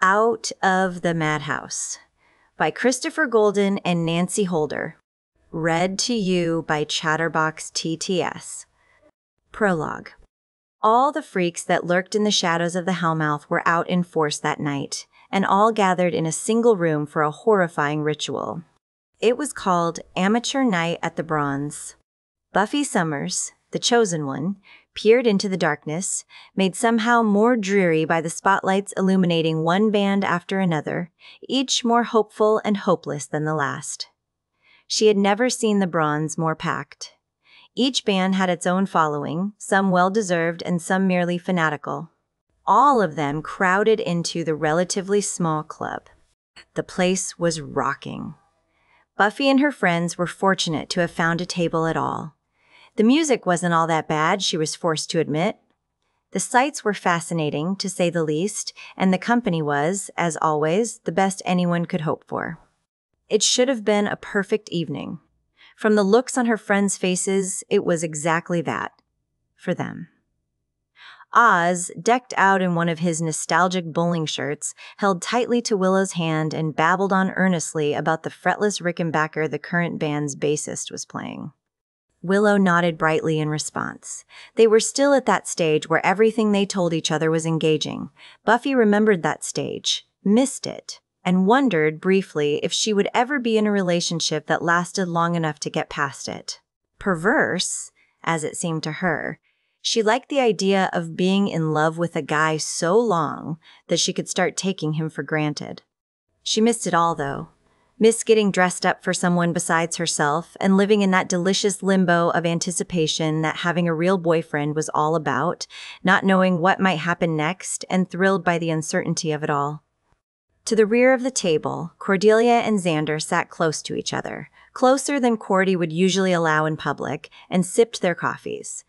Out of the Madhouse by Christopher Golden and Nancy Holder. Read to you by Chatterbox TTS. Prologue. All the freaks that lurked in the shadows of the Hellmouth were out in force that night, and all gathered in a single room for a horrifying ritual. It was called Amateur Night at the Bronze. Buffy Summers, the chosen one, peered into the darkness, made somehow more dreary by the spotlights illuminating one band after another, each more hopeful and hopeless than the last. She had never seen the Bronze more packed. Each band had its own following, some well-deserved and some merely fanatical. All of them crowded into the relatively small club. The place was rocking. Buffy and her friends were fortunate to have found a table at all. The music wasn't all that bad, she was forced to admit. The sights were fascinating, to say the least, and the company was, as always, the best anyone could hope for. It should have been a perfect evening. From the looks on her friends' faces, it was exactly that. For them. Oz, decked out in one of his nostalgic bowling shirts, held tightly to Willow's hand and babbled on earnestly about the fretless Rickenbacker the current band's bassist was playing. Willow nodded brightly in response. They were still at that stage where everything they told each other was engaging. Buffy remembered that stage, missed it, and wondered briefly if she would ever be in a relationship that lasted long enough to get past it. Perverse, as it seemed to her, she liked the idea of being in love with a guy so long that she could start taking him for granted. She missed it all, though. Missed getting dressed up for someone besides herself and living in that delicious limbo of anticipation that having a real boyfriend was all about, not knowing what might happen next and thrilled by the uncertainty of it all. To the rear of the table, Cordelia and Xander sat close to each other, closer than Cordy would usually allow in public, and sipped their coffees.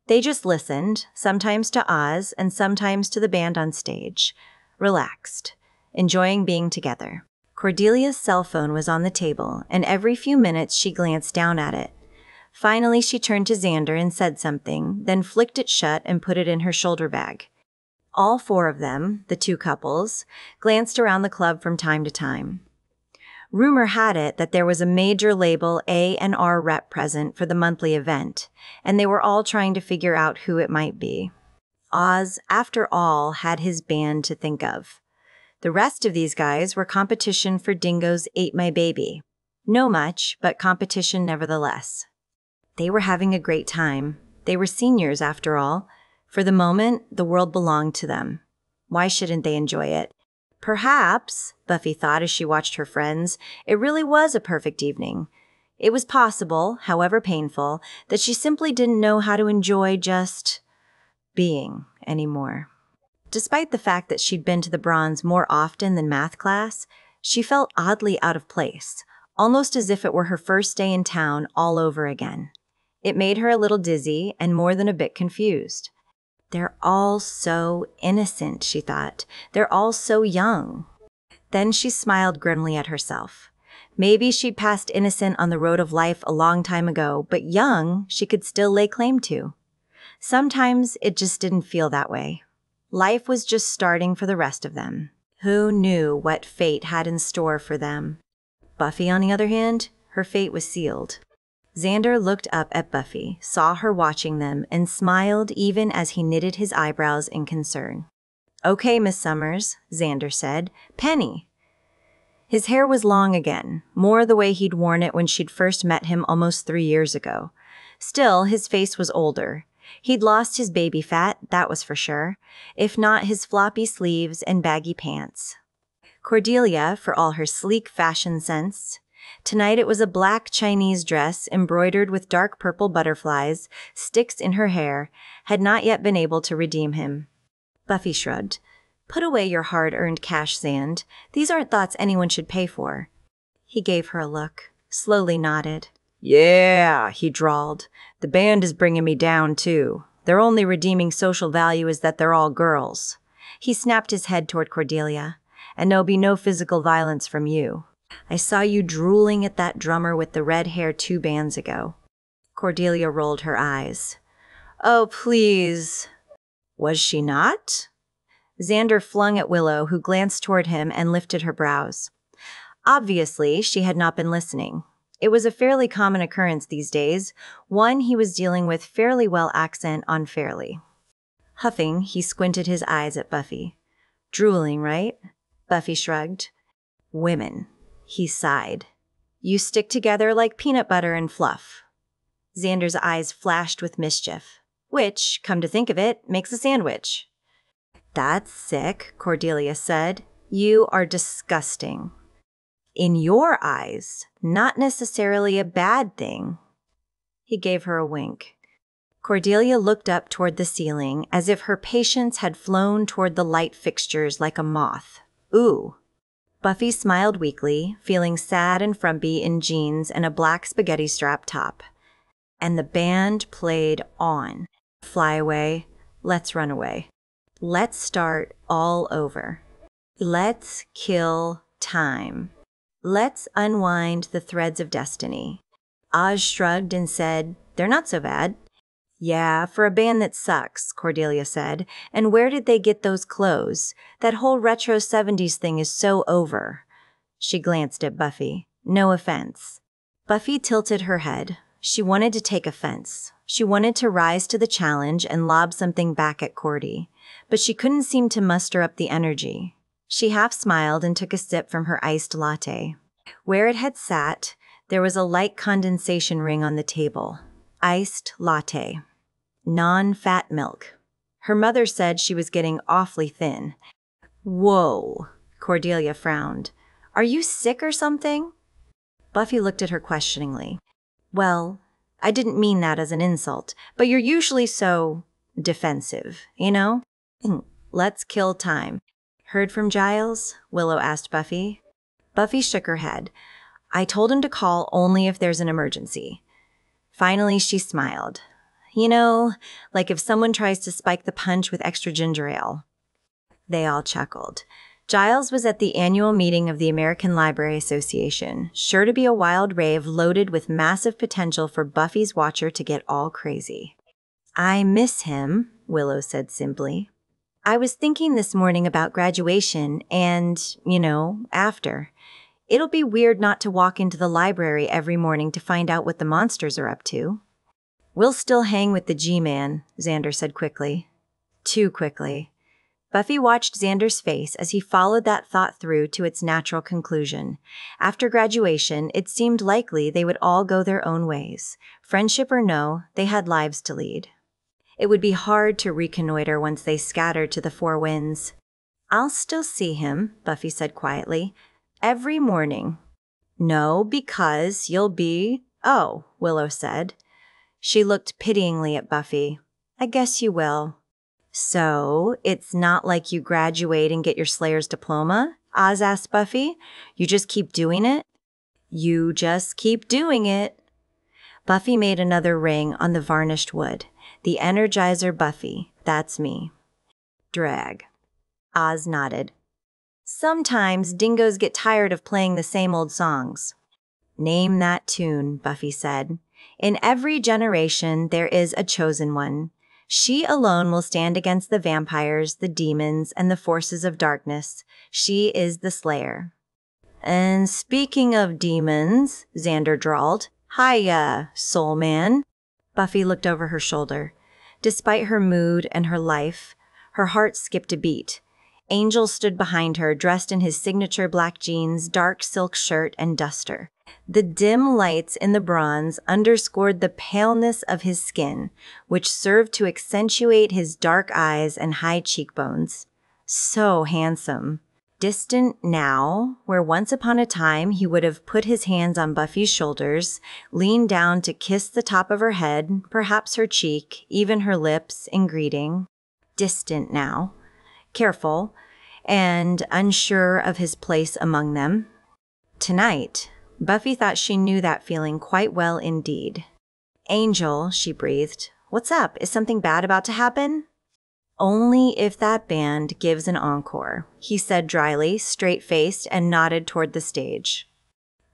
They just listened, sometimes to Oz and sometimes to the band on stage, relaxed, enjoying being together. Cordelia's cell phone was on the table, and every few minutes she glanced down at it. Finally, she turned to Xander and said something, then flicked it shut and put it in her shoulder bag. All four of them, the two couples, glanced around the club from time to time. Rumor had it that there was a major label A&R rep present for the monthly event, and they were all trying to figure out who it might be. Oz, after all, had his band to think of. The rest of these guys were competition for Dingo's Ate My Baby. No much, but competition nevertheless. They were having a great time. They were seniors, after all. For the moment, the world belonged to them. Why shouldn't they enjoy it? Perhaps, Buffy thought as she watched her friends, it really was a perfect evening. It was possible, however painful, that she simply didn't know how to enjoy just being anymore. Despite the fact that she'd been to the Bronze more often than math class, she felt oddly out of place, almost as if it were her first day in town all over again. It made her a little dizzy and more than a bit confused. They're all so innocent, she thought. They're all so young. Then she smiled grimly at herself. Maybe she'd passed innocent on the road of life a long time ago, but young she could still lay claim to. Sometimes it just didn't feel that way. Life was just starting for the rest of them. Who knew what fate had in store for them? Buffy, on the other hand, her fate was sealed. Xander looked up at Buffy, saw her watching them, and smiled even as he knitted his eyebrows in concern. "Okay, Miss Summers," Xander said. "Penny." His hair was long again, more the way he'd worn it when she'd first met him almost 3 years ago. Still, his face was older. He'd lost his baby fat, that was for sure, if not his floppy sleeves and baggy pants. Cordelia, for all her sleek fashion sense, tonight it was a black Chinese dress embroidered with dark purple butterflies, sticks in her hair, had not yet been able to redeem him. Buffy shrugged. "Put away your hard-earned cash, Xand. These aren't thoughts anyone should pay for." He gave her a look, slowly nodded. "Yeah," he drawled. "The band is bringing me down, too. Their only redeeming social value is that they're all girls." He snapped his head toward Cordelia. "And there'll be no physical violence from you. I saw you drooling at that drummer with the red hair 2 bands ago." Cordelia rolled her eyes. "Oh, please." Was she not? Xander flung at Willow, who glanced toward him and lifted her brows. Obviously, she had not been listening. It was a fairly common occurrence these days, one he was dealing with fairly well accent on fairly. Huffing, he squinted his eyes at Buffy. Drooling, right? Buffy shrugged. Women. He sighed. You stick together like peanut butter and fluff. Xander's eyes flashed with mischief, which, come to think of it, makes a sandwich. That's sick, Cordelia said. You are disgusting. In your eyes, not necessarily a bad thing. He gave her a wink. Cordelia looked up toward the ceiling as if her patience had flown toward the light fixtures like a moth. Ooh. Buffy smiled weakly, feeling sad and frumpy in jeans and a black spaghetti strap top. And the band played on. Fly away. Let's run away. Let's start all over. Let's kill time. Let's unwind the threads of destiny. Oz shrugged and said, They're not so bad. Yeah, for a band that sucks, Cordelia said. And where did they get those clothes? That whole retro 70s thing is so over. She glanced at Buffy. No offense. Buffy tilted her head. She wanted to take offense. She wanted to rise to the challenge and lob something back at Cordy. But she couldn't seem to muster up the energy. She half smiled and took a sip from her iced latte. Where it had sat, there was a light condensation ring on the table. Iced latte. Non-fat milk. Her mother said she was getting awfully thin. Whoa, Cordelia frowned. Are you sick or something? Buffy looked at her questioningly. Well, I didn't mean that as an insult, but you're usually so defensive, you know? Let's kill time. Heard from Giles? Willow asked Buffy. Buffy shook her head. I told him to call only if there's an emergency. Finally, she smiled. You know, like if someone tries to spike the punch with extra ginger ale. They all chuckled. Giles was at the annual meeting of the American Library Association, sure to be a wild rave loaded with massive potential for Buffy's watcher to get all crazy. I miss him, Willow said simply. I was thinking this morning about graduation and, after. It'll be weird not to walk into the library every morning to find out what the monsters are up to. We'll still hang with the G-Man, Xander said quickly. Too quickly. Buffy watched Xander's face as he followed that thought through to its natural conclusion. After graduation, it seemed likely they would all go their own ways. Friendship or no, they had lives to lead. It would be hard to reconnoiter once they scattered to the four winds. I'll still see him, Buffy said quietly. Every morning. No, because you'll be... Oh, Willow said. She looked pityingly at Buffy. I guess you will. So, it's not like you graduate and get your Slayer's diploma? Oz asked Buffy. You just keep doing it? You just keep doing it. Buffy made another ring on the varnished wood. The Energizer Buffy. That's me. Drag. Oz nodded. Sometimes dingoes get tired of playing the same old songs. Name that tune, Buffy said. In every generation, there is a chosen one. She alone will stand against the vampires, the demons, and the forces of darkness. She is the Slayer. And speaking of demons, Xander drawled, Hiya, soul man. Buffy looked over her shoulder. Despite her mood and her life, her heart skipped a beat. Angel stood behind her, dressed in his signature black jeans, dark silk shirt, and duster. The dim lights in the bronze underscored the paleness of his skin, which served to accentuate his dark eyes and high cheekbones. So handsome. Distant now, where once upon a time he would have put his hands on Buffy's shoulders, leaned down to kiss the top of her head, perhaps her cheek, even her lips, in greeting. Distant now. Careful, and unsure of his place among them. Tonight, Buffy thought she knew that feeling quite well indeed. Angel, she breathed. What's up? Is something bad about to happen? Only if that band gives an encore, he said dryly, straight-faced, and nodded toward the stage.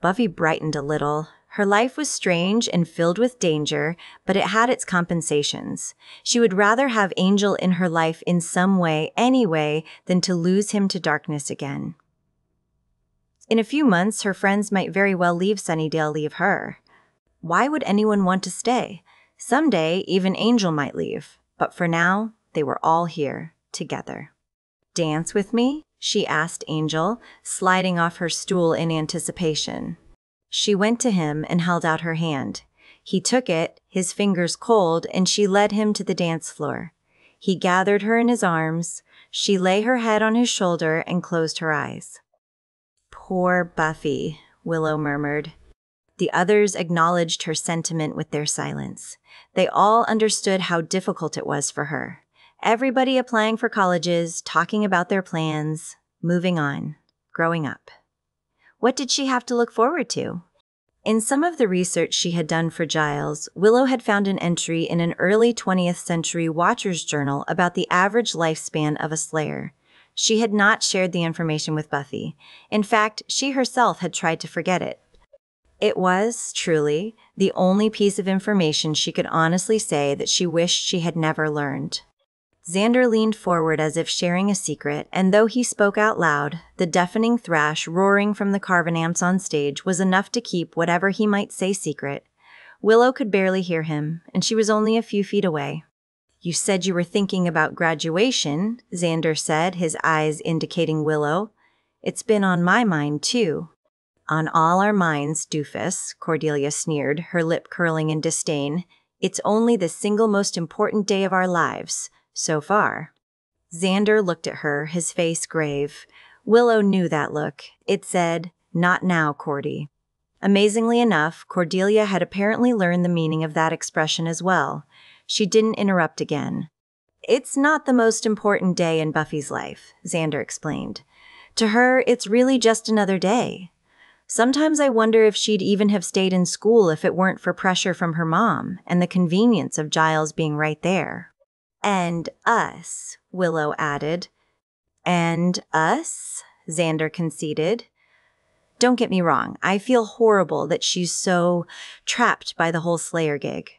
Buffy brightened a little. Her life was strange and filled with danger, but it had its compensations. She would rather have Angel in her life in some way anyway than to lose him to darkness again. In a few months, her friends might very well leave Sunnydale, leave her. Why would anyone want to stay? Someday, even Angel might leave, but for now, they were all here, together. "Dance with me?" she asked Angel, sliding off her stool in anticipation. She went to him and held out her hand. He took it, his fingers cold, and she led him to the dance floor. He gathered her in his arms. She lay her head on his shoulder and closed her eyes. "Poor Buffy," Willow murmured. The others acknowledged her sentiment with their silence. They all understood how difficult it was for her. Everybody applying for colleges, talking about their plans, moving on, growing up. What did she have to look forward to? In some of the research she had done for Giles, Willow had found an entry in an early 20th century Watcher's journal about the average lifespan of a Slayer. She had not shared the information with Buffy. In fact, she herself had tried to forget it. It was, truly, the only piece of information she could honestly say that she wished she had never learned. Xander leaned forward as if sharing a secret, and though he spoke out loud, the deafening thrash roaring from the Carven amps on stage was enough to keep whatever he might say secret. Willow could barely hear him, and she was only a few feet away. "You said you were thinking about graduation," Xander said, his eyes indicating Willow. "It's been on my mind, too." "On all our minds, doofus," Cordelia sneered, her lip curling in disdain. "It's only the single most important day of our lives, so far." Xander looked at her, his face grave. Willow knew that look. It said, "Not now, Cordy." Amazingly enough, Cordelia had apparently learned the meaning of that expression as well. She didn't interrupt again. "It's not the most important day in Buffy's life," Xander explained. "To her, it's really just another day. Sometimes I wonder if she'd even have stayed in school if it weren't for pressure from her mom and the convenience of Giles being right there." "And us," Willow added. "And us," Xander conceded. "Don't get me wrong, I feel horrible that she's so trapped by the whole Slayer gig.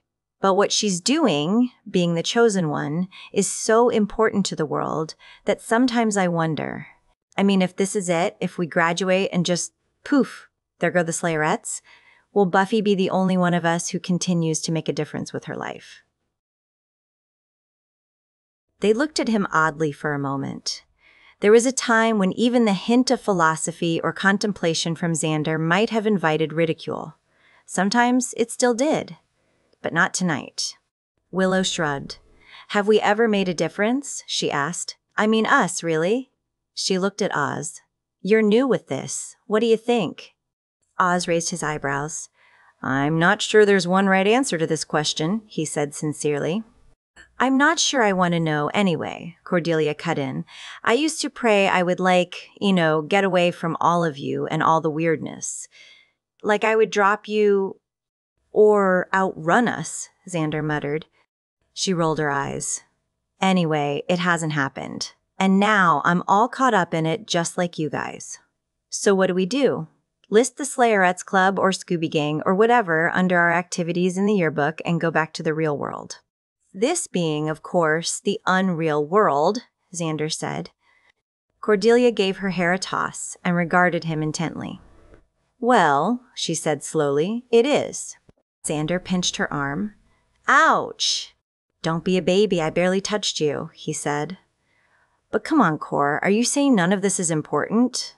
But what she's doing, being the chosen one, is so important to the world that sometimes I wonder. I mean, if this is it, if we graduate and just poof, there go the Slayerettes, will Buffy be the only one of us who continues to make a difference with her life?" They looked at him oddly for a moment. There was a time when even the hint of philosophy or contemplation from Xander might have invited ridicule. Sometimes it still did, but not tonight. Willow shrugged. "Have we ever made a difference?" she asked. "I mean us, really?" She looked at Oz. "You're new with this. What do you think?" Oz raised his eyebrows. "I'm not sure there's one right answer to this question," he said sincerely. "I'm not sure I want to know anyway," Cordelia cut in. "I used to pray I would get away from all of you and all the weirdness. Like I would drop you or outrun us," Xander muttered. She rolled her eyes. "Anyway, it hasn't happened. And now I'm all caught up in it just like you guys. So what do? List the Slayerettes Club or Scooby Gang or whatever under our activities in the yearbook and go back to the real world." "This being, of course, the unreal world," Xander said. Cordelia gave her hair a toss and regarded him intently. "Well," she said slowly, "it is." Xander pinched her arm. "Ouch!" "Don't be a baby, I barely touched you," he said. "But come on, Cor, are you saying none of this is important?"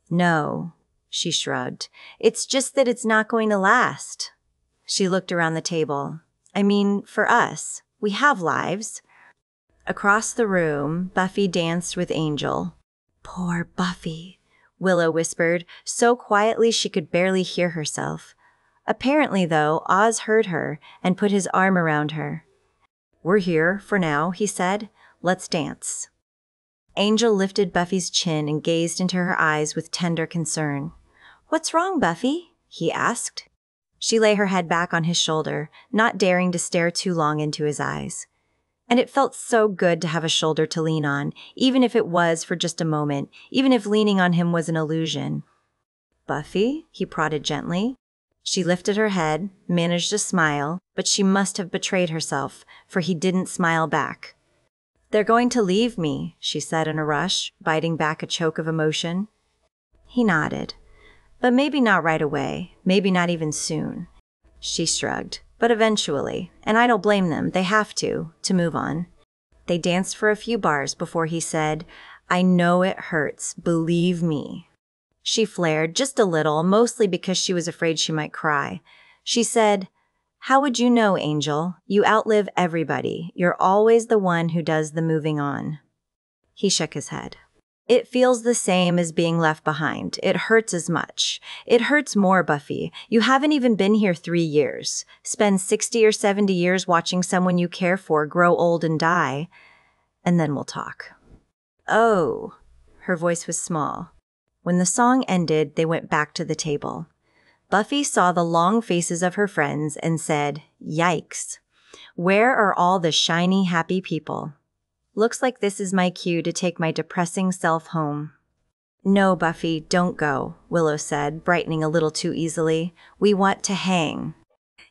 "No," she shrugged. "It's just that it's not going to last." She looked around the table. "I mean, for us. We have lives." Across the room, Buffy danced with Angel. "Poor Buffy," Willow whispered, so quietly she could barely hear herself. Apparently, though, Oz heard her and put his arm around her. "We're here, for now," he said. "Let's dance." Angel lifted Buffy's chin and gazed into her eyes with tender concern. "What's wrong, Buffy?" he asked. She lay her head back on his shoulder, not daring to stare too long into his eyes. And it felt so good to have a shoulder to lean on, even if it was for just a moment, even if leaning on him was an illusion. "Buffy," he prodded gently. She lifted her head, managed a smile, but she must have betrayed herself, for he didn't smile back. "They're going to leave me," she said in a rush, biting back a choke of emotion. He nodded. "But maybe not right away, maybe not even soon." She shrugged. "But eventually, and I don't blame them, they have to move on." They danced for a few bars before he said, "I know it hurts, believe me." She flared just a little, mostly because she was afraid she might cry. She said, "How would you know, Angel? You outlive everybody. You're always the one who does the moving on." He shook his head. "It feels the same as being left behind. It hurts as much. It hurts more, Buffy. You haven't even been here 3 years. Spend 60 or 70 years watching someone you care for grow old and die. And then we'll talk." "Oh." Her voice was small. When the song ended, they went back to the table. Buffy saw the long faces of her friends and said, "Yikes. Where are all the shiny, happy people? Looks like this is my cue to take my depressing self home." "No, Buffy, don't go," Willow said, brightening a little too easily. "We want to hang."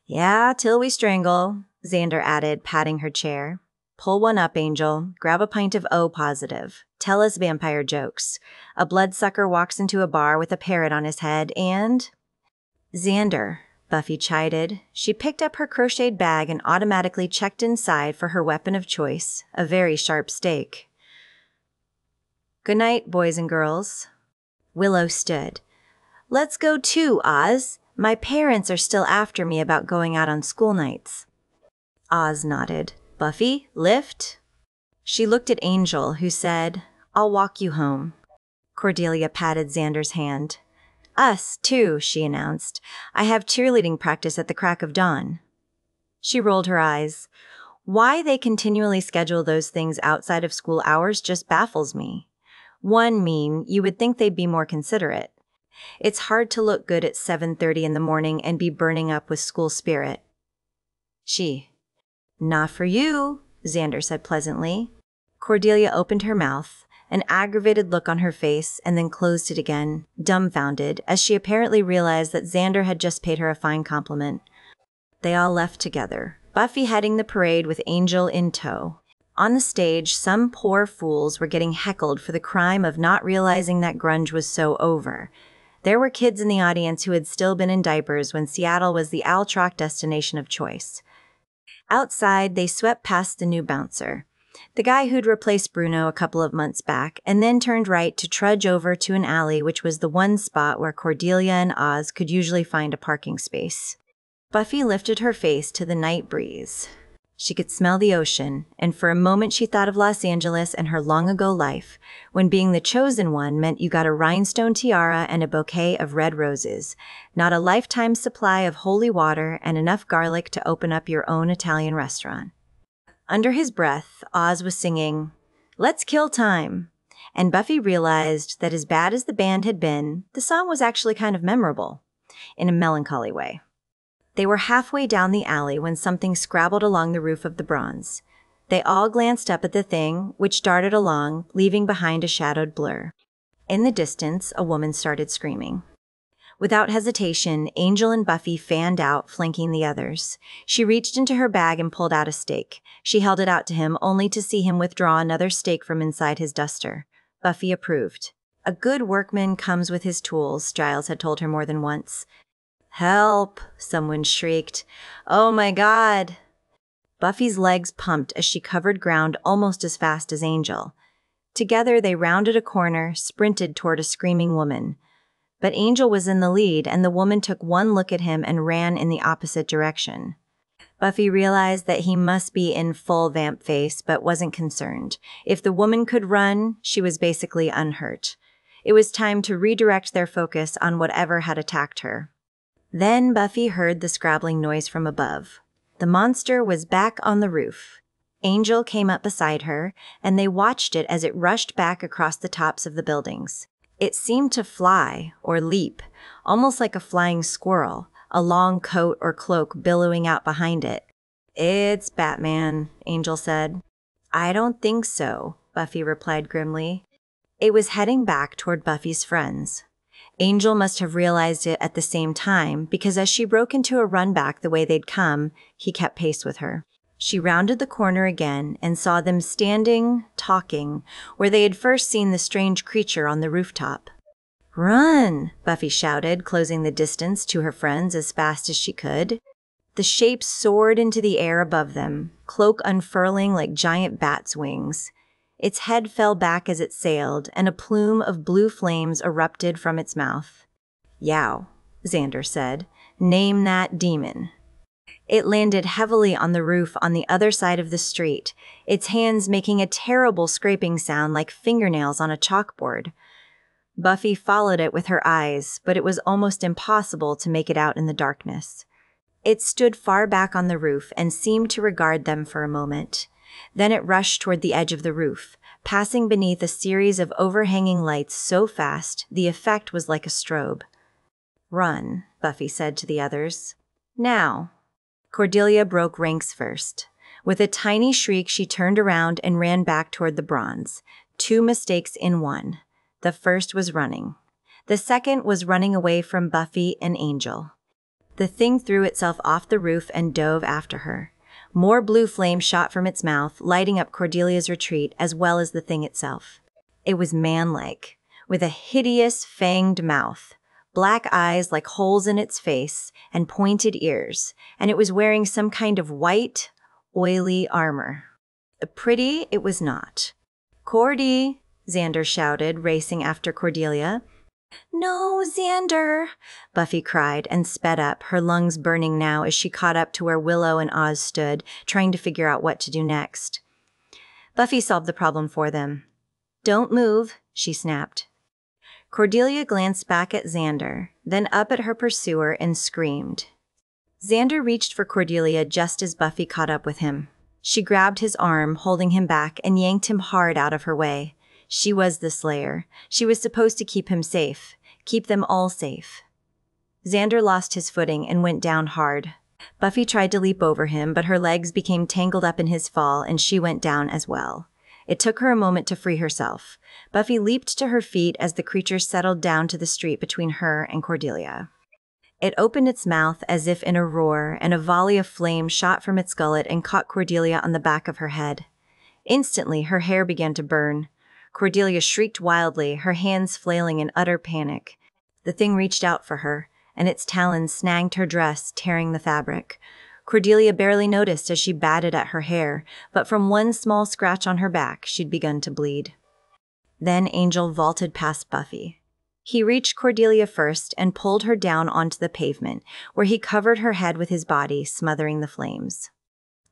"Yeah, till we strangle," Xander added, patting her chair. "Pull one up, Angel. Grab a pint of O positive. Tell us vampire jokes. A bloodsucker walks into a bar with a parrot on his head and—" "Xander," Buffy chided. She picked up her crocheted bag and automatically checked inside for her weapon of choice, a very sharp stake. "Good night, boys and girls." Willow stood. "Let's go too, Oz. My parents are still after me about going out on school nights." Oz nodded. "Buffy, lift?" She looked at Angel, who said, "I'll walk you home." Cordelia patted Xander's hand. "Us, too," she announced. "I have cheerleading practice at the crack of dawn." She rolled her eyes. Why they continually schedule those things outside of school hours just baffles me. You would think they'd be more considerate. It's hard to look good at 7:30 in the morning and be burning up with school spirit. "Not for you," Xander said pleasantly. Cordelia opened her mouth, an aggravated look on her face, and then closed it again, dumbfounded, as she apparently realized that Xander had just paid her a fine compliment. They all left together, Buffy heading the parade with Angel in tow. On the stage, some poor fools were getting heckled for the crime of not realizing that grunge was so over. There were kids in the audience who had still been in diapers when Seattle was the Altrock destination of choice. Outside, they swept past the new bouncer, the guy who'd replaced Bruno a couple of months back, and then turned right to trudge over to an alley which was the one spot where Cordelia and Oz could usually find a parking space. Buffy lifted her face to the night breeze. She could smell the ocean, and for a moment she thought of Los Angeles and her long-ago life, when being the chosen one meant you got a rhinestone tiara and a bouquet of red roses, not a lifetime supply of holy water and enough garlic to open up your own Italian restaurant. Under his breath, Oz was singing, "Let's Kill Time," and Buffy realized that as bad as the band had been, the song was actually kind of memorable, in a melancholy way. They were halfway down the alley when something scrabbled along the roof of the bronze. They all glanced up at the thing, which darted along, leaving behind a shadowed blur. In the distance, a woman started screaming. Without hesitation, Angel and Buffy fanned out, flanking the others. She reached into her bag and pulled out a stake. She held it out to him, only to see him withdraw another stake from inside his duster. Buffy approved. A good workman comes with his tools, Giles had told her more than once. "Help!" someone shrieked. "Oh my God!" Buffy's legs pumped as she covered ground almost as fast as Angel. Together they rounded a corner, sprinted toward a screaming woman. But Angel was in the lead, and the woman took one look at him and ran in the opposite direction. Buffy realized that he must be in full vamp face, but wasn't concerned. If the woman could run, she was basically unhurt. It was time to redirect their focus on whatever had attacked her. Then Buffy heard the scrabbling noise from above. The monster was back on the roof. Angel came up beside her, and they watched it as it rushed back across the tops of the buildings. It seemed to fly, or leap, almost like a flying squirrel, a long coat or cloak billowing out behind it. "It's Batman," Angel said. "I don't think so," Buffy replied grimly. It was heading back toward Buffy's friends. Angel must have realized it at the same time because as she broke into a run back the way they'd come, he kept pace with her. She rounded the corner again and saw them standing, talking, where they had first seen the strange creature on the rooftop. "Run!" Buffy shouted, closing the distance to her friends as fast as she could. The shape soared into the air above them, cloak unfurling like giant bat's wings. Its head fell back as it sailed, and a plume of blue flames erupted from its mouth. "Yow," Xander said. "Name that demon." It landed heavily on the roof on the other side of the street, its hands making a terrible scraping sound like fingernails on a chalkboard. Buffy followed it with her eyes, but it was almost impossible to make it out in the darkness. It stood far back on the roof and seemed to regard them for a moment. Then it rushed toward the edge of the roof, passing beneath a series of overhanging lights so fast the effect was like a strobe. "Run," Buffy said to the others. "Now." Cordelia broke ranks first. With a tiny shriek, she turned around and ran back toward the bronze. 2 mistakes in 1. The first was running. The second was running away from Buffy and Angel. The thing threw itself off the roof and dove after her. More blue flame shot from its mouth, lighting up Cordelia's retreat as well as the thing itself. It was man-like, with a hideous, fanged mouth, black eyes like holes in its face, and pointed ears, and it was wearing some kind of white, oily armor. Pretty it was not. "Cordy!" Xander shouted, racing after Cordelia. "No, Xander!" Buffy cried and sped up, her lungs burning now as she caught up to where Willow and Oz stood, trying to figure out what to do next. Buffy solved the problem for them. "Don't move," she snapped. Cordelia glanced back at Xander, then up at her pursuer and screamed. Xander reached for Cordelia just as Buffy caught up with him. She grabbed his arm, holding him back, and yanked him hard out of her way. She was the Slayer. She was supposed to keep him safe, keep them all safe. Xander lost his footing and went down hard. Buffy tried to leap over him, but her legs became tangled up in his fall, and she went down as well. It took her a moment to free herself. Buffy leaped to her feet as the creature settled down to the street between her and Cordelia. It opened its mouth as if in a roar, and a volley of flame shot from its gullet and caught Cordelia on the back of her head. Instantly, her hair began to burn. Cordelia shrieked wildly, her hands flailing in utter panic. The thing reached out for her, and its talons snagged her dress, tearing the fabric. Cordelia barely noticed as she batted at her hair, but from one small scratch on her back, she'd begun to bleed. Then Angel vaulted past Buffy. He reached Cordelia first and pulled her down onto the pavement, where he covered her head with his body, smothering the flames.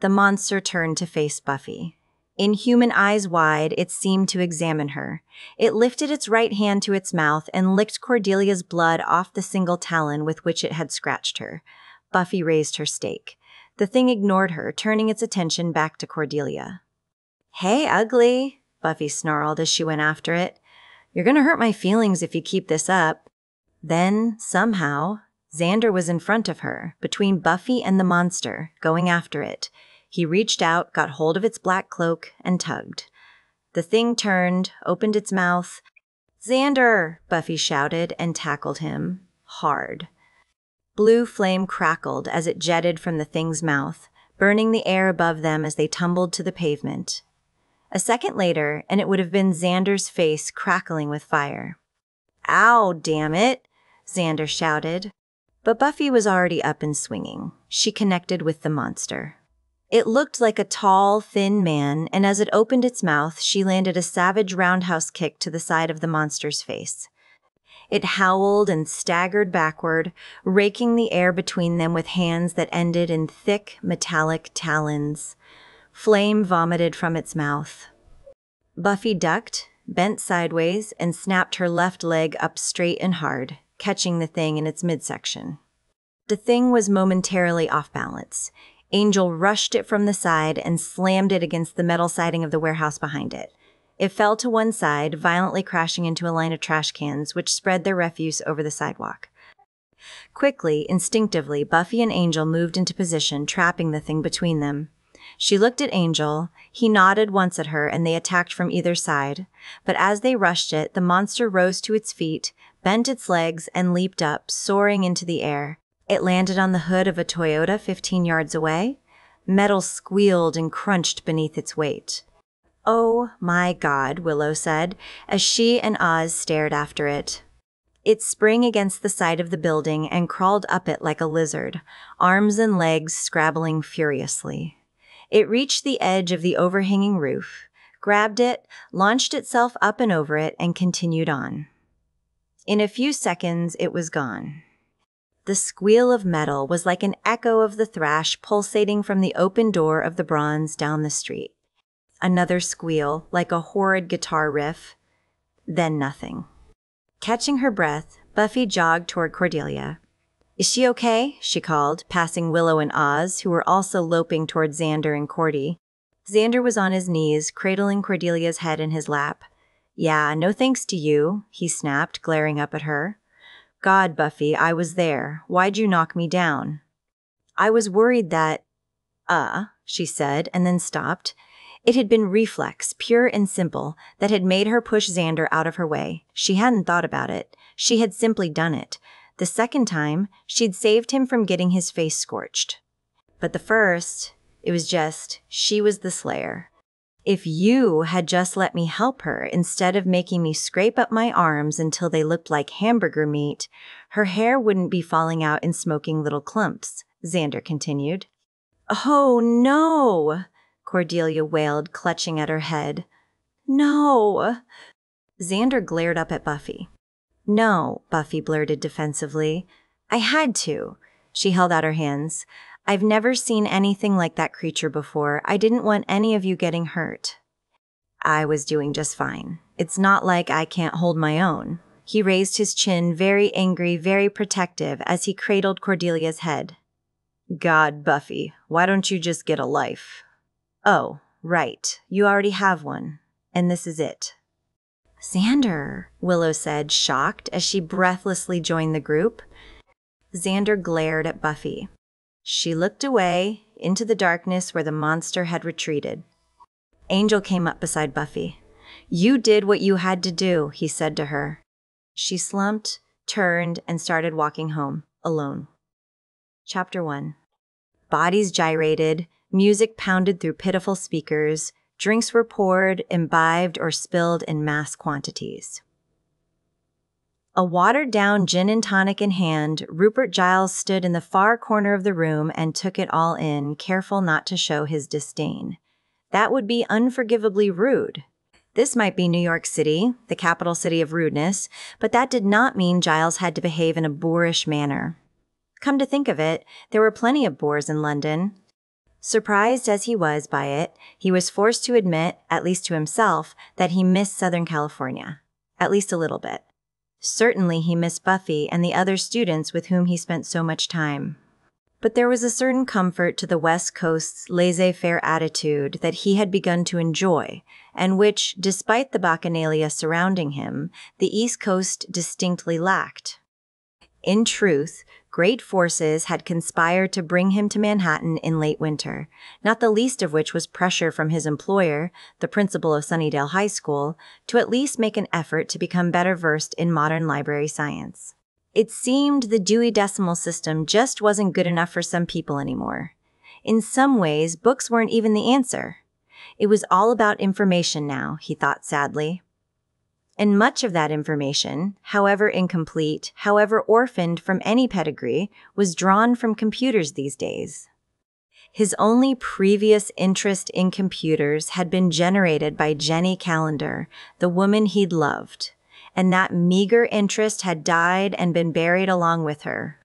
The monster turned to face Buffy. Inhuman eyes wide, it seemed to examine her. It lifted its right hand to its mouth and licked Cordelia's blood off the single talon with which it had scratched her. Buffy raised her stake. The thing ignored her, turning its attention back to Cordelia. "Hey, ugly," Buffy snarled as she went after it. "You're gonna hurt my feelings if you keep this up." Then, somehow, Xander was in front of her, between Buffy and the monster, going after it. He reached out, got hold of its black cloak, and tugged. The thing turned, opened its mouth. "Xander!" Buffy shouted and tackled him. Hard. Blue flame crackled as it jetted from the thing's mouth, burning the air above them as they tumbled to the pavement. A second later, and it would have been Xander's face crackling with fire. "Ow, damn it!" Xander shouted. But Buffy was already up and swinging. She connected with the monster. It looked like a tall, thin man, and as it opened its mouth, she landed a savage roundhouse kick to the side of the monster's face. It howled and staggered backward, raking the air between them with hands that ended in thick, metallic talons. Flame vomited from its mouth. Buffy ducked, bent sideways, and snapped her left leg up straight and hard, catching the thing in its midsection. The thing was momentarily off balance. Angel rushed it from the side and slammed it against the metal siding of the warehouse behind it. It fell to one side, violently crashing into a line of trash cans, which spread their refuse over the sidewalk. Quickly, instinctively, Buffy and Angel moved into position, trapping the thing between them. She looked at Angel. He nodded once at her, and they attacked from either side. But as they rushed it, the monster rose to its feet, bent its legs, and leaped up, soaring into the air. It landed on the hood of a Toyota 15 yards away. Metal squealed and crunched beneath its weight. "Oh my God," Willow said, as she and Oz stared after it. It sprang against the side of the building and crawled up it like a lizard, arms and legs scrabbling furiously. It reached the edge of the overhanging roof, grabbed it, launched itself up and over it, and continued on. In a few seconds, it was gone. The squeal of metal was like an echo of the thrash pulsating from the open door of the bronze down the street. Another squeal, like a horrid guitar riff. Then nothing. Catching her breath, Buffy jogged toward Cordelia. "Is she okay?" she called, passing Willow and Oz, who were also loping toward Xander and Cordy. Xander was on his knees, cradling Cordelia's head in his lap. "Yeah, no thanks to you," he snapped, glaring up at her. "God, Buffy, I was there. Why'd you knock me down?" "I was worried that—" she said, and then stopped. It had been reflex, pure and simple, that had made her push Xander out of her way. She hadn't thought about it. She had simply done it. The second time, she'd saved him from getting his face scorched. But the first, it was just, she was the slayer. If you had just let me help her instead of making me scrape up my arms until they looked like hamburger meat, her hair wouldn't be falling out in smoking little clumps, Xander continued. "Oh, no!" Cordelia wailed, clutching at her head. "No!" Xander glared up at Buffy. "No," Buffy blurted defensively. "I had to." She held out her hands. "I've never seen anything like that creature before. I didn't want any of you getting hurt." "I was doing just fine. It's not like I can't hold my own." He raised his chin, very angry, very protective, as he cradled Cordelia's head. "God, Buffy, why don't you just get a life?" "Oh, right. You already have one. And this is it." "Xander," Willow said, shocked, as she breathlessly joined the group. Xander glared at Buffy. She looked away, into the darkness where the monster had retreated. Angel came up beside Buffy. "You did what you had to do," he said to her. She slumped, turned, and started walking home, alone. Chapter 1. Bodies gyrated, music pounded through pitiful speakers, drinks were poured, imbibed, or spilled in mass quantities. A watered-down gin and tonic in hand, Rupert Giles stood in the far corner of the room and took it all in, careful not to show his disdain. That would be unforgivably rude. This might be New York City, the capital city of rudeness, but that did not mean Giles had to behave in a boorish manner. Come to think of it, there were plenty of boors in London. Surprised as he was by it, he was forced to admit, at least to himself, that he missed Southern California. At least a little bit. Certainly he missed Buffy and the other students with whom he spent so much time. But there was a certain comfort to the West Coast's laissez-faire attitude that he had begun to enjoy, and which, despite the bacchanalia surrounding him, the East Coast distinctly lacked. In truth, great forces had conspired to bring him to Manhattan in late winter, not the least of which was pressure from his employer, the principal of Sunnydale High School, to at least make an effort to become better versed in modern library science. It seemed the Dewey Decimal System just wasn't good enough for some people anymore. In some ways, books weren't even the answer. It was all about information now, he thought sadly. And much of that information, however incomplete, however orphaned from any pedigree, was drawn from computers these days. His only previous interest in computers had been generated by Jenny Calendar, the woman he'd loved, and that meager interest had died and been buried along with her.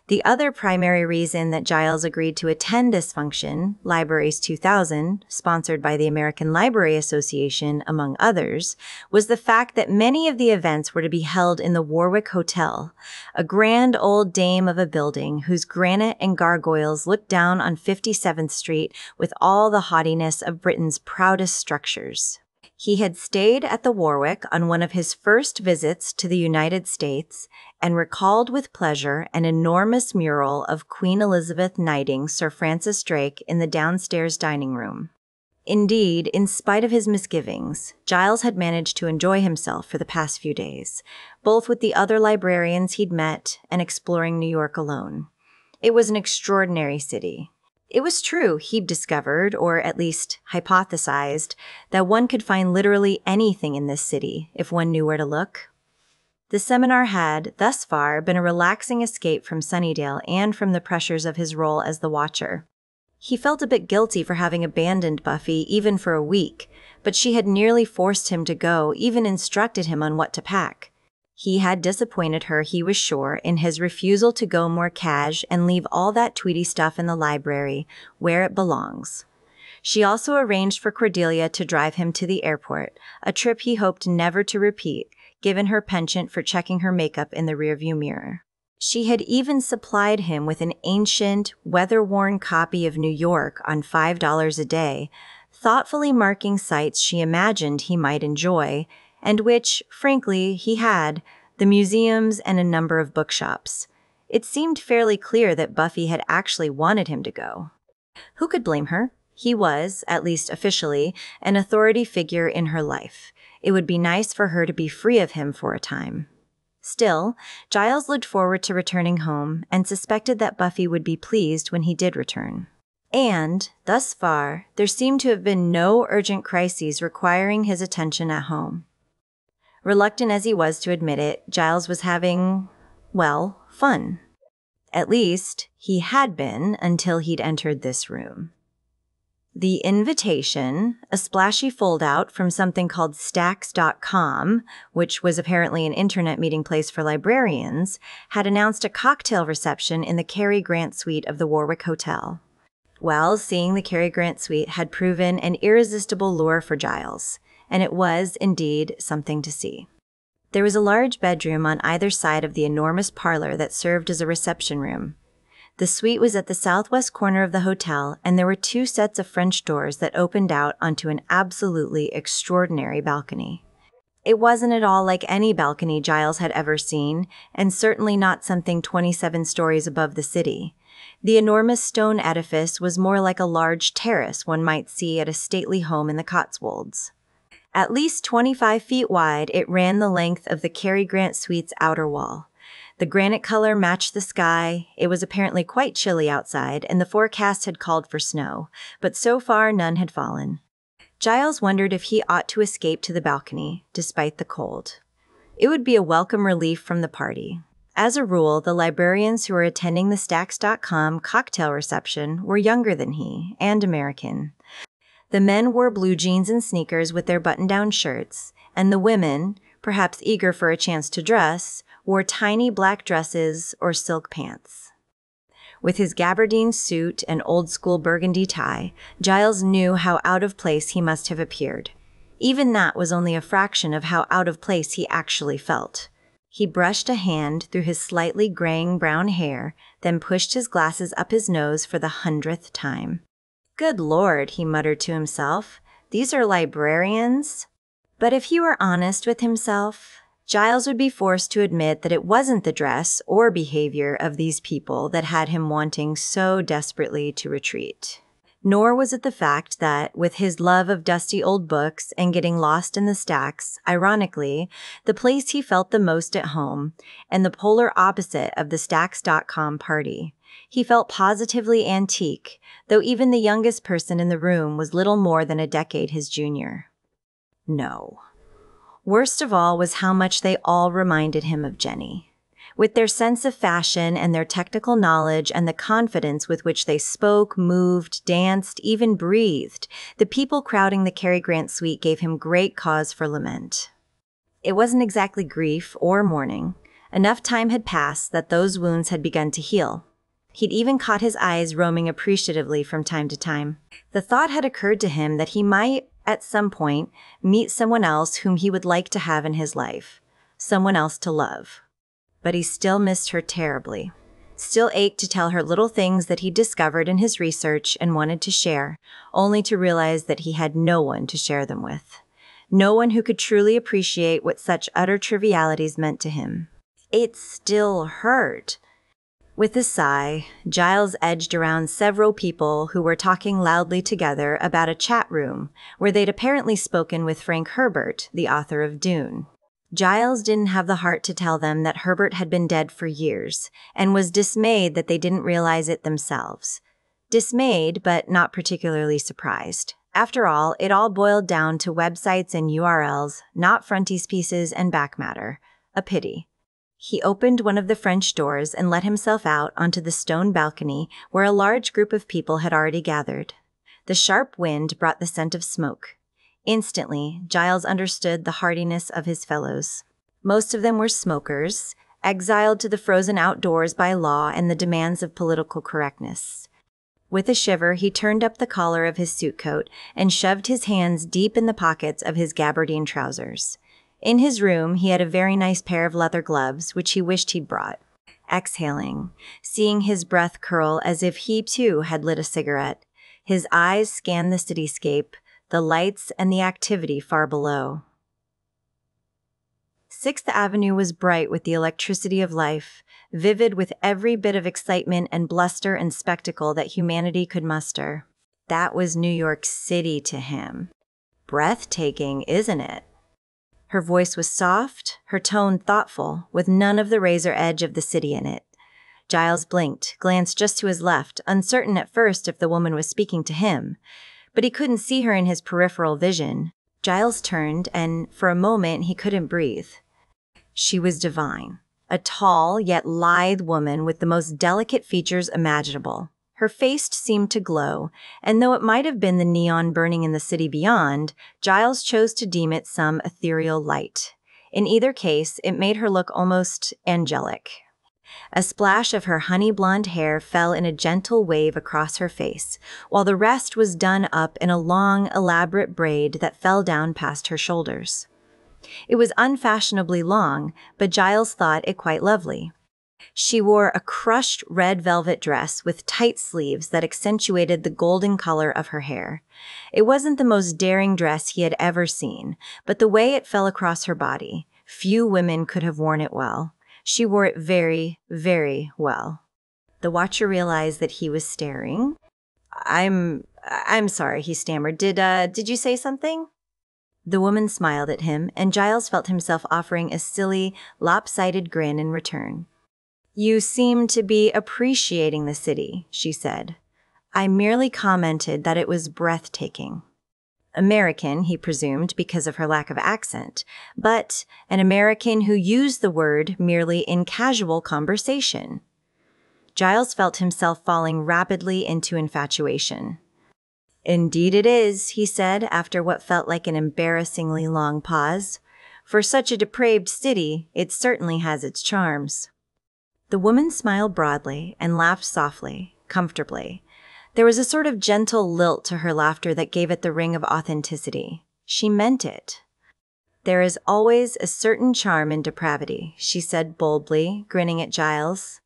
The other primary reason that Giles agreed to attend this function, Libraries 2000, sponsored by the American Library Association, among others, was the fact that many of the events were to be held in the Warwick Hotel, a grand old dame of a building whose granite and gargoyles looked down on 57th Street with all the haughtiness of Britain's proudest structures. He had stayed at the Warwick on one of his first visits to the United States and recalled with pleasure an enormous mural of Queen Elizabeth knighting Sir Francis Drake in the downstairs dining room. Indeed, in spite of his misgivings, Giles had managed to enjoy himself for the past few days, both with the other librarians he'd met and exploring New York alone. It was an extraordinary city. It was true, he'd discovered, or at least hypothesized, that one could find literally anything in this city if one knew where to look. The seminar had, thus far, been a relaxing escape from Sunnydale and from the pressures of his role as the Watcher. He felt a bit guilty for having abandoned Buffy even for a week, but she had nearly forced him to go, even instructed him on what to pack. He had disappointed her, he was sure, in his refusal to go more cash and leave all that Tweety stuff in the library, where it belongs. She also arranged for Cordelia to drive him to the airport, a trip he hoped never to repeat, given her penchant for checking her makeup in the rearview mirror. She had even supplied him with an ancient, weather-worn copy of New York on $5 a day, thoughtfully marking sites she imagined he might enjoy, and which, frankly, he had, the museums and a number of bookshops. It seemed fairly clear that Buffy had actually wanted him to go. Who could blame her? He was, at least officially, an authority figure in her life. It would be nice for her to be free of him for a time. Still, Giles looked forward to returning home and suspected that Buffy would be pleased when he did return. And, thus far, there seemed to have been no urgent crises requiring his attention at home. Reluctant as he was to admit it, Giles was having, well, fun. At least, he had been until he'd entered this room. The invitation, a splashy foldout from something called Stacks.com, which was apparently an internet meeting place for librarians, had announced a cocktail reception in the Cary Grant suite of the Warwick Hotel. Well, seeing the Cary Grant suite had proven an irresistible lure for Giles, and it was, indeed, something to see. There was a large bedroom on either side of the enormous parlor that served as a reception room. The suite was at the southwest corner of the hotel, and there were 2 sets of French doors that opened out onto an absolutely extraordinary balcony. It wasn't at all like any balcony Giles had ever seen, and certainly not something 27 stories above the city. The enormous stone edifice was more like a large terrace one might see at a stately home in the Cotswolds. At least 25 feet wide, it ran the length of the Cary Grant suite's outer wall. The granite color matched the sky. It was apparently quite chilly outside, and the forecast had called for snow, but so far none had fallen. Giles wondered if he ought to escape to the balcony, despite the cold. It would be a welcome relief from the party. As a rule, the librarians who were attending the Stacks.com cocktail reception were younger than he, and American. The men wore blue jeans and sneakers with their button-down shirts, and the women, perhaps eager for a chance to dress, wore tiny black dresses or silk pants. With his gabardine suit and old-school burgundy tie, Giles knew how out of place he must have appeared. Even that was only a fraction of how out of place he actually felt. He brushed a hand through his slightly graying brown hair, then pushed his glasses up his nose for the 100th time. "Good Lord," he muttered to himself, "these are librarians?" But if he were honest with himself, Giles would be forced to admit that it wasn't the dress or behavior of these people that had him wanting so desperately to retreat. Nor was it the fact that, with his love of dusty old books and getting lost in the stacks, ironically, the place he felt the most at home, and the polar opposite of the Stacks.com party. He felt positively antique, though even the youngest person in the room was little more than a decade his junior. No. Worst of all was how much they all reminded him of Jenny. With their sense of fashion and their technical knowledge and the confidence with which they spoke, moved, danced, even breathed, the people crowding the Cary Grant suite gave him great cause for lament. It wasn't exactly grief or mourning. Enough time had passed that those wounds had begun to heal. He'd even caught his eyes roaming appreciatively from time to time. The thought had occurred to him that he might, at some point, meet someone else whom he would like to have in his life, someone else to love. But he still missed her terribly, still ached to tell her little things that he'd discovered in his research and wanted to share, only to realize that he had no one to share them with. No one who could truly appreciate what such utter trivialities meant to him. It still hurt. With a sigh, Giles edged around several people who were talking loudly together about a chat room where they'd apparently spoken with Frank Herbert, the author of Dune. Giles didn't have the heart to tell them that Herbert had been dead for years, and was dismayed that they didn't realize it themselves. Dismayed, but not particularly surprised. After all, it all boiled down to websites and URLs, not frontispieces and back matter. A pity. He opened one of the French doors and let himself out onto the stone balcony where a large group of people had already gathered. The sharp wind brought the scent of smoke. Instantly, Giles understood the hardiness of his fellows. Most of them were smokers, exiled to the frozen outdoors by law and the demands of political correctness. With a shiver, he turned up the collar of his suit coat and shoved his hands deep in the pockets of his gabardine trousers. In his room, he had a very nice pair of leather gloves, which he wished he'd brought. Exhaling, seeing his breath curl as if he too had lit a cigarette, his eyes scanned the cityscape, the lights and the activity far below. 6th Avenue was bright with the electricity of life, vivid with every bit of excitement and bluster and spectacle that humanity could muster. That was New York City to him. Breathtaking, isn't it? Her voice was soft, her tone thoughtful, with none of the razor edge of the city in it. Giles blinked, glanced just to his left, uncertain at first if the woman was speaking to him. But he couldn't see her in his peripheral vision. Giles turned, and for a moment he couldn't breathe. She was divine, a tall yet lithe woman with the most delicate features imaginable. Her face seemed to glow, and though it might have been the neon burning in the city beyond, Giles chose to deem it some ethereal light. In either case, it made her look almost angelic. A splash of her honey blonde hair fell in a gentle wave across her face, while the rest was done up in a long, elaborate braid that fell down past her shoulders. It was unfashionably long, but Giles thought it quite lovely. She wore a crushed red velvet dress with tight sleeves that accentuated the golden color of her hair. It wasn't the most daring dress he had ever seen, but the way it fell across her body, few women could have worn it well. She wore it very, very well. The watcher realized that he was staring. I'm sorry, he stammered. Did you say something? The woman smiled at him, and Giles felt himself offering a silly, lopsided grin in return. You seem to be appreciating the city, she said. I merely commented that it was breathtaking. American, he presumed, because of her lack of accent, but an American who used the word merely in casual conversation. Giles felt himself falling rapidly into infatuation. Indeed it is, he said, after what felt like an embarrassingly long pause. For such a depraved city, it certainly has its charms. The woman smiled broadly and laughed softly, comfortably. There was a sort of gentle lilt to her laughter that gave it the ring of authenticity. She meant it. There is always a certain charm in depravity, she said boldly, grinning at Giles.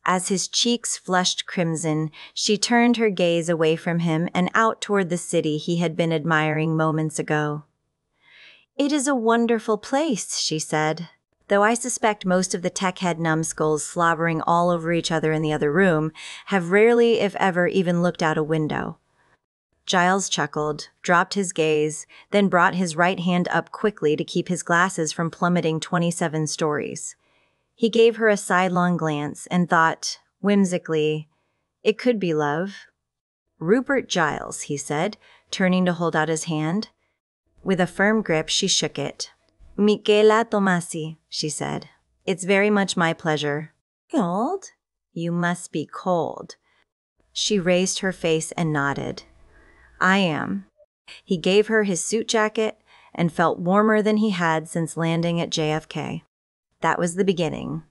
As his cheeks flushed crimson, she turned her gaze away from him and out toward the city he had been admiring moments ago. It is a wonderful place, she said. Though I suspect most of the tech-head numbskulls slobbering all over each other in the other room have rarely, if ever, even looked out a window. Giles chuckled, dropped his gaze, then brought his right hand up quickly to keep his glasses from plummeting 27 stories. He gave her a sidelong glance and thought, whimsically, it could be love. Rupert Giles, he said, turning to hold out his hand. With a firm grip, she shook it. Michela Tomasi, she said. It's very much my pleasure. Cold? You must be cold. She raised her face and nodded. I am. He gave her his suit jacket and felt warmer than he had since landing at JFK. That was the beginning.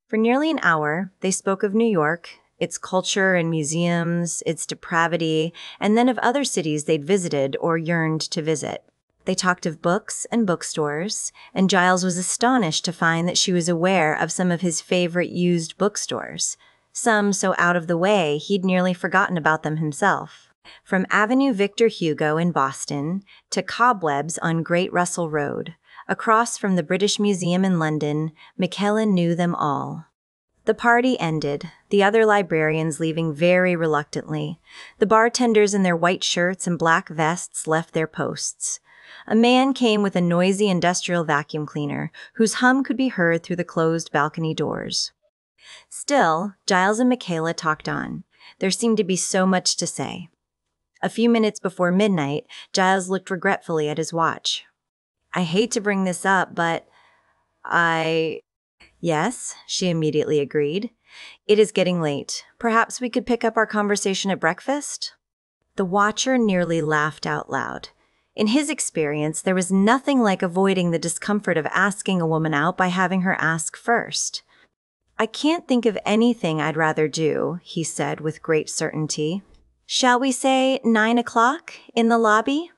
For nearly an hour, they spoke of New York, its culture and museums, its depravity, and then of other cities they'd visited or yearned to visit. They talked of books and bookstores, and Giles was astonished to find that she was aware of some of his favorite used bookstores, some so out of the way he'd nearly forgotten about them himself. From Avenue Victor Hugo in Boston to cobwebs on Great Russell Road, across from the British Museum in London, Michaela knew them all. The party ended, the other librarians leaving very reluctantly. The bartenders in their white shirts and black vests left their posts. A man came with a noisy industrial vacuum cleaner, whose hum could be heard through the closed balcony doors. Still, Giles and Michaela talked on. There seemed to be so much to say. A few minutes before midnight, Giles looked regretfully at his watch. "I hate to bring this up, but Yes, she immediately agreed. "It is getting late. Perhaps we could pick up our conversation at breakfast?" The watcher nearly laughed out loud. In his experience, there was nothing like avoiding the discomfort of asking a woman out by having her ask first. "I can't think of anything I'd rather do," he said with great certainty. "Shall we say 9 o'clock in the lobby?"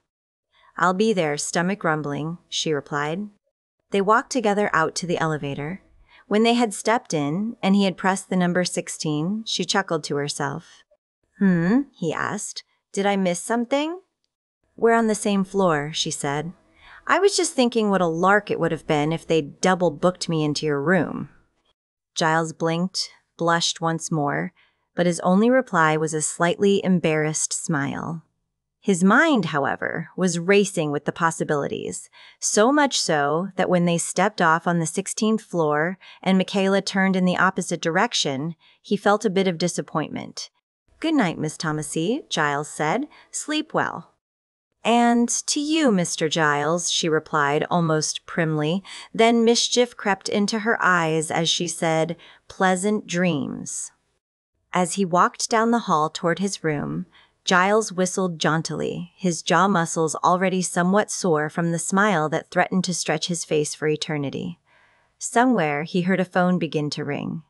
"I'll be there, stomach rumbling," she replied. They walked together out to the elevator. When they had stepped in, and he had pressed the number 16, she chuckled to herself. He asked. "Did I miss something?" "We're on the same floor," she said. "I was just thinking what a lark it would have been if they'd double-booked me into your room." Giles blinked, blushed once more, but his only reply was a slightly embarrassed smile. His mind, however, was racing with the possibilities, so much so that when they stepped off on the 16th floor and Michaela turned in the opposite direction, he felt a bit of disappointment. "Good night, Miss Thomasy," Giles said. "Sleep well." "And to you, Mr. Giles," she replied almost primly. Then mischief crept into her eyes as she said, "Pleasant dreams." As he walked down the hall toward his room, Giles whistled jauntily, his jaw muscles already somewhat sore from the smile that threatened to stretch his face for eternity. Somewhere he heard a phone begin to ring.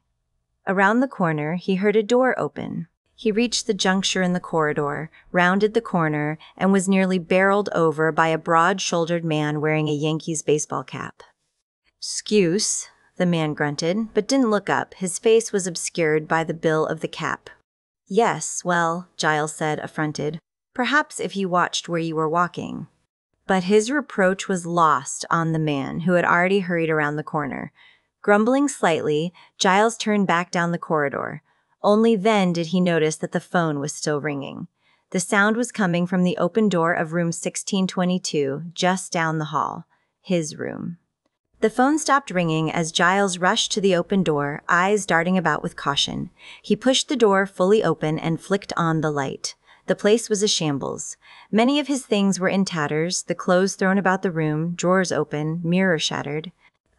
Around the corner he heard a door open. He reached the juncture in the corridor, rounded the corner, and was nearly barreled over by a broad-shouldered man wearing a Yankees baseball cap. "'Scuse," the man grunted, but didn't look up. His face was obscured by the bill of the cap. "Yes, well," Giles said, affronted. "Perhaps if you watched where you were walking." But his reproach was lost on the man, who had already hurried around the corner. Grumbling slightly, Giles turned back down the corridor. Only then did he notice that the phone was still ringing. The sound was coming from the open door of room 1622, just down the hall. His room. The phone stopped ringing as Giles rushed to the open door, eyes darting about with caution. He pushed the door fully open and flicked on the light. The place was a shambles. Many of his things were in tatters, the clothes thrown about the room, drawers open, mirror shattered.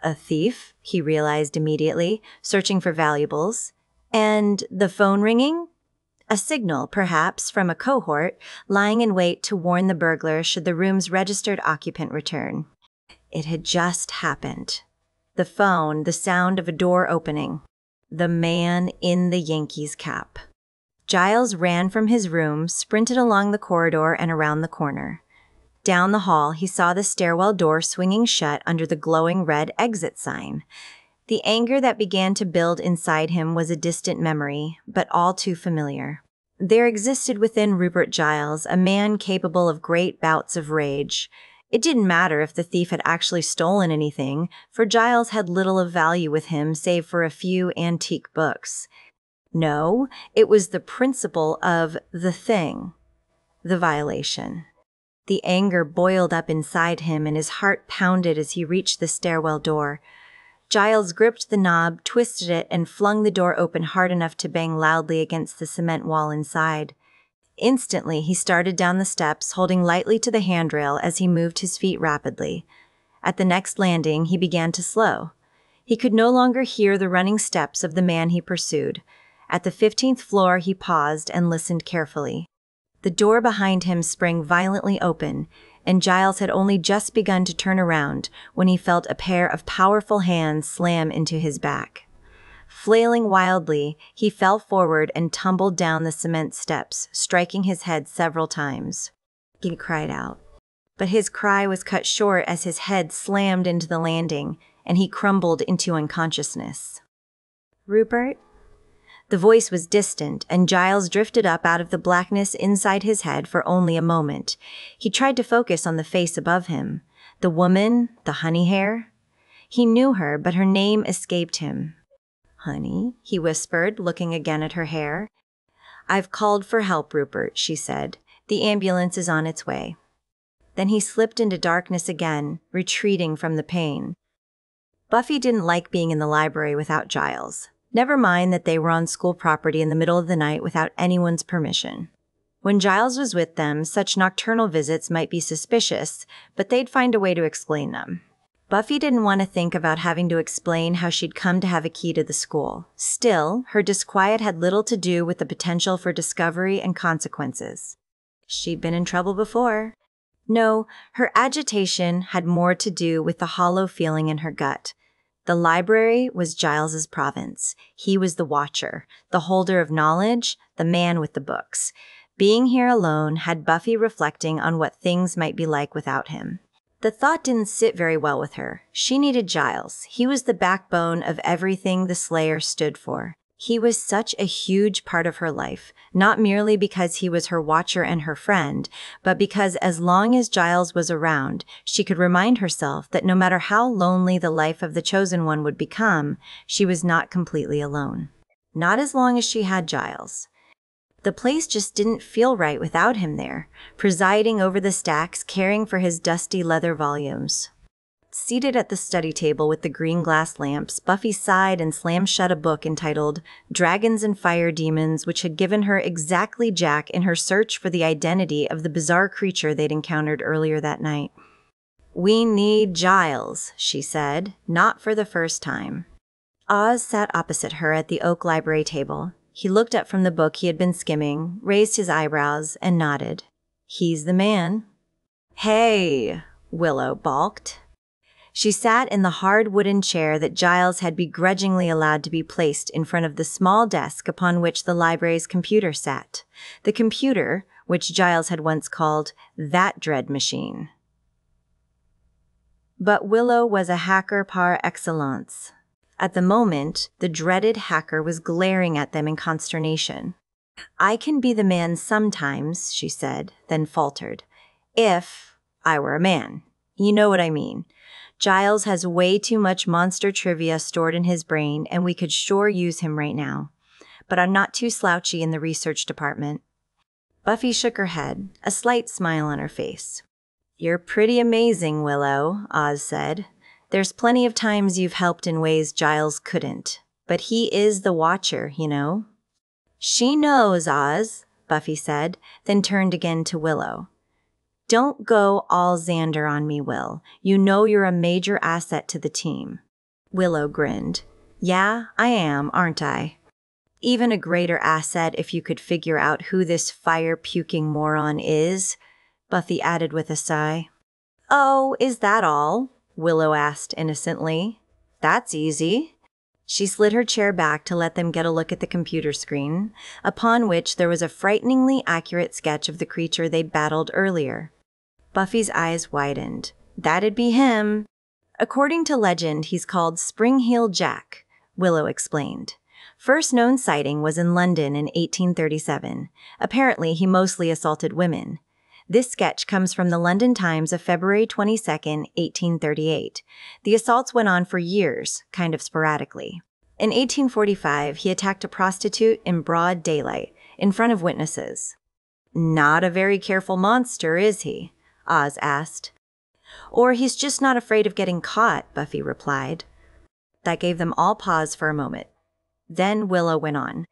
A thief, he realized immediately, searching for valuables. And the phone ringing? A signal, perhaps, from a cohort, lying in wait to warn the burglar should the room's registered occupant return. It had just happened. The phone, the sound of a door opening. The man in the Yankees cap. Giles ran from his room, sprinted along the corridor and around the corner. Down the hall, he saw the stairwell door swinging shut under the glowing red exit sign. The anger that began to build inside him was a distant memory, but all too familiar. There existed within Rupert Giles a man capable of great bouts of rage. It didn't matter if the thief had actually stolen anything, for Giles had little of value with him save for a few antique books. No, it was the principle of the thing, the violation. The anger boiled up inside him and his heart pounded as he reached the stairwell door. Giles gripped the knob, twisted it, and flung the door open hard enough to bang loudly against the cement wall inside. Instantly, he started down the steps, holding lightly to the handrail as he moved his feet rapidly. At the next landing, he began to slow. He could no longer hear the running steps of the man he pursued. At the 15th floor, he paused and listened carefully. The door behind him sprang violently open, and Giles had only just begun to turn around when he felt a pair of powerful hands slam into his back. Flailing wildly, he fell forward and tumbled down the cement steps, striking his head several times. He cried out. But his cry was cut short as his head slammed into the landing, and he crumbled into unconsciousness. "Rupert?" The voice was distant, and Giles drifted up out of the blackness inside his head for only a moment. He tried to focus on the face above him. The woman, the honey hair. He knew her, but her name escaped him. "Honey," he whispered, looking again at her hair. "I've called for help, Rupert," she said. "The ambulance is on its way." Then he slipped into darkness again, retreating from the pain. Buffy didn't like being in the library without Giles. Never mind that they were on school property in the middle of the night without anyone's permission. When Giles was with them, such nocturnal visits might be suspicious, but they'd find a way to explain them. Buffy didn't want to think about having to explain how she'd come to have a key to the school. Still, her disquiet had little to do with the potential for discovery and consequences. She'd been in trouble before. No, her agitation had more to do with the hollow feeling in her gut. The library was Giles's province. He was the watcher, the holder of knowledge, the man with the books. Being here alone had Buffy reflecting on what things might be like without him. The thought didn't sit very well with her. She needed Giles. He was the backbone of everything the Slayer stood for. He was such a huge part of her life, not merely because he was her watcher and her friend, but because as long as Giles was around, she could remind herself that no matter how lonely the life of the Chosen One would become, she was not completely alone. Not as long as she had Giles. The place just didn't feel right without him there, presiding over the stacks, caring for his dusty leather volumes. Seated at the study table with the green glass lamps, Buffy sighed and slammed shut a book entitled Dragons and Fire Demons, which had given her exactly Jack in her search for the identity of the bizarre creature they'd encountered earlier that night. "We need Giles," she said, not for the first time. Oz sat opposite her at the oak library table. He looked up from the book he had been skimming, raised his eyebrows, and nodded. "He's the man." "Hey," Willow balked. She sat in the hard wooden chair that Giles had begrudgingly allowed to be placed in front of the small desk upon which the library's computer sat. The computer, which Giles had once called that dread machine. But Willow was a hacker par excellence. At the moment, the dreaded hacker was glaring at them in consternation. "I can be the man sometimes," she said, then faltered. "If I were a man. You know what I mean. Giles has way too much monster trivia stored in his brain, and we could sure use him right now. But I'm not too slouchy in the research department." Buffy shook her head, a slight smile on her face. "You're pretty amazing, Willow," Oz said. "There's plenty of times you've helped in ways Giles couldn't. But he is the Watcher, you know." "She knows, Oz," Buffy said, then turned again to Willow. "Don't go all Xander on me, Will. You know you're a major asset to the team." Willow grinned. "Yeah, I am, aren't I? Even a greater asset if you could figure out who this fire-puking moron is," Buffy added with a sigh. "Oh, is that all?" Willow asked innocently. "That's easy." She slid her chair back to let them get a look at the computer screen, upon which there was a frighteningly accurate sketch of the creature they'd battled earlier. Buffy's eyes widened. "That'd be him." "According to legend, he's called Spring-Heel Jack," Willow explained. First known sighting was in London in 1837. Apparently, he mostly assaulted women. This sketch comes from the London Times of February 22, 1838. The assaults went on for years, kind of sporadically. In 1845, he attacked a prostitute in broad daylight, in front of witnesses. "Not a very careful monster, is he?" Oz asked. "Or he's just not afraid of getting caught," Buffy replied. That gave them all pause for a moment. Then Willow went on.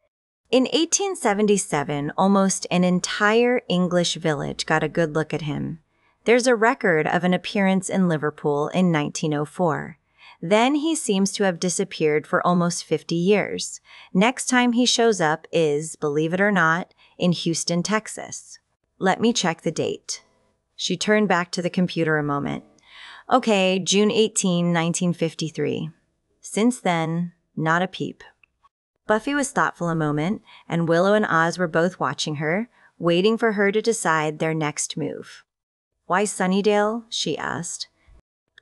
"In 1877, almost an entire English village got a good look at him. There's a record of an appearance in Liverpool in 1904. Then he seems to have disappeared for almost 50 years. Next time he shows up is, believe it or not, in Houston, Texas. Let me check the date." She turned back to the computer a moment. "Okay, June 18, 1953. Since then, not a peep." Buffy was thoughtful a moment, and Willow and Oz were both watching her, waiting for her to decide their next move. "Why Sunnydale?" she asked.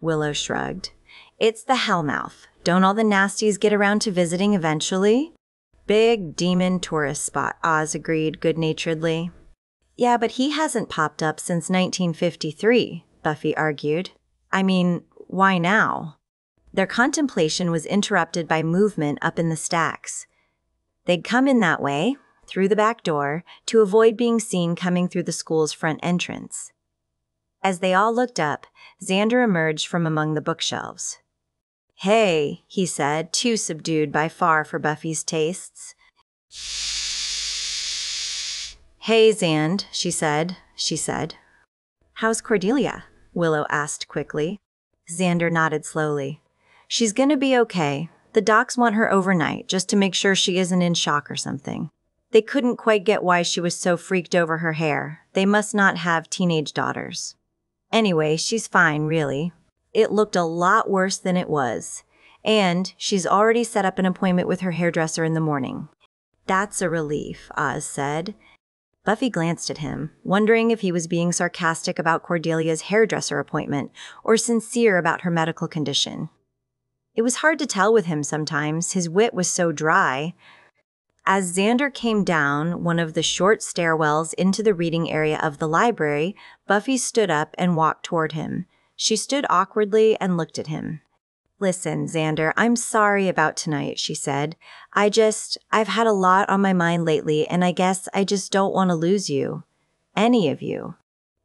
Willow shrugged. "It's the Hellmouth. Don't all the nasties get around to visiting eventually?" Big demon tourist spot, Oz agreed good-naturedly. Yeah, but he hasn't popped up since 1953, Buffy argued. I mean, why now? Their contemplation was interrupted by movement up in the stacks. They'd come in that way, through the back door, to avoid being seen coming through the school's front entrance. As they all looked up, Xander emerged from among the bookshelves. Hey, he said, too subdued by far for Buffy's tastes. Hey, Xand, she said. How's Cordelia? Willow asked quickly. Xander nodded slowly. She's gonna be okay. The docs want her overnight, just to make sure she isn't in shock or something. They couldn't quite get why she was so freaked over her hair. They must not have teenage daughters. Anyway, she's fine, really. It looked a lot worse than it was. And she's already set up an appointment with her hairdresser in the morning. That's a relief, Oz said. Buffy glanced at him, wondering if he was being sarcastic about Cordelia's hairdresser appointment or sincere about her medical condition. It was hard to tell with him sometimes. His wit was so dry. As Xander came down one of the short stairwells into the reading area of the library, Buffy stood up and walked toward him. She stood awkwardly and looked at him. Listen, Xander, I'm sorry about tonight, she said. I've had a lot on my mind lately, and I guess I just don't want to lose you. Any of you.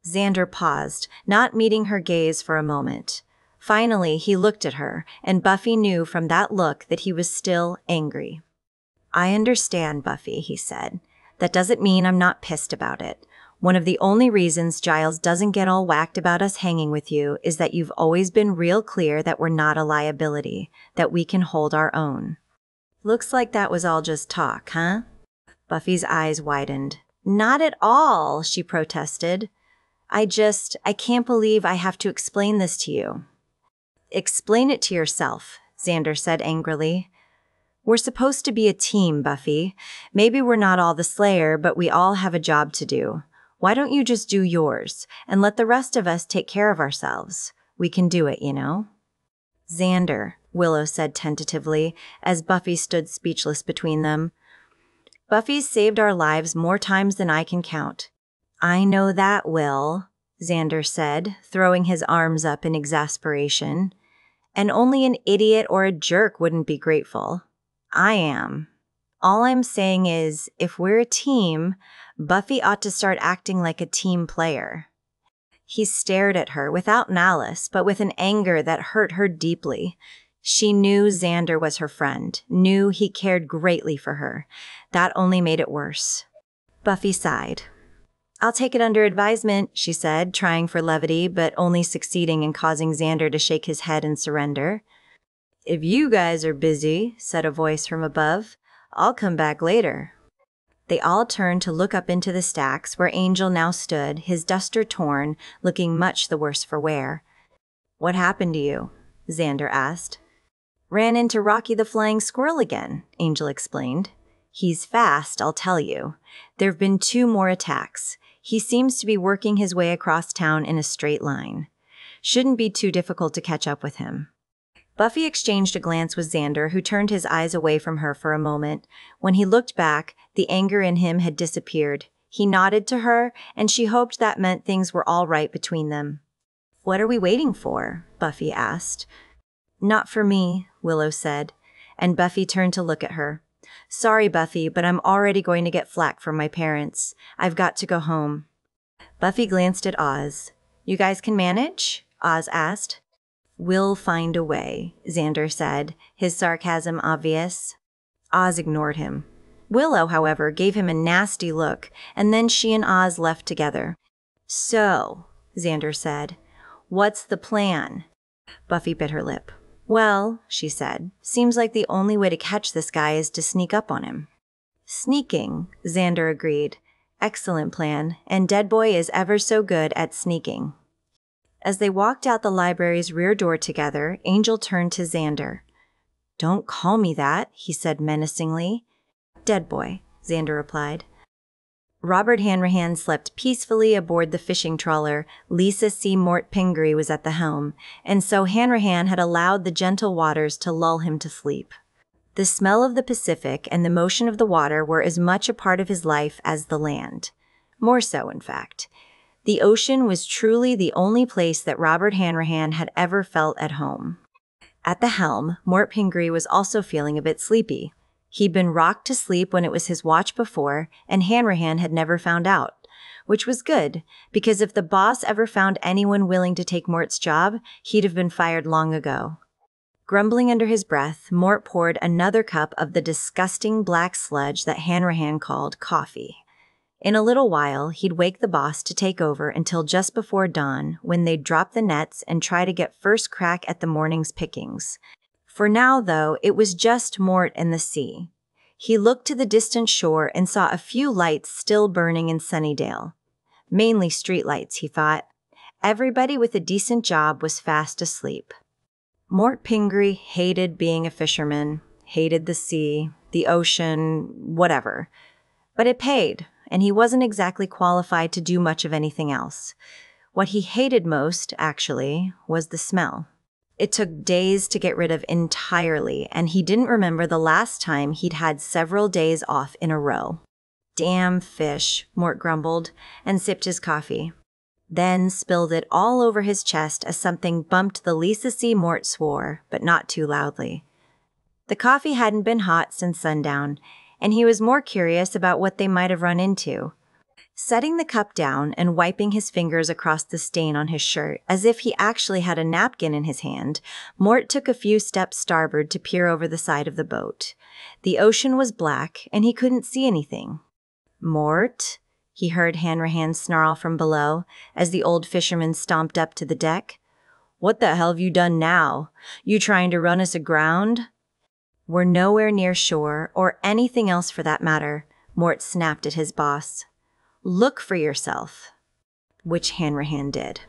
Xander paused, not meeting her gaze for a moment. Finally, he looked at her, and Buffy knew from that look that he was still angry. I understand, Buffy, he said. That doesn't mean I'm not pissed about it. One of the only reasons Giles doesn't get all whacked about us hanging with you is that you've always been real clear that we're not a liability, that we can hold our own. Looks like that was all just talk, huh? Buffy's eyes widened. Not at all, she protested. I can't believe I have to explain this to you. Explain it to yourself, Xander said angrily. We're supposed to be a team, Buffy. Maybe we're not all the Slayer, but we all have a job to do. Why don't you just do yours, and let the rest of us take care of ourselves? We can do it, you know? Xander, Willow said tentatively, as Buffy stood speechless between them. Buffy's saved our lives more times than I can count. I know that, Will, Xander said, throwing his arms up in exasperation. And only an idiot or a jerk wouldn't be grateful. I am. All I'm saying is, if we're a team, Buffy ought to start acting like a team player. He stared at her without malice, but with an anger that hurt her deeply. She knew Xander was her friend, knew he cared greatly for her. That only made it worse. Buffy sighed. I'll take it under advisement, she said, trying for levity, but only succeeding in causing Xander to shake his head and surrender. If you guys are busy, said a voice from above, I'll come back later. They all turned to look up into the stacks where Angel now stood, his duster torn, looking much the worse for wear. What happened to you? Xander asked. Ran into Rocky the Flying Squirrel again, Angel explained. He's fast, I'll tell you. There've been 2 more attacks. He seems to be working his way across town in a straight line. Shouldn't be too difficult to catch up with him. Buffy exchanged a glance with Xander, who turned his eyes away from her for a moment. When he looked back, the anger in him had disappeared. He nodded to her, and she hoped that meant things were all right between them. What are we waiting for? Buffy asked. Not for me, Willow said, and Buffy turned to look at her. Sorry, Buffy, but I'm already going to get flack from my parents. I've got to go home. Buffy glanced at Oz. You guys can manage? Oz asked. We'll find a way, Xander said, his sarcasm obvious. Oz ignored him. Willow, however, gave him a nasty look, and then she and Oz left together. So, Xander said, what's the plan? Buffy bit her lip. Well, she said, seems like the only way to catch this guy is to sneak up on him. Sneaking, Xander agreed. Excellent plan, and Dead Boy is ever so good at sneaking. As they walked out the library's rear door together, Angel turned to Xander. Don't call me that, he said menacingly. Dead Boy, Xander replied. Robert Hanrahan slept peacefully aboard the fishing trawler. Lisa C. Mort Pingree was at the helm, and so Hanrahan had allowed the gentle waters to lull him to sleep. The smell of the Pacific and the motion of the water were as much a part of his life as the land. More so, in fact. The ocean was truly the only place that Robert Hanrahan had ever felt at home. At the helm, Mort Pingree was also feeling a bit sleepy. He'd been rocked to sleep when it was his watch before, and Hanrahan had never found out. Which was good, because if the boss ever found anyone willing to take Mort's job, he'd have been fired long ago. Grumbling under his breath, Mort poured another cup of the disgusting black sludge that Hanrahan called coffee. In a little while, he'd wake the boss to take over until just before dawn, when they'd drop the nets and try to get first crack at the morning's pickings. For now, though, it was just Mort and the sea. He looked to the distant shore and saw a few lights still burning in Sunnydale. Mainly streetlights, he thought. Everybody with a decent job was fast asleep. Mort Pingree hated being a fisherman, hated the sea, the ocean, whatever. But it paid, and he wasn't exactly qualified to do much of anything else. What he hated most, actually, was the smell. It took days to get rid of entirely, and he didn't remember the last time he'd had several days off in a row. Damn fish, Mort grumbled, and sipped his coffee. Then spilled it all over his chest as something bumped the Lisa C. Mort swore, but not too loudly. The coffee hadn't been hot since sundown, and he was more curious about what they might have run into. Setting the cup down and wiping his fingers across the stain on his shirt, as if he actually had a napkin in his hand, Mort took a few steps starboard to peer over the side of the boat. The ocean was black, and he couldn't see anything. "Mort?" he heard Hanrahan snarl from below, as the old fisherman stomped up to the deck. "What the hell have you done now? You trying to run us aground?" "We're nowhere near shore, or anything else for that matter," Mort snapped at his boss. "Look for yourself." Which Hanrahan did.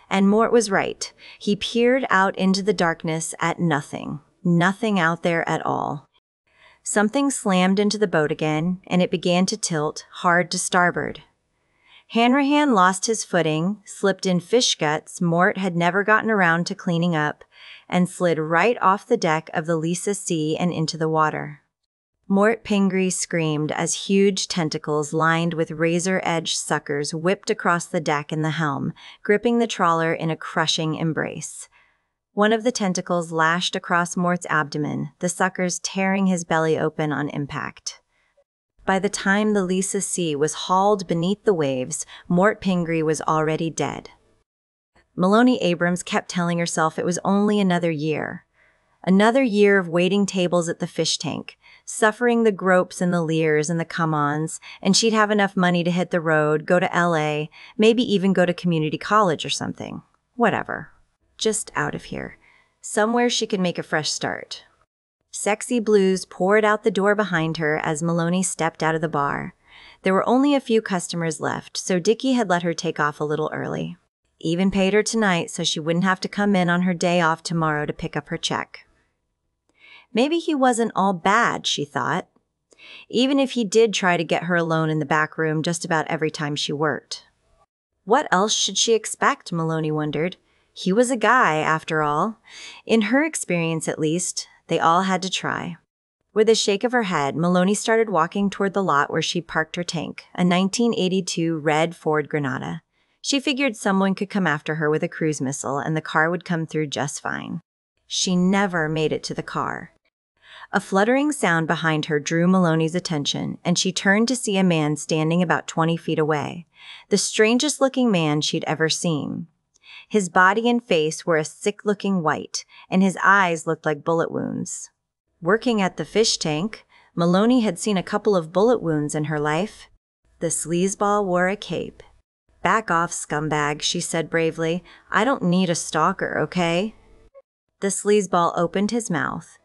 And Mort was right. He peered out into the darkness at nothing. Nothing out there at all. Something slammed into the boat again, and it began to tilt, hard to starboard. Hanrahan lost his footing, slipped in fish guts Mort had never gotten around to cleaning up, and slid right off the deck of the Lisa C. and into the water. Mort Pingree screamed as huge tentacles lined with razor-edged suckers whipped across the deck and the helm, gripping the trawler in a crushing embrace. One of the tentacles lashed across Mort's abdomen, the suckers tearing his belly open on impact. By the time the Lisa C. was hauled beneath the waves, Mort Pingree was already dead. Maloney Abrams kept telling herself it was only another year. Another year of waiting tables at the fish tank, suffering the gropes and the leers and the come-ons, and she'd have enough money to hit the road, go to L.A., maybe even go to community college or something. Whatever. Just out of here. Somewhere she could make a fresh start. Sexy blues poured out the door behind her as Maloney stepped out of the bar. There were only a few customers left, so Dickie had let her take off a little early. Even paid her tonight so she wouldn't have to come in on her day off tomorrow to pick up her check. Maybe he wasn't all bad, she thought. Even if he did try to get her alone in the back room just about every time she worked. What else should she expect, Maloney wondered. He was a guy, after all. In her experience, at least, they all had to try. With a shake of her head, Maloney started walking toward the lot where she parked her tank, a 1982 red Ford Granada. She figured someone could come after her with a cruise missile and the car would come through just fine. She never made it to the car. A fluttering sound behind her drew Maloney's attention, and she turned to see a man standing about 20 feet away, the strangest-looking man she'd ever seen. His body and face were a sick-looking white, and his eyes looked like bullet wounds. Working at the fish tank, Maloney had seen a couple of bullet wounds in her life. The sleazeball wore a cape. "Back off, scumbag," she said bravely. "I don't need a stalker, okay?" The sleazeball opened his mouth,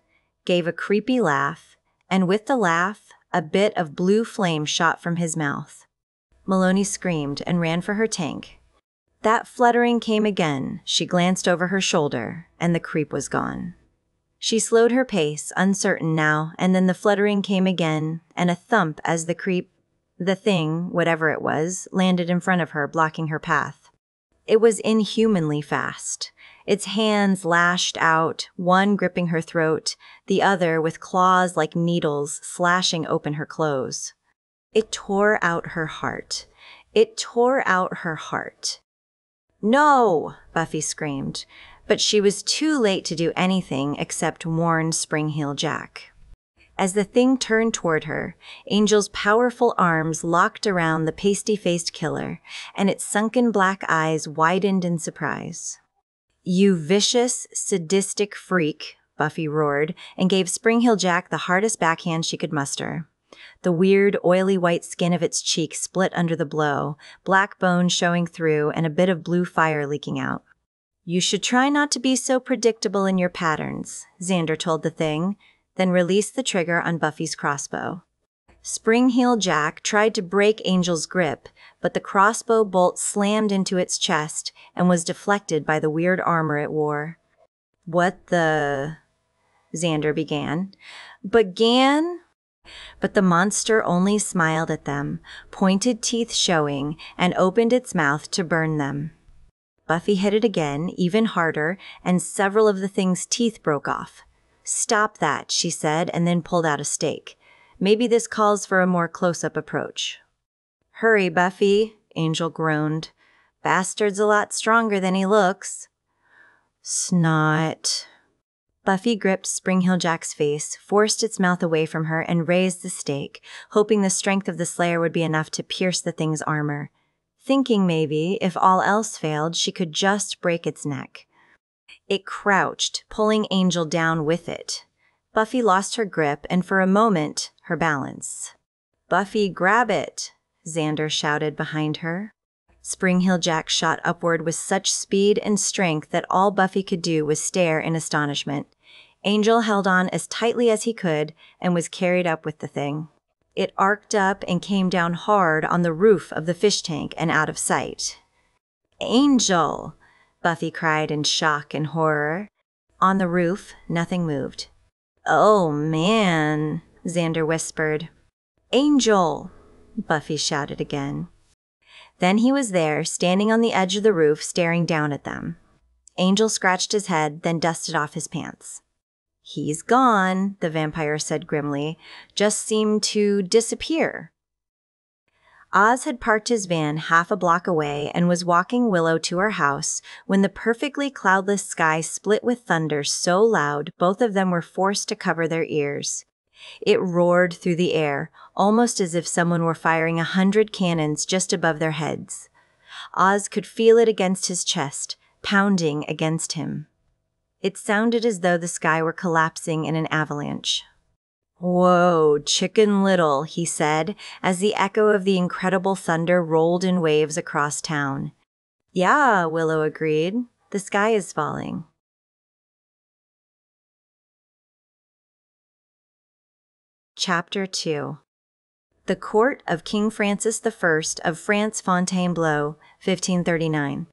gave a creepy laugh, and with the laugh, a bit of blue flame shot from his mouth. Maloney screamed and ran for her tank. That fluttering came again. She glanced over her shoulder, and the creep was gone. She slowed her pace, uncertain now, and then the fluttering came again, and a thump as the thing, whatever it was, landed in front of her, blocking her path. It was inhumanly fast. Its hands lashed out, one gripping her throat, the other with claws like needles slashing open her clothes. It tore out her heart. It tore out her heart. "No!" Buffy screamed, but she was too late to do anything except warn Spring-Heel Jack. As the thing turned toward her, Angel's powerful arms locked around the pasty-faced killer, and its sunken black eyes widened in surprise. "You vicious, sadistic freak," Buffy roared, and gave Spring-Heel Jack the hardest backhand she could muster. The weird, oily white skin of its cheek split under the blow, black bones showing through and a bit of blue fire leaking out. "You should try not to be so predictable in your patterns," Xander told the thing, then released the trigger on Buffy's crossbow. Spring-Heel Jack tried to break Angel's grip, but the crossbow bolt slammed into its chest and was deflected by the weird armor it wore. "What the—" Xander began. But the monster only smiled at them, pointed teeth showing, and opened its mouth to burn them. Buffy hit it again, even harder, and several of the thing's teeth broke off. "Stop that," she said, and then pulled out a stake. "Maybe this calls for a more close-up approach." "Hurry, Buffy," Angel groaned. "Bastard's a lot stronger than he looks." "Snot." Buffy gripped Spring-Heel Jack's face, forced its mouth away from her, and raised the stake, hoping the strength of the Slayer would be enough to pierce the thing's armor. Thinking maybe, if all else failed, she could just break its neck. It crouched, pulling Angel down with it. Buffy lost her grip and, for a moment, her balance. "Buffy, grab it!" Xander shouted behind her. Spring-Heel Jack shot upward with such speed and strength that all Buffy could do was stare in astonishment. Angel held on as tightly as he could and was carried up with the thing. It arced up and came down hard on the roof of the fish tank and out of sight. "Angel!" Buffy cried in shock and horror. On the roof, nothing moved. "Oh, man," Xander whispered. "Angel!" Buffy shouted again. Then he was there, standing on the edge of the roof, staring down at them. Angel scratched his head, then dusted off his pants. "He's gone," the vampire said grimly. "Just seemed to disappear." Oz had parked his van half a block away and was walking Willow to her house when the perfectly cloudless sky split with thunder so loud both of them were forced to cover their ears. It roared through the air, almost as if someone were firing 100 cannons just above their heads. Oz could feel it against his chest, pounding against him. It sounded as though the sky were collapsing in an avalanche. "Whoa, Chicken Little," he said, as the echo of the incredible thunder rolled in waves across town. "Yeah," Willow agreed. "The sky is falling." Chapter 2. The Court of King Francis I of France Fontainebleau, 1539.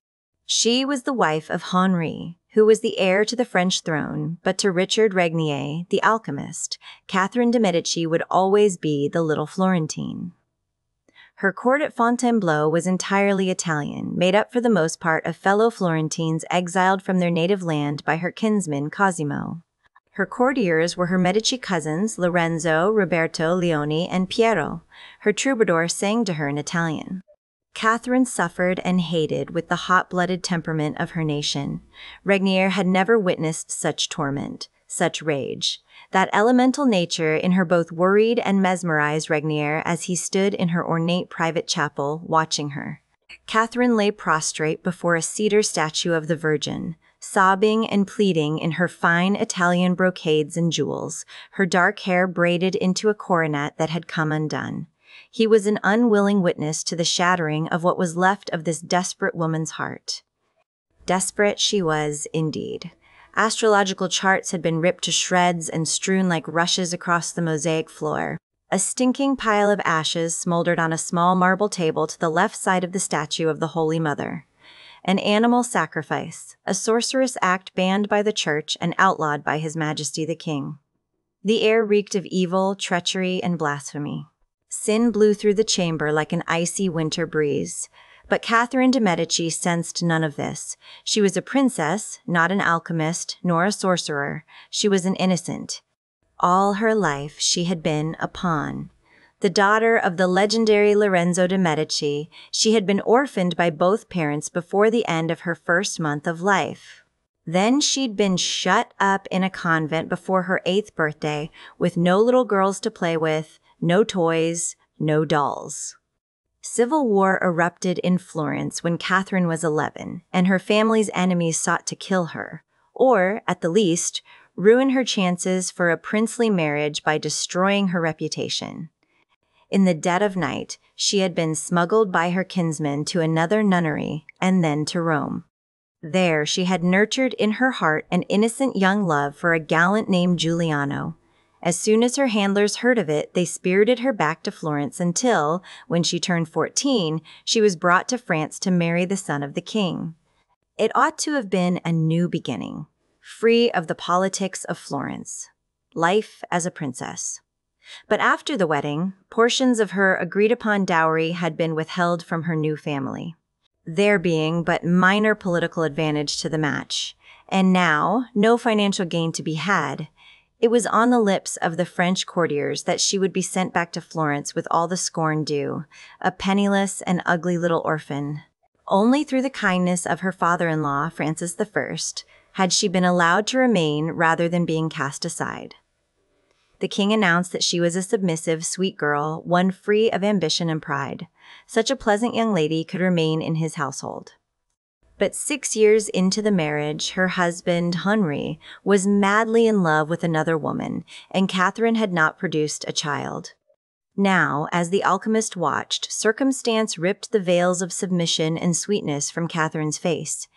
She was the wife of Henri, who was the heir to the French throne, but to Richard Regnier, the alchemist, Catherine de' Medici would always be the little Florentine. Her court at Fontainebleau was entirely Italian, made up for the most part of fellow Florentines exiled from their native land by her kinsman Cosimo. Her courtiers were her Medici cousins Lorenzo, Roberto, Leone, and Piero. Her troubadour sang to her in Italian. Catherine suffered and hated with the hot-blooded temperament of her nation. Regnier had never witnessed such torment, such rage. That elemental nature in her both worried and mesmerized Regnier as he stood in her ornate private chapel, watching her. Catherine lay prostrate before a cedar statue of the Virgin, sobbing and pleading in her fine Italian brocades and jewels, her dark hair braided into a coronet that had come undone. He was an unwilling witness to the shattering of what was left of this desperate woman's heart. Desperate she was, indeed. Astrological charts had been ripped to shreds and strewn like rushes across the mosaic floor. A stinking pile of ashes smoldered on a small marble table to the left side of the statue of the Holy Mother. An animal sacrifice, a sorcerous act banned by the Church and outlawed by His Majesty the King. The air reeked of evil, treachery, and blasphemy. Sin blew through the chamber like an icy winter breeze. But Catherine de' Medici sensed none of this. She was a princess, not an alchemist, nor a sorcerer. She was an innocent. All her life she had been a pawn. The daughter of the legendary Lorenzo de' Medici, she had been orphaned by both parents before the end of her first month of life. Then she'd been shut up in a convent before her 8th birthday, with no little girls to play with, no toys, no dolls. Civil war erupted in Florence when Catherine was 11, and her family's enemies sought to kill her, or, at the least, ruin her chances for a princely marriage by destroying her reputation. In the dead of night, she had been smuggled by her kinsmen to another nunnery and then to Rome. There she had nurtured in her heart an innocent young love for a gallant named Giuliano. As soon as her handlers heard of it, they spirited her back to Florence until, when she turned 14, she was brought to France to marry the son of the king. It ought to have been a new beginning, free of the politics of Florence. Life as a princess. But after the wedding, portions of her agreed-upon dowry had been withheld from her new family, there being but minor political advantage to the match. And now, no financial gain to be had. It was on the lips of the French courtiers that she would be sent back to Florence with all the scorn due, a penniless and ugly little orphan. Only through the kindness of her father-in-law, Francis I, had she been allowed to remain rather than being cast aside. The king announced that she was a submissive, sweet girl, one free of ambition and pride. Such a pleasant young lady could remain in his household. But 6 years into the marriage, her husband, Henri, was madly in love with another woman, and Catherine had not produced a child. Now, as the alchemist watched, circumstance ripped the veils of submission and sweetness from Catherine's face.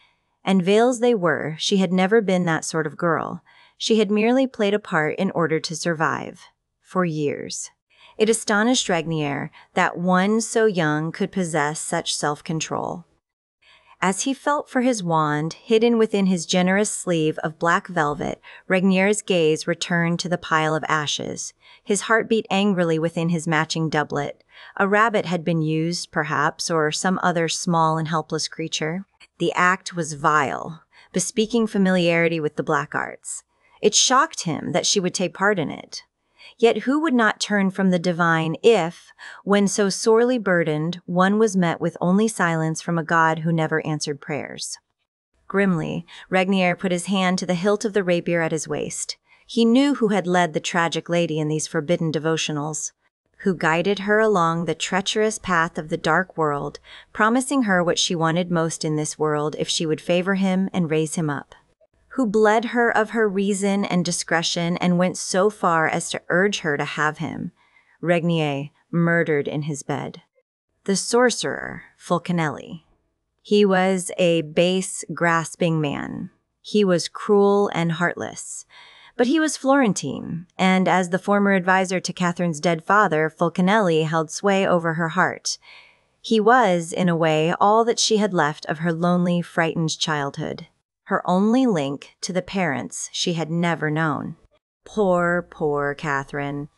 And veils they were. She had never been that sort of girl. She had merely played a part in order to survive. For years. It astonished Regnier that one so young could possess such self-control. As he felt for his wand, hidden within his generous sleeve of black velvet, Regnier's gaze returned to the pile of ashes. His heart beat angrily within his matching doublet. A rabbit had been used, perhaps, or some other small and helpless creature. The act was vile, bespeaking familiarity with the black arts. It shocked him that she would take part in it. Yet who would not turn from the divine if, when so sorely burdened, one was met with only silence from a God who never answered prayers? Grimly, Regnier put his hand to the hilt of the rapier at his waist. He knew who had led the tragic lady in these forbidden devotionals, who guided her along the treacherous path of the dark world, promising her what she wanted most in this world if she would favor him and raise him up. Who bled her of her reason and discretion and went so far as to urge her to have him. Regnier, murdered in his bed. The sorcerer, Fulcanelli. He was a base, grasping man. He was cruel and heartless. But he was Florentine, and as the former advisor to Catherine's dead father, Fulcanelli held sway over her heart. He was, in a way, all that she had left of her lonely, frightened childhood. Her only link to the parents she had never known. Poor, poor Catherine.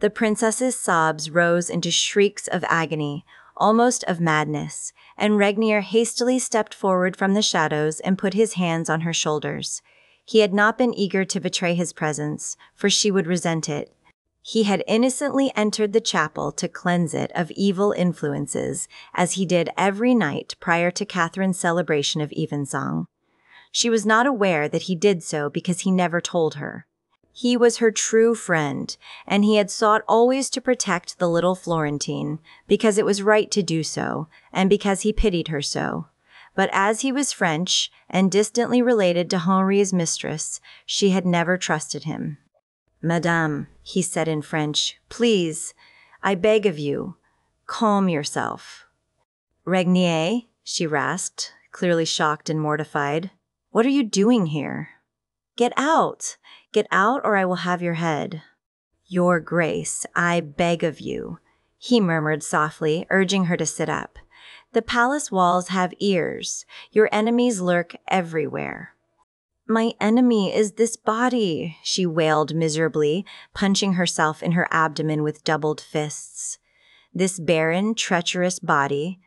The princess's sobs rose into shrieks of agony, almost of madness, and Regnier hastily stepped forward from the shadows and put his hands on her shoulders. He had not been eager to betray his presence, for she would resent it. He had innocently entered the chapel to cleanse it of evil influences, as he did every night prior to Catherine's celebration of evensong. She was not aware that he did so because he never told her. He was her true friend, and he had sought always to protect the little Florentine, because it was right to do so, and because he pitied her so. But as he was French, and distantly related to Henri's mistress, she had never trusted him. "Madame," he said in French, "please, I beg of you, calm yourself." "Regnier," she rasped, clearly shocked and mortified. "What are you doing here?" "Get out! Get out, or I will have your head." "Your Grace, I beg of you," he murmured softly, urging her to sit up. "The palace walls have ears. Your enemies lurk everywhere." "My enemy is this body," she wailed miserably, punching herself in her abdomen with doubled fists. This barren, treacherous body.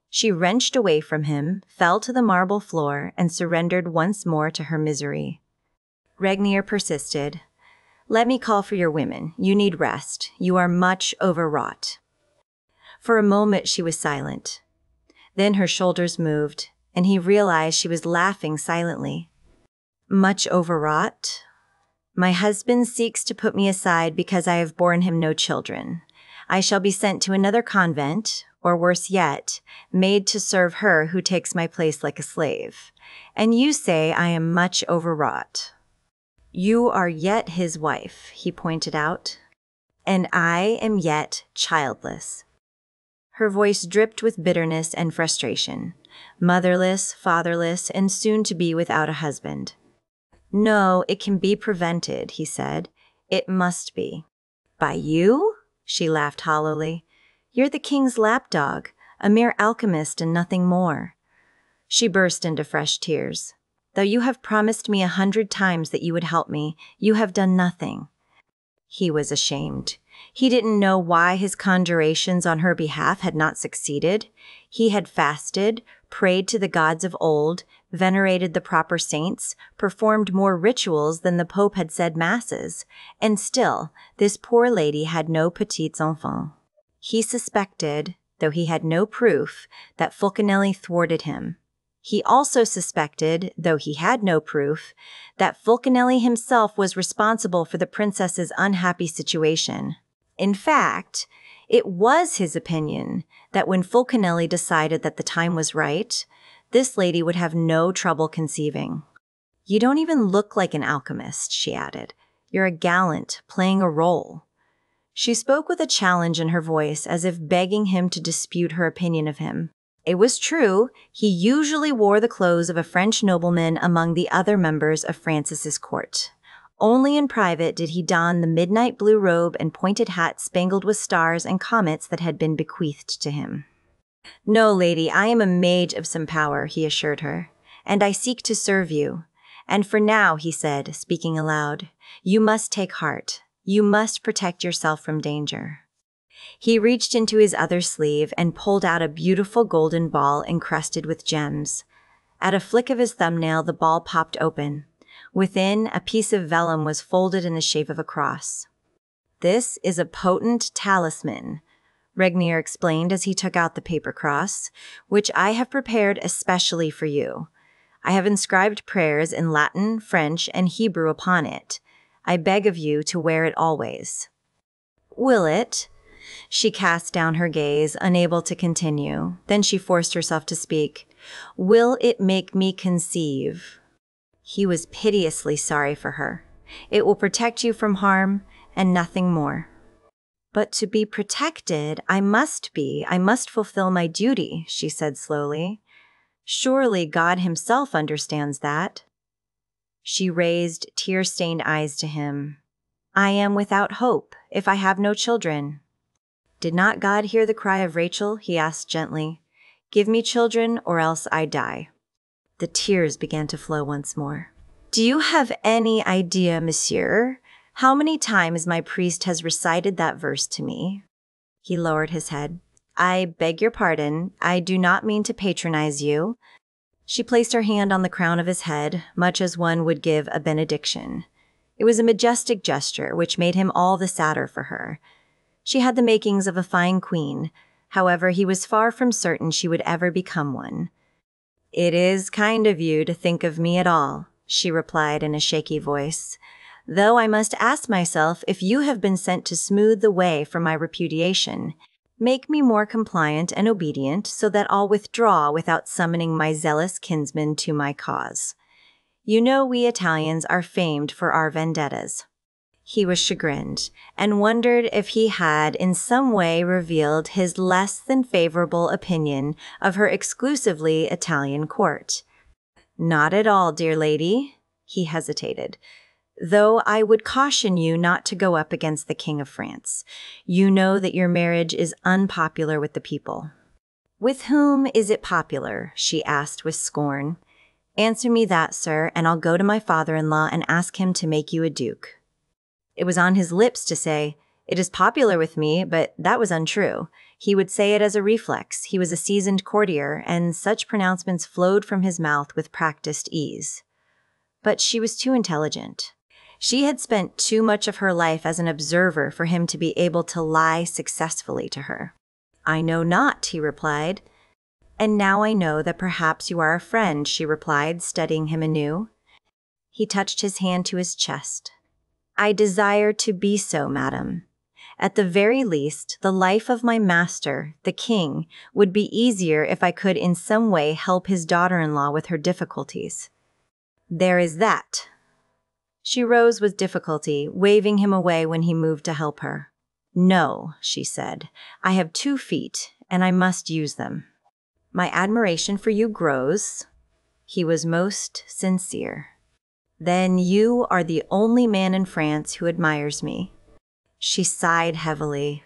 She wrenched away from him, fell to the marble floor, and surrendered once more to her misery. Regnier persisted. "Let me call for your women. You need rest. You are much overwrought." For a moment she was silent. Then her shoulders moved, and he realized she was laughing silently. "Much overwrought? My husband seeks to put me aside because I have borne him no children. I shall be sent to another convent, or worse yet, made to serve her who takes my place like a slave. And you say I am much overwrought." "You are yet his wife," he pointed out, "and I am yet childless." Her voice dripped with bitterness and frustration. Motherless, fatherless, and soon to be without a husband. "No, it can be prevented," he said. "It must be." "By you?" She laughed hollowly. "You're the king's lapdog, a mere alchemist and nothing more." She burst into fresh tears. "Though you have promised me 100 times that you would help me, you have done nothing." He was ashamed. He didn't know why his conjurations on her behalf had not succeeded. He had fasted, prayed to the gods of old, venerated the proper saints, performed more rituals than the Pope had said masses, and still, this poor lady had no petits enfants. He suspected, though he had no proof, that Fulcanelli thwarted him. He also suspected, though he had no proof, that Fulcanelli himself was responsible for the princess's unhappy situation. In fact, it was his opinion that when Fulcanelli decided that the time was right, this lady would have no trouble conceiving. "You don't even look like an alchemist," she added. "You're a gallant, playing a role." She spoke with a challenge in her voice, as if begging him to dispute her opinion of him. It was true, he usually wore the clothes of a French nobleman among the other members of Francis's court. Only in private did he don the midnight blue robe and pointed hat spangled with stars and comets that had been bequeathed to him. "No, lady, I am a mage of some power," he assured her, "and I seek to serve you. And for now," he said, speaking aloud, "you must take heart. You must protect yourself from danger." He reached into his other sleeve and pulled out a beautiful golden ball encrusted with gems. At a flick of his thumbnail, the ball popped open. Within, a piece of vellum was folded in the shape of a cross. "This is a potent talisman," Regnier explained as he took out the paper cross, "which I have prepared especially for you. I have inscribed prayers in Latin, French, and Hebrew upon it. I beg of you to wear it always." "Will it?" She cast down her gaze, unable to continue. Then she forced herself to speak. "Will it make me conceive?" He was piteously sorry for her. "It will protect you from harm, and nothing more." "But to be protected, I must fulfill my duty," she said slowly. "Surely God himself understands that." She raised tear-stained eyes to him. "I am without hope, if I have no children." "Did not God hear the cry of Rachel?" he asked gently. "Give me children, or else I die." The tears began to flow once more. "Do you have any idea, monsieur, how many times my priest has recited that verse to me?" He lowered his head. "I beg your pardon. I do not mean to patronize you." She placed her hand on the crown of his head, much as one would give a benediction. It was a majestic gesture, which made him all the sadder for her. She had the makings of a fine queen. However, he was far from certain she would ever become one. "It is kind of you to think of me at all," she replied in a shaky voice, "though I must ask myself if you have been sent to smooth the way for my repudiation. Make me more compliant and obedient so that I'll withdraw without summoning my zealous kinsman to my cause. You know we Italians are famed for our vendettas." He was chagrined and wondered if he had in some way revealed his less than favorable opinion of her exclusively Italian court. "Not at all, dear lady," he hesitated, "though I would caution you not to go up against the King of France. You know that your marriage is unpopular with the people." "With whom is it popular?" she asked with scorn. "Answer me that, sir, and I'll go to my father-in-law and ask him to make you a duke." It was on his lips to say, It is popular with me, but that was untrue. He would say it as a reflex. He was a seasoned courtier, and such pronouncements flowed from his mouth with practiced ease. But she was too intelligent. She had spent too much of her life as an observer for him to be able to lie successfully to her. "I know not," he replied. "And now I know that perhaps you are a friend," she replied, studying him anew. He touched his hand to his chest. "I desire to be so, madam. At the very least, the life of my master, the king, would be easier if I could in some way help his daughter-in-law with her difficulties." "There is that." She rose with difficulty, waving him away when he moved to help her. "No," she said, "I have 2 feet, and I must use them." "My admiration for you grows." He was most sincere. "Then you are the only man in France who admires me." She sighed heavily.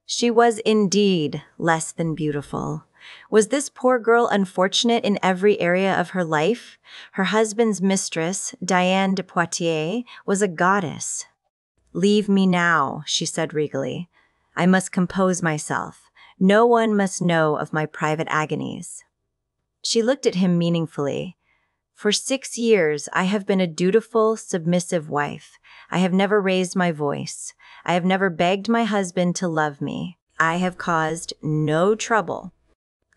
She was indeed less than beautiful. Was this poor girl unfortunate in every area of her life? Her husband's mistress, Diane de Poitiers, was a goddess. "Leave me now," she said regally. "I must compose myself. No one must know of my private agonies." She looked at him meaningfully. "For 6 years, I have been a dutiful, submissive wife. I have never raised my voice. I have never begged my husband to love me. I have caused no trouble."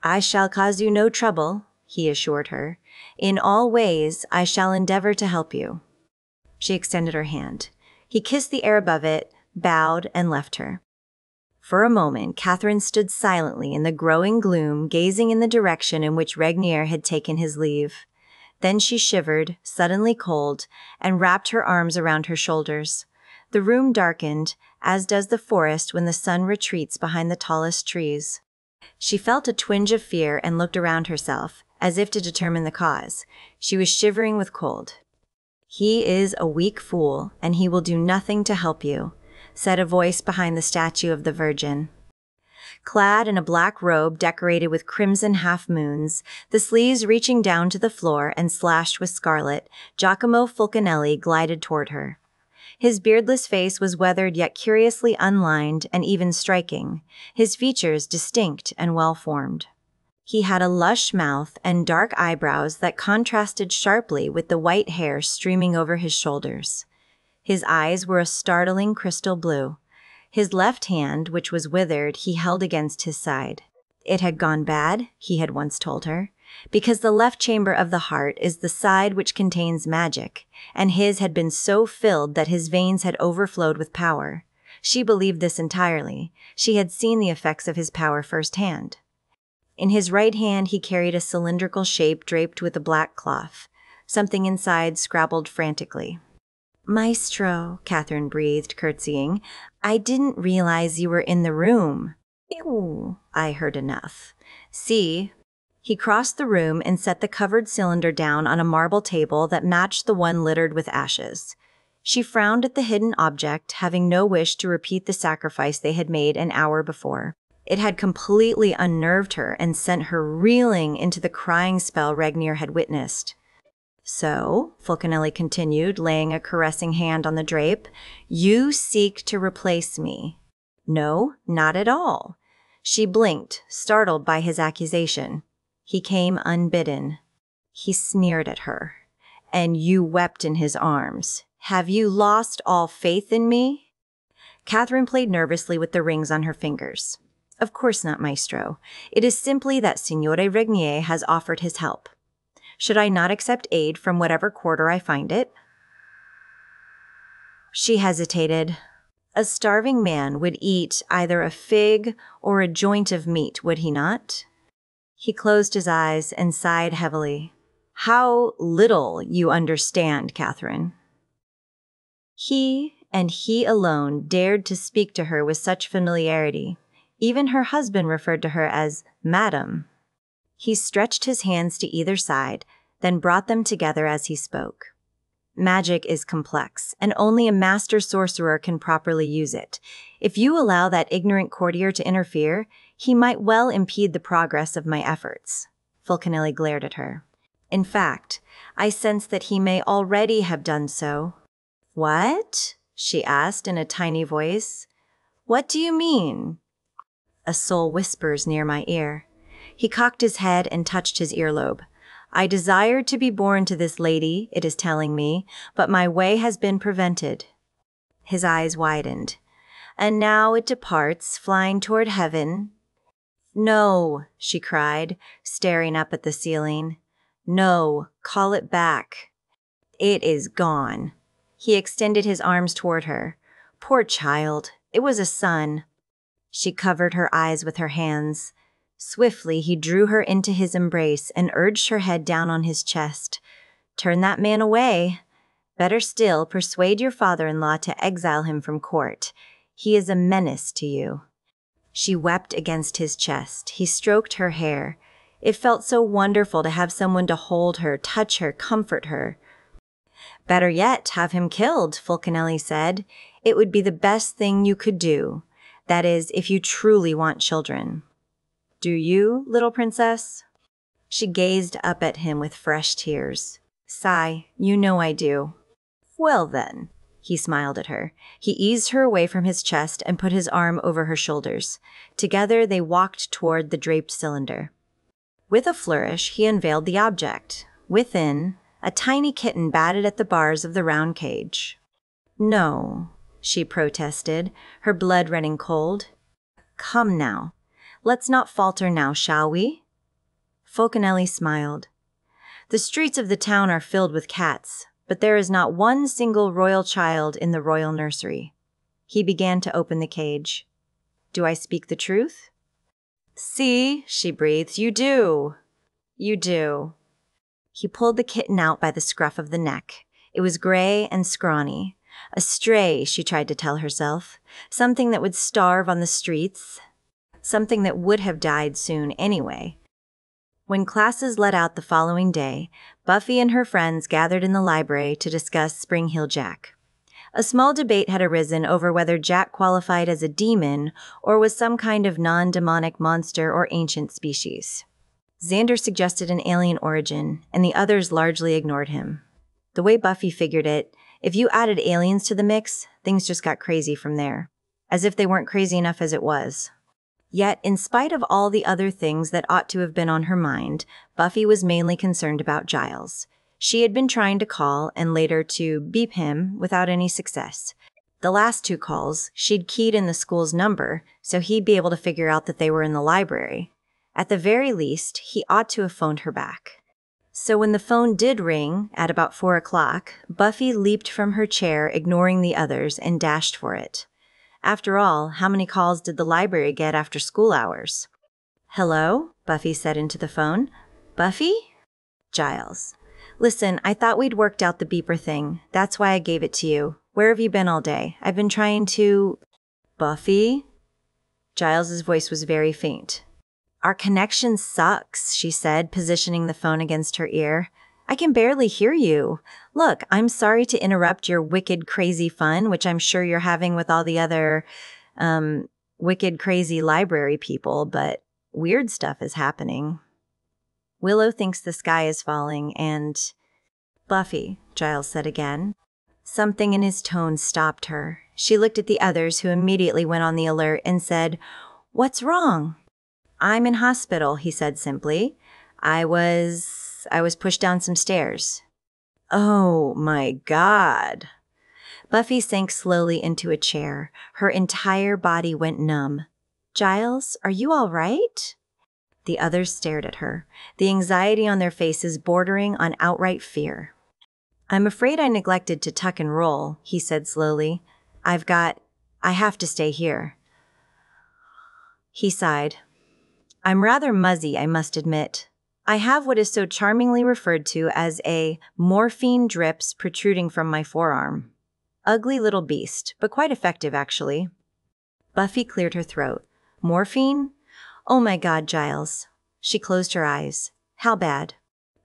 "I shall cause you no trouble," he assured her. "In all ways, I shall endeavor to help you." She extended her hand. He kissed the air above it, bowed, and left her. For a moment, Catherine stood silently in the growing gloom, gazing in the direction in which Regnier had taken his leave. Then she shivered, suddenly cold, and wrapped her arms around her shoulders. The room darkened, as does the forest when the sun retreats behind the tallest trees. She felt a twinge of fear and looked around herself, as if to determine the cause. She was shivering with cold. "He is a weak fool, and he will do nothing to help you," said a voice behind the statue of the Virgin. Clad in a black robe decorated with crimson half-moons, the sleeves reaching down to the floor and slashed with scarlet, Giacomo Fulcanelli glided toward her. His beardless face was weathered yet curiously unlined and even striking, his features distinct and well-formed. He had a lush mouth and dark eyebrows that contrasted sharply with the white hair streaming over his shoulders. His eyes were a startling crystal blue. His left hand, which was withered, he held against his side. It had gone bad, he had once told her, because the left chamber of the heart is the side which contains magic, and his had been so filled that his veins had overflowed with power. She believed this entirely. She had seen the effects of his power firsthand. In his right hand he carried a cylindrical shape draped with a black cloth. Something inside scrabbled frantically. "Maestro," Catherine breathed, curtsying, "I didn't realize you were in the room." "Ew, I heard enough." "See." He crossed the room and set the covered cylinder down on a marble table that matched the one littered with ashes. She frowned at the hidden object, having no wish to repeat the sacrifice they had made an hour before. It had completely unnerved her and sent her reeling into the crying spell Regnier had witnessed. "So," Fulcanelli continued, laying a caressing hand on the drape, "you seek to replace me." "No, not at all." She blinked, startled by his accusation. He came unbidden. He sneered at her. "And you wept in his arms. Have you lost all faith in me?" Catherine played nervously with the rings on her fingers. "Of course not, Maestro. It is simply that Signore Regnier has offered his help. Should I not accept aid from whatever quarter I find it?" She hesitated. A starving man would eat either a fig or a joint of meat, would he not? He closed his eyes and sighed heavily. "How little you understand, Catherine." He, and he alone, dared to speak to her with such familiarity. Even her husband referred to her as Madam. He stretched his hands to either side, then brought them together as he spoke. "Magic is complex, and only a master sorcerer can properly use it. If you allow that ignorant courtier to interfere, he might well impede the progress of my efforts." Fulcanelli glared at her. "In fact, I sense that he may already have done so." "What?" she asked in a tiny voice. What do you mean? A soul whispers near my ear. He cocked his head and touched his earlobe. I desired to be born to this lady, it is telling me, but my way has been prevented. His eyes widened. And now it departs, flying toward heaven. No, she cried, staring up at the ceiling. No, call it back. It is gone. He extended his arms toward her. Poor child, it was a son. She covered her eyes with her hands. Swiftly, he drew her into his embrace and urged her head down on his chest. Turn that man away. Better still, persuade your father-in-law to exile him from court. He is a menace to you. She wept against his chest. He stroked her hair. It felt so wonderful to have someone to hold her, touch her, comfort her. Better yet, have him killed, Fulcanelli said. It would be the best thing you could do. That is, if you truly want children. Do you, little princess? She gazed up at him with fresh tears. Sigh, you know I do. Well then, he smiled at her. He eased her away from his chest and put his arm over her shoulders. Together they walked toward the draped cylinder. With a flourish, he unveiled the object. Within, a tiny kitten batted at the bars of the round cage. No, she protested, her blood running cold. Come now. Let's not falter now, shall we? Fulcanelli smiled. The streets of the town are filled with cats, but there is not one single royal child in the royal nursery. He began to open the cage. Do I speak the truth? See, she breathed, you do. You do. He pulled the kitten out by the scruff of the neck. It was gray and scrawny. A stray, she tried to tell herself. Something that would starve on the streets. Something that would have died soon anyway. When classes let out the following day, Buffy and her friends gathered in the library to discuss Spring Heel Jack. A small debate had arisen over whether Jack qualified as a demon or was some kind of non-demonic monster or ancient species. Xander suggested an alien origin, and the others largely ignored him. The way Buffy figured it, if you added aliens to the mix, things just got crazy from there, as if they weren't crazy enough as it was. Yet, in spite of all the other things that ought to have been on her mind, Buffy was mainly concerned about Giles. She had been trying to call and later to beep him without any success. The last 2 calls, she'd keyed in the school's number, so he'd be able to figure out that they were in the library. At the very least, he ought to have phoned her back. So when the phone did ring, at about 4 o'clock, Buffy leaped from her chair, ignoring the others, and dashed for it. After all, how many calls did the library get after school hours? Hello? Buffy said into the phone. Buffy? Giles. Listen, I thought we'd worked out the beeper thing. That's why I gave it to you. Where have you been all day? I've been trying to... Buffy? Giles's voice was very faint. Our connection sucks, she said, positioning the phone against her ear. I can barely hear you. Look, I'm sorry to interrupt your wicked, crazy fun, which I'm sure you're having with all the other, wicked, crazy library people, but weird stuff is happening. Willow thinks the sky is falling and... Buffy, Giles said again. Something in his tone stopped her. She looked at the others, who immediately went on the alert and said, What's wrong? I'm in hospital, he said simply. I was pushed down some stairs. Oh my God. Buffy sank slowly into a chair. Her entire body went numb. Giles, are you all right? The others stared at her, the anxiety on their faces bordering on outright fear. I'm afraid I neglected to tuck and roll, he said slowly. I have to stay here. He sighed. I'm rather muzzy, I must admit. I have what is so charmingly referred to as a morphine drips protruding from my forearm. Ugly little beast, but quite effective, actually. Buffy cleared her throat. Morphine? Oh my God, Giles. She closed her eyes. How bad?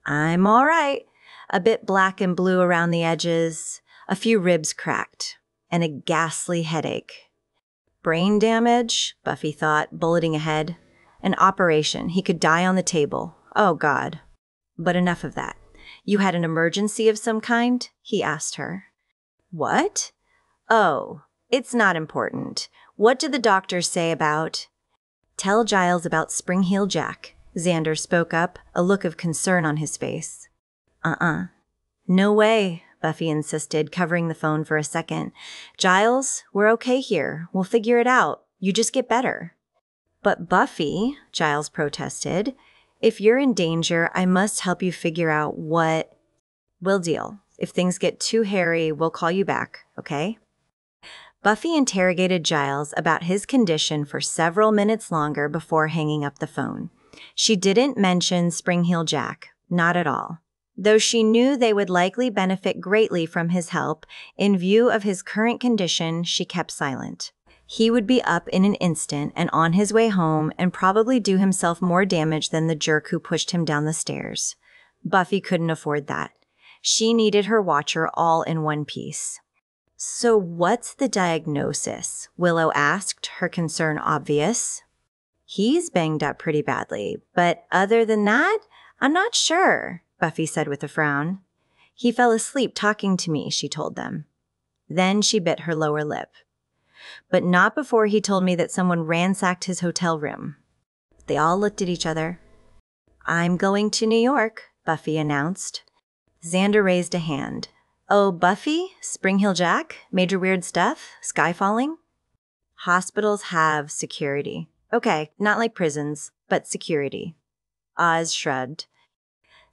I'm all right. A bit black and blue around the edges, a few ribs cracked, and a ghastly headache. Brain damage, Buffy thought, bulleting ahead. An operation. He could die on the table. Oh, God. But enough of that. You had an emergency of some kind? He asked her. What? Oh, it's not important. What did the doctor say about? Tell Giles about Spring-Heel Jack, Xander spoke up, a look of concern on his face. No way, Buffy insisted, covering the phone for a second. Giles, we're okay here. We'll figure it out. You just get better. But Buffy, Giles protested, if you're in danger, I must help you figure out what... We'll deal. If things get too hairy, we'll call you back, okay? Buffy interrogated Giles about his condition for several minutes longer before hanging up the phone. She didn't mention Spring-Heel Jack, not at all. Though she knew they would likely benefit greatly from his help, in view of his current condition, she kept silent. He would be up in an instant and on his way home and probably do himself more damage than the jerk who pushed him down the stairs. Buffy couldn't afford that. She needed her watcher all in one piece. So what's the diagnosis? Willow asked, her concern obvious. He's banged up pretty badly, but other than that, I'm not sure, Buffy said with a frown. He fell asleep talking to me, she told them. Then she bit her lower lip. But not before he told me that someone ransacked his hotel room. They all looked at each other. I'm going to New York, Buffy announced. Xander raised a hand. Oh, Buffy? Spring-Heel Jack? Major weird stuff? Sky falling? Hospitals have security. Okay, not like prisons, but security. Oz shrugged.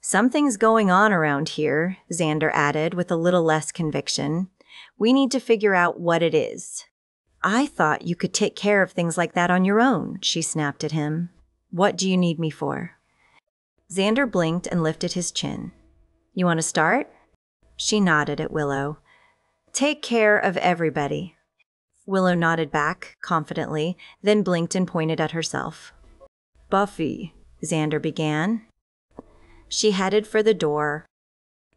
Something's going on around here, Xander added with a little less conviction. We need to figure out what it is. I thought you could take care of things like that on your own, she snapped at him. What do you need me for? Xander blinked and lifted his chin. You want to start? She nodded at Willow. Take care of everybody. Willow nodded back, confidently, then blinked and pointed at herself. Buffy, Xander began. She headed for the door.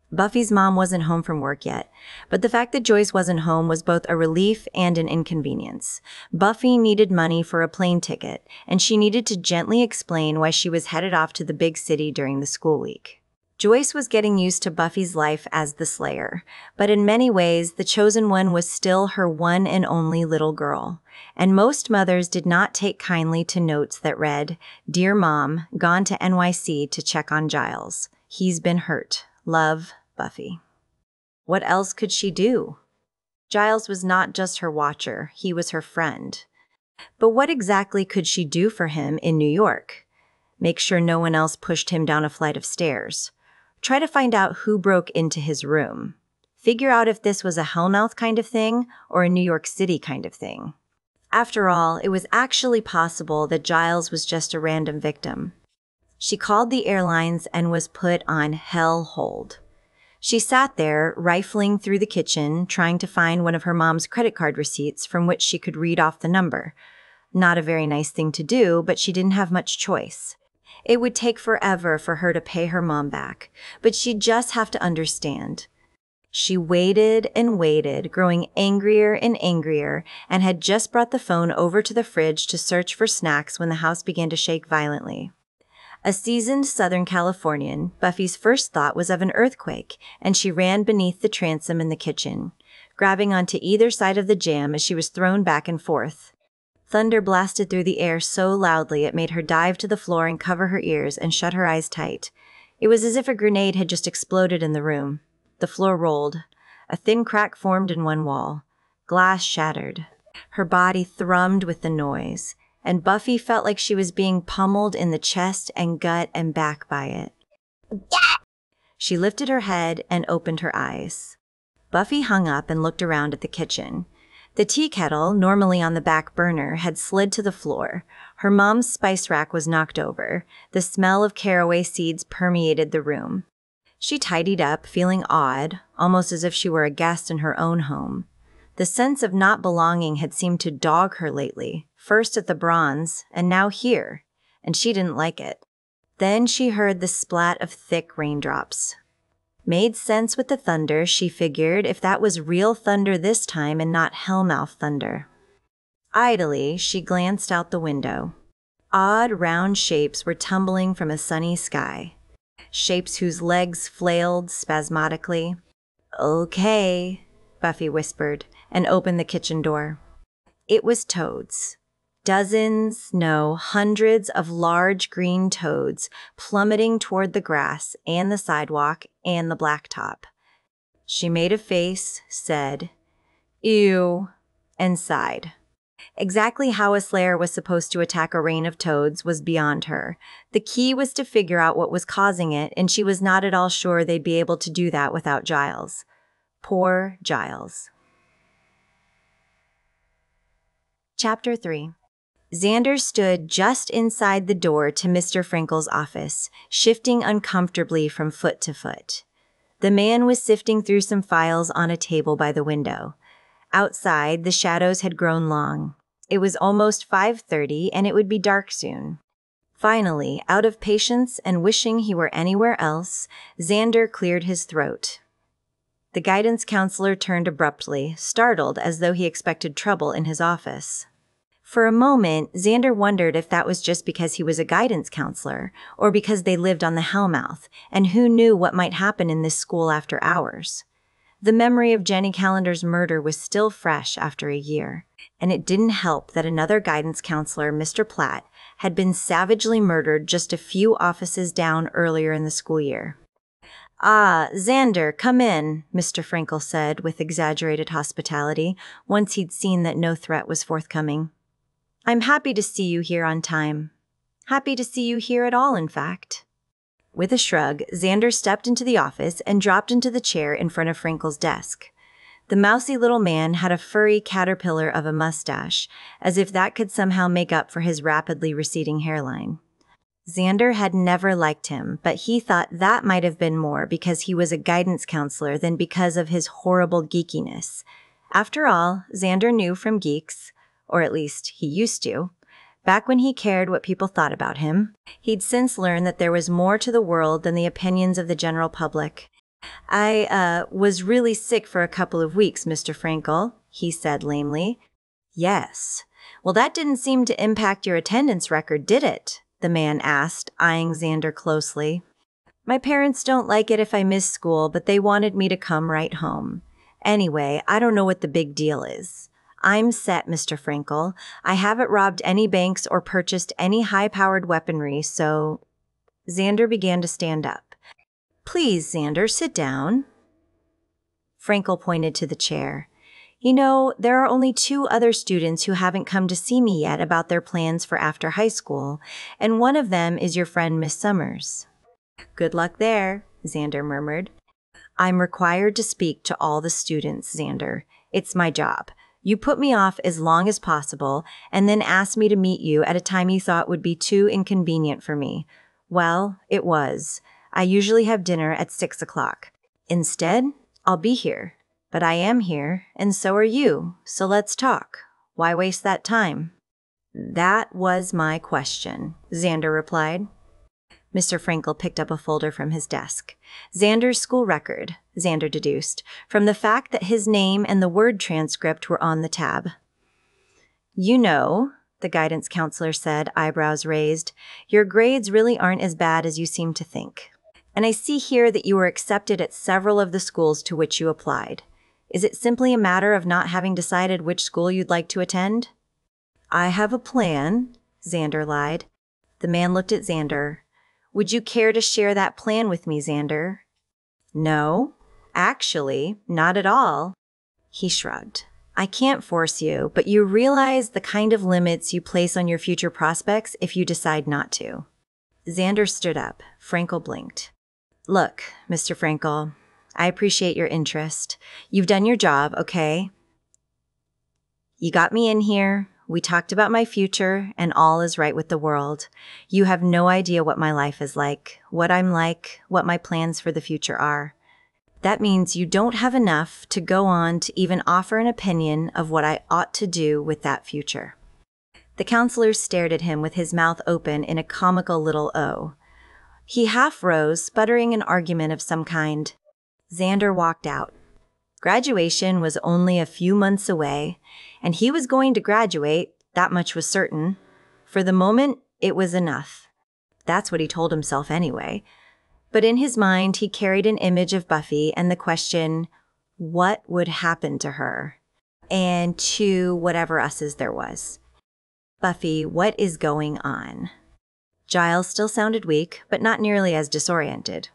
Buffy's mom wasn't home from work yet, but the fact that Joyce wasn't home was both a relief and an inconvenience. Buffy needed money for a plane ticket, and she needed to gently explain why she was headed off to the big city during the school week. Joyce was getting used to Buffy's life as the Slayer, but in many ways, the Chosen One was still her one and only little girl. And most mothers did not take kindly to notes that read, Dear Mom, gone to NYC to check on Giles. He's been hurt. Love, Buffy. What else could she do? Giles was not just her watcher, he was her friend. But what exactly could she do for him in New York? Make sure no one else pushed him down a flight of stairs. Try to find out who broke into his room. Figure out if this was a Hellmouth kind of thing or a New York City kind of thing. After all, it was actually possible that Giles was just a random victim. She called the airlines and was put on hell hold. She sat there, rifling through the kitchen, trying to find one of her mom's credit card receipts from which she could read off the number. Not a very nice thing to do, but she didn't have much choice. It would take forever for her to pay her mom back, but she'd just have to understand. She waited and waited, growing angrier and angrier, and had just brought the phone over to the fridge to search for snacks when the house began to shake violently. A seasoned Southern Californian, Buffy's first thought was of an earthquake, and she ran beneath the transom in the kitchen, grabbing onto either side of the jamb as she was thrown back and forth. Thunder blasted through the air so loudly it made her dive to the floor and cover her ears and shut her eyes tight. It was as if a grenade had just exploded in the room. The floor rolled. A thin crack formed in one wall. Glass shattered. Her body thrummed with the noise, and Buffy felt like she was being pummeled in the chest and gut and back by it. She lifted her head and opened her eyes. Buffy hung up and looked around at the kitchen. The tea kettle, normally on the back burner, had slid to the floor. Her mom's spice rack was knocked over. The smell of caraway seeds permeated the room. She tidied up, feeling odd, almost as if she were a guest in her own home. The sense of not belonging had seemed to dog her lately, first at the Bronze, and now here, and she didn't like it. Then she heard the splat of thick raindrops. Made sense with the thunder, she figured, if that was real thunder this time and not Hellmouth thunder. Idly, she glanced out the window. Odd, round shapes were tumbling from a sunny sky. Shapes whose legs flailed spasmodically. Okay, Buffy whispered, and opened the kitchen door. It was toads. Dozens, no, hundreds of large green toads plummeting toward the grass and the sidewalk and the blacktop. She made a face, said, "Ew," and sighed. Exactly how a slayer was supposed to attack a rain of toads was beyond her. The key was to figure out what was causing it, and she was not at all sure they'd be able to do that without Giles. Poor Giles. Chapter 3. Xander stood just inside the door to Mr. Frankel's office, shifting uncomfortably from foot to foot. The man was sifting through some files on a table by the window. Outside, the shadows had grown long. It was almost 5:30, and it would be dark soon. Finally, out of patience and wishing he were anywhere else, Xander cleared his throat. The guidance counselor turned abruptly, startled as though he expected trouble in his office. For a moment, Xander wondered if that was just because he was a guidance counselor, or because they lived on the Hellmouth, and who knew what might happen in this school after hours. The memory of Jenny Callender's murder was still fresh after a year, and it didn't help that another guidance counselor, Mr. Platt, had been savagely murdered just a few offices down earlier in the school year. "Ah, Xander, come in," Mr. Frankel said with exaggerated hospitality, once he'd seen that no threat was forthcoming. "I'm happy to see you here on time. Happy to see you here at all, in fact." With a shrug, Xander stepped into the office and dropped into the chair in front of Frankel's desk. The mousy little man had a furry caterpillar of a mustache, as if that could somehow make up for his rapidly receding hairline. Xander had never liked him, but he thought that might have been more because he was a guidance counselor than because of his horrible geekiness. After all, Xander knew from geeks, or at least he used to, back when he cared what people thought about him. He'd since learned that there was more to the world than the opinions of the general public. "I was really sick for a couple of weeks, Mr. Frankel," he said lamely. "Yes. Well, that didn't seem to impact your attendance record, did it?" the man asked, eyeing Xander closely. "My parents don't like it if I miss school, but they wanted me to come right home. Anyway, I don't know what the big deal is. I'm set, Mr. Frankel. I haven't robbed any banks or purchased any high-powered weaponry, so—" Xander began to stand up. "Please, Xander, sit down." Frankel pointed to the chair. "You know, there are only 2 other students who haven't come to see me yet about their plans for after high school, and one of them is your friend Miss Summers." "Good luck there," Xander murmured. "I'm required to speak to all the students, Xander. It's my job. You put me off as long as possible and then asked me to meet you at a time you thought would be too inconvenient for me. Well, it was. I usually have dinner at 6 o'clock. Instead, I'll be here. But I am here, and so are you, so let's talk. Why waste that time?" "That was my question," Xander replied. Mr. Frankel picked up a folder from his desk. Xander's school record, Xander deduced, from the fact that his name and the word transcript were on the tab. "You know," the guidance counselor said, eyebrows raised, "your grades really aren't as bad as you seem to think. And I see here that you were accepted at several of the schools to which you applied. Is it simply a matter of not having decided which school you'd like to attend?" "I have a plan," Xander lied. The man looked at Xander. "Would you care to share that plan with me, Xander?" "No, actually, not at all." He shrugged. "I can't force you, but you realize the kind of limits you place on your future prospects if you decide not to." Xander stood up. Frankel blinked. "Look, Mr. Frankel, I appreciate your interest. You've done your job, okay? You got me in here. We talked about my future, and all is right with the world. You have no idea what my life is like, what I'm like, what my plans for the future are. That means you don't have enough to go on to even offer an opinion of what I ought to do with that future." The counselor stared at him with his mouth open in a comical little O. He half rose, sputtering an argument of some kind. Xander walked out. Graduation was only a few months away, and he was going to graduate, that much was certain. For the moment, it was enough. That's what he told himself anyway. But in his mind, he carried an image of Buffy and the question, what would happen to her? and 2 whatever us's there was. Buffy, what is going on? Giles still sounded weak, but not nearly as disoriented.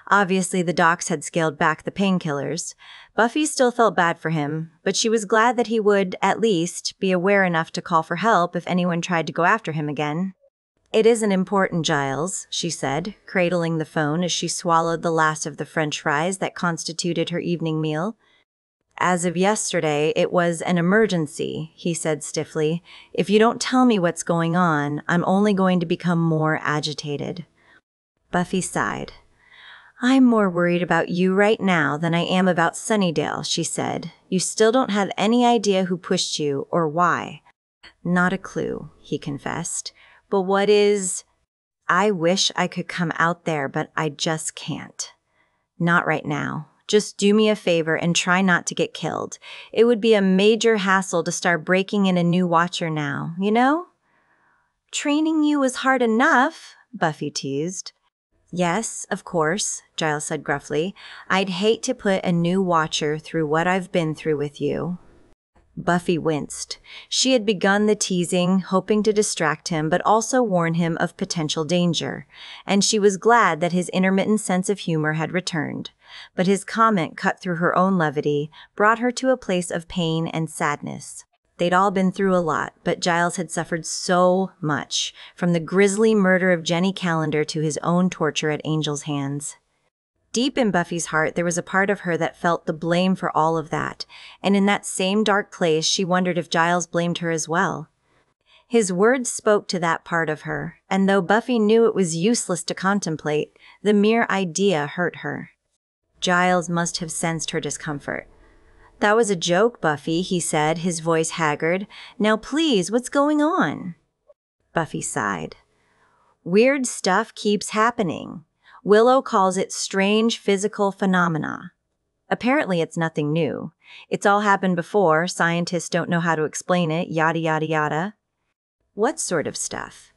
Obviously, the docs had scaled back the painkillers. Buffy still felt bad for him, but she was glad that he would, at least, be aware enough to call for help if anyone tried to go after him again. "It isn't important, Giles," she said, cradling the phone as she swallowed the last of the French fries that constituted her evening meal. "As of yesterday, it was an emergency," he said stiffly. "If you don't tell me what's going on, I'm only going to become more agitated." Buffy sighed. "I'm more worried about you right now than I am about Sunnydale," she said. "You still don't have any idea who pushed you or why." "Not a clue," he confessed. "But what is—" "I wish I could come out there, but I just can't. Not right now. Just do me a favor and try not to get killed. It would be a major hassle to start breaking in a new watcher now, you know?" "Training you was hard enough," Buffy teased. "Yes, of course," Giles said gruffly. "I'd hate to put a new watcher through what I've been through with you." Buffy winced. She had begun the teasing, hoping to distract him, but also warn him of potential danger, and she was glad that his intermittent sense of humor had returned. But his comment, cut through her own levity, brought her to a place of pain and sadness. They'd all been through a lot, but Giles had suffered so much, from the grisly murder of Jenny Calendar to his own torture at Angel's hands. Deep in Buffy's heart, there was a part of her that felt the blame for all of that, and in that same dark place, she wondered if Giles blamed her as well. His words spoke to that part of her, and though Buffy knew it was useless to contemplate, the mere idea hurt her. Giles must have sensed her discomfort. "That was a joke, Buffy," he said, his voice haggard. "Now please, what's going on?" Buffy sighed. "Weird stuff keeps happening. Willow calls it strange physical phenomena. Apparently it's nothing new. It's all happened before, scientists don't know how to explain it, yada yada yada." "What sort of stuff?"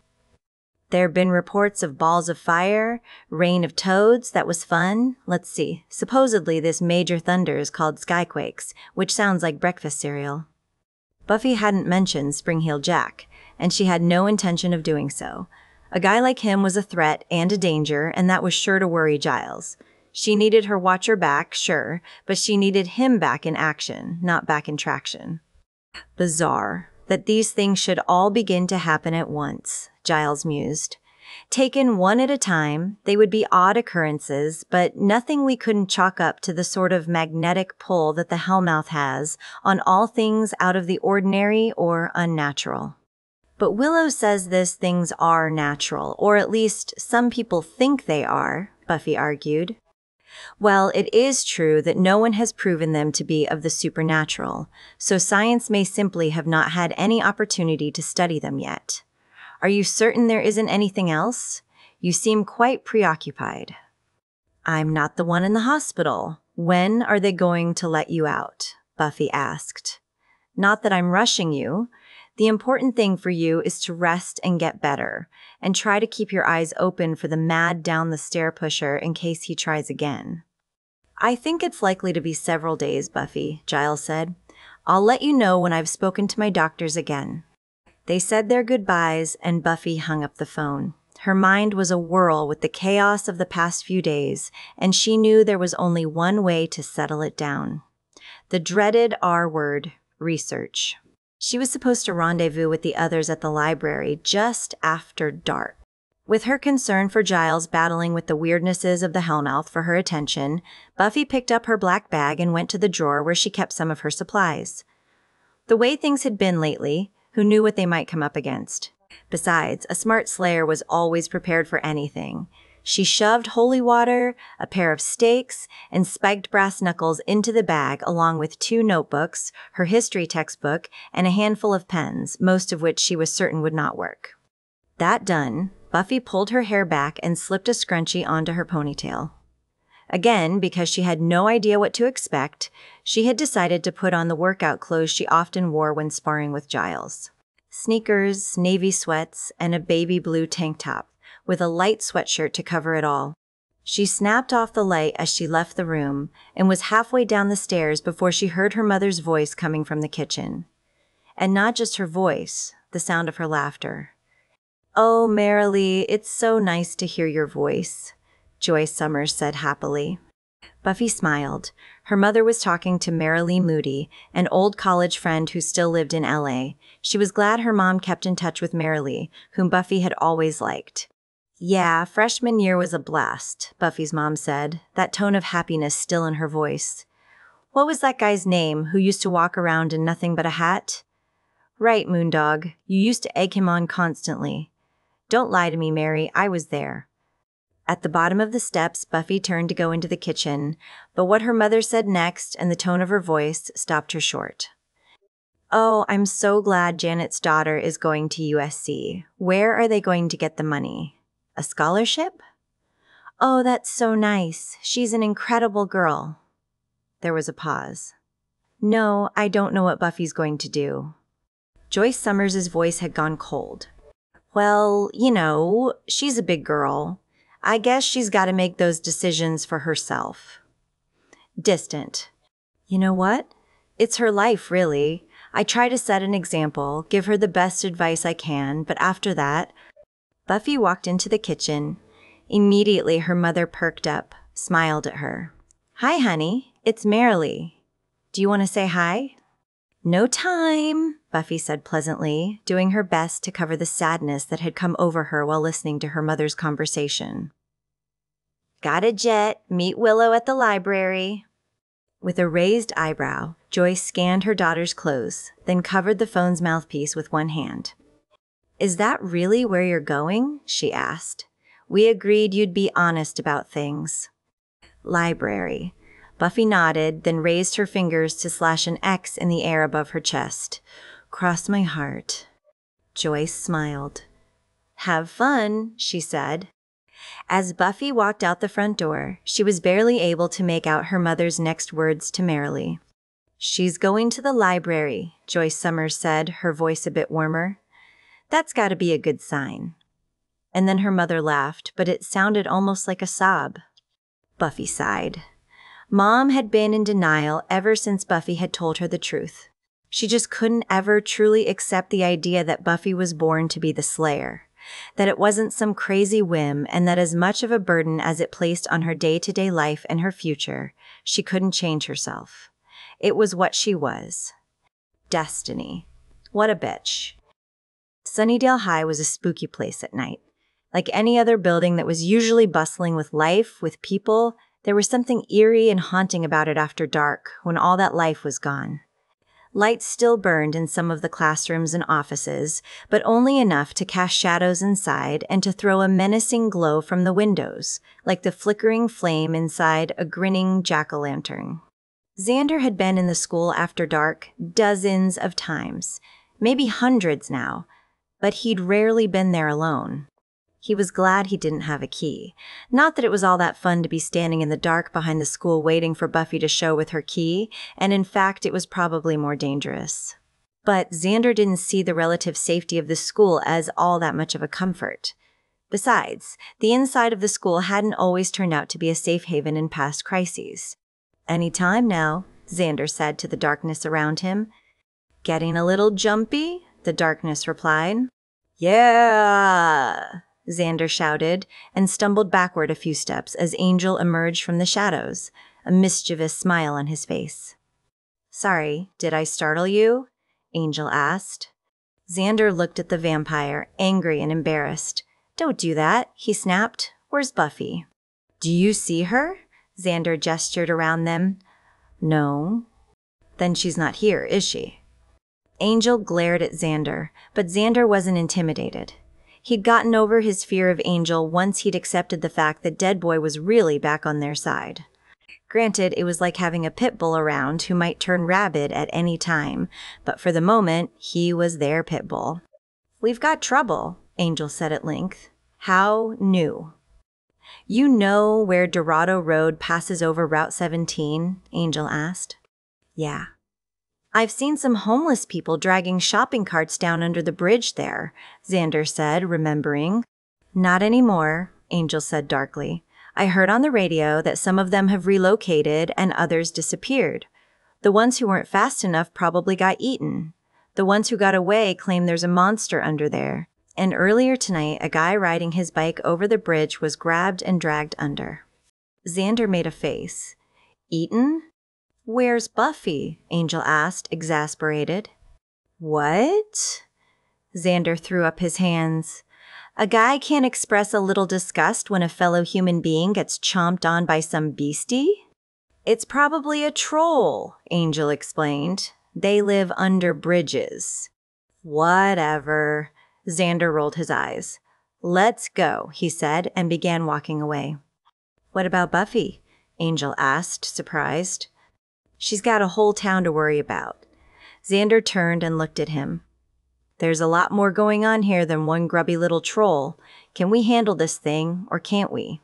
"There have been reports of balls of fire, rain of toads, that was fun. Let's see, supposedly this major thunder is called skyquakes, which sounds like breakfast cereal." Buffy hadn't mentioned Spring-Heeled Jack, and she had no intention of doing so. A guy like him was a threat and a danger, and that was sure to worry Giles. She needed her watcher back, sure, but she needed him back in action, not back in traction. Bizarre that these things should all begin to happen at once, Giles mused. Taken one at a time, they would be odd occurrences, but nothing we couldn't chalk up to the sort of magnetic pull that the Hellmouth has on all things out of the ordinary or unnatural. "But Willow says these things are natural, or at least some people think they are," Buffy argued. "Well, it is true that no one has proven them to be of the supernatural, so science may simply have not had any opportunity to study them yet. Are you certain there isn't anything else? You seem quite preoccupied." "I'm not the one in the hospital. When are they going to let you out?" Buffy asked. "Not that I'm rushing you. The important thing for you is to rest and get better, and try to keep your eyes open for the mad down the stair pusher in case he tries again." "I think it's likely to be several days, Buffy," Giles said. "I'll let you know when I've spoken to my doctors again." They said their goodbyes, and Buffy hung up the phone. Her mind was a whirl with the chaos of the past few days, and she knew there was only one way to settle it down. The dreaded R word, research. She was supposed to rendezvous with the others at the library just after dark. With her concern for Giles battling with the weirdnesses of the Hellmouth for her attention, Buffy picked up her black bag and went to the drawer where she kept some of her supplies. The way things had been lately, who knew what they might come up against? Besides, a smart slayer was always prepared for anything. She shoved holy water, a pair of stakes, and spiked brass knuckles into the bag along with 2 notebooks, her history textbook, and a handful of pens, most of which she was certain would not work. That done, Buffy pulled her hair back and slipped a scrunchie onto her ponytail. Again, because she had no idea what to expect, she had decided to put on the workout clothes she often wore when sparring with Giles. Sneakers, navy sweats, and a baby blue tank top, with a light sweatshirt to cover it all. She snapped off the light as she left the room and was halfway down the stairs before she heard her mother's voice coming from the kitchen. And not just her voice, the sound of her laughter. "Oh, Marilee, it's so nice to hear your voice," Joyce Summers said happily. Buffy smiled. Her mother was talking to Marilee Moody, an old college friend who still lived in LA. She was glad her mom kept in touch with Marilee, whom Buffy had always liked. "Yeah, freshman year was a blast," Buffy's mom said, that tone of happiness still in her voice. "What was that guy's name who used to walk around in nothing but a hat?" "Right, Moondog. You used to egg him on constantly." "Don't lie to me, Mary. I was there." At the bottom of the steps, Buffy turned to go into the kitchen, but what her mother said next and the tone of her voice stopped her short. "Oh, I'm so glad Janet's daughter is going to USC. Where are they going to get the money? A scholarship?" "Oh, that's so nice. She's an incredible girl." There was a pause. "No, I don't know what Buffy's going to do." Joyce Summers' voice had gone cold. "Well, she's a big girl. I guess she's got to make those decisions for herself." Distant. "You know what? It's her life, really. I try to set an example, give her the best advice I can, but after that..." Buffy walked into the kitchen. Immediately, her mother perked up, smiled at her. "Hi, honey. It's Marilee. Do you want to say hi?" "No time," Buffy said pleasantly, doing her best to cover the sadness that had come over her while listening to her mother's conversation. "Got a jet. Meet Willow at the library." With a raised eyebrow, Joyce scanned her daughter's clothes, then covered the phone's mouthpiece with one hand. "Is that really where you're going?" she asked. "We agreed you'd be honest about things." "Library." Buffy nodded, then raised her fingers to slash an X in the air above her chest. "Cross my heart." Joyce smiled. "Have fun," she said. As Buffy walked out the front door, she was barely able to make out her mother's next words to Marilee. "She's going to the library," Joyce Summers said, her voice a bit warmer. "That's got to be a good sign." And then her mother laughed, but it sounded almost like a sob. Buffy sighed. Mom had been in denial ever since Buffy had told her the truth. She just couldn't ever truly accept the idea that Buffy was born to be the Slayer, that it wasn't some crazy whim, and that as much of a burden as it placed on her day-to-day life and her future, she couldn't change herself. It was what she was. Destiny. What a bitch. Sunnydale High was a spooky place at night. Like any other building that was usually bustling with life, with people, there was something eerie and haunting about it after dark, when all that life was gone. Lights still burned in some of the classrooms and offices, but only enough to cast shadows inside and to throw a menacing glow from the windows, like the flickering flame inside a grinning jack-o'-lantern. Xander had been in the school after dark dozens of times, maybe hundreds now, but he'd rarely been there alone. He was glad he didn't have a key. Not that it was all that fun to be standing in the dark behind the school waiting for Buffy to show with her key, and in fact it was probably more dangerous. But Xander didn't see the relative safety of the school as all that much of a comfort. Besides, the inside of the school hadn't always turned out to be a safe haven in past crises. "Any time now," Xander said to the darkness around him. "Getting a little jumpy?" the darkness replied. "Yeah!" Xander shouted, and stumbled backward a few steps as Angel emerged from the shadows, a mischievous smile on his face. "Sorry, did I startle you?" Angel asked. Xander looked at the vampire, angry and embarrassed. "Don't do that," he snapped. "Where's Buffy?" "Do you see her?" Xander gestured around them. "No." "Then she's not here, is she?" Angel glared at Xander, but Xander wasn't intimidated. He'd gotten over his fear of Angel once he'd accepted the fact that Dead Boy was really back on their side. Granted, it was like having a pit bull around who might turn rabid at any time, but for the moment, he was their pit bull. "We've got trouble," Angel said at length. "How new?" "You know where Dorado Road passes over Route 17? Angel asked. "Yeah." "I've seen some homeless people dragging shopping carts down under the bridge there," Xander said, remembering. "Not anymore," Angel said darkly. I heard on the radio that some of them have relocated and others disappeared. The ones who weren't fast enough probably got eaten. The ones who got away claim there's a monster under there. And earlier tonight, a guy riding his bike over the bridge was grabbed and dragged under. Xander made a face. Eaten? Where's Buffy? Angel asked, exasperated. What? Xander threw up his hands. A guy can't express a little disgust when a fellow human being gets chomped on by some beastie? It's probably a troll, Angel explained. They live under bridges. Whatever. Xander rolled his eyes. Let's go, he said, and began walking away. What about Buffy? Angel asked, surprised. She's got a whole town to worry about. Xander turned and looked at him. There's a lot more going on here than one grubby little troll. Can we handle this thing, or can't we?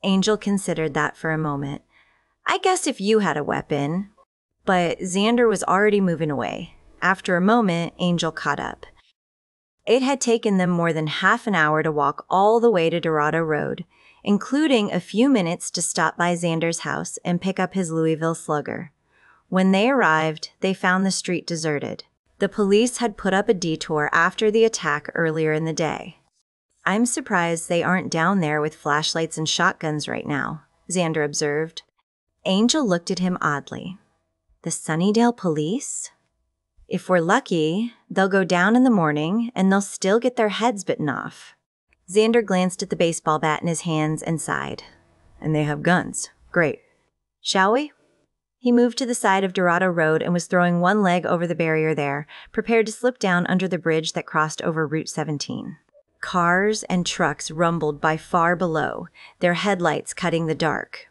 Angel considered that for a moment. I guess if you had a weapon. But Xander was already moving away. After a moment, Angel caught up. It had taken them more than half an hour to walk all the way to Dorado Road, including a few minutes to stop by Xander's house and pick up his Louisville Slugger. When they arrived, they found the street deserted. The police had put up a detour after the attack earlier in the day. I'm surprised they aren't down there with flashlights and shotguns right now, Xander observed. Angel looked at him oddly. The Sunnydale police? If we're lucky, they'll go down in the morning and they'll still get their heads bitten off. Xander glanced at the baseball bat in his hands and sighed. And they have guns. Great. Shall we? He moved to the side of Dorado Road and was throwing one leg over the barrier there, prepared to slip down under the bridge that crossed over Route 17. Cars and trucks rumbled by far below, their headlights cutting the dark.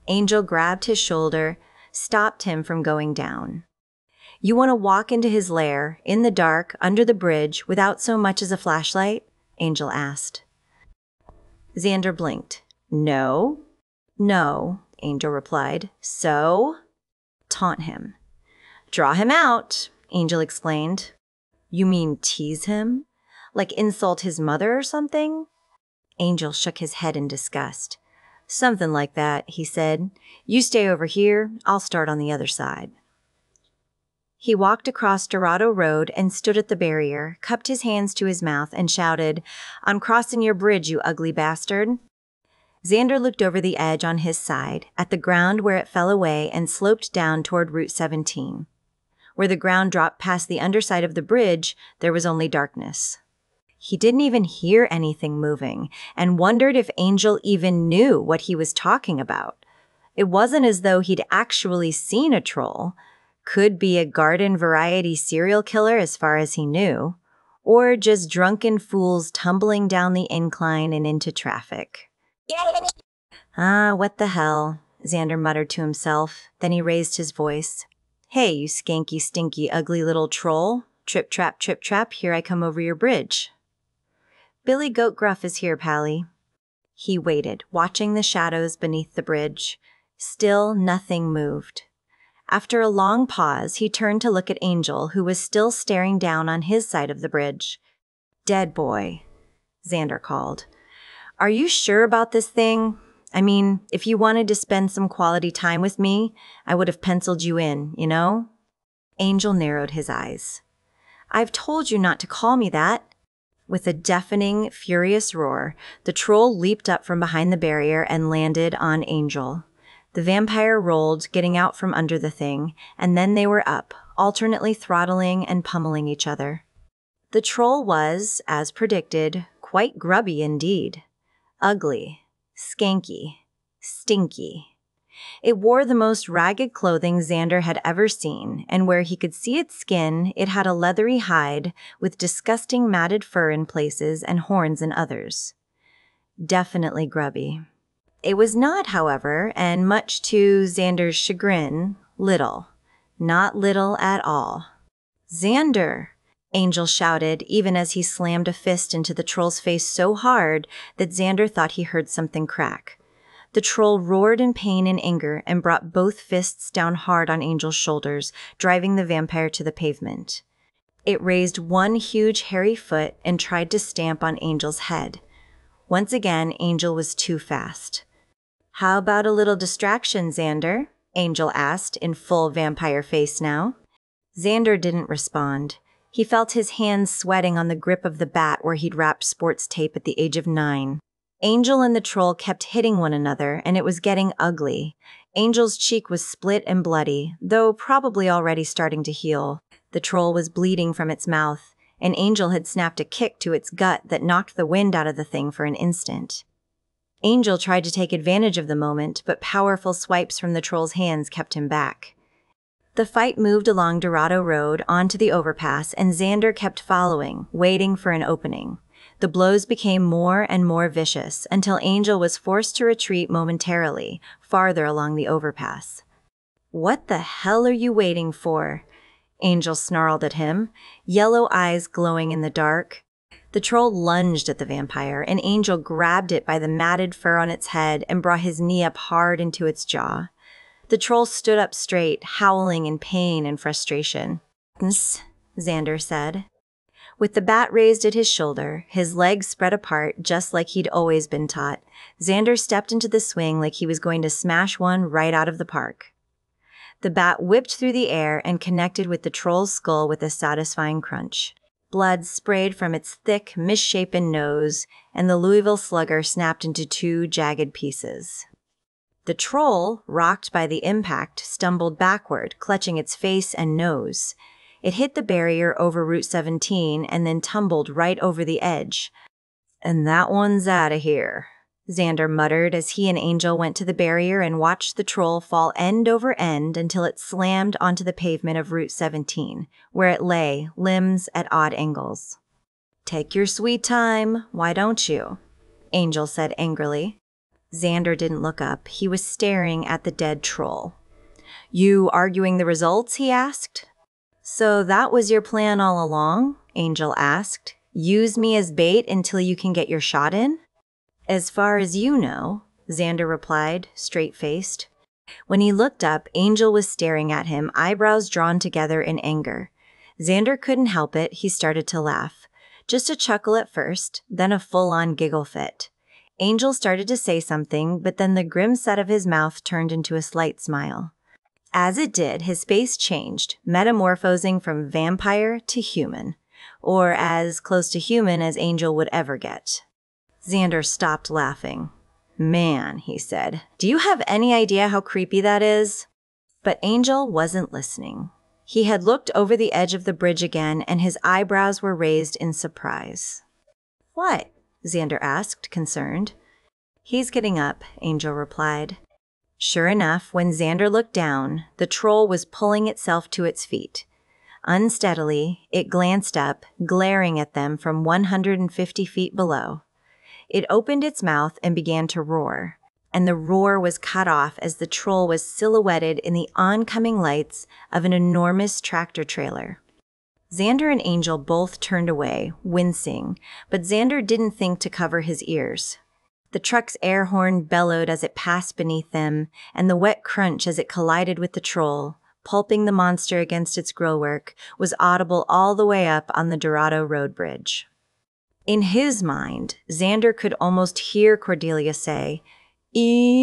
Angel grabbed his shoulder, stopped him from going down. You want to walk into his lair, in the dark, under the bridge, without so much as a flashlight? Angel asked. Xander blinked. No. No, Angel replied. So? Taunt him. Draw him out, Angel explained. You mean tease him? Like insult his mother or something? Angel shook his head in disgust. Something like that, he said. You stay over here, I'll start on the other side. He walked across Dorado Road and stood at the barrier, cupped his hands to his mouth, and shouted, I'm crossing your bridge, you ugly bastard. Xander looked over the edge on his side, at the ground where it fell away and sloped down toward Route 17. Where the ground dropped past the underside of the bridge, there was only darkness. He didn't even hear anything moving, and wondered if Angel even knew what he was talking about. It wasn't as though he'd actually seen a troll. Could be a garden variety serial killer as far as he knew, or just drunken fools tumbling down the incline and into traffic. What the hell, Xander muttered to himself. Then he raised his voice. Hey, you skanky, stinky, ugly little troll. Trip, trap, here I come over your bridge. Billy Goat Gruff is here, Pally. He waited, watching the shadows beneath the bridge. Still nothing moved. After a long pause, he turned to look at Angel, who was still staring down on his side of the bridge. Dead boy, Xander called. Are you sure about this thing? I mean, if you wanted to spend some quality time with me, I would have penciled you in, you know? Angel narrowed his eyes. I've told you not to call me that. With a deafening, furious roar, the troll leaped up from behind the barrier and landed on Angel. The vampire rolled, getting out from under the thing, and then they were up, alternately throttling and pummeling each other. The troll was, as predicted, quite grubby indeed. Ugly, skanky, stinky. It wore the most ragged clothing Xander had ever seen, and where he could see its skin, it had a leathery hide with disgusting matted fur in places and horns in others. Definitely grubby. It was not, however, and much to Xander's chagrin, little. Not little at all. Xander! Angel shouted, even as he slammed a fist into the troll's face so hard that Xander thought he heard something crack. The troll roared in pain and anger and brought both fists down hard on Angel's shoulders, driving the vampire to the pavement. It raised one huge hairy foot and tried to stamp on Angel's head. Once again, Angel was too fast. How about a little distraction, Xander? Angel asked, in full vampire face now. Xander didn't respond. He felt his hands sweating on the grip of the bat where he'd wrapped sports tape at the age of 9. Angel and the troll kept hitting one another, and it was getting ugly. Angel's cheek was split and bloody, though probably already starting to heal. The troll was bleeding from its mouth, and Angel had snapped a kick to its gut that knocked the wind out of the thing for an instant. Angel tried to take advantage of the moment, but powerful swipes from the troll's hands kept him back. The fight moved along Dorado Road onto the overpass, and Xander kept following, waiting for an opening. The blows became more and more vicious until Angel was forced to retreat momentarily, farther along the overpass. "What the hell are you waiting for?" Angel snarled at him, yellow eyes glowing in the dark. The troll lunged at the vampire, and Angel grabbed it by the matted fur on its head and brought his knee up hard into its jaw. The troll stood up straight, howling in pain and frustration. "Ns," Xander said. With the bat raised at his shoulder, his legs spread apart just like he'd always been taught, Xander stepped into the swing like he was going to smash one right out of the park. The bat whipped through the air and connected with the troll's skull with a satisfying crunch. Blood sprayed from its thick, misshapen nose, and the Louisville Slugger snapped into 2 jagged pieces. The troll, rocked by the impact, stumbled backward, clutching its face and nose. It hit the barrier over Route 17 and then tumbled right over the edge. "And that one's out of here," Xander muttered as he and Angel went to the barrier and watched the troll fall end over end until it slammed onto the pavement of Route 17, where it lay, limbs at odd angles. "Take your sweet time, why don't you?" Angel said angrily. Xander didn't look up. He was staring at the dead troll. "You arguing the results?" he asked. "So that was your plan all along?" Angel asked. "Use me as bait until you can get your shot in?" "As far as you know," Xander replied, straight-faced. When he looked up, Angel was staring at him, eyebrows drawn together in anger. Xander couldn't help it. He started to laugh. Just a chuckle at first, then a full-on giggle fit. Angel started to say something, but then the grim set of his mouth turned into a slight smile. As it did, his face changed, metamorphosing from vampire to human, or as close to human as Angel would ever get. Xander stopped laughing. "Man," he said, "do you have any idea how creepy that is?" But Angel wasn't listening. He had looked over the edge of the bridge again, and his eyebrows were raised in surprise. "What?" Xander asked, concerned. "He's getting up," Angel replied. Sure enough, when Xander looked down, the troll was pulling itself to its feet. Unsteadily, it glanced up, glaring at them from 150 feet below. It opened its mouth and began to roar, and the roar was cut off as the troll was silhouetted in the oncoming lights of an enormous tractor trailer. Xander and Angel both turned away, wincing, but Xander didn't think to cover his ears. The truck's air horn bellowed as it passed beneath them, and the wet crunch as it collided with the troll, pulping the monster against its grillwork, was audible all the way up on the Dorado Road bridge. In his mind, Xander could almost hear Cordelia say, "Ee-ya-ba."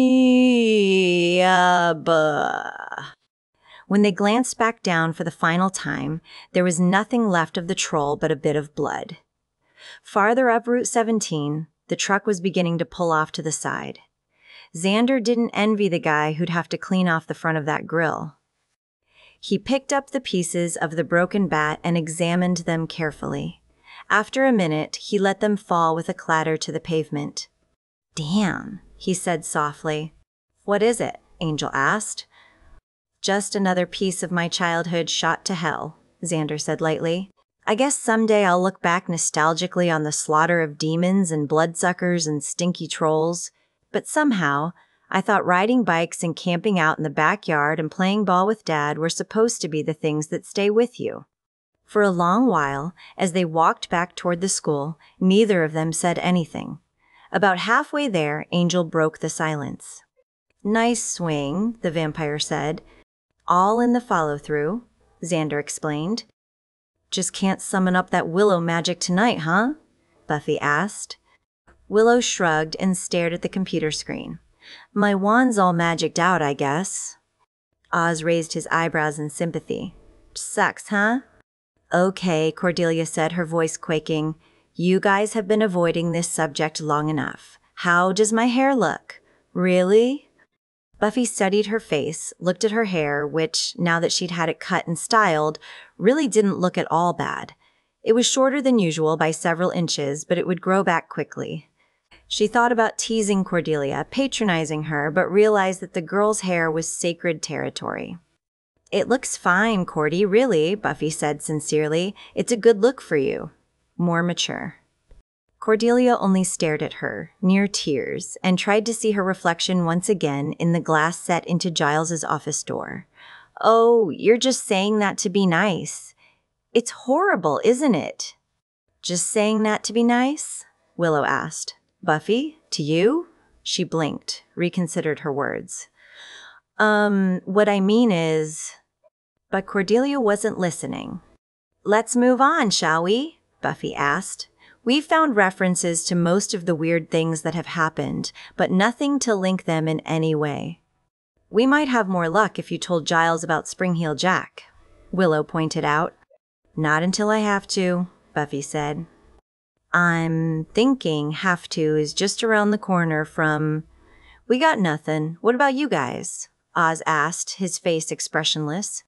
When they glanced back down for the final time, there was nothing left of the troll but a bit of blood. Farther up Route 17, the truck was beginning to pull off to the side. Xander didn't envy the guy who'd have to clean off the front of that grill. He picked up the pieces of the broken bat and examined them carefully. After a minute, he let them fall with a clatter to the pavement. "Damn," he said softly. "What is it?" Angel asked. "Just another piece of my childhood shot to hell," Xander said lightly. "I guess someday I'll look back nostalgically on the slaughter of demons and bloodsuckers and stinky trolls. But somehow, I thought riding bikes and camping out in the backyard and playing ball with Dad were supposed to be the things that stay with you." For a long while, as they walked back toward the school, neither of them said anything. About halfway there, Angel broke the silence. "Nice swing," the vampire said. "All in the follow-through," Xander explained. "Just can't summon up that Willow magic tonight, huh?" Buffy asked. Willow shrugged and stared at the computer screen. My wand's all magicked out, I guess. Oz raised his eyebrows in sympathy. Sucks, huh? Okay, Cordelia said, her voice quaking. You guys have been avoiding this subject long enough. How does my hair look? Really? Buffy studied her face, looked at her hair, which, now that she'd had it cut and styled, really didn't look at all bad. It was shorter than usual by several inches, but it would grow back quickly. She thought about teasing Cordelia, patronizing her, but realized that the girl's hair was sacred territory. It looks fine, Cordy, really, Buffy said sincerely. It's a good look for you. More mature. Cordelia only stared at her, near tears, and tried to see her reflection once again in the glass set into Giles's office door. Oh, you're just saying that to be nice. It's horrible, isn't it? Just saying that to be nice? Willow asked. Buffy, to you? She blinked, reconsidered her words. What I mean is... But Cordelia wasn't listening. Let's move on, shall we? Buffy asked. We've found references to most of the weird things that have happened, but nothing to link them in any way. We might have more luck if you told Giles about Spring-Heel Jack, Willow pointed out. Not until I have to, Buffy said. I'm thinking have to is just around the corner from... We got nothing. What about you guys? Oz asked, his face expressionless.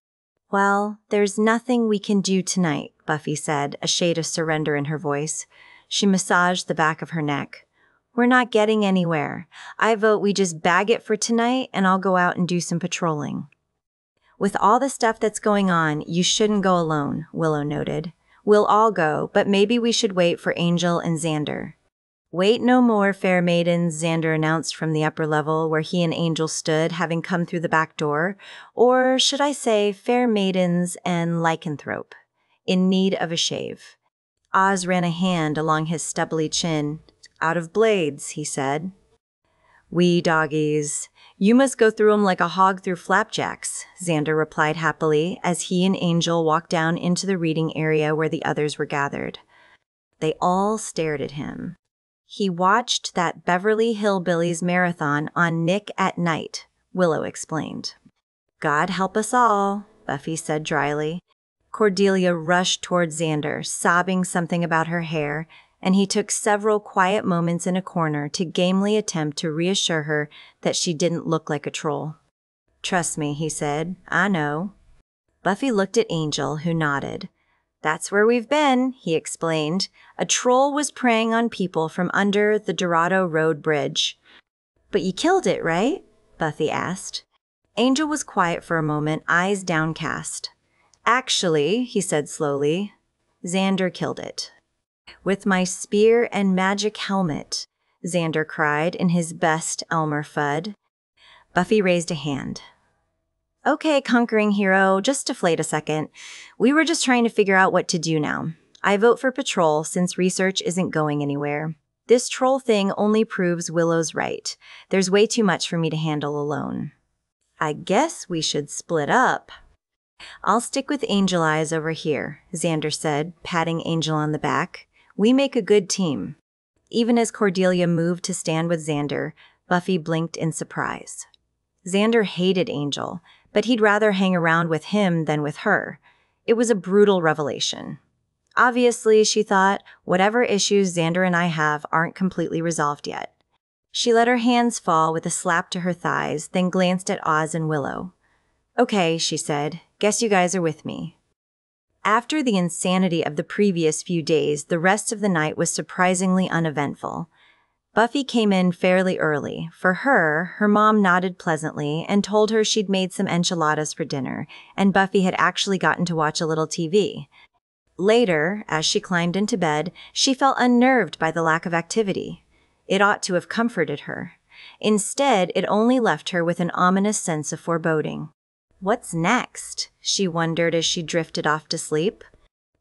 Well, there's nothing we can do tonight, Buffy said, a shade of surrender in her voice. She massaged the back of her neck. We're not getting anywhere. I vote we just bag it for tonight and I'll go out and do some patrolling. With all the stuff that's going on, you shouldn't go alone, Willow noted. We'll all go, but maybe we should wait for Angel and Xander. Wait no more, fair maidens, Xander announced from the upper level where he and Angel stood, having come through the back door. Or should I say, fair maidens and lycanthrope, in need of a shave. Oz ran a hand along his stubbly chin. Out of blades, he said. Wee doggies. You must go through 'em like a hog through flapjacks, Xander replied happily as he and Angel walked down into the reading area where the others were gathered. They all stared at him. He watched that Beverly Hillbillies marathon on Nick at Night, Willow explained. God help us all, Buffy said dryly. Cordelia rushed toward Xander, sobbing something about her hair, and he took several quiet moments in a corner to gamely attempt to reassure her that she didn't look like a troll. Trust me, he said. I know. Buffy looked at Angel, who nodded. That's where we've been, he explained. A troll was preying on people from under the Dorado Road Bridge. But you killed it, right? Buffy asked. Angel was quiet for a moment, eyes downcast. Actually, he said slowly, Xander killed it. With my spear and magic helmet, Xander cried in his best Elmer Fudd. Buffy raised a hand. Okay, conquering hero, just deflate a second. We were just trying to figure out what to do now. I vote for patrol since research isn't going anywhere. This troll thing only proves Willow's right. There's way too much for me to handle alone. I guess we should split up. I'll stick with Angel Eyes over here, Xander said, patting Angel on the back. We make a good team. Even as Cordelia moved to stand with Xander, Buffy blinked in surprise. Xander hated Angel, but he'd rather hang around with him than with her. It was a brutal revelation. Obviously, she thought, whatever issues Xander and I have aren't completely resolved yet. She let her hands fall with a slap to her thighs, then glanced at Oz and Willow. Okay, she said, guess you guys are with me. After the insanity of the previous few days, the rest of the night was surprisingly uneventful. Buffy came in fairly early. For her mom nodded pleasantly and told her she'd made some enchiladas for dinner, and Buffy had actually gotten to watch a little TV. Later, as she climbed into bed, she felt unnerved by the lack of activity. It ought to have comforted her. Instead, it only left her with an ominous sense of foreboding. What's next? She wondered as she drifted off to sleep.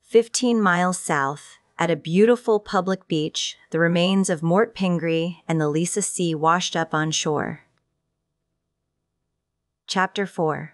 15 miles south, at a beautiful public beach, the remains of Mort Pingree and the Lisa Sea washed up on shore. Chapter 4.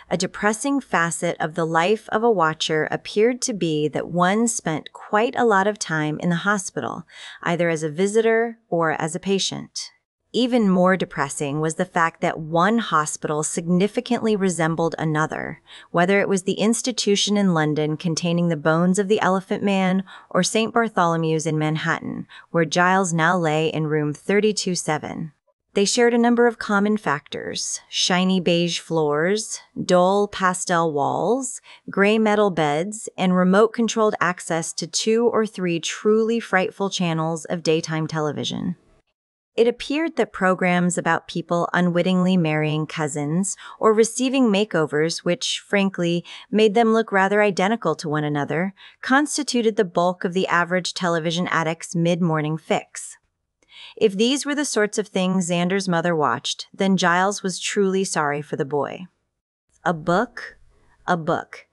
A depressing facet of the life of a watcher appeared to be that one spent quite a lot of time in the hospital, either as a visitor or as a patient. Even more depressing was the fact that one hospital significantly resembled another, whether it was the institution in London containing the bones of the Elephant Man or St. Bartholomew's in Manhattan, where Giles now lay in room 327. They shared a number of common factors: shiny beige floors, dull pastel walls, gray metal beds, and remote-controlled access to 2 or 3 truly frightful channels of daytime television. It appeared that programs about people unwittingly marrying cousins or receiving makeovers which, frankly, made them look rather identical to one another, constituted the bulk of the average television addict's mid-morning fix. If these were the sorts of things Xander's mother watched, then Giles was truly sorry for the boy. A book,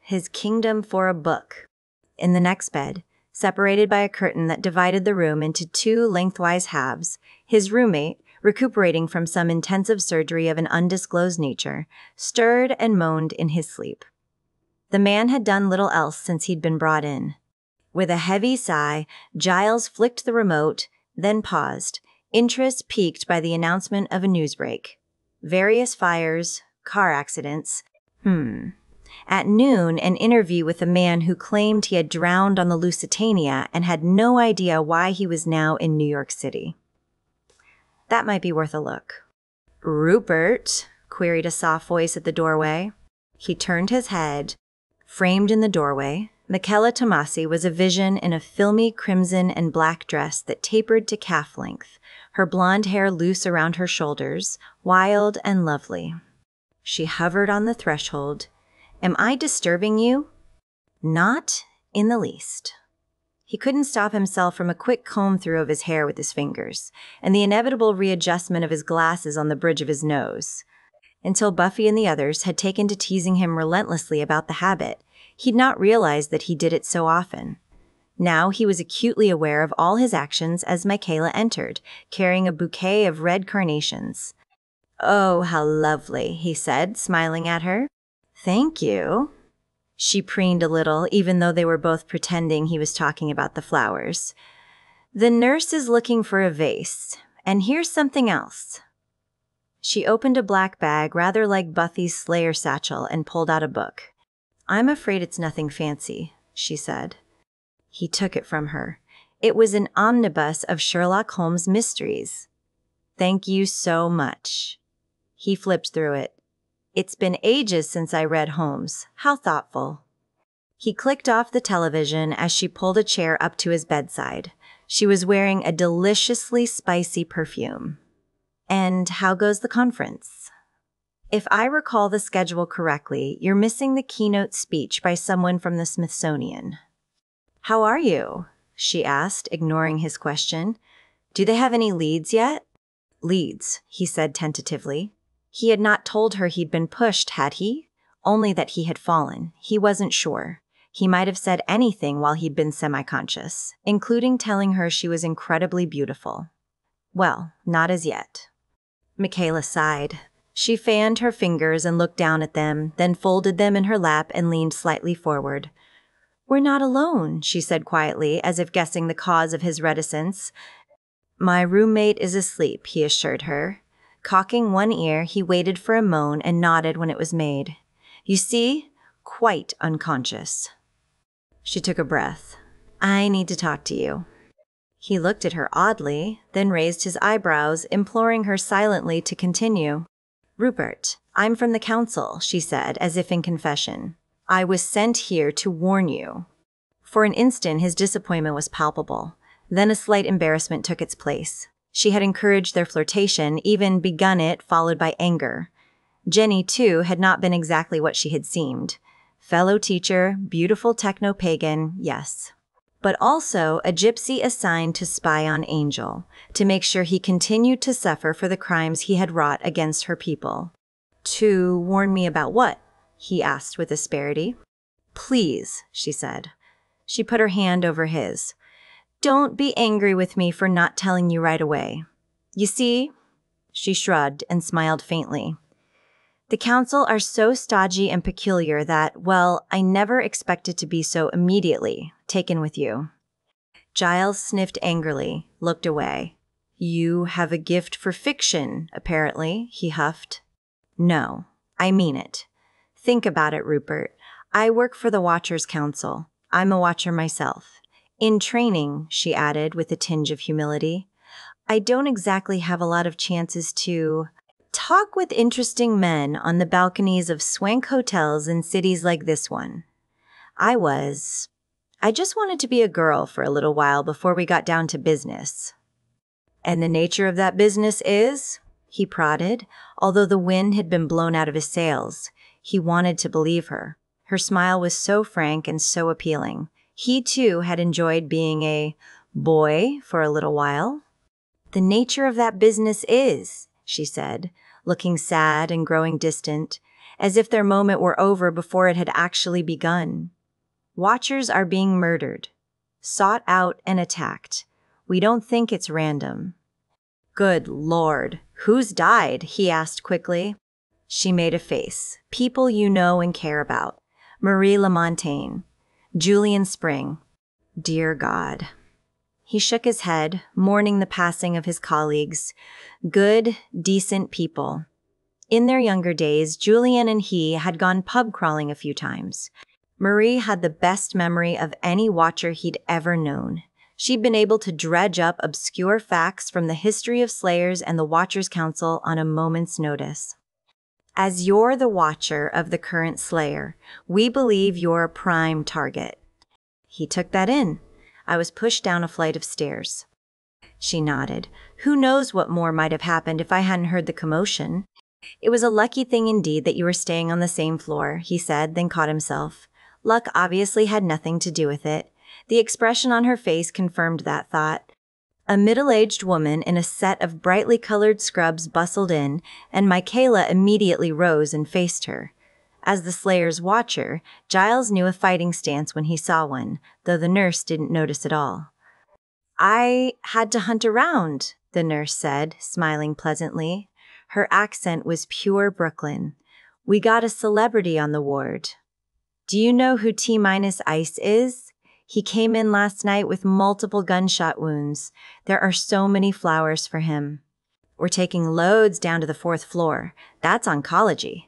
his kingdom for a book. In the next bed, separated by a curtain that divided the room into 2 lengthwise halves, his roommate, recuperating from some intensive surgery of an undisclosed nature, stirred and moaned in his sleep. The man had done little else since he'd been brought in. With a heavy sigh, Giles flicked the remote, then paused, interest piqued by the announcement of a newsbreak. Various fires, car accidents. At noon, an interview with a man who claimed he had drowned on the Lusitania and had no idea why he was now in New York City. That might be worth a look. "Rupert?" queried a soft voice at the doorway. He turned his head. Framed in the doorway, Michaela Tomasi was a vision in a filmy crimson and black dress that tapered to calf length, her blonde hair loose around her shoulders, wild and lovely. She hovered on the threshold. "Am I disturbing you?" "Not in the least." He couldn't stop himself from a quick comb-through of his hair with his fingers, and the inevitable readjustment of his glasses on the bridge of his nose. Until Buffy and the others had taken to teasing him relentlessly about the habit, he'd not realized that he did it so often. Now he was acutely aware of all his actions as Michaela entered, carrying a bouquet of red carnations. "Oh, how lovely," he said, smiling at her. "Thank you." She preened a little, even though they were both pretending he was talking about the flowers. "The nurse is looking for a vase, and here's something else." She opened a black bag rather like Buffy's Slayer satchel and pulled out a book. "I'm afraid it's nothing fancy," she said. He took it from her. It was an omnibus of Sherlock Holmes mysteries. "Thank you so much." He flipped through it. "It's been ages since I read Holmes. How thoughtful." He clicked off the television as she pulled a chair up to his bedside. She was wearing a deliciously spicy perfume. "And how goes the conference?" "If I recall the schedule correctly, you're missing the keynote speech by someone from the Smithsonian." "How are you?" she asked, ignoring his question. "Do they have any leads yet?" "Leads," he said tentatively. He had not told her he'd been pushed, had he? Only that he had fallen. He wasn't sure. He might have said anything while he'd been semi-conscious, including telling her she was incredibly beautiful. Well, not as yet. Michaela sighed. She fanned her fingers and looked down at them, then folded them in her lap and leaned slightly forward. "We're not alone," she said quietly, as if guessing the cause of his reticence. "My roommate is asleep," he assured her. Cocking one ear, he waited for a moan and nodded when it was made. "You see? Quite unconscious." She took a breath. "I need to talk to you." He looked at her oddly, then raised his eyebrows, imploring her silently to continue. "Rupert, I'm from the council," she said, as if in confession. "I was sent here to warn you." For an instant, his disappointment was palpable. Then a slight embarrassment took its place. She had encouraged their flirtation, even begun it, followed by anger. Jenny, too, had not been exactly what she had seemed. Fellow teacher, beautiful techno-pagan, yes. But also a gypsy assigned to spy on Angel, to make sure he continued to suffer for the crimes he had wrought against her people. "To warn me about what?" he asked with asperity. "Please," she said. She put her hand over his. "Don't be angry with me for not telling you right away. You see?" She shrugged and smiled faintly. "The council are so stodgy and peculiar that, well, I never expected to be so immediately taken with you." Giles sniffed angrily, looked away. You have a gift for fiction, apparently, he huffed. No, I mean it. Think about it, Rupert. I work for the Watchers Council. I'm a watcher myself. In training, she added with a tinge of humility, I don't exactly have a lot of chances to talk with interesting men on the balconies of swank hotels in cities like this one. I just wanted to be a girl for a little while before we got down to business. And the nature of that business is? He prodded, although the wind had been blown out of his sails. He wanted to believe her. Her smile was so frank and so appealing. He, too, had enjoyed being a boy for a little while. The nature of that business is, she said, looking sad and growing distant, as if their moment were over before it had actually begun. Watchers are being murdered, sought out and attacked. We don't think it's random. Good Lord, who's died? He asked quickly. She made a face. People you know and care about. Marie Lamontagne. Julian Spring. Dear God. He shook his head, mourning the passing of his colleagues. Good, decent people. In their younger days, Julian and he had gone pub crawling a few times. Marie had the best memory of any watcher he'd ever known. She'd been able to dredge up obscure facts from the history of Slayers and the Watchers Council on a moment's notice. As you're the watcher of the current Slayer, we believe you're a prime target. He took that in. I was pushed down a flight of stairs. She nodded. Who knows what more might have happened if I hadn't heard the commotion? It was a lucky thing indeed that you were staying on the same floor, he said, then caught himself. Luck obviously had nothing to do with it. The expression on her face confirmed that thought. A middle-aged woman in a set of brightly colored scrubs bustled in, and Michaela immediately rose and faced her. As the Slayer's watcher, Giles knew a fighting stance when he saw one, though the nurse didn't notice at all. I had to hunt around, the nurse said, smiling pleasantly. Her accent was pure Brooklyn. We got a celebrity on the ward. Do you know who T-Ice is? He came in last night with multiple gunshot wounds. There are so many flowers for him. We're taking loads down to the 4th floor. That's oncology.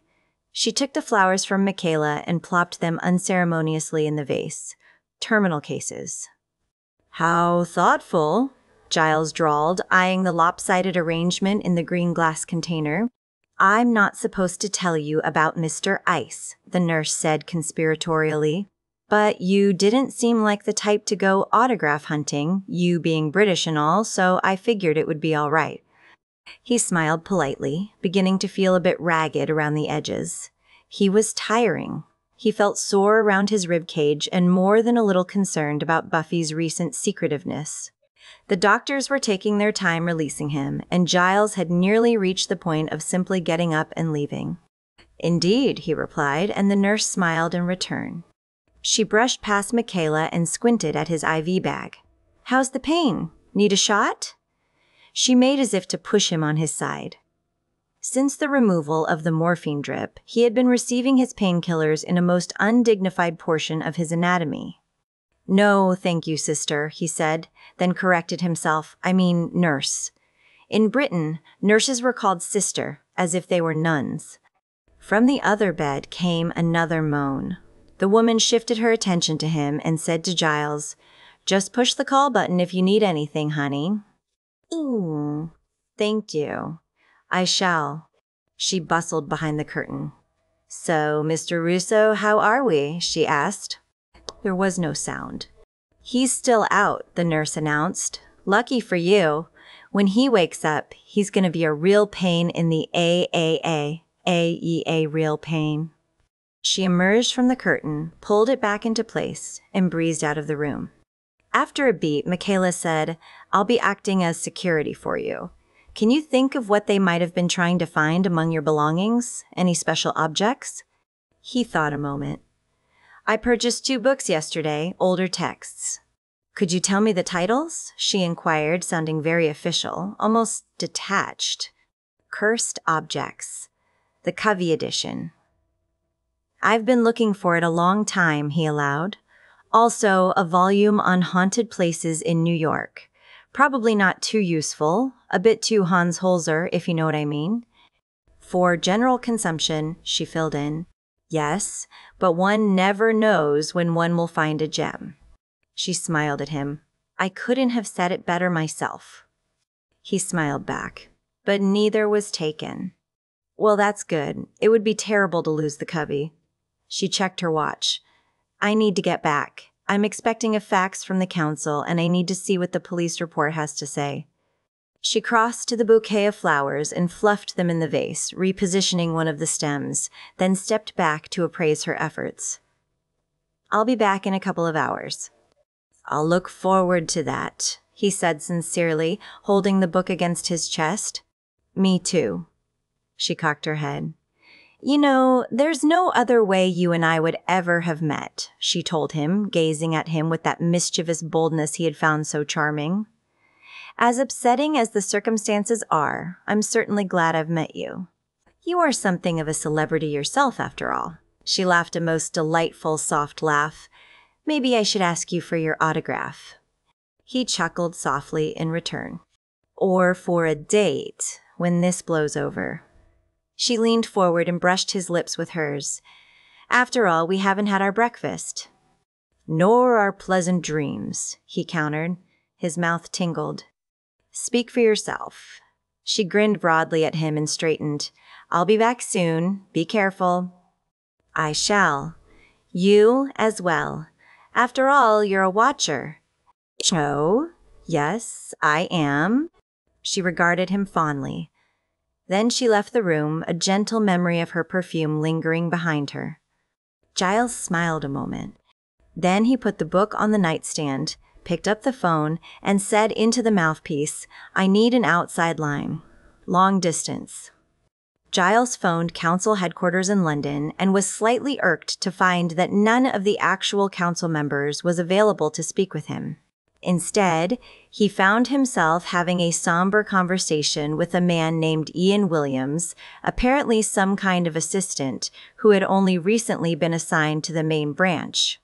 She took the flowers from Michaela and plopped them unceremoniously in the vase. Terminal cases. How thoughtful, Giles drawled, eyeing the lopsided arrangement in the green glass container. I'm not supposed to tell you about Mr. Ice, the nurse said conspiratorially. But you didn't seem like the type to go autograph hunting, you being British and all, so I figured it would be all right. He smiled politely, beginning to feel a bit ragged around the edges. He was tiring. He felt sore around his ribcage and more than a little concerned about Buffy's recent secretiveness. The doctors were taking their time releasing him, and Giles had nearly reached the point of simply getting up and leaving. Indeed, he replied, and the nurse smiled in return. She brushed past Michaela and squinted at his IV bag. How's the pain? Need a shot? She made as if to push him on his side. Since the removal of the morphine drip, he had been receiving his painkillers in a most undignified portion of his anatomy. No, thank you, sister, he said, then corrected himself. I mean, nurse. In Britain, nurses were called sister, as if they were nuns. From the other bed came another moan. The woman shifted her attention to him and said to Giles, Just push the call button if you need anything, honey. Ooh, thank you. I shall. She bustled behind the curtain. So, Mr. Russo, how are we? She asked. There was no sound. He's still out, the nurse announced. Lucky for you. When he wakes up, he's going to be a real pain in the AEA, real pain. She emerged from the curtain, pulled it back into place, and breezed out of the room. After a beat, Michaela said, I'll be acting as security for you. Can you think of what they might have been trying to find among your belongings? Any special objects? He thought a moment. I purchased 2 books yesterday, older texts. Could you tell me the titles? She inquired, sounding very official, almost detached. Cursed Objects. The Covey edition. I've been looking for it a long time, he allowed. Also, a volume on haunted places in New York. Probably not too useful, a bit too Hans Holzer, if you know what I mean. For general consumption, she filled in. Yes, but one never knows when one will find a gem. She smiled at him. I couldn't have said it better myself. He smiled back, but neither was taken. Well, that's good. It would be terrible to lose the cubby. She checked her watch. I need to get back. I'm expecting a fax from the council, and I need to see what the police report has to say. She crossed to the bouquet of flowers and fluffed them in the vase, repositioning one of the stems, then stepped back to appraise her efforts. I'll be back in a couple of hours. I'll look forward to that, he said sincerely, holding the book against his chest. Me too. She cocked her head. You know, there's no other way you and I would ever have met, she told him, gazing at him with that mischievous boldness he had found so charming. As upsetting as the circumstances are, I'm certainly glad I've met you. You are something of a celebrity yourself, after all. She laughed a most delightful, soft laugh. Maybe I should ask you for your autograph. He chuckled softly in return. Or for a date, when this blows over. She leaned forward and brushed his lips with hers. After all, we haven't had our breakfast. Nor our pleasant dreams, he countered. His mouth tingled. Speak for yourself. She grinned broadly at him and straightened. I'll be back soon. Be careful. I shall. You as well. After all, you're a watcher. Oh, yes, I am. She regarded him fondly. Then she left the room, a gentle memory of her perfume lingering behind her. Giles smiled a moment. Then he put the book on the nightstand, picked up the phone, and said into the mouthpiece, I need an outside line. Long distance. Giles phoned council headquarters in London and was slightly irked to find that none of the actual council members was available to speak with him. Instead, he found himself having a somber conversation with a man named Ian Williams, apparently some kind of assistant, who had only recently been assigned to the main branch.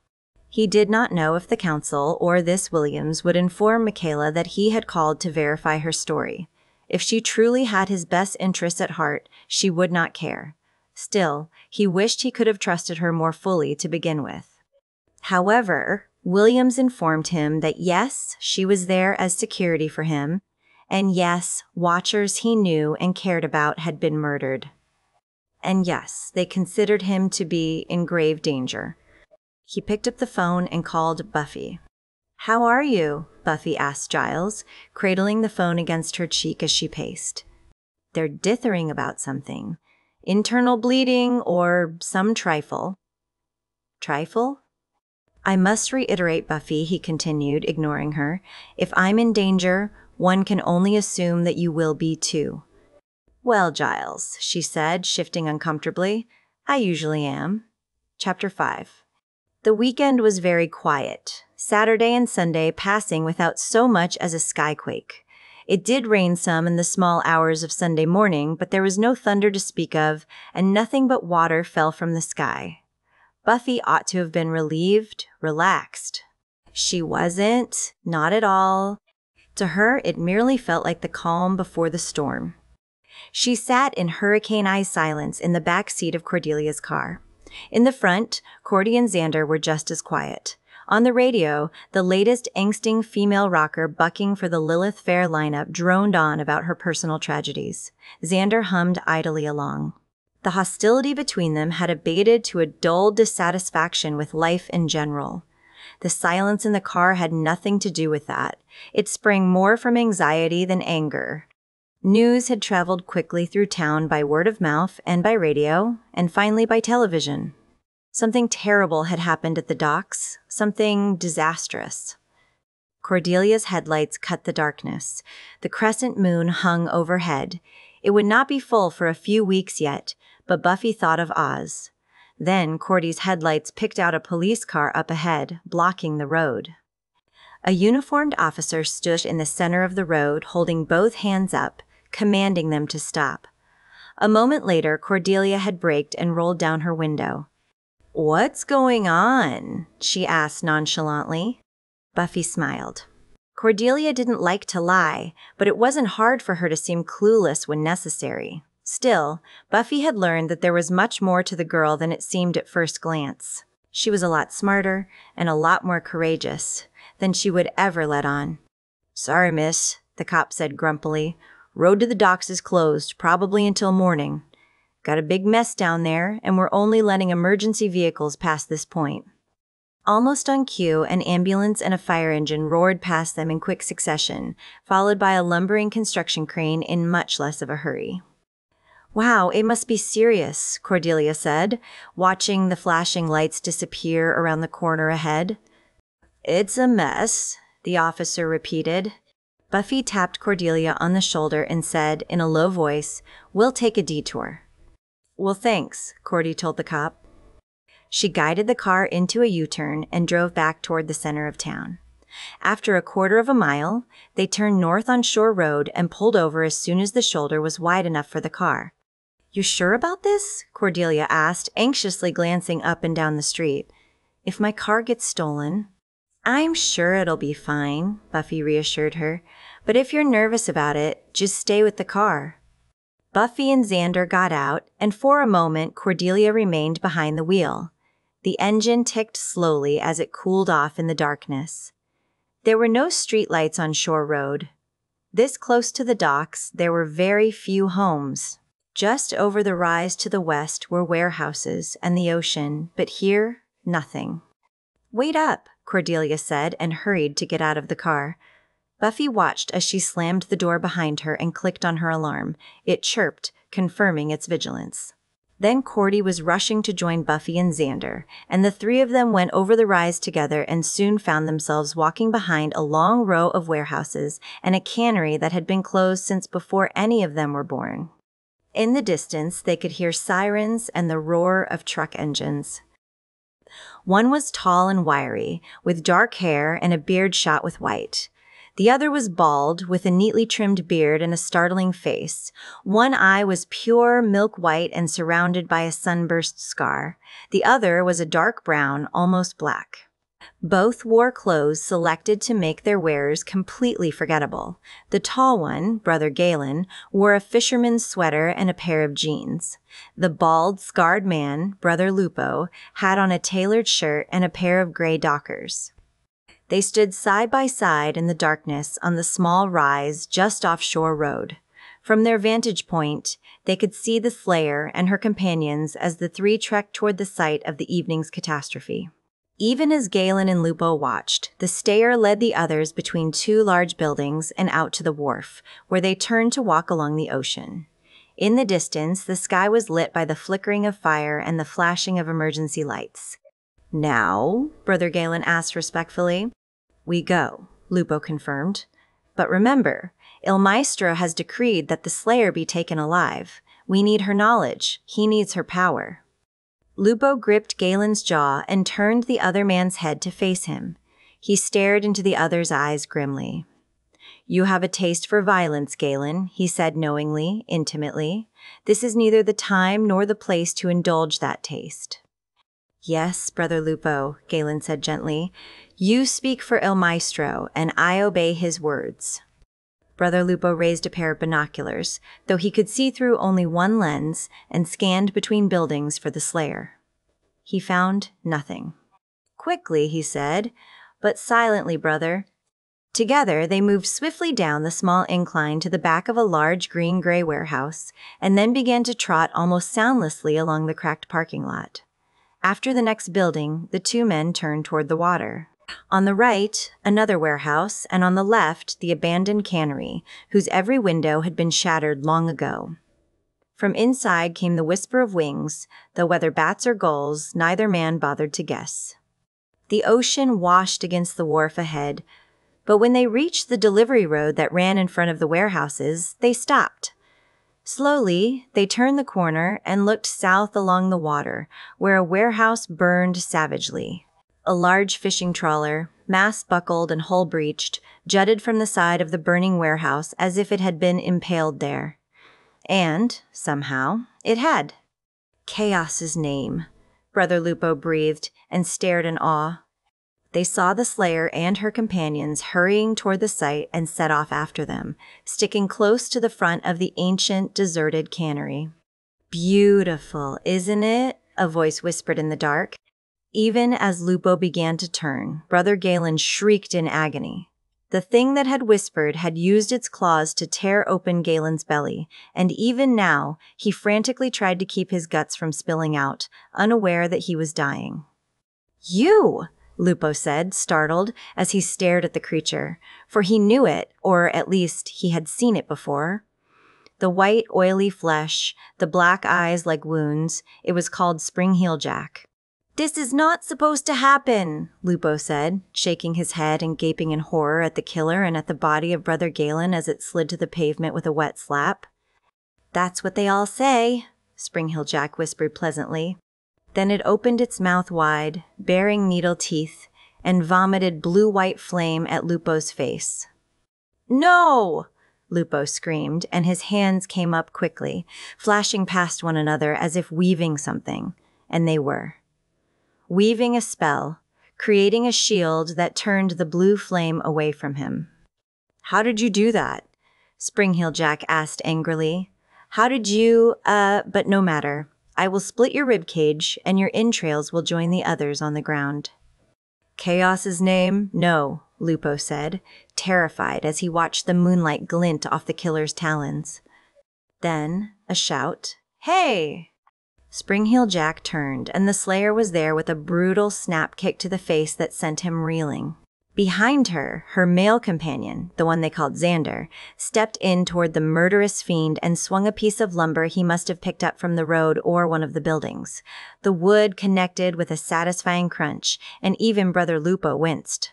He did not know if the council or this Williams would inform Michaela that he had called to verify her story. If she truly had his best interests at heart, she would not care. Still, he wished he could have trusted her more fully to begin with. However, Williams informed him that yes, she was there as security for him, and yes, watchers he knew and cared about had been murdered. And yes, they considered him to be in grave danger. He picked up the phone and called Buffy. How are you? Buffy asked Giles, cradling the phone against her cheek as she paced. They're dithering about something. Internal bleeding or some trifle. Trifle? I must reiterate, Buffy, he continued, ignoring her. If I'm in danger, one can only assume that you will be too. Well, Giles, she said, shifting uncomfortably. I usually am. Chapter 5. The weekend was very quiet, Saturday and Sunday passing without so much as a skyquake. It did rain some in the small hours of Sunday morning, but there was no thunder to speak of, and nothing but water fell from the sky. Buffy ought to have been relieved, relaxed. She wasn't, not at all. To her, it merely felt like the calm before the storm. She sat in hurricane-eye silence in the back seat of Cordelia's car. In the front, Cordy and Xander were just as quiet. On the radio, the latest angsting female rocker bucking for the Lilith Fair lineup droned on about her personal tragedies. Xander hummed idly along. The hostility between them had abated to a dull dissatisfaction with life in general. The silence in the car had nothing to do with that. It sprang more from anxiety than anger. News had traveled quickly through town by word of mouth and by radio, and finally by television. Something terrible had happened at the docks, something disastrous. Cordelia's headlights cut the darkness. The crescent moon hung overhead. It would not be full for a few weeks yet, but Buffy thought of Oz. Then Cordy's headlights picked out a police car up ahead, blocking the road. A uniformed officer stood in the center of the road, holding both hands up, commanding them to stop. A moment later, Cordelia had braked and rolled down her window. "What's going on?" she asked nonchalantly. Buffy smiled. Cordelia didn't like to lie, but it wasn't hard for her to seem clueless when necessary. Still, Buffy had learned that there was much more to the girl than it seemed at first glance. She was a lot smarter and a lot more courageous than she would ever let on. "Sorry, miss," the cop said grumpily. "Road to the docks is closed, probably until morning. Got a big mess down there, and we're only letting emergency vehicles pass this point." Almost on cue, an ambulance and a fire engine roared past them in quick succession, followed by a lumbering construction crane in much less of a hurry. "Wow, it must be serious," Cordelia said, watching the flashing lights disappear around the corner ahead. "It's a mess," the officer repeated. Buffy tapped Cordelia on the shoulder and said, in a low voice, "We'll take a detour." "Well, thanks," Cordy told the cop. She guided the car into a U-turn and drove back toward the center of town. After a quarter of a mile, they turned north on Shore Road and pulled over as soon as the shoulder was wide enough for the car. "You sure about this?" Cordelia asked, anxiously glancing up and down the street. "If my car gets stolen—" "I'm sure it'll be fine," Buffy reassured her. "But if you're nervous about it, just stay with the car." Buffy and Xander got out, and for a moment Cordelia remained behind the wheel. The engine ticked slowly as it cooled off in the darkness. There were no streetlights on Shore Road. This close to the docks, there were very few homes. Just over the rise to the west were warehouses and the ocean, but here, nothing. "Wait up," Cordelia said, and hurried to get out of the car. Buffy watched as she slammed the door behind her and clicked on her alarm. It chirped, confirming its vigilance. Then Cordy was rushing to join Buffy and Xander, and the three of them went over the rise together and soon found themselves walking behind a long row of warehouses and a cannery that had been closed since before any of them were born. In the distance, they could hear sirens and the roar of truck engines. One was tall and wiry, with dark hair and a beard shot with white. The other was bald, with a neatly trimmed beard and a startling face. One eye was pure milk white and surrounded by a sunburst scar. The other was a dark brown, almost black. Both wore clothes selected to make their wearers completely forgettable. The tall one, Brother Galen, wore a fisherman's sweater and a pair of jeans. The bald, scarred man, Brother Lupo, had on a tailored shirt and a pair of gray dockers. They stood side by side in the darkness on the small rise just off Shore Road. From their vantage point, they could see the Slayer and her companions as the three trekked toward the site of the evening's catastrophe. Even as Galen and Lupo watched, the stayer led the others between two large buildings and out to the wharf, where they turned to walk along the ocean. In the distance, the sky was lit by the flickering of fire and the flashing of emergency lights. "Now," Brother Galen asked respectfully. "We go," Lupo confirmed. "But remember, Il Maestro has decreed that the Slayer be taken alive. We need her knowledge. He needs her power." Lupo gripped Galen's jaw and turned the other man's head to face him. He stared into the other's eyes grimly. "You have a taste for violence, Galen," he said knowingly, intimately. "This is neither the time nor the place to indulge that taste." "Yes, Brother Lupo," Galen said gently. "You speak for Il Maestro, and I obey his words." Brother Lupo raised a pair of binoculars, though he could see through only one lens, and scanned between buildings for the Slayer. He found nothing. "Quickly," he said, "but silently, brother." Together, they moved swiftly down the small incline to the back of a large green-gray warehouse, and then began to trot almost soundlessly along the cracked parking lot. After the next building, the two men turned toward the water. On the right, another warehouse, and on the left, the abandoned cannery, whose every window had been shattered long ago. From inside came the whisper of wings, though whether bats or gulls, neither man bothered to guess. The ocean washed against the wharf ahead, but when they reached the delivery road that ran in front of the warehouses, they stopped. Slowly, they turned the corner and looked south along the water, where a warehouse burned savagely. A large fishing trawler, mast buckled and hull breached, jutted from the side of the burning warehouse as if it had been impaled there. And, somehow, it had. "Chaos's name," Brother Lupo breathed and stared in awe. They saw the Slayer and her companions hurrying toward the site and set off after them, sticking close to the front of the ancient, deserted cannery. "Beautiful, isn't it?" a voice whispered in the dark. Even as Lupo began to turn, Brother Galen shrieked in agony. The thing that had whispered had used its claws to tear open Galen's belly, and even now, he frantically tried to keep his guts from spilling out, unaware that he was dying. "You!" Lupo said, startled, as he stared at the creature, for he knew it, or at least he had seen it before. The white, oily flesh, the black eyes like wounds, it was called Spring-Heel Jack. "This is not supposed to happen," Lupo said, shaking his head and gaping in horror at the killer and at the body of Brother Galen as it slid to the pavement with a wet slap. "That's what they all say," Spring-Heel Jack whispered pleasantly. Then it opened its mouth wide, baring needle teeth, and vomited blue-white flame at Lupo's face. "No!" Lupo screamed, and his hands came up quickly, flashing past one another as if weaving something, and they were. Weaving a spell, creating a shield that turned the blue flame away from him. "How did you do that?" Spring-Heel Jack asked angrily. "How did you, but no matter. I will split your ribcage, and your entrails will join the others on the ground." "Chaos's name? No," Lupo said, terrified as he watched the moonlight glint off the killer's talons. Then, a shout, "Hey!" Spring-Heel Jack turned, and the Slayer was there with a brutal snap kick to the face that sent him reeling. Behind her, her male companion, the one they called Xander, stepped in toward the murderous fiend and swung a piece of lumber he must have picked up from the road or one of the buildings. The wood connected with a satisfying crunch, and even Brother Lupo winced.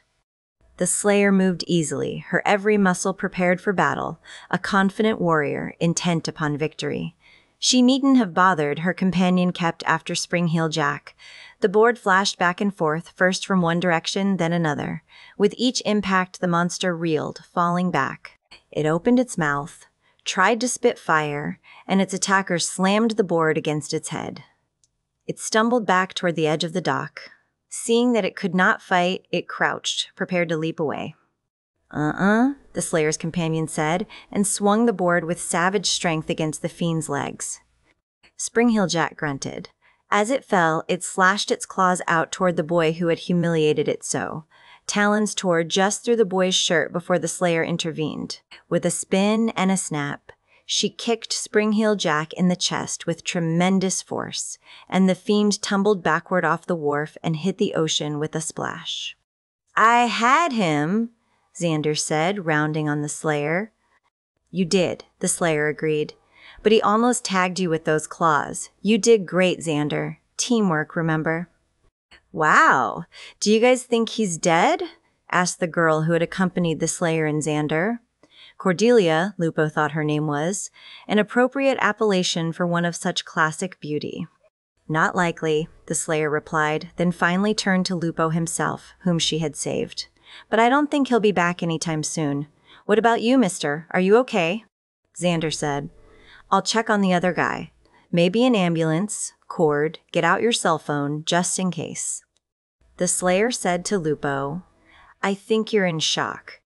The Slayer moved easily, her every muscle prepared for battle, a confident warrior intent upon victory. She needn't have bothered, her companion kept after Spring-Heel Jack. The board flashed back and forth, first from one direction, then another. With each impact, the monster reeled, falling back. It opened its mouth, tried to spit fire, and its attacker slammed the board against its head. It stumbled back toward the edge of the dock. Seeing that it could not fight, it crouched, prepared to leap away. The Slayer's companion said, and swung the board with savage strength against the fiend's legs. Spring-Heel Jack grunted. As it fell, it slashed its claws out toward the boy who had humiliated it so. Talons tore just through the boy's shirt before the Slayer intervened. With a spin and a snap, she kicked Spring-Heel Jack in the chest with tremendous force, and the fiend tumbled backward off the wharf and hit the ocean with a splash. "I had him," Xander said, rounding on the Slayer. "You did," the Slayer agreed. "But he almost tagged you with those claws. You did great, Xander. Teamwork, remember?" "Wow. Do you guys think he's dead?" asked the girl who had accompanied the Slayer and Xander. Cordelia, Lupo thought her name was, an appropriate appellation for one of such classic beauty. "Not likely," the Slayer replied, then finally turned to Lupo himself, whom she had saved. "But I don't think he'll be back anytime soon. What about you, mister? Are you okay?" Xander said, "I'll check on the other guy. Maybe an ambulance, cord, get out your cell phone, just in case." The Slayer said to Lupo, "I think you're in shock."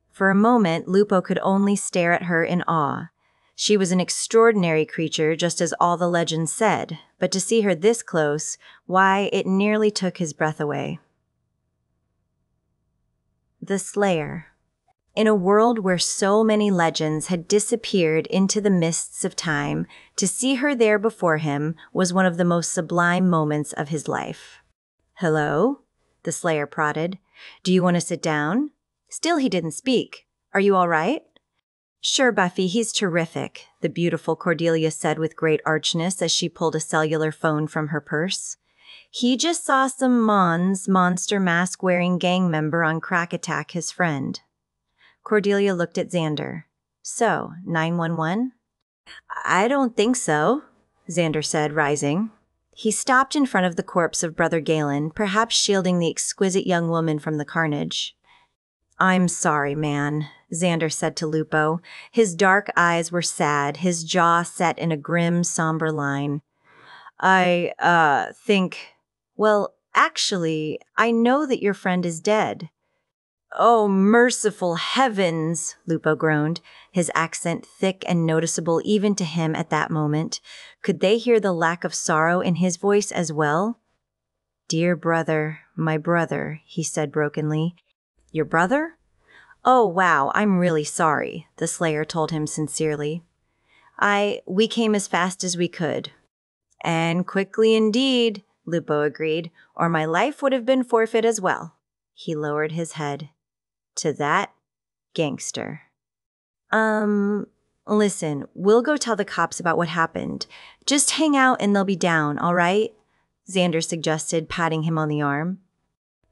For a moment, Lupo could only stare at her in awe. She was an extraordinary creature, just as all the legends said, but to see her this close, why, it nearly took his breath away. The Slayer. In a world where so many legends had disappeared into the mists of time, to see her there before him was one of the most sublime moments of his life. "Hello?" the Slayer prodded. "Do you want to sit down?" Still he didn't speak. "Are you all right?" "Sure, Buffy, he's terrific," the beautiful Cordelia said with great archness as she pulled a cellular phone from her purse. "He just saw some monster mask-wearing gang member on crack attack his friend." Cordelia looked at Xander. "So, 911? "I don't think so," Xander said, rising. He stopped in front of the corpse of Brother Galen, perhaps shielding the exquisite young woman from the carnage. "I'm sorry, man," Xander said to Lupo. His dark eyes were sad, his jaw set in a grim, somber line. I think... Well, Actually, I know that your friend is dead." "Oh, merciful heavens," Lupo groaned, his accent thick and noticeable even to him at that moment. Could they hear the lack of sorrow in his voice as well? "Dear brother, my brother," he said brokenly. "Your brother?" "Oh, wow, I'm really sorry," the Slayer told him sincerely. We came as fast as we could." "And quickly indeed," Lupo agreed, "or my life would have been forfeit as well." He lowered his head. "To that gangster." Listen, we'll go tell the cops about what happened. Just hang out and they'll be down, all right?" Xander suggested, patting him on the arm.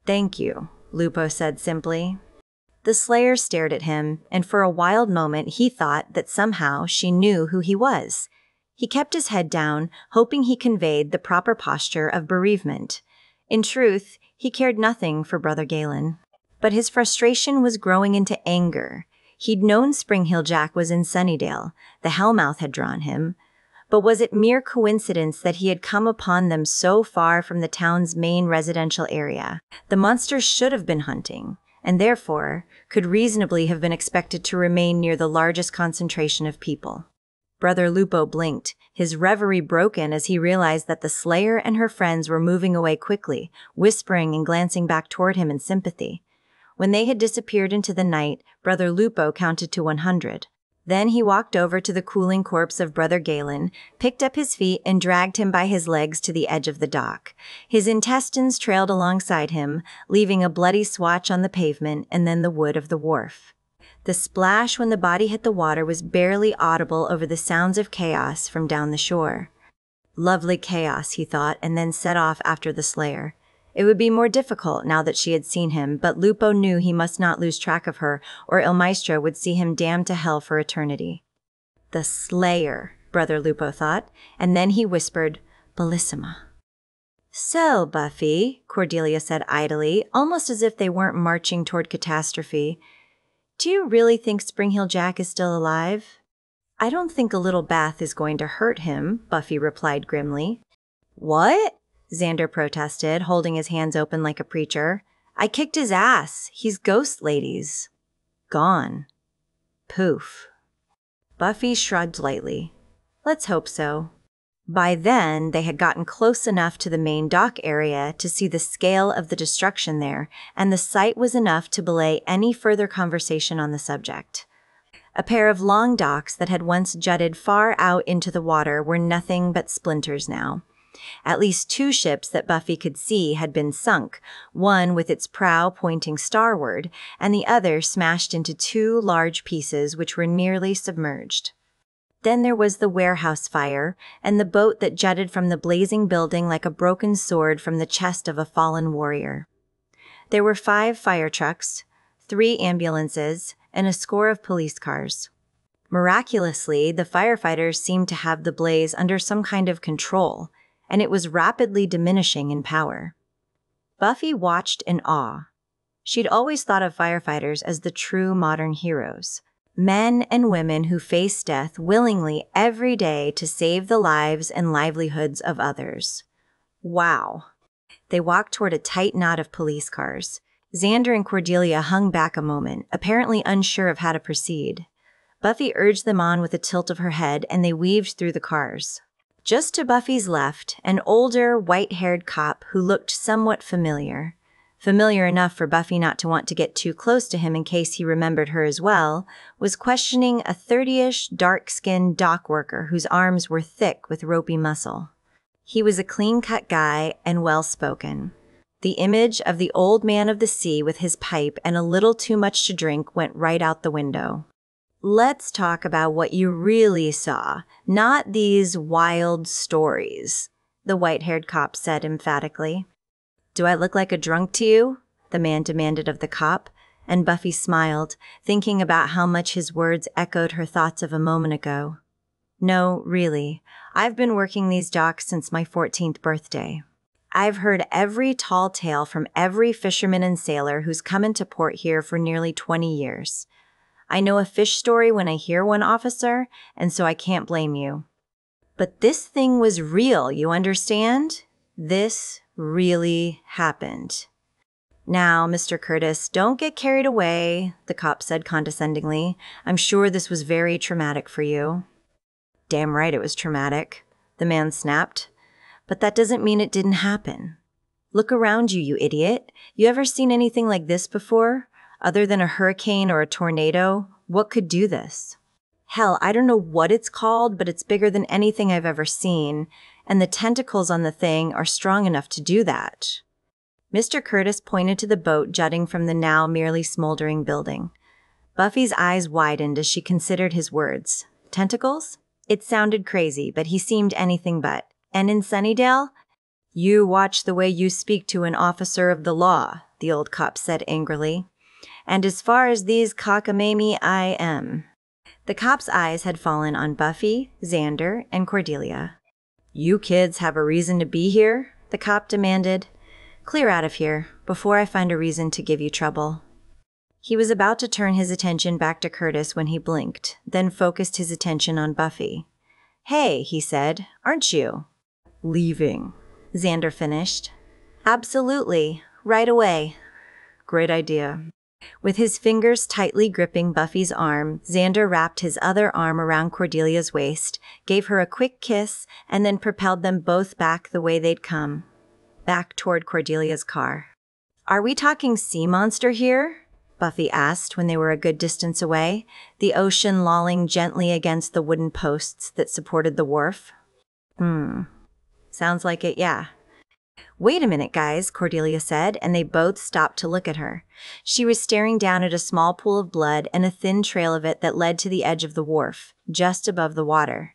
"Thank you," Lupo said simply. The Slayer stared at him, and for a wild moment he thought that somehow she knew who he was. He kept his head down, hoping he conveyed the proper posture of bereavement. In truth, he cared nothing for Brother Galen. But his frustration was growing into anger. He'd known Spring-Heel Jack was in Sunnydale. The Hellmouth had drawn him. But was it mere coincidence that he had come upon them so far from the town's main residential area? The monsters should have been hunting, and therefore could reasonably have been expected to remain near the largest concentration of people. Brother Lupo blinked, his reverie broken as he realized that the Slayer and her friends were moving away quickly, whispering and glancing back toward him in sympathy. When they had disappeared into the night, Brother Lupo counted to 100. Then he walked over to the cooling corpse of Brother Galen, picked up his feet and dragged him by his legs to the edge of the dock. His intestines trailed alongside him, leaving a bloody swatch on the pavement and then the wood of the wharf. The splash when the body hit the water was barely audible over the sounds of chaos from down the shore. Lovely chaos, he thought, and then set off after the Slayer. It would be more difficult now that she had seen him, but Lupo knew he must not lose track of her, or Il Maestro would see him damned to hell for eternity. The Slayer, Brother Lupo thought, and then he whispered, "Bellissima." "So, Buffy," Cordelia said idly, almost as if they weren't marching toward catastrophe, "do you really think Spring-Heel Jack is still alive?" "I don't think a little bath is going to hurt him," Buffy replied grimly. "What?" Xander protested, holding his hands open like a preacher. "I kicked his ass. He's ghost, ladies. Gone. Poof." Buffy shrugged lightly. "Let's hope so." By then, they had gotten close enough to the main dock area to see the scale of the destruction there, and the sight was enough to belay any further conversation on the subject. A pair of long docks that had once jutted far out into the water were nothing but splinters now. At least 2 ships that Buffy could see had been sunk, one with its prow pointing starward, and the other smashed into 2 large pieces which were nearly submerged. Then there was the warehouse fire, and the boat that jutted from the blazing building like a broken sword from the chest of a fallen warrior. There were 5 fire trucks, 3 ambulances, and a score of police cars. Miraculously, the firefighters seemed to have the blaze under some kind of control, and it was rapidly diminishing in power. Buffy watched in awe. She'd always thought of firefighters as the true modern heroes, men and women who face death willingly every day to save the lives and livelihoods of others. Wow. They walked toward a tight knot of police cars. Xander and Cordelia hung back a moment, apparently unsure of how to proceed. Buffy urged them on with a tilt of her head, and they weaved through the cars. Just to Buffy's left, an older, white-haired cop who looked somewhat familiar. Familiar enough for Buffy not to want to get too close to him in case he remembered her as well, was questioning a 30-ish, dark-skinned dock worker whose arms were thick with ropey muscle. He was a clean-cut guy and well-spoken. The image of the old man of the sea with his pipe and a little too much to drink went right out the window. "Let's talk about what you really saw, not these wild stories," the white-haired cop said emphatically. "Do I look like a drunk to you?" the man demanded of the cop, and Buffy smiled, thinking about how much his words echoed her thoughts of a moment ago. "No, really. I've been working these docks since my 14th birthday. I've heard every tall tale from every fisherman and sailor who's come into port here for nearly 20 years. I know a fish story when I hear one, officer, and so I can't blame you. But this thing was real, you understand? This really happened. Now, Mr. Curtis, don't get carried away, the cop said condescendingly. I'm sure this was very traumatic for you. Damn right it was traumatic, the man snapped. But that doesn't mean it didn't happen. Look around you, you idiot. You ever seen anything like this before? Other than a hurricane or a tornado? What could do this? Hell, I don't know what it's called, but it's bigger than anything I've ever seen, and the tentacles on the thing are strong enough to do that. Mr. Curtis pointed to the boat jutting from the now merely smoldering building. Buffy's eyes widened as she considered his words. Tentacles? It sounded crazy, but he seemed anything but. And in Sunnydale? You watch the way you speak to an officer of the law, the old cop said angrily. And as far as these cockamamie, I am. The cop's eyes had fallen on Buffy, Xander, and Cordelia. You kids have a reason to be here? The cop demanded. Clear out of here, before I find a reason to give you trouble. He was about to turn his attention back to Curtis when he blinked, then focused his attention on Buffy. Hey, he said, aren't you? Leaving, Xander finished. Absolutely, right away. Great idea. With his fingers tightly gripping Buffy's arm, Xander wrapped his other arm around Cordelia's waist, gave her a quick kiss, and then propelled them both back the way they'd come. Back toward Cordelia's car. Are we talking sea monster here? Buffy asked when they were a good distance away, the ocean lolling gently against the wooden posts that supported the wharf. Sounds like it, yeah. Wait a minute, guys, Cordelia said, and they both stopped to look at her. She was staring down at a small pool of blood and a thin trail of it that led to the edge of the wharf, just above the water.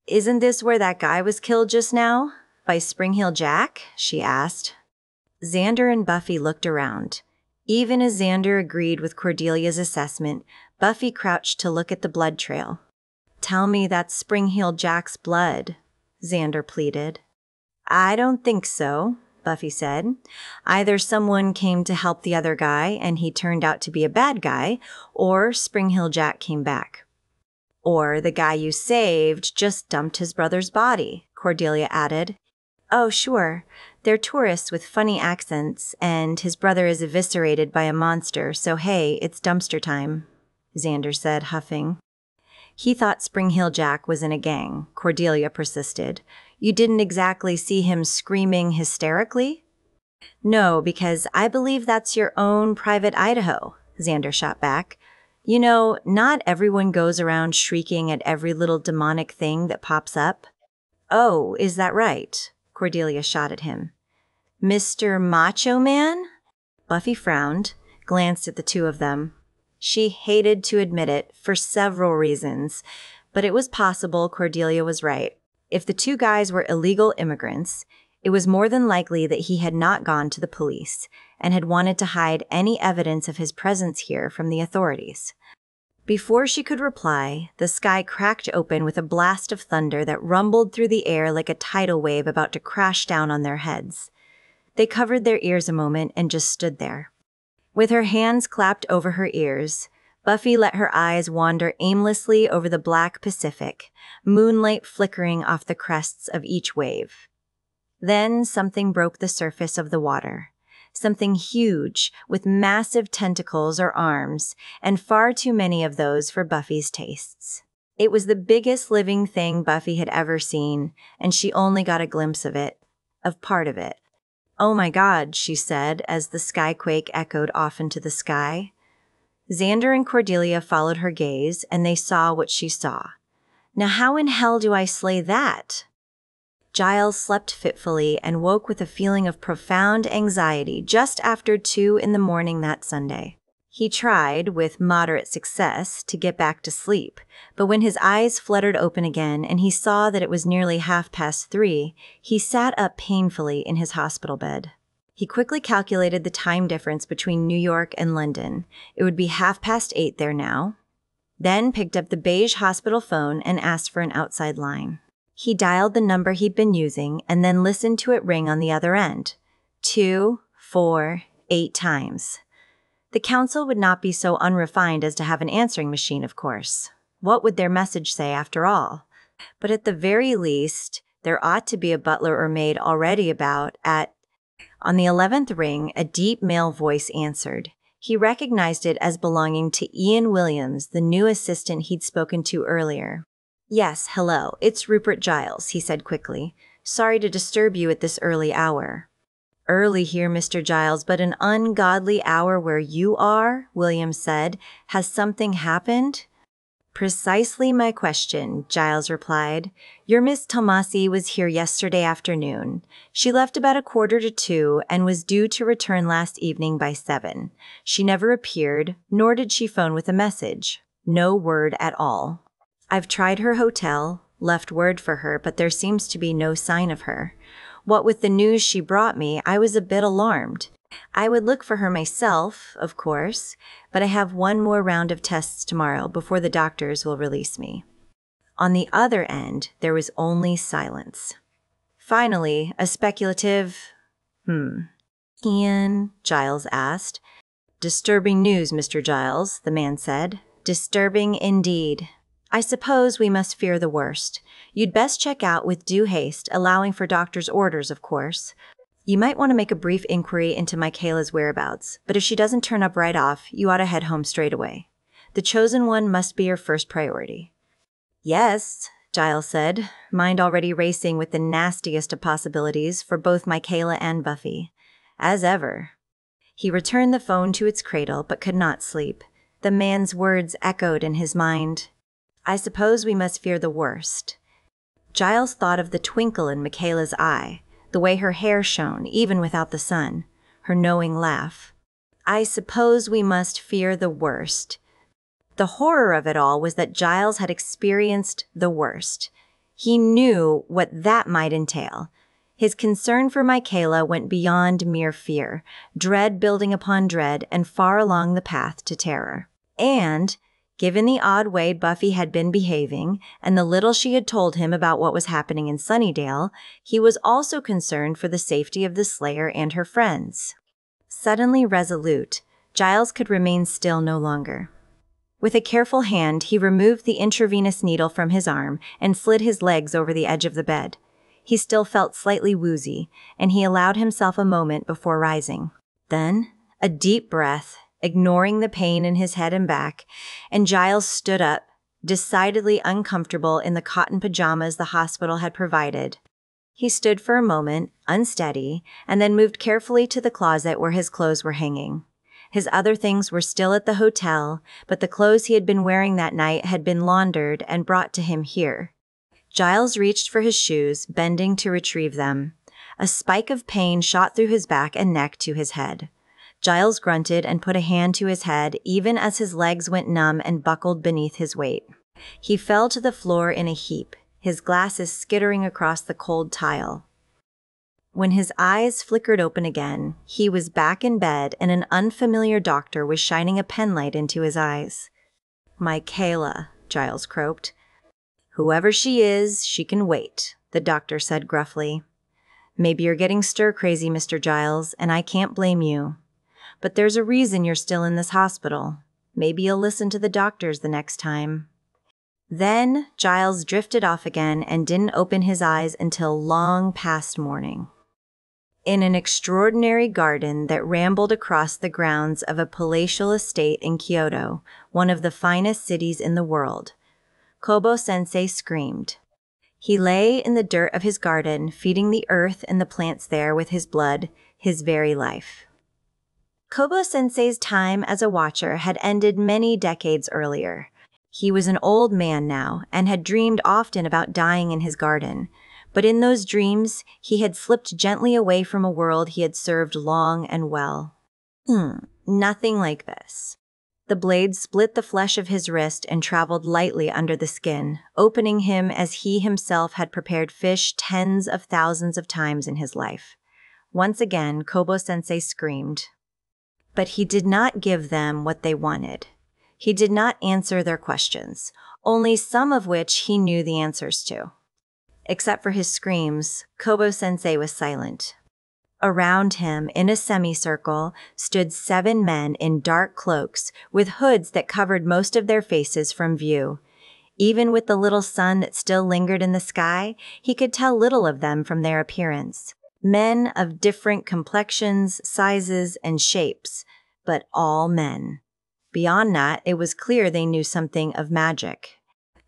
Isn't this where that guy was killed just now? By Spring Heel Jack? She asked. Xander and Buffy looked around. Even as Xander agreed with Cordelia's assessment, Buffy crouched to look at the blood trail. Tell me that's Spring Heel Jack's blood, Xander pleaded. I don't think so, Buffy said. Either someone came to help the other guy and he turned out to be a bad guy, or Spring Heel Jack came back. Or the guy you saved just dumped his brother's body, Cordelia added. Oh, sure. They're tourists with funny accents, and his brother is eviscerated by a monster, so hey, it's dumpster time, Xander said, huffing. He thought Spring Heel Jack was in a gang, Cordelia persisted. You didn't exactly see him screaming hysterically? No, because I believe that's your own private Idaho, Xander shot back. You know, not everyone goes around shrieking at every little demonic thing that pops up. Oh, is that right? Cordelia shot at him. Mr. Macho Man? Buffy frowned, glanced at the two of them. She hated to admit it for several reasons, but it was possible Cordelia was right. If the two guys were illegal immigrants, it was more than likely that he had not gone to the police and had wanted to hide any evidence of his presence here from the authorities. Before she could reply, the sky cracked open with a blast of thunder that rumbled through the air like a tidal wave about to crash down on their heads. They covered their ears a moment and just stood there. With her hands clapped over her ears, Buffy let her eyes wander aimlessly over the black Pacific, moonlight flickering off the crests of each wave. Then something broke the surface of the water. Something huge, with massive tentacles or arms, and far too many of those for Buffy's tastes. It was the biggest living thing Buffy had ever seen, and she only got a glimpse of it, of part of it. Oh my God, she said, as the skyquake echoed off into the sky. Xander and Cordelia followed her gaze, and they saw what she saw. Now how in hell do I slay that? Giles slept fitfully and woke with a feeling of profound anxiety just after 2 a.m. that Sunday. He tried, with moderate success, to get back to sleep, but when his eyes fluttered open again and he saw that it was nearly 3:30, he sat up painfully in his hospital bed. He quickly calculated the time difference between New York and London. It would be 8:30 there now. Then picked up the beige hospital phone and asked for an outside line. He dialed the number he'd been using and then listened to it ring on the other end. 2, 4, 8 times. The council would not be so unrefined as to have an answering machine, of course. What would their message say, after all? But at the very least, there ought to be a butler or maid already about at On the 11th ring, a deep male voice answered. He recognized it as belonging to Ian Williams, the new assistant he'd spoken to earlier. "Yes, hello, it's Rupert Giles," he said quickly. "Sorry to disturb you at this early hour." "Early here, Mr. Giles, but an ungodly hour where you are," Williams said. "Has something happened?" "Precisely my question," Giles replied. "Your Miss Tomasi was here yesterday afternoon. She left about 1:45 and was due to return last evening by 7. She never appeared, nor did she phone with a message. No word at all. I've tried her hotel, left word for her, but there seems to be no sign of her. What with the news she brought me, I was a bit alarmed. I would look for her myself, of course, but I have one more round of tests tomorrow before the doctors will release me." On the other end, there was only silence. Finally, a speculative, "Ian?" Giles asked. "Disturbing news, Mr. Giles," the man said. "Disturbing indeed. I suppose we must fear the worst. You'd best check out with due haste, allowing for doctor's orders, of course. You might want to make a brief inquiry into Michaela's whereabouts, but if she doesn't turn up right off, you ought to head home straight away. The chosen one must be your first priority." "Yes," Giles said, mind already racing with the nastiest of possibilities for both Michaela and Buffy. As ever. He returned the phone to its cradle, but could not sleep. The man's words echoed in his mind. "I suppose we must fear the worst." Giles thought of the twinkle in Michaela's eye, the way her hair shone, even without the sun, her knowing laugh. "I suppose we must fear the worst." The horror of it all was that Giles had experienced the worst. He knew what that might entail. His concern for Michaela went beyond mere fear, dread building upon dread and far along the path to terror. And, given the odd way Buffy had been behaving and the little she had told him about what was happening in Sunnydale, he was also concerned for the safety of the Slayer and her friends. Suddenly resolute, Giles could remain still no longer. With a careful hand, he removed the intravenous needle from his arm and slid his legs over the edge of the bed. He still felt slightly woozy, and he allowed himself a moment before rising. Then, a deep breath, ignoring the pain in his head and back, and Giles stood up, decidedly uncomfortable in the cotton pajamas the hospital had provided. He stood for a moment, unsteady, and then moved carefully to the closet where his clothes were hanging. His other things were still at the hotel, but the clothes he had been wearing that night had been laundered and brought to him here. Giles reached for his shoes, bending to retrieve them. A spike of pain shot through his back and neck to his head. Giles grunted and put a hand to his head, even as his legs went numb and buckled beneath his weight. He fell to the floor in a heap, his glasses skittering across the cold tile. When his eyes flickered open again, he was back in bed and an unfamiliar doctor was shining a penlight into his eyes. "Michaela," Giles croaked. "Whoever she is, she can wait," the doctor said gruffly. "Maybe you're getting stir-crazy, Mr. Giles, and I can't blame you. But there's a reason you're still in this hospital. Maybe you'll listen to the doctors the next time." Then Giles drifted off again and didn't open his eyes until long past morning. In an extraordinary garden that rambled across the grounds of a palatial estate in Kyoto, one of the finest cities in the world, Kobo-sensei screamed. He lay in the dirt of his garden, feeding the earth and the plants there with his blood, his very life. Kobo-sensei's time as a watcher had ended many decades earlier. He was an old man now and had dreamed often about dying in his garden. But in those dreams, he had slipped gently away from a world he had served long and well. Nothing like this. The blade split the flesh of his wrist and traveled lightly under the skin, opening him as he himself had prepared fish tens of thousands of times in his life. Once again, Kobo-sensei screamed. But he did not give them what they wanted. He did not answer their questions, only some of which he knew the answers to. Except for his screams, Kobo-sensei was silent. Around him, in a semicircle, stood 7 men in dark cloaks with hoods that covered most of their faces from view. Even with the little sun that still lingered in the sky, he could tell little of them from their appearance. Men of different complexions, sizes, and shapes, but all men. Beyond that, it was clear they knew something of magic,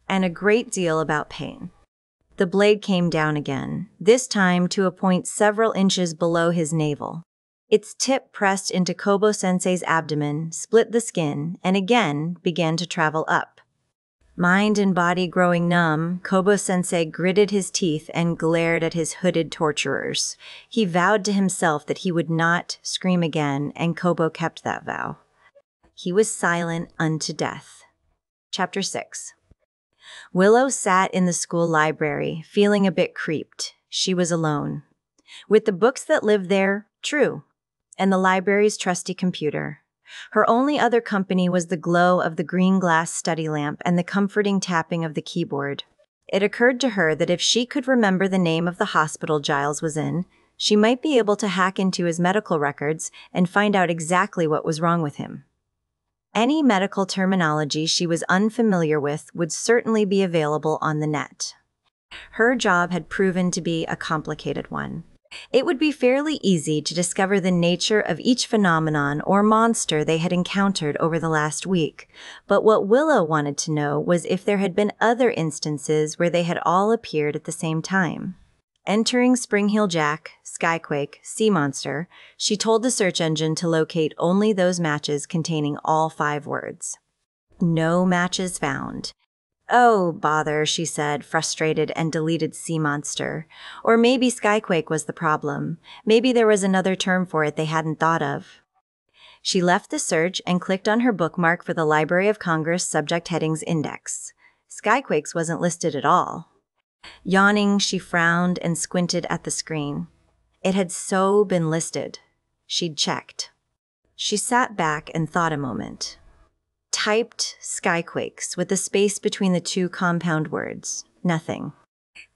and a great deal about pain. The blade came down again, this time to a point several inches below his navel. Its tip pressed into Kobo-sensei's abdomen, split the skin, and again began to travel up. Mind and body growing numb, Kobo-sensei gritted his teeth and glared at his hooded torturers. He vowed to himself that he would not scream again, and Kobo kept that vow. He was silent unto death. Chapter 6. Willow sat in the school library, feeling a bit creeped. She was alone. With the books that lived there, true, and the library's trusty computer. Her only other company was the glow of the green glass study lamp and the comforting tapping of the keyboard. It occurred to her that if she could remember the name of the hospital Giles was in, she might be able to hack into his medical records and find out exactly what was wrong with him. Any medical terminology she was unfamiliar with would certainly be available on the net. Her job had proven to be a complicated one. It would be fairly easy to discover the nature of each phenomenon or monster they had encountered over the last week, but what Willow wanted to know was if there had been other instances where they had all appeared at the same time. Entering Spring Heel Jack, Skyquake, Sea Monster, she told the search engine to locate only those matches containing all 5 words. No matches found. Oh, bother, she said, frustrated, and deleted Sea Monster. Or maybe Skyquake was the problem. Maybe there was another term for it they hadn't thought of. She left the search and clicked on her bookmark for the Library of Congress subject headings index. Skyquakes wasn't listed at all. Yawning, she frowned and squinted at the screen. It had so been listed. She'd checked. She sat back and thought a moment. Typed Skyquakes with a space between the 2 compound words. Nothing.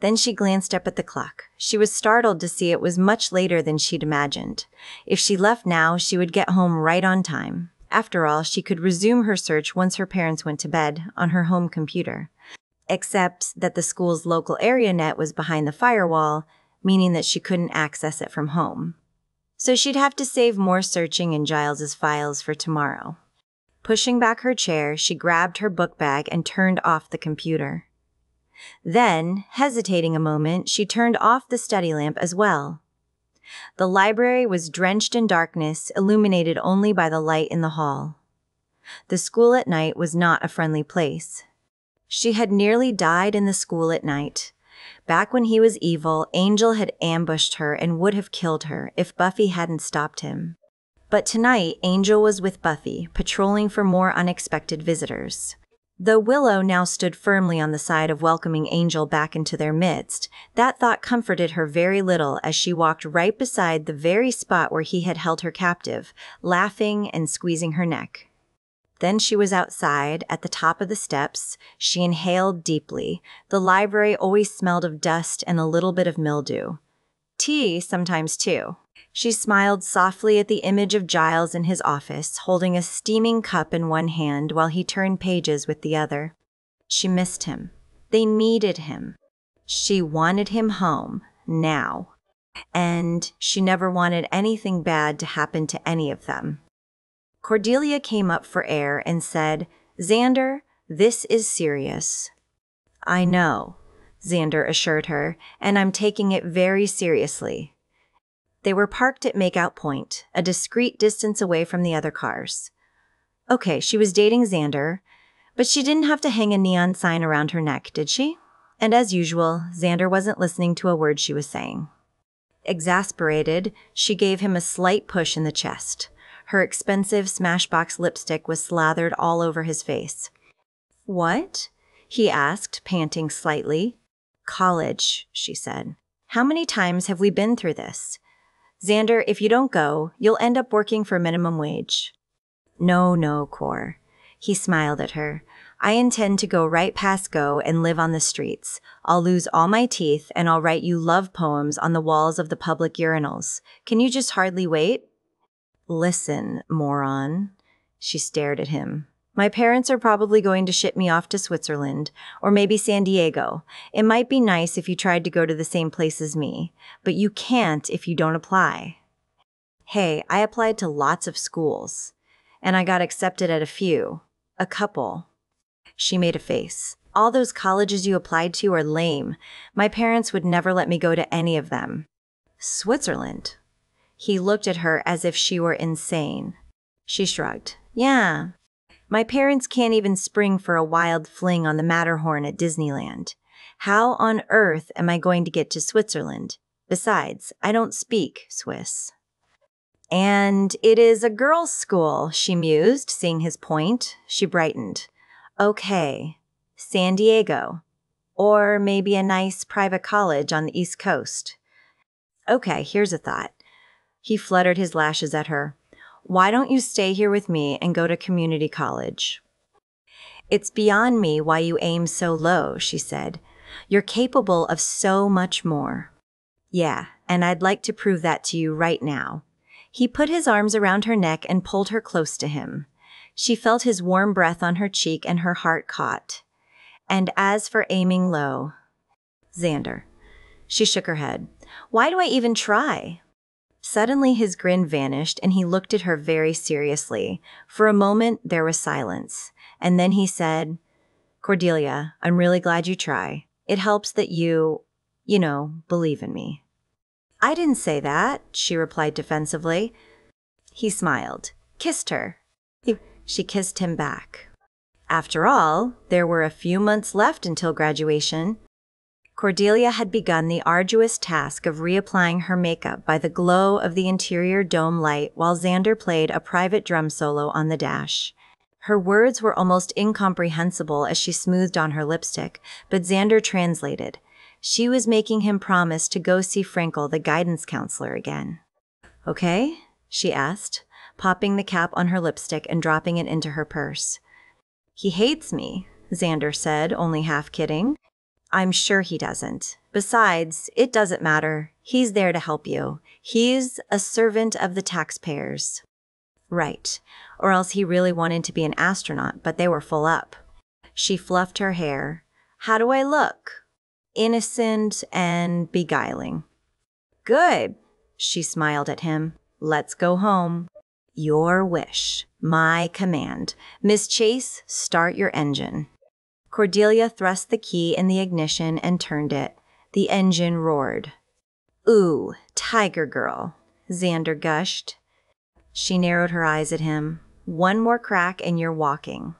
Then she glanced up at the clock. She was startled to see it was much later than she'd imagined. If she left now, she would get home right on time. After all, she could resume her search once her parents went to bed on her home computer. Except that the school's local area net was behind the firewall, meaning that she couldn't access it from home. So she'd have to save more searching in Giles's files for tomorrow. Pushing back her chair, she grabbed her book bag and turned off the computer. Then, hesitating a moment, she turned off the study lamp as well. The library was drenched in darkness, illuminated only by the light in the hall. The school at night was not a friendly place. She had nearly died in the school at night. Back when he was evil, Angel had ambushed her and would have killed her if Buffy hadn't stopped him. But tonight, Angel was with Buffy, patrolling for more unexpected visitors. Though Willow now stood firmly on the side of welcoming Angel back into their midst, that thought comforted her very little as she walked right beside the very spot where he had held her captive, laughing and squeezing her neck. Then she was outside, at the top of the steps. She inhaled deeply. The library always smelled of dust and a little bit of mildew. Tea sometimes, too. She smiled softly at the image of Giles in his office, holding a steaming cup in one hand while he turned pages with the other. She missed him. They needed him. She wanted him home, now. And she never wanted anything bad to happen to any of them. Cordelia came up for air and said, "Xander, this is serious." "I know," Xander assured her, "and I'm taking it very seriously." They were parked at Makeout Point, a discreet distance away from the other cars. Okay, she was dating Xander, but she didn't have to hang a neon sign around her neck, did she? And as usual, Xander wasn't listening to a word she was saying. Exasperated, she gave him a slight push in the chest. Her expensive Smashbox lipstick was slathered all over his face. "What?" he asked, panting slightly. "College," she said. "How many times have we been through this? Xander, if you don't go, you'll end up working for minimum wage." No, Cor." He smiled at her. "I intend to go right past go and live on the streets. I'll lose all my teeth and I'll write you love poems on the walls of the public urinals. Can you just hardly wait?" "Listen, moron." She stared at him. My parents are probably going to ship me off to Switzerland, or maybe San Diego. It might be nice if you tried to go to the same place as me, but you can't if you don't apply. Hey, I applied to lots of schools, and I got accepted at a few. A couple. She made a face. All those colleges you applied to are lame. My parents would never let me go to any of them. Switzerland. He looked at her as if she were insane. She shrugged. Yeah. My parents can't even spring for a wild fling on the Matterhorn at Disneyland. How on earth am I going to get to Switzerland? Besides, I don't speak Swiss. And it is a girls' school, she mused, seeing his point. She brightened. Okay, San Diego. Or maybe a nice private college on the East Coast. Okay, here's a thought. He fluttered his lashes at her. Why don't you stay here with me and go to community college? It's beyond me why you aim so low, she said. You're capable of so much more. Yeah, and I'd like to prove that to you right now. He put his arms around her neck and pulled her close to him. She felt his warm breath on her cheek and her heart caught. And as for aiming low, Xander. She shook her head. Why do I even try? Suddenly his grin vanished and he looked at her very seriously. For a moment there was silence, and then he said, Cordelia, I'm really glad you try. It helps that you believe in me. I didn't say that, she replied defensively. He smiled, kissed her. She kissed him back. After all, there were a few months left until graduation. Cordelia had begun the arduous task of reapplying her makeup by the glow of the interior dome light while Xander played a private drum solo on the dash. Her words were almost incomprehensible as she smoothed on her lipstick, but Xander translated. She was making him promise to go see Frankel, the guidance counselor, again. Okay? She asked, popping the cap on her lipstick and dropping it into her purse. He hates me, Xander said, only half kidding. I'm sure he doesn't. Besides, it doesn't matter. He's there to help you. He's a servant of the taxpayers. Right. Or else he really wanted to be an astronaut, but they were full up. She fluffed her hair. How do I look? Innocent and beguiling. Good. She smiled at him. Let's go home. Your wish. My command. Miss Chase, start your engine. Cordelia thrust the key in the ignition and turned it. The engine roared. Ooh, tiger girl, Xander gushed. She narrowed her eyes at him. One more crack and you're walking.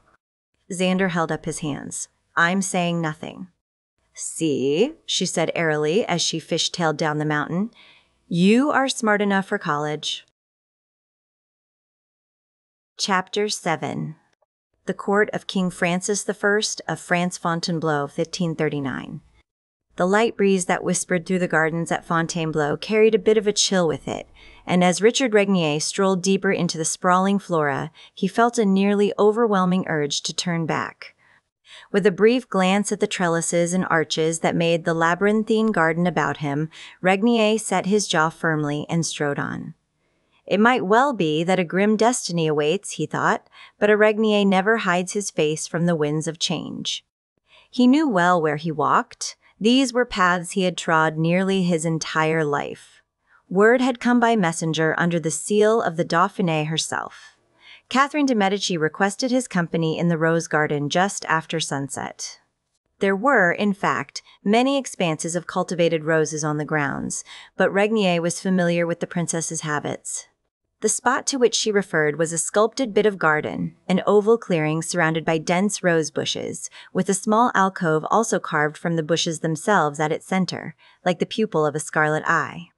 Xander held up his hands. I'm saying nothing. See, she said airily as she fishtailed down the mountain. You are smart enough for college. Chapter 7. The Court of King Francis I of France Fontainebleau, 1539. The light breeze that whispered through the gardens at Fontainebleau carried a bit of a chill with it, and as Richard Regnier strolled deeper into the sprawling flora, he felt a nearly overwhelming urge to turn back. With a brief glance at the trellises and arches that made the labyrinthine garden about him, Regnier set his jaw firmly and strode on. It might well be that a grim destiny awaits, he thought, but a Regnier never hides his face from the winds of change. He knew well where he walked. These were paths he had trod nearly his entire life. Word had come by messenger under the seal of the Dauphinée herself. Catherine de' Medici requested his company in the rose garden just after sunset. There were, in fact, many expanses of cultivated roses on the grounds, but Regnier was familiar with the princess's habits. The spot to which she referred was a sculpted bit of garden, an oval clearing surrounded by dense rose bushes, with a small alcove also carved from the bushes themselves at its center, like the pupil of a scarlet eye.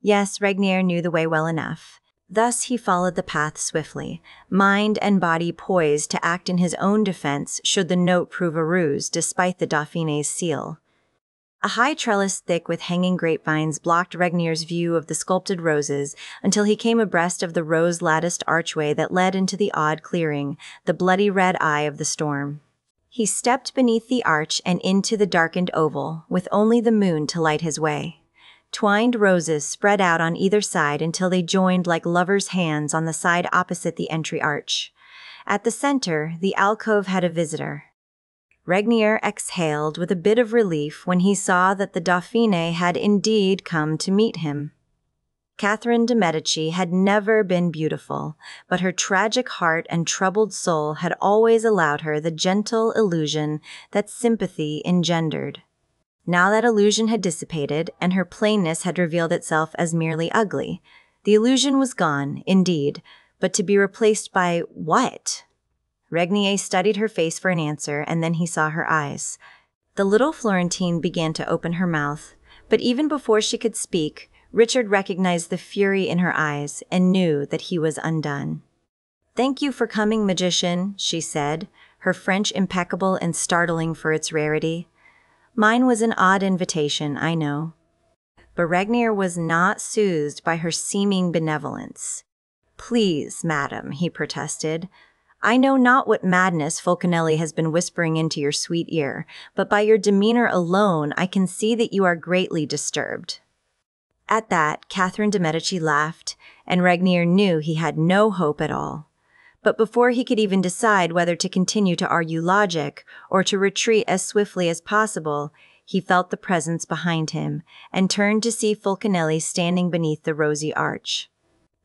Yes, Regnier knew the way well enough. Thus he followed the path swiftly, mind and body poised to act in his own defense should the note prove a ruse despite the Dauphiné's seal. A high trellis thick with hanging grapevines blocked Regnier's view of the sculpted roses until he came abreast of the rose-latticed archway that led into the odd clearing, the bloody red eye of the storm. He stepped beneath the arch and into the darkened oval, with only the moon to light his way. Twined roses spread out on either side until they joined like lovers' hands on the side opposite the entry arch. At the center, the alcove had a visitor. Regnier exhaled with a bit of relief when he saw that the Dauphine had indeed come to meet him. Catherine de' Medici had never been beautiful, but her tragic heart and troubled soul had always allowed her the gentle illusion that sympathy engendered. Now that illusion had dissipated, and her plainness had revealed itself as merely ugly. The illusion was gone, indeed, but to be replaced by what? Regnier studied her face for an answer, and then he saw her eyes. The little Florentine began to open her mouth, but even before she could speak, Richard recognized the fury in her eyes and knew that he was undone. "Thank you for coming, magician," she said, her French impeccable and startling for its rarity. "Mine was an odd invitation, I know." But Regnier was not soothed by her seeming benevolence. "Please, madam," he protested. "I know not what madness Fulcanelli has been whispering into your sweet ear, but by your demeanor alone I can see that you are greatly disturbed." At that, Catherine de' Medici laughed, and Regnier knew he had no hope at all. But before he could even decide whether to continue to argue logic or to retreat as swiftly as possible, he felt the presence behind him and turned to see Fulcanelli standing beneath the rosy arch.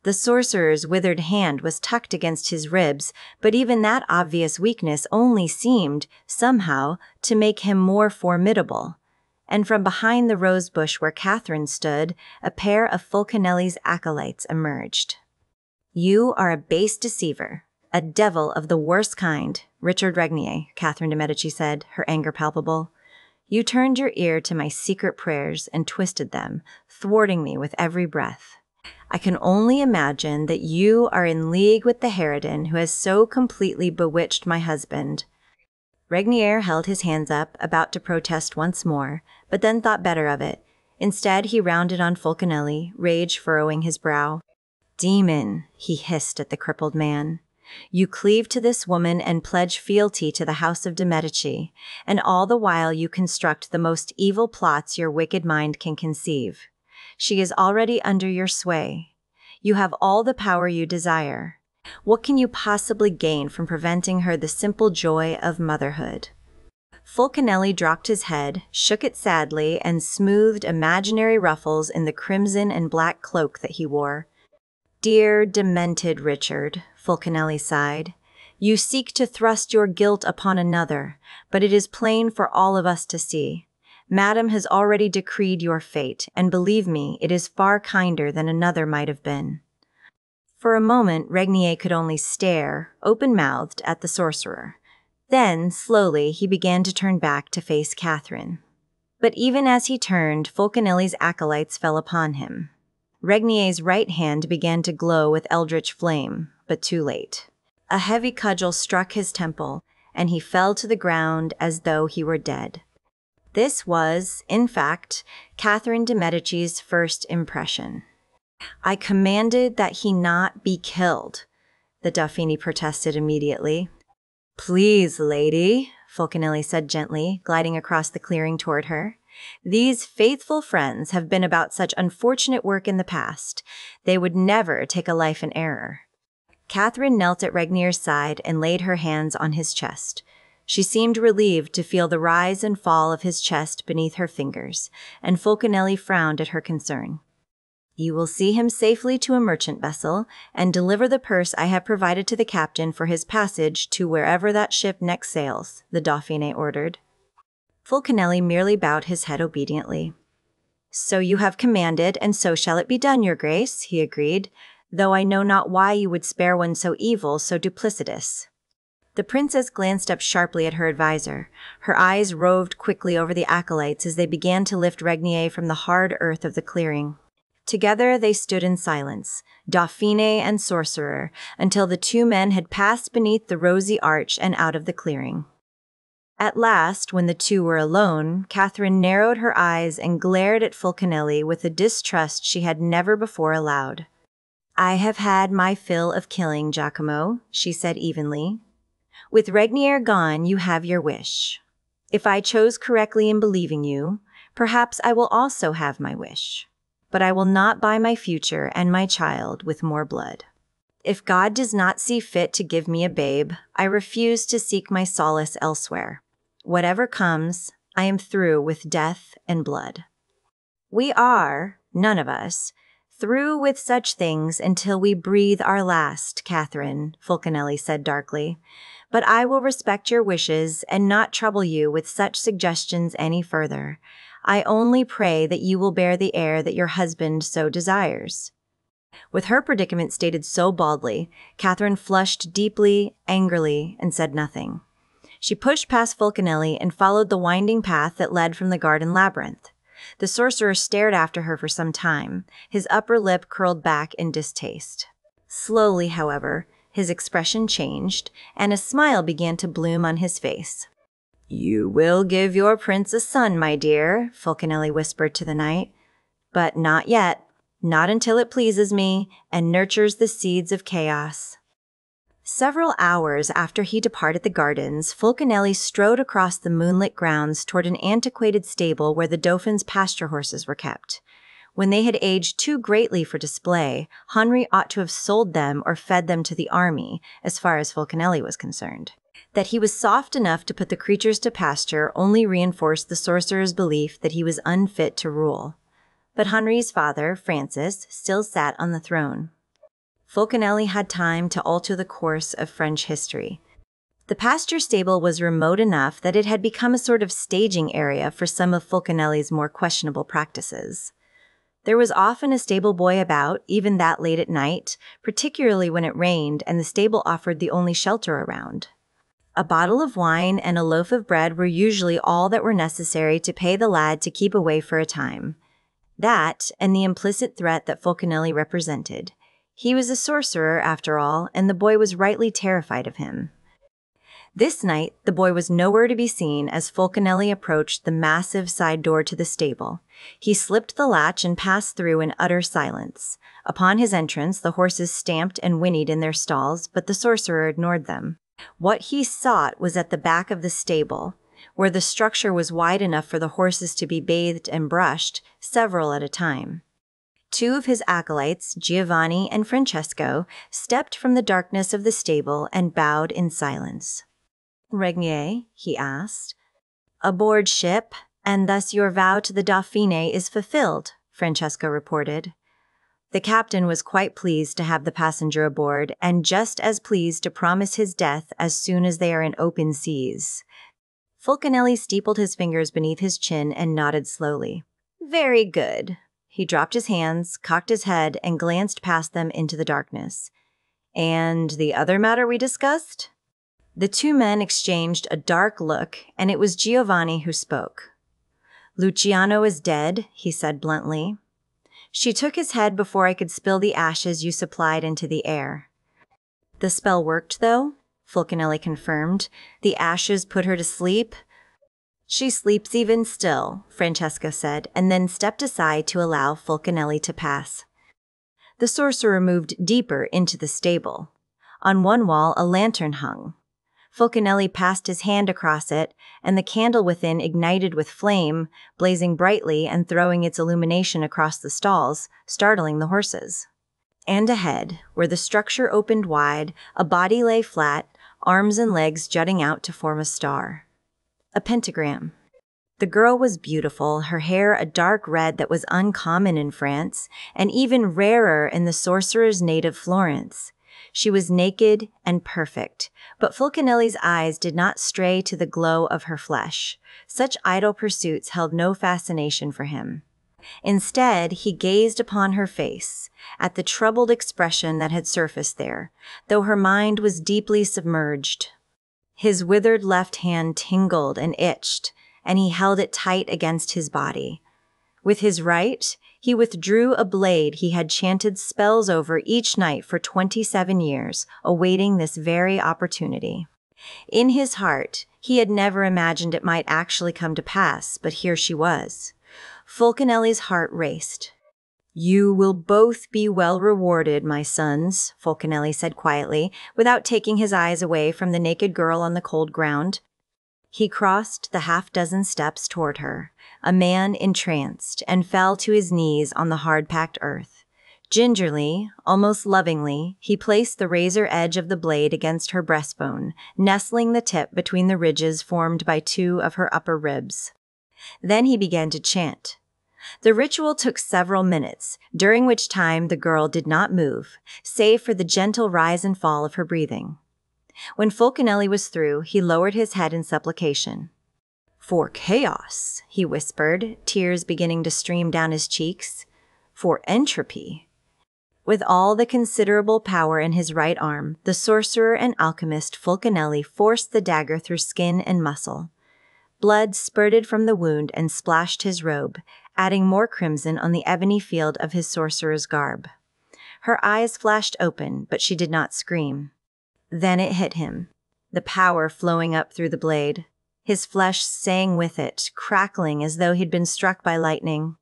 The sorcerer's withered hand was tucked against his ribs, but even that obvious weakness only seemed, somehow, to make him more formidable. And from behind the rose bush where Catherine stood, a pair of Fulcanelli's acolytes emerged. "You are a base deceiver, a devil of the worst kind, Richard Regnier," Catherine de' Medici said, her anger palpable. "You turned your ear to my secret prayers and twisted them, thwarting me with every breath. I can only imagine that you are in league with the harridan who has so completely bewitched my husband." Regnier held his hands up, about to protest once more, but then thought better of it. Instead, he rounded on Fulcanelli, rage furrowing his brow. "Demon," he hissed at the crippled man. "You cleave to this woman and pledge fealty to the house of de' Medici, and all the while you construct the most evil plots your wicked mind can conceive. She is already under your sway. You have all the power you desire. What can you possibly gain from preventing her the simple joy of motherhood?" Fulcanelli dropped his head, shook it sadly, and smoothed imaginary ruffles in the crimson and black cloak that he wore. "Dear, demented Richard," Fulcanelli sighed, "you seek to thrust your guilt upon another, but it is plain for all of us to see. Madame has already decreed your fate, and believe me, it is far kinder than another might have been." For a moment, Regnier could only stare, open-mouthed, at the sorcerer. Then, slowly, he began to turn back to face Catherine. But even as he turned, Fulcanelli's acolytes fell upon him. Regnier's right hand began to glow with eldritch flame, but too late. A heavy cudgel struck his temple, and he fell to the ground as though he were dead. This was, in fact, Catherine de' Medici's first impression. "I commanded that he not be killed," the Dauphine protested immediately. "Please, lady," Fulcanelli said gently, gliding across the clearing toward her. "These faithful friends have been about such unfortunate work in the past. They would never take a life in error." Catherine knelt at Regnier's side and laid her hands on his chest. She seemed relieved to feel the rise and fall of his chest beneath her fingers, and Fulcanelli frowned at her concern. "You will see him safely to a merchant vessel, and deliver the purse I have provided to the captain for his passage to wherever that ship next sails," the Dauphine ordered. Fulcanelli merely bowed his head obediently. "So you have commanded, and so shall it be done, your grace," he agreed, "though I know not why you would spare one so evil, so duplicitous." The princess glanced up sharply at her advisor. Her eyes roved quickly over the acolytes as they began to lift Regnier from the hard earth of the clearing. Together they stood in silence, Dauphine and sorcerer, until the two men had passed beneath the rosy arch and out of the clearing. At last, when the two were alone, Catherine narrowed her eyes and glared at Fulcanelli with a distrust she had never before allowed. "I have had my fill of killing, Giacomo," she said evenly. "With Regnier gone, you have your wish. If I chose correctly in believing you, perhaps I will also have my wish. But I will not buy my future and my child with more blood." If God does not see fit to give me a babe, I refuse to seek my solace elsewhere. Whatever comes, I am through with death and blood. We are, none of us, through with such things until we breathe our last, Catherine, Fulcanelli said darkly. But I will respect your wishes and not trouble you with such suggestions any further. I only pray that you will bear the heir that your husband so desires. With her predicament stated so baldly, Catherine flushed deeply, angrily, and said nothing. She pushed past Fulcanelli and followed the winding path that led from the garden labyrinth. The sorcerer stared after her for some time, his upper lip curled back in distaste. Slowly, however, his expression changed, and a smile began to bloom on his face. "You will give your prince a son, my dear," Fulcanelli whispered to the knight. "But not yet. Not until it pleases me and nurtures the seeds of chaos." Several hours after he departed the gardens, Fulcanelli strode across the moonlit grounds toward an antiquated stable where the Dauphin's pasture horses were kept. When they had aged too greatly for display, Henri ought to have sold them or fed them to the army, as far as Fulcanelli was concerned. That he was soft enough to put the creatures to pasture only reinforced the sorcerer's belief that he was unfit to rule. But Henri's father, Francis, still sat on the throne. Fulcanelli had time to alter the course of French history. The pasture stable was remote enough that it had become a sort of staging area for some of Fulcanelli's more questionable practices. There was often a stable boy about, even that late at night, particularly when it rained and the stable offered the only shelter around. A bottle of wine and a loaf of bread were usually all that were necessary to pay the lad to keep away for a time. That, and the implicit threat that Fulcanelli represented. He was a sorcerer, after all, and the boy was rightly terrified of him. This night, the boy was nowhere to be seen as Fulcanelli approached the massive side door to the stable. He slipped the latch and passed through in utter silence. Upon his entrance, the horses stamped and whinnied in their stalls, but the sorcerer ignored them. What he sought was at the back of the stable, where the structure was wide enough for the horses to be bathed and brushed, several at a time. Two of his acolytes, Giovanni and Francesco, stepped from the darkness of the stable and bowed in silence. "Regnier," he asked. "Aboard ship, and thus your vow to the Dauphine is fulfilled," Francesco reported. The captain was quite pleased to have the passenger aboard, and just as pleased to promise his death as soon as they are in open seas. Fulcanelli steepled his fingers beneath his chin and nodded slowly. "Very good." He dropped his hands, cocked his head, and glanced past them into the darkness. "And the other matter we discussed?" The two men exchanged a dark look, and it was Giovanni who spoke. "Luciano is dead," he said bluntly. "She took his head before I could spill the ashes you supplied into the air." "The spell worked, though?" Fulcanelli confirmed. "The ashes put her to sleep?" "She sleeps even still," Francesco said, and then stepped aside to allow Fulcanelli to pass. The sorcerer moved deeper into the stable. On one wall, a lantern hung. Fulcanelli passed his hand across it, and the candle within ignited with flame, blazing brightly and throwing its illumination across the stalls, startling the horses. And ahead, where the structure opened wide, a body lay flat, arms and legs jutting out to form a star. A pentagram. The girl was beautiful, her hair a dark red that was uncommon in France, and even rarer in the sorcerer's native Florence. She was naked and perfect, but Fulcanelli's eyes did not stray to the glow of her flesh. Such idle pursuits held no fascination for him. Instead, he gazed upon her face, at the troubled expression that had surfaced there, though her mind was deeply submerged. His withered left hand tingled and itched, and he held it tight against his body. With his right, he withdrew a blade he had chanted spells over each night for 27 years, awaiting this very opportunity. In his heart, he had never imagined it might actually come to pass, but here she was. Fulcanelli's heart raced. "You will both be well rewarded, my sons," Fulcanelli said quietly, without taking his eyes away from the naked girl on the cold ground. He crossed the half-dozen steps toward her, a man entranced, and fell to his knees on the hard-packed earth. Gingerly, almost lovingly, he placed the razor edge of the blade against her breastbone, nestling the tip between the ridges formed by two of her upper ribs. Then he began to chant. The ritual took several minutes, during which time the girl did not move, save for the gentle rise and fall of her breathing. When Fulcanelli was through, he lowered his head in supplication. "For chaos," he whispered, tears beginning to stream down his cheeks. "For entropy." With all the considerable power in his right arm, the sorcerer and alchemist Fulcanelli forced the dagger through skin and muscle. Blood spurted from the wound and splashed his robe, adding more crimson on the ebony field of his sorcerer's garb. Her eyes flashed open, but she did not scream. Then it hit him, the power flowing up through the blade. His flesh sang with it, crackling as though he'd been struck by lightning.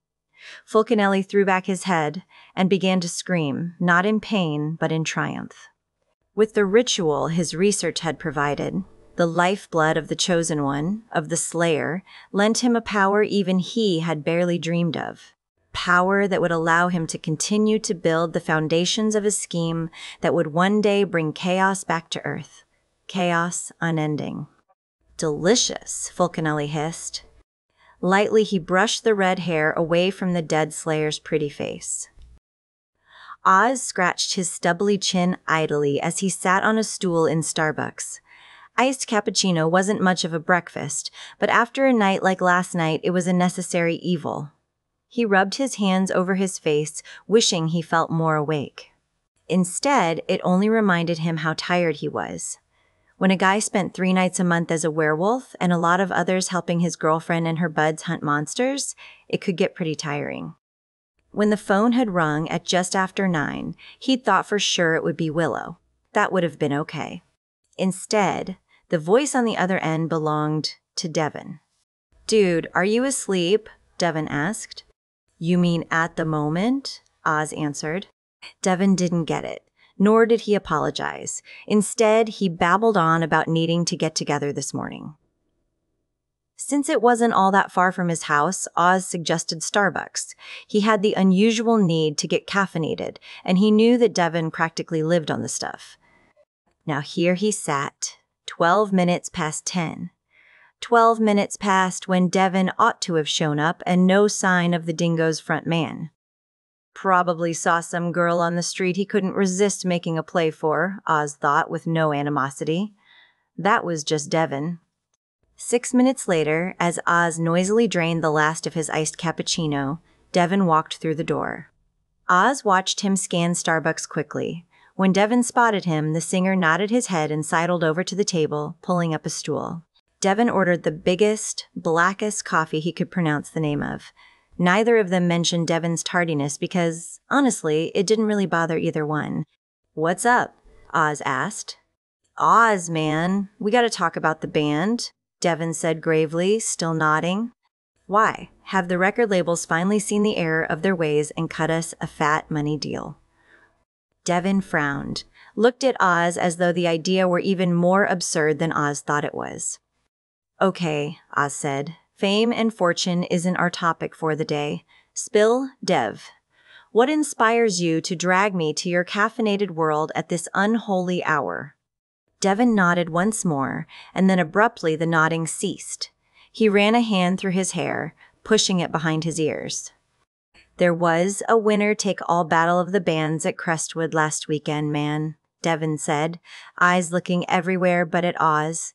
Fulcanelli threw back his head and began to scream, not in pain, but in triumph. With the ritual his research had provided, the lifeblood of the Chosen One, of the Slayer, lent him a power even he had barely dreamed of. Power that would allow him to continue to build the foundations of a scheme that would one day bring chaos back to Earth. Chaos unending. "Delicious," Fulcanelli hissed. Lightly he brushed the red hair away from the dead Slayer's pretty face. Oz scratched his stubbly chin idly as he sat on a stool in Starbucks. Iced cappuccino wasn't much of a breakfast, but after a night like last night, it was a necessary evil. He rubbed his hands over his face, wishing he felt more awake. Instead, it only reminded him how tired he was. When a guy spent 3 nights a month as a werewolf and a lot of others helping his girlfriend and her buds hunt monsters, it could get pretty tiring. When the phone had rung at just after 9, he'd thought for sure it would be Willow. That would have been okay. Instead, the voice on the other end belonged to Devin. "Dude, are you asleep?" Devin asked. "You mean at the moment?" Oz answered. Devin didn't get it, nor did he apologize. Instead, he babbled on about needing to get together this morning. Since it wasn't all that far from his house, Oz suggested Starbucks. He had the unusual need to get caffeinated, and he knew that Devin practically lived on the stuff. Now here he sat, 12 minutes past 10. 12 minutes past when Devin ought to have shown up and no sign of the dingo's front man. Probably saw some girl on the street he couldn't resist making a play for, Oz thought with no animosity. That was just Devin. 6 minutes later, as Oz noisily drained the last of his iced cappuccino, Devin walked through the door. Oz watched him scan Starbucks quickly. When Devin spotted him, the singer nodded his head and sidled over to the table, pulling up a stool. Devin ordered the biggest, blackest coffee he could pronounce the name of. Neither of them mentioned Devin's tardiness because, honestly, it didn't really bother either one. "What's up?" Oz asked. "Oz, man, we gotta talk about the band," Devin said gravely, still nodding. "Why? Have the record labels finally seen the error of their ways and cut us a fat money deal?" Devin frowned, looked at Oz as though the idea were even more absurd than Oz thought it was. "Okay," Oz said. "Fame and fortune isn't our topic for the day. Spill, Dev. What inspires you to drag me to your caffeinated world at this unholy hour?" Devin nodded once more, and then abruptly the nodding ceased. He ran a hand through his hair, pushing it behind his ears. "There was a winner-take-all battle of the bands at Crestwood last weekend, man," Devin said, eyes looking everywhere but at Oz.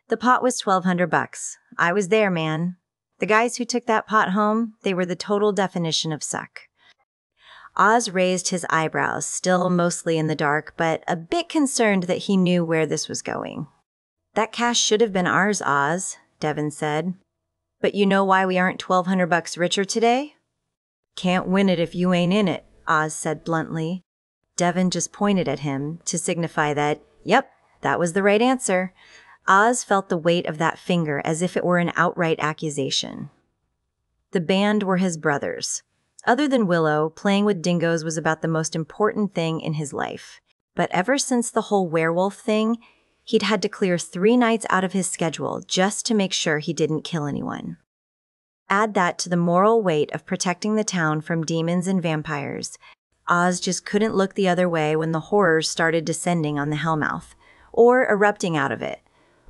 "The pot was $1,200. I was there, man. The guys who took that pot home, they were the total definition of suck." Oz raised his eyebrows, still mostly in the dark, but a bit concerned that he knew where this was going. "That cash should have been ours, Oz," Devin said. "But you know why we aren't $1,200 richer today?" "Can't win it if you ain't in it," Oz said bluntly. Devin just pointed at him to signify that, yep, that was the right answer. Oz felt the weight of that finger as if it were an outright accusation. The band were his brothers. Other than Willow, playing with dingoes was about the most important thing in his life. But ever since the whole werewolf thing, he'd had to clear 3 nights out of his schedule just to make sure he didn't kill anyone. Add that to the moral weight of protecting the town from demons and vampires. Oz just couldn't look the other way when the horrors started descending on the Hellmouth, or erupting out of it.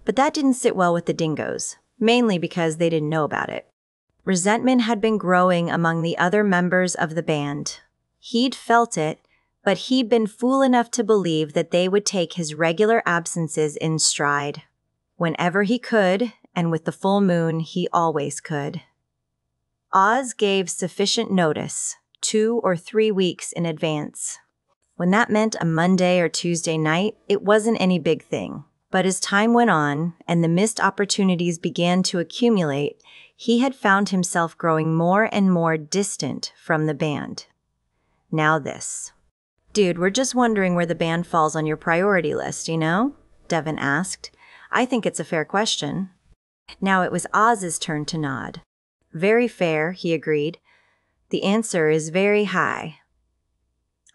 But that didn't sit well with the dingoes, mainly because they didn't know about it. Resentment had been growing among the other members of the band. He'd felt it, but he'd been fool enough to believe that they would take his regular absences in stride. Whenever he could, and with the full moon, he always could. Oz gave sufficient notice, 2 or 3 weeks in advance. When that meant a Monday or Tuesday night, it wasn't any big thing. But as time went on, and the missed opportunities began to accumulate, he had found himself growing more and more distant from the band. Now this. "Dude, we're just wondering where the band falls on your priority list, you know?" Devin asked. "I think it's a fair question." Now it was Oz's turn to nod. "Very fair," he agreed. "The answer is very high."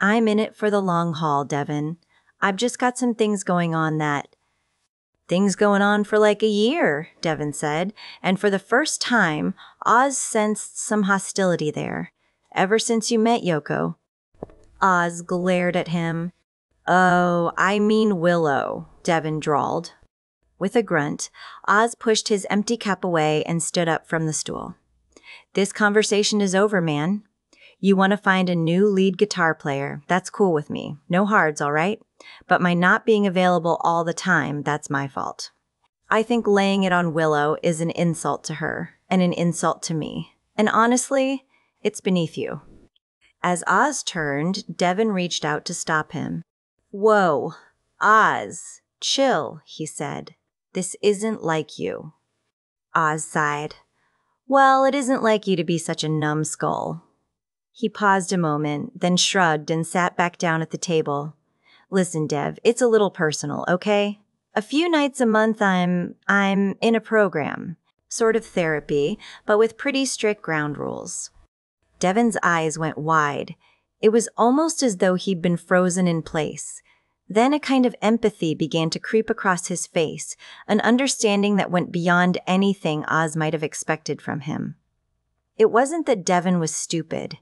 "I'm in it for the long haul, Devin. I've just got some things going on that—" "Things going on for like a year," Devin said, and for the first time, Oz sensed some hostility there. "Ever since you met Yoko." Oz glared at him. "Oh, I mean Willow," Devin drawled. With a grunt, Oz pushed his empty cup away and stood up from the stool. "This conversation is over, man. You want to find a new lead guitar player. That's cool with me. No hards, all right? But my not being available all the time, that's my fault. I think laying it on Willow is an insult to her and an insult to me. And honestly, it's beneath you." As Oz turned, Devin reached out to stop him. "Whoa, Oz, chill," he said. "This isn't like you." Oz sighed. "Well, it isn't like you to be such a numbskull." He paused a moment, then shrugged and sat back down at the table. "Listen, Dev, it's a little personal, okay? A few nights a month I'm in a program. Sort of therapy, but with pretty strict ground rules." Devin's eyes went wide. It was almost as though he'd been frozen in place. Then a kind of empathy began to creep across his face, an understanding that went beyond anything Oz might have expected from him. It wasn't that Devin was stupid,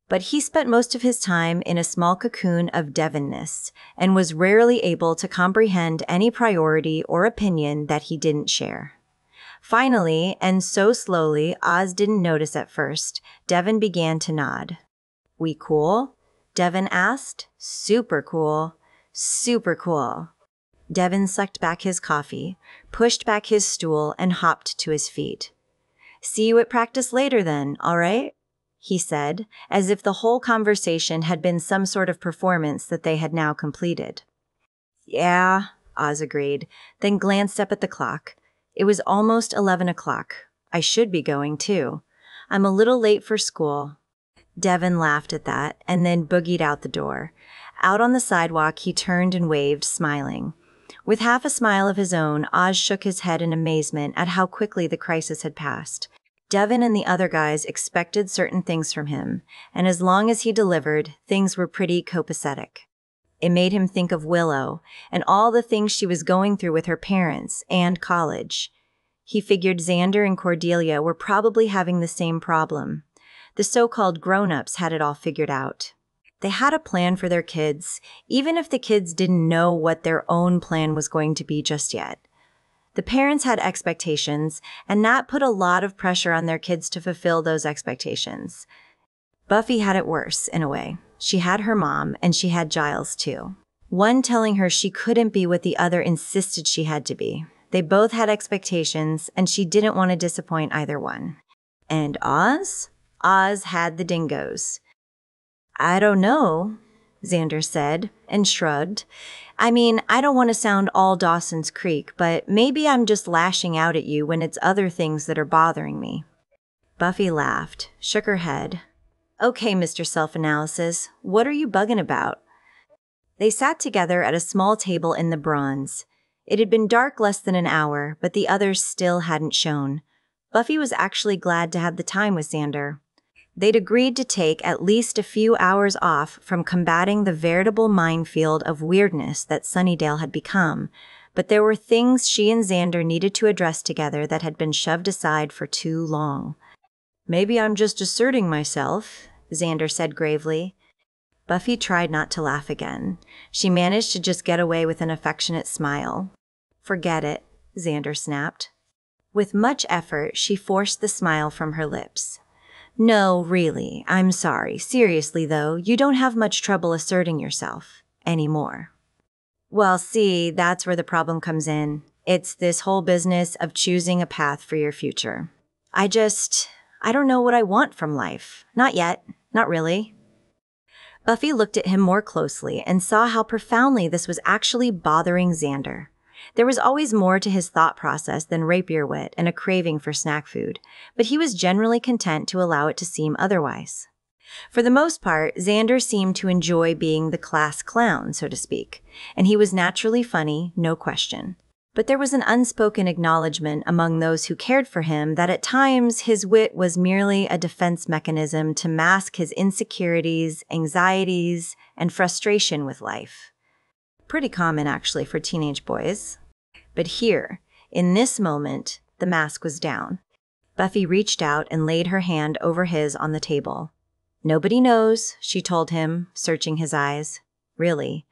but he spent most of his time in a small cocoon of Devinness and was rarely able to comprehend any priority or opinion that he didn't share. Finally, and so slowly Oz didn't notice at first, Devin began to nod. "We cool?" Devin asked. "Super cool. Super cool." Devin sucked back his coffee, pushed back his stool, and hopped to his feet. "See you at practice later then, all right?" he said, as if the whole conversation had been some sort of performance that they had now completed. "Yeah," Oz agreed, then glanced up at the clock. It was almost 11 o'clock. "I should be going, too. I'm a little late for school." Devin laughed at that and then boogied out the door. Out on the sidewalk, he turned and waved, smiling. With half a smile of his own, Oz shook his head in amazement at how quickly the crisis had passed. Devin and the other guys expected certain things from him, and as long as he delivered, things were pretty copacetic. It made him think of Willow and all the things she was going through with her parents and college. He figured Xander and Cordelia were probably having the same problem. The so-called grown-ups had it all figured out. They had a plan for their kids, even if the kids didn't know what their own plan was going to be just yet. The parents had expectations, and that put a lot of pressure on their kids to fulfill those expectations. Buffy had it worse, in a way. She had her mom, and she had Giles, too. One telling her she couldn't be what the other insisted she had to be. They both had expectations, and she didn't want to disappoint either one. And Oz? Oz had the dingoes. "I don't know," Xander said, and shrugged. "I mean, I don't want to sound all Dawson's Creek, but maybe I'm just lashing out at you when it's other things that are bothering me." Buffy laughed, shook her head. "Okay, Mr. Self-Analysis, what are you bugging about?" They sat together at a small table in the bronze. It had been dark less than an hour, but the others still hadn't shown. Buffy was actually glad to have the time with Xander. They'd agreed to take at least a few hours off from combating the veritable minefield of weirdness that Sunnydale had become, but there were things she and Xander needed to address together that had been shoved aside for too long. "Maybe I'm just asserting myself," Xander said gravely. Buffy tried not to laugh again. She managed to just get away with an affectionate smile. "Forget it," Xander snapped. With much effort, she forced the smile from her lips. "No, really, I'm sorry. Seriously, though, you don't have much trouble asserting yourself. Anymore." "Well, see, that's where the problem comes in. It's this whole business of choosing a path for your future. I don't know what I want from life. Not yet. Not really." Buffy looked at him more closely and saw how profoundly this was actually bothering Xander. There was always more to his thought process than rapier wit and a craving for snack food, but he was generally content to allow it to seem otherwise. For the most part, Xander seemed to enjoy being the class clown, so to speak, and he was naturally funny, no question. But there was an unspoken acknowledgement among those who cared for him that at times his wit was merely a defense mechanism to mask his insecurities, anxieties, and frustration with life. Pretty common, actually, for teenage boys. But here, in this moment, the mask was down. Buffy reached out and laid her hand over his on the table. "Nobody knows," she told him, searching his eyes. "Really,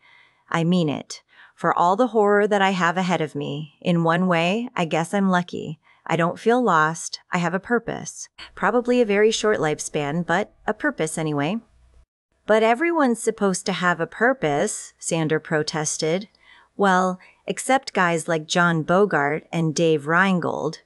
I mean it. For all the horror that I have ahead of me, in one way, I guess I'm lucky. I don't feel lost. I have a purpose. Probably a very short lifespan, but a purpose anyway." "But everyone's supposed to have a purpose," Xander protested. "Well, except guys like John Bogart and Dave Reingold.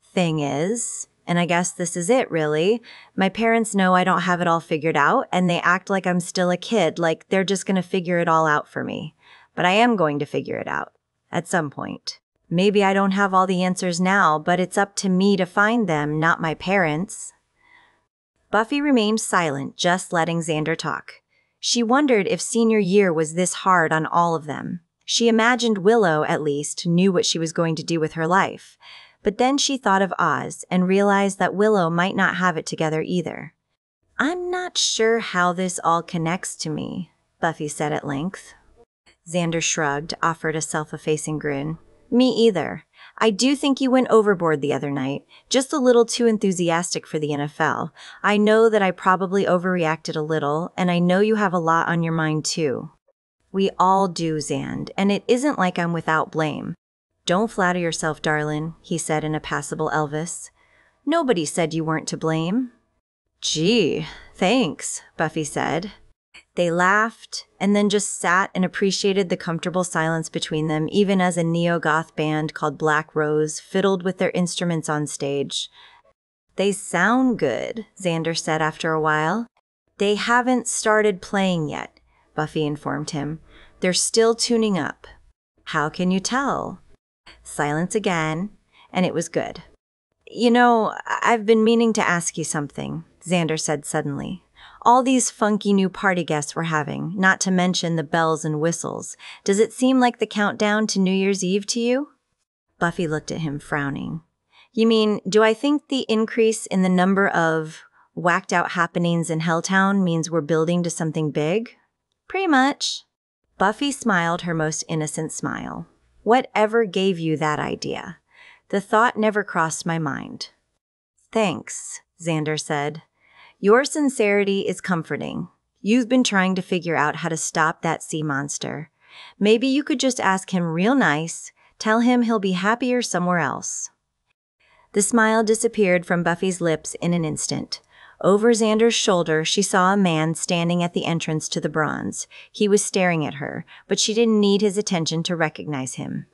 Thing is, and I guess this is it really, my parents know I don't have it all figured out, and they act like I'm still a kid, like they're just going to figure it all out for me. But I am going to figure it out. At some point. Maybe I don't have all the answers now, but it's up to me to find them, not my parents." Buffy remained silent, just letting Xander talk. She wondered if senior year was this hard on all of them. She imagined Willow, at least, knew what she was going to do with her life. But then she thought of Oz and realized that Willow might not have it together either. "I'm not sure how this all connects to me," Buffy said at length. Xander shrugged, offered a self-effacing grin. "Me either. I do think you went overboard the other night, just a little too enthusiastic for the NFL. I know that I probably overreacted a little, and I know you have a lot on your mind too." "We all do, Xand, and it isn't like I'm without blame." "Don't flatter yourself, darling," he said in a passable Elvis. "Nobody said you weren't to blame." "Gee, thanks," Buffy said. They laughed, and then just sat and appreciated the comfortable silence between them, even as a neo-goth band called Black Rose fiddled with their instruments on stage. "They sound good," Xander said after a while. "They haven't started playing yet," Buffy informed him. "They're still tuning up." "How can you tell?" Silence again, and it was good. "You know, I've been meaning to ask you something," Xander said suddenly. "All these funky new party guests we're having, not to mention the bells and whistles. Does it seem like the countdown to New Year's Eve to you?" Buffy looked at him, frowning. "You mean, do I think the increase in the number of whacked-out happenings in Helltown means we're building to something big?" "Pretty much." Buffy smiled her most innocent smile. "Whatever gave you that idea? The thought never crossed my mind." "Thanks," Xander said. "Your sincerity is comforting. You've been trying to figure out how to stop that sea monster. Maybe you could just ask him real nice, tell him he'll be happier somewhere else." The smile disappeared from Buffy's lips in an instant. Over Xander's shoulder, she saw a man standing at the entrance to the bronze. He was staring at her, but she didn't need his attention to recognize him.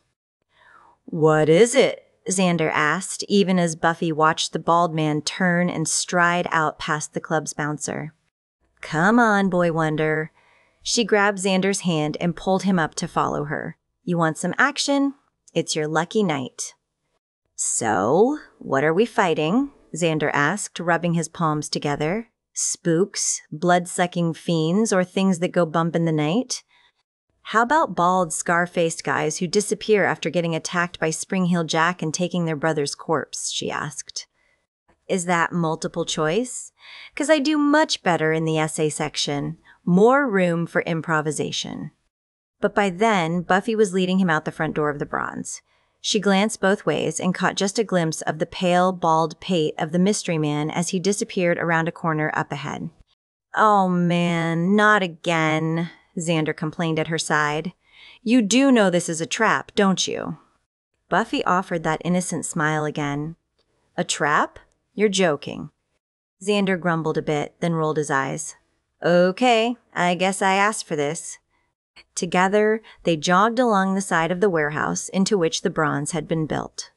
"What is it?" Xander asked, even as Buffy watched the bald man turn and stride out past the club's bouncer. "Come on, Boy Wonder." She grabbed Xander's hand and pulled him up to follow her. "You want some action? It's your lucky night." "So, what are we fighting?" Xander asked, rubbing his palms together. "Spooks, blood-sucking fiends, or things that go bump in the night?" "How about bald, scar-faced guys who disappear after getting attacked by Spring-Heel Jack and taking their brother's corpse?" she asked. "Is that multiple choice? 'Cause I do much better in the essay section. More room for improvisation." But by then, Buffy was leading him out the front door of the bronze. She glanced both ways and caught just a glimpse of the pale, bald pate of the mystery man as he disappeared around a corner up ahead. Oh man, not again, Xander complained at her side. You do know this is a trap, don't you? Buffy offered that innocent smile again. A trap? You're joking. Xander grumbled a bit, then rolled his eyes. Okay, I guess I asked for this. Together, they jogged along the side of the warehouse into which the bronze had been built.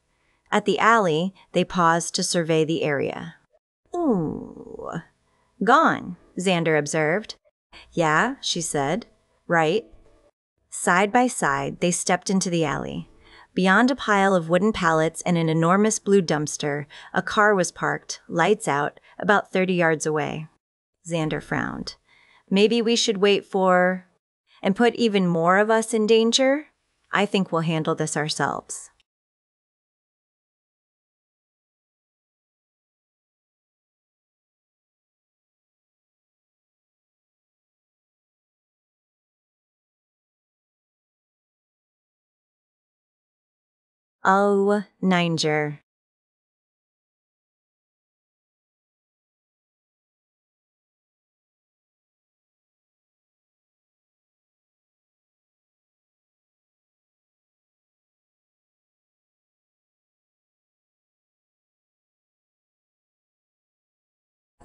At the alley, they paused to survey the area. Ooh. Gone, Xander observed. Yeah, she said. Right. Side by side, they stepped into the alley. Beyond a pile of wooden pallets and an enormous blue dumpster, a car was parked, lights out, about 30 yards away. Xander frowned. Maybe we should wait for... and put even more of us in danger? I think we'll handle this ourselves. Oh, Ninger.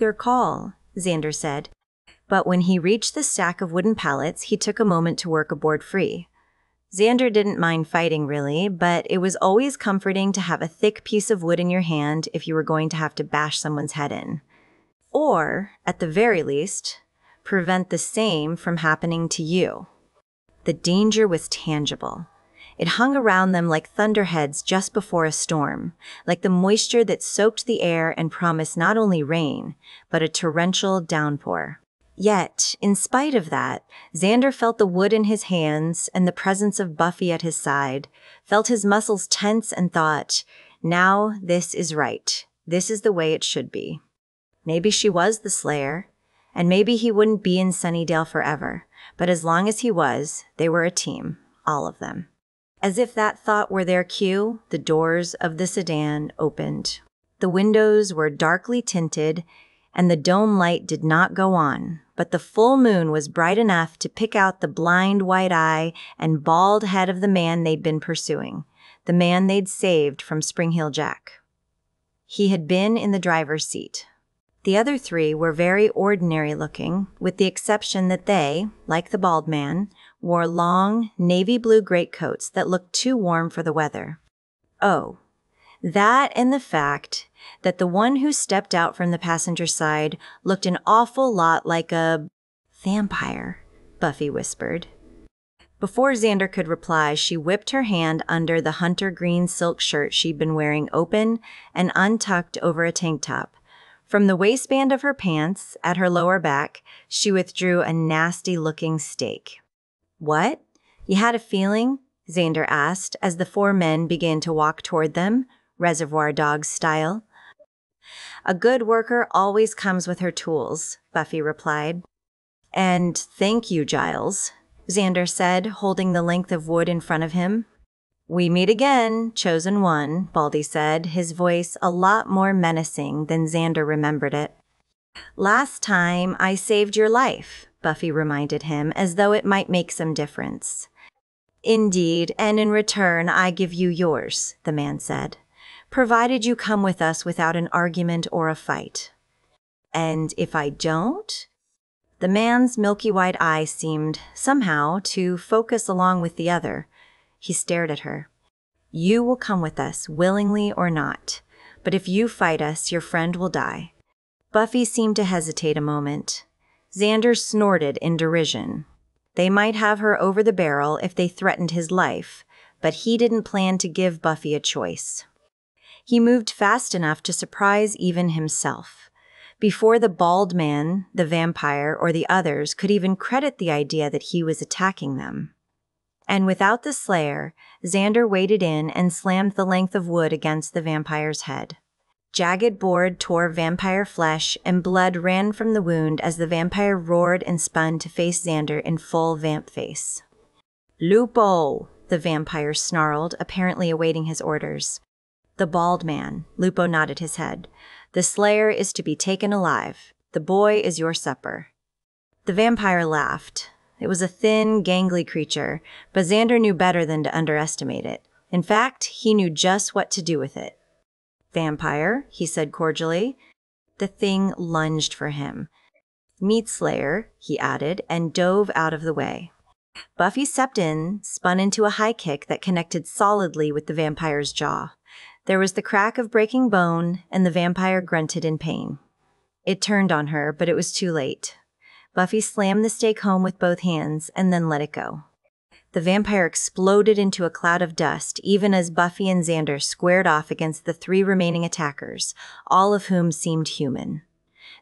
Your call, Xander said. But when he reached the stack of wooden pallets, he took a moment to work aboard free. Xander didn't mind fighting, really, but it was always comforting to have a thick piece of wood in your hand if you were going to have to bash someone's head in. Or, at the very least, prevent the same from happening to you. The danger was tangible. It hung around them like thunderheads just before a storm, like the moisture that soaked the air and promised not only rain, but a torrential downpour. Yet, in spite of that, Xander felt the wood in his hands and the presence of Buffy at his side, felt his muscles tense and thought, now this is right. This is the way it should be. Maybe she was the Slayer, and maybe he wouldn't be in Sunnydale forever, but as long as he was, they were a team, all of them. As if that thought were their cue, the doors of the sedan opened. The windows were darkly tinted, and the dome light did not go on, but the full moon was bright enough to pick out the blind white eye and bald head of the man they'd been pursuing, the man they'd saved from Spring Hill Jack. He had been in the driver's seat. The other three were very ordinary looking, with the exception that they, like the bald man, wore long, navy blue greatcoats that looked too warm for the weather. Oh, that and the fact that the one who stepped out from the passenger side looked an awful lot like a vampire, Buffy whispered. Before Xander could reply, she whipped her hand under the hunter green silk shirt she'd been wearing open and untucked over a tank top. From the waistband of her pants, at her lower back, she withdrew a nasty-looking steak. What? You had a feeling? Xander asked as the four men began to walk toward them, Reservoir Dogs style. A good worker always comes with her tools, Buffy replied. And thank you, Giles, Xander said, holding the length of wood in front of him. We meet again, chosen one, Baldy said, his voice a lot more menacing than Xander remembered it. Last time I saved your life, Buffy reminded him, as though it might make some difference. Indeed, and in return I give you yours, the man said, provided you come with us without an argument or a fight. And if I don't? The man's milky white eye seemed, somehow, to focus along with the other. He stared at her. You will come with us, willingly or not. But if you fight us, your friend will die. Buffy seemed to hesitate a moment. Xander snorted in derision. They might have her over the barrel if they threatened his life, but he didn't plan to give Buffy a choice. He moved fast enough to surprise even himself. Before the bald man, the vampire, or the others could even credit the idea that he was attacking them. And without the Slayer, Xander waded in and slammed the length of wood against the vampire's head. Jagged board tore vampire flesh, and blood ran from the wound as the vampire roared and spun to face Xander in full vamp face. Lupo, the vampire snarled, apparently awaiting his orders. The bald man, Lupo nodded his head. The Slayer is to be taken alive. The boy is your supper. The vampire laughed. It was a thin, gangly creature, but Xander knew better than to underestimate it. In fact, he knew just what to do with it. "Vampire," he said cordially. The thing lunged for him. "Meat Slayer," he added, and dove out of the way. Buffy stepped in, spun into a high kick that connected solidly with the vampire's jaw. There was the crack of breaking bone, and the vampire grunted in pain. It turned on her, but it was too late. Buffy slammed the stake home with both hands and then let it go. The vampire exploded into a cloud of dust, even as Buffy and Xander squared off against the 3 remaining attackers, all of whom seemed human.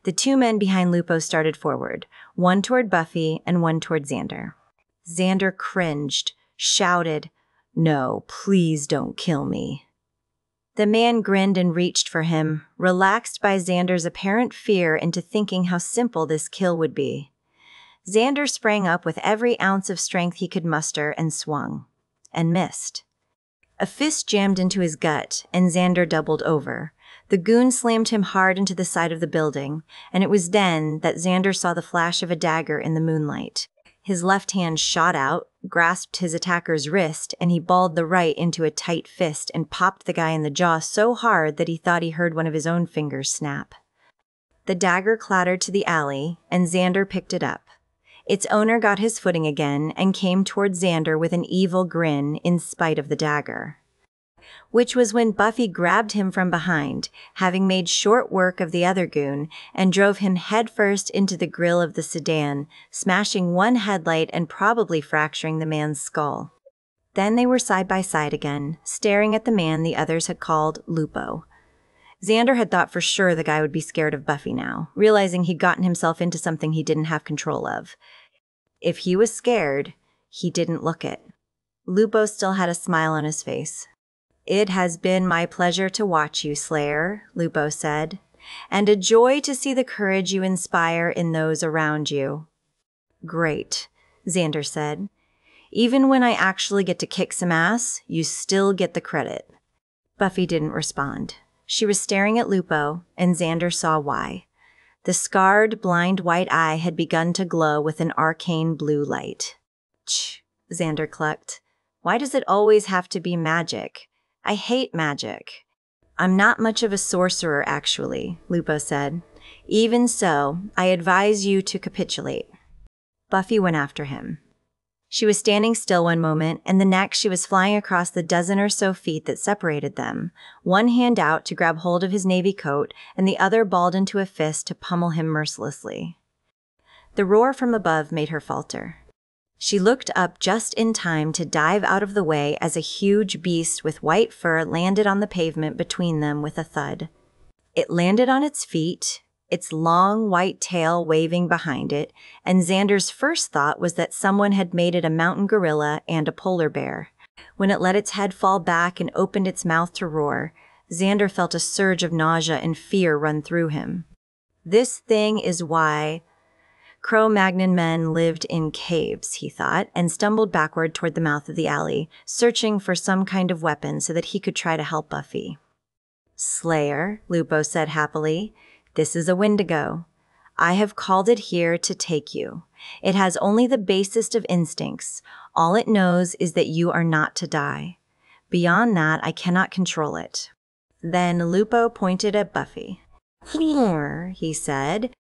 The 2 men behind Lupo started forward, one toward Buffy and one toward Xander. Xander cringed, shouted, "No, please don't kill me." The man grinned and reached for him, relaxed by Xander's apparent fear into thinking how simple this kill would be. Xander sprang up with every ounce of strength he could muster and swung. And missed. A fist jammed into his gut, and Xander doubled over. The goon slammed him hard into the side of the building, and it was then that Xander saw the flash of a dagger in the moonlight. His left hand shot out, grasped his attacker's wrist, and he balled the right into a tight fist and popped the guy in the jaw so hard that he thought he heard one of his own fingers snap. The dagger clattered to the alley, and Xander picked it up. Its owner got his footing again and came toward Xander with an evil grin in spite of the dagger. Which was when Buffy grabbed him from behind, having made short work of the other goon, and drove him headfirst into the grill of the sedan, smashing one headlight and probably fracturing the man's skull. Then they were side by side again, staring at the man the others had called Lupo. Xander had thought for sure the guy would be scared of Buffy now, realizing he'd gotten himself into something he didn't have control of. If he was scared, he didn't look it. Lupo still had a smile on his face. "It has been my pleasure to watch you, Slayer," Lupo said, "and a joy to see the courage you inspire in those around you." "Great," Xander said. "Even when I actually get to kick some ass, you still get the credit." Buffy didn't respond. She was staring at Lupo, and Xander saw why. The scarred, blind white eye had begun to glow with an arcane blue light. "Ch," Xander clucked. "Why does it always have to be magic? I hate magic." "I'm not much of a sorcerer, actually," Lupo said. "Even so, I advise you to capitulate." Buffy went after him. She was standing still one moment, and the next she was flying across the dozen or so feet that separated them, one hand out to grab hold of his navy coat and the other balled into a fist to pummel him mercilessly. The roar from above made her falter. She looked up just in time to dive out of the way as a huge beast with white fur landed on the pavement between them with a thud. It landed on its feet, its long white tail waving behind it, and Xander's first thought was that someone had made it a mountain gorilla and a polar bear. When it let its head fall back and opened its mouth to roar, Xander felt a surge of nausea and fear run through him. This thing is why Cro-Magnon men lived in caves, he thought, and stumbled backward toward the mouth of the alley, searching for some kind of weapon so that he could try to help Buffy. "Slayer," Lupo said happily, "this is a Wendigo. I have called it here to take you. It has only the basest of instincts. All it knows is that you are not to die. Beyond that, I cannot control it." Then Lupo pointed at Buffy. "Here," he said.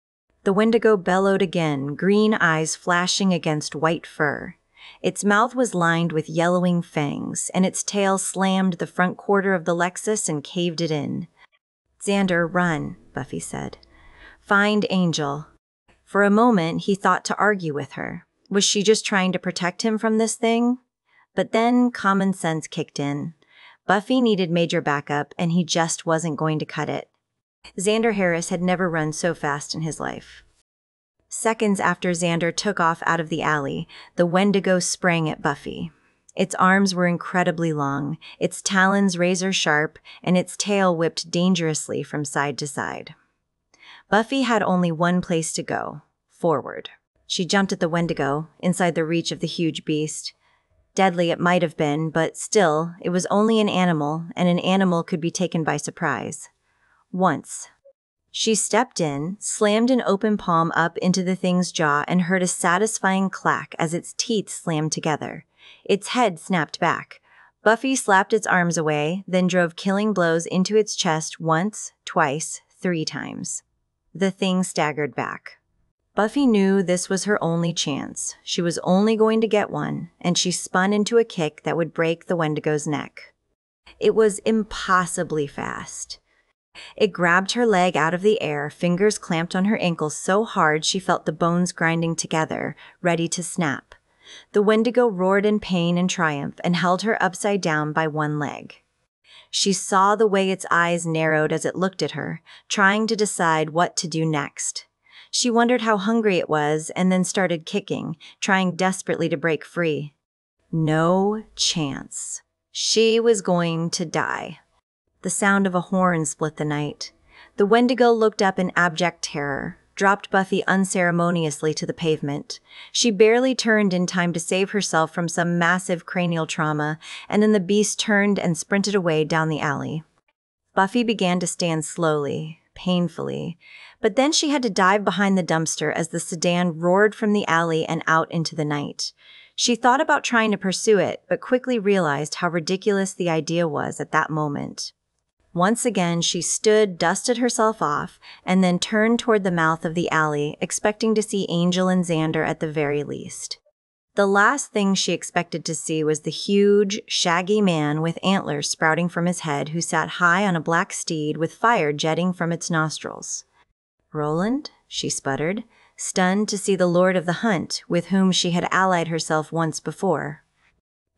The Wendigo bellowed again, green eyes flashing against white fur. Its mouth was lined with yellowing fangs, and its tail slammed the front quarter of the Lexus and caved it in. "Xander, run," Buffy said. "Find Angel." For a moment, he thought to argue with her. Was she just trying to protect him from this thing? But then common sense kicked in. Buffy needed major backup, and he just wasn't going to cut it. Xander Harris had never run so fast in his life. Seconds after Xander took off out of the alley, the Wendigo sprang at Buffy. Its arms were incredibly long, its talons razor-sharp, and its tail whipped dangerously from side to side. Buffy had only one place to go, forward. She jumped at the Wendigo, inside the reach of the huge beast. Deadly it might have been, but still, it was only an animal, and an animal could be taken by surprise. Once. She stepped in, slammed an open palm up into the thing's jaw, and heard a satisfying clack as its teeth slammed together. Its head snapped back. Buffy slapped its arms away, then drove killing blows into its chest once, twice, 3 times. The thing staggered back. Buffy knew this was her only chance. She was only going to get one, and she spun into a kick that would break the Wendigo's neck. It was impossibly fast. It grabbed her leg out of the air, fingers clamped on her ankles so hard she felt the bones grinding together, ready to snap. The Wendigo roared in pain and triumph and held her upside down by one leg. She saw the way its eyes narrowed as it looked at her, trying to decide what to do next. She wondered how hungry it was and then started kicking, trying desperately to break free. No chance. She was going to die. The sound of a horn split the night. The Wendigo looked up in abject terror, dropped Buffy unceremoniously to the pavement. She barely turned in time to save herself from some massive cranial trauma, and then the beast turned and sprinted away down the alley. Buffy began to stand slowly, painfully, but then she had to dive behind the dumpster as the sedan roared from the alley and out into the night. She thought about trying to pursue it, but quickly realized how ridiculous the idea was at that moment. Once again, she stood, dusted herself off, and then turned toward the mouth of the alley, expecting to see Angel and Xander at the very least. The last thing she expected to see was the huge, shaggy man with antlers sprouting from his head who sat high on a black steed with fire jetting from its nostrils. "Roland?" she sputtered, stunned to see the Lord of the Hunt, with whom she had allied herself once before.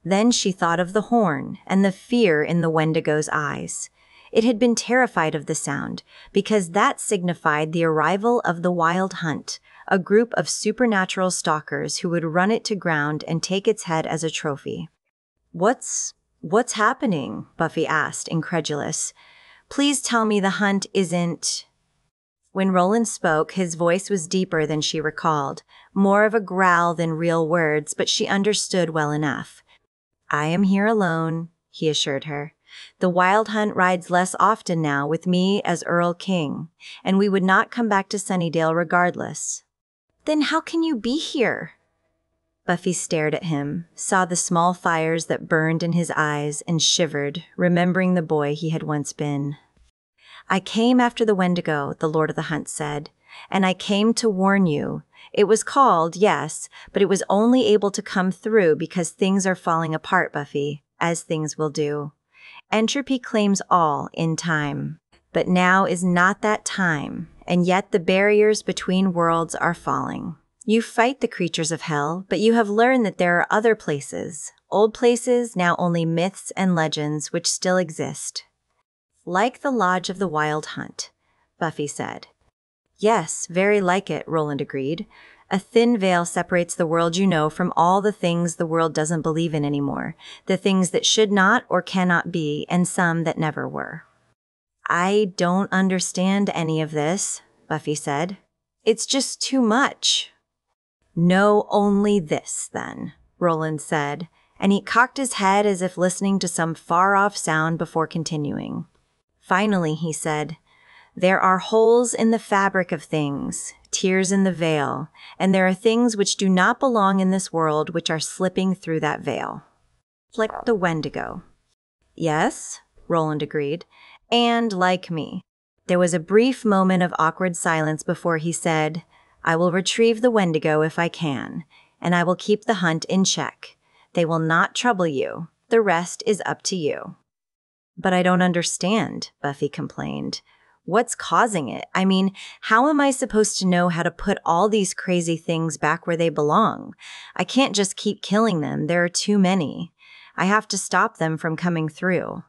Then she thought of the horn and the fear in the Wendigo's eyes. It had been terrified of the sound, because that signified the arrival of the Wild Hunt, a group of supernatural stalkers who would run it to ground and take its head as a trophy. What's happening?" Buffy asked, incredulous. "Please tell me the hunt isn't—" When Roland spoke, his voice was deeper than she recalled, more of a growl than real words, but she understood well enough. "I am here alone," he assured her. "The Wild Hunt rides less often now, with me as Earl King, and we would not come back to Sunnydale regardless." "Then how can you be here?" Buffy stared at him, saw the small fires that burned in his eyes, and shivered, remembering the boy he had once been. "I came after the Wendigo," the Lord of the Hunt said, "and I came to warn you. It was called, yes, but it was only able to come through because things are falling apart, Buffy, as things will do. Entropy claims all in time. But now is not that time, and yet the barriers between worlds are falling. You fight the creatures of hell, but you have learned that there are other places, old places, now only myths and legends, which still exist." "Like the Lodge of the Wild Hunt," Buffy said. "Yes, very like it," Roland agreed. "A thin veil separates the world you know from all the things the world doesn't believe in anymore, the things that should not or cannot be, and some that never were." "I don't understand any of this," Buffy said. "It's just too much." "Know only this, then," Roland said, and he cocked his head as if listening to some far-off sound before continuing. Finally, he said, "There are holes in the fabric of things, tears in the veil, and there are things which do not belong in this world which are slipping through that veil." Like the Wendigo. "Yes," Roland agreed, "and like me." There was a brief moment of awkward silence before he said, "I will retrieve the Wendigo if I can, and I will keep the hunt in check. They will not trouble you. The rest is up to you." "But I don't understand," Buffy complained. "What's causing it? I mean, how am I supposed to know how to put all these crazy things back where they belong? I can't just keep killing them. There are too many. I have to stop them from coming through."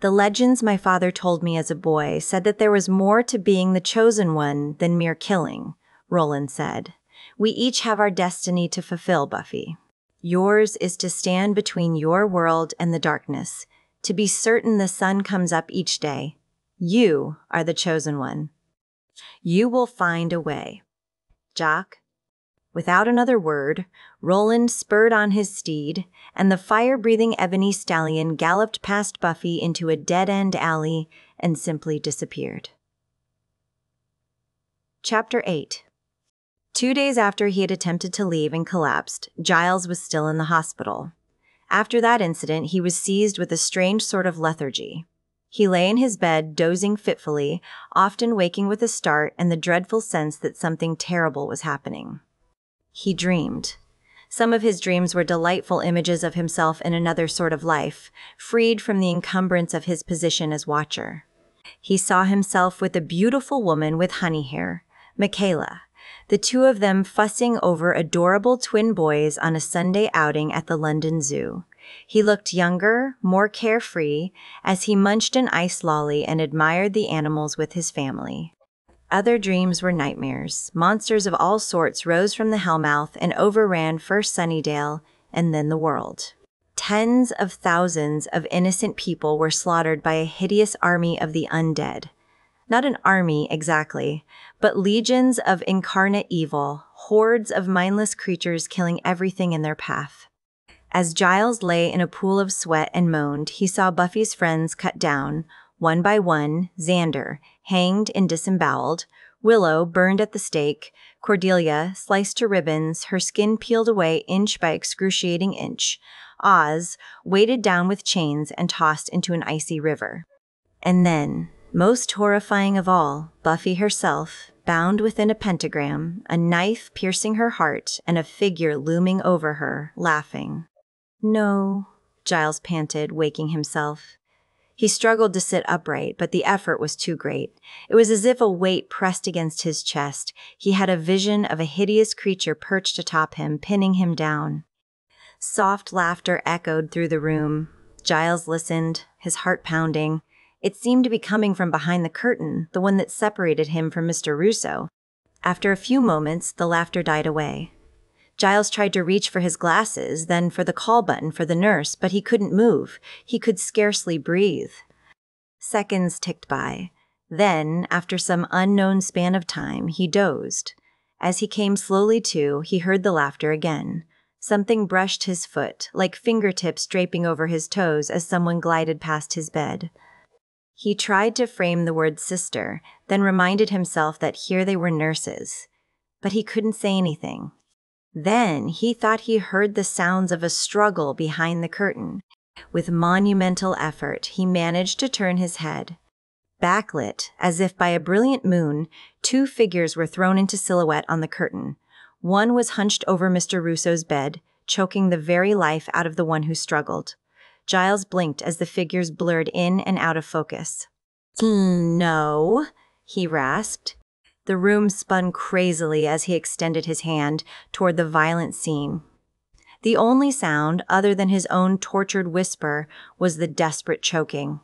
"The legends my father told me as a boy said that there was more to being the chosen one than mere killing," Roland said. "We each have our destiny to fulfill, Buffy. Yours is to stand between your world and the darkness, to be certain the sun comes up each day. You are the chosen one. You will find a way. Jock." Without another word, Roland spurred on his steed, and the fire-breathing ebony stallion galloped past Buffy into a dead-end alley and simply disappeared. Chapter 8. 2 days after he had attempted to leave and collapsed, Giles was still in the hospital. After that incident, he was seized with a strange sort of lethargy. He lay in his bed, dozing fitfully, often waking with a start and the dreadful sense that something terrible was happening. He dreamed. Some of his dreams were delightful images of himself in another sort of life, freed from the encumbrance of his position as watcher. He saw himself with a beautiful woman with honey hair, Michaela, the two of them fussing over adorable twin boys on a Sunday outing at the London Zoo. He looked younger, more carefree, as he munched an ice lolly and admired the animals with his family. Other dreams were nightmares. Monsters of all sorts rose from the hellmouth and overran first Sunnydale and then the world. Tens of thousands of innocent people were slaughtered by a hideous army of the undead. Not an army exactly, but legions of incarnate evil, hordes of mindless creatures killing everything in their path. As Giles lay in a pool of sweat and moaned, he saw Buffy's friends cut down, one by one: Xander, hanged and disemboweled; Willow, burned at the stake; Cordelia, sliced to ribbons, her skin peeled away inch by excruciating inch; Oz, weighted down with chains and tossed into an icy river. And then, most horrifying of all, Buffy herself, bound within a pentagram, a knife piercing her heart, and a figure looming over her, laughing. "No," Giles panted, waking himself. He struggled to sit upright, but the effort was too great. It was as if a weight pressed against his chest. He had a vision of a hideous creature perched atop him, pinning him down. Soft laughter echoed through the room. Giles listened, his heart pounding. It seemed to be coming from behind the curtain, the one that separated him from Mr. Russo. After a few moments, the laughter died away. Giles tried to reach for his glasses, then for the call button for the nurse, but he couldn't move. He could scarcely breathe. Seconds ticked by. Then, after some unknown span of time, he dozed. As he came slowly to, he heard the laughter again. Something brushed his foot, like fingertips draping over his toes as someone glided past his bed. He tried to frame the word sister, then reminded himself that here they were nurses. But he couldn't say anything. Then he thought he heard the sounds of a struggle behind the curtain. With monumental effort, he managed to turn his head. Backlit, as if by a brilliant moon, two figures were thrown into silhouette on the curtain. One was hunched over Mr. Russo's bed, choking the very life out of the one who struggled. Giles blinked as the figures blurred in and out of focus. "No," he rasped. The room spun crazily as he extended his hand toward the violent scene. The only sound, other than his own tortured whisper, was the desperate choking.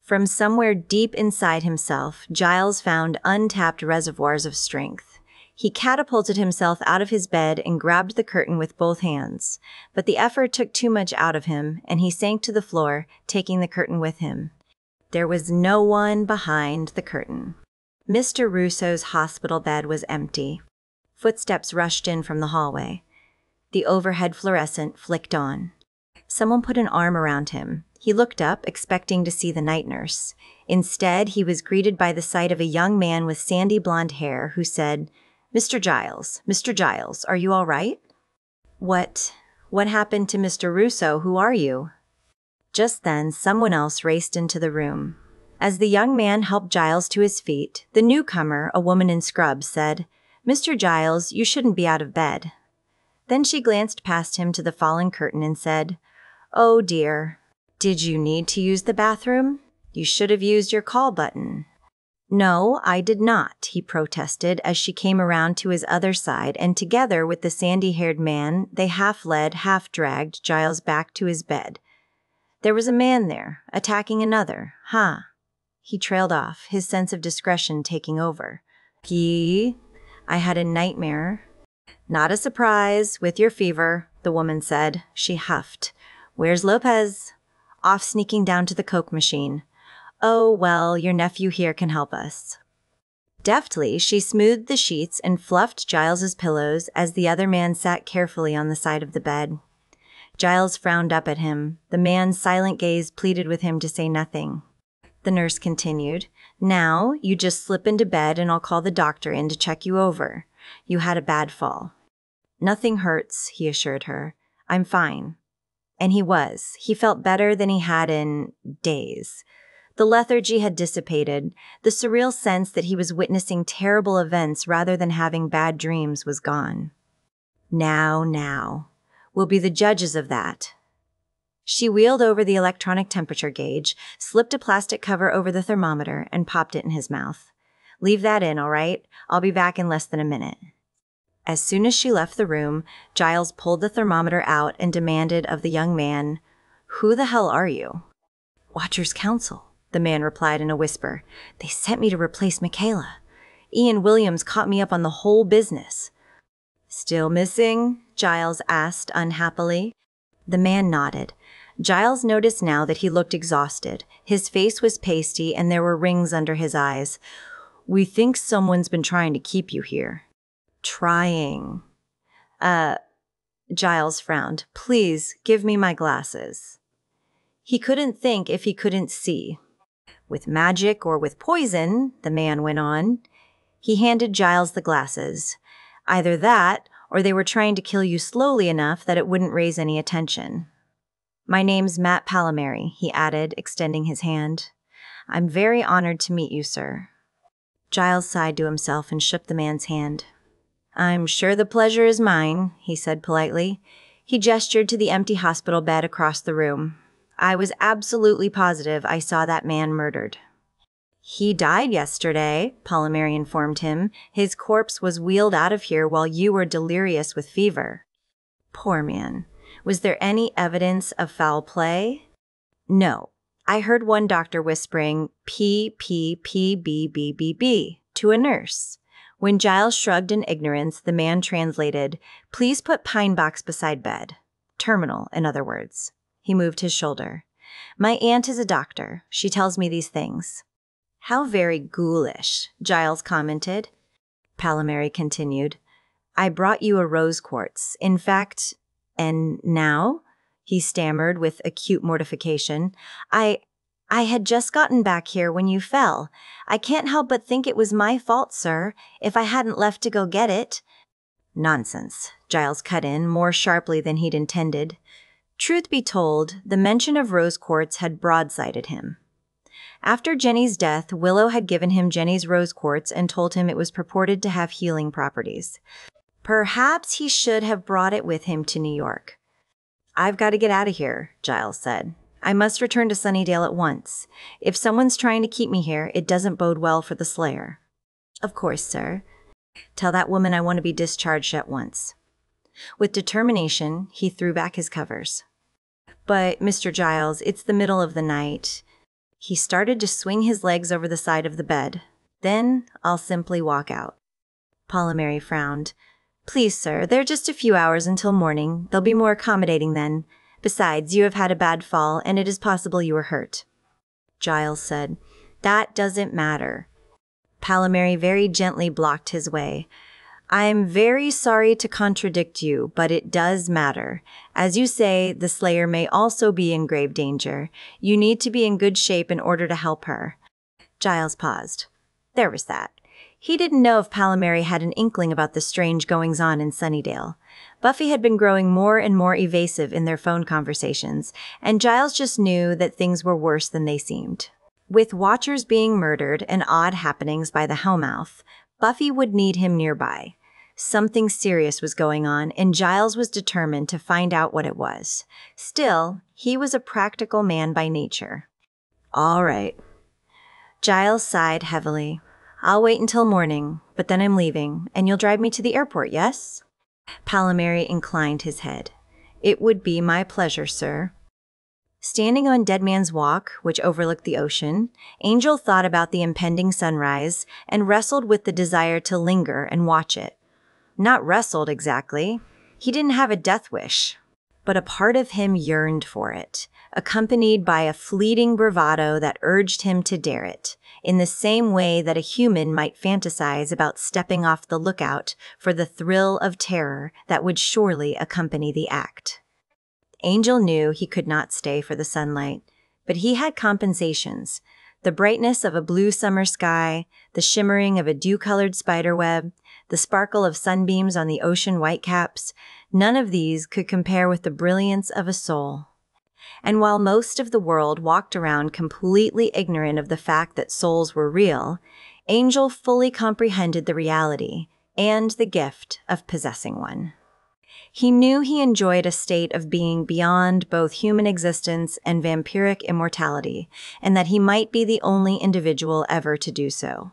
From somewhere deep inside himself, Giles found untapped reservoirs of strength. He catapulted himself out of his bed and grabbed the curtain with both hands. But the effort took too much out of him, and he sank to the floor, taking the curtain with him. There was no one behind the curtain. Mr. Russo's hospital bed was empty. Footsteps rushed in from the hallway. The overhead fluorescent flicked on. Someone put an arm around him. He looked up, expecting to see the night nurse. Instead, he was greeted by the sight of a young man with sandy blonde hair who said, Mr. Giles, are you all right?" What happened to Mr. Russo? Who are you?" Just then, someone else raced into the room. As the young man helped Giles to his feet, the newcomer, a woman in scrubs, said, "Mr. Giles, you shouldn't be out of bed." Then she glanced past him to the fallen curtain and said, "Oh dear. Did you need to use the bathroom? You should have used your call button." "No, I did not," he protested as she came around to his other side, and together with the sandy-haired man, they half-led, half-dragged Giles back to his bed. "There was a man there, attacking another, huh?" He trailed off, his sense of discretion taking over. I had a nightmare." "Not a surprise, with your fever," the woman said. She huffed. "Where's Lopez?" "Off sneaking down to the Coke machine." "Oh, well, your nephew here can help us." Deftly, she smoothed the sheets and fluffed Giles's pillows as the other man sat carefully on the side of the bed. Giles frowned up at him. The man's silent gaze pleaded with him to say nothing. The nurse continued, Now, you just slip into bed and I'll call the doctor in to check you over. You had a bad fall." "Nothing hurts," he assured her. "I'm fine." And he was. He felt better than he had in days. The lethargy had dissipated. The surreal sense that he was witnessing terrible events rather than having bad dreams was gone. Now. We'll be the judges of that." She wheeled over the electronic temperature gauge, slipped a plastic cover over the thermometer, and popped it in his mouth. "Leave that in, all right? I'll be back in less than a minute." As soon as she left the room, Giles pulled the thermometer out and demanded of the young man, "Who the hell are you?" "Watcher's Council," the man replied in a whisper. "They sent me to replace Michaela. Ian Williams caught me up on the whole business." "Still missing?" Giles asked unhappily. The man nodded. Giles noticed now that he looked exhausted. His face was pasty and there were rings under his eyes. "We think someone's been trying to keep you here." "Trying." Giles frowned. "Please, give me my glasses." He couldn't think if he couldn't see. "With magic or with poison," the man went on. He handed Giles the glasses. "Either that, or they were trying to kill you slowly enough that it wouldn't raise any attention." "My name's Matt Palomary," he added, extending his hand. "I'm very honored to meet you, sir." Giles sighed to himself and shook the man's hand. "I'm sure the pleasure is mine," he said politely. He gestured to the empty hospital bed across the room. "I was absolutely positive I saw that man murdered." "He died yesterday," Palomary informed him. "His corpse was wheeled out of here while you were delirious with fever." "Poor man. Was there any evidence of foul play?" "No. I heard one doctor whispering P to a nurse." When Giles shrugged in ignorance, the man translated, "Please put pine box beside bed." Terminal, in other words. He moved his shoulder. "My aunt is a doctor. She tells me these things." "How very ghoulish," Giles commented. Palomary continued, "I brought you a rose quartz. In fact, and now?" he stammered with acute mortification. I had just gotten back here when you fell. I can't help but think it was my fault, sir, if I hadn't left to go get it." "Nonsense," Giles cut in, more sharply than he'd intended. Truth be told, the mention of rose quartz had broadsided him. After Jenny's death, Willow had given him Jenny's rose quartz and told him it was purported to have healing properties. Perhaps he should have brought it with him to New York. "I've got to get out of here," Giles said. "I must return to Sunnydale at once. If someone's trying to keep me here, it doesn't bode well for the Slayer." "Of course, sir." "Tell that woman I want to be discharged at once." With determination, he threw back his covers. "But, Mr. Giles, it's the middle of the night." He started to swing his legs over the side of the bed. "Then I'll simply walk out." Palomary frowned. "Please, sir, they're just a few hours until morning. They'll be more accommodating then. Besides, you have had a bad fall, and it is possible you were hurt." Giles said, "That doesn't matter." Palomary very gently blocked his way. "I'm very sorry to contradict you, but it does matter. As you say, the Slayer may also be in grave danger. You need to be in good shape in order to help her." Giles paused. There was that. He didn't know if Palomary had an inkling about the strange goings-on in Sunnydale. Buffy had been growing more and more evasive in their phone conversations, and Giles just knew that things were worse than they seemed. With Watchers being murdered and odd happenings by the Hellmouth, Buffy would need him nearby. Something serious was going on, and Giles was determined to find out what it was. Still, he was a practical man by nature. "All right." Giles sighed heavily. "I'll wait until morning, but then I'm leaving, and you'll drive me to the airport, yes?" Palomary inclined his head. "It would be my pleasure, sir." Standing on Dead Man's Walk, which overlooked the ocean, Angel thought about the impending sunrise and wrestled with the desire to linger and watch it. Not wrestled exactly. He didn't have a death wish, but a part of him yearned for it, accompanied by a fleeting bravado that urged him to dare it, in the same way that a human might fantasize about stepping off the lookout for the thrill of terror that would surely accompany the act. Angel knew he could not stay for the sunlight, but he had compensations. The brightness of a blue summer sky, the shimmering of a dew-colored spiderweb, the sparkle of sunbeams on the ocean whitecaps, none of these could compare with the brilliance of a soul. And while most of the world walked around completely ignorant of the fact that souls were real, Angel fully comprehended the reality and the gift of possessing one. He knew he enjoyed a state of being beyond both human existence and vampiric immortality, and that he might be the only individual ever to do so.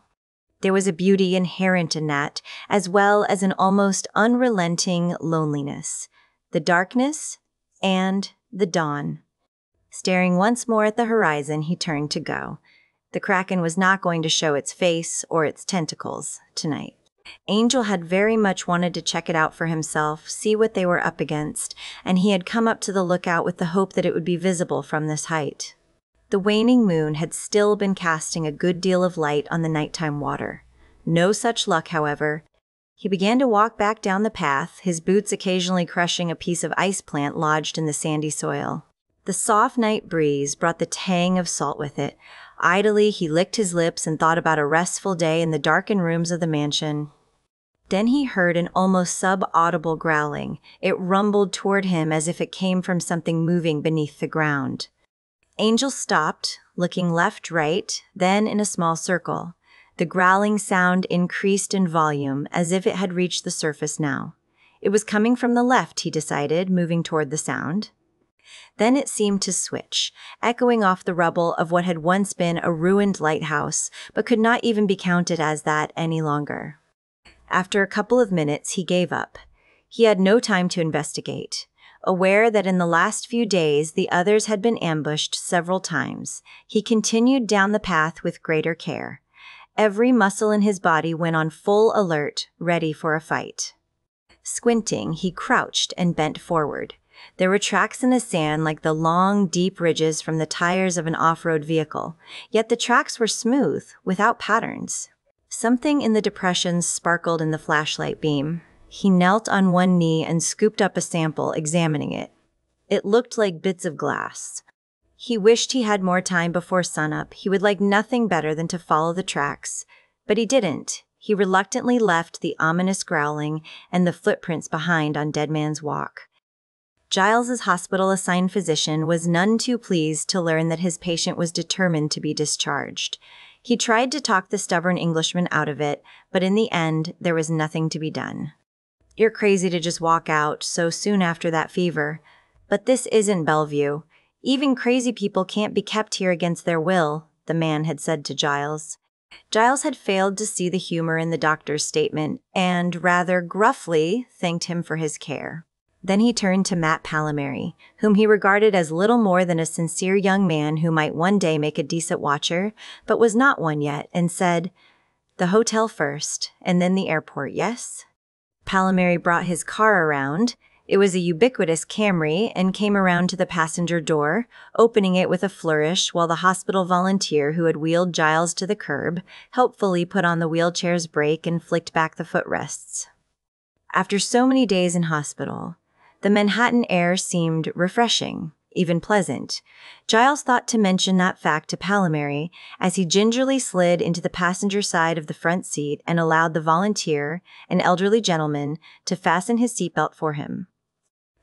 There was a beauty inherent in that, as well as an almost unrelenting loneliness, the darkness and the dawn. Staring once more at the horizon, he turned to go. The Kraken was not going to show its face or its tentacles tonight. Angel had very much wanted to check it out for himself, see what they were up against, and he had come up to the lookout with the hope that it would be visible from this height. The waning moon had still been casting a good deal of light on the nighttime water. No such luck, however. He began to walk back down the path, his boots occasionally crushing a piece of ice plant lodged in the sandy soil. The soft night breeze brought the tang of salt with it. Idly, he licked his lips and thought about a restful day in the darkened rooms of the mansion. Then he heard an almost sub-audible growling. It rumbled toward him as if it came from something moving beneath the ground. Angel stopped, looking left, right, then in a small circle. The growling sound increased in volume, as if it had reached the surface now. It was coming from the left, he decided, moving toward the sound. Then it seemed to switch, echoing off the rubble of what had once been a ruined lighthouse, but could not even be counted as that any longer. After a couple of minutes, he gave up. He had no time to investigate. Aware that in the last few days the others had been ambushed several times, he continued down the path with greater care. Every muscle in his body went on full alert, ready for a fight. Squinting, he crouched and bent forward. There were tracks in the sand like the long, deep ridges from the tires of an off-road vehicle, yet the tracks were smooth, without patterns. Something in the depressions sparkled in the flashlight beam. He knelt on one knee and scooped up a sample, examining it. It looked like bits of glass. He wished he had more time before sunup. He would like nothing better than to follow the tracks. But he didn't. He reluctantly left the ominous growling and the footprints behind on Dead Man's Walk. Giles's hospital-assigned physician was none too pleased to learn that his patient was determined to be discharged. He tried to talk the stubborn Englishman out of it, but in the end, there was nothing to be done. "You're crazy to just walk out so soon after that fever. But this isn't Bellevue. Even crazy people can't be kept here against their will," the man had said to Giles. Giles had failed to see the humor in the doctor's statement and, rather gruffly, thanked him for his care. Then he turned to Matt Palmieri, whom he regarded as little more than a sincere young man who might one day make a decent watcher, but was not one yet, and said, "The hotel first, and then the airport, yes?" Palmieri brought his car around. It was a ubiquitous Camry and came around to the passenger door, opening it with a flourish while the hospital volunteer who had wheeled Giles to the curb helpfully put on the wheelchair's brake and flicked back the footrests. After so many days in hospital, the Manhattan air seemed refreshing, even pleasant. Giles thought to mention that fact to Palmieri as he gingerly slid into the passenger side of the front seat and allowed the volunteer, an elderly gentleman, to fasten his seatbelt for him.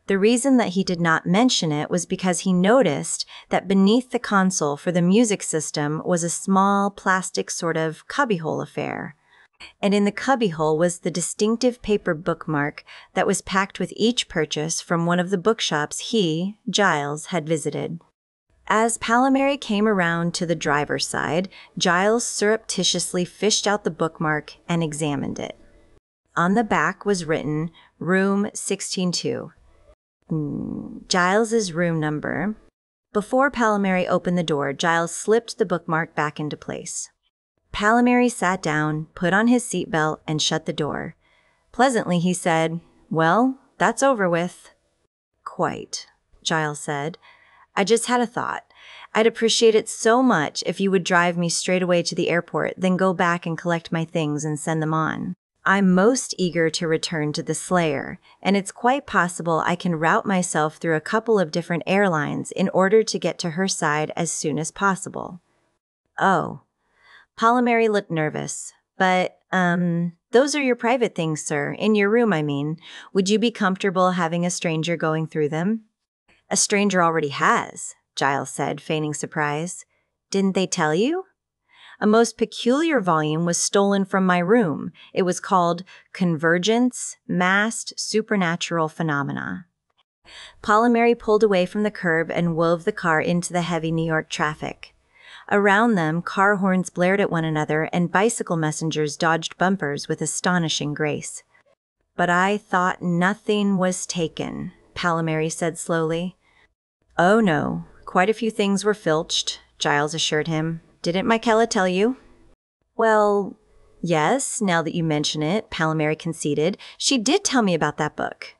The reason that he did not mention it was because he noticed that beneath the console for the music system was a small plastic sort of cubbyhole affair. And in the cubbyhole was the distinctive paper bookmark that was packed with each purchase from one of the bookshops he, Giles, had visited. As Palmieri came around to the driver's side, Giles surreptitiously fished out the bookmark and examined it. On the back was written, Room 162. Giles's room number. Before Palmieri opened the door, Giles slipped the bookmark back into place. Palmieri sat down, put on his seatbelt, and shut the door. Pleasantly, he said, "Well, that's over with." "Quite," Giles said. "I just had a thought. I'd appreciate it so much if you would drive me straight away to the airport, then go back and collect my things and send them on. I'm most eager to return to the Slayer, and it's quite possible I can route myself through a couple of different airlines in order to get to her side as soon as possible." Oh. Palomary looked nervous. But, those are your private things, sir. In your room, I mean. Would you be comfortable having a stranger going through them? A stranger already has, Giles said, feigning surprise. Didn't they tell you? A most peculiar volume was stolen from my room. It was called Convergence, Masked Supernatural Phenomena. Palomary pulled away from the curb and wove the car into the heavy New York traffic. Around them, car horns blared at one another and bicycle messengers dodged bumpers with astonishing grace. But I thought nothing was taken, Palomary said slowly. Oh no, quite a few things were filched, Giles assured him. Didn't Michaela tell you? Well, yes, now that you mention it, Palomary conceded. She did tell me about that book.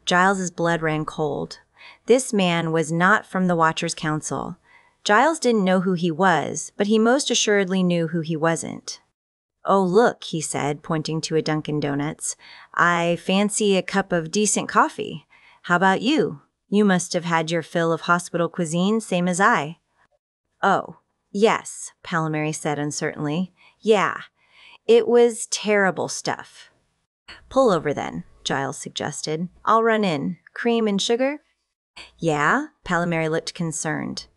Giles's blood ran cold. This man was not from the Watchers' Council. Giles didn't know who he was, but he most assuredly knew who he wasn't. Oh, look, he said, pointing to a Dunkin' Donuts. I fancy a cup of decent coffee. How about you? You must have had your fill of hospital cuisine, same as I. Oh, yes, Palomary said uncertainly. Yeah, it was terrible stuff. Pull over then, Giles suggested. I'll run in. Cream and sugar? Yeah, Palomary looked concerned.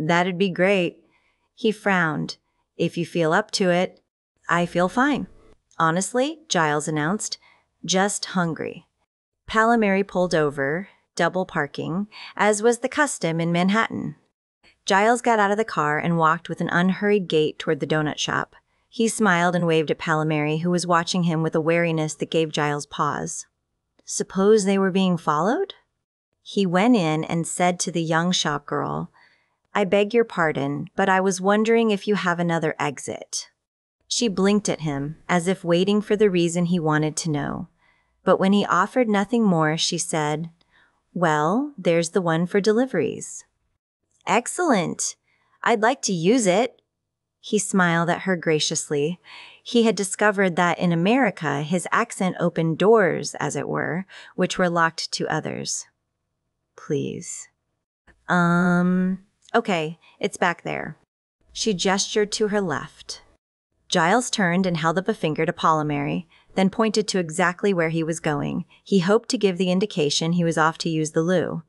That'd be great. He frowned. If you feel up to it. I feel fine. Honestly, Giles announced. Just hungry. Palomary pulled over, double parking, as was the custom in Manhattan. Giles got out of the car and walked with an unhurried gait toward the donut shop. He smiled and waved at Palomary, who was watching him with a wariness that gave Giles pause. Suppose they were being followed? He went in and said to the young shopgirl, I beg your pardon, but I was wondering if you have another exit. She blinked at him, as if waiting for the reason he wanted to know. But when he offered nothing more, she said, Well, there's the one for deliveries. Excellent. I'd like to use it. He smiled at her graciously. He had discovered that in America, his accent opened doors, as it were, which were locked to others. Please. Okay, it's back there. She gestured to her left. Giles turned and held up a finger to Palomary, then pointed to exactly where he was going. He hoped to give the indication he was off to use the loo.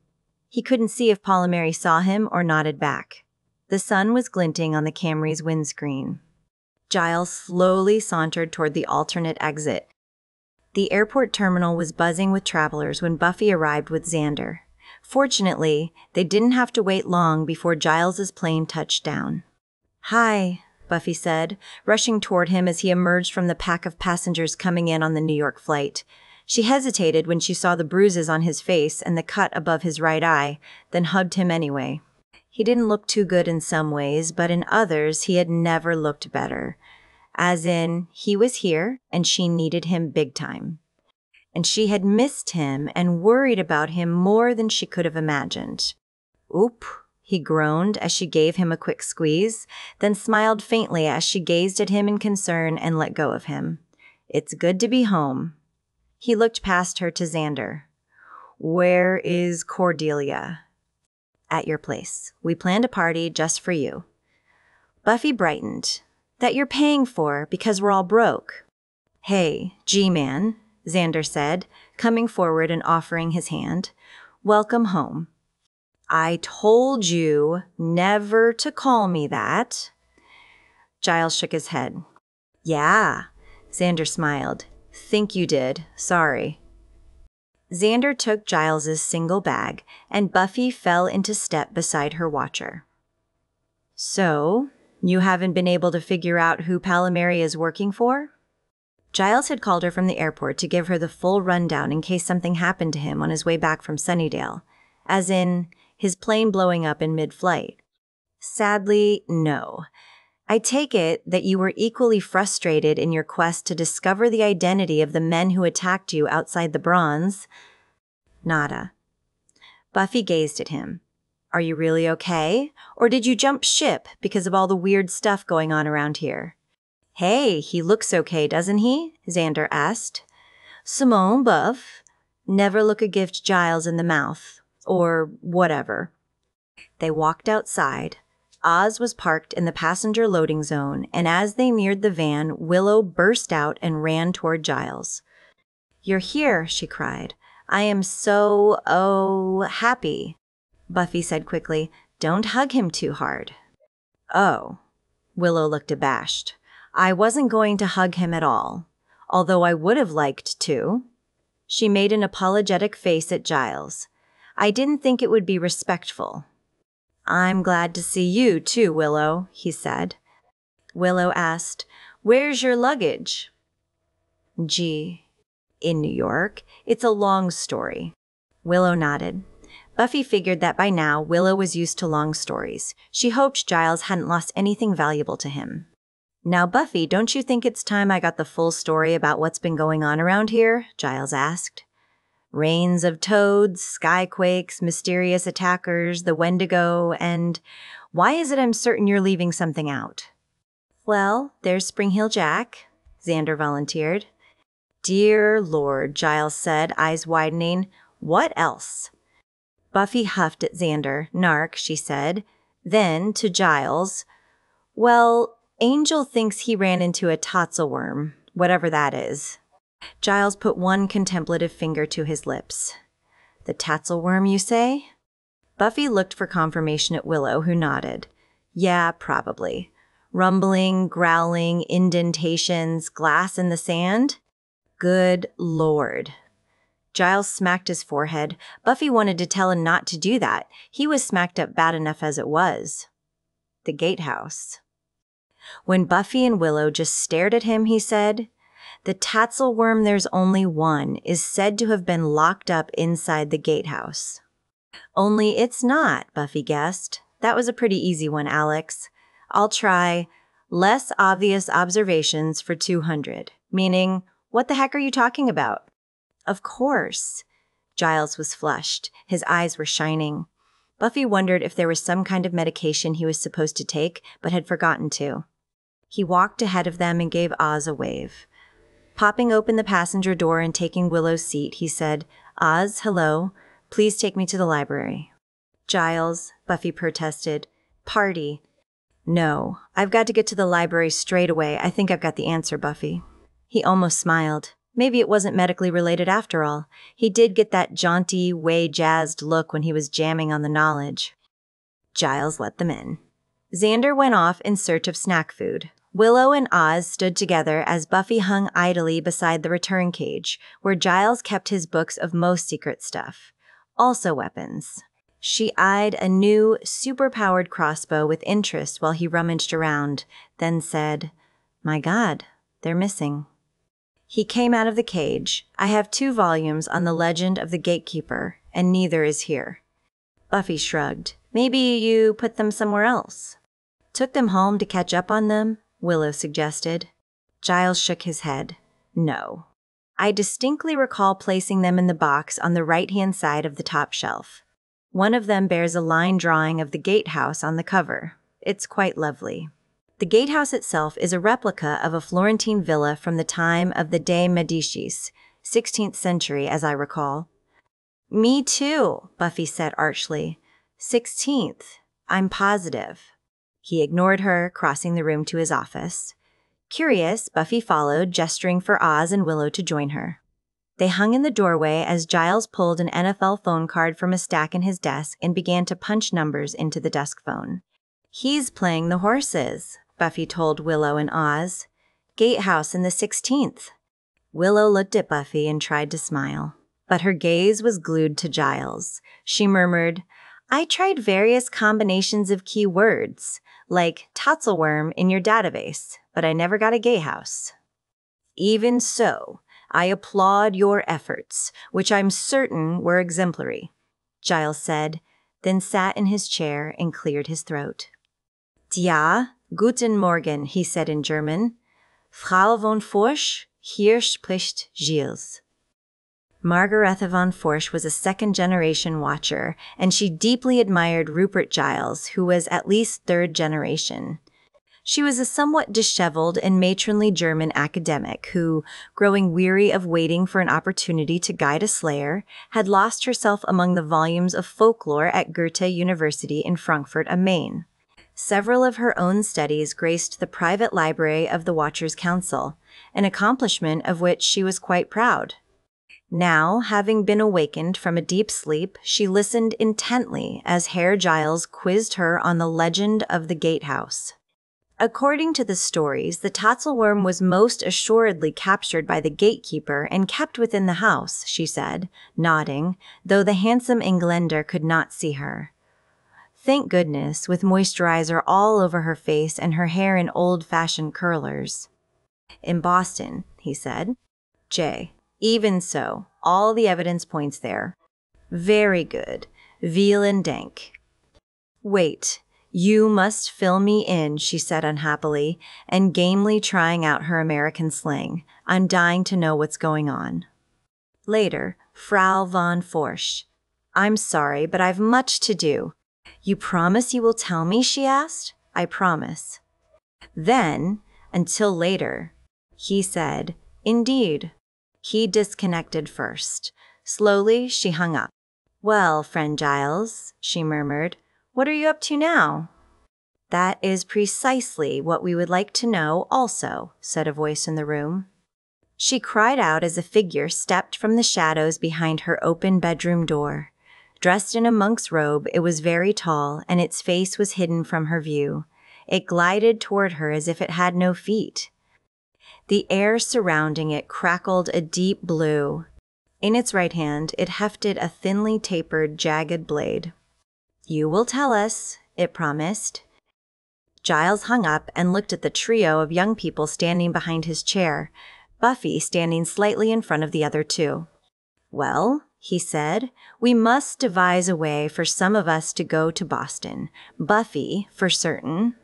He couldn't see if Palomary saw him or nodded back. The sun was glinting on the Camry's windscreen. Giles slowly sauntered toward the alternate exit. The airport terminal was buzzing with travelers when Buffy arrived with Xander. Fortunately, they didn't have to wait long before Giles's plane touched down. Hi, Buffy said, rushing toward him as he emerged from the pack of passengers coming in on the New York flight. She hesitated when she saw the bruises on his face and the cut above his right eye, then hugged him anyway. He didn't look too good in some ways, but in others he had never looked better. As in, he was here and she needed him big time. And she had missed him and worried about him more than she could have imagined. Oop, he groaned as she gave him a quick squeeze, then smiled faintly as she gazed at him in concern and let go of him. It's good to be home. He looked past her to Xander. Where is Cordelia? At your place. We planned a party just for you. Buffy brightened. That you're paying for because we're all broke. Hey, G-Man, Xander said, coming forward and offering his hand. Welcome home. I told you never to call me that. Giles shook his head. Yeah, Xander smiled. Think you did. Sorry. Xander took Giles's single bag, and Buffy fell into step beside her watcher. So, you haven't been able to figure out who Palomary is working for? Giles had called her from the airport to give her the full rundown in case something happened to him on his way back from Sunnydale, as in his plane blowing up in mid-flight. Sadly, no. I take it that you were equally frustrated in your quest to discover the identity of the men who attacked you outside the Bronze. Nada. Buffy gazed at him. Are you really okay? Or did you jump ship because of all the weird stuff going on around here? Hey, he looks okay, doesn't he? Xander asked. Simone, Buff. Never look a gift Giles in the mouth. Or whatever. They walked outside. Oz was parked in the passenger loading zone, and as they neared the van, Willow burst out and ran toward Giles. "You're here," she cried. "I am so happy." Buffy said quickly, "Don't hug him too hard." "Oh." Willow looked abashed. "I wasn't going to hug him at all, although I would have liked to." She made an apologetic face at Giles. "I didn't think it would be respectful." "I'm glad to see you too, Willow," he said. Willow asked, "Where's your luggage?" "Gee, in New York. It's a long story." Willow nodded. Buffy figured that by now Willow was used to long stories. She hoped Giles hadn't lost anything valuable to him. "Now, Buffy, don't you think it's time I got the full story about what's been going on around here?" Giles asked. "Rains of toads, skyquakes, mysterious attackers, the Wendigo, and why is it I'm certain you're leaving something out?" "Well, there's Spring Heel Jack," Xander volunteered. "Dear Lord," Giles said, eyes widening. "What else?" Buffy huffed at Xander. "Narc," she said. Then, to Giles, "Well, Angel thinks he ran into a totzelworm, whatever that is." Giles put one contemplative finger to his lips. "The tatzelworm, you say?" Buffy looked for confirmation at Willow, who nodded. "Yeah, probably. Rumbling, growling, indentations, glass in the sand? Good Lord." Giles smacked his forehead. Buffy wanted to tell him not to do that. He was smacked up bad enough as it was. "The gatehouse." When Buffy and Willow just stared at him, he said, "The tatzelworm, there's only one, is said to have been locked up inside the gatehouse." "Only it's not," Buffy guessed. "That was a pretty easy one, Alex. I'll try less obvious observations for 200, meaning, what the heck are you talking about?" "Of course." Giles was flushed. His eyes were shining. Buffy wondered if there was some kind of medication he was supposed to take, but had forgotten to. He walked ahead of them and gave Oz a wave. Popping open the passenger door and taking Willow's seat, he said, "Oz, hello. Please take me to the library." "Giles," Buffy protested. "Party." "No, I've got to get to the library straight away. I think I've got the answer, Buffy." He almost smiled. Maybe it wasn't medically related after all. He did get that jaunty, way-jazzed look when he was jamming on the knowledge. Giles let them in. Xander went off in search of snack food. Willow and Oz stood together as Buffy hung idly beside the return cage, where Giles kept his books of most secret stuff. Also weapons. She eyed a new, super-powered crossbow with interest while he rummaged around, then said, "My God, they're missing." He came out of the cage. "I have 2 volumes on the legend of the Gatekeeper, and neither is here." Buffy shrugged. "Maybe you put them somewhere else." "Took them home to catch up on them?" Willow suggested. Giles shook his head. "No. I distinctly recall placing them in the box on the right-hand side of the top shelf. One of them bears a line drawing of the gatehouse on the cover. It's quite lovely. The gatehouse itself is a replica of a Florentine villa from the time of the de' Medicis, 16th century, as I recall." "Me too," Buffy said archly. 16th. I'm positive." He ignored her, crossing the room to his office. Curious, Buffy followed, gesturing for Oz and Willow to join her. They hung in the doorway as Giles pulled an NFL phone card from a stack in his desk and began to punch numbers into the desk phone. "He's playing the horses," Buffy told Willow and Oz. "Gatehouse in the 16th. Willow looked at Buffy and tried to smile, but her gaze was glued to Giles. She murmured, "I tried various combinations of key words, like totzelworm in your database, but I never got a gatehouse." "Even so, I applaud your efforts, which I'm certain were exemplary," Giles said, then sat in his chair and cleared his throat. "Ja, guten Morgen," he said in German. "Frau von Forsch, hier spricht Gilles." Margaretha von Forsch was a second-generation watcher, and she deeply admired Rupert Giles, who was at least third-generation. She was a somewhat disheveled and matronly German academic who, growing weary of waiting for an opportunity to guide a slayer, had lost herself among the volumes of folklore at Goethe University in Frankfurt am Main. Several of her own studies graced the private library of the Watchers Council, an accomplishment of which she was quite proud. Now, having been awakened from a deep sleep, she listened intently as Herr Giles quizzed her on the legend of the gatehouse. According to the stories, the Tatzelworm was most assuredly captured by the gatekeeper and kept within the house, she said, nodding, though the handsome Englander could not see her. Thank goodness, with moisturizer all over her face and her hair in old-fashioned curlers. In Boston, he said. J. Even so, all the evidence points there. Very good. Vielen Dank. Wait. You must fill me in, she said unhappily, and gamely trying out her American slang. I'm dying to know what's going on. Later, Frau von Forsch. I'm sorry, but I've much to do. You promise you will tell me, she asked. I promise. Then, until later, he said, indeed. He disconnected first. Slowly, she hung up. Well, friend Giles, she murmured, what are you up to now? That is precisely what we would like to know also, said a voice in the room. She cried out as a figure stepped from the shadows behind her open bedroom door. Dressed in a monk's robe, it was very tall, and its face was hidden from her view. It glided toward her as if it had no feet. The air surrounding it crackled a deep blue. In its right hand, it hefted a thinly tapered, jagged blade. You will tell us, it promised. Giles hung up and looked at the trio of young people standing behind his chair, Buffy standing slightly in front of the other two. Well, he said, we must devise a way for some of us to go to Boston. Buffy, for certain.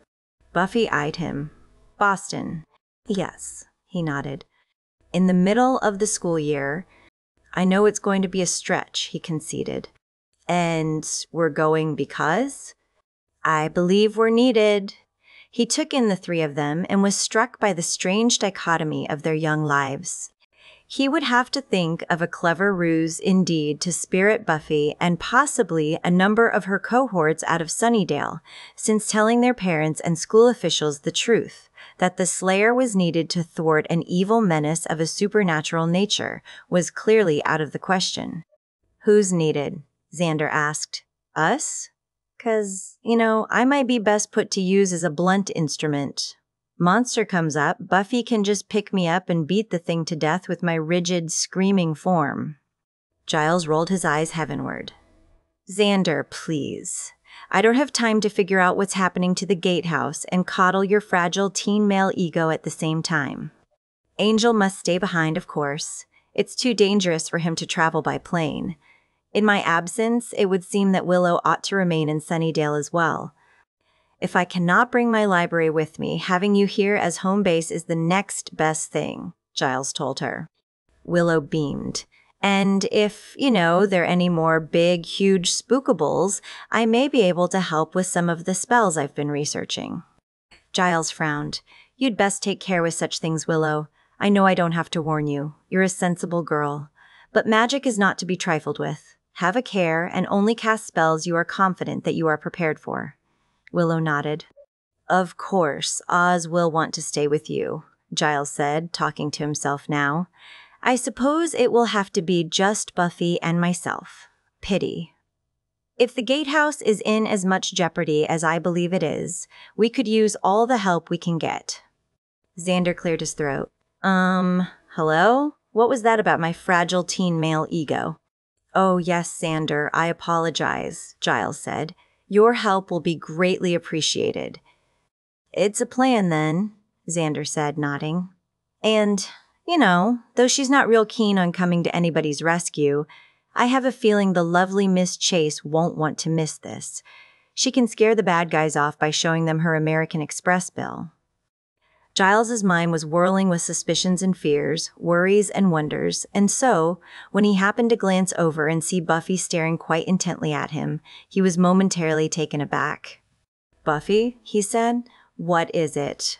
Buffy eyed him. Boston. Yes, he nodded. In the middle of the school year. I know it's going to be a stretch, he conceded. And we're going because? I believe we're needed. He took in the three of them and was struck by the strange dichotomy of their young lives. He would have to think of a clever ruse indeed to spirit Buffy and possibly a number of her cohorts out of Sunnydale, since telling their parents and school officials the truth, that the Slayer was needed to thwart an evil menace of a supernatural nature, was clearly out of the question. Who's needed? Xander asked. Us? 'Cause, I might be best put to use as a blunt instrument. Monster comes up, Buffy can just pick me up and beat the thing to death with my rigid, screaming form. Giles rolled his eyes heavenward. Xander, please. I don't have time to figure out what's happening to the gatehouse and coddle your fragile teen male ego at the same time. Angel must stay behind, of course. It's too dangerous for him to travel by plane. In my absence, it would seem that Willow ought to remain in Sunnydale as well. If I cannot bring my library with me, having you here as home base is the next best thing, Giles told her. Willow beamed. And if, there are any more big, huge spookables, I may be able to help with some of the spells I've been researching. Giles frowned. You'd best take care with such things, Willow. I know I don't have to warn you. You're a sensible girl. But magic is not to be trifled with. Have a care and only cast spells you are confident that you are prepared for. Willow nodded. Of course, Oz will want to stay with you, Giles said, talking to himself now. I suppose it will have to be just Buffy and myself. Pity. If the gatehouse is in as much jeopardy as I believe it is, we could use all the help we can get. Xander cleared his throat. Hello? What was that about my fragile teen male ego? Oh, yes, Xander, I apologize, Giles said. Your help will be greatly appreciated. It's a plan, then, Xander said, nodding. And, though she's not real keen on coming to anybody's rescue, I have a feeling the lovely Miss Chase won't want to miss this. She can scare the bad guys off by showing them her American Express bill. Giles's mind was whirling with suspicions and fears, worries and wonders, and so, when he happened to glance over and see Buffy staring quite intently at him, he was momentarily taken aback. Buffy, he said, what is it?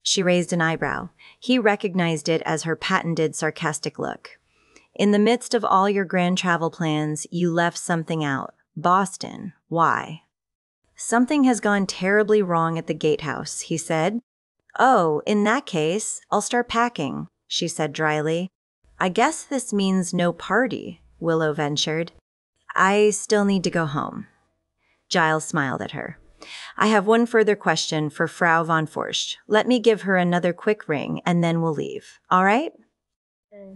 She raised an eyebrow. He recognized it as her patented sarcastic look. In the midst of all your grand travel plans, you left something out. Boston. Why? "Something has gone terribly wrong at the gatehouse," he said. "Oh, in that case, I'll start packing," she said dryly. "I guess this means no party," Willow ventured. "I still need to go home." Giles smiled at her. "I have one further question for Frau von Forsch. Let me give her another quick ring, and then we'll leave. All right?"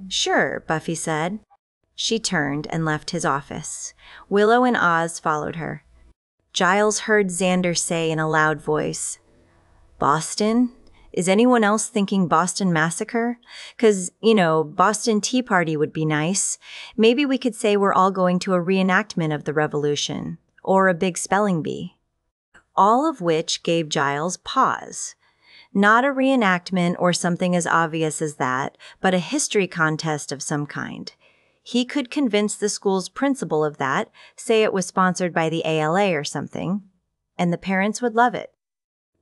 "Sure," Buffy said. She turned and left his office. Willow and Oz followed her. Giles heard Xander say in a loud voice, "Boston? Is anyone else thinking Boston Massacre? 'Cause, Boston Tea Party would be nice. Maybe we could say we're all going to a reenactment of the revolution. Or a big spelling bee." All of which gave Giles pause. Not a reenactment or something as obvious as that, but a history contest of some kind. He could convince the school's principal of that, say it was sponsored by the ALA or something, and the parents would love it.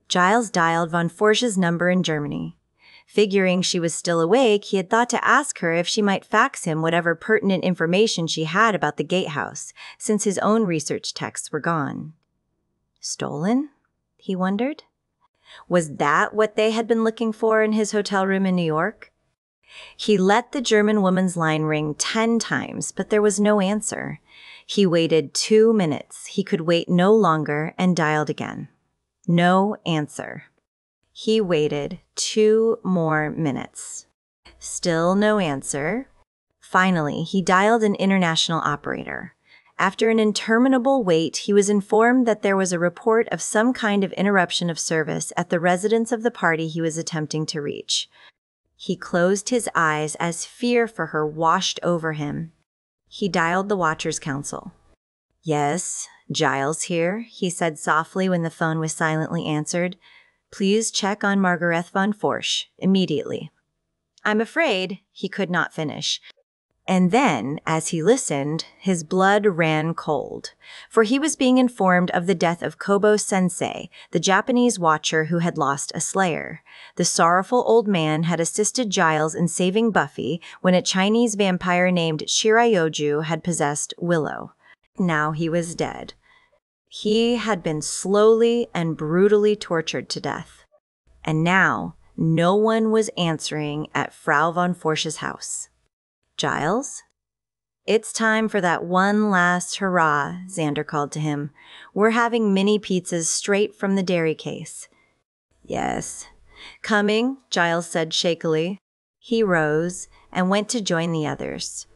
Giles dialed von Forsch's number in Germany. Figuring she was still awake, he had thought to ask her if she might fax him whatever pertinent information she had about the gatehouse, since his own research texts were gone. Stolen? He wondered. Was that what they had been looking for in his hotel room in New York? He let the German woman's line ring 10 times, but there was no answer. He waited 2 minutes. He could wait no longer and dialed again. No answer. He waited 2 more minutes. Still no answer. Finally, he dialed an international operator. After an interminable wait, he was informed that there was a report of some kind of interruption of service at the residence of the party he was attempting to reach. He closed his eyes as fear for her washed over him. He dialed the Watchers' Council. "Yes, Giles here," he said softly when the phone was silently answered. "Please check on Margarethe von Forsch immediately." "I'm afraid," he could not finish. And then, as he listened, his blood ran cold, for he was being informed of the death of Kobo-sensei, the Japanese watcher who had lost a slayer. The sorrowful old man had assisted Giles in saving Buffy when a Chinese vampire named Shirayoju had possessed Willow. Now he was dead. He had been slowly and brutally tortured to death. And now, no one was answering at Frau von Forsch's house. "Giles? It's time for that one last hurrah," Xander called to him. "We're having mini pizzas straight from the dairy case." "Yes." "Coming," Giles said shakily. He rose and went to join the others.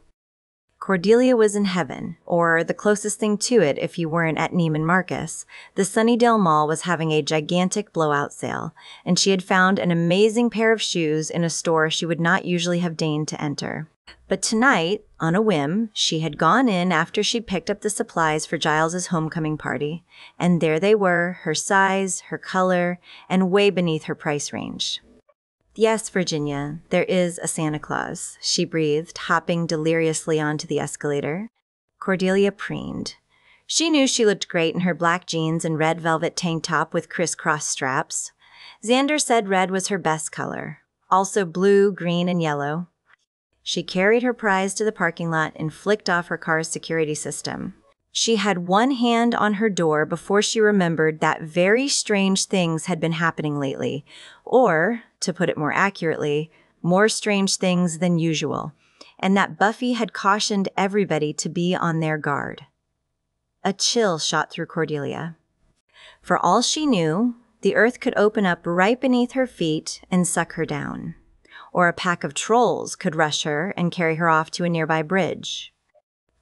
Cordelia was in heaven, or the closest thing to it if you weren't at Neiman Marcus. The Sunnydale Mall was having a gigantic blowout sale, and she had found an amazing pair of shoes in a store she would not usually have deigned to enter. But tonight, on a whim, she had gone in after she'd picked up the supplies for Giles's homecoming party, and there they were, her size, her color, and way beneath her price range. "Yes, Virginia, there is a Santa Claus," she breathed, hopping deliriously onto the escalator. Cordelia preened. She knew she looked great in her black jeans and red velvet tank top with crisscross straps. Xander said red was her best color, also blue, green, and yellow. She carried her prize to the parking lot and flicked off her car's security system. She had one hand on her door before she remembered that very strange things had been happening lately, or, to put it more accurately, more strange things than usual, and that Buffy had cautioned everybody to be on their guard. A chill shot through Cordelia. For all she knew, the earth could open up right beneath her feet and suck her down. Or a pack of trolls could rush her and carry her off to a nearby bridge.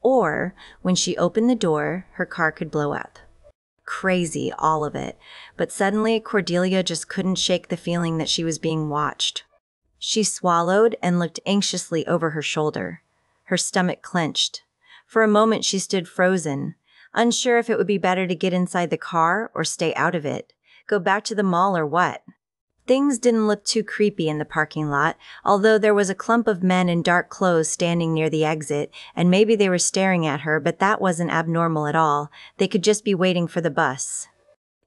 Or, when she opened the door, her car could blow up. Crazy, all of it, but suddenly Cordelia just couldn't shake the feeling that she was being watched. She swallowed and looked anxiously over her shoulder. Her stomach clenched. For a moment she stood frozen, unsure if it would be better to get inside the car or stay out of it, go back to the mall or what. Things didn't look too creepy in the parking lot, although there was a clump of men in dark clothes standing near the exit, and maybe they were staring at her, but that wasn't abnormal at all. They could just be waiting for the bus.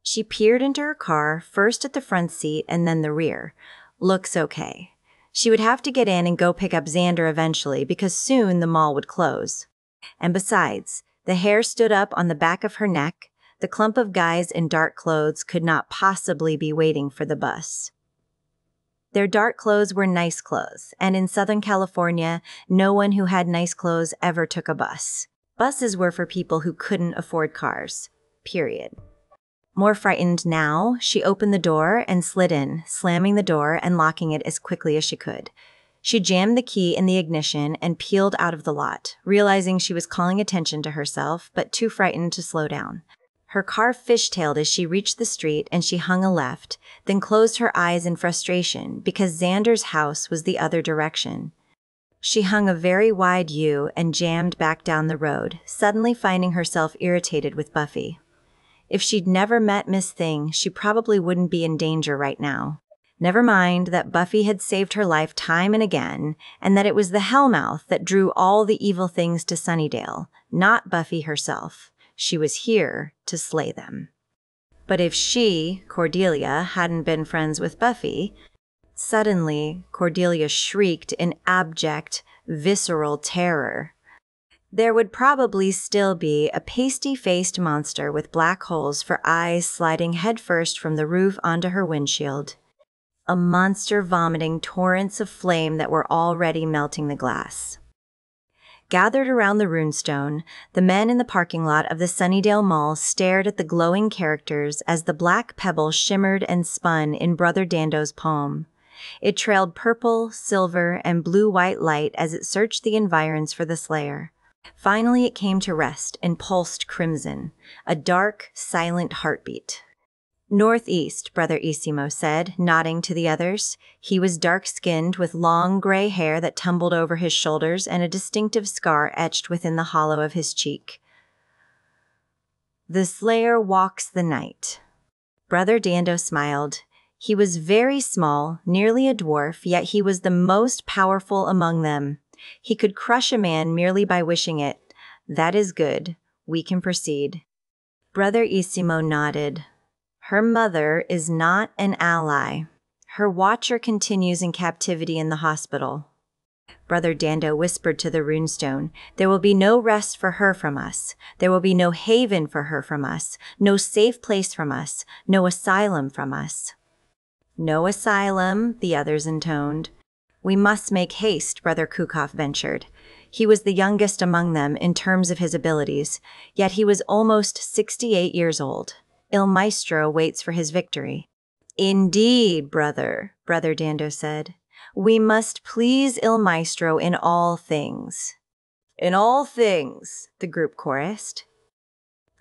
She peered into her car, first at the front seat and then the rear. Looks okay. She would have to get in and go pick up Xander eventually, because soon the mall would close. And besides, the hair stood up on the back of her neck, The clump of guys in dark clothes could not possibly be waiting for the bus. Their dark clothes were nice clothes, and in Southern California, no one who had nice clothes ever took a bus. Buses were for people who couldn't afford cars. Period. More frightened now, she opened the door and slid in, slamming the door and locking it as quickly as she could. She jammed the key in the ignition and peeled out of the lot, realizing she was calling attention to herself, but too frightened to slow down. Her car fishtailed as she reached the street and she hung a left, then closed her eyes in frustration because Xander's house was the other direction. She hung a very wide U and jammed back down the road, suddenly finding herself irritated with Buffy. If she'd never met Miss Thing, she probably wouldn't be in danger right now. Never mind that Buffy had saved her life time and again, and that it was the Hellmouth that drew all the evil things to Sunnydale, not Buffy herself. She was here to slay them. But if she, Cordelia, hadn't been friends with Buffy... Suddenly, Cordelia shrieked in abject, visceral terror. There would probably still be a pasty-faced monster with black holes for eyes sliding headfirst from the roof onto her windshield. A monster vomiting torrents of flame that were already melting the glass. Gathered around the runestone, the men in the parking lot of the Sunnydale Mall stared at the glowing characters as the black pebble shimmered and spun in Brother Dando's palm. It trailed purple, silver, and blue-white light as it searched the environs for the slayer. Finally, it came to rest and pulsed crimson, a dark, silent heartbeat. "Northeast," Brother Isimo said, nodding to the others. He was dark-skinned with long gray hair that tumbled over his shoulders and a distinctive scar etched within the hollow of his cheek. "The Slayer walks the night." Brother Dando smiled. He was very small, nearly a dwarf, yet he was the most powerful among them. He could crush a man merely by wishing it. "That is good. We can proceed." Brother Isimo nodded. "Her mother is not an ally. Her watcher continues in captivity in the hospital." Brother Dando whispered to the runestone, "There will be no rest for her from us. There will be no haven for her from us. No safe place from us. No asylum from us." "No asylum," the others intoned. "We must make haste," Brother Kukoff ventured. He was the youngest among them in terms of his abilities, yet he was almost 68 years old. Il Maestro waits for his victory. "Indeed, brother," Brother Dando said. "We must please Il Maestro in all things." "In all things," the group chorused.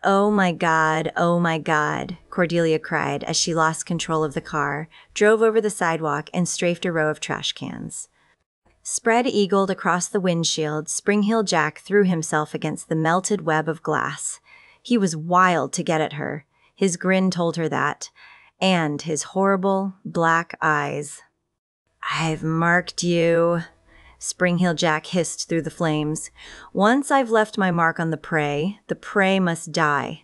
"Oh my God, Cordelia cried as she lost control of the car, drove over the sidewalk, and strafed a row of trash cans. Spread-eagled across the windshield, Spring-Heel Jack threw himself against the melted web of glass. He was wild to get at her. His grin told her that, and his horrible, black eyes. "I've marked you," Spring-Heel Jack hissed through the flames. "Once I've left my mark on the prey must die."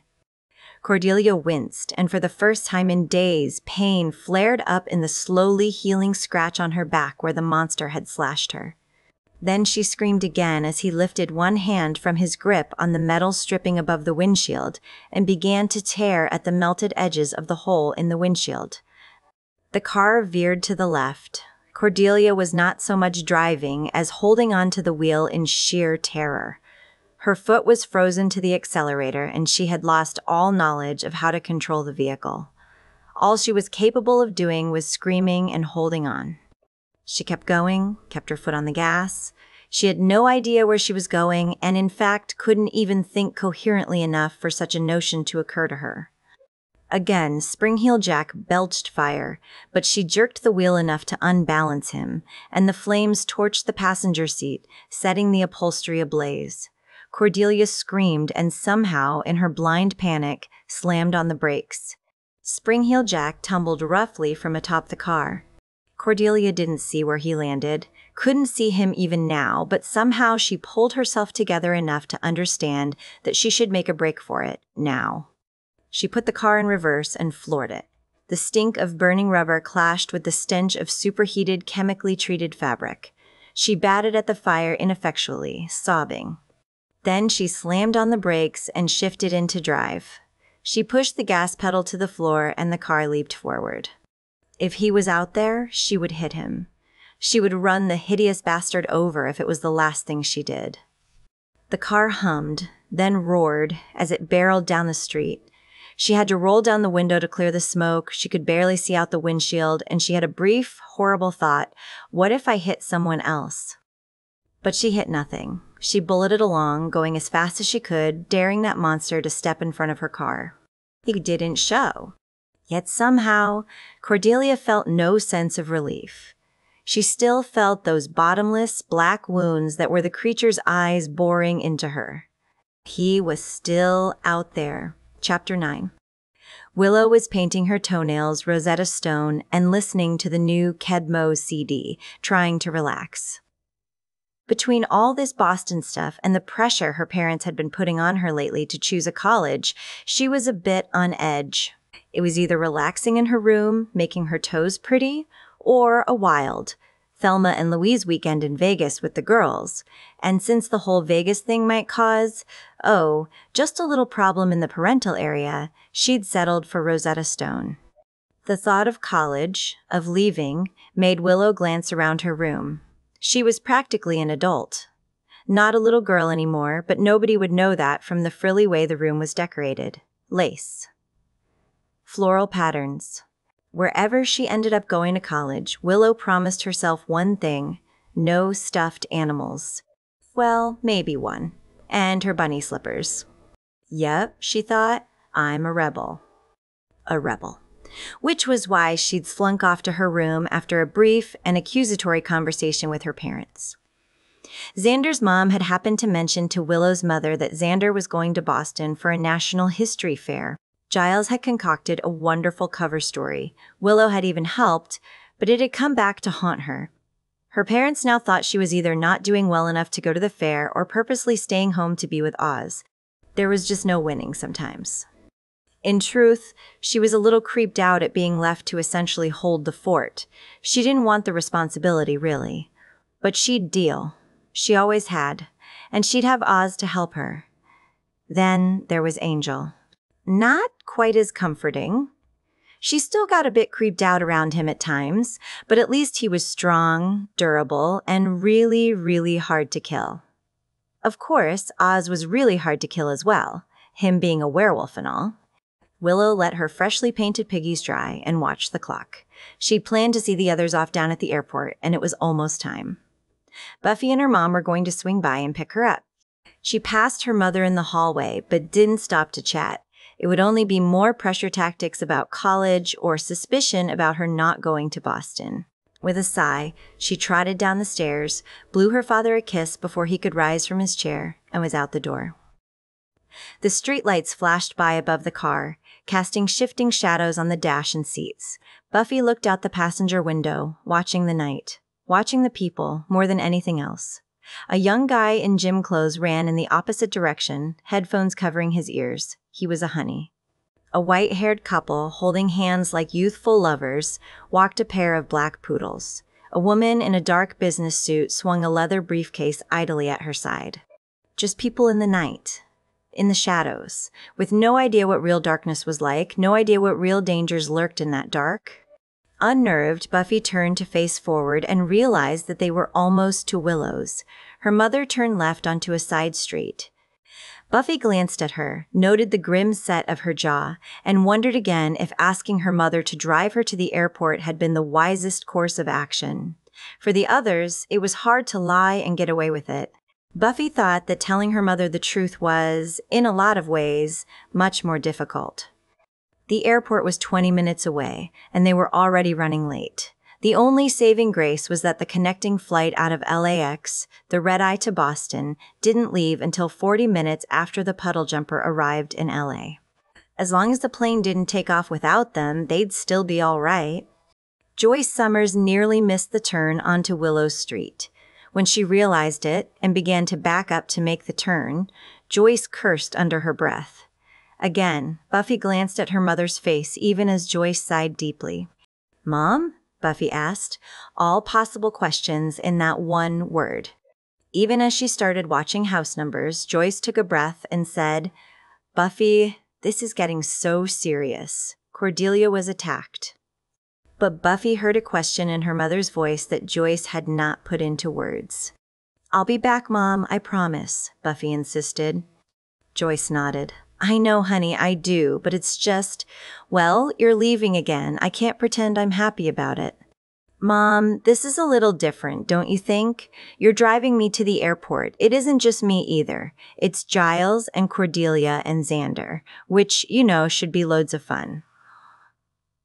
Cordelia winced, and for the first time in days, pain flared up in the slowly healing scratch on her back where the monster had slashed her. Then she screamed again as he lifted one hand from his grip on the metal stripping above the windshield and began to tear at the melted edges of the hole in the windshield. The car veered to the left. Cordelia was not so much driving as holding on to the wheel in sheer terror. Her foot was frozen to the accelerator, and she had lost all knowledge of how to control the vehicle. All she was capable of doing was screaming and holding on. She kept going, kept her foot on the gas. She had no idea where she was going, and in fact couldn't even think coherently enough for such a notion to occur to her. Again, Spring-Heel Jack belched fire, but she jerked the wheel enough to unbalance him, and the flames torched the passenger seat, setting the upholstery ablaze. Cordelia screamed and somehow, in her blind panic, slammed on the brakes. Spring-Heel Jack tumbled roughly from atop the car. Cordelia didn't see where he landed, couldn't see him even now, but somehow she pulled herself together enough to understand that she should make a break for it, now. She put the car in reverse and floored it. The stink of burning rubber clashed with the stench of superheated, chemically treated fabric. She batted at the fire ineffectually, sobbing. Then she slammed on the brakes and shifted into drive. She pushed the gas pedal to the floor and the car leaped forward. If he was out there, she would hit him. She would run the hideous bastard over if it was the last thing she did. The car hummed, then roared as it barreled down the street. She had to roll down the window to clear the smoke. She could barely see out the windshield, and she had a brief, horrible thought, what if I hit someone else? But she hit nothing. She bulleted along, going as fast as she could, daring that monster to step in front of her car. He didn't show. Yet somehow, Cordelia felt no sense of relief. She still felt those bottomless, black wounds that were the creature's eyes boring into her. He was still out there. Chapter 9. Willow was painting her toenails Rosetta Stone and listening to the new Kedmo CD, trying to relax. Between all this Boston stuff and the pressure her parents had been putting on her lately to choose a college, she was a bit on edge. It was either relaxing in her room, making her toes pretty, or a wild Thelma and Louise weekend in Vegas with the girls. And since the whole Vegas thing might cause, just a little problem in the parental area, she'd settled for Rosetta Stone. The thought of college, of leaving, made Willow glance around her room. She was practically an adult. Not a little girl anymore, but nobody would know that from the frilly way the room was decorated. Lace. Floral patterns. Wherever she ended up going to college, Willow promised herself one thing: no stuffed animals. Well, maybe one. And her bunny slippers. Yep, she thought, I'm a rebel. A rebel. Which was why she'd slunk off to her room after a brief and accusatory conversation with her parents. Xander's mom had happened to mention to Willow's mother that Xander was going to Boston for a national history fair. Giles had concocted a wonderful cover story. Willow had even helped, but it had come back to haunt her. Her parents now thought she was either not doing well enough to go to the fair or purposely staying home to be with Oz. There was just no winning sometimes. In truth, she was a little creeped out at being left to essentially hold the fort. She didn't want the responsibility, really. But she'd deal. She always had. And she'd have Oz to help her. Then there was Angel. Not quite as comforting. She still got a bit creeped out around him at times, but at least he was strong, durable, and really, really hard to kill. Of course, Oz was really hard to kill as well, him being a werewolf and all. Willow let her freshly painted piggies dry and watched the clock. She'd planned to see the others off down at the airport, and it was almost time. Buffy and her mom were going to swing by and pick her up. She passed her mother in the hallway, but didn't stop to chat. It would only be more pressure tactics about college or suspicion about her not going to Boston. With a sigh, she trotted down the stairs, blew her father a kiss before he could rise from his chair, and was out the door. The streetlights flashed by above the car, casting shifting shadows on the dash and seats. Buffy looked out the passenger window, watching the night, watching the people more than anything else. A young guy in gym clothes ran in the opposite direction, headphones covering his ears. He was a honey. A white-haired couple, holding hands like youthful lovers, walked a pair of black poodles. A woman in a dark business suit swung a leather briefcase idly at her side. Just people in the night, in the shadows, with no idea what real darkness was like, no idea what real dangers lurked in that dark. Unnerved, Buffy turned to face forward and realized that they were almost to Willow's. Her mother turned left onto a side street. Buffy glanced at her, noted the grim set of her jaw, and wondered again if asking her mother to drive her to the airport had been the wisest course of action. For the others, it was hard to lie and get away with it. Buffy thought that telling her mother the truth was, in a lot of ways, much more difficult. The airport was 20 minutes away, and they were already running late. The only saving grace was that the connecting flight out of LAX, the red-eye to Boston, didn't leave until 40 minutes after the puddle jumper arrived in LA. As long as the plane didn't take off without them, they'd still be all right. Joyce Summers nearly missed the turn onto Willow Street. When she realized it and began to back up to make the turn, Joyce cursed under her breath. Again, Buffy glanced at her mother's face even as Joyce sighed deeply. "Mom?" Buffy asked, all possible questions in that one word. Even as she started watching house numbers, Joyce took a breath and said, "Buffy, This is getting so serious. Cordelia was attacked. But Buffy heard a question in her mother's voice that Joyce had not put into words. "I'll be back, Mom, I promise," Buffy insisted. Joyce nodded. "I know, honey, I do, but it's just, well, you're leaving again. I can't pretend I'm happy about it." "Mom, this is a little different, don't you think? You're driving me to the airport. It isn't just me either. It's Giles and Cordelia and Xander, which, should be loads of fun.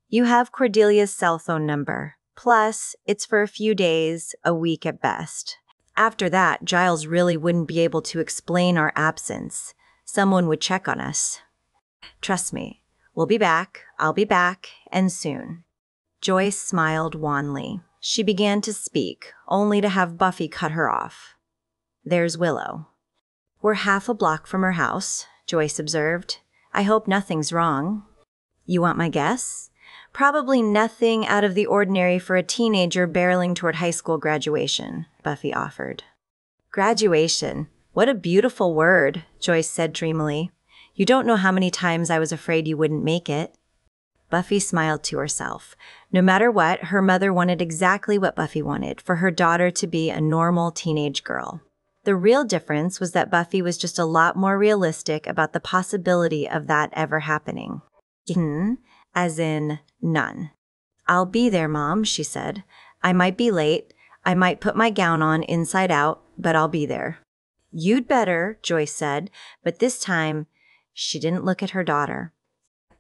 You have Cordelia's cell phone number. Plus, it's for a few days, a week at best. After that, Giles really wouldn't be able to explain our absence. Someone would check on us. Trust me, we'll be back, I'll be back, and soon." Joyce smiled wanly. She began to speak, only to have Buffy cut her off. "There's Willow." "We're half a block from her house," Joyce observed. "I hope nothing's wrong." "You want my guess?" "Probably nothing out of the ordinary for a teenager barreling toward high school graduation," Buffy offered. "Graduation. What a beautiful word," Joyce said dreamily. "You don't know how many times I was afraid you wouldn't make it." Buffy smiled to herself. No matter what, her mother wanted exactly what Buffy wanted, for her daughter to be a normal teenage girl. The real difference was that Buffy was just a lot more realistic about the possibility of that ever happening. As in, none. "I'll be there, Mom," she said. "I might be late. I might put my gown on inside out, but I'll be there." "You'd better," Joyce said, but this time, she didn't look at her daughter.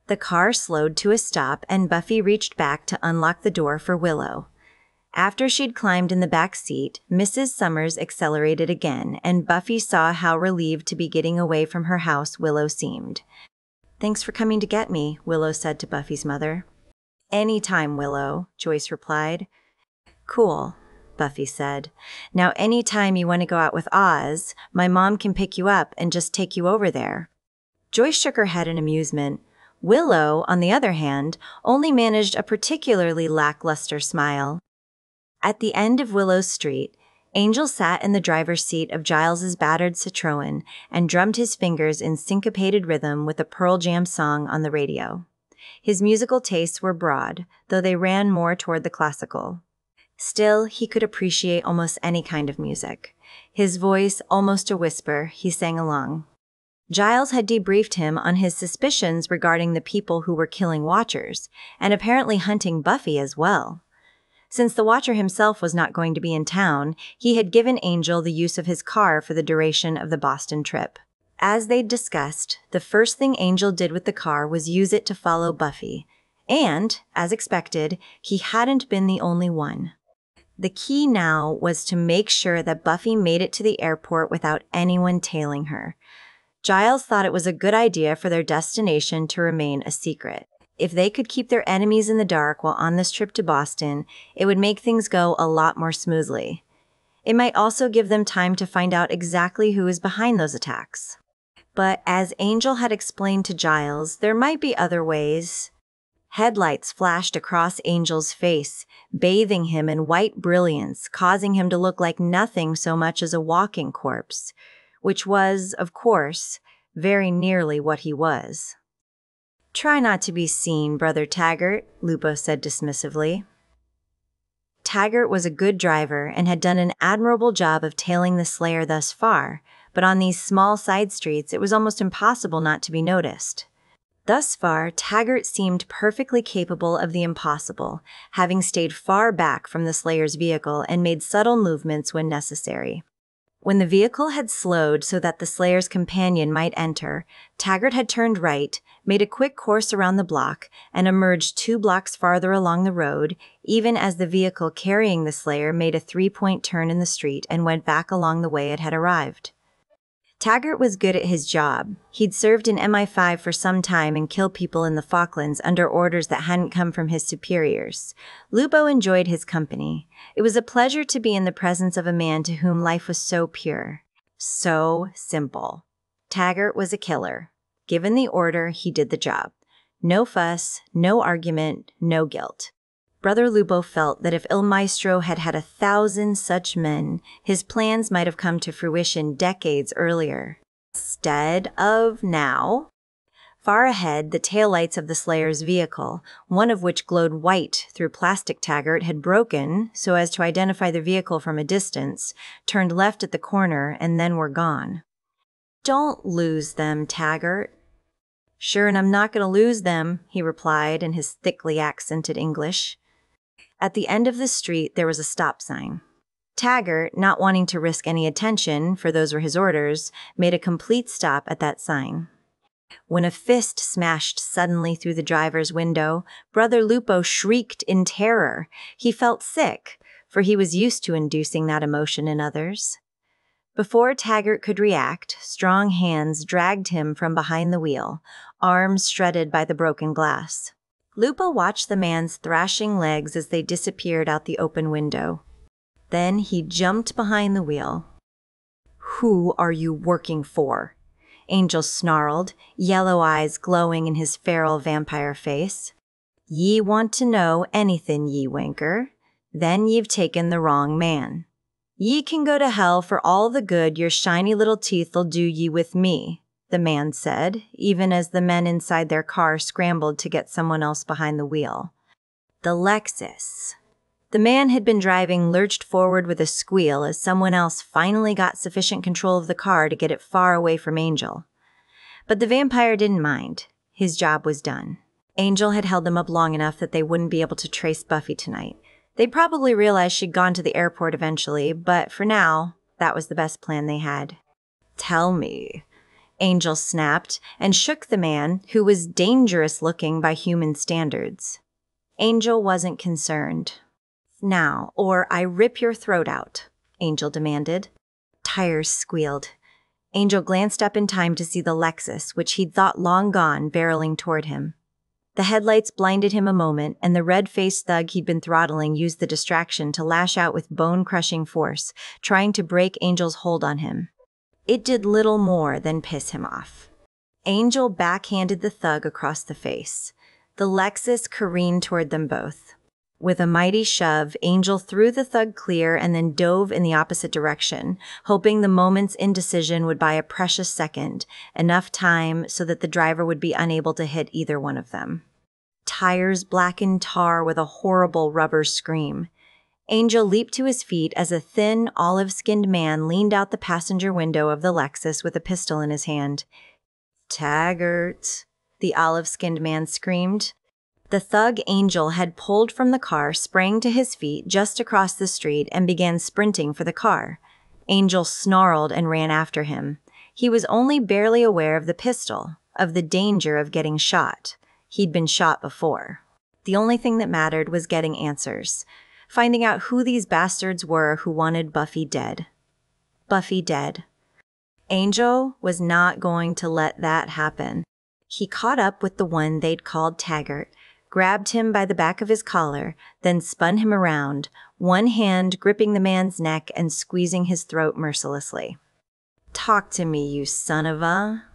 The car slowed to a stop, and Buffy reached back to unlock the door for Willow. After she'd climbed in the back seat, Mrs. Summers accelerated again, and Buffy saw how relieved to be getting away from her house Willow seemed. "Thanks for coming to get me," Willow said to Buffy's mother. "Anytime, Willow," Joyce replied. "Cool," Buffy said. "Now anytime you want to go out with Oz, my mom can pick you up and just take you over there." Joyce shook her head in amusement. Willow, on the other hand, only managed a particularly lackluster smile. At the end of Willow Street, Angel sat in the driver's seat of Giles's battered Citroen and drummed his fingers in syncopated rhythm with a Pearl Jam song on the radio. His musical tastes were broad, though they ran more toward the classical. Still, he could appreciate almost any kind of music. His voice almost a whisper, he sang along. Giles had debriefed him on his suspicions regarding the people who were killing Watchers, and apparently hunting Buffy as well. Since the Watcher himself was not going to be in town, he had given Angel the use of his car for the duration of the Boston trip. As they'd discussed, the first thing Angel did with the car was use it to follow Buffy. And, as expected, he hadn't been the only one. The key now was to make sure that Buffy made it to the airport without anyone tailing her. Giles thought it was a good idea for their destination to remain a secret. If they could keep their enemies in the dark while on this trip to Boston, it would make things go a lot more smoothly. It might also give them time to find out exactly who is behind those attacks. But as Angel had explained to Giles, there might be other ways. Headlights flashed across Angel's face, bathing him in white brilliance, causing him to look like nothing so much as a walking corpse, which was, of course, very nearly what he was. "Try not to be seen, Brother Taggart," Lupo said dismissively. Taggart was a good driver and had done an admirable job of tailing the Slayer thus far, but on these small side streets it was almost impossible not to be noticed. Thus far, Taggart seemed perfectly capable of the impossible, having stayed far back from the Slayer's vehicle and made subtle movements when necessary. When the vehicle had slowed so that the Slayer's companion might enter, Taggart had turned right, made a quick course around the block, and emerged 2 blocks farther along the road, even as the vehicle carrying the Slayer made a 3-point turn in the street and went back along the way it had arrived. Taggart was good at his job. He'd served in MI5 for some time and killed people in the Falklands under orders that hadn't come from his superiors. Lupo enjoyed his company. It was a pleasure to be in the presence of a man to whom life was so pure, so simple. Taggart was a killer. Given the order, he did the job. No fuss, no argument, no guilt. Brother Lupo felt that if Il Maestro had had 1,000 such men, his plans might have come to fruition decades earlier. Instead of now. Far ahead, the taillights of the Slayer's vehicle, one of which glowed white through plastic Taggart, had broken so as to identify the vehicle from a distance, turned left at the corner, and then were gone. "Don't lose them, Taggart." "Sure, and I'm not going to lose them," he replied in his thickly accented English. At the end of the street, there was a stop sign. Taggart, not wanting to risk any attention, for those were his orders, made a complete stop at that sign. When a fist smashed suddenly through the driver's window, Brother Lupo shrieked in terror. He felt sick, for he was used to inducing that emotion in others. Before Taggart could react, strong hands dragged him from behind the wheel, arms shredded by the broken glass. Lupo watched the man's thrashing legs as they disappeared out the open window. Then he jumped behind the wheel. "Who are you working for?" Angel snarled, yellow eyes glowing in his feral vampire face. "Ye want to know anything, ye wanker? Then ye've taken the wrong man. Ye can go to hell for all the good your shiny little teeth'll do ye with me," the man said, even as the men inside their car scrambled to get someone else behind the wheel. The Lexus. The man had been driving lurched forward with a squeal as someone else finally got sufficient control of the car to get it far away from Angel. But the vampire didn't mind. His job was done. Angel had held them up long enough that they wouldn't be able to trace Buffy tonight. They'd probably realize she'd gone to the airport eventually, but for now, that was the best plan they had. "Tell me," Angel snapped and shook the man, who was dangerous looking by human standards. Angel wasn't concerned. "Now, or I rip your throat out," Angel demanded. Tires squealed. Angel glanced up in time to see the Lexus, which he'd thought long gone, barreling toward him. The headlights blinded him a moment, and the red-faced thug he'd been throttling used the distraction to lash out with bone-crushing force, trying to break Angel's hold on him. It did little more than piss him off. Angel backhanded the thug across the face. The Lexus careened toward them both. With a mighty shove, Angel threw the thug clear and then dove in the opposite direction, hoping the moment's indecision would buy a precious second, enough time so that the driver would be unable to hit either one of them. Tires blackened tar with a horrible rubber scream. Angel leaped to his feet as a thin, olive-skinned man leaned out the passenger window of the Lexus with a pistol in his hand. "Taggart," the olive-skinned man screamed. The thug Angel had pulled from the car sprang to his feet just across the street and began sprinting for the car. Angel snarled and ran after him. He was only barely aware of the pistol, of the danger of getting shot. He'd been shot before. The only thing that mattered was getting answers, finding out who these bastards were who wanted Buffy dead. Buffy dead. Angel was not going to let that happen. He caught up with the one they'd called Taggart, grabbed him by the back of his collar, then spun him around, one hand gripping the man's neck and squeezing his throat mercilessly. "Talk to me, you son of a..."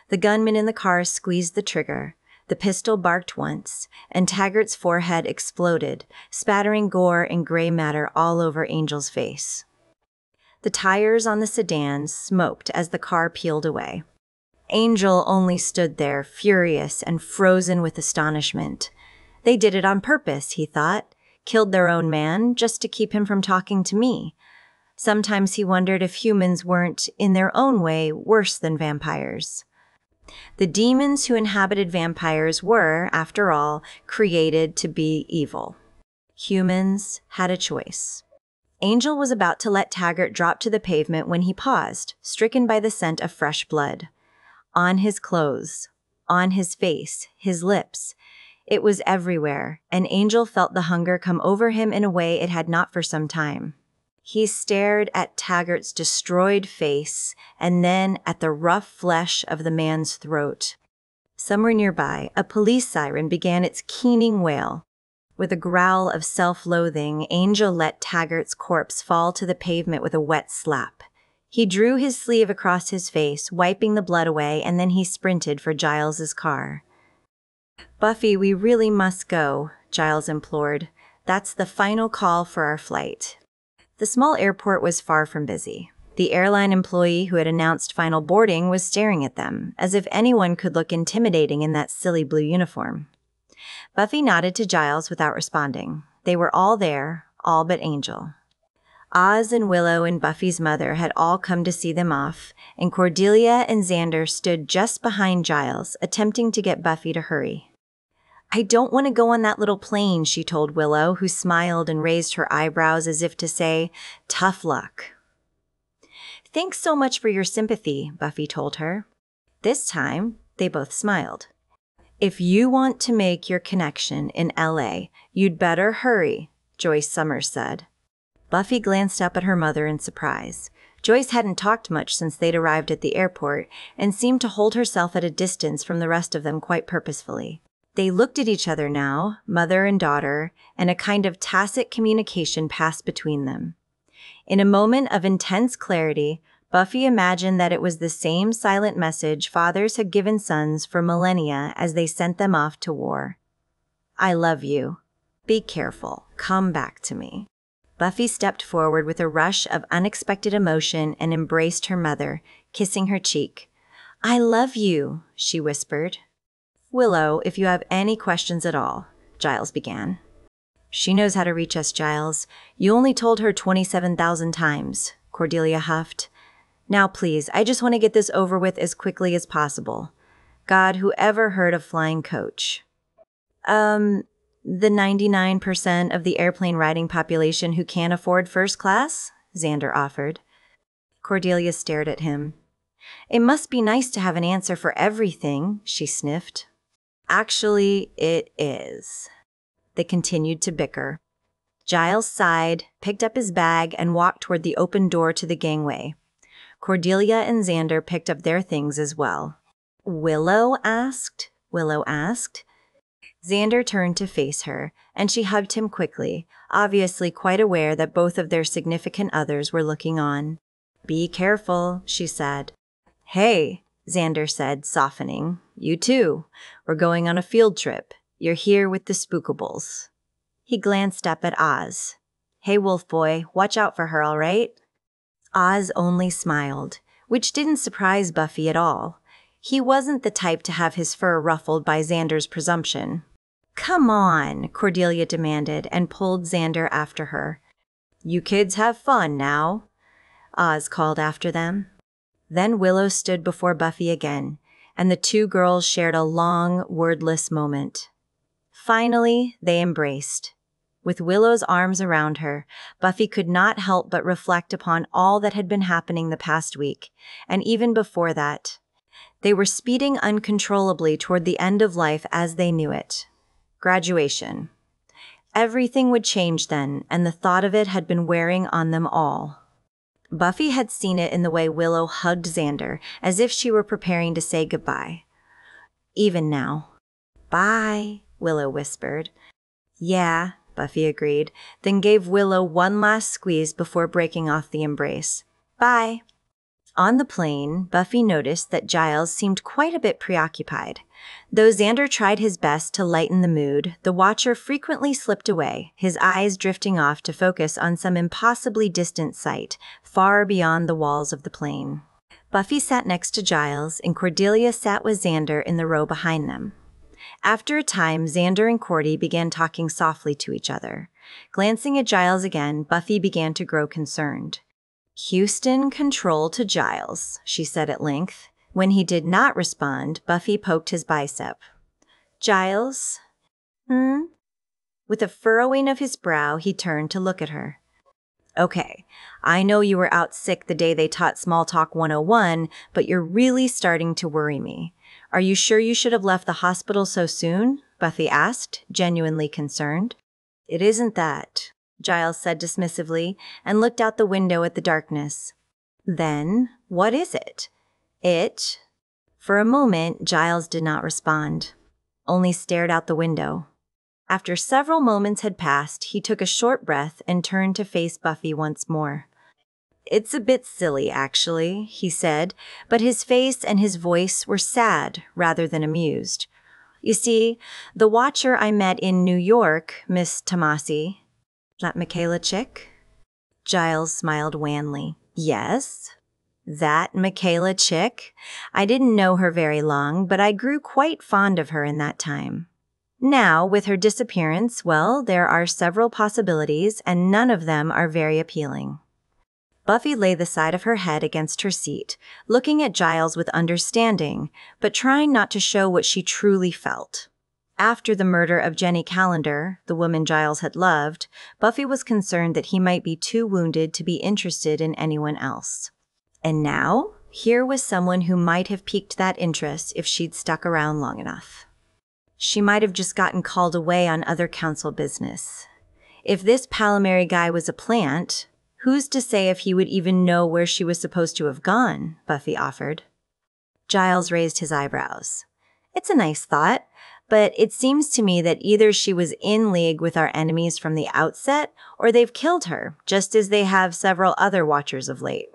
The gunman in the car squeezed the trigger. The pistol barked once, and Taggart's forehead exploded, spattering gore and gray matter all over Angel's face. The tires on the sedan smoked as the car peeled away. Angel only stood there, furious and frozen with astonishment. They did it on purpose, he thought. Killed their own man just to keep him from talking to me. Sometimes he wondered if humans weren't, in their own way, worse than vampires. The demons who inhabited vampires were, after all, created to be evil. Humans had a choice. Angel was about to let Taggart drop to the pavement when he paused, stricken by the scent of fresh blood. On his clothes, on his face, his lips. It was everywhere, and Angel felt the hunger come over him in a way it had not for some time. He stared at Taggart's destroyed face and then at the rough flesh of the man's throat. Somewhere nearby, a police siren began its keening wail. With a growl of self-loathing, Angel let Taggart's corpse fall to the pavement with a wet slap. He drew his sleeve across his face, wiping the blood away, and then he sprinted for Giles's car. "Buffy, we really must go," Giles implored. "That's the final call for our flight." The small airport was far from busy. The airline employee who had announced final boarding was staring at them, as if anyone could look intimidating in that silly blue uniform. Buffy nodded to Giles without responding. They were all there, all but Angel. Oz and Willow and Buffy's mother had all come to see them off, and Cordelia and Xander stood just behind Giles, attempting to get Buffy to hurry. "I don't want to go on that little plane," she told Willow, who smiled and raised her eyebrows as if to say, "Tough luck." "Thanks so much for your sympathy," Buffy told her. This time, they both smiled. "If you want to make your connection in LA, you'd better hurry," Joyce Summers said. Buffy glanced up at her mother in surprise. Joyce hadn't talked much since they'd arrived at the airport and seemed to hold herself at a distance from the rest of them quite purposefully. They looked at each other now, mother and daughter, and a kind of tacit communication passed between them. In a moment of intense clarity, Buffy imagined that it was the same silent message fathers had given sons for millennia as they sent them off to war. "I love you. Be careful. Come back to me." Buffy stepped forward with a rush of unexpected emotion and embraced her mother, kissing her cheek. "I love you," she whispered. "Willow, if you have any questions at all," Giles began. "She knows how to reach us, Giles. You only told her 27,000 times, Cordelia huffed. "Now, please, I just want to get this over with as quickly as possible. God, whoever heard of flying coach?" The 99% of the airplane riding population who can't afford first class?" Xander offered. Cordelia stared at him. "It must be nice to have an answer for everything," she sniffed. "Actually, it is." They continued to bicker. Giles sighed, picked up his bag, and walked toward the open door to the gangway. Cordelia and Xander picked up their things as well. Willow asked. Xander turned to face her, and she hugged him quickly, obviously quite aware that both of their significant others were looking on. "Be careful," she said. "Hey," Xander said, softening. "You too. We're going on a field trip. You're here with the Spookables." He glanced up at Oz. "Hey, Wolf Boy, watch out for her, all right?" Oz only smiled, which didn't surprise Buffy at all. He wasn't the type to have his fur ruffled by Xander's presumption. "Come on," Cordelia demanded and pulled Xander after her. "You kids have fun now," Oz called after them. Then Willow stood before Buffy again, and the two girls shared a long, wordless moment. Finally, they embraced. With Willow's arms around her, Buffy could not help but reflect upon all that had been happening the past week, and even before that. They were speeding uncontrollably toward the end of life as they knew it. Graduation. Everything would change then, and the thought of it had been wearing on them all. Buffy had seen it in the way Willow hugged Xander, as if she were preparing to say goodbye. Even now. "Bye," Willow whispered. "Yeah," Buffy agreed, then gave Willow one last squeeze before breaking off the embrace. "Bye." On the plane, Buffy noticed that Giles seemed quite a bit preoccupied. Though Xander tried his best to lighten the mood, the Watcher frequently slipped away, his eyes drifting off to focus on some impossibly distant sight, far beyond the walls of the plane. Buffy sat next to Giles, and Cordelia sat with Xander in the row behind them. After a time, Xander and Cordy began talking softly to each other. Glancing at Giles again, Buffy began to grow concerned. "Houston, control to Giles," she said at length. When he did not respond, Buffy poked his bicep. "Giles?" With a furrowing of his brow, he turned to look at her. "Okay, I know you were out sick the day they taught Small Talk 101, but you're really starting to worry me. Are you sure you should have left the hospital so soon?" Buffy asked, genuinely concerned. "It isn't that," Giles said dismissively, and looked out the window at the darkness. "Then, what is it?" For a moment, Giles did not respond, only stared out the window. After several moments had passed, he took a short breath and turned to face Buffy once more. "It's a bit silly, actually," he said, but his face and his voice were sad rather than amused. "You see, the Watcher I met in New York, Miss Tomasi—" "That Michaela chick?" Giles smiled wanly. Yes, that Michaela chick. I didn't know her very long, but I grew quite fond of her in that time. Now, with her disappearance, well, there are several possibilities, and none of them are very appealing. Buffy lay the side of her head against her seat, looking at Giles with understanding, but trying not to show what she truly felt. After the murder of Jenny Calendar, the woman Giles had loved, Buffy was concerned that he might be too wounded to be interested in anyone else. And now, here was someone who might have piqued that interest if she'd stuck around long enough. She might have just gotten called away on other council business. If this Palomary guy was a plant, who's to say if he would even know where she was supposed to have gone, Buffy offered. Giles raised his eyebrows. It's a nice thought, but it seems to me that either she was in league with our enemies from the outset, or they've killed her, just as they have several other Watchers of late.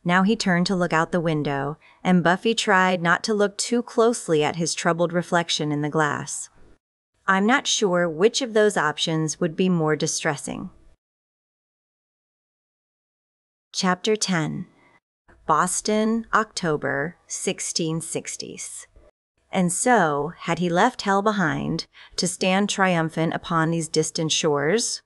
Now he turned to look out the window, and Buffy tried not to look too closely at his troubled reflection in the glass. I'm not sure which of those options would be more distressing. Chapter 10. Boston, October, 1660s. And so, had he left hell behind, to stand triumphant upon these distant shores?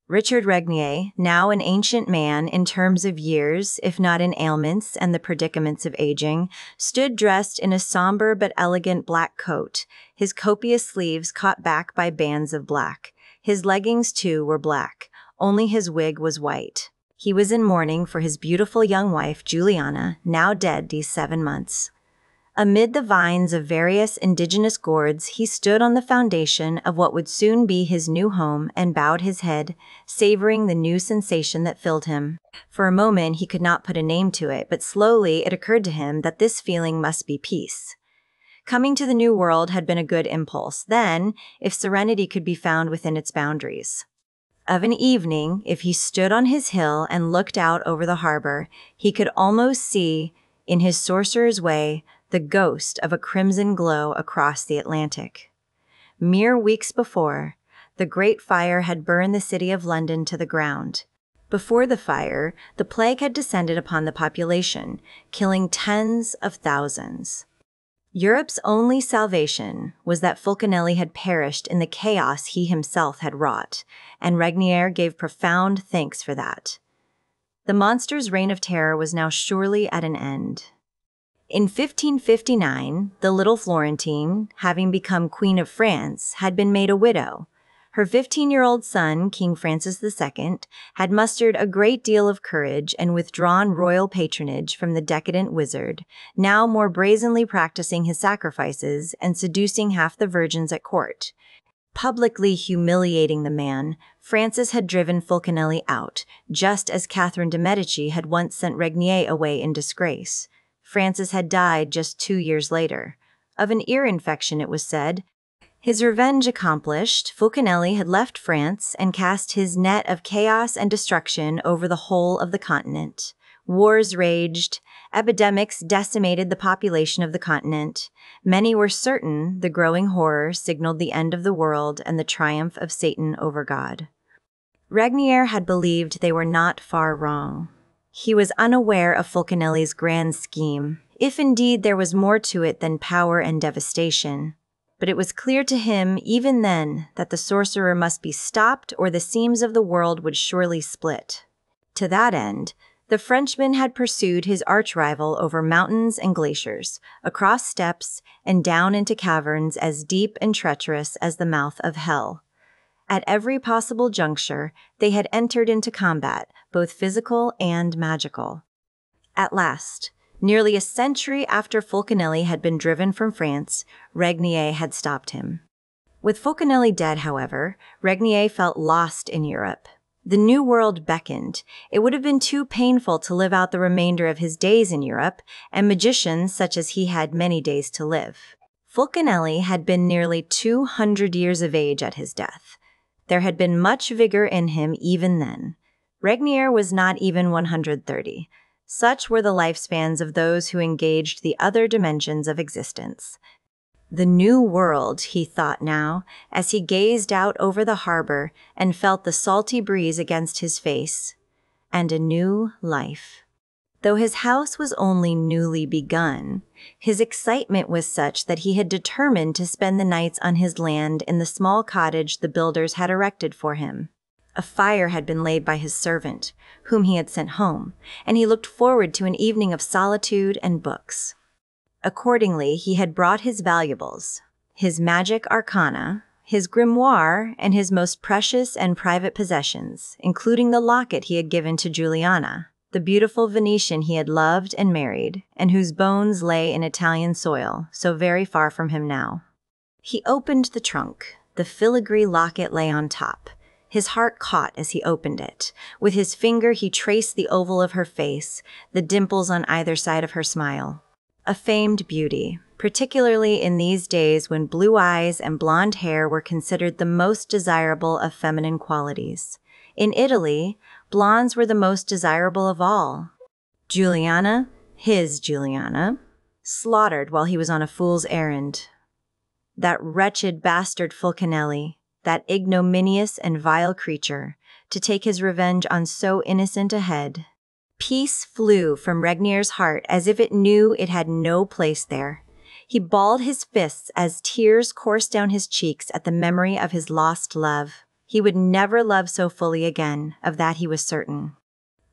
Richard Regnier, now an ancient man in terms of years, if not in ailments and the predicaments of aging, stood dressed in a somber but elegant black coat, his copious sleeves caught back by bands of black. His leggings, too, were black, only his wig was white. He was in mourning for his beautiful young wife, Juliana, now dead these 7 months. Amid the vines of various indigenous gourds, he stood on the foundation of what would soon be his new home and bowed his head, savoring the new sensation that filled him. For a moment he could not put a name to it, but slowly it occurred to him that this feeling must be peace. Coming to the new world had been a good impulse, then, if serenity could be found within its boundaries. Of an evening, if he stood on his hill and looked out over the harbor, he could almost see, in his sorcerer's way, the ghost of a crimson glow across the Atlantic. Mere weeks before, the Great Fire had burned the city of London to the ground. Before the fire, the plague had descended upon the population, killing tens of thousands. Europe's only salvation was that Fulcanelli had perished in the chaos he himself had wrought, and Regnier gave profound thanks for that. The monster's reign of terror was now surely at an end. In 1559, the little Florentine, having become Queen of France, had been made a widow. Her 15-year-old son, King Francis II, had mustered a great deal of courage and withdrawn royal patronage from the decadent wizard, now more brazenly practicing his sacrifices and seducing half the virgins at court. Publicly humiliating the man, Francis had driven Fulcanelli out, just as Catherine de' Medici had once sent Regnier away in disgrace. Francis had died just 2 years later. Of an ear infection, it was said. His revenge accomplished, Fulcanelli had left France and cast his net of chaos and destruction over the whole of the continent. Wars raged, epidemics decimated the population of the continent. Many were certain the growing horror signaled the end of the world and the triumph of Satan over God. Regnier had believed they were not far wrong. He was unaware of Fulcanelli's grand scheme, if indeed there was more to it than power and devastation. But it was clear to him even then that the sorcerer must be stopped or the seams of the world would surely split. To that end, the Frenchman had pursued his arch-rival over mountains and glaciers, across steppes, and down into caverns as deep and treacherous as the mouth of hell. At every possible juncture, they had entered into combat, both physical and magical. At last, nearly a century after Fulcanelli had been driven from France, Regnier had stopped him. With Fulcanelli dead, however, Regnier felt lost in Europe. The New World beckoned. It would have been too painful to live out the remainder of his days in Europe, and magicians such as he had many days to live. Fulcanelli had been nearly 200 years of age at his death. There had been much vigor in him even then. Regnier was not even 130. Such were the lifespans of those who engaged the other dimensions of existence. The new world, he thought now, as he gazed out over the harbor and felt the salty breeze against his face, and a new life. Though his house was only newly begun, his excitement was such that he had determined to spend the nights on his land in the small cottage the builders had erected for him. A fire had been laid by his servant, whom he had sent home, and he looked forward to an evening of solitude and books. Accordingly, he had brought his valuables, his magic arcana, his grimoire, and his most precious and private possessions, including the locket he had given to Juliana, the beautiful Venetian he had loved and married, and whose bones lay in Italian soil, so very far from him now. He opened the trunk. The filigree locket lay on top. His heart caught as he opened it. With his finger he traced the oval of her face, the dimples on either side of her smile. A famed beauty, particularly in these days when blue eyes and blonde hair were considered the most desirable of feminine qualities. In Italy, blondes were the most desirable of all. Juliana, his Juliana, slaughtered while he was on a fool's errand. That wretched bastard Fulcanelli, that ignominious and vile creature, to take his revenge on so innocent a head. Peace flew from Regnier's heart as if it knew it had no place there. He balled his fists as tears coursed down his cheeks at the memory of his lost love. He would never love so fully again, of that he was certain.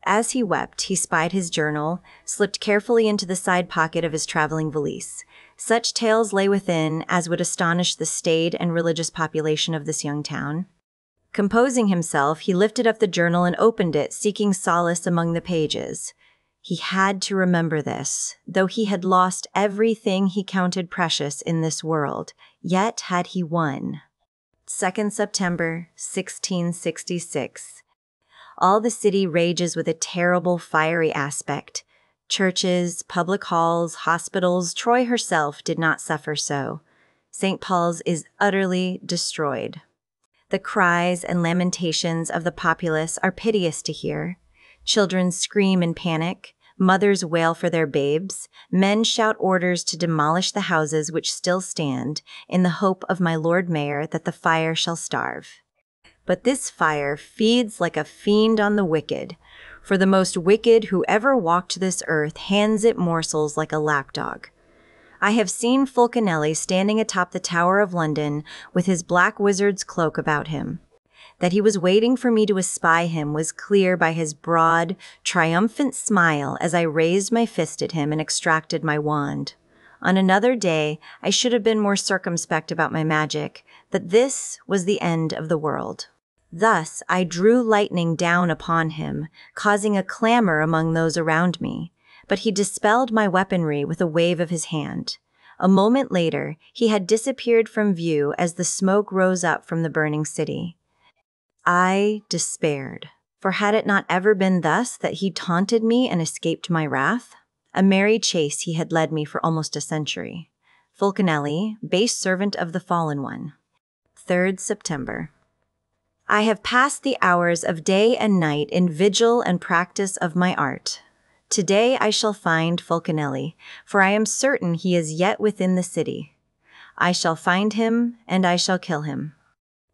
As he wept, he spied his journal, slipped carefully into the side pocket of his traveling valise. Such tales lay within as would astonish the staid and religious population of this young town. Composing himself, he lifted up the journal and opened it, seeking solace among the pages. He had to remember this, though he had lost everything he counted precious in this world, yet had he won. 2nd September, 1666. All the city rages with a terrible, fiery aspect. Churches, public halls, hospitals, Troy herself did not suffer so. St. Paul's is utterly destroyed. The cries and lamentations of the populace are piteous to hear. Children scream in panic, mothers wail for their babes, men shout orders to demolish the houses which still stand, in the hope of my Lord Mayor that the fire shall starve. But this fire feeds like a fiend on the wicked, for the most wicked who ever walked this earth hands it morsels like a lapdog. I have seen Fulcanelli standing atop the Tower of London with his black wizard's cloak about him. That he was waiting for me to espy him was clear by his broad, triumphant smile as I raised my fist at him and extracted my wand. On another day, I should have been more circumspect about my magic, but this was the end of the world. Thus I drew lightning down upon him, causing a clamor among those around me, but he dispelled my weaponry with a wave of his hand. A moment later, he had disappeared from view as the smoke rose up from the burning city. I despaired, for had it not ever been thus that he taunted me and escaped my wrath? A merry chase he had led me for almost a century. Fulcanelli, base servant of the fallen one. 3rd September. I have passed the hours of day and night in vigil and practice of my art. Today I shall find Fulcanelli, for I am certain he is yet within the city. I shall find him, and I shall kill him.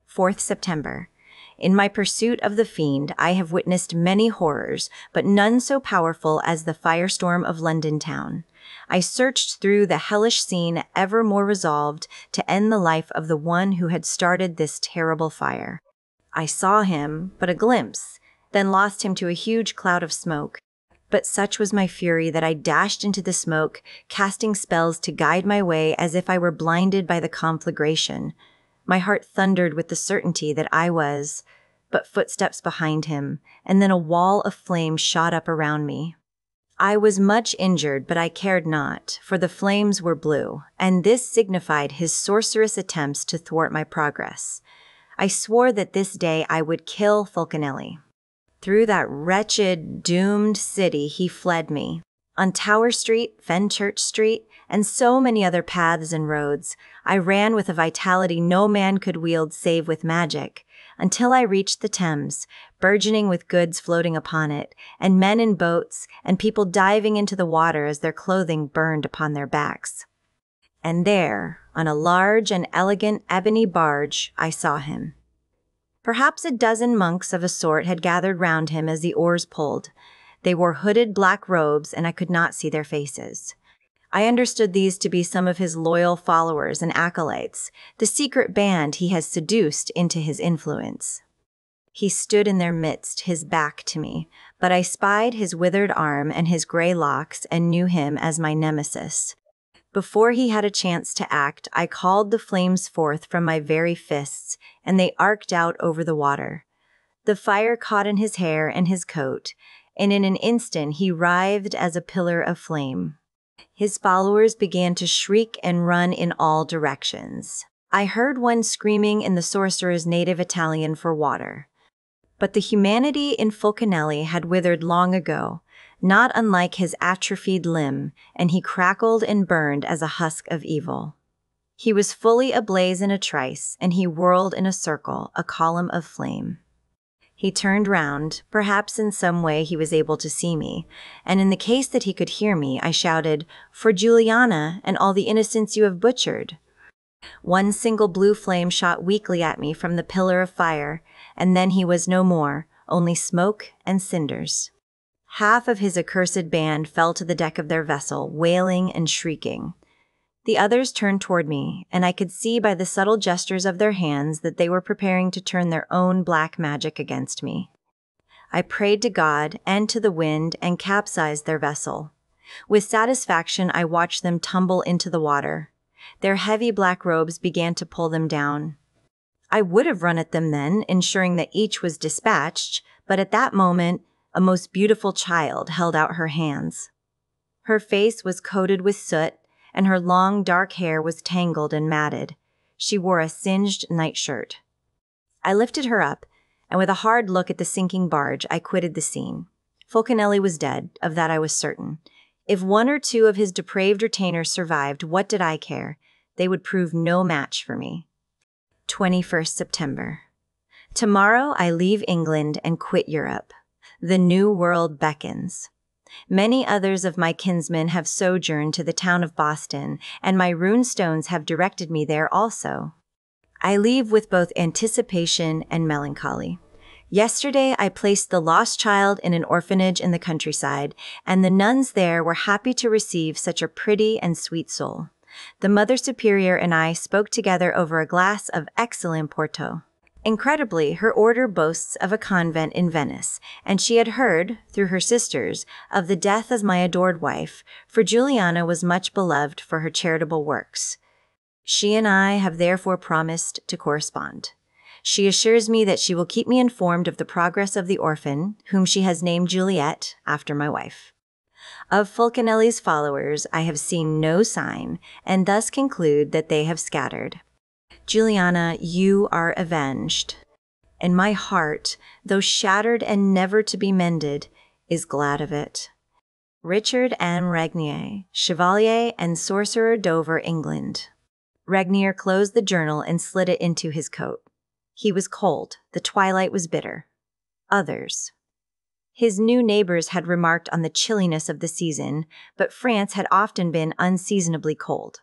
4th September. In my pursuit of the fiend, I have witnessed many horrors, but none so powerful as the firestorm of London town. I searched through the hellish scene, ever more resolved to end the life of the one who had started this terrible fire. I saw him, but a glimpse, then lost him to a huge cloud of smoke. But such was my fury that I dashed into the smoke, casting spells to guide my way as if I were blinded by the conflagration. My heart thundered with the certainty that I was, but footsteps behind him, and then a wall of flame shot up around me. I was much injured, but I cared not, for the flames were blue, and this signified his sorcerous attempts to thwart my progress. I swore that this day I would kill Fulcanelli. Through that wretched, doomed city he fled me. On Tower Street, Fenchurch Street, and so many other paths and roads, I ran with a vitality no man could wield save with magic, until I reached the Thames, burgeoning with goods floating upon it, and men in boats, and people diving into the water as their clothing burned upon their backs. And there, on a large and elegant ebony barge, I saw him. Perhaps a dozen monks of a sort had gathered round him as the oars pulled. They wore hooded black robes, and I could not see their faces. I understood these to be some of his loyal followers and acolytes, the secret band he has seduced into his influence. He stood in their midst, his back to me, but I spied his withered arm and his gray locks and knew him as my nemesis. Before he had a chance to act, I called the flames forth from my very fists, and they arced out over the water. The fire caught in his hair and his coat, and in an instant he writhed as a pillar of flame. His followers began to shriek and run in all directions. I heard one screaming in the sorcerer's native Italian for water. But the humanity in Fulcanelli had withered long ago, not unlike his atrophied limb, and he crackled and burned as a husk of evil. He was fully ablaze in a trice, and he whirled in a circle, a column of flame. He turned round, perhaps in some way he was able to see me, and in the case that he could hear me, I shouted, "For Juliana and all the innocents you have butchered." One single blue flame shot weakly at me from the pillar of fire, and then he was no more, only smoke and cinders. Half of his accursed band fell to the deck of their vessel, wailing and shrieking. The others turned toward me, and I could see by the subtle gestures of their hands that they were preparing to turn their own black magic against me. I prayed to God and to the wind and capsized their vessel. With satisfaction, I watched them tumble into the water. Their heavy black robes began to pull them down. I would have run at them then, ensuring that each was dispatched, but at that moment, a most beautiful child held out her hands. Her face was coated with soot, and her long dark hair was tangled and matted. She wore a singed nightshirt. I lifted her up, and with a hard look at the sinking barge, I quitted the scene. Fulcanelli was dead, of that I was certain. If one or two of his depraved retainers survived, what did I care? They would prove no match for me. 21st September. Tomorrow I leave England and quit Europe. The new world beckons. Many others of my kinsmen have sojourned to the town of Boston, and my rune stones have directed me there also. I leave with both anticipation and melancholy. Yesterday I placed the lost child in an orphanage in the countryside, and the nuns there were happy to receive such a pretty and sweet soul. The Mother Superior and I spoke together over a glass of excellent Porto. Incredibly, her order boasts of a convent in Venice, and she had heard, through her sisters, of the death of my adored wife, for Juliana was much beloved for her charitable works. She and I have therefore promised to correspond. She assures me that she will keep me informed of the progress of the orphan, whom she has named Juliet, after my wife. Of Fulcanelli's followers I have seen no sign, and thus conclude that they have scattered. Juliana, you are avenged, and my heart, though shattered and never to be mended, is glad of it. Richard M. Regnier, Chevalier and Sorcerer, Dover, England. Regnier closed the journal and slid it into his coat. He was cold. The twilight was bitter. Others. His new neighbors had remarked on the chilliness of the season, but France had often been unseasonably cold.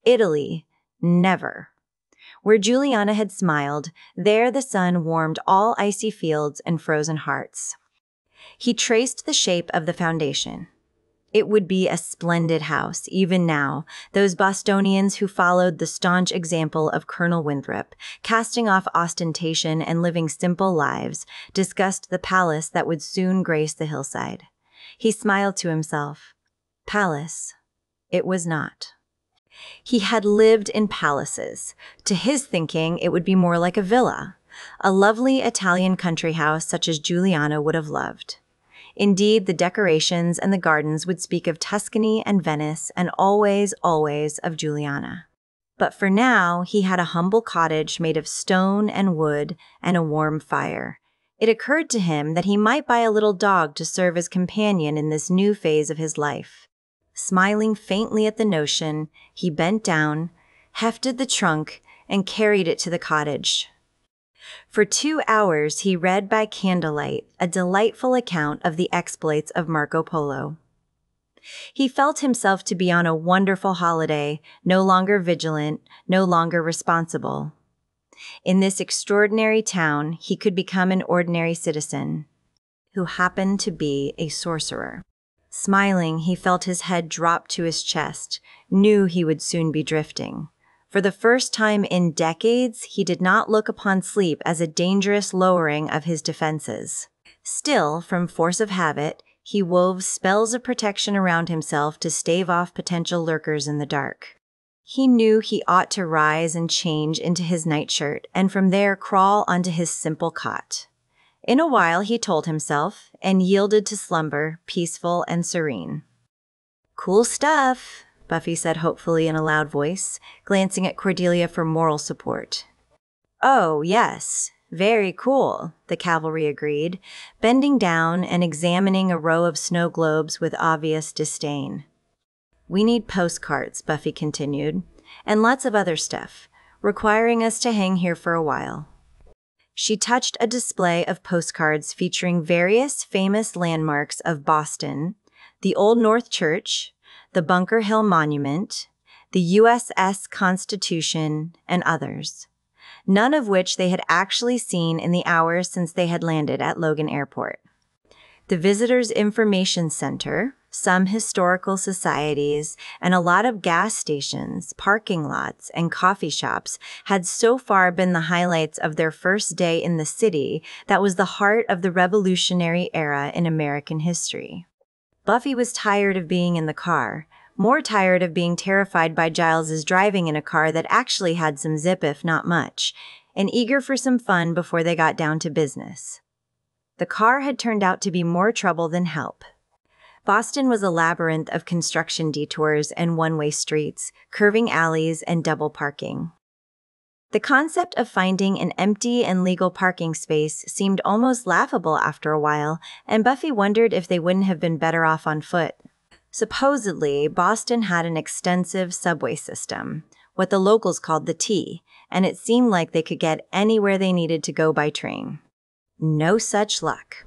Italy, never. Where Juliana had smiled, there the sun warmed all icy fields and frozen hearts. He traced the shape of the foundation. It would be a splendid house, even now. Those Bostonians who followed the staunch example of Colonel Winthrop, casting off ostentation and living simple lives, discussed the palace that would soon grace the hillside. He smiled to himself. Palace. It was not. He had lived in palaces. To his thinking, it would be more like a villa, a lovely Italian country house such as Juliana would have loved. Indeed, the decorations and the gardens would speak of Tuscany and Venice, and always, always of Juliana. But for now, he had a humble cottage made of stone and wood and a warm fire. It occurred to him that he might buy a little dog to serve as companion in this new phase of his life. Smiling faintly at the notion, he bent down, hefted the trunk, and carried it to the cottage. For 2 hours he read by candlelight a delightful account of the exploits of Marco Polo. He felt himself to be on a wonderful holiday, no longer vigilant, no longer responsible. In this extraordinary town, he could become an ordinary citizen. who happened to be a sorcerer. Smiling, he felt his head drop to his chest, knew he would soon be drifting. For the first time in decades, he did not look upon sleep as a dangerous lowering of his defenses. Still, from force of habit, he wove spells of protection around himself to stave off potential lurkers in the dark. He knew he ought to rise and change into his nightshirt, and from there crawl onto his simple cot. In a while, he told himself, and yielded to slumber, peaceful and serene. "Cool stuff," Buffy said hopefully in a loud voice, glancing at Cordelia for moral support. "Oh, yes, very cool," the cavalry agreed, bending down and examining a row of snow globes with obvious disdain. "We need postcards," Buffy continued, "and lots of other stuff, requiring us to hang here for a while." She touched a display of postcards featuring various famous landmarks of Boston, the Old North Church, the Bunker Hill Monument, the USS Constitution, and others, none of which they had actually seen in the hours since they had landed at Logan Airport. The Visitors Information Center, some historical societies, and a lot of gas stations, parking lots, and coffee shops had so far been the highlights of their first day in the city that was the heart of the Revolutionary era in American history. Buffy was tired of being in the car, more tired of being terrified by Giles's driving in a car that actually had some zip if not much, and eager for some fun before they got down to business. The car had turned out to be more trouble than help. Boston was a labyrinth of construction detours and one-way streets, curving alleys, and double parking. The concept of finding an empty and legal parking space seemed almost laughable after a while, and Buffy wondered if they wouldn't have been better off on foot. Supposedly, Boston had an extensive subway system, what the locals called the T, and it seemed like they could get anywhere they needed to go by train. No such luck.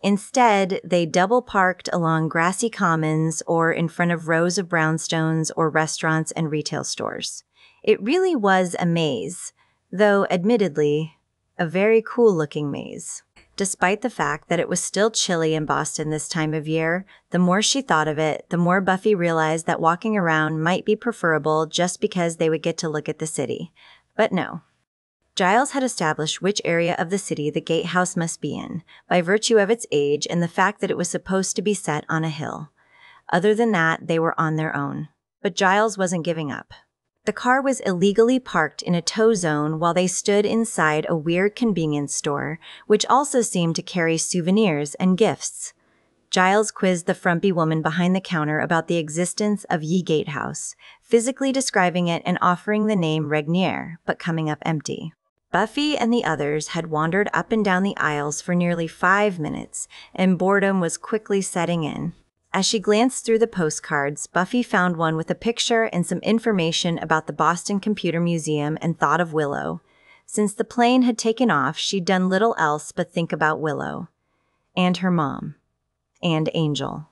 Instead, they double-parked along grassy commons or in front of rows of brownstones or restaurants and retail stores. It really was a maze, though admittedly, a very cool-looking maze. Despite the fact that it was still chilly in Boston this time of year, the more she thought of it, the more Buffy realized that walking around might be preferable just because they would get to look at the city. But no. Giles had established which area of the city the gatehouse must be in, by virtue of its age and the fact that it was supposed to be set on a hill. Other than that, they were on their own. But Giles wasn't giving up. The car was illegally parked in a tow zone while they stood inside a weird convenience store, which also seemed to carry souvenirs and gifts. Giles quizzed the frumpy woman behind the counter about the existence of Ye Gatehouse, physically describing it and offering the name Regnier, but coming up empty. Buffy and the others had wandered up and down the aisles for nearly 5 minutes, and boredom was quickly setting in. As she glanced through the postcards, Buffy found one with a picture and some information about the Boston Computer Museum and thought of Willow. Since the plane had taken off, she'd done little else but think about Willow. And her mom. And Angel.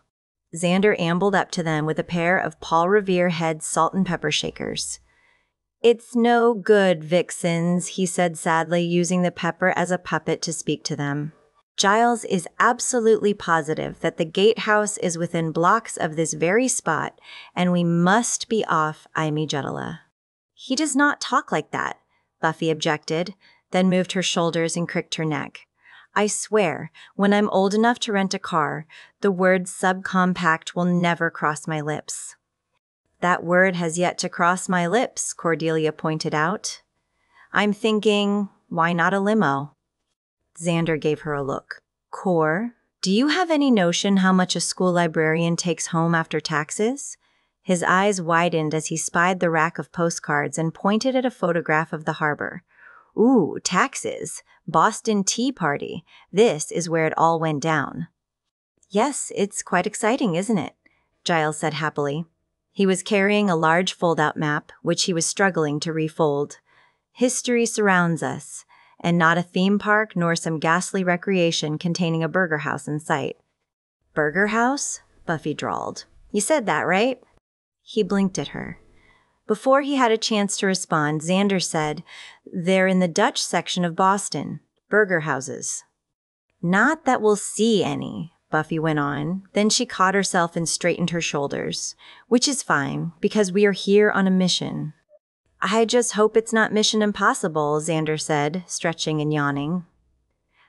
Xander ambled up to them with a pair of Paul Revere head salt and pepper shakers. "It's no good, vixens," he said sadly, using the pepper as a puppet to speak to them. "Giles is absolutely positive that the gatehouse is within blocks of this very spot, and we must be off Amy Juddala." "He does not talk like that," Buffy objected, then moved her shoulders and cricked her neck. "I swear, when I'm old enough to rent a car, the word subcompact will never cross my lips." "That word has yet to cross my lips," Cordelia pointed out. "I'm thinking, why not a limo?" Xander gave her a look. "Cor, do you have any notion how much a school librarian takes home after taxes?" His eyes widened as he spied the rack of postcards and pointed at a photograph of the harbor. "Ooh, taxes. Boston Tea Party. This is where it all went down." "Yes, it's quite exciting, isn't it?" Giles said happily. He was carrying a large fold-out map, which he was struggling to refold. "History surrounds us, and not a theme park nor some ghastly recreation containing a burger house in sight." "Burger house?" Buffy drawled. "You said that, right?" He blinked at her. Before he had a chance to respond, Xander said, "They're in the Dutch section of Boston. Burger houses." Not that we'll see any, Buffy went on. Then she caught herself and straightened her shoulders, which is fine, because we are here on a mission. I just hope it's not Mission Impossible, Xander said, stretching and yawning.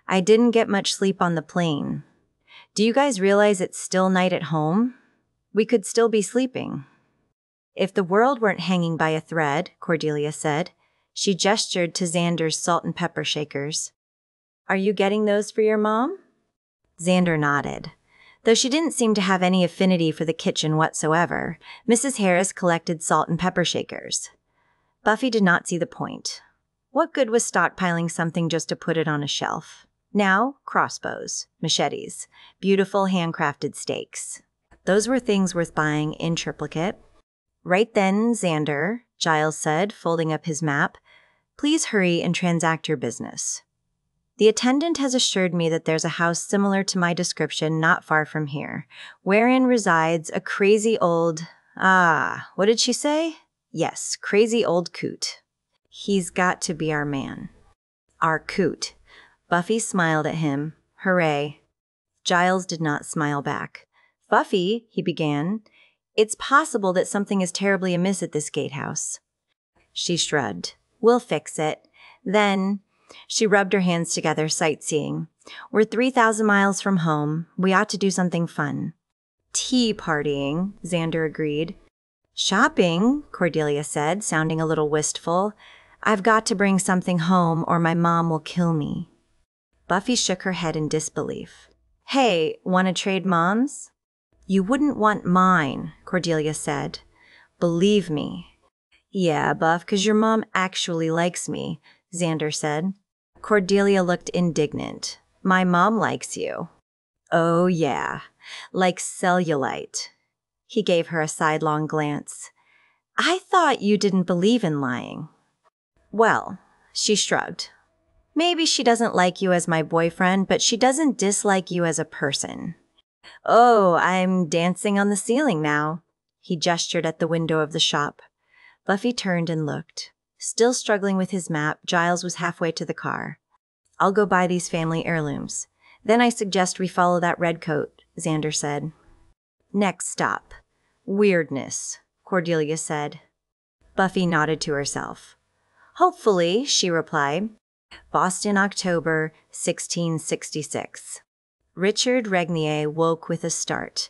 I didn't get much sleep on the plane. Do you guys realize it's still night at home? We could still be sleeping. If the world weren't hanging by a thread, Cordelia said. She gestured to Xander's salt and pepper shakers. Are you getting those for your mom? Xander nodded. Though she didn't seem to have any affinity for the kitchen whatsoever, Mrs. Harris collected salt and pepper shakers. Buffy did not see the point. What good was stockpiling something just to put it on a shelf? Now, crossbows, machetes, beautiful handcrafted stakes. Those were things worth buying in triplicate. Right then, Xander, Giles said, folding up his map, please hurry and transact your business. The attendant has assured me that there's a house similar to my description not far from here, wherein resides a crazy old… what did she say? Yes, crazy old coot. He's got to be our man. Our coot. Buffy smiled at him. Hooray. Giles did not smile back. Buffy, he began, it's possible that something is terribly amiss at this gatehouse. She shrugged. We'll fix it. Then… She rubbed her hands together, sightseeing. We're 3,000 miles from home. We ought to do something fun. Tea partying, Xander agreed. Shopping, Cordelia said, sounding a little wistful. I've got to bring something home or my mom will kill me. Buffy shook her head in disbelief. Hey, want to trade moms? You wouldn't want mine, Cordelia said. Believe me. Yeah, Buff, 'cause your mom actually likes me, Xander said. Cordelia looked indignant. My mom likes you. Oh, yeah. Like cellulite. He gave her a sidelong glance. I thought you didn't believe in lying. Well, she shrugged. Maybe she doesn't like you as my boyfriend, but she doesn't dislike you as a person. Oh, I'm dancing on the ceiling now. He gestured at the window of the shop. Buffy turned and looked. Still struggling with his map, Giles was halfway to the car. I'll go buy these family heirlooms. Then I suggest we follow that redcoat, Xander said. Next stop. Weirdness, Cordelia said. Buffy nodded to herself. Hopefully, she replied. Boston, October, 1666. Richard Regnier woke with a start.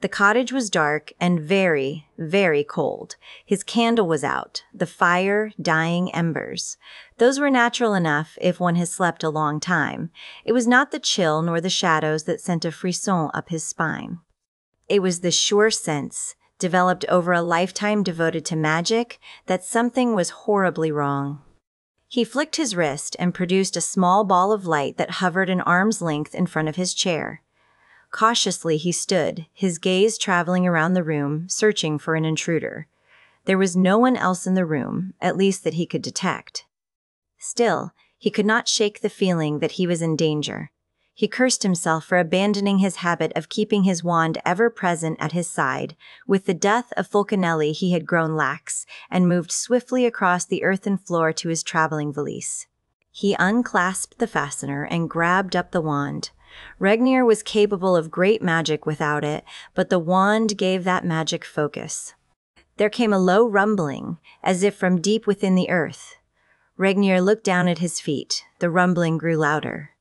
The cottage was dark and very, very cold. His candle was out, the fire dying embers. Those were natural enough if one has slept a long time. It was not the chill nor the shadows that sent a frisson up his spine. It was the sure sense, developed over a lifetime devoted to magic, that something was horribly wrong. He flicked his wrist and produced a small ball of light that hovered an arm's length in front of his chair. Cautiously he stood, his gaze traveling around the room, searching for an intruder. There was no one else in the room, at least that he could detect. Still, he could not shake the feeling that he was in danger. He cursed himself for abandoning his habit of keeping his wand ever present at his side. With the death of Fulcanelli, he had grown lax and moved swiftly across the earthen floor to his traveling valise. He unclasped the fastener and grabbed up the wand. Regnier was capable of great magic without it, but the wand gave that magic focus. There came a low rumbling, as if from deep within the earth. Regnier looked down at his feet. The rumbling grew louder.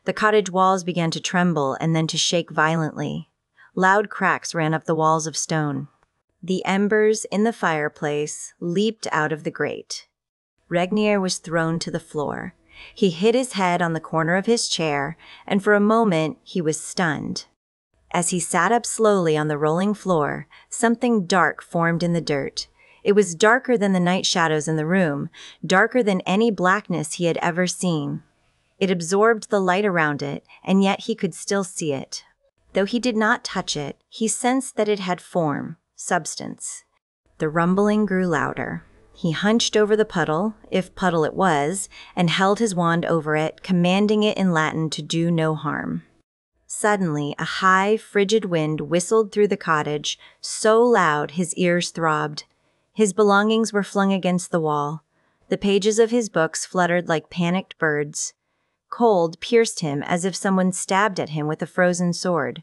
The cottage walls began to tremble and then to shake violently. Loud cracks ran up the walls of stone. The embers in the fireplace leaped out of the grate. Regnier was thrown to the floor. He hit his head on the corner of his chair, and for a moment he was stunned. As he sat up slowly on the rolling floor, something dark formed in the dirt. It was darker than the night shadows in the room, darker than any blackness he had ever seen. It absorbed the light around it, and yet he could still see it. Though he did not touch it, he sensed that it had form, substance. The rumbling grew louder. He hunched over the puddle, if puddle it was, and held his wand over it, commanding it in Latin to do no harm. Suddenly, a high, frigid wind whistled through the cottage, so loud his ears throbbed. His belongings were flung against the wall. The pages of his books fluttered like panicked birds. Cold pierced him as if someone stabbed at him with a frozen sword.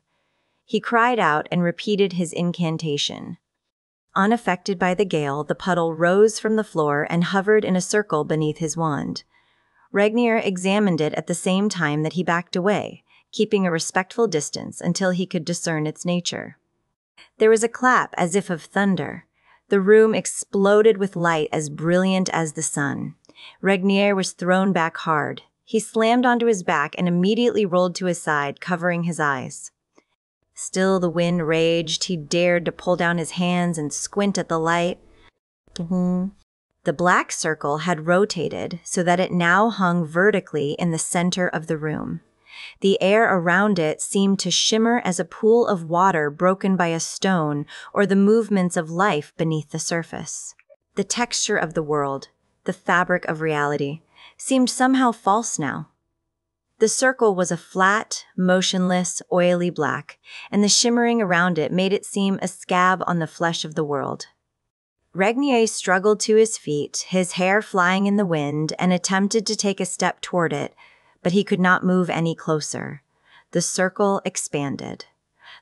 He cried out and repeated his incantation. Unaffected by the gale, the puddle rose from the floor and hovered in a circle beneath his wand. Regnier examined it at the same time that he backed away, keeping a respectful distance until he could discern its nature. There was a clap as if of thunder. The room exploded with light as brilliant as the sun. Regnier was thrown back hard. He slammed onto his back and immediately rolled to his side, covering his eyes. Still the wind raged. He dared to pull down his hands and squint at the light. The black circle had rotated so that it now hung vertically in the center of the room. The air around it seemed to shimmer as a pool of water broken by a stone or the movements of life beneath the surface. The texture of the world, the fabric of reality, seemed somehow false now. The circle was a flat, motionless, oily black, and the shimmering around it made it seem a scab on the flesh of the world. Regnier struggled to his feet, his hair flying in the wind, and attempted to take a step toward it, but he could not move any closer. The circle expanded.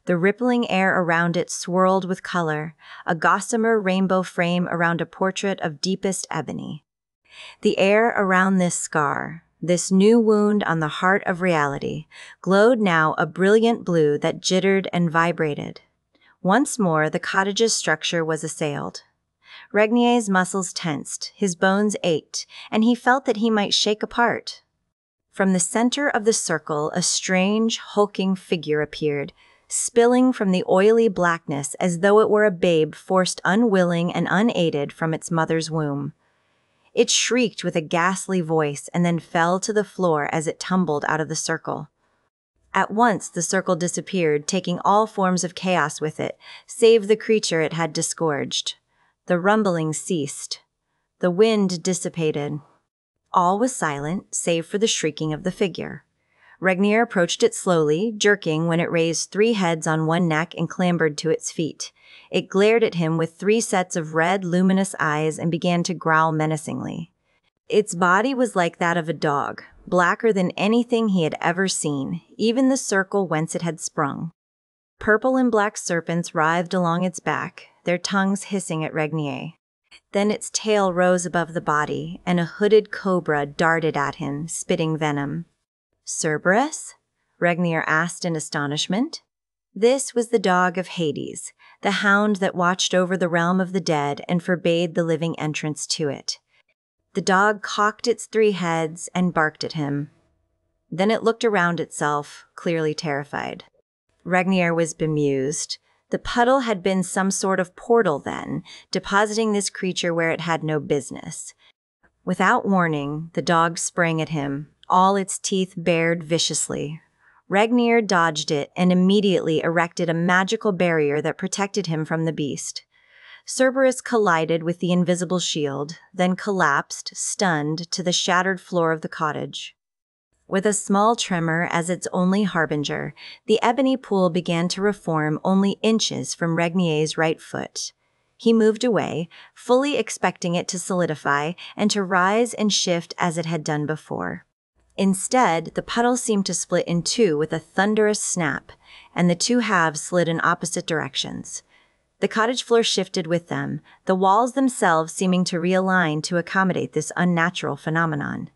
The rippling air around it swirled with color, a gossamer rainbow frame around a portrait of deepest ebony. The air around this scar, this new wound on the heart of reality, glowed now a brilliant blue that jittered and vibrated. Once more, the cottage's structure was assailed. Regnier's muscles tensed, his bones ached, and he felt that he might shake apart. From the center of the circle, a strange, hulking figure appeared, spilling from the oily blackness as though it were a babe forced unwilling and unaided from its mother's womb. It shrieked with a ghastly voice and then fell to the floor as it tumbled out of the circle. At once the circle disappeared, taking all forms of chaos with it, save the creature it had disgorged. The rumbling ceased. The wind dissipated. All was silent, save for the shrieking of the figure. Regnier approached it slowly, jerking when it raised 3 heads on one neck and clambered to its feet. It glared at him with 3 sets of red, luminous eyes and began to growl menacingly. Its body was like that of a dog, blacker than anything he had ever seen, even the circle whence it had sprung. Purple and black serpents writhed along its back, their tongues hissing at Regnier. Then its tail rose above the body, and a hooded cobra darted at him, spitting venom. "Cerberus?" Regnier asked in astonishment. This was the dog of Hades, the hound that watched over the realm of the dead and forbade the living entrance to it. The dog cocked its 3 heads and barked at him. Then it looked around itself, clearly terrified. Regnier was bemused. The puddle had been some sort of portal then, depositing this creature where it had no business. Without warning, the dog sprang at him, all its teeth bared viciously. Regnier dodged it and immediately erected a magical barrier that protected him from the beast. Cerberus collided with the invisible shield, then collapsed, stunned, to the shattered floor of the cottage. With a small tremor as its only harbinger, the ebony pool began to reform only inches from Regnier's right foot. He moved away, fully expecting it to solidify and to rise and shift as it had done before. Instead, the puddle seemed to split in 2 with a thunderous snap, and the 2 halves slid in opposite directions. The cottage floor shifted with them, the walls themselves seeming to realign to accommodate this unnatural phenomenon.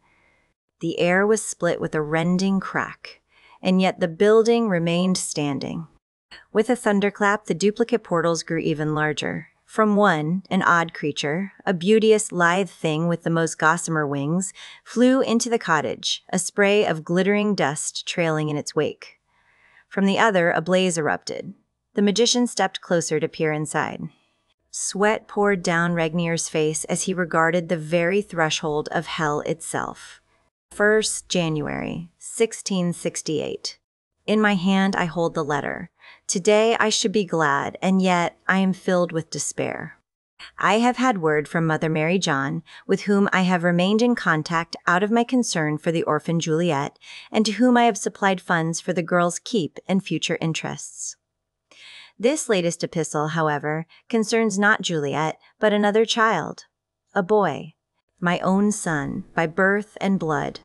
The air was split with a rending crack, and yet the building remained standing. With a thunderclap, the duplicate portals grew even larger. From one, an odd creature, a beauteous, lithe thing with the most gossamer wings, flew into the cottage, a spray of glittering dust trailing in its wake. From the other, a blaze erupted. The magician stepped closer to peer inside. Sweat poured down Regnier's face as he regarded the very threshold of hell itself. 1st January, 1668. In my hand I hold the letter. Today I should be glad, and yet I am filled with despair. I have had word from Mother Mary John, with whom I have remained in contact out of my concern for the orphan Juliet, and to whom I have supplied funds for the girl's keep and future interests. This latest epistle, however, concerns not Juliet, but another child, a boy, my own son, by birth and blood.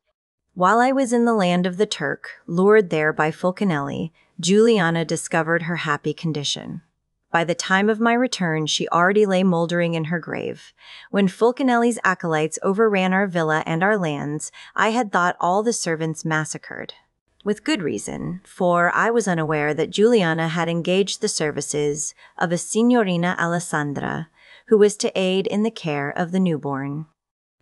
While I was in the land of the Turk, lured there by Fulcanelli, Juliana discovered her happy condition. By the time of my return, she already lay moldering in her grave. When Fulcanelli's acolytes overran our villa and our lands, I had thought all the servants massacred. With good reason, for I was unaware that Juliana had engaged the services of a Signorina Alessandra, who was to aid in the care of the newborn.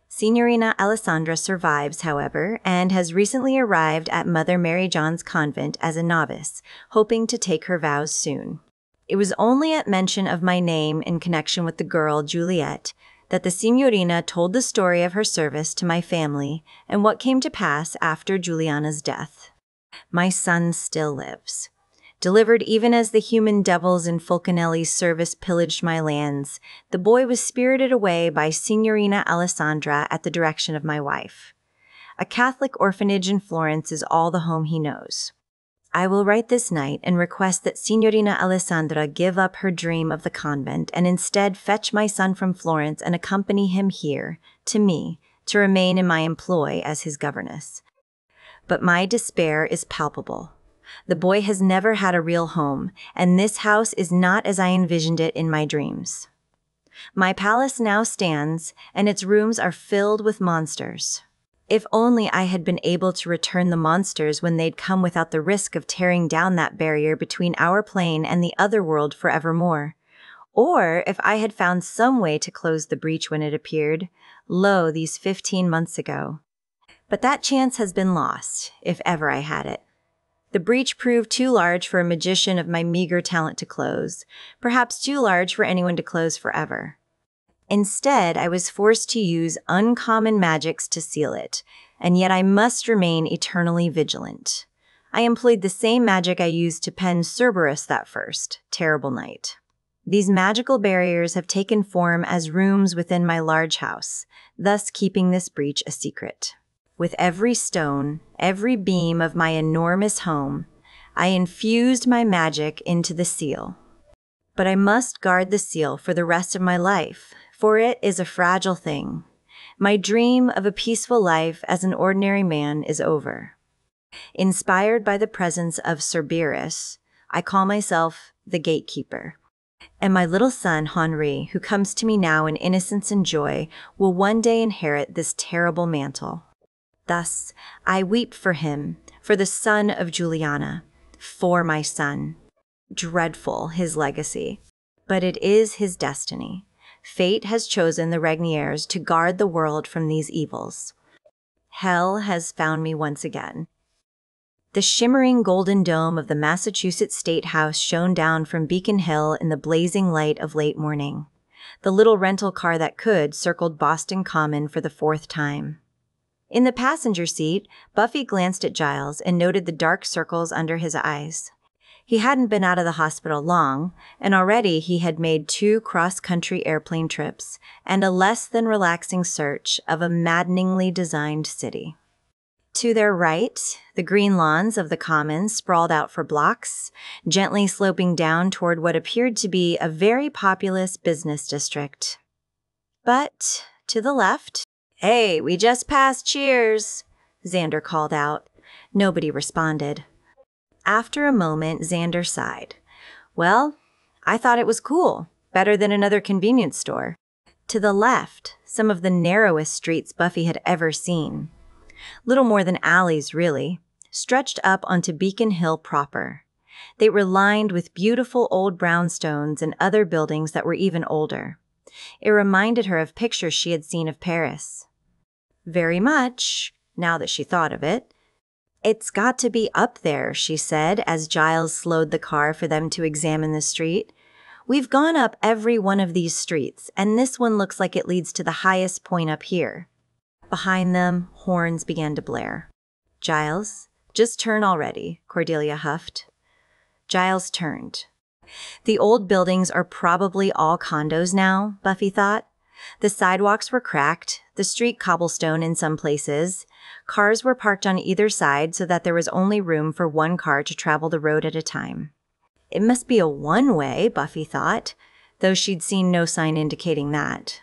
Signorina Alessandra survives, however, and has recently arrived at Mother Mary John's convent as a novice, hoping to take her vows soon. It was only at mention of my name in connection with the girl, Juliet, that the Signorina told the story of her service to my family and what came to pass after Juliana's death. My son still lives. Delivered even as the human devils in Fulcanelli's service pillaged my lands, the boy was spirited away by Signorina Alessandra at the direction of my wife. A Catholic orphanage in Florence is all the home he knows. I will write this night and request that Signorina Alessandra give up her dream of the convent and instead fetch my son from Florence and accompany him here, to me, to remain in my employ as his governess. But my despair is palpable. The boy has never had a real home, and this house is not as I envisioned it in my dreams. My palace now stands, and its rooms are filled with monsters. If only I had been able to return the monsters when they'd come without the risk of tearing down that barrier between our plane and the other world forevermore. Or if I had found some way to close the breach when it appeared, these 15 months ago. But that chance has been lost, if ever I had it. The breach proved too large for a magician of my meager talent to close, perhaps too large for anyone to close forever. Instead, I was forced to use uncommon magics to seal it, and yet I must remain eternally vigilant. I employed the same magic I used to pen Cerberus that first, terrible night. These magical barriers have taken form as rooms within my large house, thus keeping this breach a secret. With every stone, every beam of my enormous home, I infused my magic into the seal. But I must guard the seal for the rest of my life, for it is a fragile thing. My dream of a peaceful life as an ordinary man is over. Inspired by the presence of Cerberus, I call myself the Gatekeeper. And my little son, Henri, who comes to me now in innocence and joy, will one day inherit this terrible mantle. Thus, I weep for him, for the son of Juliana, for my son. Dreadful, his legacy. But it is his destiny. Fate has chosen the Regniers to guard the world from these evils. Hell has found me once again. The shimmering golden dome of the Massachusetts State House shone down from Beacon Hill in the blazing light of late morning. The little rental car that could circled Boston Common for the 4th time. In the passenger seat, Buffy glanced at Giles and noted the dark circles under his eyes. He hadn't been out of the hospital long, and already he had made 2 cross-country airplane trips and a less than relaxing search of a maddeningly designed city. To their right, the green lawns of the Commons sprawled out for blocks, gently sloping down toward what appeared to be a very populous business district. But to the left, "Hey, we just passed, cheers," Xander called out. Nobody responded. After a moment, Xander sighed. "Well, I thought it was cool. Better than another convenience store." To the left, some of the narrowest streets Buffy had ever seen. Little more than alleys, really, stretched up onto Beacon Hill proper. They were lined with beautiful old brownstones and other buildings that were even older. It reminded her of pictures she had seen of Paris. Very much, now that she thought of it. "It's got to be up there," she said as Giles slowed the car for them to examine the street. "We've gone up every one of these streets, and this one looks like it leads to the highest point up here." Behind them, horns began to blare. "Giles, just turn already," Cordelia huffed. Giles turned. The old buildings are probably all condos now, Buffy thought. The sidewalks were cracked, the street cobblestone in some places. Cars were parked on either side so that there was only room for one car to travel the road at a time. It must be a one-way, Buffy thought, though she'd seen no sign indicating that.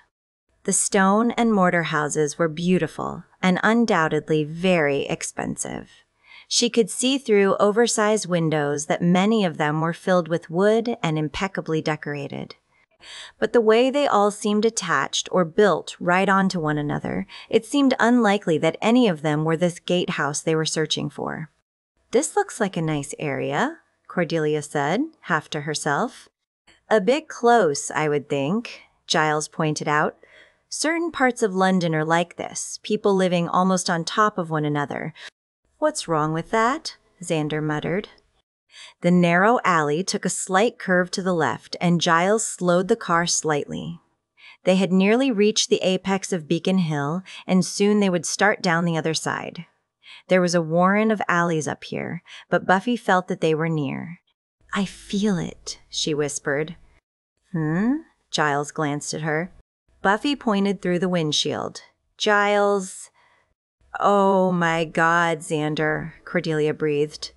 The stone and mortar houses were beautiful and undoubtedly very expensive. She could see through oversized windows that many of them were filled with wood and impeccably decorated. But the way they all seemed attached or built right onto one another, it seemed unlikely that any of them were this gatehouse they were searching for. "This looks like a nice area," Cordelia said, half to herself. "A bit close, I would think," Giles pointed out. "Certain parts of London are like this, people living almost on top of one another." "What's wrong with that?" Xander muttered. The narrow alley took a slight curve to the left, and Giles slowed the car slightly. They had nearly reached the apex of Beacon Hill, and soon they would start down the other side. There was a warren of alleys up here, but Buffy felt that they were near. "I feel it," she whispered. Giles glanced at her. Buffy pointed through the windshield. "Giles." "Oh my God, Xander," Cordelia breathed.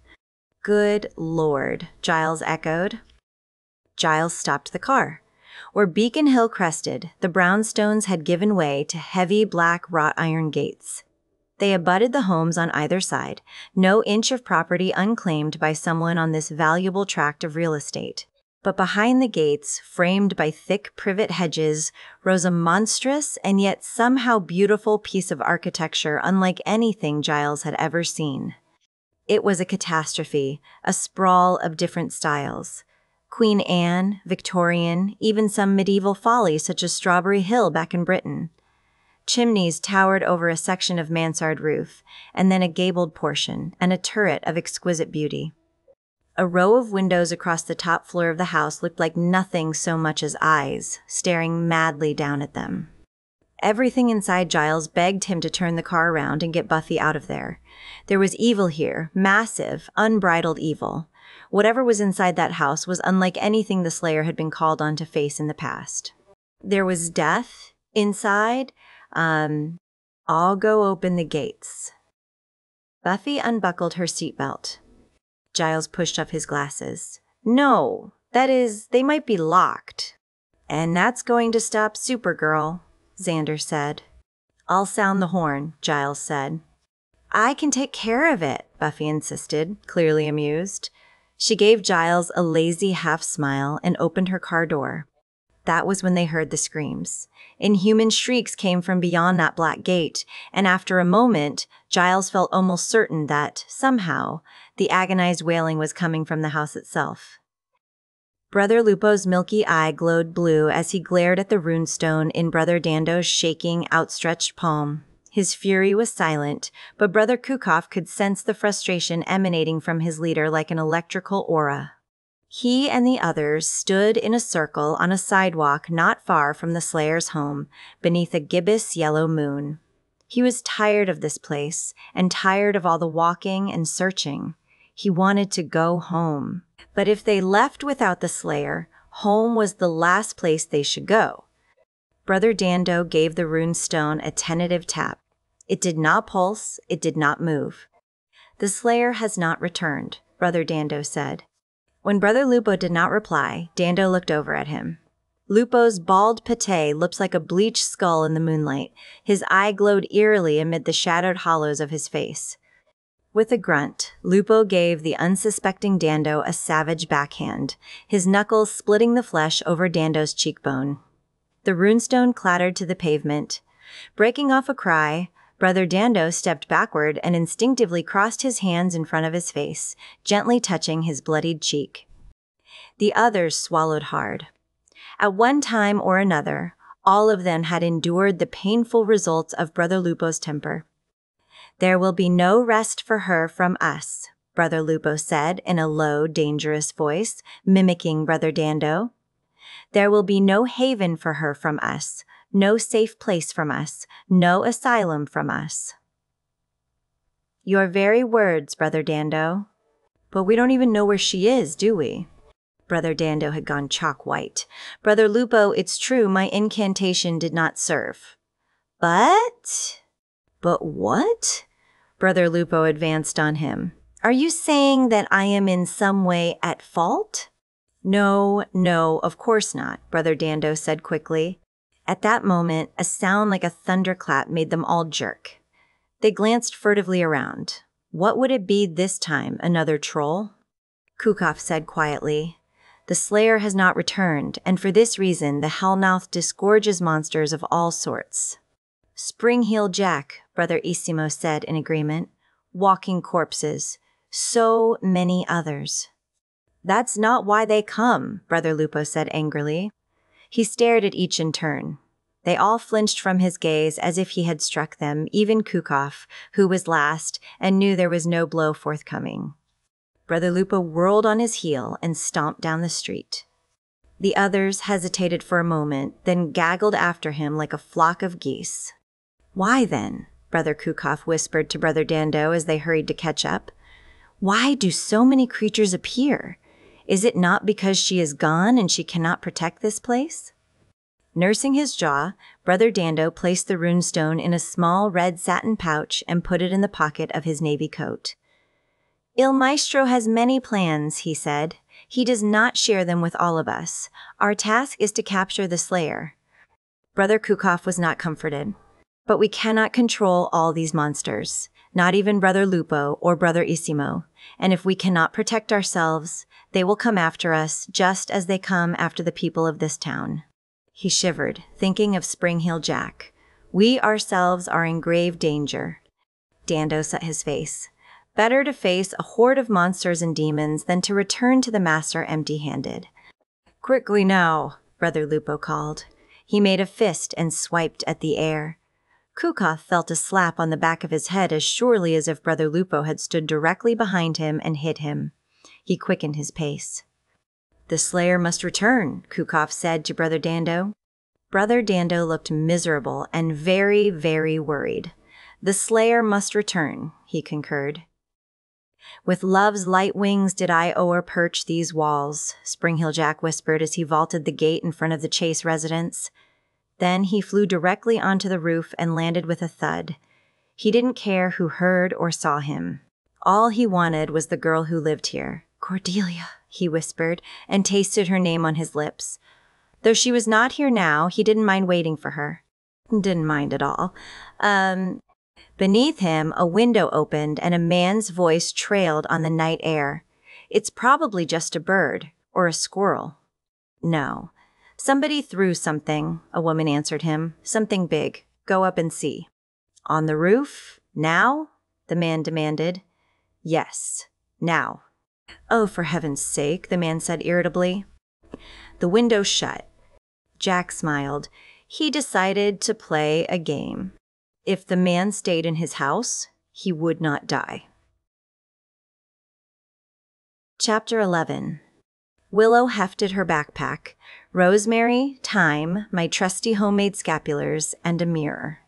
"Good Lord," Giles echoed. Giles stopped the car. Where Beacon Hill crested, the brownstones had given way to heavy black wrought iron gates. They abutted the homes on either side, no inch of property unclaimed by someone on this valuable tract of real estate. But behind the gates, framed by thick privet hedges, rose a monstrous and yet somehow beautiful piece of architecture unlike anything Giles had ever seen. It was a catastrophe, a sprawl of different styles. Queen Anne, Victorian, even some medieval folly such as Strawberry Hill back in Britain. Chimneys towered over a section of mansard roof, and then a gabled portion, and a turret of exquisite beauty. A row of windows across the top floor of the house looked like nothing so much as eyes, staring madly down at them. Everything inside Giles begged him to turn the car around and get Buffy out of there. There was evil here, massive, unbridled evil. Whatever was inside that house was unlike anything the Slayer had been called on to face in the past. There was death inside. I'll go open the gates." Buffy unbuckled her seatbelt. Giles pushed up his glasses. "No, that is, they might be locked." "And that's going to stop Supergirl," Xander said. "I'll sound the horn," Giles said. "I can take care of it," Buffy insisted, clearly amused. She gave Giles a lazy half-smile and opened her car door. That was when they heard the screams. Inhuman shrieks came from beyond that black gate, and after a moment, Giles felt almost certain that, somehow, the agonized wailing was coming from the house itself. Brother Lupo's milky eye glowed blue as he glared at the runestone in Brother Dando's shaking, outstretched palm. His fury was silent, but Brother Kukov could sense the frustration emanating from his leader like an electrical aura. He and the others stood in a circle on a sidewalk not far from the Slayer's home, beneath a gibbous yellow moon. He was tired of this place, and tired of all the walking and searching. He wanted to go home. But if they left without the Slayer, home was the last place they should go. Brother Dando gave the rune stone a tentative tap. It did not pulse, it did not move. "The Slayer has not returned," Brother Dando said. When Brother Lupo did not reply, Dando looked over at him. Lupo's bald pate looked like a bleached skull in the moonlight. His eye glowed eerily amid the shadowed hollows of his face. With a grunt, Lupo gave the unsuspecting Dando a savage backhand, his knuckles splitting the flesh over Dando's cheekbone. The runestone clattered to the pavement. Breaking off a cry, Brother Dando stepped backward and instinctively crossed his hands in front of his face, gently touching his bloodied cheek. The others swallowed hard. At one time or another, all of them had endured the painful results of Brother Lupo's temper. "There will be no rest for her from us," Brother Lupo said in a low, dangerous voice, mimicking Brother Dando. "There will be no haven for her from us, no safe place from us, no asylum from us." "Your very words, Brother Dando." "But we don't even know where she is, do we?" Brother Dando had gone chalk white. "Brother Lupo, it's true my incantation did not serve. But what?" Brother Lupo advanced on him. "Are you saying that I am in some way at fault?" No, of course not," Brother Dando said quickly. At that moment, a sound like a thunderclap made them all jerk. They glanced furtively around. What would it be this time, another troll? Kukov said quietly, "The Slayer has not returned, and for this reason the Hellmouth disgorges monsters of all sorts." "Spring-Heel Jack," Brother Isimo said in agreement. "Walking corpses. So many others." "That's not why they come," Brother Lupo said angrily. He stared at each in turn. They all flinched from his gaze as if he had struck them, even Kukov, who was last and knew there was no blow forthcoming. Brother Lupo whirled on his heel and stomped down the street. The others hesitated for a moment, then gaggled after him like a flock of geese. "Why then?" Brother Kukov whispered to Brother Dando as they hurried to catch up. "Why do so many creatures appear? Is it not because she is gone and she cannot protect this place?" Nursing his jaw, Brother Dando placed the runestone in a small red satin pouch and put it in the pocket of his navy coat. "Il Maestro has many plans," he said. "He does not share them with all of us. Our task is to capture the Slayer." Brother Kukov was not comforted. "But we cannot control all these monsters, not even Brother Lupo or Brother Isimo, and if we cannot protect ourselves, they will come after us just as they come after the people of this town." He shivered, thinking of Spring-Heel Jack. "We ourselves are in grave danger." Dando set his face. Better to face a horde of monsters and demons than to return to the master empty-handed. "Quickly now," Brother Lupo called. He made a fist and swiped at the air. Kukov felt a slap on the back of his head as surely as if Brother Lupo had stood directly behind him and hit him. He quickened his pace. "The Slayer must return," Kukov said to Brother Dando. Brother Dando looked miserable and very, very worried. "The Slayer must return," he concurred. "With love's light wings did I o'erperch these walls," Spring-Heel Jack whispered as he vaulted the gate in front of the Chase residence. Then he flew directly onto the roof and landed with a thud. He didn't care who heard or saw him. All he wanted was the girl who lived here. "Cordelia," he whispered, and tasted her name on his lips. Though she was not here now, he didn't mind waiting for her. Didn't mind at all. Beneath him, a window opened and a man's voice trailed on the night air. "It's probably just a bird, or a squirrel." "No. Somebody threw something," a woman answered him. "Something big. Go up and see." "On the roof? Now?" the man demanded. "Yes, now." "Oh, for heaven's sake," the man said irritably. The window shut. Jack smiled. He decided to play a game. If the man stayed in his house, he would not die. Chapter 11. Willow hefted her backpack, rosemary, thyme, my trusty homemade scapulars, and a mirror.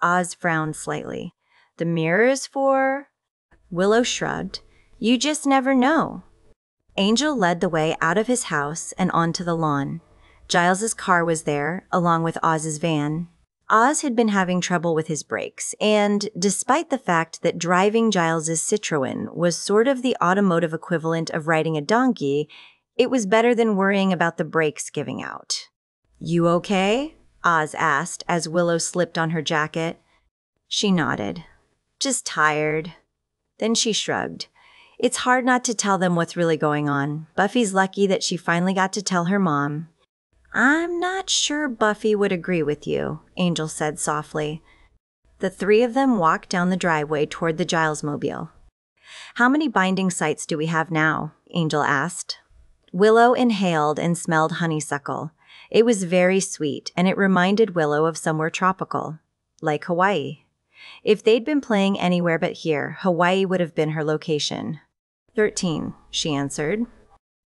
Oz frowned slightly. "The mirror is for—" Willow shrugged. "You just never know." Angel led the way out of his house and onto the lawn. Giles's car was there, along with Oz's van. Oz had been having trouble with his brakes, and despite the fact that driving Giles's Citroën was sort of the automotive equivalent of riding a donkey, it was better than worrying about the brakes giving out. "You okay?" Oz asked as Willow slipped on her jacket. She nodded. "Just tired." Then she shrugged. "It's hard not to tell them what's really going on. Buffy's lucky that she finally got to tell her mom." "I'm not sure Buffy would agree with you," Angel said softly. The three of them walked down the driveway toward the Giles mobile. "How many binding sites do we have now?" Angel asked. Willow inhaled and smelled honeysuckle. It was very sweet, and it reminded Willow of somewhere tropical, like Hawaii. If they'd been playing anywhere but here, Hawaii would have been her location. 13, she answered.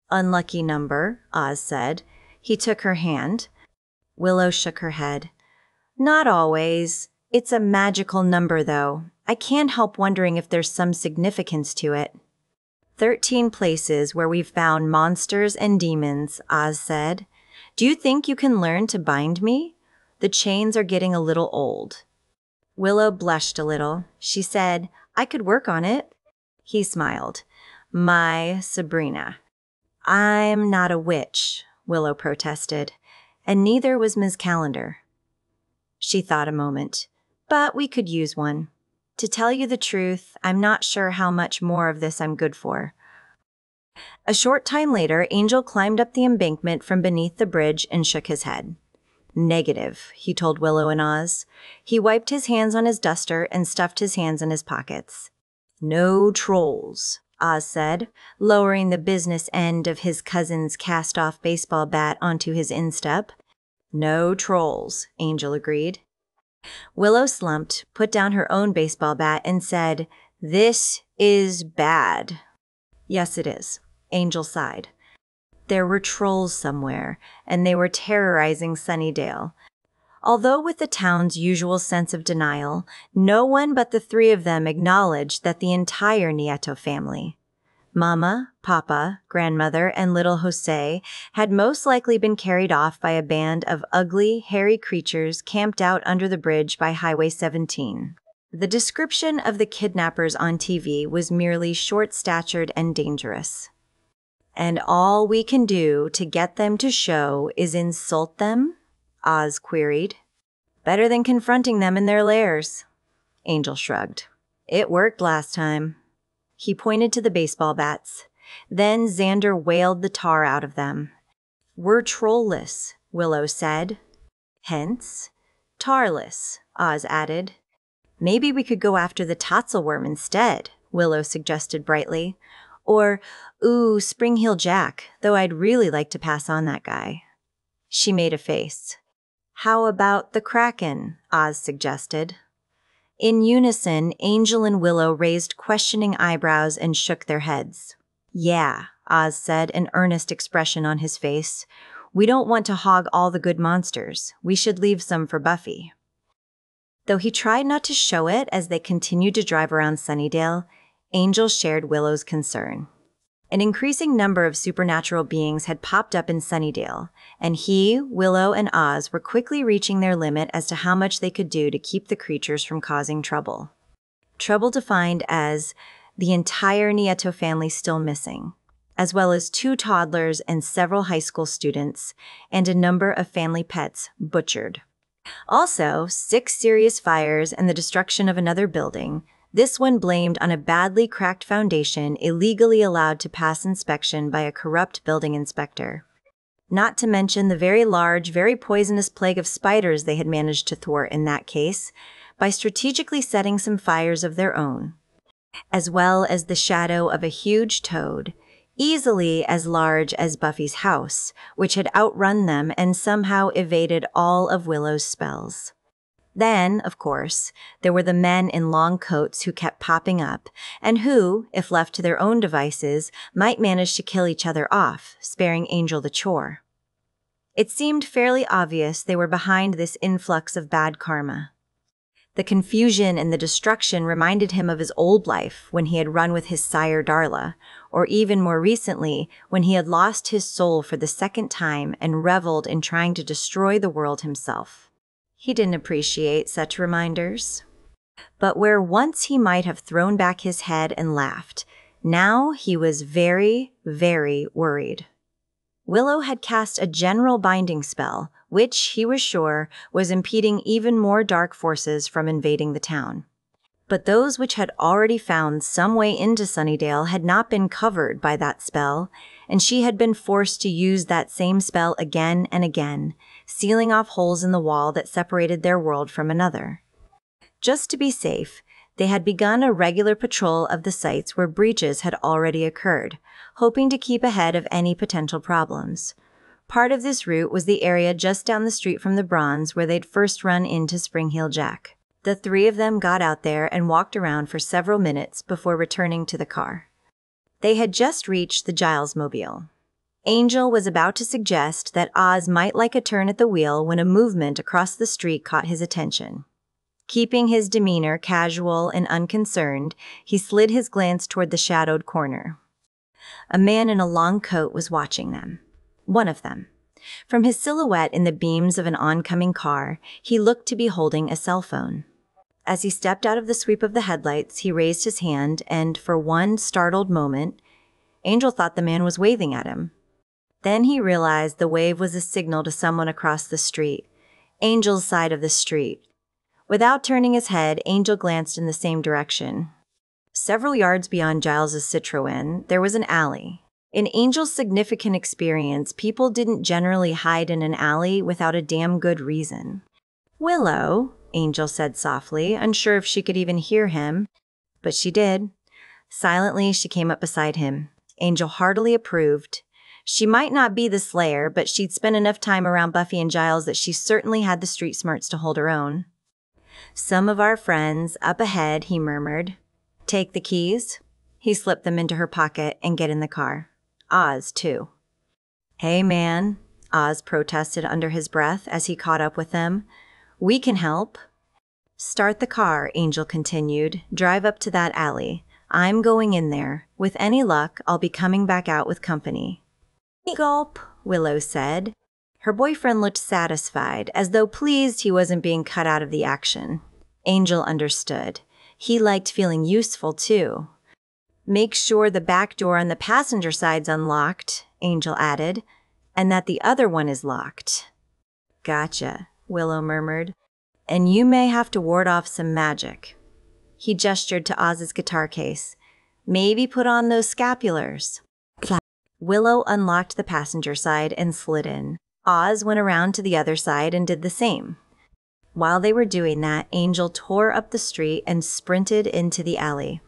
"Unlucky number," Oz said. He took her hand. Willow shook her head. "Not always. It's a magical number, though. I can't help wondering if there's some significance to it." 13 places where we've found monsters and demons," Oz said. "Do you think you can learn to bind me? The chains are getting a little old." Willow blushed a little. She said, "I could work on it." He smiled. "My Sabrina." "I'm not a witch," Willow protested. and neither was Ms. Calendar. She thought a moment. But we could use one. To tell you the truth, I'm not sure how much more of this I'm good for. A short time later, Angel climbed up the embankment from beneath the bridge and shook his head. Negative, he told Willow and Oz. He wiped his hands on his duster and stuffed his hands in his pockets. No trolls, Oz said, lowering the business end of his cousin's cast-off baseball bat onto his instep. No trolls, Angel agreed. Willow slumped, put down her own baseball bat, and said, "This is bad." "Yes, it is," Angel sighed. There were trolls somewhere, and they were terrorizing Sunnydale. Although with the town's usual sense of denial, no one but the three of them acknowledged that the entire Nieto family, Mama, Papa, Grandmother, and little Jose, had most likely been carried off by a band of ugly, hairy creatures camped out under the bridge by Highway 17. The description of the kidnappers on TV was merely short-statured and dangerous. "And all we can do to get them to show is insult them?" Oz queried. "Better than confronting them in their lairs." Angel shrugged. "It worked last time." He pointed to the baseball bats. Then Xander wailed the tar out of them. "We're trollless," Willow said. "Hence, tarless," Oz added. "Maybe we could go after the Totzelworm instead," Willow suggested brightly. Or, Spring Heel Jack, though I'd really like to pass on that guy." She made a face. "How about the Kraken?" Oz suggested. In unison, Angel and Willow raised questioning eyebrows and shook their heads. "Yeah," Oz said, an earnest expression on his face. "We don't want to hog all the good monsters. We should leave some for Buffy." Though he tried not to show it as they continued to drive around Sunnydale, Angel shared Willow's concern. An increasing number of supernatural beings had popped up in Sunnydale, and he, Willow, and Oz were quickly reaching their limit as to how much they could do to keep the creatures from causing trouble. Trouble defined as the entire Nieto family still missing, as well as 2 toddlers and several high school students, and a number of family pets butchered. Also, 6 serious fires and the destruction of another building, this one blamed on a badly cracked foundation illegally allowed to pass inspection by a corrupt building inspector. Not to mention the very large, very poisonous plague of spiders they had managed to thwart in that case by strategically setting some fires of their own, as well as the shadow of a huge toad, easily as large as Buffy's house, which had outrun them and somehow evaded all of Willow's spells. Then, of course, there were the men in long coats who kept popping up, and who, if left to their own devices, might manage to kill each other off, sparing Angel the chore. It seemed fairly obvious they were behind this influx of bad karma. The confusion and the destruction reminded him of his old life when he had run with his sire Darla, or even more recently when he had lost his soul for the second time and reveled in trying to destroy the world himself. He didn't appreciate such reminders. But where once he might have thrown back his head and laughed, now he was very, very worried. Willow had cast a general binding spell, which, he was sure, was impeding even more dark forces from invading the town. But those which had already found some way into Sunnydale had not been covered by that spell, and she had been forced to use that same spell again and again, sealing off holes in the wall that separated their world from another. Just to be safe, they had begun a regular patrol of the sites where breaches had already occurred, hoping to keep ahead of any potential problems. Part of this route was the area just down the street from the Bronze where they'd first run into Spring Heel Jack. The 3 of them got out there and walked around for several minutes before returning to the car. They had just reached the Giles Mobile. Angel was about to suggest that Oz might like a turn at the wheel when a movement across the street caught his attention. Keeping his demeanor casual and unconcerned, he slid his glance toward the shadowed corner. A man in a long coat was watching them. One of them. From his silhouette in the beams of an oncoming car, he looked to be holding a cell phone. As he stepped out of the sweep of the headlights, he raised his hand, and for one startled moment, Angel thought the man was waving at him. Then he realized the wave was a signal to someone across the street, Angel's side of the street. Without turning his head, Angel glanced in the same direction. Several yards beyond Giles's Citroën, there was an alley. In Angel's significant experience, people didn't generally hide in an alley without a damn good reason. "Willow," Angel said softly, unsure if she could even hear him. But she did. Silently, she came up beside him. Angel heartily approved. She might not be the Slayer, but she'd spent enough time around Buffy and Giles that she certainly had the street smarts to hold her own. "Some of our friends up ahead," he murmured. "Take the keys." He slipped them into her pocket and get in the car. Oz, too. "Hey, man," Oz protested under his breath as he caught up with them. "We can help." "Start the car," Angel continued. "Drive up to that alley. I'm going in there. With any luck, I'll be coming back out with company." "Gulp," Willow said. Her boyfriend looked satisfied, as though pleased he wasn't being cut out of the action. Angel understood. He liked feeling useful, too. "Make sure the back door on the passenger side's unlocked," Angel added, "and that the other one is locked." "Gotcha," Willow murmured. "And you may have to ward off some magic." He gestured to Oz's guitar case. "Maybe put on those scapulars." Willow unlocked the passenger side and slid in. Oz went around to the other side and did the same. While they were doing that, Angel tore up the street and sprinted into the alley.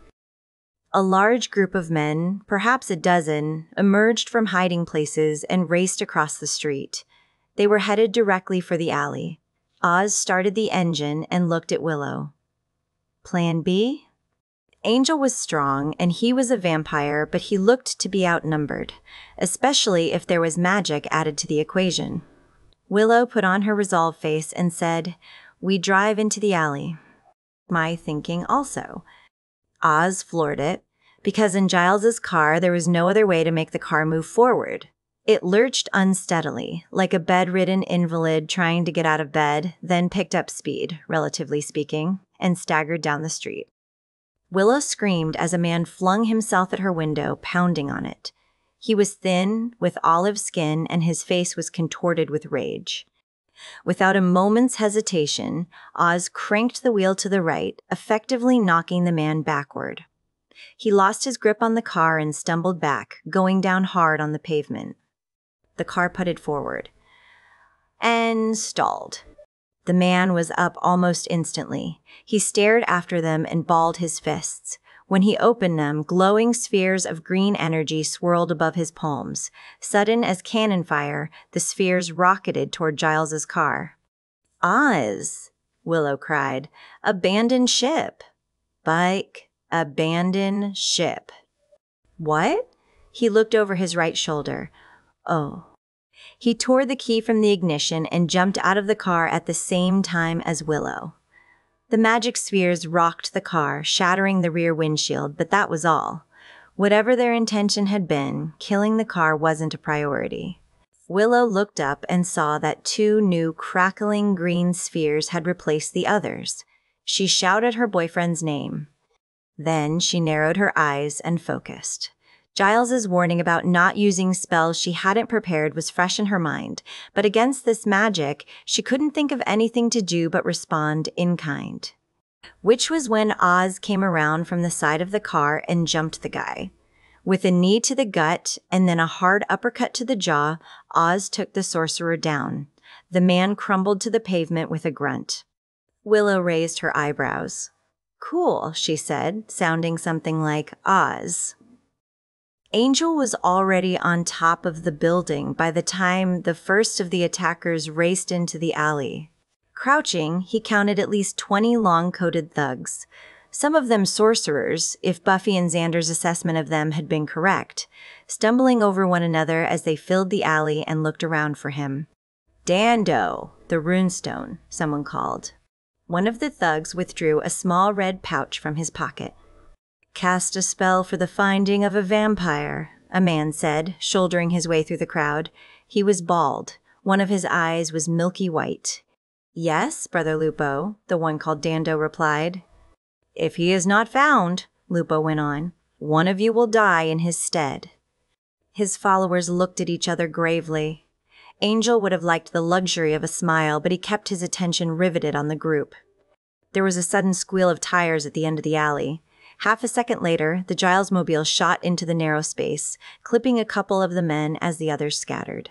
A large group of men, perhaps a dozen, emerged from hiding places and raced across the street. They were headed directly for the alley. Oz started the engine and looked at Willow. "Plan B?" Angel was strong, and he was a vampire, but he looked to be outnumbered, especially if there was magic added to the equation. Willow put on her resolve face and said, "We drive into the alley." My thinking also. Oz floored it, because in Giles's car there was no other way to make the car move forward. It lurched unsteadily, like a bedridden invalid trying to get out of bed, then picked up speed, relatively speaking, and staggered down the street. Willow screamed as a man flung himself at her window, pounding on it. He was thin, with olive skin, and his face was contorted with rage. Without a moment's hesitation, Oz cranked the wheel to the right, effectively knocking the man backward. He lost his grip on the car and stumbled back, going down hard on the pavement. The car putted forward and stalled. The man was up almost instantly. He stared after them and balled his fists. When he opened them, glowing spheres of green energy swirled above his palms. Sudden as cannon fire, the spheres rocketed toward Giles's car. "Oz!" Willow cried. "Abandon ship!" "Bike, abandon ship." "What?" He looked over his right shoulder. "Oh." He tore the key from the ignition and jumped out of the car at the same time as Willow. The magic spheres rocked the car, shattering the rear windshield, but that was all. Whatever their intention had been, killing the car wasn't a priority. Willow looked up and saw that 2 new crackling green spheres had replaced the others. She shouted her boyfriend's name. Then she narrowed her eyes and focused. Giles's warning about not using spells she hadn't prepared was fresh in her mind, but against this magic, she couldn't think of anything to do but respond in kind. Which was when Oz came around from the side of the car and jumped the guy. With a knee to the gut and then a hard uppercut to the jaw, Oz took the sorcerer down. The man crumbled to the pavement with a grunt. Willow raised her eyebrows. "Cool," she said, sounding something like Oz. Angel was already on top of the building by the time the first of the attackers raced into the alley. Crouching, he counted at least 20 long-coated thugs, some of them sorcerers, if Buffy and Xander's assessment of them had been correct, stumbling over one another as they filled the alley and looked around for him. "Dando, the runestone," someone called. One of the thugs withdrew a small red pouch from his pocket. "Cast a spell for the finding of a vampire," a man said, shouldering his way through the crowd. He was bald. One of his eyes was milky white. "Yes, Brother Lupo," the one called Dando replied. "If he is not found," Lupo went on, "one of you will die in his stead." His followers looked at each other gravely. Angel would have liked the luxury of a smile, but he kept his attention riveted on the group. There was a sudden squeal of tires at the end of the alley. Half a second later, the Giles mobile shot into the narrow space, clipping a couple of the men as the others scattered.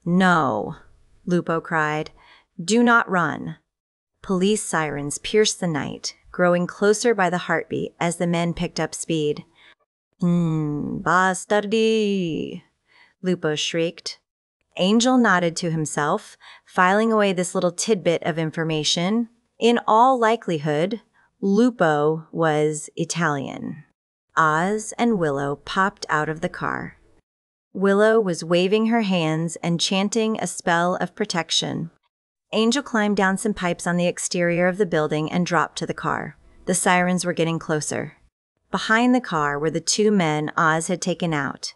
"No," Lupo cried. "Do not run." Police sirens pierced the night, growing closer by the heartbeat as the men picked up speed. Bastardi," Lupo shrieked. Angel nodded to himself, filing away this little tidbit of information. In all likelihood, Lupo was Italian. Oz and Willow popped out of the car. Willow was waving her hands and chanting a spell of protection. Angel climbed down some pipes on the exterior of the building and dropped to the car. The sirens were getting closer. Behind the car were the two men Oz had taken out.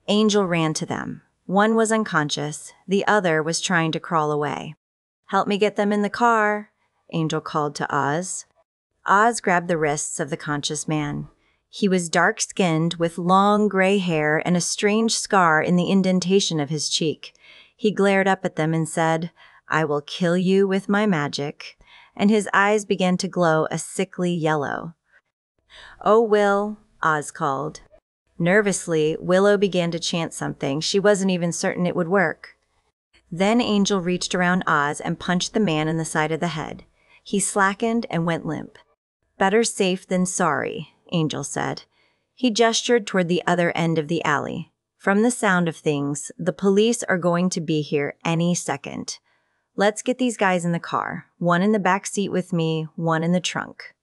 Angel ran to them. One was unconscious, the other was trying to crawl away. "Help me get them in the car," Angel called to Oz. Oz grabbed the wrists of the conscious man. He was dark-skinned with long gray hair and a strange scar in the indentation of his cheek. He glared up at them and said, "I will kill you with my magic," and his eyes began to glow a sickly yellow. "Oh, Will," Oz called. Nervously, Willow began to chant something. She wasn't even certain it would work. Then Angel reached around Oz and punched the man in the side of the head. He slackened and went limp. "Better safe than sorry," Angel said. He gestured toward the other end of the alley. "From the sound of things, the police are going to be here any second. Let's get these guys in the car. One in the back seat with me, one in the trunk."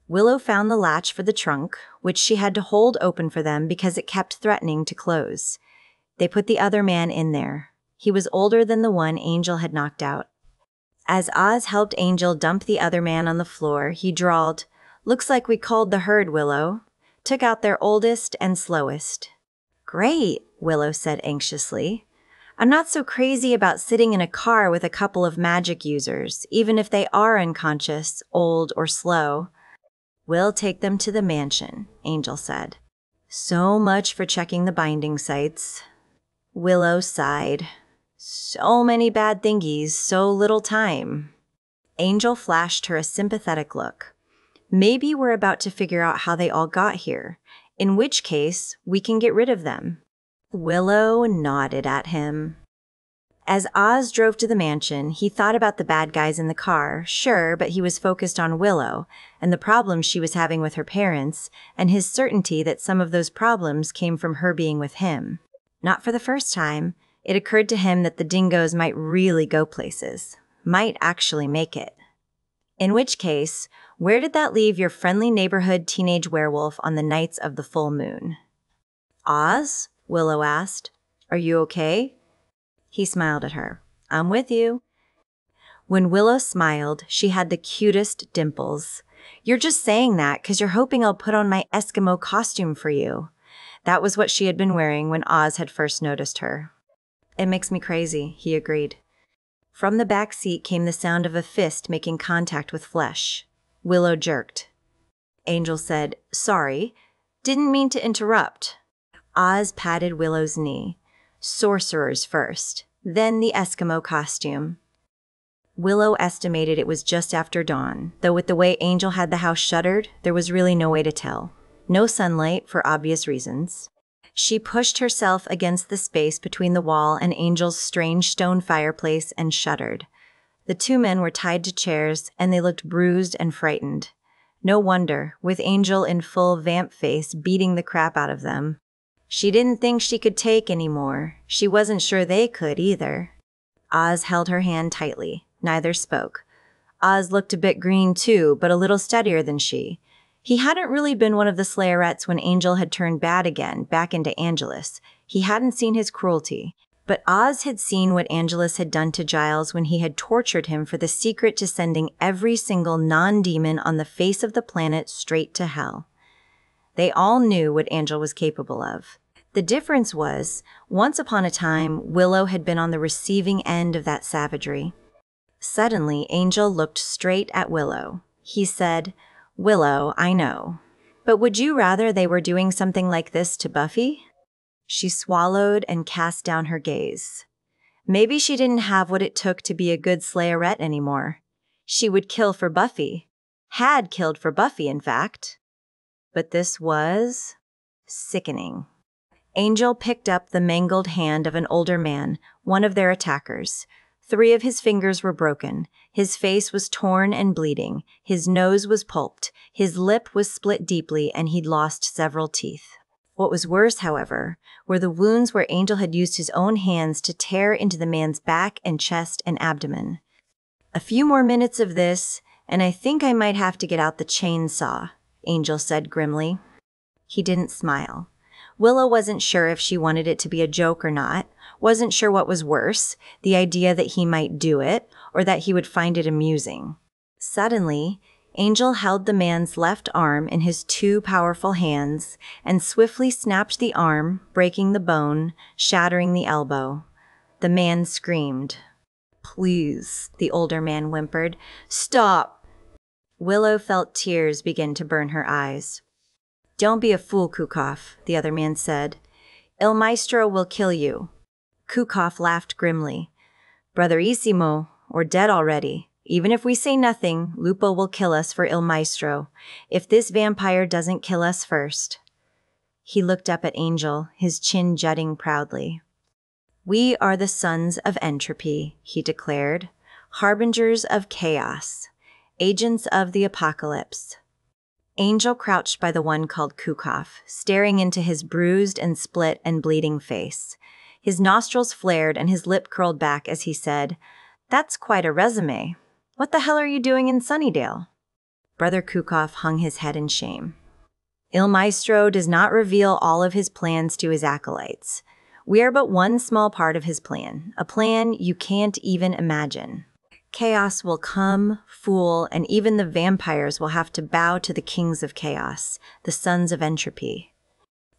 Willow found the latch for the trunk, which she had to hold open for them because it kept threatening to close. They put the other man in there. He was older than the one Angel had knocked out. As Oz helped Angel dump the other man on the floor, he drawled, "Looks like we culled the herd, Willow. Took out their oldest and slowest." "Great," Willow said anxiously. "I'm not so crazy about sitting in a car with a couple of magic users, even if they are unconscious, old, or slow." "We'll take them to the mansion," Angel said. "So much for checking the binding sites." Willow sighed. "So many bad thingies, so little time." Angel flashed her a sympathetic look. "Maybe we're about to figure out how they all got here, in which case we can get rid of them." Willow nodded at him. As Oz drove to the mansion, he thought about the bad guys in the car, sure, but he was focused on Willow and the problems she was having with her parents, and his certainty that some of those problems came from her being with him. Not for the first time, it occurred to him that the dingoes might really go places, might actually make it. In which case, where did that leave your friendly neighborhood teenage werewolf on the nights of the full moon? "Oz?" Willow asked. "Are you okay?" He smiled at her. "I'm with you." When Willow smiled, she had the cutest dimples. "You're just saying that because you're hoping I'll put on my Eskimo costume for you." That was what she had been wearing when Oz had first noticed her. "It makes me crazy," he agreed. From the back seat came the sound of a fist making contact with flesh. Willow jerked. Angel said, "Sorry, didn't mean to interrupt." Oz patted Willow's knee. "Sorcerers first, then the Eskimo costume." Willow estimated it was just after dawn, though with the way Angel had the house shuttered, there was really no way to tell. No sunlight, for obvious reasons. She pushed herself against the space between the wall and Angel's strange stone fireplace and shuddered. The two men were tied to chairs, and they looked bruised and frightened. No wonder, with Angel in full vamp face beating the crap out of them. She didn't think she could take any more. She wasn't sure they could either. Oz held her hand tightly. Neither spoke. Oz looked a bit green too, but a little steadier than she. He hadn't really been one of the Slayerettes when Angel had turned bad again, back into Angelus. He hadn't seen his cruelty. But Oz had seen what Angelus had done to Giles when he had tortured him for the secret to sending every single non-demon on the face of the planet straight to hell. They all knew what Angel was capable of. The difference was, once upon a time, Willow had been on the receiving end of that savagery. Suddenly, Angel looked straight at Willow. He said, "Willow, I know. But would you rather they were doing something like this to Buffy?" She swallowed and cast down her gaze. Maybe she didn't have what it took to be a good Slayerette anymore. She would kill for Buffy. Had killed for Buffy, in fact. But this was sickening. Angel picked up the mangled hand of an older man, one of their attackers. 3 of his fingers were broken. His face was torn and bleeding. His nose was pulped. His lip was split deeply, and he'd lost several teeth. What was worse, however, were the wounds where Angel had used his own hands to tear into the man's back and chest and abdomen. A few more minutes of this, and I think I might have to get out the chainsaw, Angel said grimly. He didn't smile. Willow wasn't sure if she wanted it to be a joke or not, wasn't sure what was worse, the idea that he might do it, or that he would find it amusing. Suddenly, Angel held the man's left arm in his 2 powerful hands and swiftly snapped the arm, breaking the bone, shattering the elbow. The man screamed. "Please," the older man whimpered. "Stop!" Willow felt tears begin to burn her eyes. "Don't be a fool, Kukov," the other man said. "Il Maestro will kill you." Kukov laughed grimly. "Brotherissimo, or dead already. Even if we say nothing, Lupo will kill us for Il Maestro, if this vampire doesn't kill us first." He looked up at Angel, his chin jutting proudly. "We are the sons of entropy," he declared, "harbingers of chaos, agents of the apocalypse." Angel crouched by the one called Kukov, staring into his bruised and split and bleeding face. His nostrils flared and his lip curled back as he said, "That's quite a resume. What the hell are you doing in Sunnydale?" Brother Kukov hung his head in shame. "Il Maestro does not reveal all of his plans to his acolytes. We are but one small part of his plan, a plan you can't even imagine. Chaos will come, fool, and even the vampires will have to bow to the kings of chaos, the sons of entropy."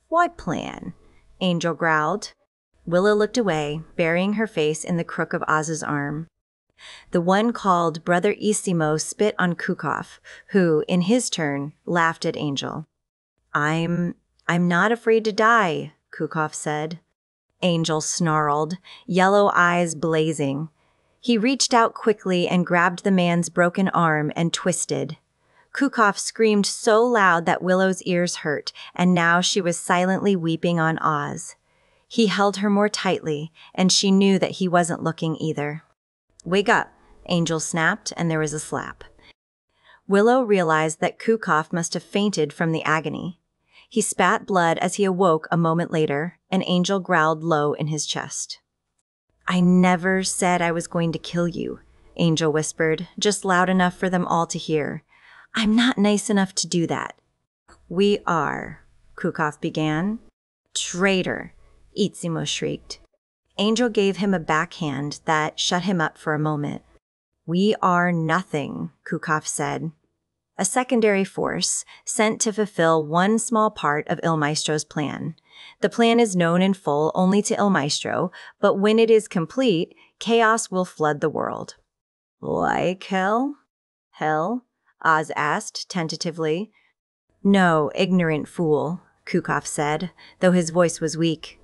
"What plan?" Angel growled. Willow looked away, burying her face in the crook of Oz's arm. The one called Brother Isimo spit on Kukov, who, in his turn, laughed at Angel. I'm not afraid to die," Kukov said. Angel snarled, yellow eyes blazing. He reached out quickly and grabbed the man's broken arm and twisted. Kukov screamed so loud that Willow's ears hurt, and now she was silently weeping on Oz. He held her more tightly, and she knew that he wasn't looking either. "Wake up," Angel snapped, and there was a slap. Willow realized that Kukov must have fainted from the agony. He spat blood as he awoke a moment later, and Angel growled low in his chest. "I never said I was going to kill you," Angel whispered, just loud enough for them all to hear. "I'm not nice enough to do that." "We are," Kukov began. "Traitor," Itzimo shrieked. Angel gave him a backhand that shut him up for a moment. "We are nothing," Kukov said. "A secondary force sent to fulfill one small part of Il Maestro's plan. The plan is known in full only to Il Maestro, but when it is complete, chaos will flood the world." "Like hell?" "Hell?" Oz asked tentatively. "No, ignorant fool," Kukov said, though his voice was weak.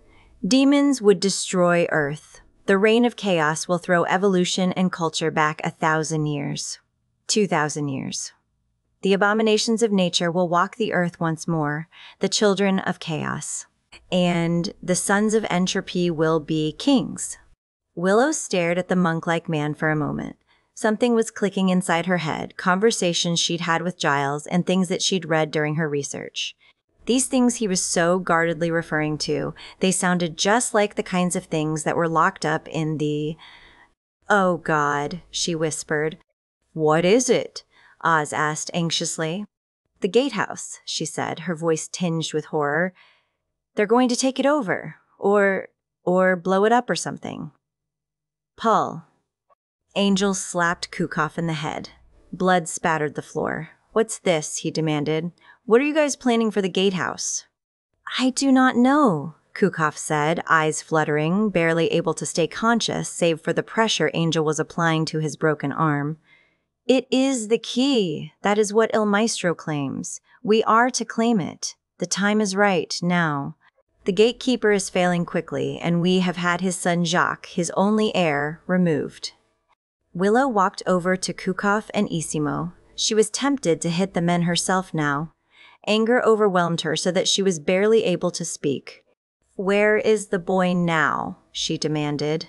"Demons would destroy Earth. The reign of chaos will throw evolution and culture back 1,000 years. 2,000 years. The abominations of nature will walk the earth once more, the children of chaos. And the sons of entropy will be kings." Willow stared at the monk-like man for a moment. Something was clicking inside her head, conversations she'd had with Giles and things that she'd read during her research. These things he was so guardedly referring to, they sounded just like the kinds of things that were locked up in the... "Oh, God," she whispered. "What is it?" Oz asked anxiously. "The Gatehouse," she said, her voice tinged with horror. "They're going to take it over, or blow it up or something." "Pull." Angel slapped Kukov in the head. Blood spattered the floor. "What's this?" he demanded. "What are you guys planning for the Gatehouse?" "I do not know," Kukov said, eyes fluttering, barely able to stay conscious save for the pressure Angel was applying to his broken arm. "It is the key. That is what Il Maestro claims. We are to claim it. The time is right, now. The gatekeeper is failing quickly, and we have had his son Jacques, his only heir, removed. Willow walked over to Kukov and Isimo. She was tempted to hit the men herself now. Anger overwhelmed her so that she was barely able to speak. "Where is the boy now?" she demanded.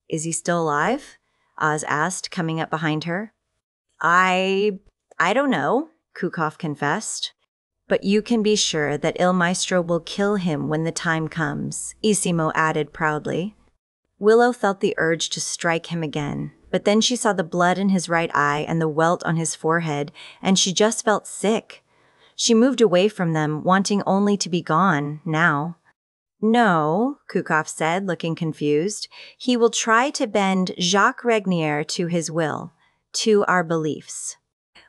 "Is he still alive?" Oz asked, coming up behind her. I don't know," Kukov confessed. "But you can be sure that Il Maestro will kill him when the time comes," Isimo added proudly. Willow felt the urge to strike him again, but then she saw the blood in his right eye and the welt on his forehead, and she just felt sick. She moved away from them, wanting only to be gone, now. "No," Kukov said, looking confused. "He will try to bend Jacques Regnier to his will, to our beliefs."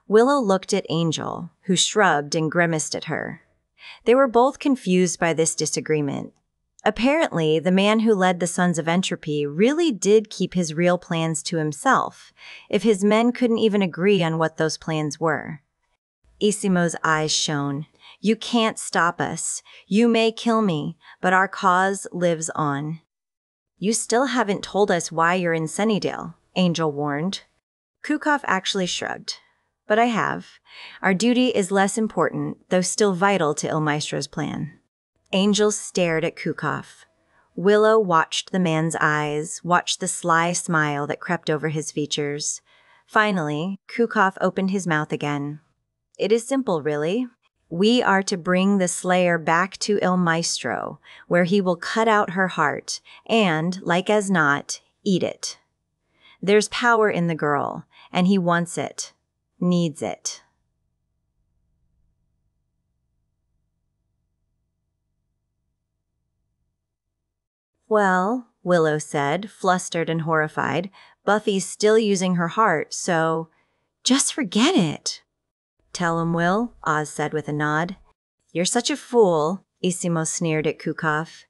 Willow looked at Angel, who shrugged and grimaced at her. They were both confused by this disagreement. Apparently, the man who led the Sons of Entropy really did keep his real plans to himself, if his men couldn't even agree on what those plans were. Isimo's eyes shone. "You can't stop us. You may kill me, but our cause lives on." "You still haven't told us why you're in Sunnydale," Angel warned. Kukov actually shrugged. "But I have. Our duty is less important, though still vital to Il Maestro's plan." Angel stared at Kukov. Willow watched the man's eyes, watched the sly smile that crept over his features. Finally, Kukov opened his mouth again. "It is simple, really. We are to bring the Slayer back to Il Maestro, where he will cut out her heart and, like as not, eat it. There's power in the girl, and he wants it, needs it." "Well," Willow said, flustered and horrified, "Buffy's still using her heart, so just forget it." "Tell him, Will," Oz said with a nod. "You're such a fool," Isimo sneered at Kukov.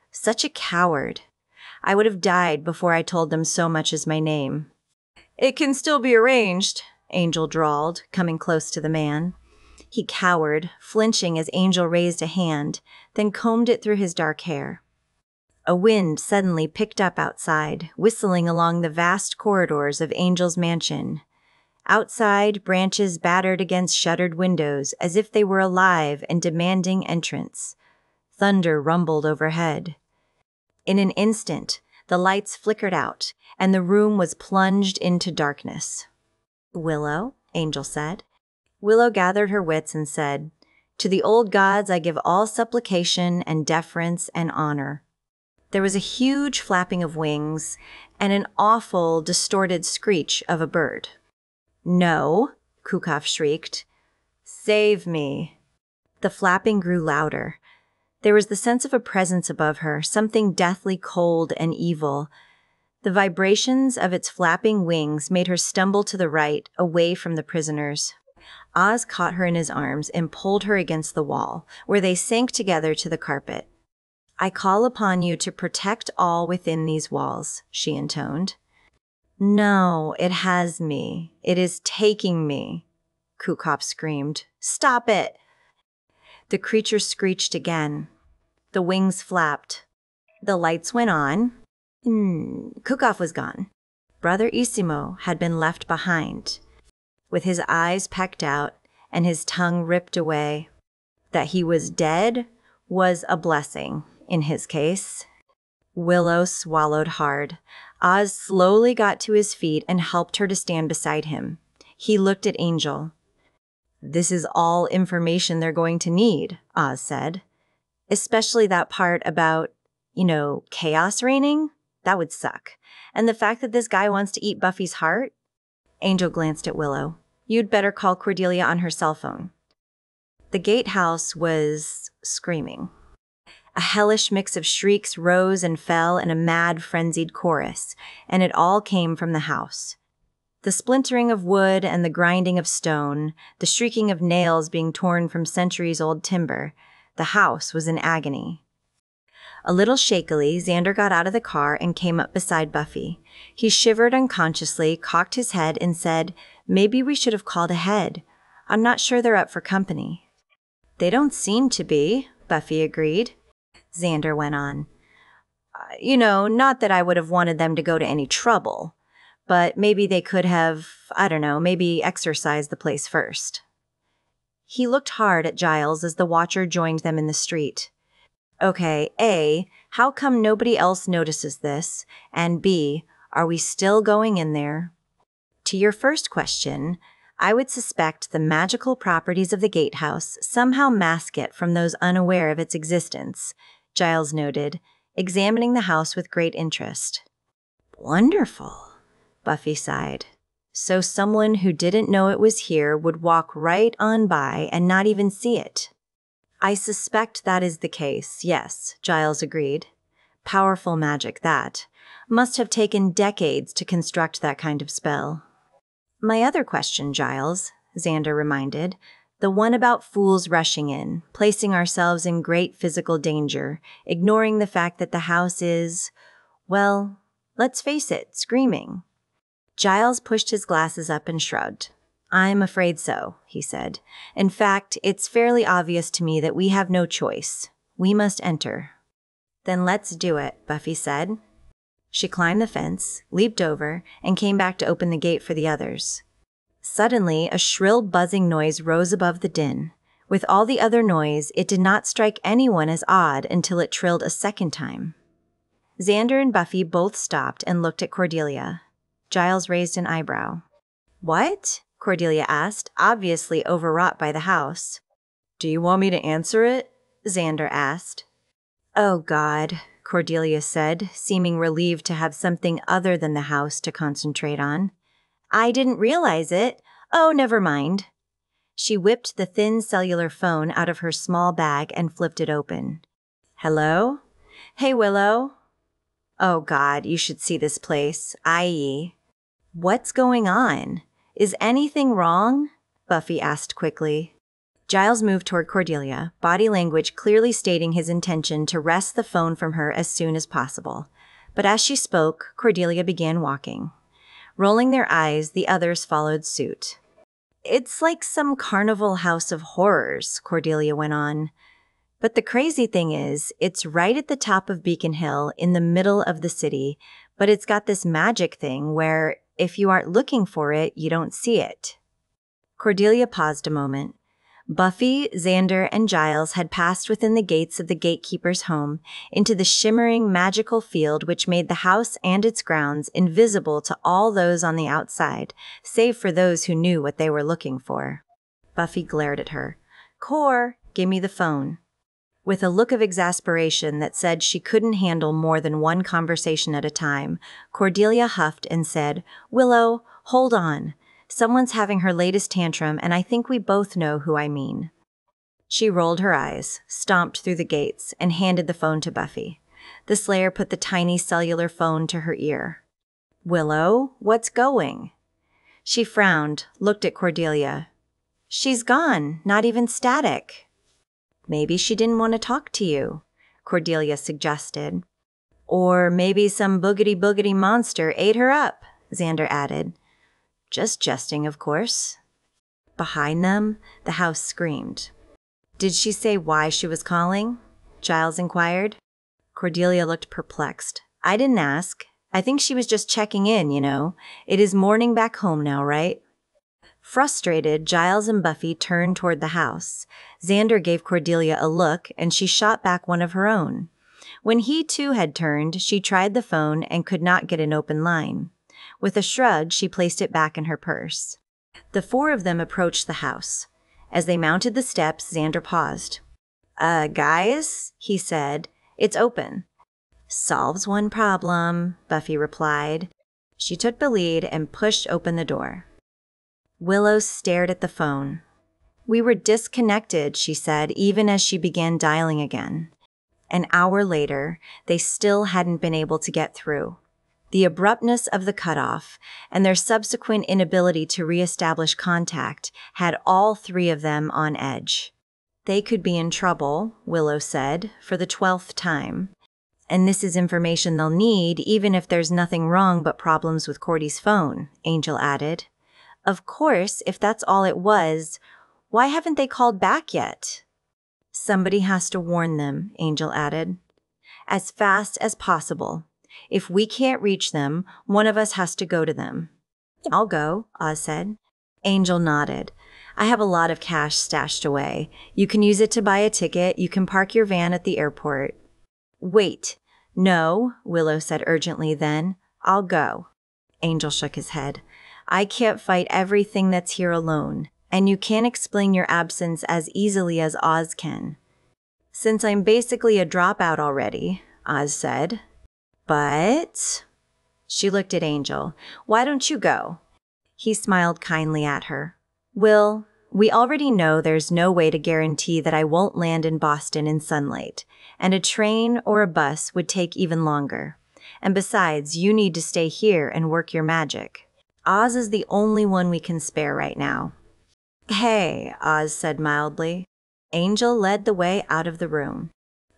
"Such a coward. I would have died before I told them so much as my name." "It can still be arranged," Angel drawled, coming close to the man. He cowered, flinching as Angel raised a hand, then combed it through his dark hair. A wind suddenly picked up outside, whistling along the vast corridors of Angel's mansion. Outside, branches battered against shuttered windows as if they were alive and demanding entrance. Thunder rumbled overhead. In an instant, the lights flickered out, and the room was plunged into darkness. "Willow," Angel said. Willow gathered her wits and said, "To the old gods I give all supplication and deference and honor." There was a huge flapping of wings and an awful, distorted screech of a bird. "No," Kukov shrieked. "Save me." The flapping grew louder. There was the sense of a presence above her, something deathly cold and evil. The vibrations of its flapping wings made her stumble to the right, away from the prisoners. Oz caught her in his arms and pulled her against the wall, where they sank together to the carpet. "I call upon you to protect all within these walls," she intoned. "No, it has me. It is taking me," Kukov screamed. "Stop it!" The creature screeched again. The wings flapped. The lights went on. Kukov was gone. Brother Isimo had been left behind, with his eyes pecked out and his tongue ripped away. That he was dead was a blessing, in his case. Willow swallowed hard. Oz slowly got to his feet and helped her to stand beside him. He looked at Angel. "This is all information they're going to need," Oz said. "Especially that part about, chaos reigning? That would suck. And the fact that this guy wants to eat Buffy's heart?" Angel glanced at Willow. "You'd better call Cordelia on her cell phone." The gatehouse was screaming. A hellish mix of shrieks rose and fell in a mad, frenzied chorus, and it all came from the house. The splintering of wood and the grinding of stone, the shrieking of nails being torn from centuries-old timber, the house was in agony. A little shakily, Xander got out of the car and came up beside Buffy. He shivered unconsciously, cocked his head, and said, "Maybe we should have called ahead. I'm not sure they're up for company." "They don't seem to be," Buffy agreed. Xander went on. Not that I would have wanted them to go to any trouble, but maybe they could have, maybe exorcised the place first. He looked hard at Giles as the Watcher joined them in the street. Okay, A, how come nobody else notices this? And B, are we still going in there? To your first question, I would suspect the magical properties of the gatehouse somehow mask it from those unaware of its existence, Giles noted, examining the house with great interest. Wonderful, Buffy sighed. So someone who didn't know it was here would walk right on by and not even see it. I suspect that is the case, yes, Giles agreed. Powerful magic, that. Must have taken decades to construct that kind of spell. My other question, Giles, Xander reminded, the one about fools rushing in, placing ourselves in great physical danger, ignoring the fact that the house is, well, let's face it, screaming. Giles pushed his glasses up and shrugged. I'm afraid so, he said. In fact, it's fairly obvious to me that we have no choice. We must enter. Then let's do it, Buffy said. She climbed the fence, leaped over, and came back to open the gate for the others. Suddenly, a shrill buzzing noise rose above the din. With all the other noise, it did not strike anyone as odd until it trilled a second time. Xander and Buffy both stopped and looked at Cordelia. Giles raised an eyebrow. What? Cordelia asked, obviously overwrought by the house. Do you want me to answer it? Xander asked. Oh, God, Cordelia said, seeming relieved to have something other than the house to concentrate on. I didn't realize it. Oh, never mind. She whipped the thin cellular phone out of her small bag and flipped it open. Hello? Hey, Willow. Oh, God, you should see this place, i.e. What's going on? Is anything wrong? Buffy asked quickly. Giles moved toward Cordelia, body language clearly stating his intention to wrest the phone from her as soon as possible. But as she spoke, Cordelia began walking. Rolling their eyes, the others followed suit. It's like some carnival house of horrors, Cordelia went on. But the crazy thing is, it's right at the top of Beacon Hill in the middle of the city, but it's got this magic thing where if you aren't looking for it, you don't see it. Cordelia paused a moment. Buffy, Xander, and Giles had passed within the gates of the gatekeeper's home into the shimmering magical field which made the house and its grounds invisible to all those on the outside, save for those who knew what they were looking for. Buffy glared at her. Cor, give me the phone. With a look of exasperation that said she couldn't handle more than one conversation at a time, Cordelia huffed and said, Willow, hold on. Someone's having her latest tantrum, and I think we both know who I mean. She rolled her eyes, stomped through the gates, and handed the phone to Buffy. The Slayer put the tiny cellular phone to her ear. Willow, what's going? She frowned, looked at Cordelia. She's gone, not even static. Maybe she didn't want to talk to you, Cordelia suggested. Or maybe some boogity-boogity monster ate her up, Xander added. Just jesting, of course. Behind them, the house screamed. Did she say why she was calling? Giles inquired. Cordelia looked perplexed. I didn't ask. I think she was just checking in, It is morning back home now, right? Frustrated, Giles and Buffy turned toward the house. Xander gave Cordelia a look, and she shot back one of her own. When he too had turned, she tried the phone and could not get an open line. With a shrug, she placed it back in her purse. The four of them approached the house. As they mounted the steps, Xander paused. Guys, he said, it's open. Solves one problem, Buffy replied. She took the lead and pushed open the door. Willow stared at the phone. We were disconnected, she said, even as she began dialing again. An hour later, they still hadn't been able to get through. The abruptness of the cutoff and their subsequent inability to reestablish contact had all three of them on edge. They could be in trouble, Willow said, for the 12th time. And this is information they'll need even if there's nothing wrong but problems with Cordy's phone, Angel added. Of course, if that's all it was, why haven't they called back yet? Somebody has to warn them, Angel added. As fast as possible. If we can't reach them, one of us has to go to them. I'll go, Oz said. Angel nodded. I have a lot of cash stashed away. You can use it to buy a ticket. You can park your van at the airport. Wait. No, Willow said urgently then. I'll go. Angel shook his head. I can't fight everything that's here alone, and you can't explain your absence as easily as Oz can. Since I'm basically a dropout already, Oz said. But... She looked at Angel. Why don't you go? He smiled kindly at her. Will, we already know there's no way to guarantee that I won't land in Boston in sunlight, and a train or a bus would take even longer. And besides, you need to stay here and work your magic. Oz is the only one we can spare right now. Hey, Oz said mildly. Angel led the way out of the room.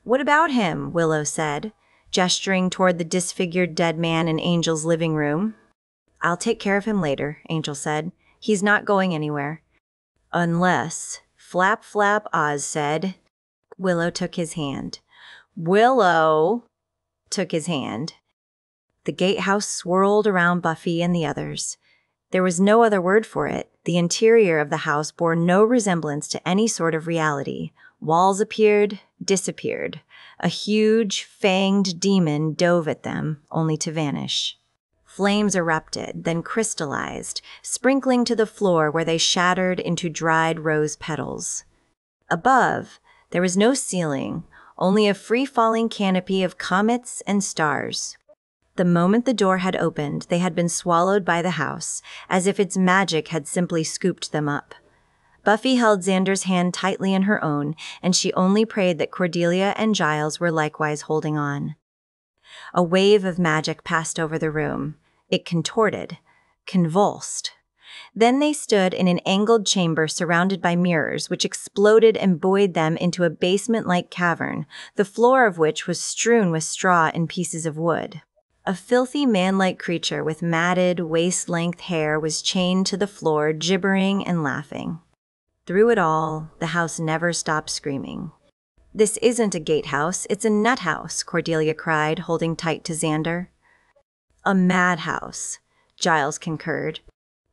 What about him? Willow said, gesturing toward the disfigured dead man in Angel's living room. I'll take care of him later, Angel said. He's not going anywhere. Unless, flap flap, Oz said. Willow took his hand. Willow took his hand. The gatehouse swirled around Buffy and the others. There was no other word for it. The interior of the house bore no resemblance to any sort of reality. Walls appeared, disappeared. A huge, fanged demon dove at them, only to vanish. Flames erupted, then crystallized, sprinkling to the floor where they shattered into dried rose petals. Above, there was no ceiling, only a free-falling canopy of comets and stars. The moment the door had opened, they had been swallowed by the house, as if its magic had simply scooped them up. Buffy held Xander's hand tightly in her own, and she only prayed that Cordelia and Giles were likewise holding on. A wave of magic passed over the room. It contorted, convulsed. Then they stood in an angled chamber surrounded by mirrors, which exploded and buoyed them into a basement-like cavern, the floor of which was strewn with straw and pieces of wood. A filthy man-like creature with matted, waist-length hair was chained to the floor, gibbering and laughing. Through it all, the house never stopped screaming. This isn't a gatehouse, it's a nut house, Cordelia cried, holding tight to Xander. A madhouse, Giles concurred.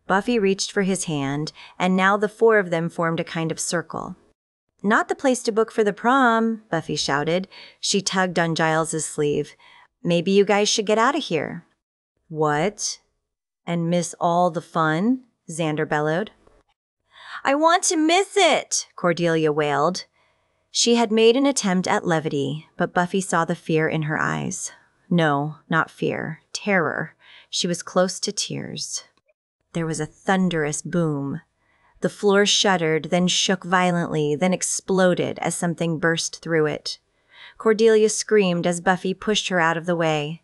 Buffy reached for his hand, and now the four of them formed a kind of circle. Not the place to book for the prom, Buffy shouted. She tugged on Giles's sleeve. Maybe you guys should get out of here. What? And miss all the fun? Xander bellowed. I want to miss it, Cordelia wailed. She had made an attempt at levity, but Buffy saw the fear in her eyes. No, not fear, terror. She was close to tears. There was a thunderous boom. The floor shuddered, then shook violently, then exploded as something burst through it. Cordelia screamed as Buffy pushed her out of the way.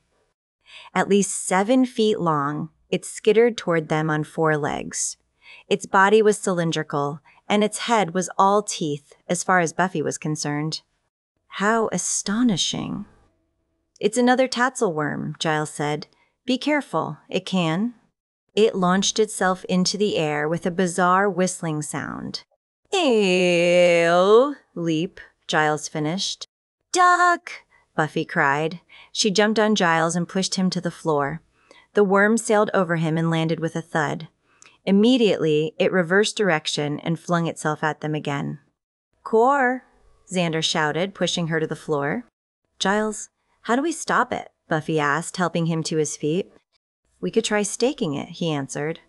At least 7 feet long, it skittered toward them on 4 legs. Its body was cylindrical, and its head was all teeth, as far as Buffy was concerned. How astonishing. It's another tatzelworm, Giles said. Be careful, it can. It launched itself into the air with a bizarre whistling sound. Ew, leap, Giles finished. Duck! Buffy cried. She jumped on Giles and pushed him to the floor. The worm sailed over him and landed with a thud. Immediately, it reversed direction and flung itself at them again. Core, Xander shouted, pushing her to the floor. Giles, how do we stop it? Buffy asked, helping him to his feet. We could try staking it, he answered.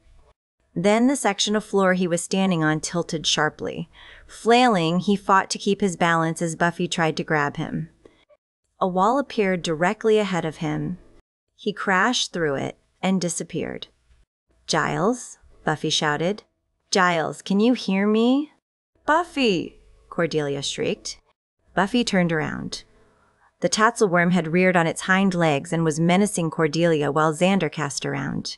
Then the section of floor he was standing on tilted sharply. Flailing, he fought to keep his balance as Buffy tried to grab him. A wall appeared directly ahead of him. He crashed through it and disappeared. Giles, Buffy shouted. Giles, can you hear me? Buffy, Cordelia shrieked. Buffy turned around. The tatzelworm had reared on its hind legs and was menacing Cordelia while Xander cast around.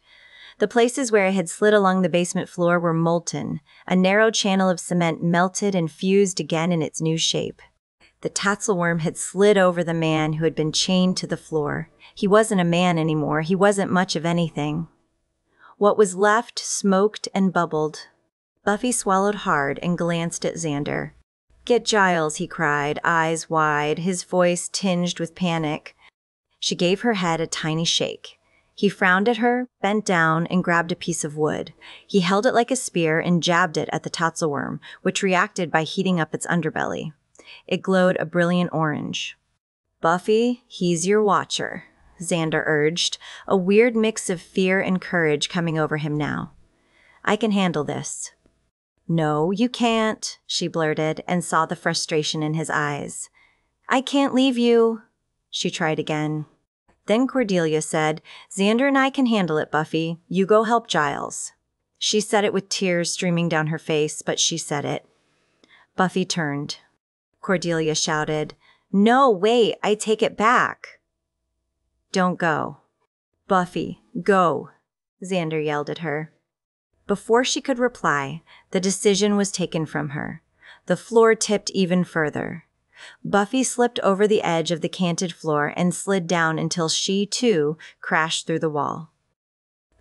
The places where it had slid along the basement floor were molten. A narrow channel of cement melted and fused again in its new shape. The tatzelworm had slid over the man who had been chained to the floor. He wasn't a man anymore. He wasn't much of anything. What was left smoked and bubbled. Buffy swallowed hard and glanced at Xander. "Get Giles," he cried, eyes wide, his voice tinged with panic. She gave her head a tiny shake. He frowned at her, bent down, and grabbed a piece of wood. He held it like a spear and jabbed it at the tatzelworm, which reacted by heating up its underbelly. It glowed a brilliant orange. "Buffy, he's your watcher," Xander urged, a weird mix of fear and courage coming over him now. "I can handle this." "No, you can't," she blurted, and saw the frustration in his eyes. "I can't leave you." She tried again. Then Cordelia said, "Xander and I can handle it, Buffy. You go help Giles." She said it with tears streaming down her face, but she said it. Buffy turned. Cordelia shouted, "No, wait, I take it back." "Don't go." "Buffy, go," Xander yelled at her. Before she could reply, the decision was taken from her. The floor tipped even further. Buffy slipped over the edge of the canted floor and slid down until she, too, crashed through the wall.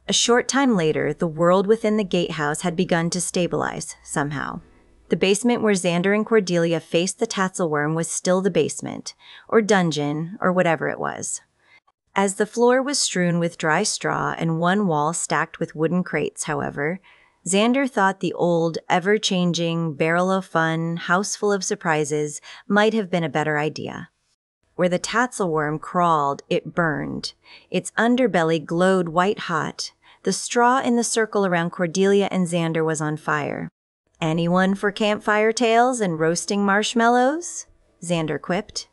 A short time later, the world within the gatehouse had begun to stabilize, somehow. The basement where Xander and Cordelia faced the tatzelworm was still the basement, or dungeon, or whatever it was. As the floor was strewn with dry straw and one wall stacked with wooden crates, however, Xander thought the old, ever-changing, barrel of fun, house full of surprises might have been a better idea. Where the tatzelworm crawled, it burned. Its underbelly glowed white-hot. The straw in the circle around Cordelia and Xander was on fire. "Anyone for campfire tales and roasting marshmallows?" Xander quipped.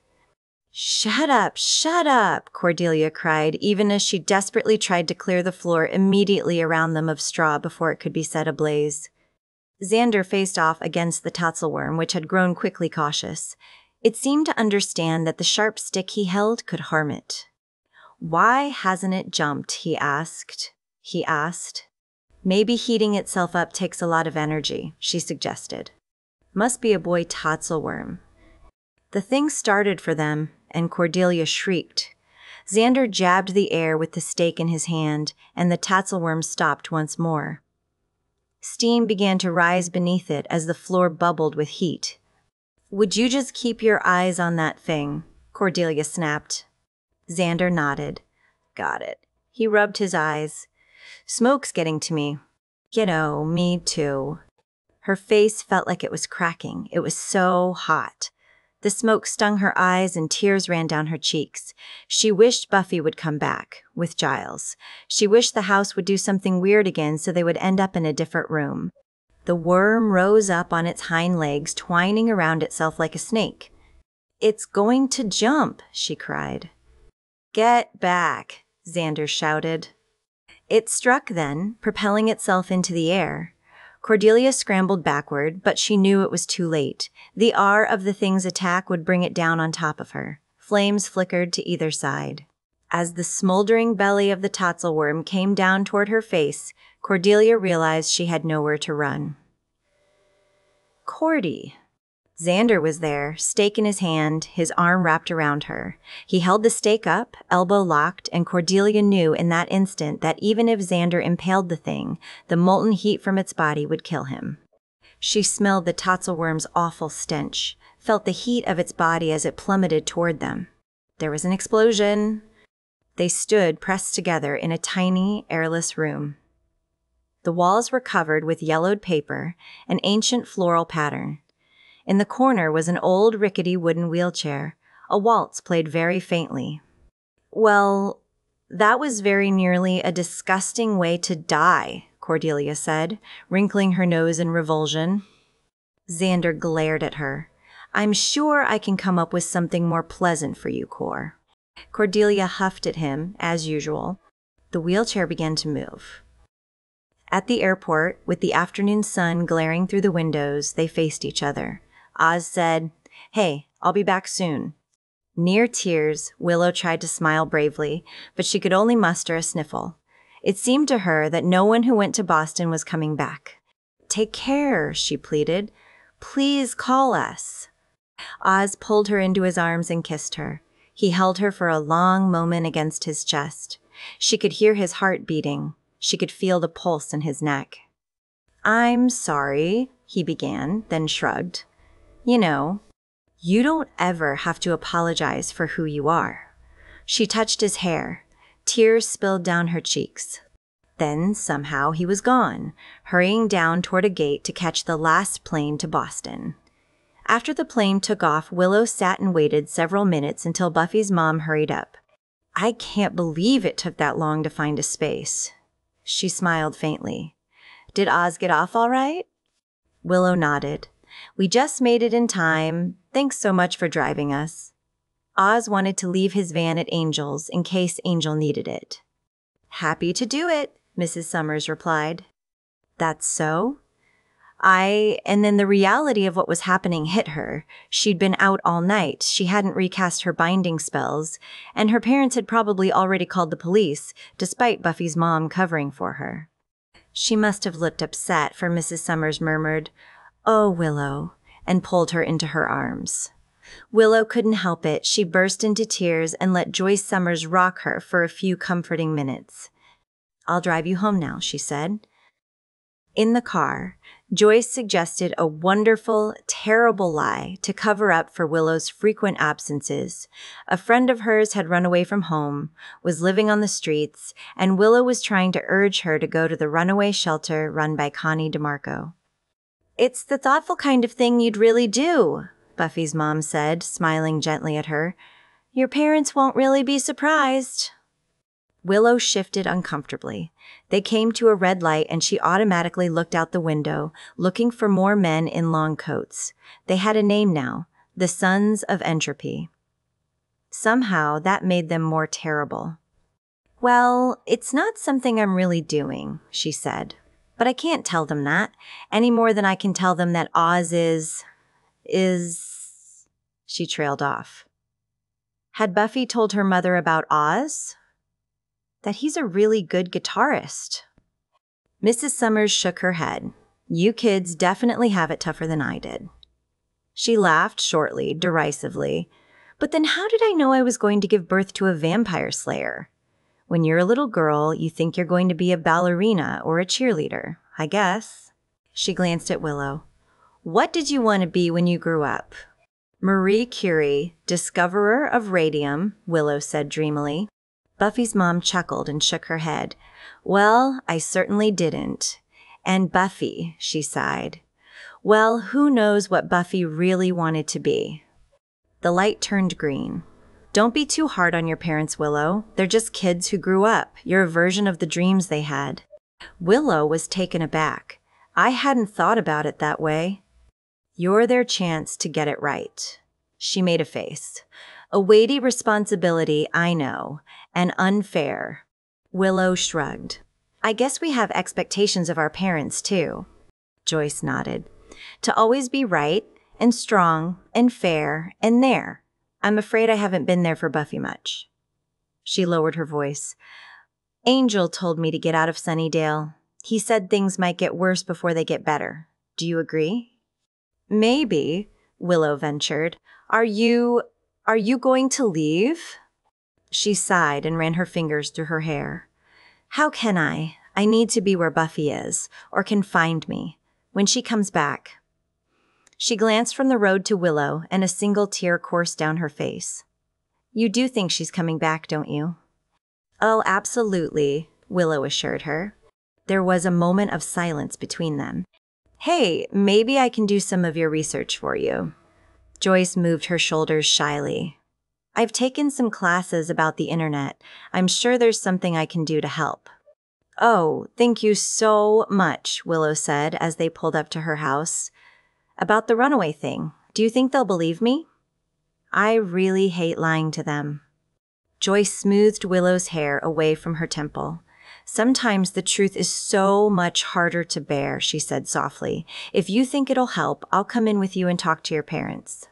Shut up, Cordelia cried, even as she desperately tried to clear the floor immediately around them of straw before it could be set ablaze. Xander faced off against the tatzelworm, which had grown quickly cautious. It seemed to understand that the sharp stick he held could harm it. "Why hasn't it jumped?" he asked. "Maybe heating itself up takes a lot of energy," she suggested. "Must be a boy tatzelworm." The thing started for them, and Cordelia shrieked. Xander jabbed the air with the stake in his hand, and the tatzelworm stopped once more. Steam began to rise beneath it as the floor bubbled with heat. "Would you just keep your eyes on that thing?" Cordelia snapped. Xander nodded. "Got it." He rubbed his eyes. "Smoke's getting to me." "You know, me too." Her face felt like it was cracking. It was so hot. The smoke stung her eyes and tears ran down her cheeks. She wished Buffy would come back, with Giles. She wished the house would do something weird again so they would end up in a different room. The worm rose up on its hind legs, twining around itself like a snake. "It's going to jump," she cried. "Get back," Xander shouted. It struck then, propelling itself into the air. Cordelia scrambled backward, but she knew it was too late. The R of the thing's attack would bring it down on top of her. Flames flickered to either side. As the smoldering belly of the tatzelworm came down toward her face, Cordelia realized she had nowhere to run. "Cordy." Xander was there, stake in his hand, his arm wrapped around her. He held the stake up, elbow locked, and Cordelia knew in that instant that even if Xander impaled the thing, the molten heat from its body would kill him. She smelled the tatzelworm's awful stench, felt the heat of its body as it plummeted toward them. There was an explosion. They stood pressed together in a tiny, airless room. The walls were covered with yellowed paper, an ancient floral pattern. In the corner was an old, rickety wooden wheelchair. A waltz played very faintly. "Well, that was very nearly a disgusting way to die," Cordelia said, wrinkling her nose in revulsion. Xander glared at her. "I'm sure I can come up with something more pleasant for you, Cor." Cordelia huffed at him, as usual. The wheelchair began to move. At the airport, with the afternoon sun glaring through the windows, they faced each other. Oz said, "Hey, I'll be back soon." Near tears, Willow tried to smile bravely, but she could only muster a sniffle. It seemed to her that no one who went to Boston was coming back. "Take care," she pleaded. "Please call us." Oz pulled her into his arms and kissed her. He held her for a long moment against his chest. She could hear his heart beating. She could feel the pulse in his neck. "I'm sorry," he began, then shrugged. You know, you don't ever have to apologize for who you are. She touched his hair. Tears spilled down her cheeks. Then, somehow, he was gone, hurrying down toward a gate to catch the last plane to Boston. After the plane took off, Willow sat and waited several minutes until Buffy's mom hurried up. I can't believe it took that long to find a space. She smiled faintly. Did Oz get off all right? Willow nodded. We just made it in time. Thanks so much for driving us. Oz wanted to leave his van at Angel's in case Angel needed it. Happy to do it, Mrs. Summers replied. That's so? And then the reality of what was happening hit her. She'd been out all night, she hadn't recast her binding spells, and her parents had probably already called the police, despite Buffy's mom covering for her. She must have looked upset, for Mrs. Summers murmured, "Oh, Willow," and pulled her into her arms. Willow couldn't help it. She burst into tears and let Joyce Summers rock her for a few comforting minutes. I'll drive you home now, she said. In the car, Joyce suggested a wonderful, terrible lie to cover up for Willow's frequent absences. A friend of hers had run away from home, was living on the streets, and Willow was trying to urge her to go to the runaway shelter run by Connie DeMarco. It's the thoughtful kind of thing you'd really do, Buffy's mom said, smiling gently at her. Your parents won't really be surprised. Willow shifted uncomfortably. They came to a red light and she automatically looked out the window, looking for more men in long coats. They had a name now, the Sons of Entropy. Somehow that made them more terrible. Well, it's not something I'm really doing, she said. But I can't tell them that, any more than I can tell them that Oz is... She trailed off. Had Buffy told her mother about Oz? That he's a really good guitarist. Mrs. Summers shook her head. You kids definitely have it tougher than I did. She laughed shortly, derisively. But then how did I know I was going to give birth to a vampire slayer? When you're a little girl, you think you're going to be a ballerina or a cheerleader, I guess. She glanced at Willow. What did you want to be when you grew up? Marie Curie, discoverer of radium, Willow said dreamily. Buffy's mom chuckled and shook her head. Well, I certainly didn't. And Buffy, she sighed. Well, who knows what Buffy really wanted to be? The light turned green. Don't be too hard on your parents, Willow. They're just kids who grew up. You're a version of the dreams they had. Willow was taken aback. I hadn't thought about it that way. You're their chance to get it right. She made a face. A weighty responsibility, I know, and unfair. Willow shrugged. I guess we have expectations of our parents, too. Joyce nodded. To always be right, and strong, and fair, and there. I'm afraid I haven't been there for Buffy much. She lowered her voice. Angel told me to get out of Sunnydale. He said things might get worse before they get better. Do you agree? Maybe, Willow ventured. Are you going to leave? She sighed and ran her fingers through her hair. How can I? I need to be where Buffy is, or can find me, when she comes back. She glanced from the road to Willow, and a single tear coursed down her face. You do think she's coming back, don't you? Oh, absolutely, Willow assured her. There was a moment of silence between them. Hey, maybe I can do some of your research for you. Joyce moved her shoulders shyly. I've taken some classes about the internet. I'm sure there's something I can do to help. Oh, thank you so much, Willow said as they pulled up to her house. About the runaway thing, do you think they'll believe me? I really hate lying to them. Joyce smoothed Willow's hair away from her temple. Sometimes the truth is so much harder to bear, she said softly. If you think it'll help, I'll come in with you and talk to your parents.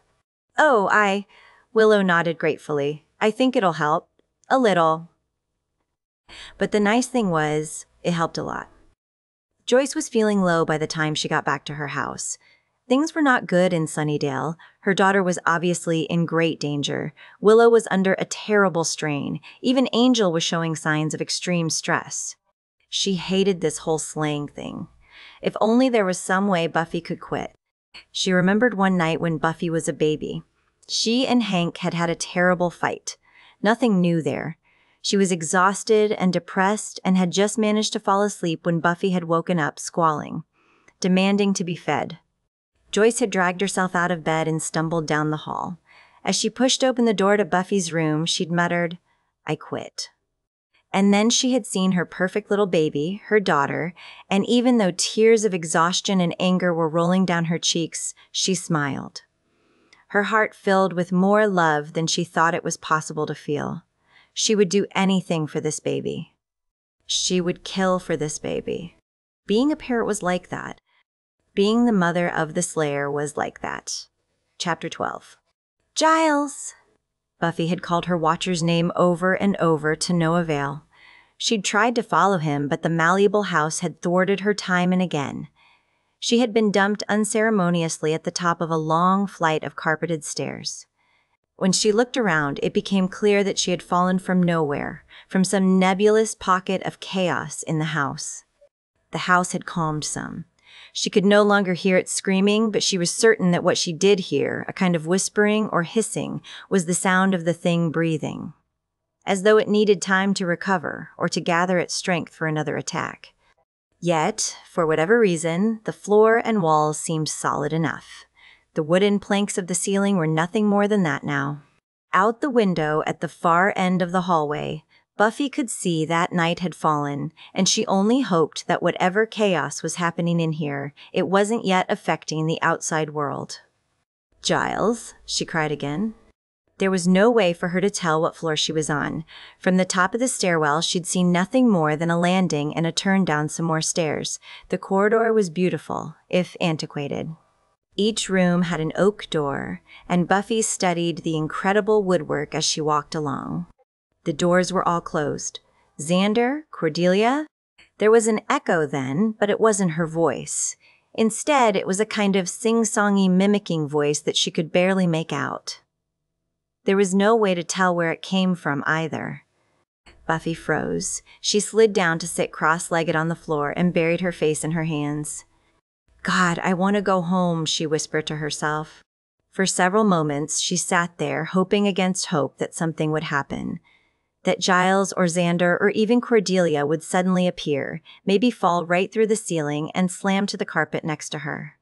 Oh, Willow nodded gratefully. I think it'll help. A little. But the nice thing was, it helped a lot. Joyce was feeling low by the time she got back to her house. Things were not good in Sunnydale. Her daughter was obviously in great danger. Willow was under a terrible strain. Even Angel was showing signs of extreme stress. She hated this whole slaying thing. If only there was some way Buffy could quit. She remembered one night when Buffy was a baby. She and Hank had had a terrible fight. Nothing new there. She was exhausted and depressed and had just managed to fall asleep when Buffy had woken up squalling, demanding to be fed. Joyce had dragged herself out of bed and stumbled down the hall. As she pushed open the door to Buffy's room, she'd muttered, "I quit." And then she had seen her perfect little baby, her daughter, and even though tears of exhaustion and anger were rolling down her cheeks, she smiled. Her heart filled with more love than she thought it was possible to feel. She would do anything for this baby. She would kill for this baby. Being a parent was like that. Being the mother of the Slayer was like that. Chapter 12. Giles! Buffy had called her watcher's name over and over to no avail. She'd tried to follow him, but the malleable house had thwarted her time and again. She had been dumped unceremoniously at the top of a long flight of carpeted stairs. When she looked around, it became clear that she had fallen from nowhere, from some nebulous pocket of chaos in the house. The house had calmed some. She could no longer hear it screaming, but she was certain that what she did hear, a kind of whispering or hissing, was the sound of the thing breathing, as though it needed time to recover or to gather its strength for another attack. Yet, for whatever reason, the floor and walls seemed solid enough. The wooden planks of the ceiling were nothing more than that now. Out the window at the far end of the hallway, Buffy could see that night had fallen, and she only hoped that whatever chaos was happening in here, it wasn't yet affecting the outside world. "Giles," she cried again. There was no way for her to tell what floor she was on. From the top of the stairwell, she'd seen nothing more than a landing and a turn down some more stairs. The corridor was beautiful, if antiquated. Each room had an oak door, and Buffy studied the incredible woodwork as she walked along. The doors were all closed. Xander? Cordelia? There was an echo then, but it wasn't her voice. Instead, it was a kind of sing-songy mimicking voice that she could barely make out. There was no way to tell where it came from either. Buffy froze. She slid down to sit cross-legged on the floor and buried her face in her hands. "God, I want to go home," she whispered to herself. For several moments, she sat there, hoping against hope that something would happen. That Giles or Xander or even Cordelia would suddenly appear, maybe fall right through the ceiling and slam to the carpet next to her.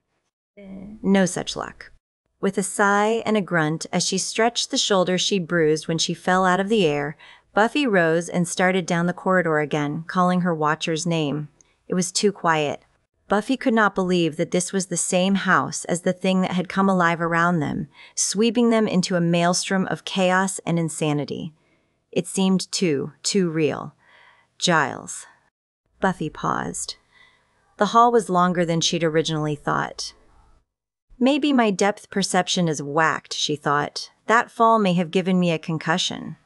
No such luck. With a sigh and a grunt as she stretched the shoulder she'd bruised when she fell out of the air, Buffy rose and started down the corridor again, calling her watcher's name. It was too quiet. Buffy could not believe that this was the same house as the thing that had come alive around them, sweeping them into a maelstrom of chaos and insanity. It seemed too real. Giles. Buffy paused. The hall was longer than she'd originally thought. Maybe my depth perception is whacked, she thought. That fall may have given me a concussion.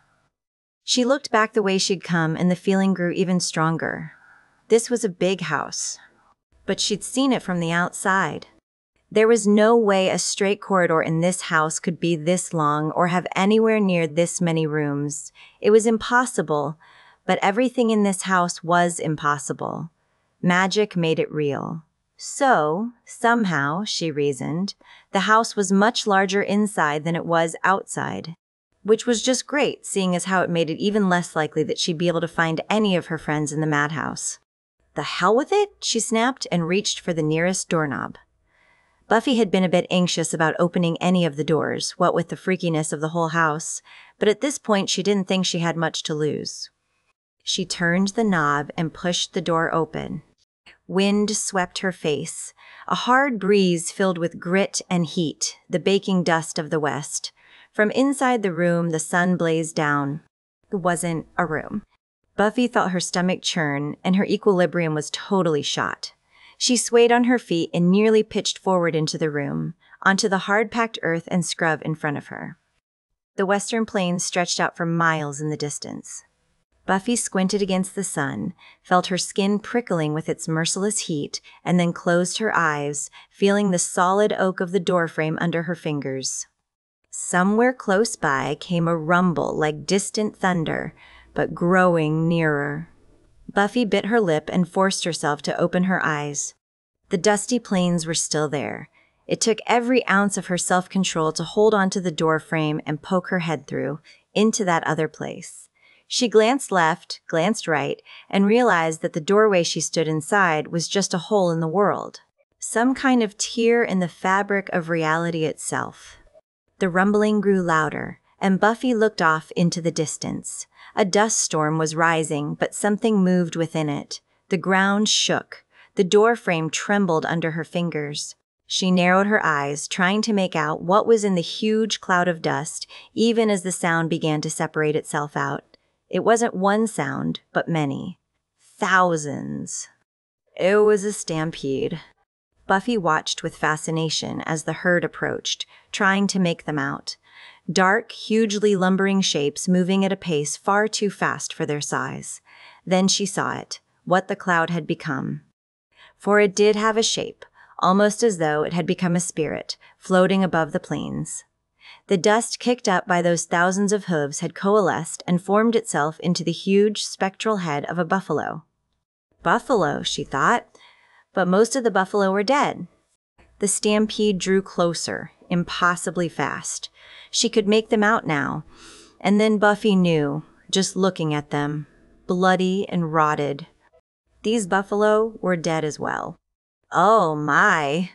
She looked back the way she'd come, and the feeling grew even stronger. This was a big house, but she'd seen it from the outside. There was no way a straight corridor in this house could be this long or have anywhere near this many rooms. It was impossible, but everything in this house was impossible. Magic made it real. So, somehow, she reasoned, the house was much larger inside than it was outside, which was just great, seeing as how it made it even less likely that she'd be able to find any of her friends in the Madhouse. "The hell with it," she snapped and reached for the nearest doorknob. Buffy had been a bit anxious about opening any of the doors, what with the freakiness of the whole house, but at this point she didn't think she had much to lose. She turned the knob and pushed the door open. Wind swept her face. A hard breeze filled with grit and heat, the baking dust of the west. From inside the room, the sun blazed down. It wasn't a room. Buffy felt her stomach churn, and her equilibrium was totally shot. She swayed on her feet and nearly pitched forward into the room, onto the hard-packed earth and scrub in front of her. The western plains stretched out for miles in the distance. Buffy squinted against the sun, felt her skin prickling with its merciless heat, and then closed her eyes, feeling the solid oak of the doorframe under her fingers. Somewhere close by came a rumble like distant thunder, but growing nearer. Buffy bit her lip and forced herself to open her eyes. The dusty plains were still there, It took every ounce of her self-control to hold onto the door frame and poke her head through, into that other place. She glanced left, glanced right, and realized that the doorway she stood inside was just a hole in the world. Some kind of tear in the fabric of reality itself. The rumbling grew louder, and Buffy looked off into the distance. A dust storm was rising, but something moved within it. The ground shook. The door frame trembled under her fingers. She narrowed her eyes, trying to make out what was in the huge cloud of dust, even as the sound began to separate itself out. It wasn't one sound, but many. Thousands. It was a stampede. Buffy watched with fascination as the herd approached, trying to make them out. Dark, hugely lumbering shapes moving at a pace far too fast for their size. Then she saw it, what the cloud had become. For it did have a shape, almost as though it had become a spirit, floating above the plains. The dust kicked up by those thousands of hooves had coalesced and formed itself into the huge, spectral head of a buffalo. Buffalo, she thought, but most of the buffalo were dead. The stampede drew closer, impossibly fast. She could make them out now, and then Buffy knew, just looking at them, bloody and rotted. These buffalo were dead as well. "Oh my,"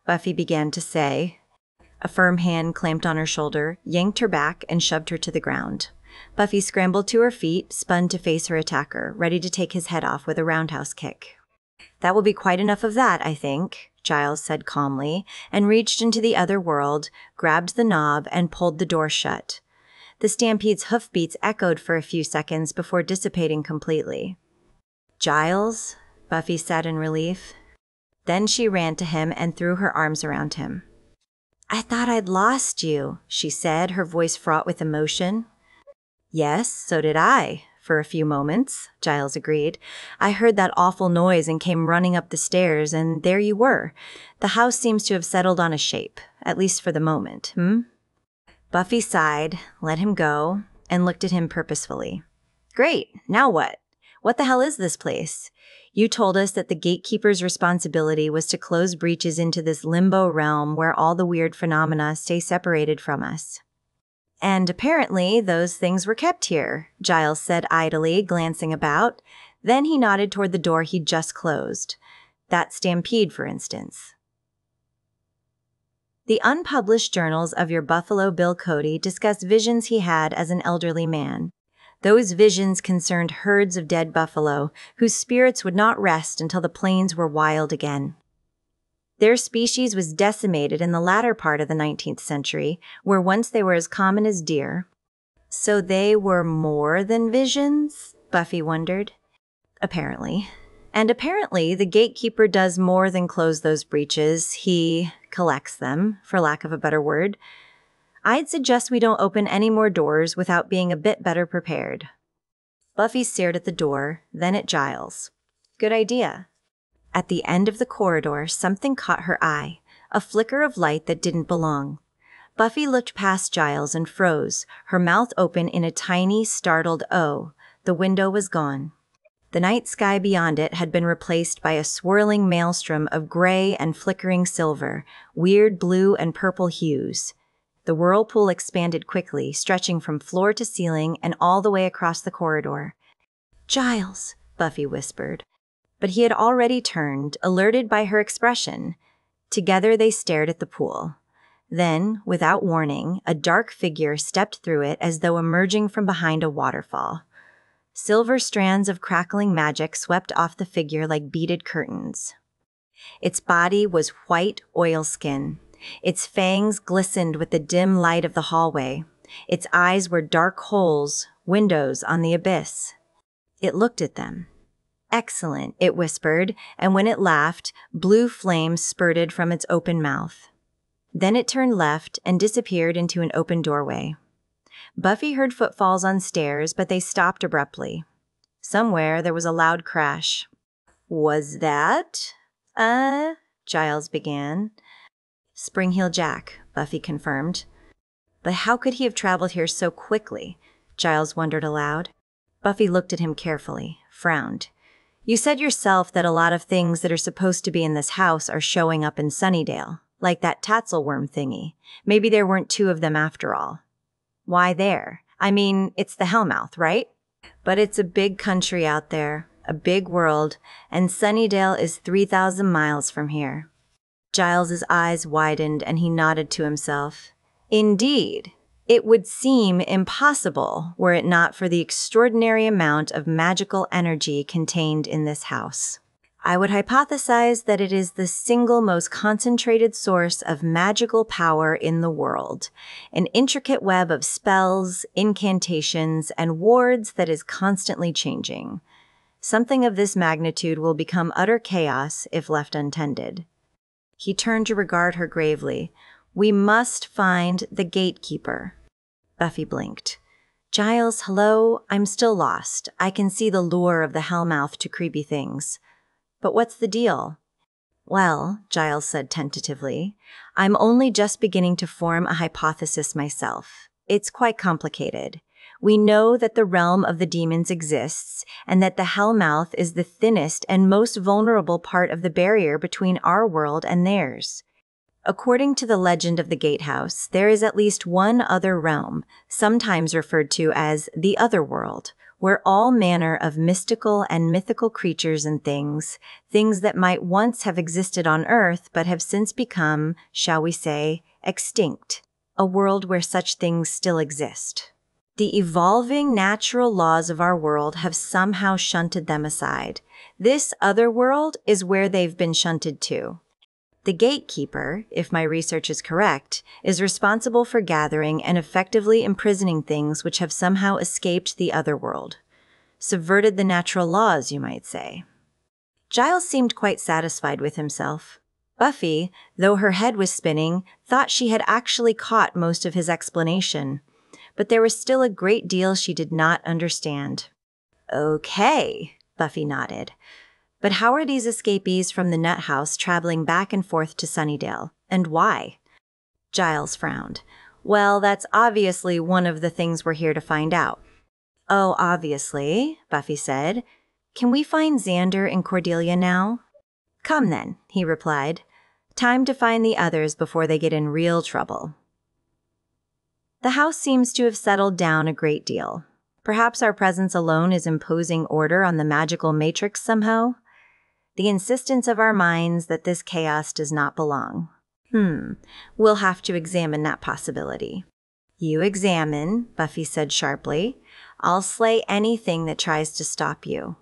Buffy began to say. A firm hand clamped on her shoulder, yanked her back, and shoved her to the ground. Buffy scrambled to her feet, spun to face her attacker, ready to take his head off with a roundhouse kick. "That will be quite enough of that, I think," Giles said calmly, and reached into the other world, grabbed the knob, and pulled the door shut. The stampede's hoofbeats echoed for a few seconds before dissipating completely. "Giles?" Buffy said in relief. Then she ran to him and threw her arms around him. "I thought I'd lost you," she said, her voice fraught with emotion. "Yes, so did I, for a few moments," Giles agreed. "I heard that awful noise and came running up the stairs, and there you were. The house seems to have settled on a shape, at least for the moment, Buffy sighed, let him go, and looked at him purposefully. "Great, now what? What the hell is this place? You told us that the Gatekeeper's responsibility was to close breaches into this limbo realm where all the weird phenomena stay separated from us." "And apparently those things were kept here," Giles said idly, glancing about. Then he nodded toward the door he'd just closed. "That stampede, for instance." The unpublished journals of your Buffalo Bill Cody discuss visions he had as an elderly man. Those visions concerned herds of dead buffalo, whose spirits would not rest until the plains were wild again. Their species was decimated in the latter part of the 19th century, where once they were as common as deer. So they were more than visions? Buffy wondered. Apparently. And apparently the Gatekeeper does more than close those breaches. He collects them, for lack of a better word. I'd suggest we don't open any more doors without being a bit better prepared. Buffy stared at the door, then at Giles. Good idea. At the end of the corridor, something caught her eye, a flicker of light that didn't belong. Buffy looked past Giles and froze, her mouth open in a tiny, startled "oh." The window was gone. The night sky beyond it had been replaced by a swirling maelstrom of gray and flickering silver, weird blue and purple hues. The whirlpool expanded quickly, stretching from floor to ceiling and all the way across the corridor. "Giles," Buffy whispered. But he had already turned, alerted by her expression. Together they stared at the pool. Then, without warning, a dark figure stepped through it as though emerging from behind a waterfall. Silver strands of crackling magic swept off the figure like beaded curtains. Its body was white oilskin. Its fangs glistened with the dim light of the hallway. Its eyes were dark holes, windows on the abyss. It looked at them. "Excellent," it whispered, and when it laughed, blue flames spurted from its open mouth. Then it turned left and disappeared into an open doorway. Buffy heard footfalls on stairs, but they stopped abruptly. Somewhere there was a loud crash. "Was that?" Giles began. "Spring-heel Jack," Buffy confirmed. But how could he have traveled here so quickly? Giles wondered aloud. Buffy looked at him carefully, frowned. "You said yourself that a lot of things that are supposed to be in this house are showing up in Sunnydale, like that tatzelworm thingy. Maybe there weren't two of them after all. Why there? I mean, it's the Hellmouth, right? But it's a big country out there, a big world, and Sunnydale is 3,000 miles from here. Giles's eyes widened and he nodded to himself. Indeed. It would seem impossible were it not for the extraordinary amount of magical energy contained in this house. I would hypothesize that it is the single most concentrated source of magical power in the world, an intricate web of spells, incantations, and wards that is constantly changing. Something of this magnitude will become utter chaos if left untended. He turned to regard her gravely. We must find the Gatekeeper. Buffy blinked. Giles, hello? I'm still lost. I can see the lure of the Hellmouth to creepy things. But what's the deal? Well, Giles said tentatively, I'm only just beginning to form a hypothesis myself. It's quite complicated. We know that the realm of the demons exists, and that the Hellmouth is the thinnest and most vulnerable part of the barrier between our world and theirs. According to the legend of the Gatehouse, there is at least one other realm, sometimes referred to as the Otherworld, where all manner of mystical and mythical creatures and things that might once have existed on Earth but have since become, shall we say, extinct, a world where such things still exist. The evolving natural laws of our world have somehow shunted them aside. This other world is where they've been shunted to. The Gatekeeper, if my research is correct, is responsible for gathering and effectively imprisoning things which have somehow escaped the Otherworld. Subverted the natural laws, you might say. Giles seemed quite satisfied with himself. Buffy, though her head was spinning, thought she had actually caught most of his explanation. But there was still a great deal she did not understand. Okay, Buffy nodded. But how are these escapees from the nut house traveling back and forth to Sunnydale, and why? Giles frowned. Well, that's obviously one of the things we're here to find out. Oh, obviously, Buffy said. Can we find Xander and Cordelia now? Come then, he replied. Time to find the others before they get in real trouble. The house seems to have settled down a great deal. Perhaps our presence alone is imposing order on the magical matrix somehow? The insistence of our minds that this chaos does not belong. We'll have to examine that possibility. You examine, Buffy said sharply. I'll slay anything that tries to stop you.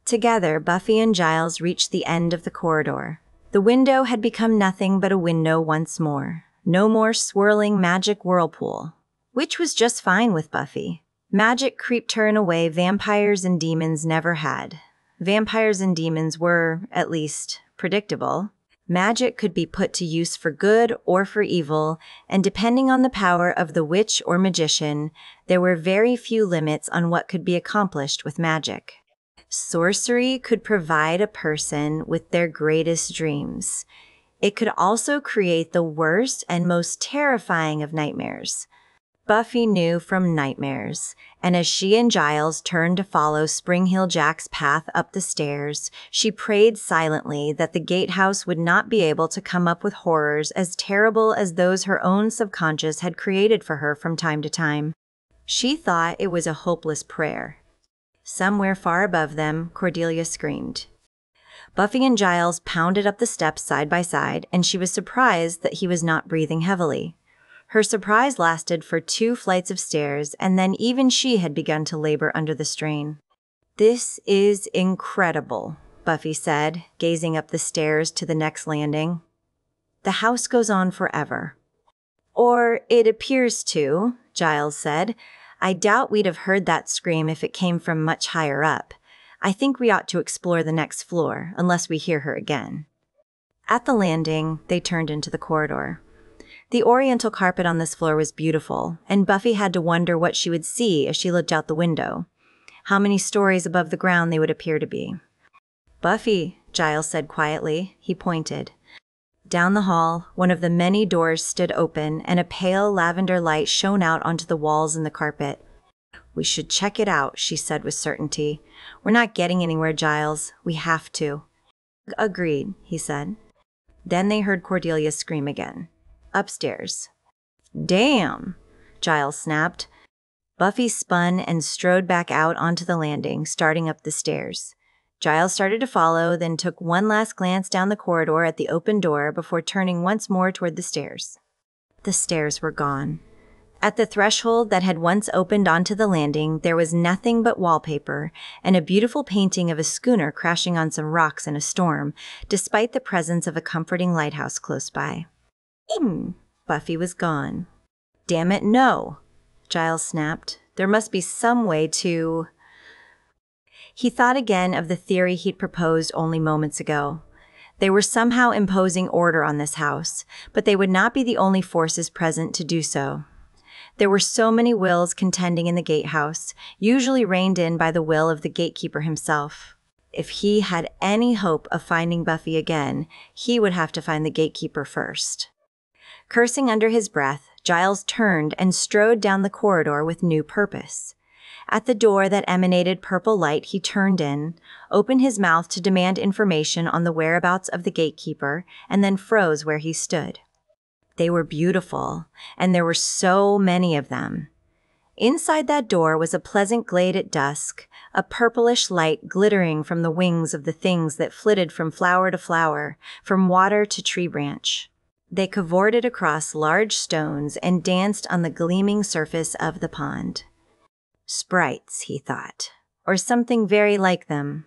Together, Buffy and Giles reached the end of the corridor. The window had become nothing but a window once more. No more swirling magic whirlpool, which was just fine with Buffy. Magic creeped her in a way vampires and demons never had. Vampires and demons were, at least, predictable. Magic could be put to use for good or for evil, and depending on the power of the witch or magician, there were very few limits on what could be accomplished with magic. Sorcery could provide a person with their greatest dreams. It could also create the worst and most terrifying of nightmares. Buffy knew from nightmares, and as she and Giles turned to follow Spring-Heel Jack's path up the stairs, she prayed silently that the gatehouse would not be able to come up with horrors as terrible as those her own subconscious had created for her from time to time. She thought it was a hopeless prayer. Somewhere far above them, Cordelia screamed. Buffy and Giles pounded up the steps side by side, and she was surprised that he was not breathing heavily. Her surprise lasted for 2 flights of stairs, and then even she had begun to labor under the strain. This is incredible, Buffy said, gazing up the stairs to the next landing. The house goes on forever. Or it appears to, Giles said. I doubt we'd have heard that scream if it came from much higher up. I think we ought to explore the next floor, unless we hear her again. At the landing, they turned into the corridor. The oriental carpet on this floor was beautiful, and Buffy had to wonder what she would see as she looked out the window. How many stories above the ground they would appear to be. Buffy, Giles said quietly. He pointed. Down the hall, one of the many doors stood open, and a pale lavender light shone out onto the walls and the carpet. We should check it out, she said with certainty. We're not getting anywhere, Giles. We have to. Agreed, he said. Then they heard Cordelia scream again. Upstairs. "Damn!" Giles snapped. Buffy spun and strode back out onto the landing, starting up the stairs. Giles started to follow, then took one last glance down the corridor at the open door before turning once more toward the stairs. The stairs were gone. At the threshold that had once opened onto the landing, there was nothing but wallpaper and a beautiful painting of a schooner crashing on some rocks in a storm, despite the presence of a comforting lighthouse close by. Buffy was gone. "Damn it, no!" Giles snapped. "There must be some way to—" He thought again of the theory he'd proposed only moments ago. They were somehow imposing order on this house, but they would not be the only forces present to do so. There were so many wills contending in the gatehouse, usually reined in by the will of the gatekeeper himself. If he had any hope of finding Buffy again, he would have to find the gatekeeper first. Cursing under his breath, Giles turned and strode down the corridor with new purpose. At the door that emanated purple light, he turned in, opened his mouth to demand information on the whereabouts of the gatekeeper, and then froze where he stood. They were beautiful, and there were so many of them. Inside that door was a pleasant glade at dusk, a purplish light glittering from the wings of the things that flitted from flower to flower, from water to tree branch. They cavorted across large stones and danced on the gleaming surface of the pond. Sprites, he thought, or something very like them.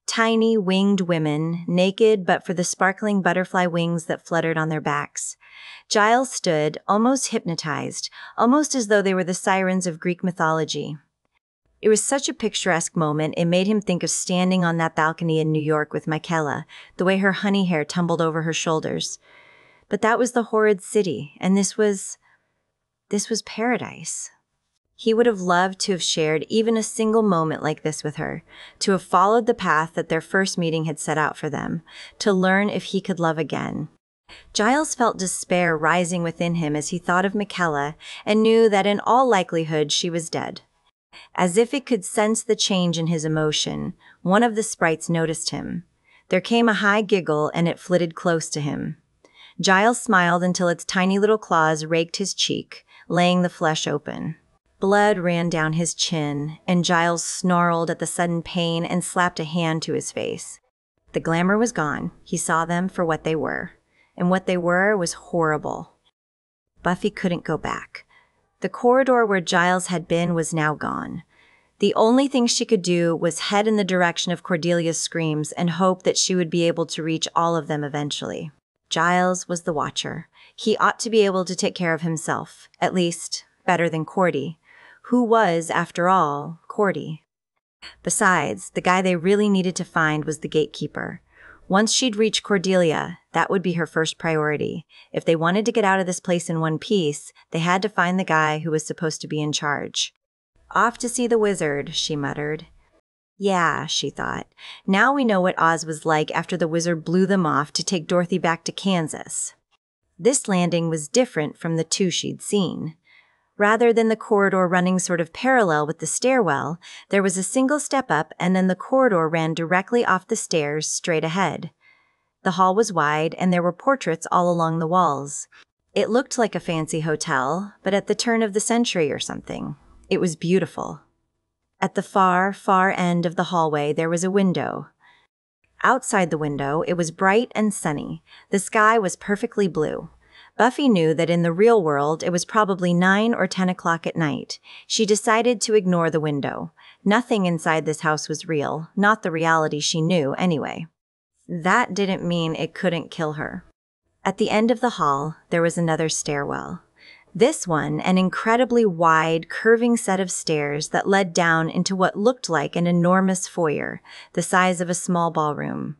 Tiny winged women, naked but for the sparkling butterfly wings that fluttered on their backs. Giles stood, almost hypnotized, almost as though they were the sirens of Greek mythology. It was such a picturesque moment, it made him think of standing on that balcony in New York with Michaela, the way her honey hair tumbled over her shoulders. But that was the horrid city, and this was paradise. He would have loved to have shared even a single moment like this with her, to have followed the path that their first meeting had set out for them, to learn if he could love again. Giles felt despair rising within him as he thought of Michaela and knew that in all likelihood she was dead. As if it could sense the change in his emotion, one of the sprites noticed him. There came a high giggle and it flitted close to him. Giles smiled until its tiny little claws raked his cheek, laying the flesh open. Blood ran down his chin, and Giles snarled at the sudden pain and slapped a hand to his face. The glamour was gone. He saw them for what they were. And what they were was horrible. Buffy couldn't go back. The corridor where Giles had been was now gone. The only thing she could do was head in the direction of Cordelia's screams and hope that she would be able to reach all of them eventually. Giles was the Watcher. He ought to be able to take care of himself, at least better than Cordy, who was, after all, Cordy. Besides, the guy they really needed to find was the gatekeeper. Once she'd reached Cordelia, that would be her first priority. If they wanted to get out of this place in one piece, they had to find the guy who was supposed to be in charge. "Off to see the wizard," she muttered. Yeah, she thought. Now we know what Oz was like after the wizard blew them off to take Dorothy back to Kansas. This landing was different from the two she'd seen. Rather than the corridor running sort of parallel with the stairwell, there was a single step up and then the corridor ran directly off the stairs straight ahead. The hall was wide and there were portraits all along the walls. It looked like a fancy hotel, but at the turn of the century or something. It was beautiful. At the far, far end of the hallway there was a window. Outside the window, it was bright and sunny. The sky was perfectly blue. Buffy knew that in the real world it was probably 9 or 10 o'clock at night. She decided to ignore the window. Nothing inside this house was real, not the reality she knew anyway. That didn't mean it couldn't kill her. At the end of the hall, there was another stairwell. This one, an incredibly wide, curving set of stairs that led down into what looked like an enormous foyer, the size of a small ballroom.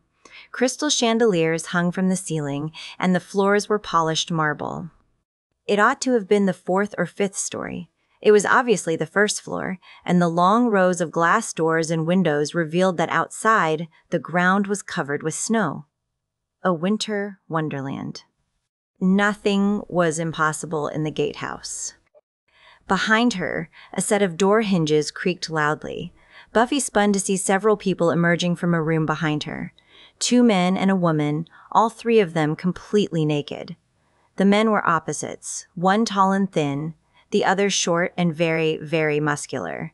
Crystal chandeliers hung from the ceiling, and the floors were polished marble. It ought to have been the 4th or 5th story. It was obviously the first floor, and the long rows of glass doors and windows revealed that outside, the ground was covered with snow. A winter wonderland. Nothing was impossible in the gatehouse. Behind her, a set of door hinges creaked loudly. Buffy spun to see several people emerging from a room behind her. 2 men and a woman, all three of them completely naked. The men were opposites, one tall and thin, the other short and very, very muscular.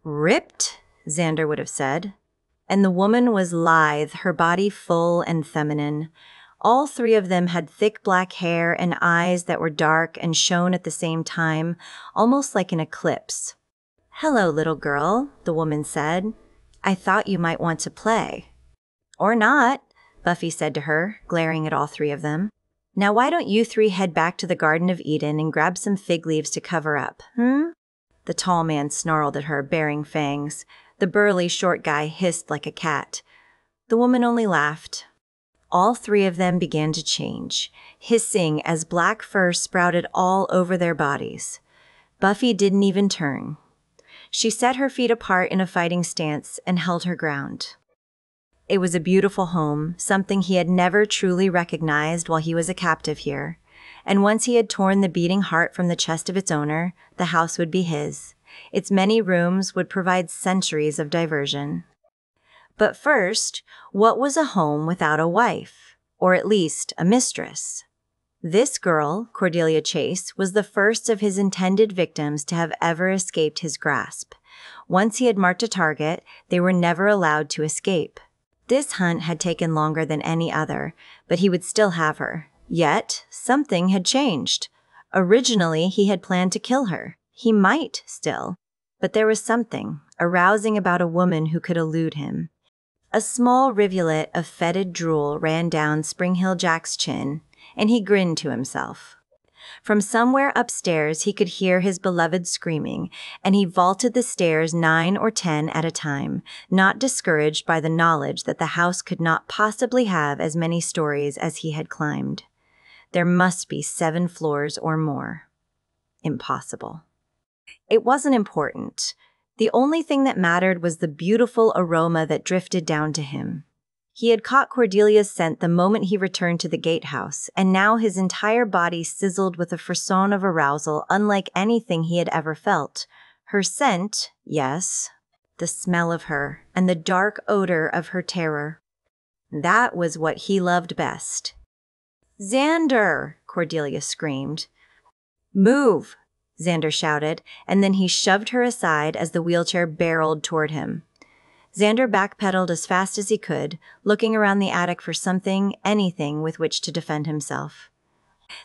Ripped, Xander would have said. And the woman was lithe, her body full and feminine. All three of them had thick black hair and eyes that were dark and shone at the same time, almost like an eclipse. "Hello, little girl," the woman said. "I thought you might want to play." "Or not," Buffy said to her, glaring at all three of them. "Now why don't you three head back to the Garden of Eden and grab some fig leaves to cover up, The tall man snarled at her, baring fangs. The burly, short guy hissed like a cat. The woman only laughed. All three of them began to change, hissing as black fur sprouted all over their bodies. Buffy didn't even turn. She set her feet apart in a fighting stance and held her ground. It was a beautiful home, something he had never truly recognized while he was a captive here. And once he had torn the beating heart from the chest of its owner, the house would be his. Its many rooms would provide centuries of diversion. But first, what was a home without a wife? Or at least a mistress? This girl, Cordelia Chase, was the first of his intended victims to have ever escaped his grasp. Once he had marked a target, they were never allowed to escape. This hunt had taken longer than any other, but he would still have her. Yet, something had changed. Originally, he had planned to kill her. He might still. But there was something arousing about a woman who could elude him. A small rivulet of fetid drool ran down Spring Hill Jack's chin, and he grinned to himself. From somewhere upstairs he could hear his beloved screaming, and he vaulted the stairs 9 or 10 at a time, not discouraged by the knowledge that the house could not possibly have as many stories as he had climbed. There must be 7 floors or more. Impossible. It wasn't important. The only thing that mattered was the beautiful aroma that drifted down to him. He had caught Cordelia's scent the moment he returned to the gatehouse, and now his entire body sizzled with a frisson of arousal unlike anything he had ever felt. Her scent, yes, the smell of her, and the dark odor of her terror. That was what he loved best. "Xander!" Cordelia screamed. "Move!" Xander shouted, and then he shoved her aside as the wheelchair barreled toward him. Xander backpedaled as fast as he could, looking around the attic for something, anything, with which to defend himself.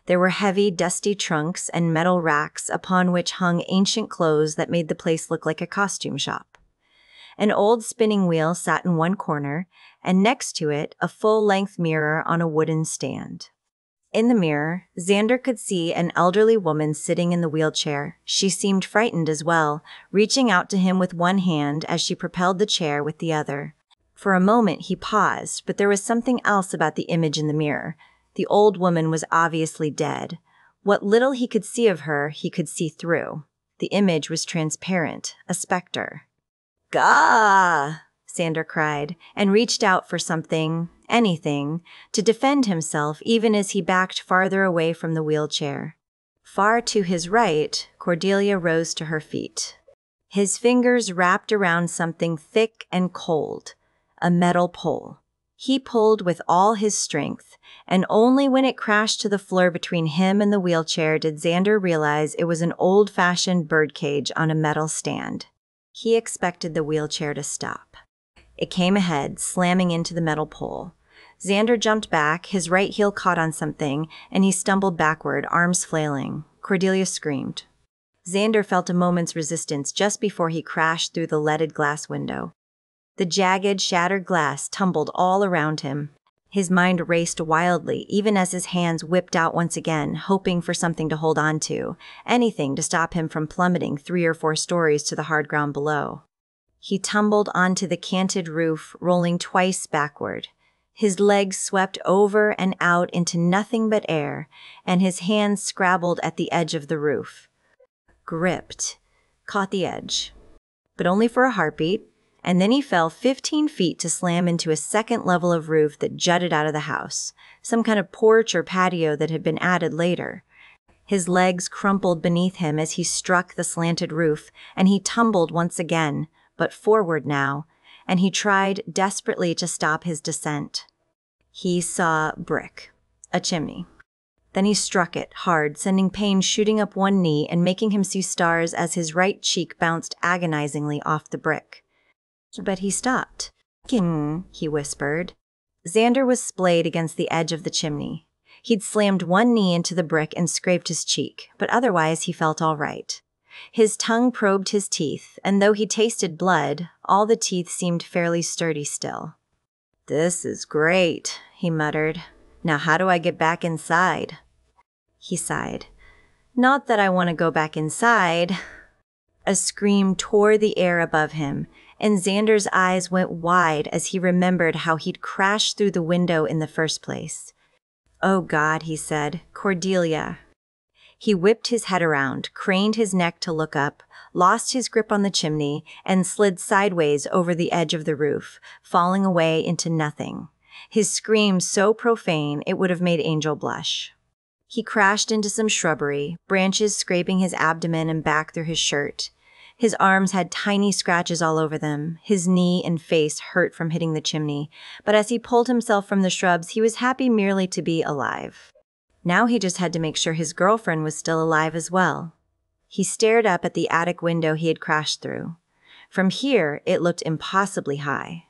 There were heavy, dusty trunks and metal racks upon which hung ancient clothes that made the place look like a costume shop. An old spinning wheel sat in one corner, and next to it, a full-length mirror on a wooden stand. In the mirror, Xander could see an elderly woman sitting in the wheelchair. She seemed frightened as well, reaching out to him with one hand as she propelled the chair with the other. For a moment he paused, but there was something else about the image in the mirror. The old woman was obviously dead. What little he could see of her, he could see through. The image was transparent, a specter. "Gah!" Xander cried, and reached out for something, anything, to defend himself even as he backed farther away from the wheelchair. Far to his right, Cordelia rose to her feet. His fingers wrapped around something thick and cold, a metal pole. He pulled with all his strength, and only when it crashed to the floor between him and the wheelchair did Xander realize it was an old-fashioned birdcage on a metal stand. He expected the wheelchair to stop. It came ahead, slamming into the metal pole. Xander jumped back, his right heel caught on something, and he stumbled backward, arms flailing. Cordelia screamed. Xander felt a moment's resistance just before he crashed through the leaded glass window. The jagged, shattered glass tumbled all around him. His mind raced wildly, even as his hands whipped out once again, hoping for something to hold on to, anything to stop him from plummeting 3 or 4 stories to the hard ground below. He tumbled onto the canted roof, rolling twice backward. His legs swept over and out into nothing but air, and his hands scrabbled at the edge of the roof. Gripped, caught the edge. But only for a heartbeat, and then he fell 15 feet to slam into a second level of roof that jutted out of the house, some kind of porch or patio that had been added later. His legs crumpled beneath him as he struck the slanted roof, and he tumbled once again, but forward now, and he tried desperately to stop his descent. He saw brick, a chimney. Then he struck it hard, sending pain shooting up one knee and making him see stars as his right cheek bounced agonizingly off the brick. But he stopped. "King," he whispered. Xander was splayed against the edge of the chimney. He'd slammed one knee into the brick and scraped his cheek, but otherwise he felt all right. His tongue probed his teeth, and though he tasted blood, all the teeth seemed fairly sturdy still. "This is great," he muttered. "Now how do I get back inside?" He sighed. "Not that I want to go back inside." A scream tore the air above him, and Xander's eyes went wide as he remembered how he'd crashed through the window in the first place. "Oh God," he said, "Cordelia." He whipped his head around, craned his neck to look up, lost his grip on the chimney, and slid sideways over the edge of the roof, falling away into nothing. His scream so profane it would have made Angel blush. He crashed into some shrubbery, branches scraping his abdomen and back through his shirt. His arms had tiny scratches all over them. His knee and face hurt from hitting the chimney, but as he pulled himself from the shrubs, he was happy merely to be alive. Now he just had to make sure his girlfriend was still alive as well. He stared up at the attic window he had crashed through. From here, it looked impossibly high.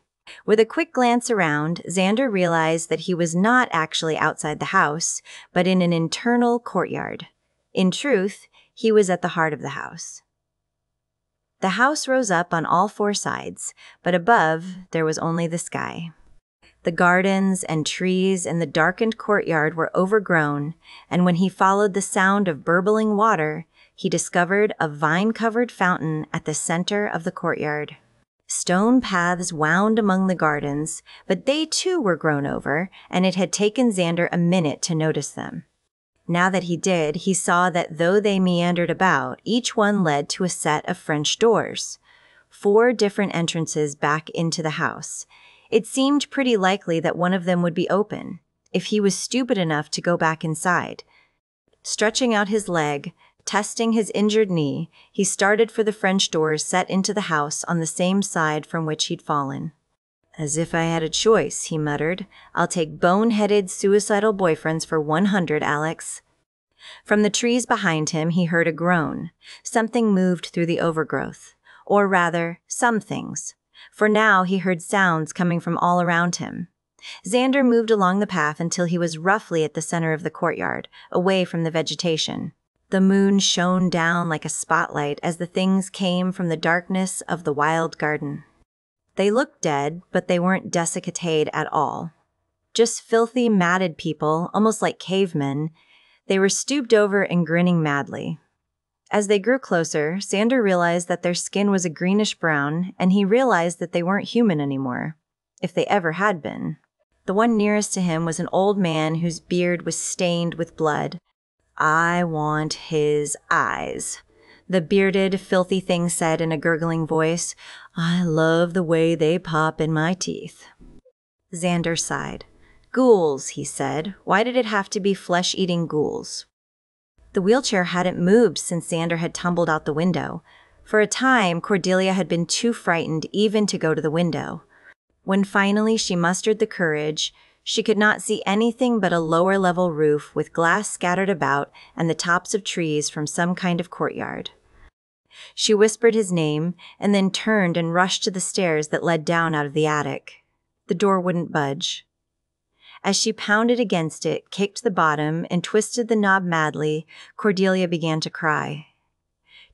With a quick glance around, Xander realized that he was not actually outside the house, but in an internal courtyard. In truth, he was at the heart of the house. The house rose up on all four sides, but above there was only the sky. The gardens and trees in the darkened courtyard were overgrown, and when he followed the sound of burbling water, he discovered a vine-covered fountain at the center of the courtyard. Stone paths wound among the gardens, but they too were grown over, and it had taken Xander a minute to notice them. Now that he did, he saw that though they meandered about, each one led to a set of French doors. 4 different entrances back into the house. It seemed pretty likely that one of them would be open, if he was stupid enough to go back inside. Stretching out his leg, testing his injured knee, he started for the French doors set into the house on the same side from which he'd fallen. "As if I had a choice," he muttered. "I'll take bone-headed, suicidal boyfriends for 100, Alex." From the trees behind him, he heard a groan. Something moved through the overgrowth. Or rather, some things. For now, he heard sounds coming from all around him. Xander moved along the path until he was roughly at the center of the courtyard, away from the vegetation. The moon shone down like a spotlight as the things came from the darkness of the wild garden. They looked dead, but they weren't desiccated at all. Just filthy, matted people, almost like cavemen. They were stooped over and grinning madly. As they grew closer, Xander realized that their skin was a greenish-brown, and he realized that they weren't human anymore, if they ever had been. The one nearest to him was an old man whose beard was stained with blood. "I want his eyes," the bearded, filthy thing said in a gurgling voice. "I love the way they pop in my teeth." Xander sighed. "Ghouls," he said. "Why did it have to be flesh-eating ghouls?" The wheelchair hadn't moved since Xander had tumbled out the window. For a time, Cordelia had been too frightened even to go to the window. When finally she mustered the courage, she could not see anything but a lower-level roof with glass scattered about and the tops of trees from some kind of courtyard. She whispered his name and then turned and rushed to the stairs that led down out of the attic. The door wouldn't budge. As she pounded against it, kicked the bottom, and twisted the knob madly, Cordelia began to cry.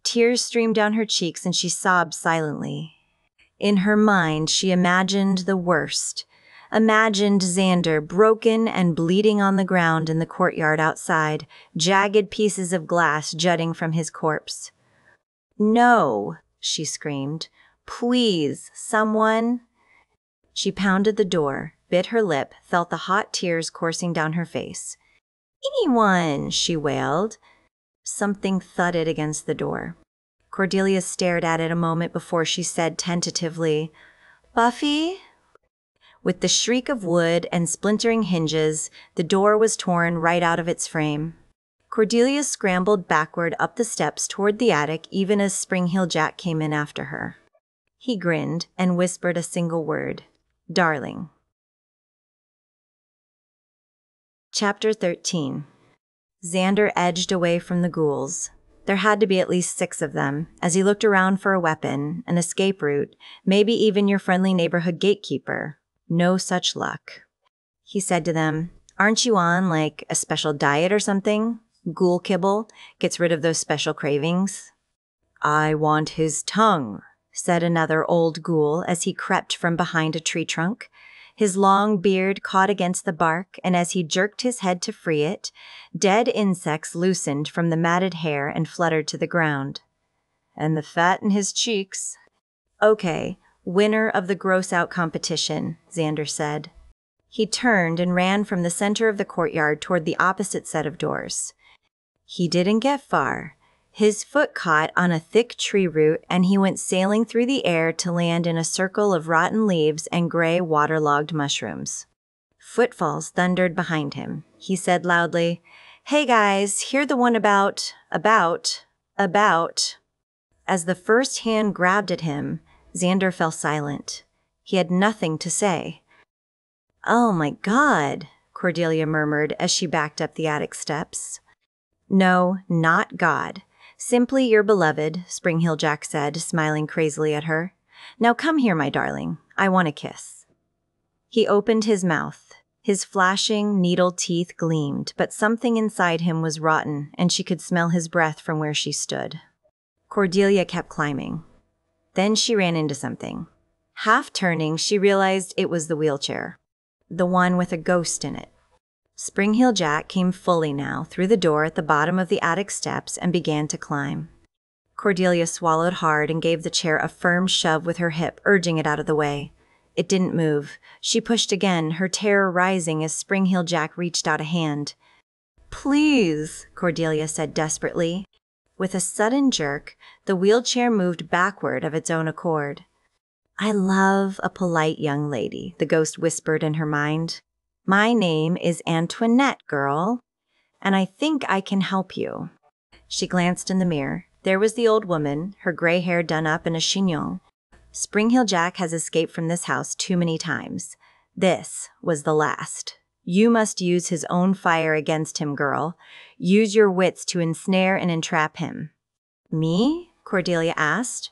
Tears streamed down her cheeks and she sobbed silently. In her mind, she imagined the worst. Imagined Xander broken and bleeding on the ground in the courtyard outside, jagged pieces of glass jutting from his corpse. "No," she screamed. "Please, someone." She pounded the door, bit her lip, felt the hot tears coursing down her face. "Anyone," she wailed. Something thudded against the door. Cordelia stared at it a moment before she said tentatively, "Buffy?" With the shriek of wood and splintering hinges, the door was torn right out of its frame. Cordelia scrambled backward up the steps toward the attic even as Spring-Heel Jack came in after her. He grinned and whispered a single word, "Darling." Chapter 13. Xander edged away from the ghouls. There had to be at least 6 of them, as he looked around for a weapon, an escape route, maybe even your friendly neighborhood gatekeeper. No such luck. He said to them, "Aren't you on, like, a special diet or something? Ghoul kibble gets rid of those special cravings." "I want his tongue," said another old ghoul as he crept from behind a tree trunk. His long beard caught against the bark, and as he jerked his head to free it, dead insects loosened from the matted hair and fluttered to the ground. "And the fat in his cheeks." "Okay, winner of the gross-out competition," Xander said. He turned and ran from the center of the courtyard toward the opposite set of doors. He didn't get far. His foot caught on a thick tree root, and he went sailing through the air to land in a circle of rotten leaves and gray waterlogged mushrooms. Footfalls thundered behind him. He said loudly, "Hey guys, hear the one about. As the first hand grabbed at him, Xander fell silent. He had nothing to say. "Oh my God," Cordelia murmured as she backed up the attic steps. "No, not God. Simply your beloved," Spring-Heel Jack said, smiling crazily at her. "Now come here, my darling. I want a kiss." He opened his mouth. His flashing, needle teeth gleamed, but something inside him was rotten, and she could smell his breath from where she stood. Cordelia kept climbing. Then she ran into something. Half turning, she realized it was the wheelchair. The one with a ghost in it. Spring-Heel Jack came fully now through the door at the bottom of the attic steps and began to climb. Cordelia swallowed hard and gave the chair a firm shove with her hip, urging it out of the way. It didn't move. She pushed again, her terror rising as Spring-Heel Jack reached out a hand. "Please," Cordelia said desperately. With a sudden jerk, the wheelchair moved backward of its own accord. "I love a polite young lady," the ghost whispered in her mind. "My name is Antoinette, girl, and I think I can help you." She glanced in the mirror. There was the old woman, her gray hair done up in a chignon. "Spring-Heel Jack has escaped from this house too many times. This was the last. You must use his own fire against him, girl. Use your wits to ensnare and entrap him." "Me?" Cordelia asked.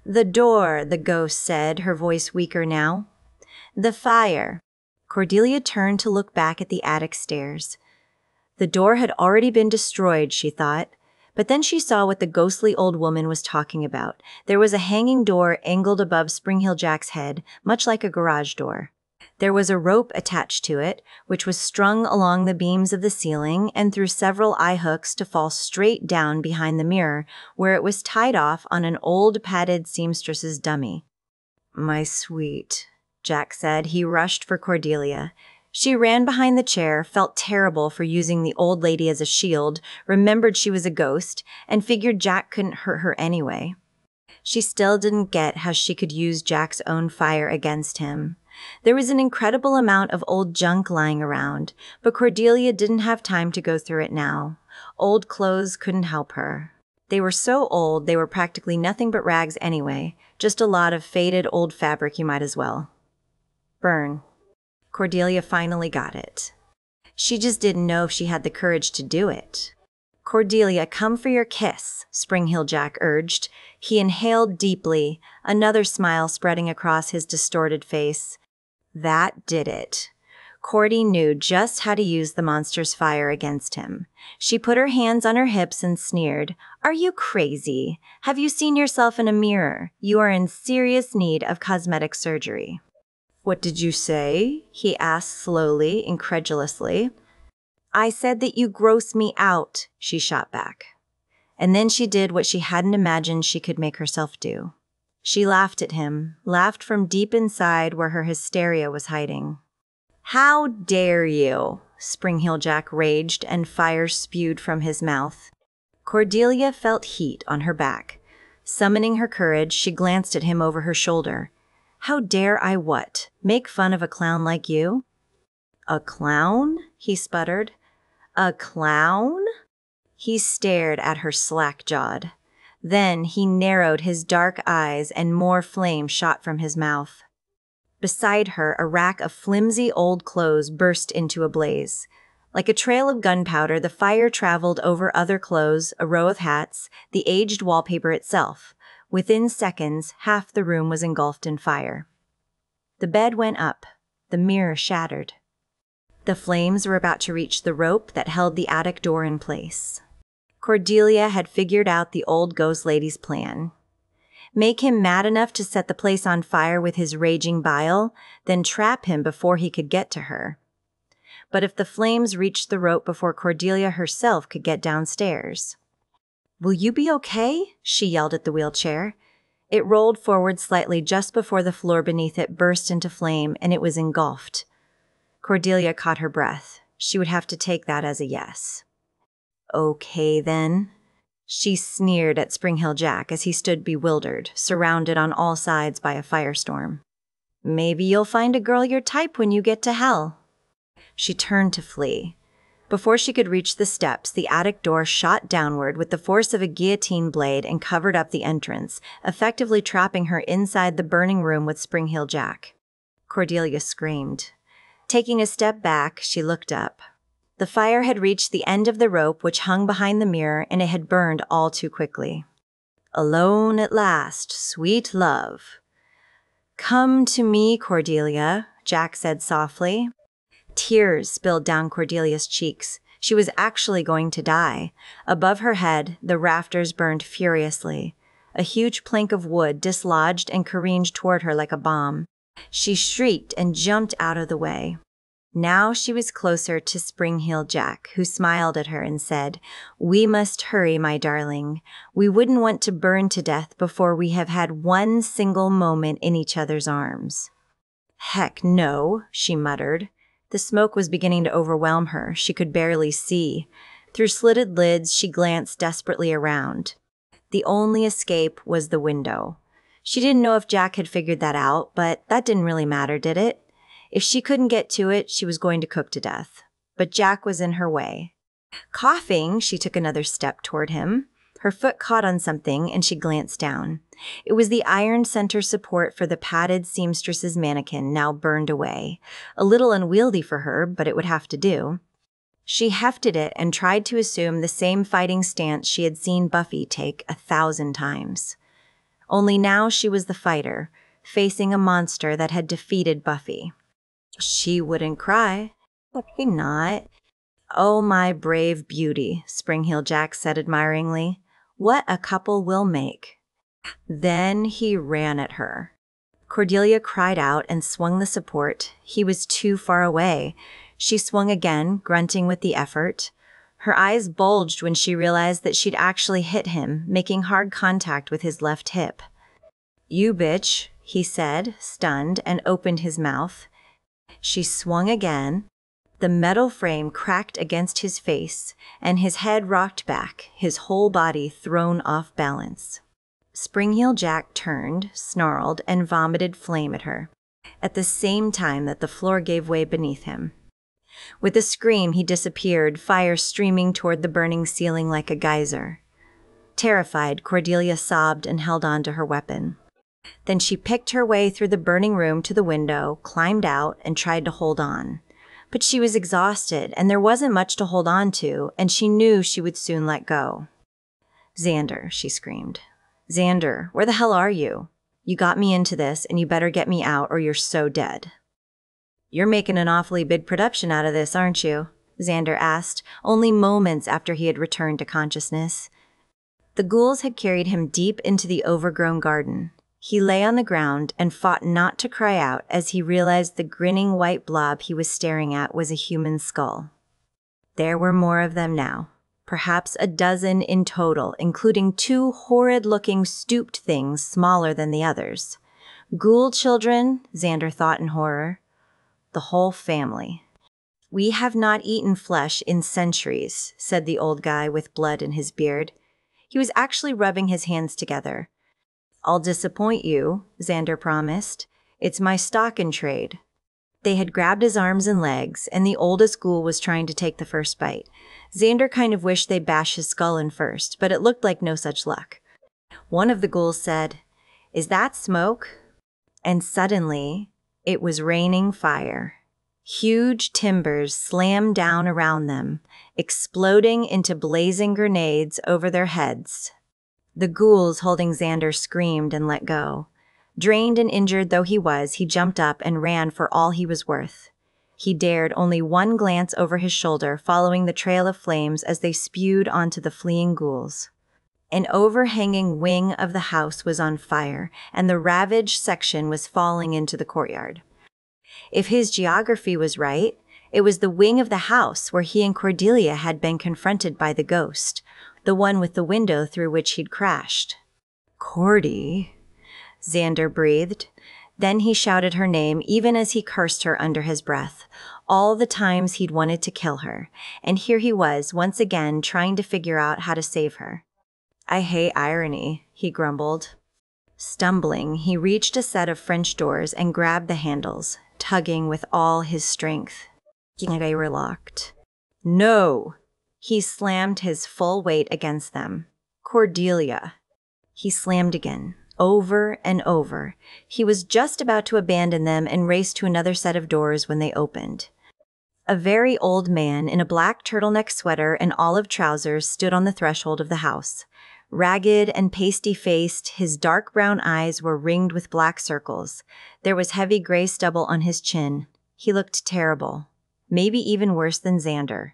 "The door," the ghost said, her voice weaker now. "The fire." Cordelia turned to look back at the attic stairs. The door had already been destroyed, she thought. But then she saw what the ghostly old woman was talking about. There was a hanging door angled above Spring-Heel Jack's head, much like a garage door. There was a rope attached to it, which was strung along the beams of the ceiling and through several eye hooks to fall straight down behind the mirror, where it was tied off on an old padded seamstress's dummy. "My sweet," Jack said. He rushed for Cordelia. She ran behind the chair, felt terrible for using the old lady as a shield, remembered she was a ghost, and figured Jack couldn't hurt her anyway. She still didn't get how she could use Jack's own fire against him. There was an incredible amount of old junk lying around, but Cordelia didn't have time to go through it now. Old clothes couldn't help her. They were so old they were practically nothing but rags anyway, just a lot of faded old fabric you might as well burn. Cordelia finally got it. She just didn't know if she had the courage to do it. "Cordelia, come for your kiss," Spring-Heel Jack urged. He inhaled deeply, another smile spreading across his distorted face. That did it. Cordy knew just how to use the monster's fire against him. She put her hands on her hips and sneered. "Are you crazy? Have you seen yourself in a mirror? You are in serious need of cosmetic surgery." "What did you say?" he asked slowly, incredulously. "I said that you gross me out," she shot back. And then she did what she hadn't imagined she could make herself do. She laughed at him, laughed from deep inside where her hysteria was hiding. "How dare you?" Spring-Heel Jack raged, and fire spewed from his mouth. Cordelia felt heat on her back. Summoning her courage, she glanced at him over her shoulder. "How dare I what? Make fun of a clown like you?" "A clown?" he sputtered. "A clown?" He stared at her slack-jawed. Then he narrowed his dark eyes and more flame shot from his mouth. Beside her, a rack of flimsy old clothes burst into a blaze. Like a trail of gunpowder, the fire traveled over other clothes, a row of hats, the aged wallpaper itself. Within seconds, half the room was engulfed in fire. The bed went up. The mirror shattered. The flames were about to reach the rope that held the attic door in place. Cordelia had figured out the old ghost lady's plan. Make him mad enough to set the place on fire with his raging bile, then trap him before he could get to her. But if the flames reached the rope before Cordelia herself could get downstairs. "Will you be okay?" she yelled at the wheelchair. It rolled forward slightly just before the floor beneath it burst into flame, and it was engulfed. Cordelia caught her breath. She would have to take that as a yes. "Okay, then." She sneered at Spring-Heel Jack as he stood bewildered, surrounded on all sides by a firestorm. "Maybe you'll find a girl your type when you get to hell." She turned to flee. Before she could reach the steps, the attic door shot downward with the force of a guillotine blade and covered up the entrance, effectively trapping her inside the burning room with Spring-Heel Jack. Cordelia screamed. Taking a step back, she looked up. The fire had reached the end of the rope which hung behind the mirror, and it had burned all too quickly. "Alone at last, sweet love." "Come to me, Cordelia," Jack said softly. Tears spilled down Cordelia's cheeks. She was actually going to die. Above her head, the rafters burned furiously. A huge plank of wood dislodged and careened toward her like a bomb. She shrieked and jumped out of the way. Now she was closer to Spring-Heel Jack, who smiled at her and said, "We must hurry, my darling. We wouldn't want to burn to death before we have had one single moment in each other's arms." "Heck no," she muttered. The smoke was beginning to overwhelm her. She could barely see. Through slitted lids, she glanced desperately around. The only escape was the window. She didn't know if Jack had figured that out, but that didn't really matter, did it? If she couldn't get to it, she was going to cook to death. But Jack was in her way. Coughing, she took another step toward him. Her foot caught on something, and she glanced down. It was the iron center support for the padded seamstress's mannequin, now burned away. A little unwieldy for her, but it would have to do. She hefted it and tried to assume the same fighting stance she had seen Buffy take 1,000 times. Only now she was the fighter, facing a monster that had defeated Buffy. She wouldn't cry. Why not? "Oh, my brave beauty," Spring-Heel Jack said admiringly. "What a couple we'll make." Then he ran at her. Cordelia cried out and swung the support. He was too far away. She swung again, grunting with the effort. Her eyes bulged when she realized that she'd actually hit him, making hard contact with his left hip. "You bitch," he said, stunned, and opened his mouth. She swung again. The metal frame cracked against his face, and his head rocked back, his whole body thrown off balance. Spring-Heel Jack turned, snarled, and vomited flame at her, at the same time that the floor gave way beneath him. With a scream, he disappeared, fire streaming toward the burning ceiling like a geyser. Terrified, Cordelia sobbed and held on to her weapon. Then she picked her way through the burning room to the window, climbed out, and tried to hold on. But she was exhausted, and there wasn't much to hold on to, and she knew she would soon let go. "Xander," she screamed. "Xander, where the hell are you? You got me into this, and you better get me out or you're so dead." "You're making an awfully big production out of this, aren't you?" Xander asked, only moments after he had returned to consciousness. The ghouls had carried him deep into the overgrown garden. He lay on the ground and fought not to cry out as he realized the grinning white blob he was staring at was a human skull. There were more of them now, perhaps a dozen in total, including 2 horrid-looking stooped things smaller than the others. Ghoul children, Xander thought in horror. The whole family. "We have not eaten flesh in centuries," said the old guy with blood in his beard. He was actually rubbing his hands together. "I'll disappoint you," Xander promised. "It's my stock in trade." They had grabbed his arms and legs, and the oldest ghoul was trying to take the first bite. Xander kind of wished they'd bash his skull in first, but it looked like no such luck. One of the ghouls said, "Is that smoke?" And suddenly, it was raining fire. Huge timbers slammed down around them, exploding into blazing grenades over their heads. The ghouls holding Xander screamed and let go. Drained and injured though he was, he jumped up and ran for all he was worth. He dared only one glance over his shoulder, following the trail of flames as they spewed onto the fleeing ghouls. An overhanging wing of the house was on fire, and the ravaged section was falling into the courtyard. If his geography was right, it was the wing of the house where he and Cordelia had been confronted by the ghost, the one with the window through which he'd crashed. "Cordy," Xander breathed. Then he shouted her name even as he cursed her under his breath, all the times he'd wanted to kill her, and here he was once again trying to figure out how to save her. "I hate irony," he grumbled. Stumbling, he reached a set of French doors and grabbed the handles, tugging with all his strength. They were locked. "No!" He slammed his full weight against them. "Cordelia." He slammed again, over and over. He was just about to abandon them and race to another set of doors when they opened. A very old man in a black turtleneck sweater and olive trousers stood on the threshold of the house. Ragged and pasty-faced, his dark brown eyes were ringed with black circles. There was heavy gray stubble on his chin. He looked terrible, maybe even worse than Xander.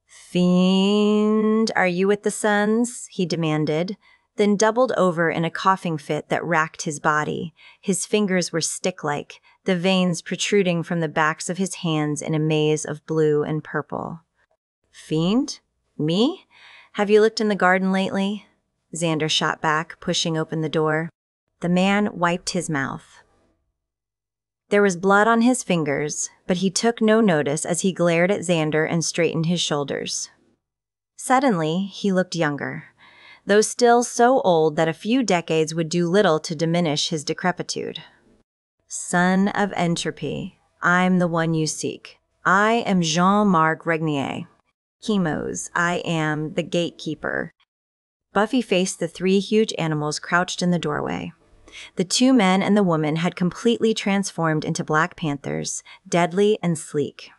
"Fiend, are you with the Sons?" he demanded, then doubled over in a coughing fit that racked his body. His fingers were stick-like, the veins protruding from the backs of his hands in a maze of blue and purple. "Fiend? Me? Have you looked in the garden lately?" Xander shot back, pushing open the door. The man wiped his mouth. There was blood on his fingers, but he took no notice as he glared at Xander and straightened his shoulders. Suddenly, he looked younger, though still so old that a few decades would do little to diminish his decrepitude. "Son of entropy, I'm the one you seek. I am Jean-Marc Regnier. Chemos, I am the Gatekeeper." Buffy faced the three huge animals crouched in the doorway. The two men and the woman had completely transformed into Black Panthers, deadly and sleek.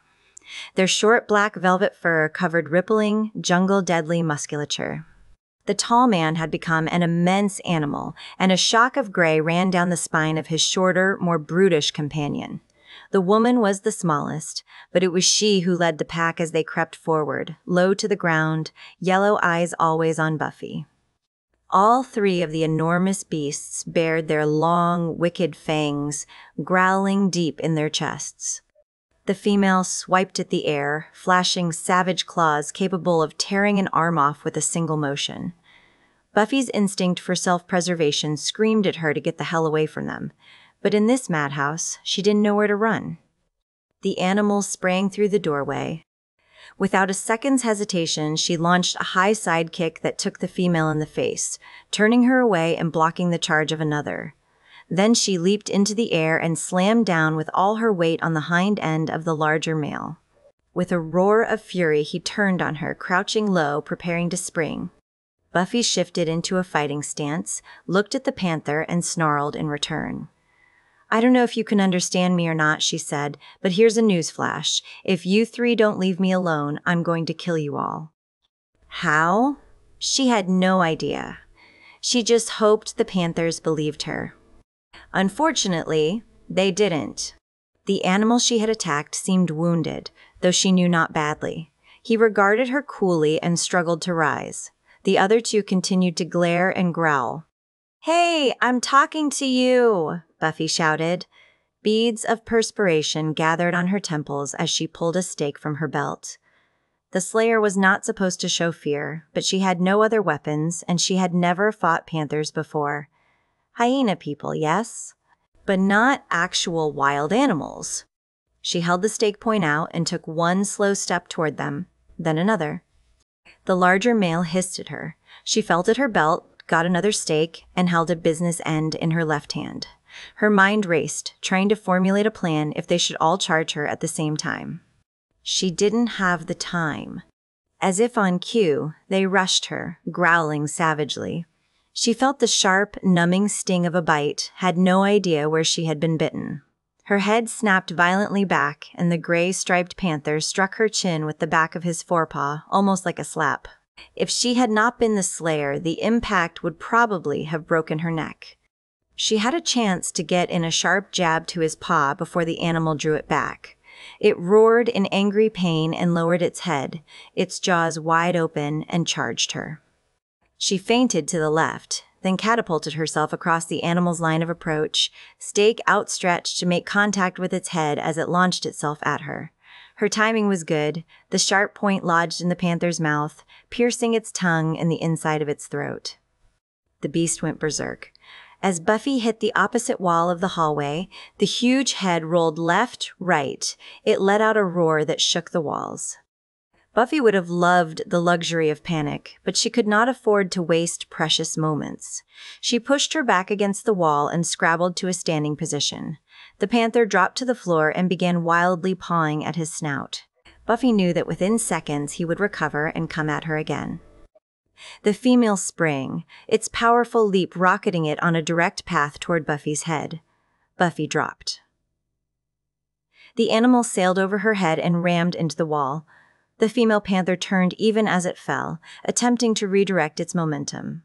Their short black velvet fur covered rippling, jungle-deadly musculature. The tall man had become an immense animal, and a shock of gray ran down the spine of his shorter, more brutish companion. The woman was the smallest, but it was she who led the pack as they crept forward, low to the ground, yellow eyes always on Buffy. All three of the enormous beasts bared their long, wicked fangs, growling deep in their chests. The female swiped at the air, flashing savage claws capable of tearing an arm off with a single motion. Buffy's instinct for self-preservation screamed at her to get the hell away from them, but in this madhouse, she didn't know where to run. The animals sprang through the doorway. Without a second's hesitation, she launched a high side kick that took the female in the face, turning her away and blocking the charge of another. Then she leaped into the air and slammed down with all her weight on the hind end of the larger male. With a roar of fury, he turned on her, crouching low, preparing to spring. Buffy shifted into a fighting stance, looked at the panther, and snarled in return. "I don't know if you can understand me or not," she said, "but here's a newsflash. If you three don't leave me alone, I'm going to kill you all." How? She had no idea. She just hoped the panthers believed her. Unfortunately, they didn't. The animal she had attacked seemed wounded, though she knew not badly. He regarded her coolly and struggled to rise. The other two continued to glare and growl. "Hey, I'm talking to you," Buffy shouted. Beads of perspiration gathered on her temples as she pulled a stake from her belt. The Slayer was not supposed to show fear, but she had no other weapons, and she had never fought panthers before. Hyena people, yes, but not actual wild animals. She held the stake point out and took one slow step toward them, then another. The larger male hissed at her. She felt at her belt, got another stake, and held a business end in her left hand. Her mind raced, trying to formulate a plan if they should all charge her at the same time. She didn't have the time. As if on cue, they rushed her, growling savagely. She felt the sharp, numbing sting of a bite, had no idea where she had been bitten. Her head snapped violently back, and the gray-striped panther struck her chin with the back of his forepaw, almost like a slap. If she had not been the slayer, the impact would probably have broken her neck. She had a chance to get in a sharp jab to his paw before the animal drew it back. It roared in angry pain and lowered its head, its jaws wide open, and charged her. She feinted to the left, then catapulted herself across the animal's line of approach, stake outstretched to make contact with its head as it launched itself at her. Her timing was good, the sharp point lodged in the panther's mouth, piercing its tongue and the inside of its throat. The beast went berserk. As Buffy hit the opposite wall of the hallway, the huge head rolled left, right. It let out a roar that shook the walls. Buffy would have loved the luxury of panic, but she could not afford to waste precious moments. She pushed her back against the wall and scrabbled to a standing position. The panther dropped to the floor and began wildly pawing at his snout. Buffy knew that within seconds he would recover and come at her again. The female sprang, its powerful leap rocketing it on a direct path toward Buffy's head. Buffy dropped. The animal sailed over her head and rammed into the wall. The female panther turned even as it fell, attempting to redirect its momentum.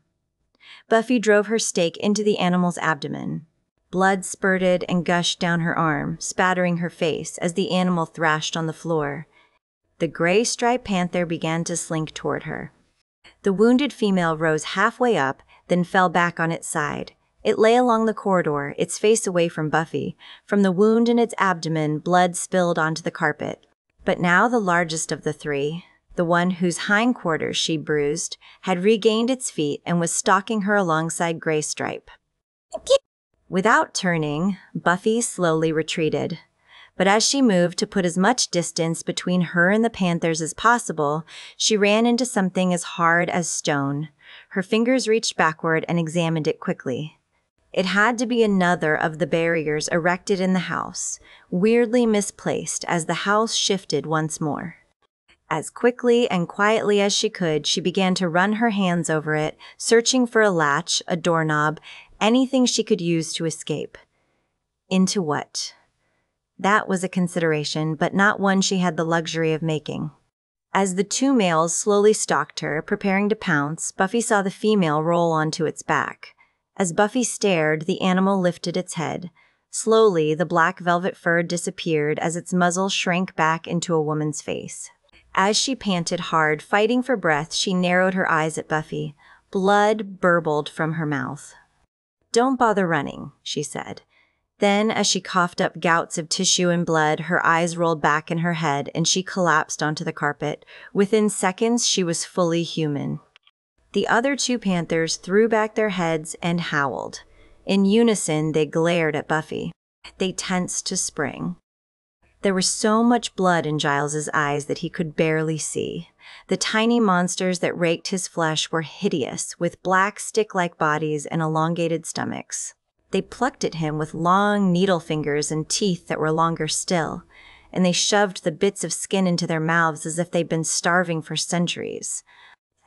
Buffy drove her stake into the animal's abdomen. Blood spurted and gushed down her arm, spattering her face as the animal thrashed on the floor. The gray-striped panther began to slink toward her. The wounded female rose halfway up, then fell back on its side. It lay along the corridor, its face away from Buffy. From the wound in its abdomen, blood spilled onto the carpet. But now the largest of the three, the one whose hindquarters she bruised, had regained its feet and was stalking her alongside Graystripe. Without turning, Buffy slowly retreated. But as she moved to put as much distance between her and the panthers as possible, she ran into something as hard as stone. Her fingers reached backward and examined it quickly. It had to be another of the barriers erected in the house, weirdly misplaced as the house shifted once more. As quickly and quietly as she could, she began to run her hands over it, searching for a latch, a doorknob, anything she could use to escape. Into what? That was a consideration, but not one she had the luxury of making. As the two males slowly stalked her, preparing to pounce, Buffy saw the female roll onto its back. As Buffy stared, the animal lifted its head. Slowly, the black velvet fur disappeared as its muzzle shrank back into a woman's face. As she panted hard, fighting for breath, she narrowed her eyes at Buffy. Blood burbled from her mouth. "Don't bother running," she said. Then, as she coughed up gouts of tissue and blood, her eyes rolled back in her head and she collapsed onto the carpet. Within seconds, she was fully human. The other two panthers threw back their heads and howled. In unison, they glared at Buffy. They tensed to spring. There was so much blood in Giles's eyes that he could barely see. The tiny monsters that raked his flesh were hideous, with black stick-like bodies and elongated stomachs. They plucked at him with long needle fingers and teeth that were longer still, and they shoved the bits of skin into their mouths as if they'd been starving for centuries.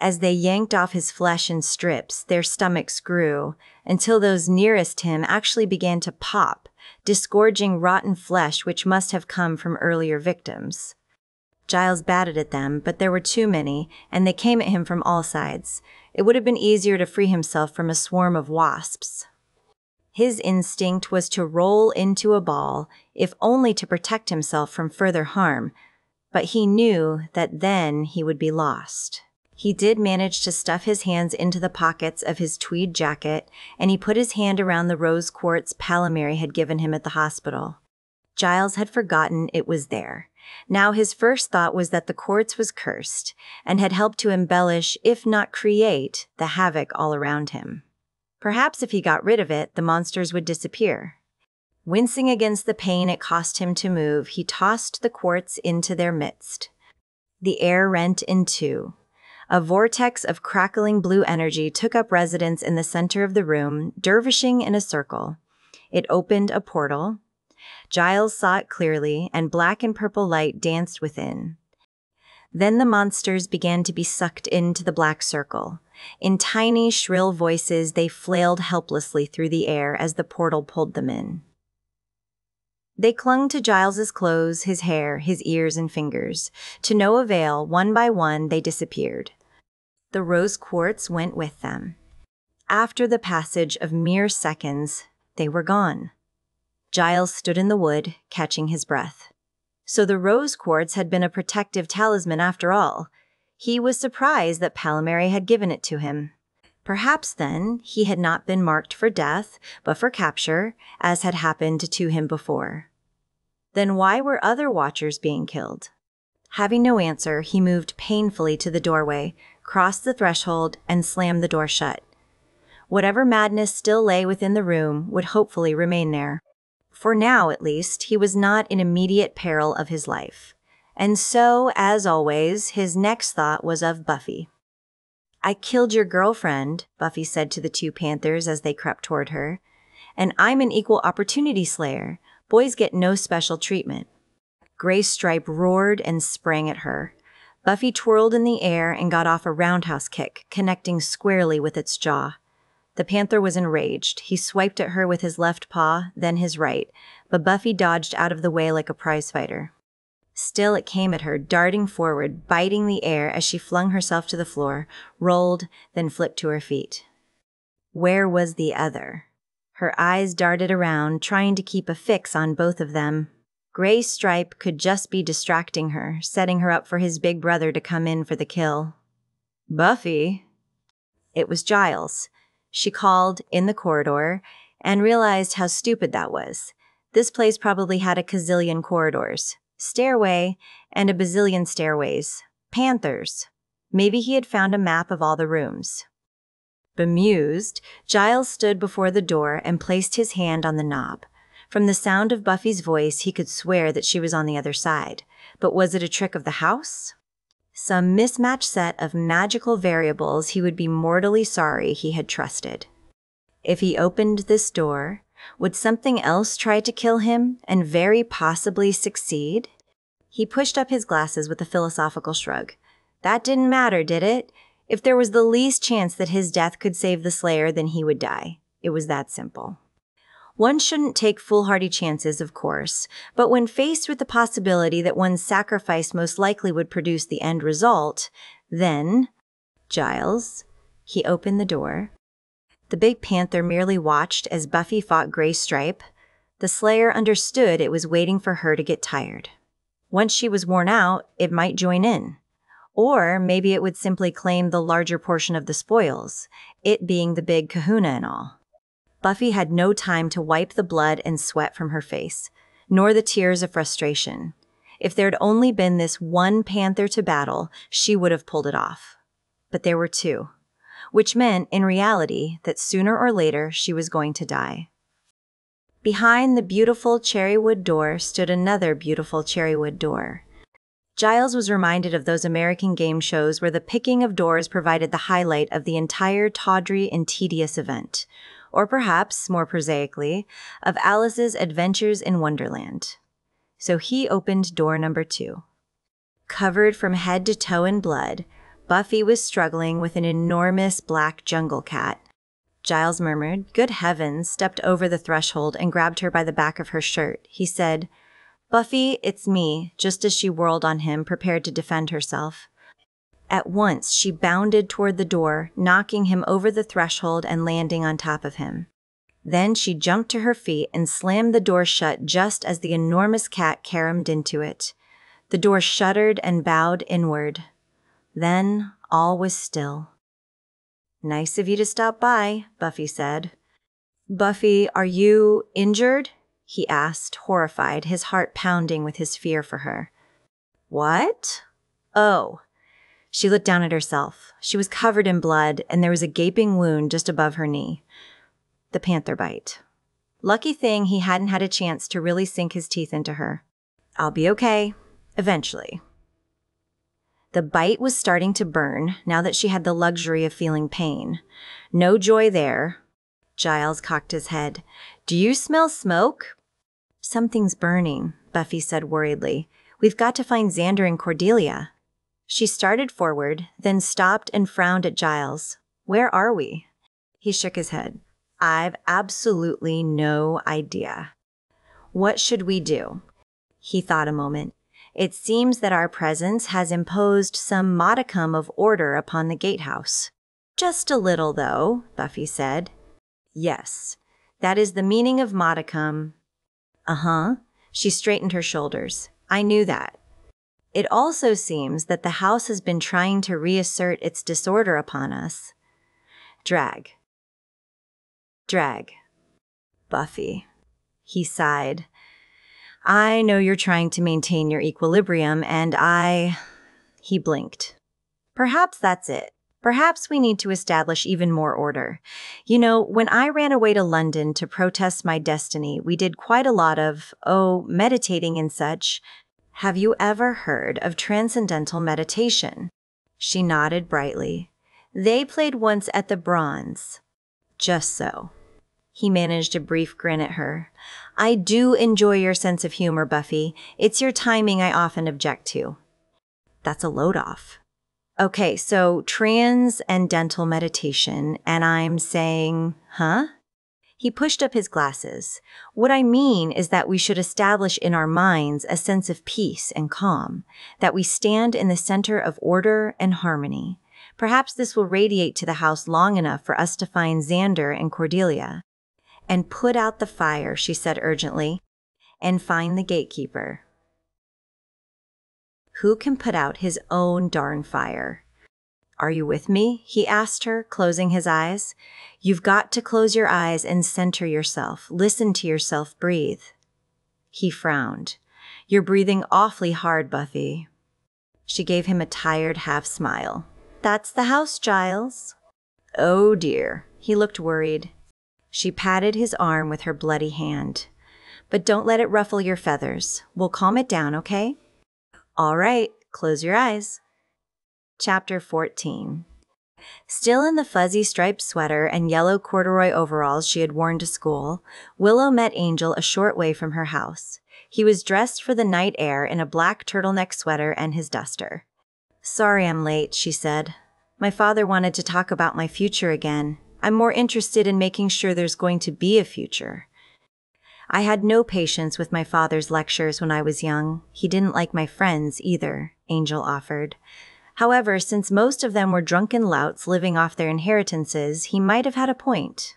As they yanked off his flesh in strips, their stomachs grew, until those nearest him actually began to pop, disgorging rotten flesh which must have come from earlier victims. Giles batted at them, but there were too many, and they came at him from all sides. It would have been easier to free himself from a swarm of wasps. His instinct was to roll into a ball, if only to protect himself from further harm, but he knew that then he would be lost. He did manage to stuff his hands into the pockets of his tweed jacket, and he put his hand around the rose quartz Palomary had given him at the hospital. Giles had forgotten it was there. Now his first thought was that the quartz was cursed, and had helped to embellish, if not create, the havoc all around him. Perhaps if he got rid of it, the monsters would disappear. Wincing against the pain it cost him to move, he tossed the quartz into their midst. The air rent in two. A vortex of crackling blue energy took up residence in the center of the room, dervishing in a circle. It opened a portal. Giles saw it clearly, and black and purple light danced within. Then the monsters began to be sucked into the black circle. In tiny, shrill voices, they flailed helplessly through the air as the portal pulled them in. They clung to Giles's clothes, his hair, his ears and fingers. To no avail, one by one they disappeared. The rose quartz went with them. After the passage of mere seconds, they were gone. Giles stood in the wood, catching his breath. So the rose quartz had been a protective talisman after all. He was surprised that Palomary had given it to him. Perhaps then he had not been marked for death, but for capture, as had happened to him before. Then why were other watchers being killed? Having no answer, he moved painfully to the doorway, crossed the threshold, and slammed the door shut. Whatever madness still lay within the room would hopefully remain there. For now, at least, he was not in immediate peril of his life. And so, as always, his next thought was of Buffy. "I killed your girlfriend," Buffy said to the two panthers as they crept toward her. "And I'm an equal opportunity slayer. Boys get no special treatment." Gray Stripe roared and sprang at her. Buffy twirled in the air and got off a roundhouse kick, connecting squarely with its jaw. The panther was enraged. He swiped at her with his left paw, then his right, but Buffy dodged out of the way like a prizefighter. Still it came at her, darting forward, biting the air as she flung herself to the floor, rolled, then flipped to her feet. Where was the other? Her eyes darted around, trying to keep a fix on both of them. Gray Stripe could just be distracting her, setting her up for his big brother to come in for the kill. "Buffy?" It was Giles. She called in the corridor and realized how stupid that was. This place probably had a gazillion corridors, stairway, and a bazillion stairways. Panthers. Maybe he had found a map of all the rooms. Bemused, Giles stood before the door and placed his hand on the knob. From the sound of Buffy's voice, he could swear that she was on the other side. But was it a trick of the house? Some mismatched set of magical variables he would be mortally sorry he had trusted. If he opened this door, would something else try to kill him and very possibly succeed? He pushed up his glasses with a philosophical shrug. That didn't matter, did it? If there was the least chance that his death could save the Slayer, then he would die. It was that simple. One shouldn't take foolhardy chances, of course, but when faced with the possibility that one's sacrifice most likely would produce the end result, then, "Giles," he opened the door. The big panther merely watched as Buffy fought Gray Stripe. The Slayer understood it was waiting for her to get tired. Once she was worn out, it might join in. Or maybe it would simply claim the larger portion of the spoils, it being the big kahuna and all. Buffy had no time to wipe the blood and sweat from her face, nor the tears of frustration. If there'd only been this one panther to battle, she would have pulled it off. But there were two, which meant, in reality, that sooner or later she was going to die. Behind the beautiful cherrywood door stood another beautiful cherrywood door. Giles was reminded of those American game shows where the picking of doors provided the highlight of the entire tawdry and tedious event. Or perhaps, more prosaically, of Alice's Adventures in Wonderland. So he opened door number 2. Covered from head to toe in blood, Buffy was struggling with an enormous black jungle cat. Giles murmured, "Good heavens," stepped over the threshold and grabbed her by the back of her shirt. He said, "Buffy, it's me," just as she whirled on him, prepared to defend herself. At once, she bounded toward the door, knocking him over the threshold and landing on top of him. Then she jumped to her feet and slammed the door shut just as the enormous cat caromed into it. The door shuddered and bowed inward. Then all was still. "Nice of you to stop by," Buffy said. "Buffy, are you injured?" he asked, horrified, his heart pounding with his fear for her. "What? Oh." She looked down at herself. She was covered in blood, and there was a gaping wound just above her knee. The panther bite. Lucky thing he hadn't had a chance to really sink his teeth into her. "I'll be okay. Eventually." The bite was starting to burn, now that she had the luxury of feeling pain. No joy there. Giles cocked his head. "Do you smell smoke?" "Something's burning," Buffy said worriedly. "We've got to find Xander and Cordelia." She started forward, then stopped and frowned at Giles. "Where are we?" He shook his head. "I've absolutely no idea." What should we do? He thought a moment. It seems that our presence has imposed some modicum of order upon the gatehouse. Just a little, though, Buffy said. Yes, that is the meaning of modicum. Uh-huh. She straightened her shoulders. I knew that. It also seems that the house has been trying to reassert its disorder upon us. Drag. Buffy. He sighed. I know you're trying to maintain your equilibrium, and He blinked. Perhaps that's it. Perhaps we need to establish even more order. You know, when I ran away to London to protest my destiny, we did quite a lot of, meditating and such. Have you ever heard of transcendental meditation? She nodded brightly. They played once at the Bronze. Just so. He managed a brief grin at her. I do enjoy your sense of humor, Buffy. It's your timing I often object to. That's a load off. Okay, so transcendental meditation, and I'm saying, huh? He pushed up his glasses. What I mean is that we should establish in our minds a sense of peace and calm, that we stand in the center of order and harmony. Perhaps this will radiate to the house long enough for us to find Xander and Cordelia. And put out the fire, she said urgently, and find the gatekeeper. Who can put out his own darn fire? Are you with me? He asked her, closing his eyes. You've got to close your eyes and center yourself. Listen to yourself breathe. He frowned. You're breathing awfully hard, Buffy. She gave him a tired half smile. That's the house, Giles. Oh dear. He looked worried. She patted his arm with her bloody hand. But don't let it ruffle your feathers. We'll calm it down, okay? All right, close your eyes. Chapter 14. Still in the fuzzy striped sweater and yellow corduroy overalls she had worn to school, Willow met Angel a short way from her house. He was dressed for the night air in a black turtleneck sweater and his duster. Sorry I'm late, she said. My father wanted to talk about my future again. I'm more interested in making sure there's going to be a future. I had no patience with my father's lectures when I was young. He didn't like my friends either, Angel offered. However, since most of them were drunken louts living off their inheritances, he might have had a point.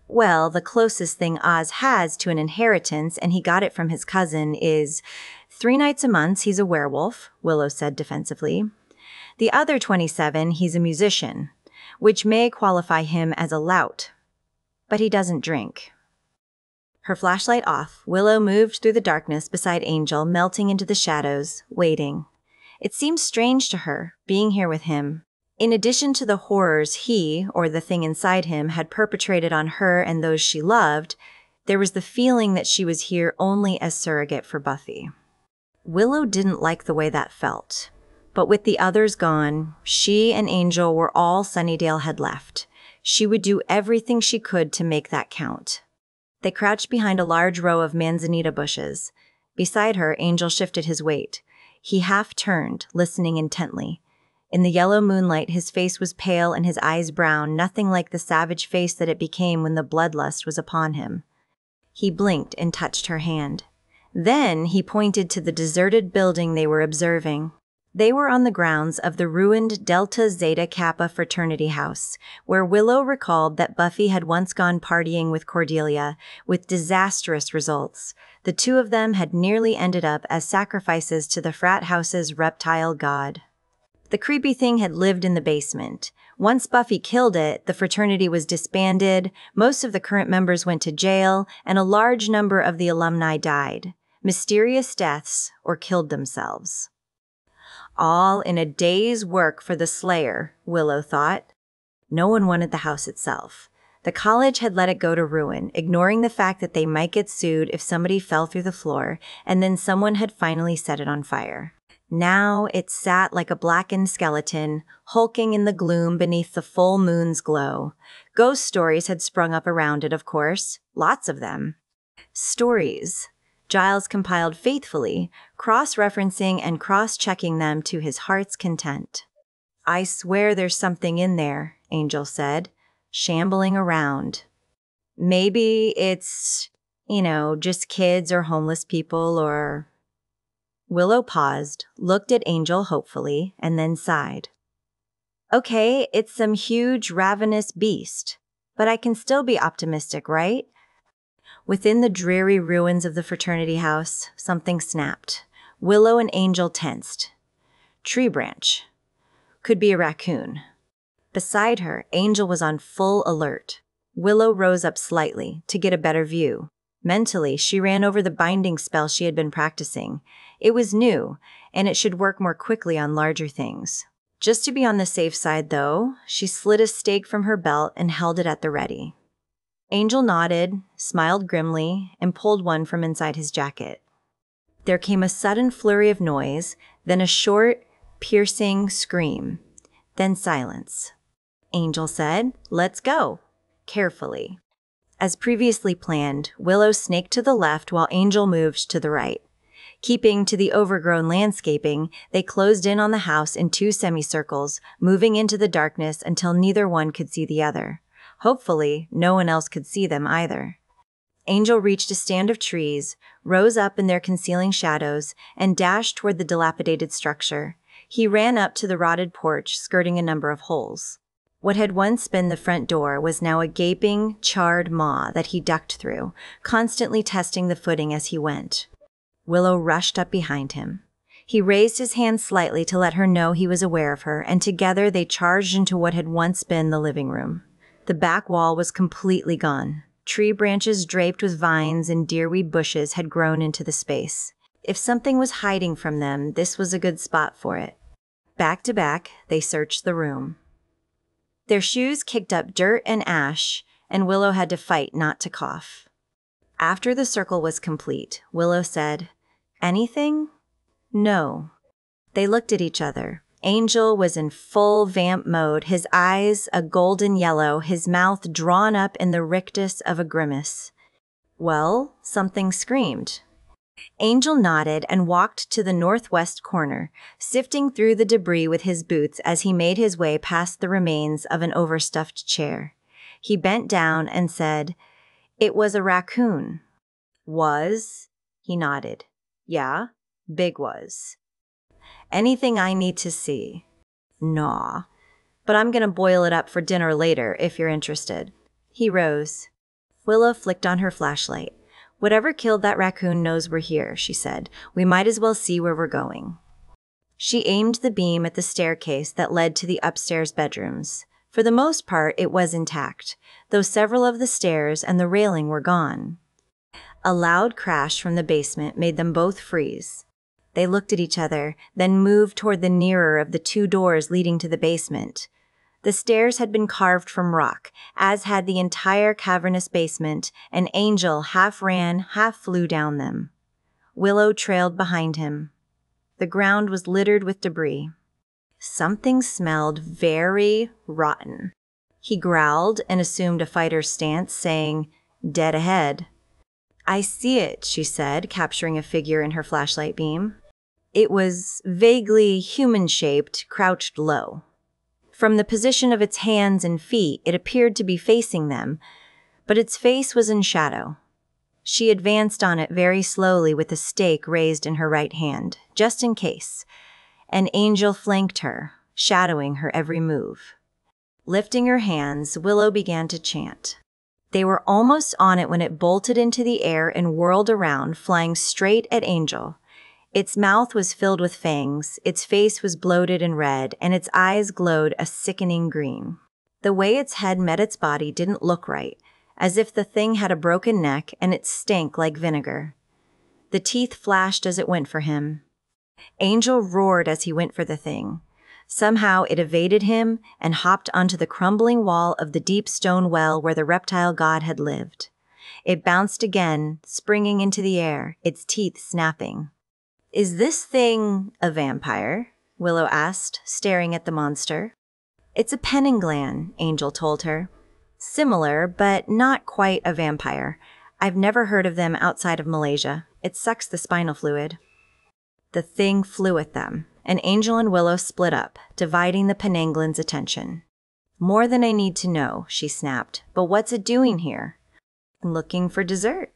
Well, the closest thing Oz has to an inheritance, and he got it from his cousin, is 3 nights a month he's a werewolf, Willow said defensively. The other 27, he's a musician, which may qualify him as a lout. But he doesn't drink. Her flashlight off, Willow moved through the darkness beside Angel, melting into the shadows, waiting. It seemed strange to her, being here with him. In addition to the horrors he, or the thing inside him, had perpetrated on her and those she loved, there was the feeling that she was here only as surrogate for Buffy. Willow didn't like the way that felt. But with the others gone, she and Angel were all Sunnydale had left. She would do everything she could to make that count. They crouched behind a large row of manzanita bushes. Beside her, Angel shifted his weight. He half turned, listening intently. In the yellow moonlight, his face was pale and his eyes brown, nothing like the savage face that it became when the bloodlust was upon him. He blinked and touched her hand. Then he pointed to the deserted building they were observing. They were on the grounds of the ruined Delta Zeta Kappa fraternity house, where Willow recalled that Buffy had once gone partying with Cordelia, with disastrous results. The two of them had nearly ended up as sacrifices to the frat house's reptile god. The creepy thing had lived in the basement. Once Buffy killed it, the fraternity was disbanded, most of the current members went to jail, and a large number of the alumni died. Mysterious deaths or killed themselves. All in a day's work for the Slayer, Willow thought. No one wanted the house itself. The college had let it go to ruin, ignoring the fact that they might get sued if somebody fell through the floor, and then someone had finally set it on fire. Now it sat like a blackened skeleton, hulking in the gloom beneath the full moon's glow. Ghost stories had sprung up around it, of course. Lots of them. Stories Giles compiled faithfully, cross-referencing and cross-checking them to his heart's content. I swear there's something in there, Angel said, shambling around. Maybe it's... Just kids or homeless people or... Willow paused, looked at Angel hopefully, and then sighed. Okay, it's some huge, ravenous beast, but I can still be optimistic, right? Within the dreary ruins of the fraternity house, something snapped. Willow and Angel tensed. Tree branch. Could be a raccoon. Beside her, Angel was on full alert. Willow rose up slightly to get a better view. Mentally, she ran over the binding spell she had been practicing. It was new, and it should work more quickly on larger things. Just to be on the safe side, though, she slid a stake from her belt and held it at the ready. Angel nodded, smiled grimly, and pulled one from inside his jacket. There came a sudden flurry of noise, then a short, piercing scream, then silence. Angel said, "Let's go," carefully. As previously planned, Willow snaked to the left while Angel moved to the right. Keeping to the overgrown landscaping, they closed in on the house in 2 semicircles, moving into the darkness until neither one could see the other. Hopefully, no one else could see them either. Angel reached a stand of trees, rose up in their concealing shadows, and dashed toward the dilapidated structure. He ran up to the rotted porch, skirting a number of holes. What had once been the front door was now a gaping, charred maw that he ducked through, constantly testing the footing as he went. Willow rushed up behind him. He raised his hand slightly to let her know he was aware of her, and together they charged into what had once been the living room. The back wall was completely gone. Tree branches draped with vines and deerweed bushes had grown into the space. If something was hiding from them, this was a good spot for it. Back to back, they searched the room. Their shoes kicked up dirt and ash, and Willow had to fight not to cough. After the circle was complete, Willow said, "Anything?" "No." They looked at each other. Angel was in full vamp mode, his eyes a golden yellow, his mouth drawn up in the rictus of a grimace. Well, something screamed. Angel nodded and walked to the northwest corner, sifting through the debris with his boots as he made his way past the remains of an overstuffed chair. He bent down and said, "It was a raccoon." "Was?" He nodded. "Yeah, big was." "Anything I need to see?" "Naw. But I'm gonna boil it up for dinner later if you're interested." He rose. Willow flicked on her flashlight. "Whatever killed that raccoon knows we're here," she said. "We might as well see where we're going." She aimed the beam at the staircase that led to the upstairs bedrooms. For the most part, it was intact, though several of the stairs and the railing were gone. A loud crash from the basement made them both freeze. They looked at each other, then moved toward the nearer of the 2 doors leading to the basement. The stairs had been carved from rock, as had the entire cavernous basement, and Angel half ran, half flew down them. Willow trailed behind him. The ground was littered with debris. Something smelled very rotten. He growled and assumed a fighter's stance, saying, "Dead ahead." "I see it," she said, capturing a figure in her flashlight beam. It was vaguely human-shaped, crouched low. From the position of its hands and feet, it appeared to be facing them, but its face was in shadow. She advanced on it very slowly with a stake raised in her right hand, just in case. An Angel flanked her, shadowing her every move. Lifting her hands, Willow began to chant. They were almost on it when it bolted into the air and whirled around, flying straight at Angel. Its mouth was filled with fangs, its face was bloated and red, and its eyes glowed a sickening green. The way its head met its body didn't look right, as if the thing had a broken neck and it stank like vinegar. The teeth flashed as it went for him. Angel roared as he went for the thing. Somehow it evaded him and hopped onto the crumbling wall of the deep stone well where the reptile god had lived. It bounced again, springing into the air, its teeth snapping. "Is this thing a vampire?" Willow asked, staring at the monster. "It's a penanglan," Angel told her. "Similar, but not quite a vampire. I've never heard of them outside of Malaysia. It sucks the spinal fluid." The thing flew at them, and Angel and Willow split up, dividing the penanglan's attention. "More than I need to know," she snapped. "But what's it doing here?" "Looking for dessert."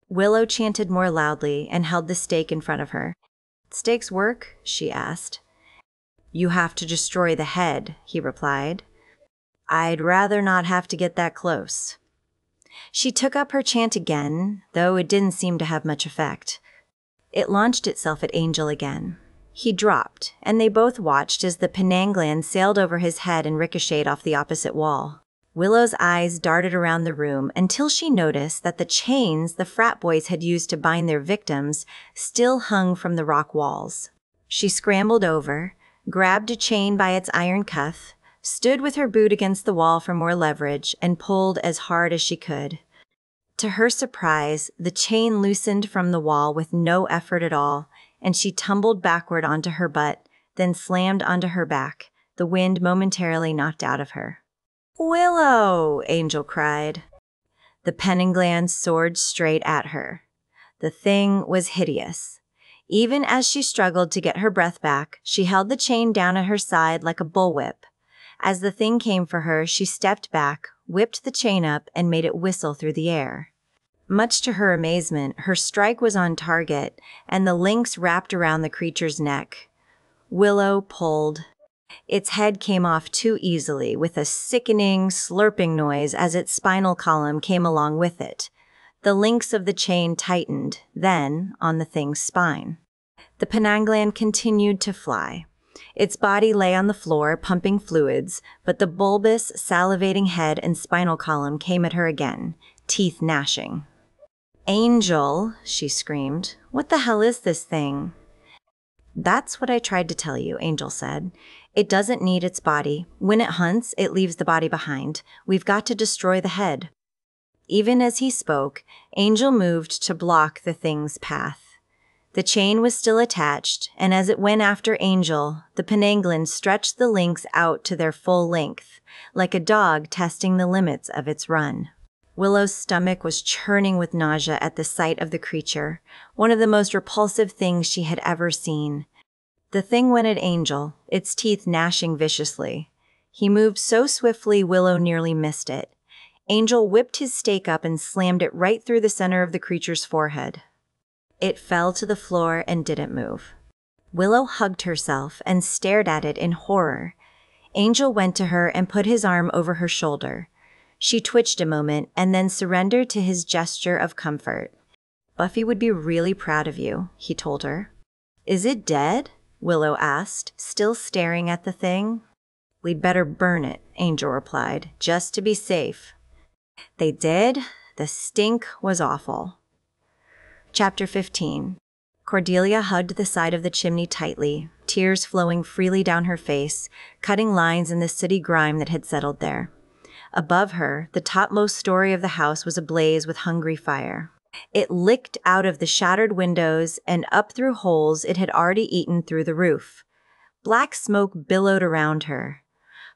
Willow chanted more loudly and held the stake in front of her. "Stakes work?" she asked. "You have to destroy the head," he replied. "I'd rather not have to get that close." She took up her chant again, though it didn't seem to have much effect. It launched itself at Angel again. He dropped, and they both watched as the Penanglan sailed over his head and ricocheted off the opposite wall. Willow's eyes darted around the room until she noticed that the chains the frat boys had used to bind their victims still hung from the rock walls. She scrambled over, grabbed a chain by its iron cuff, stood with her boot against the wall for more leverage, and pulled as hard as she could. To her surprise, the chain loosened from the wall with no effort at all, and she tumbled backward onto her butt, then slammed onto her back, the wind momentarily knocked out of her. "Willow!" Angel cried. The Penanglan soared straight at her. The thing was hideous. Even as she struggled to get her breath back, she held the chain down at her side like a bullwhip. As the thing came for her, she stepped back, whipped the chain up, and made it whistle through the air. Much to her amazement, her strike was on target, and the links wrapped around the creature's neck. Willow pulled. Its head came off too easily, with a sickening, slurping noise as its spinal column came along with it. The links of the chain tightened, then on the thing's spine. The Penanglan continued to fly. Its body lay on the floor, pumping fluids, but the bulbous, salivating head and spinal column came at her again, teeth gnashing. "Angel," she screamed, "what the hell is this thing?" "That's what I tried to tell you," Angel said. "It doesn't need its body. When it hunts, it leaves the body behind. We've got to destroy the head." Even as he spoke, Angel moved to block the thing's path. The chain was still attached, and as it went after Angel, the Penanglan stretched the links out to their full length, like a dog testing the limits of its run. Willow's stomach was churning with nausea at the sight of the creature, one of the most repulsive things she had ever seen. The thing went at Angel, its teeth gnashing viciously. He moved so swiftly Willow nearly missed it. Angel whipped his stake up and slammed it right through the center of the creature's forehead. It fell to the floor and didn't move. Willow hugged herself and stared at it in horror. Angel went to her and put his arm over her shoulder. She twitched a moment and then surrendered to his gesture of comfort. "Buffy would be really proud of you," he told her. "Is it dead?" Willow asked, still staring at the thing. "We'd better burn it," Angel replied, "just to be safe." They did. The stink was awful. Chapter 15. Cordelia hugged the side of the chimney tightly, tears flowing freely down her face, cutting lines in the sooty grime that had settled there. Above her, the topmost story of the house was ablaze with hungry fire. It licked out of the shattered windows and up through holes it had already eaten through the roof. Black smoke billowed around her.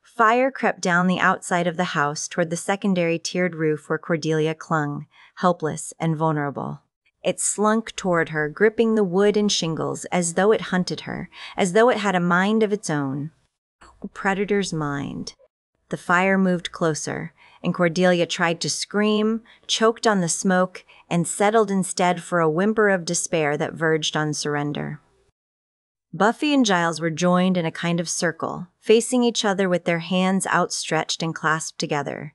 Fire crept down the outside of the house toward the secondary tiered roof where Cordelia clung, helpless and vulnerable. It slunk toward her, gripping the wood and shingles as though it hunted her, as though it had a mind of its own. A predator's mind. The fire moved closer, and Cordelia tried to scream, choked on the smoke, and settled instead for a whimper of despair that verged on surrender. Buffy and Giles were joined in a kind of circle, facing each other with their hands outstretched and clasped together.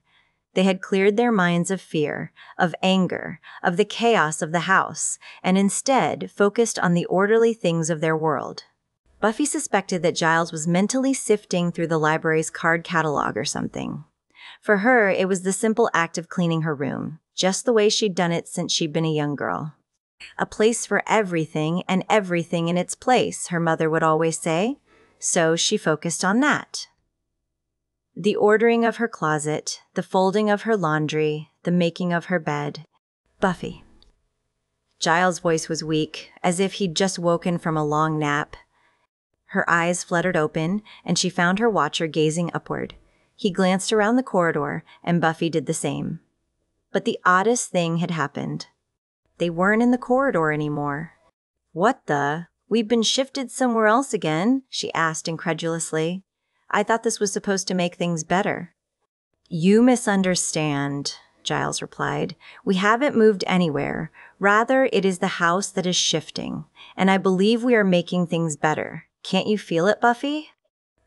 They had cleared their minds of fear, of anger, of the chaos of the house, and instead focused on the orderly things of their world. Buffy suspected that Giles was mentally sifting through the library's card catalog or something. For her, it was the simple act of cleaning her room, just the way she'd done it since she'd been a young girl. A place for everything and everything in its place, her mother would always say, so she focused on that. The ordering of her closet, the folding of her laundry, the making of her bed. Buffy. Giles' voice was weak, as if he'd just woken from a long nap. Her eyes fluttered open, and she found her watcher gazing upward. He glanced around the corridor, and Buffy did the same. But the oddest thing had happened. They weren't in the corridor anymore. "What the? We've been shifted somewhere else again?" she asked incredulously. "I thought this was supposed to make things better." "You misunderstand." Giles replied. "We haven't moved anywhere. Rather, it is the house that is shifting, and I believe we are making things better. Can't you feel it, Buffy?"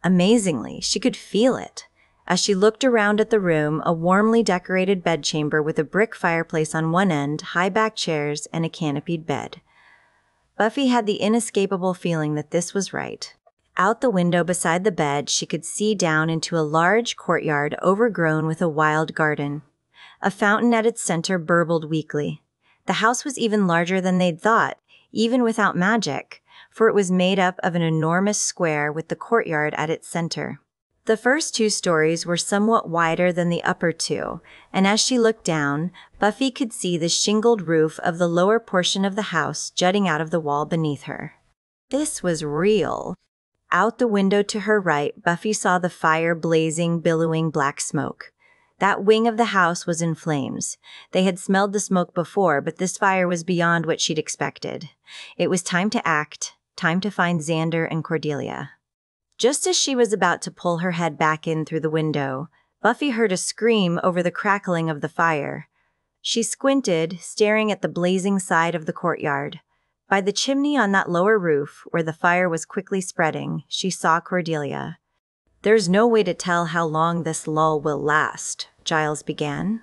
Amazingly, she could feel it. As she looked around at the room, a warmly decorated bedchamber with a brick fireplace on one end, high-backed chairs, and a canopied bed. Buffy had the inescapable feeling that this was right. Out the window beside the bed, she could see down into a large courtyard overgrown with a wild garden. A fountain at its center burbled weakly. The house was even larger than they'd thought, even without magic, for it was made up of an enormous square with the courtyard at its center. The first 2 stories were somewhat wider than the upper 2, and as she looked down, Buffy could see the shingled roof of the lower portion of the house jutting out of the wall beneath her. This was real. Out the window to her right, Buffy saw the fire blazing, billowing black smoke. That wing of the house was in flames. They had smelled the smoke before, but this fire was beyond what she'd expected. It was time to act, time to find Xander and Cordelia. Just as she was about to pull her head back in through the window, Buffy heard a scream over the crackling of the fire. She squinted, staring at the blazing side of the courtyard. By the chimney on that lower roof, where the fire was quickly spreading, she saw Cordelia. "There's no way to tell how long this lull will last," Giles began.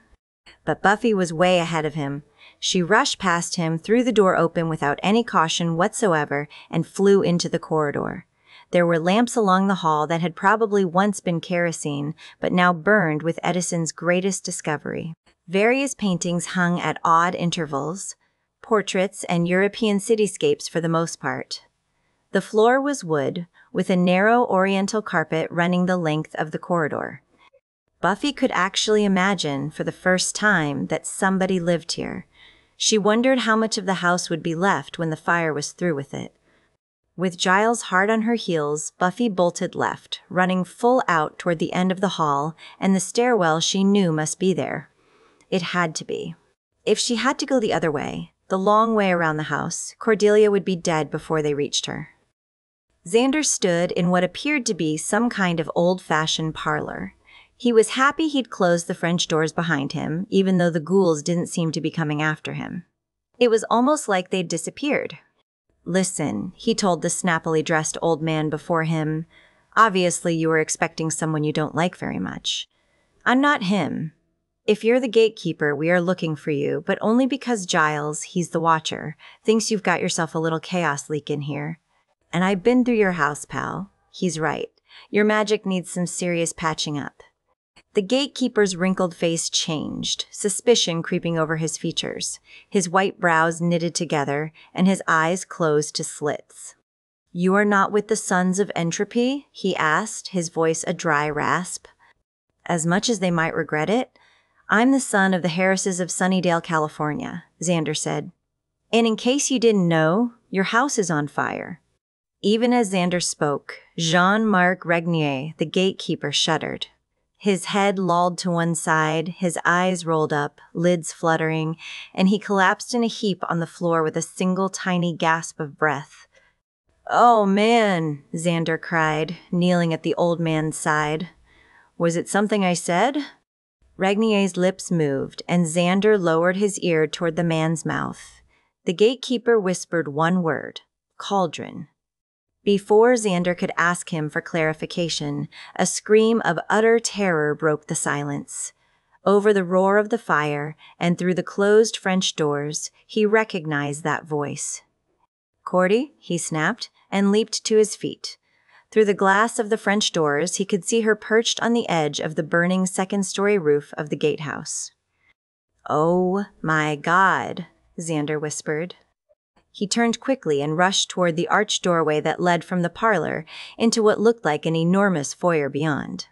But Buffy was way ahead of him. She rushed past him, threw the door open without any caution whatsoever, and flew into the corridor. There were lamps along the hall that had probably once been kerosene, but now burned with Edison's greatest discovery. Various paintings hung at odd intervals, portraits and European cityscapes for the most part. The floor was wood, with a narrow oriental carpet running the length of the corridor. Buffy could actually imagine, for the first time, that somebody lived here. She wondered how much of the house would be left when the fire was through with it. With Giles hard on her heels, Buffy bolted left, running full out toward the end of the hall and the stairwell she knew must be there. It had to be. If she had to go the other way, the long way around the house, Cordelia would be dead before they reached her. Xander stood in what appeared to be some kind of old-fashioned parlor. He was happy he'd closed the French doors behind him, even though the ghouls didn't seem to be coming after him. It was almost like they'd disappeared. "Listen," he told the snappily dressed old man before him. "Obviously you were expecting someone you don't like very much. I'm not him. If you're the gatekeeper, we are looking for you, but only because Giles, he's the watcher, thinks you've got yourself a little chaos leak in here. And I've been through your house, pal. He's right. Your magic needs some serious patching up." The gatekeeper's wrinkled face changed, suspicion creeping over his features. His white brows knitted together, and his eyes closed to slits. "You are not with the Sons of Entropy?" he asked, his voice a dry rasp. "As much as they might regret it, I'm the son of the Harrises of Sunnydale, California," Xander said. "And in case you didn't know, your house is on fire." Even as Xander spoke, Jean-Marc Regnier, the gatekeeper, shuddered. His head lolled to one side, his eyes rolled up, lids fluttering, and he collapsed in a heap on the floor with a single tiny gasp of breath. "Oh, man," Xander cried, kneeling at the old man's side. "Was it something I said?" Regnier's lips moved, and Xander lowered his ear toward the man's mouth. The gatekeeper whispered one word: cauldron. Before Xander could ask him for clarification, a scream of utter terror broke the silence. Over the roar of the fire and through the closed French doors, he recognized that voice. "Cordy," he snapped, and leaped to his feet. Through the glass of the French doors, he could see her perched on the edge of the burning second-story roof of the gatehouse. "Oh, my God," Xander whispered. He turned quickly and rushed toward the arched doorway that led from the parlor into what looked like an enormous foyer beyond.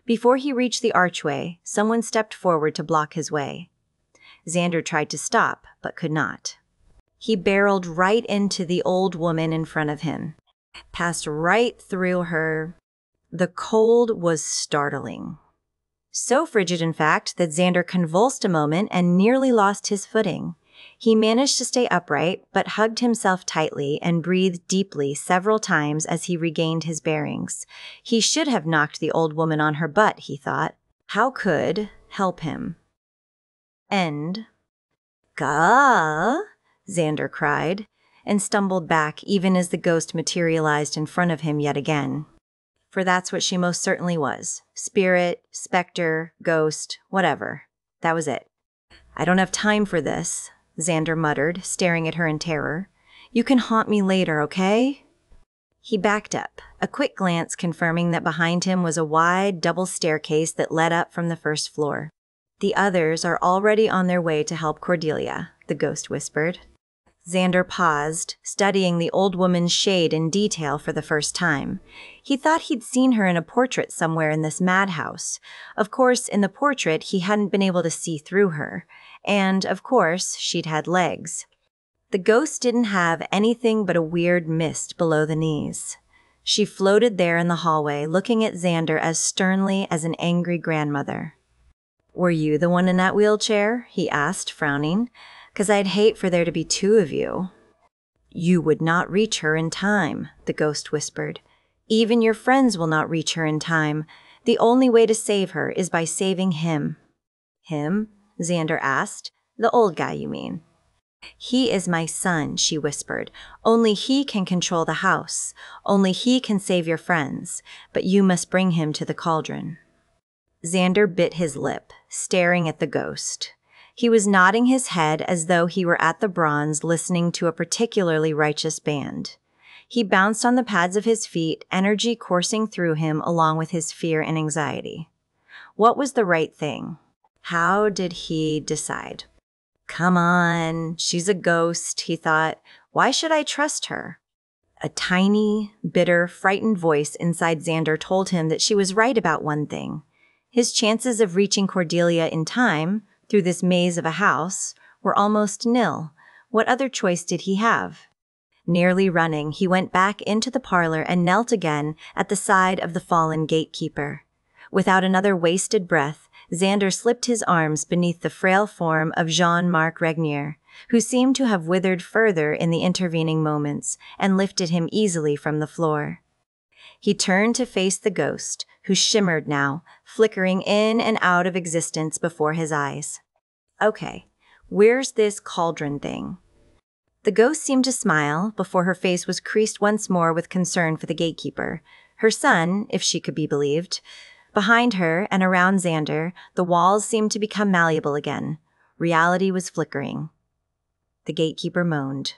Before he reached the archway, someone stepped forward to block his way. Xander tried to stop, but could not. He barreled right into the old woman in front of him, passed right through her. The cold was startling. So frigid, in fact, that Xander convulsed a moment and nearly lost his footing. He managed to stay upright, but hugged himself tightly and breathed deeply several times as he regained his bearings. He should have knocked the old woman on her butt, he thought. How could help him? End. Gah! Xander cried, and stumbled back even as the ghost materialized in front of him yet again. For that's what she most certainly was. Spirit, specter, ghost, whatever. That was it. I don't have time for this, Xander muttered, staring at her in terror. You can haunt me later, okay? He backed up, a quick glance confirming that behind him was a wide, double staircase that led up from the first floor. The others are already on their way to help Cordelia, the ghost whispered. Xander paused, studying the old woman's shade in detail for the first time. He thought he'd seen her in a portrait somewhere in this madhouse. Of course, in the portrait, he hadn't been able to see through her. And, of course, she'd had legs. The ghost didn't have anything but a weird mist below the knees. She floated there in the hallway, looking at Xander as sternly as an angry grandmother. Were you the one in that wheelchair? He asked, frowning. 'Cause I'd hate for there to be two of you. You would not reach her in time, the ghost whispered. Even your friends will not reach her in time. The only way to save her is by saving him. Him? Xander asked. The old guy, you mean? He is my son, she whispered. Only he can control the house. Only he can save your friends. But you must bring him to the cauldron. Xander bit his lip, staring at the ghost. He was nodding his head as though he were at the bronze listening to a particularly righteous band. He bounced on the pads of his feet, energy coursing through him along with his fear and anxiety. What was the right thing? How did he decide? Come on, she's a ghost, he thought. Why should I trust her? A tiny, bitter, frightened voice inside Xander told him that she was right about one thing. His chances of reaching Cordelia in time, through this maze of a house, were almost nil. What other choice did he have? Nearly running, he went back into the parlor and knelt again at the side of the fallen gatekeeper. Without another wasted breath, Xander slipped his arms beneath the frail form of Jean-Marc Regnier, who seemed to have withered further in the intervening moments, and lifted him easily from the floor. He turned to face the ghost, who shimmered now, flickering in and out of existence before his eyes. Okay, where's this cauldron thing? The ghost seemed to smile before her face was creased once more with concern for the gatekeeper, her son, if she could be believed. Behind her and around Xander, the walls seemed to become malleable again. Reality was flickering. The gatekeeper moaned.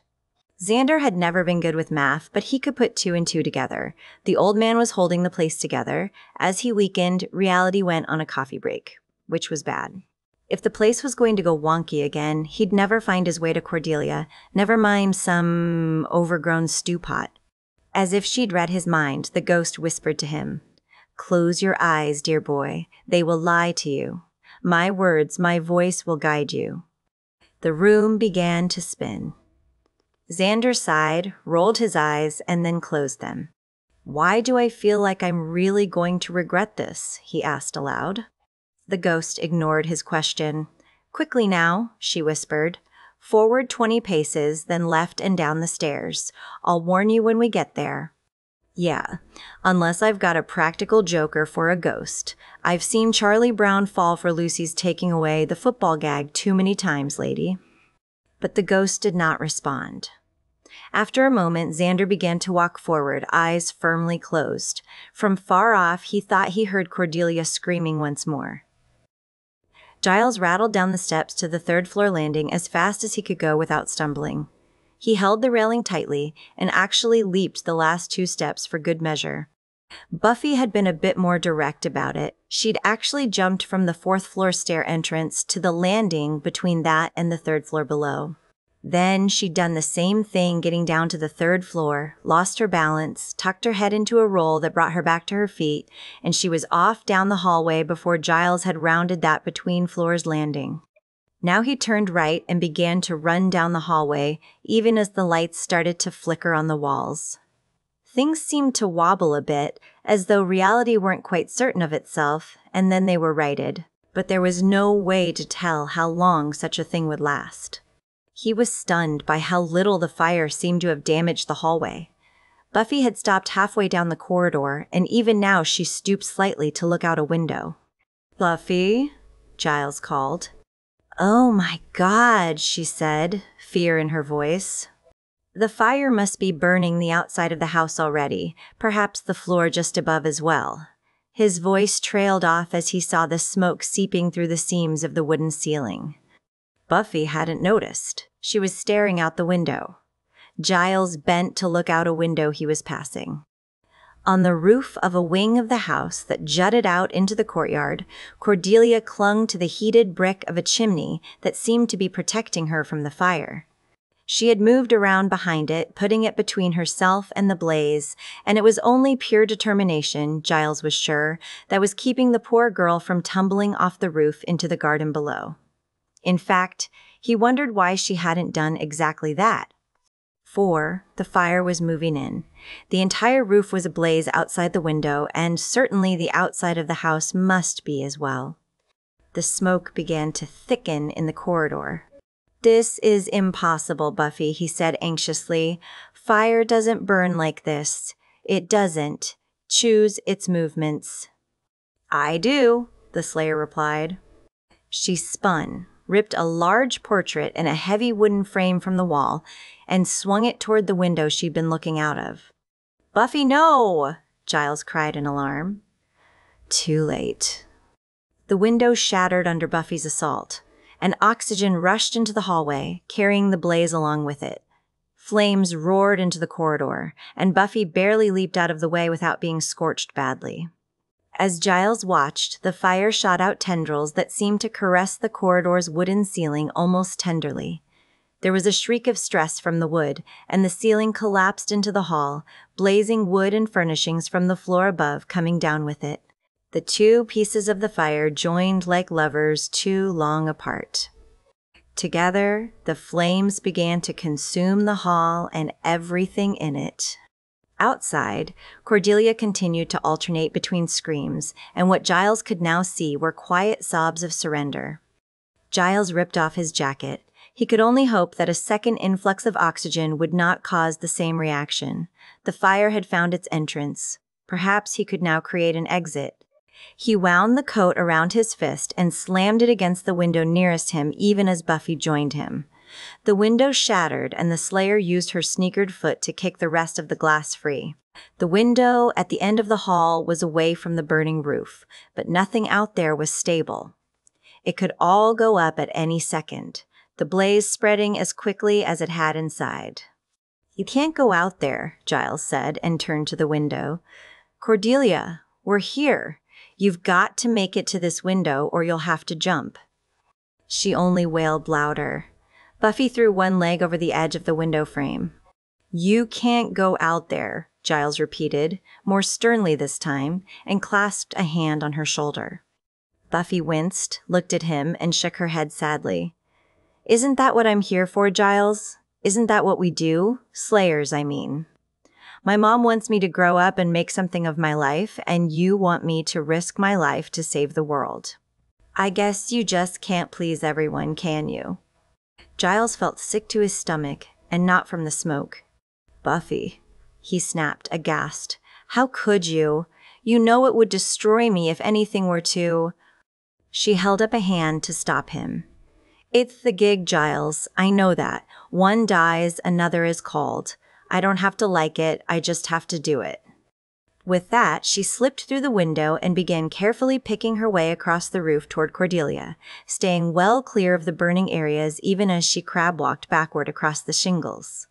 Xander had never been good with math, but he could put two and two together. The old man was holding the place together. As he weakened, reality went on a coffee break, which was bad. If the place was going to go wonky again, he'd never find his way to Cordelia, never mind some overgrown stew pot. As if she'd read his mind, the ghost whispered to him, "Close your eyes, dear boy. They will lie to you. My words, my voice will guide you." The room began to spin. Xander sighed, rolled his eyes, and then closed them. "Why do I feel like I'm really going to regret this?" he asked aloud. The ghost ignored his question. "Quickly now," she whispered. "Forward 20 paces, then left and down the stairs. I'll warn you when we get there." Yeah, unless I've got a practical joker for a ghost. I've seen Charlie Brown fall for Lucy's taking away the football gag too many times, lady. But the ghost did not respond. After a moment, Xander began to walk forward, eyes firmly closed. From far off, he thought he heard Cordelia screaming once more. Giles rattled down the steps to the third-floor landing as fast as he could go without stumbling. He held the railing tightly and actually leaped the last 2 steps for good measure. Buffy had been a bit more direct about it. She'd actually jumped from the 4th-floor stair entrance to the landing between that and the 3rd floor below. Then she'd done the same thing getting down to the 3rd floor, lost her balance, tucked her head into a roll that brought her back to her feet, and she was off down the hallway before Giles had rounded that between-floors landing. Now he turned right and began to run down the hallway, even as the lights started to flicker on the walls. Things seemed to wobble a bit, as though reality weren't quite certain of itself, and then they were righted. But there was no way to tell how long such a thing would last. He was stunned by how little the fire seemed to have damaged the hallway. Buffy had stopped halfway down the corridor, and even now she stooped slightly to look out a window. "Buffy?" Giles called. "Oh my God," she said, fear in her voice. "The fire must be burning the outside of the house already, perhaps the floor just above as well." His voice trailed off as he saw the smoke seeping through the seams of the wooden ceiling. Buffy hadn't noticed. She was staring out the window. Giles bent to look out a window he was passing. On the roof of a wing of the house that jutted out into the courtyard, Cordelia clung to the heated brick of a chimney that seemed to be protecting her from the fire. She had moved around behind it, putting it between herself and the blaze, and it was only pure determination, Giles was sure, that was keeping the poor girl from tumbling off the roof into the garden below. In fact, he wondered why she hadn't done exactly that. For the fire was moving in. The entire roof was ablaze outside the window, and certainly the outside of the house must be as well. The smoke began to thicken in the corridor. "This is impossible, Buffy," he said anxiously. "Fire doesn't burn like this. It doesn't. Choose its movements." "I do," the Slayer replied. She spun, ripped a large portrait in a heavy wooden frame from the wall, and swung it toward the window she'd been looking out of. "Buffy, no!" Giles cried in alarm. Too late. The window shattered under Buffy's assault, and oxygen rushed into the hallway, carrying the blaze along with it. Flames roared into the corridor, and Buffy barely leaped out of the way without being scorched badly. As Giles watched, the fire shot out tendrils that seemed to caress the corridor's wooden ceiling almost tenderly. There was a shriek of stress from the wood, and the ceiling collapsed into the hall, blazing wood and furnishings from the floor above coming down with it. The two pieces of the fire joined like lovers too long apart. Together, the flames began to consume the hall and everything in it. Outside, Cordelia continued to alternate between screams, and what Giles could now see were quiet sobs of surrender. Giles ripped off his jacket. He could only hope that a second influx of oxygen would not cause the same reaction. The fire had found its entrance. Perhaps he could now create an exit. He wound the coat around his fist and slammed it against the window nearest him even as Buffy joined him. The window shattered, and the Slayer used her sneakered foot to kick the rest of the glass free. The window at the end of the hall was away from the burning roof, but nothing out there was stable. It could all go up at any second, the blaze spreading as quickly as it had inside. "You can't go out there," Giles said, and turned to the window. "Cordelia, we're here. You've got to make it to this window or you'll have to jump." She only wailed louder. Buffy threw one leg over the edge of the window frame. "You can't go out there," Giles repeated, more sternly this time, and clasped a hand on her shoulder. Buffy winced, looked at him, and shook her head sadly. "Isn't that what I'm here for, Giles? Isn't that what we do? Slayers, I mean. My mom wants me to grow up and make something of my life, and you want me to risk my life to save the world. I guess you just can't please everyone, can you?" Giles felt sick to his stomach, and not from the smoke. "Buffy," he snapped, aghast. "How could you? You know it would destroy me if anything were to—" She held up a hand to stop him. "It's the gig, Giles. I know that. One dies, another is called. I don't have to like it, I just have to do it." With that, she slipped through the window and began carefully picking her way across the roof toward Cordelia, staying well clear of the burning areas even as she crab-walked backward across the shingles.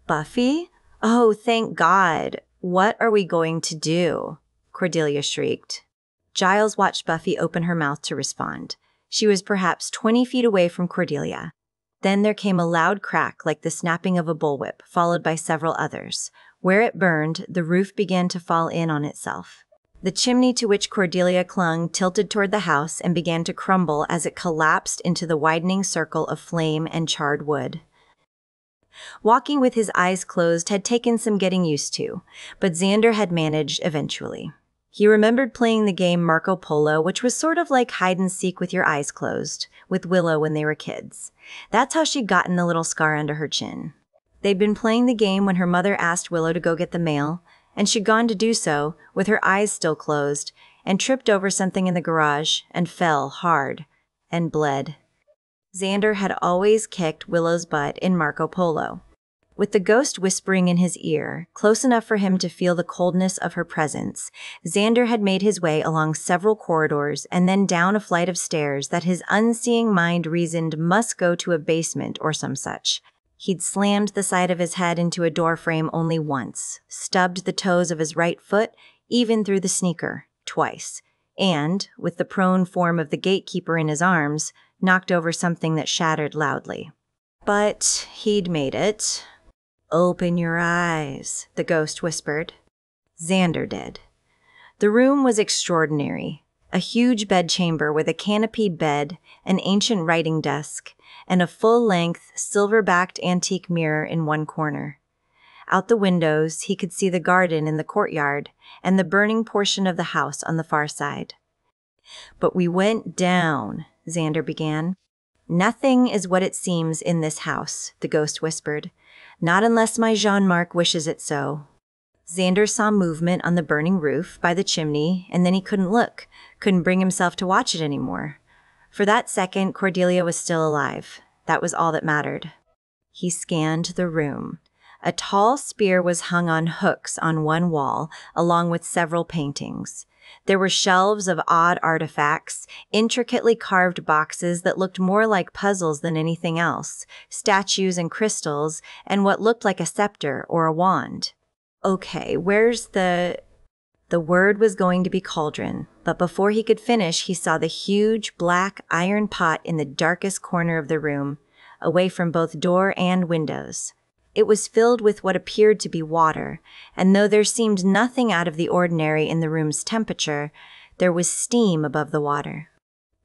"Buffy? Oh, thank God. What are we going to do?" Cordelia shrieked. Giles watched Buffy open her mouth to respond. She was perhaps 20 feet away from Cordelia. Then there came a loud crack like the snapping of a bullwhip, followed by several others. Where it burned, the roof began to fall in on itself. The chimney to which Cordelia clung tilted toward the house and began to crumble as it collapsed into the widening circle of flame and charred wood. Walking with his eyes closed had taken some getting used to, but Xander had managed eventually. He remembered playing the game Marco Polo, which was sort of like hide-and-seek with your eyes closed, with Willow when they were kids. That's how she'd gotten the little scar under her chin. They'd been playing the game when her mother asked Willow to go get the mail, and she'd gone to do so, with her eyes still closed, and tripped over something in the garage, and fell hard, and bled. Xander had always kicked Willow's butt in Marco Polo. With the ghost whispering in his ear, close enough for him to feel the coldness of her presence, Xander had made his way along several corridors and then down a flight of stairs that his unseeing mind reasoned must go to a basement or some such. He'd slammed the side of his head into a door frame only once, stubbed the toes of his right foot, even through the sneaker, twice, and, with the prone form of the gatekeeper in his arms, knocked over something that shattered loudly. But he'd made it. "Open your eyes," the ghost whispered. Xander did. The room was extraordinary. A huge bedchamber with a canopied bed, an ancient writing desk, and a full-length, silver-backed antique mirror in one corner. Out the windows, he could see the garden in the courtyard and the burning portion of the house on the far side. "But we went down," Xander began. "Nothing is what it seems in this house," the ghost whispered. "Not unless my Jean-Marc wishes it so." Xander saw movement on the burning roof by the chimney, and then he couldn't look, couldn't bring himself to watch it anymore. For that second, Cordelia was still alive. That was all that mattered. He scanned the room. A tall spear was hung on hooks on one wall, along with several paintings. There were shelves of odd artifacts, intricately carved boxes that looked more like puzzles than anything else, statues and crystals, and what looked like a scepter or a wand. "Okay, where's the word was going to be cauldron, but before he could finish, he saw the huge black iron pot in the darkest corner of the room, away from both door and windows. It was filled with what appeared to be water, and though there seemed nothing out of the ordinary in the room's temperature, there was steam above the water.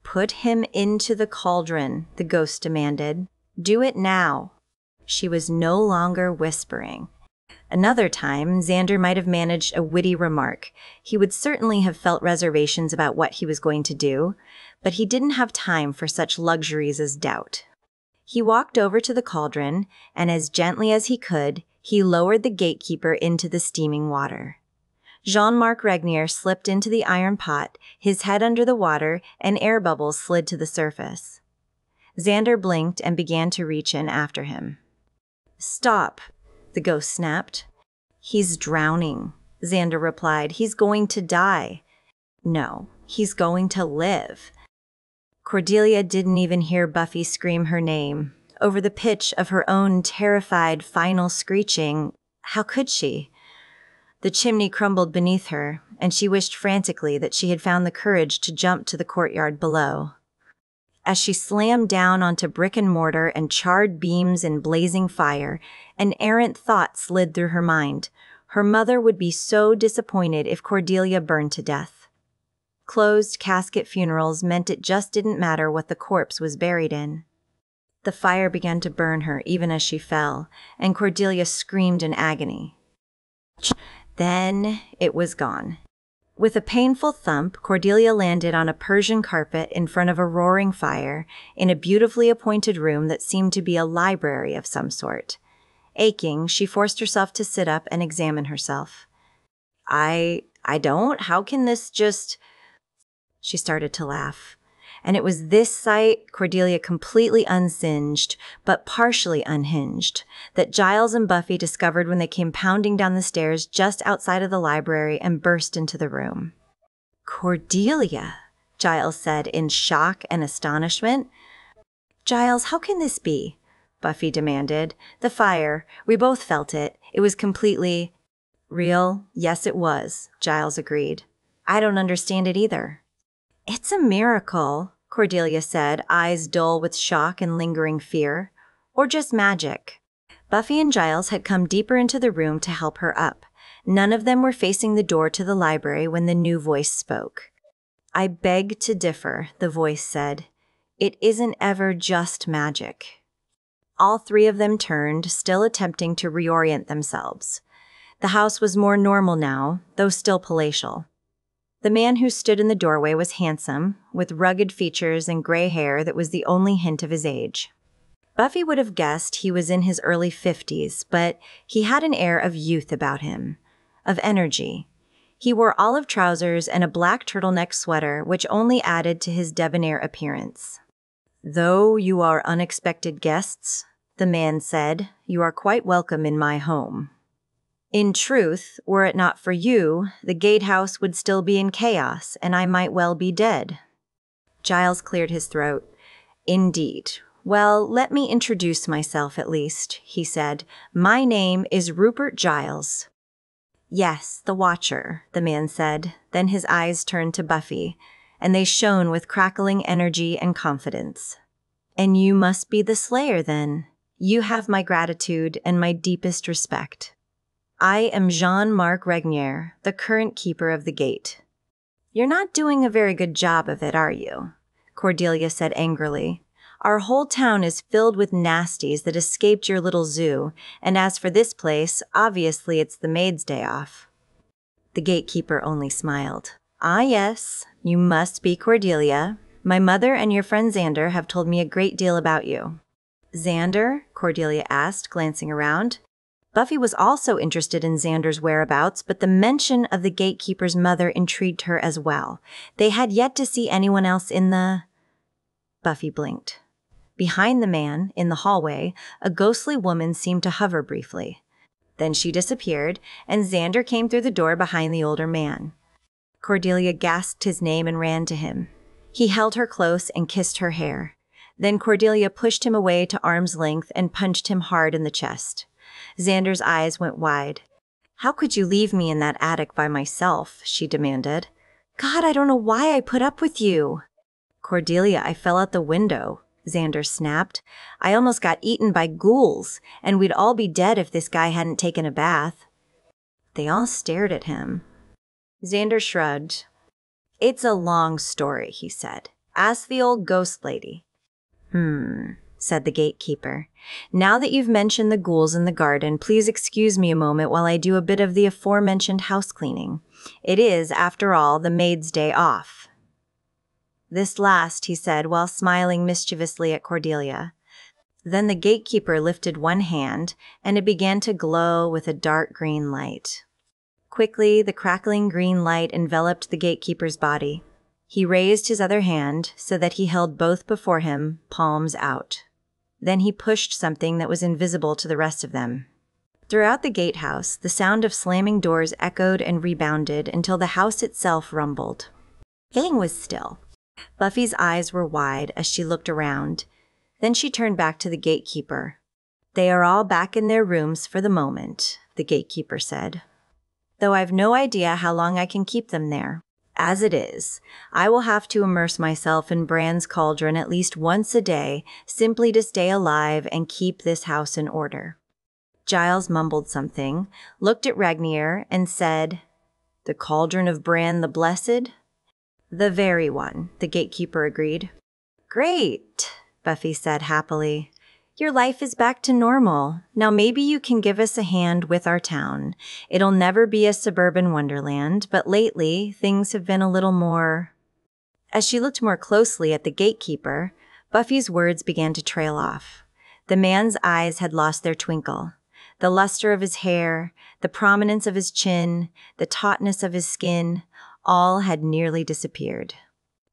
"Put him into the cauldron," the ghost demanded. "Do it now." She was no longer whispering. Another time, Xander might have managed a witty remark. He would certainly have felt reservations about what he was going to do, but he didn't have time for such luxuries as doubt. He walked over to the cauldron, and as gently as he could, he lowered the gatekeeper into the steaming water. Jean-Marc Regnier slipped into the iron pot, his head under the water, and air bubbles slid to the surface. Xander blinked and began to reach in after him. "Stop," the ghost snapped. "He's drowning," Xander replied. "He's going to die." "No, he's going to live." Cordelia didn't even hear Buffy scream her name. Over the pitch of her own terrified final screeching, how could she? The chimney crumbled beneath her, and she wished frantically that she had found the courage to jump to the courtyard below. As she slammed down onto brick and mortar and charred beams and blazing fire, an errant thought slid through her mind. Her mother would be so disappointed if Cordelia burned to death. Closed casket funerals meant it just didn't matter what the corpse was buried in. The fire began to burn her even as she fell, and Cordelia screamed in agony. Then it was gone. With a painful thump, Cordelia landed on a Persian carpet in front of a roaring fire in a beautifully appointed room that seemed to be a library of some sort. Aching, she forced herself to sit up and examine herself. I don't? How can this just... She started to laugh. And it was this sight, Cordelia completely unsinged, but partially unhinged, that Giles and Buffy discovered when they came pounding down the stairs just outside of the library and burst into the room. "Cordelia," Giles said in shock and astonishment. "Giles, how can this be?" Buffy demanded. "The fire, we both felt it. It was completely..." "Real? Yes, it was," Giles agreed. "I don't understand it either." "It's a miracle," Cordelia said, eyes dull with shock and lingering fear. "Or just magic." Buffy and Giles had come deeper into the room to help her up. None of them were facing the door to the library when the new voice spoke. "I beg to differ," the voice said. "It isn't ever just magic." All three of them turned, still attempting to reorient themselves. The house was more normal now, though still palatial. The man who stood in the doorway was handsome, with rugged features and gray hair that was the only hint of his age. Buffy would have guessed he was in his early 50s, but he had an air of youth about him, of energy. He wore olive trousers and a black turtleneck sweater, which only added to his debonair appearance. Though you are unexpected guests, the man said, you are quite welcome in my home. In truth, were it not for you, the gatehouse would still be in chaos, and I might well be dead. Giles cleared his throat. Indeed. Well, let me introduce myself at least, he said. My name is Rupert Giles. Yes, the Watcher, the man said. Then his eyes turned to Buffy, and they shone with crackling energy and confidence. And you must be the Slayer, then. You have my gratitude and my deepest respect. I am Jean-Marc Regnier, the current keeper of the gate. You're not doing a very good job of it, are you? Cordelia said angrily. Our whole town is filled with nasties that escaped your little zoo, and as for this place, obviously it's the maid's day off. The gatekeeper only smiled. Ah, yes, you must be Cordelia. My mother and your friend Xander have told me a great deal about you. Xander? Cordelia asked, glancing around. Buffy was also interested in Xander's whereabouts, but the mention of the gatekeeper's mother intrigued her as well. They had yet to see anyone else in the... Buffy blinked. Behind the man, in the hallway, a ghostly woman seemed to hover briefly. Then she disappeared, and Xander came through the door behind the older man. Cordelia gasped his name and ran to him. He held her close and kissed her hair. Then Cordelia pushed him away to arm's length and punched him hard in the chest. Xander's eyes went wide. How could you leave me in that attic by myself? She demanded. God, I don't know why I put up with you. Cordelia, I fell out the window, Xander snapped. I almost got eaten by ghouls, and we'd all be dead if this guy hadn't taken a bath. They all stared at him. Xander shrugged. It's a long story, he said. Ask the old ghost lady. Said the gatekeeper. Now that you've mentioned the ghouls in the garden, please excuse me a moment while I do a bit of the aforementioned house cleaning. It is, after all, the maid's day off. This last, he said, while smiling mischievously at Cordelia. Then the gatekeeper lifted one hand, and it began to glow with a dark green light. Quickly, the crackling green light enveloped the gatekeeper's body. He raised his other hand so that he held both before him, palms out. Then he pushed something that was invisible to the rest of them. Throughout the gatehouse, the sound of slamming doors echoed and rebounded until the house itself rumbled. Everything was still. Buffy's eyes were wide as she looked around. Then she turned back to the gatekeeper. They are all back in their rooms for the moment, the gatekeeper said. Though I've no idea how long I can keep them there. As it is, I will have to immerse myself in Bran's cauldron at least once a day, simply to stay alive and keep this house in order. Giles mumbled something, looked at Regnier, and said, The cauldron of Bran the Blessed? The very one, the gatekeeper agreed. Great, Buffy said happily. Your life is back to normal. Now maybe you can give us a hand with our town. It'll never be a suburban wonderland, but lately things have been a little more... As she looked more closely at the gatekeeper, Buffy's words began to trail off. The man's eyes had lost their twinkle. The luster of his hair, the prominence of his chin, the tautness of his skin, all had nearly disappeared.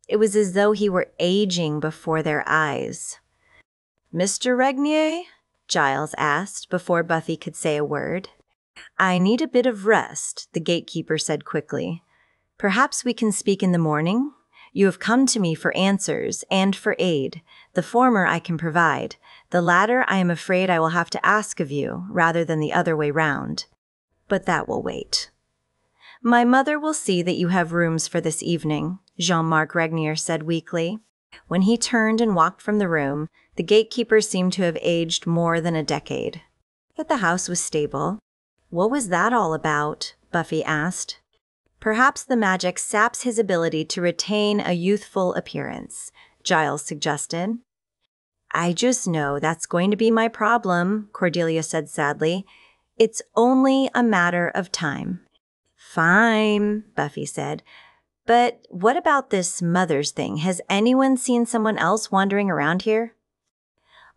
It was as though he were aging before their eyes. Mr. Regnier? Giles asked before Buffy could say a word. I need a bit of rest, the gatekeeper said quickly. Perhaps we can speak in the morning? You have come to me for answers and for aid. The former I can provide. The latter I am afraid I will have to ask of you, rather than the other way round. But that will wait. My mother will see that you have rooms for this evening, Jean-Marc Regnier said weakly. When he turned and walked from the room, the gatekeeper seemed to have aged more than a decade. Yet the house was stable. What was that all about? Buffy asked. Perhaps the magic saps his ability to retain a youthful appearance, Giles suggested. I just know that's going to be my problem, Cordelia said sadly. It's only a matter of time. Fine, Buffy said. But what about this mother's thing? Has anyone seen someone else wandering around here?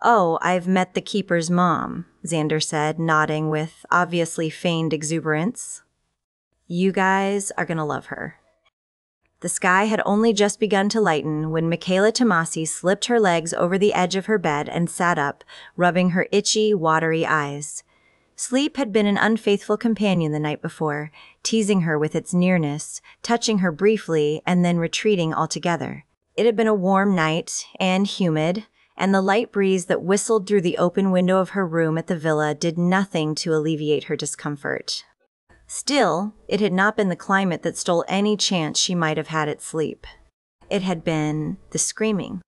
Oh, I've met the keeper's mom, Xander said, nodding with obviously feigned exuberance. You guys are going to love her. The sky had only just begun to lighten when Michaela Tomasi slipped her legs over the edge of her bed and sat up, rubbing her itchy, watery eyes. Sleep had been an unfaithful companion the night before, teasing her with its nearness, touching her briefly, and then retreating altogether. It had been a warm night, and humid, and the light breeze that whistled through the open window of her room at the villa did nothing to alleviate her discomfort. Still, it had not been the climate that stole any chance she might have had at sleep. It had been the screaming.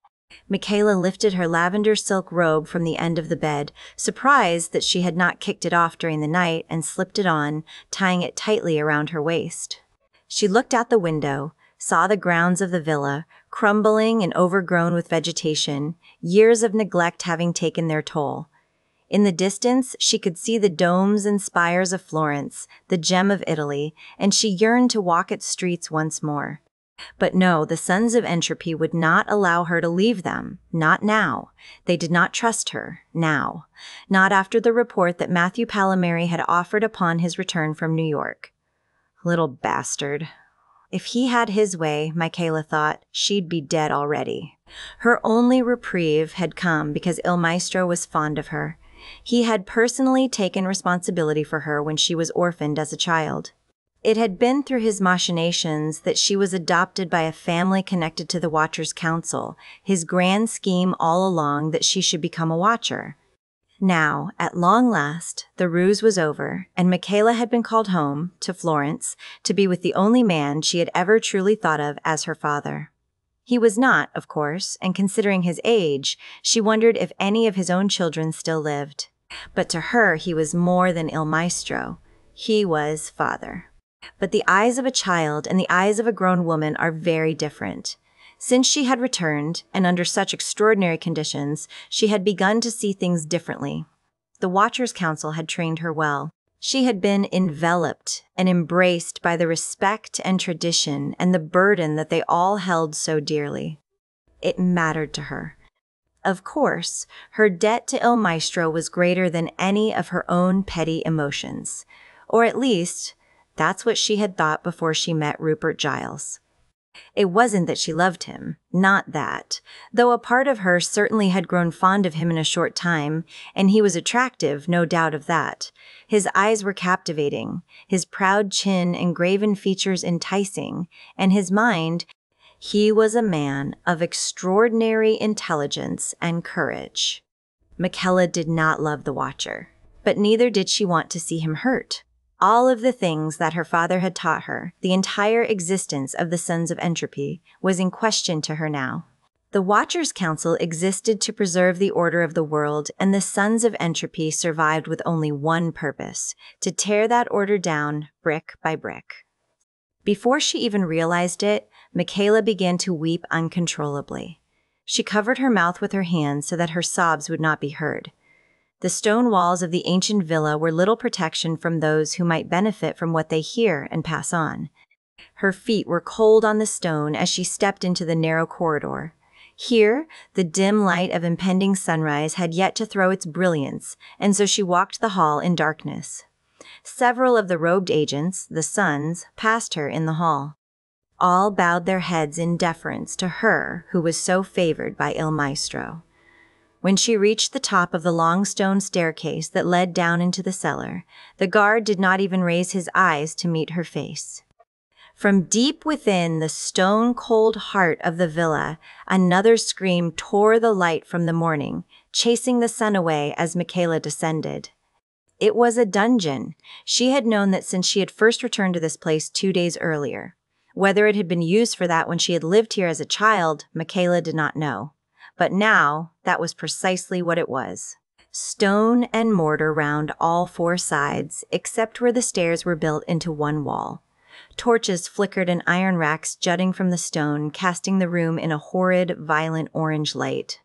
Michaela lifted her lavender silk robe from the end of the bed, surprised that she had not kicked it off during the night, and slipped it on, tying it tightly around her waist. She looked out the window, saw the grounds of the villa, crumbling and overgrown with vegetation, years of neglect having taken their toll. In the distance, she could see the domes and spires of Florence, the gem of Italy, and she yearned to walk its streets once more. But no, the Sons of Entropy would not allow her to leave them. Not now. They did not trust her. Now. Not after the report that Matthew Palomari had offered upon his return from New York. Little bastard. If he had his way, Michaela thought, she'd be dead already. Her only reprieve had come because Il Maestro was fond of her. He had personally taken responsibility for her when she was orphaned as a child. It had been through his machinations that she was adopted by a family connected to the Watchers' Council, his grand scheme all along that she should become a Watcher. Now, at long last, the ruse was over, and Michaela had been called home, to Florence, to be with the only man she had ever truly thought of as her father. He was not, of course, and considering his age, she wondered if any of his own children still lived. But to her, he was more than Il Maestro. He was father. But the eyes of a child and the eyes of a grown woman are very different. Since she had returned, and under such extraordinary conditions, she had begun to see things differently. The Watchers' Council had trained her well. She had been enveloped and embraced by the respect and tradition and the burden that they all held so dearly. It mattered to her. Of course, her debt to Il Maestro was greater than any of her own petty emotions. Or at least, that's what she had thought before she met Rupert Giles. It wasn't that she loved him, not that, though a part of her certainly had grown fond of him in a short time, and he was attractive, no doubt of that. His eyes were captivating, his proud chin and graven features enticing, and his mind, he was a man of extraordinary intelligence and courage. Michaela did not love the Watcher, but neither did she want to see him hurt. All of the things that her father had taught her, the entire existence of the Sons of Entropy, was in question to her now. The Watchers' Council existed to preserve the order of the world, and the Sons of Entropy survived with only one purpose, to tear that order down brick by brick. Before she even realized it, Michaela began to weep uncontrollably. She covered her mouth with her hands so that her sobs would not be heard. The stone walls of the ancient villa were little protection from those who might benefit from what they hear and pass on. Her feet were cold on the stone as she stepped into the narrow corridor. Here, the dim light of impending sunrise had yet to throw its brilliance, and so she walked the hall in darkness. Several of the robed agents, the Sons, passed her in the hall. All bowed their heads in deference to her who was so favored by Il Maestro. When she reached the top of the long stone staircase that led down into the cellar, the guard did not even raise his eyes to meet her face. From deep within the stone-cold heart of the villa, another scream tore the light from the morning, chasing the sun away as Michaela descended. It was a dungeon. She had known that since she had first returned to this place 2 days earlier. Whether it had been used for that when she had lived here as a child, Michaela did not know. But now, that was precisely what it was. Stone and mortar round all 4 sides, except where the stairs were built into one wall. Torches flickered in iron racks jutting from the stone, casting the room in a horrid, violent orange light.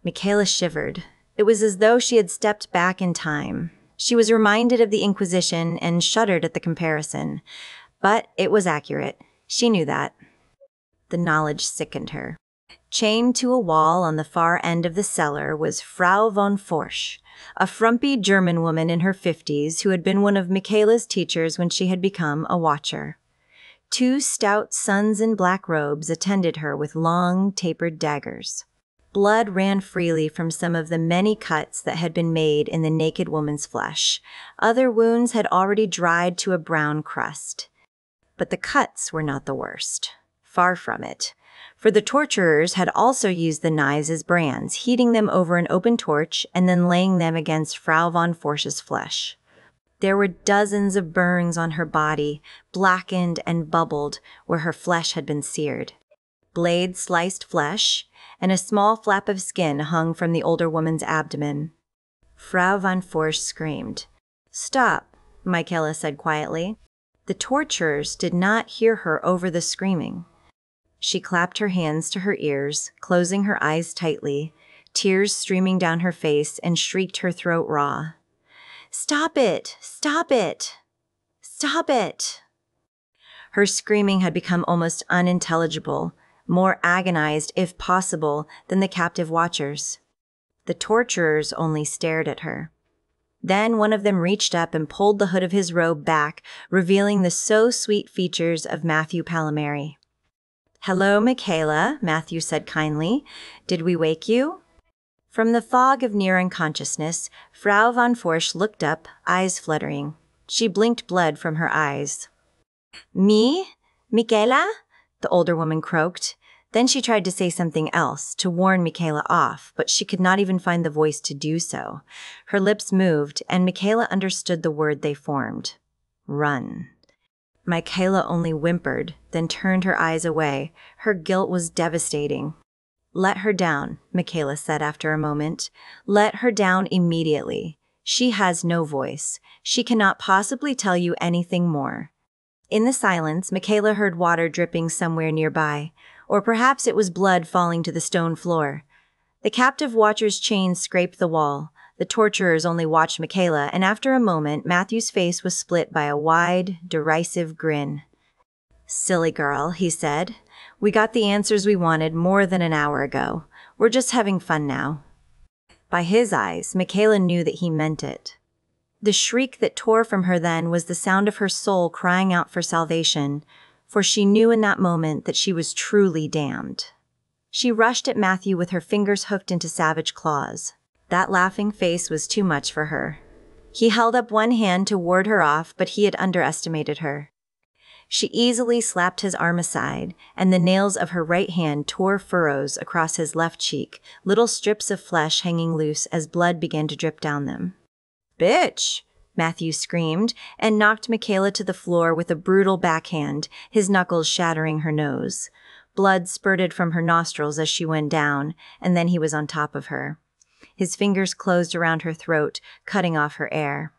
Michaela shivered. It was as though she had stepped back in time. She was reminded of the Inquisition and shuddered at the comparison. But it was accurate. She knew that. The knowledge sickened her. Chained to a wall on the far end of the cellar was Frau von Forsch, a frumpy German woman in her 50s who had been one of Michaela's teachers when she had become a Watcher. 2 stout sons in black robes attended her with long, tapered daggers. Blood ran freely from some of the many cuts that had been made in the naked woman's flesh. Other wounds had already dried to a brown crust. But the cuts were not the worst. Far from it. For the torturers had also used the knives as brands, heating them over an open torch and then laying them against Frau von Forsch's flesh. There were dozens of burns on her body, blackened and bubbled where her flesh had been seared. Blades sliced flesh, and a small flap of skin hung from the older woman's abdomen. Frau von Forsch screamed. "Stop," Michaela said quietly. The torturers did not hear her over the screaming. She clapped her hands to her ears, closing her eyes tightly, tears streaming down her face, and shrieked her throat raw. "Stop it! Stop it! Stop it!" Her screaming had become almost unintelligible, more agonized, if possible, than the captive watchers. The torturers only stared at her. Then one of them reached up and pulled the hood of his robe back, revealing the so-sweet features of Matthew Palmieri. "Hello, Michaela," Matthew said kindly. "Did we wake you?" From the fog of near unconsciousness, Frau von Forsch looked up, eyes fluttering. She blinked blood from her eyes. "Me? Michaela?" the older woman croaked. Then she tried to say something else, to warn Michaela off, but she could not even find the voice to do so. Her lips moved, and Michaela understood the word they formed. Run. Michaela only whimpered, then turned her eyes away. Her guilt was devastating. "Let her down," Michaela said after a moment. "Let her down immediately. She has no voice. She cannot possibly tell you anything more." In the silence, Michaela heard water dripping somewhere nearby, or perhaps it was blood falling to the stone floor. The captive watcher's chains scraped the wall. The torturers only watched Michaela, and after a moment, Matthew's face was split by a wide, derisive grin. "Silly girl," he said. "We got the answers we wanted more than an hour ago. We're just having fun now." By his eyes, Michaela knew that he meant it. The shriek that tore from her then was the sound of her soul crying out for salvation, for she knew in that moment that she was truly damned. She rushed at Matthew with her fingers hooked into savage claws. That laughing face was too much for her. He held up one hand to ward her off, but he had underestimated her. She easily slapped his arm aside, and the nails of her right hand tore furrows across his left cheek, little strips of flesh hanging loose as blood began to drip down them. "Bitch!" Matthew screamed, and knocked Michaela to the floor with a brutal backhand, his knuckles shattering her nose. Blood spurted from her nostrils as she went down, and then he was on top of her. His fingers closed around her throat, cutting off her air.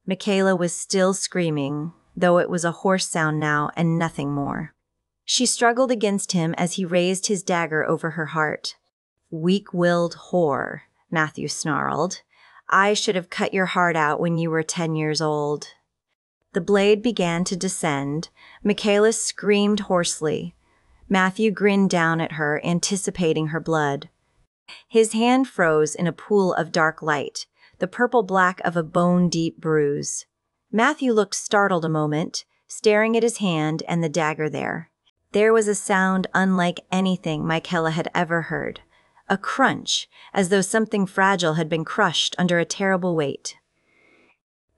Michaela was still screaming, though it was a hoarse sound now and nothing more. She struggled against him as he raised his dagger over her heart. "Weak-willed whore," Matthew snarled. "I should have cut your heart out when you were 10 years old." The blade began to descend. Michaela screamed hoarsely. Matthew grinned down at her, anticipating her blood. His hand froze in a pool of dark light, the purple-black of a bone-deep bruise. Matthew looked startled a moment, staring at his hand and the dagger there. There was a sound unlike anything Michaela had ever heard. A crunch, as though something fragile had been crushed under a terrible weight.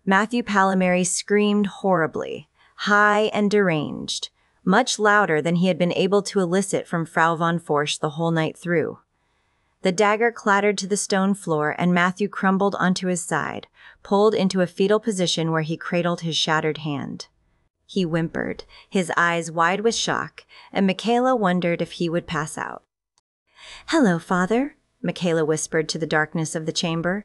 Matthew Palmieri screamed horribly, high and deranged, much louder than he had been able to elicit from Frau von Forsch the whole night through. The dagger clattered to the stone floor, and Matthew crumbled onto his side, pulled into a fetal position where he cradled his shattered hand. He whimpered, his eyes wide with shock, and Michaela wondered if he would pass out. "Hello, Father," Michaela whispered to the darkness of the chamber.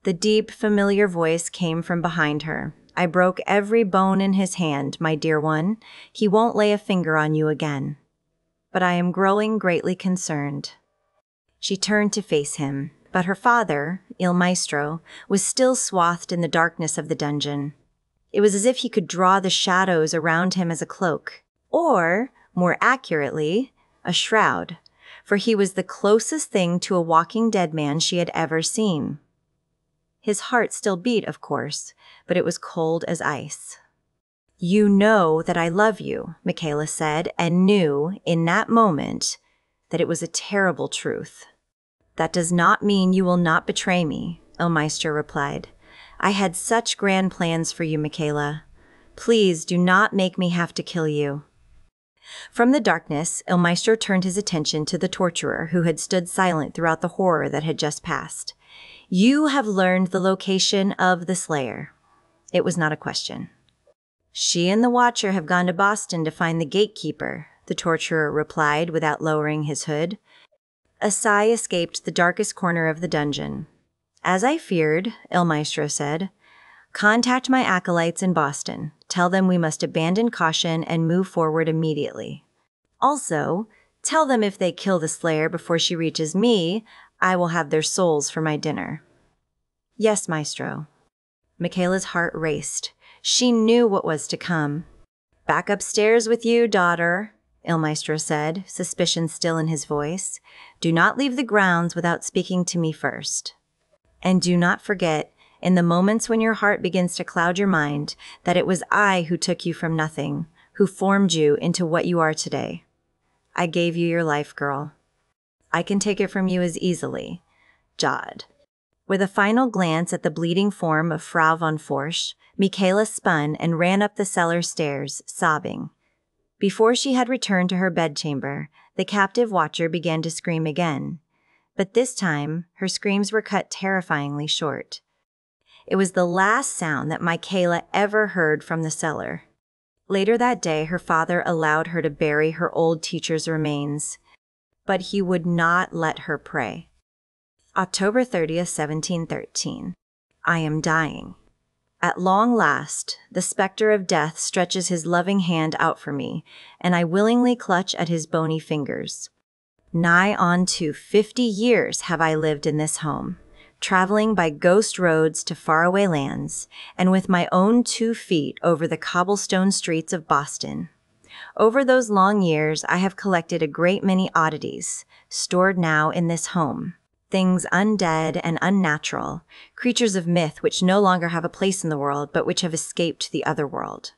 The deep, familiar voice came from behind her. "I broke every bone in his hand, my dear one. He won't lay a finger on you again. But I am growing greatly concerned." She turned to face him, but her father, Il Maestro, was still swathed in the darkness of the dungeon. It was as if he could draw the shadows around him as a cloak, or, more accurately, a shroud, for he was the closest thing to a walking dead man she had ever seen. His heart still beat, of course, but it was cold as ice. You know that I love you, Michaela said, and knew in that moment that it was a terrible truth. That does not mean you will not betray me, Ilmaistra replied. I had such grand plans for you, Michaela. Please do not make me have to kill you. From the darkness, Ilmaistra turned his attention to the torturer who had stood silent throughout the horror that had just passed. You have learned the location of the Slayer. It was not a question. She and the Watcher have gone to Boston to find the Gatekeeper, the torturer replied without lowering his hood. A sigh escaped the darkest corner of the dungeon. As I feared, Ilmaistra said, contact my acolytes in Boston. Tell them we must abandon caution and move forward immediately. Also, tell them if they kill the Slayer before she reaches me, I will have their souls for my dinner. Yes, Maestro. Michaela's heart raced. She knew what was to come. Back upstairs with you, daughter, Ilmaistra said, suspicion still in his voice. Do not leave the grounds without speaking to me first. And do not forget, in the moments when your heart begins to cloud your mind, that it was I who took you from nothing, who formed you into what you are today. I gave you your life, girl. I can take it from you as easily. Jod. With a final glance at the bleeding form of Frau von Forsch, Michaela spun and ran up the cellar stairs, sobbing. Before she had returned to her bedchamber, the captive Watcher began to scream again. But this time, her screams were cut terrifyingly short. It was the last sound that Michaela ever heard from the cellar. Later that day, her father allowed her to bury her old teacher's remains, but he would not let her pray. October 30th, 1713. I am dying. At long last, the specter of death stretches his loving hand out for me, and I willingly clutch at his bony fingers. Nigh on to 50 years have I lived in this home, traveling by ghost roads to faraway lands, and with my own 2 feet over the cobblestone streets of Boston. Over those long years, I have collected a great many oddities, stored now in this home. Things undead and unnatural, creatures of myth which no longer have a place in the world, but which have escaped the other world.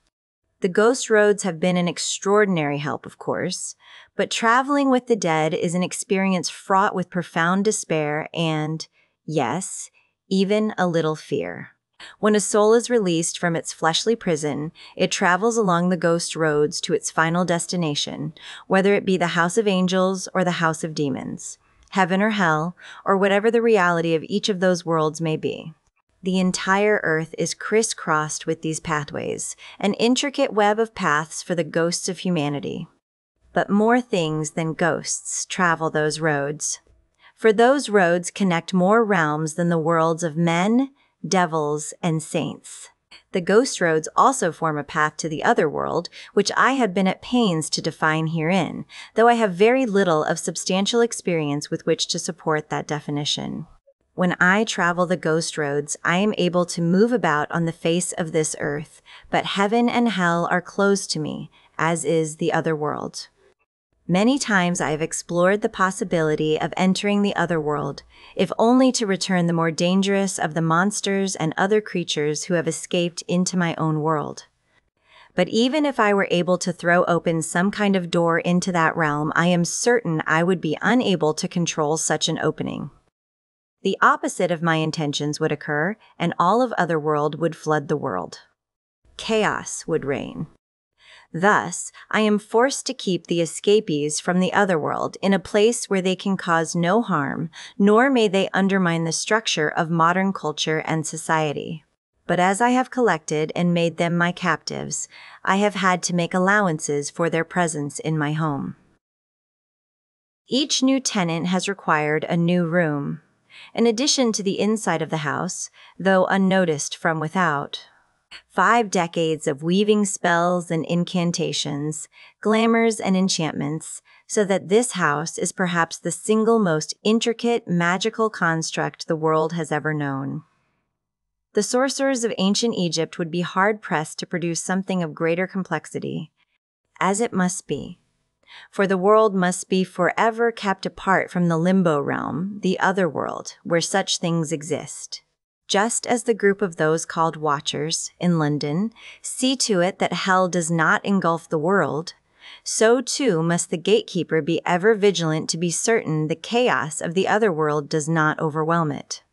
The ghost roads have been an extraordinary help, of course, but traveling with the dead is an experience fraught with profound despair and, yes, even a little fear. When a soul is released from its fleshly prison, it travels along the ghost roads to its final destination, whether it be the house of angels or the house of demons, heaven or hell, or whatever the reality of each of those worlds may be. The entire earth is crisscrossed with these pathways, an intricate web of paths for the ghosts of humanity. But more things than ghosts travel those roads. For those roads connect more realms than the worlds of men, devils, and saints. The ghost roads also form a path to the other world, which I have been at pains to define herein, though I have very little of substantial experience with which to support that definition. When I travel the ghost roads, I am able to move about on the face of this earth, but heaven and hell are closed to me, as is the other world. Many times I have explored the possibility of entering the other world, if only to return the more dangerous of the monsters and other creatures who have escaped into my own world. But even if I were able to throw open some kind of door into that realm, I am certain I would be unable to control such an opening. The opposite of my intentions would occur, and all of Otherworld would flood the world. Chaos would reign. Thus, I am forced to keep the escapees from the Otherworld in a place where they can cause no harm, nor may they undermine the structure of modern culture and society. But as I have collected and made them my captives, I have had to make allowances for their presence in my home. Each new tenant has required a new room. In addition to the inside of the house, though unnoticed from without, 5 decades of weaving spells and incantations, glamours and enchantments, so that this house is perhaps the single most intricate magical construct the world has ever known. The sorcerers of ancient Egypt would be hard-pressed to produce something of greater complexity, as it must be. For the world must be forever kept apart from the limbo realm, the other world, where such things exist. Just as the group of those called Watchers in London see to it that hell does not engulf the world, so too must the gatekeeper be ever vigilant to be certain the chaos of the other world does not overwhelm it.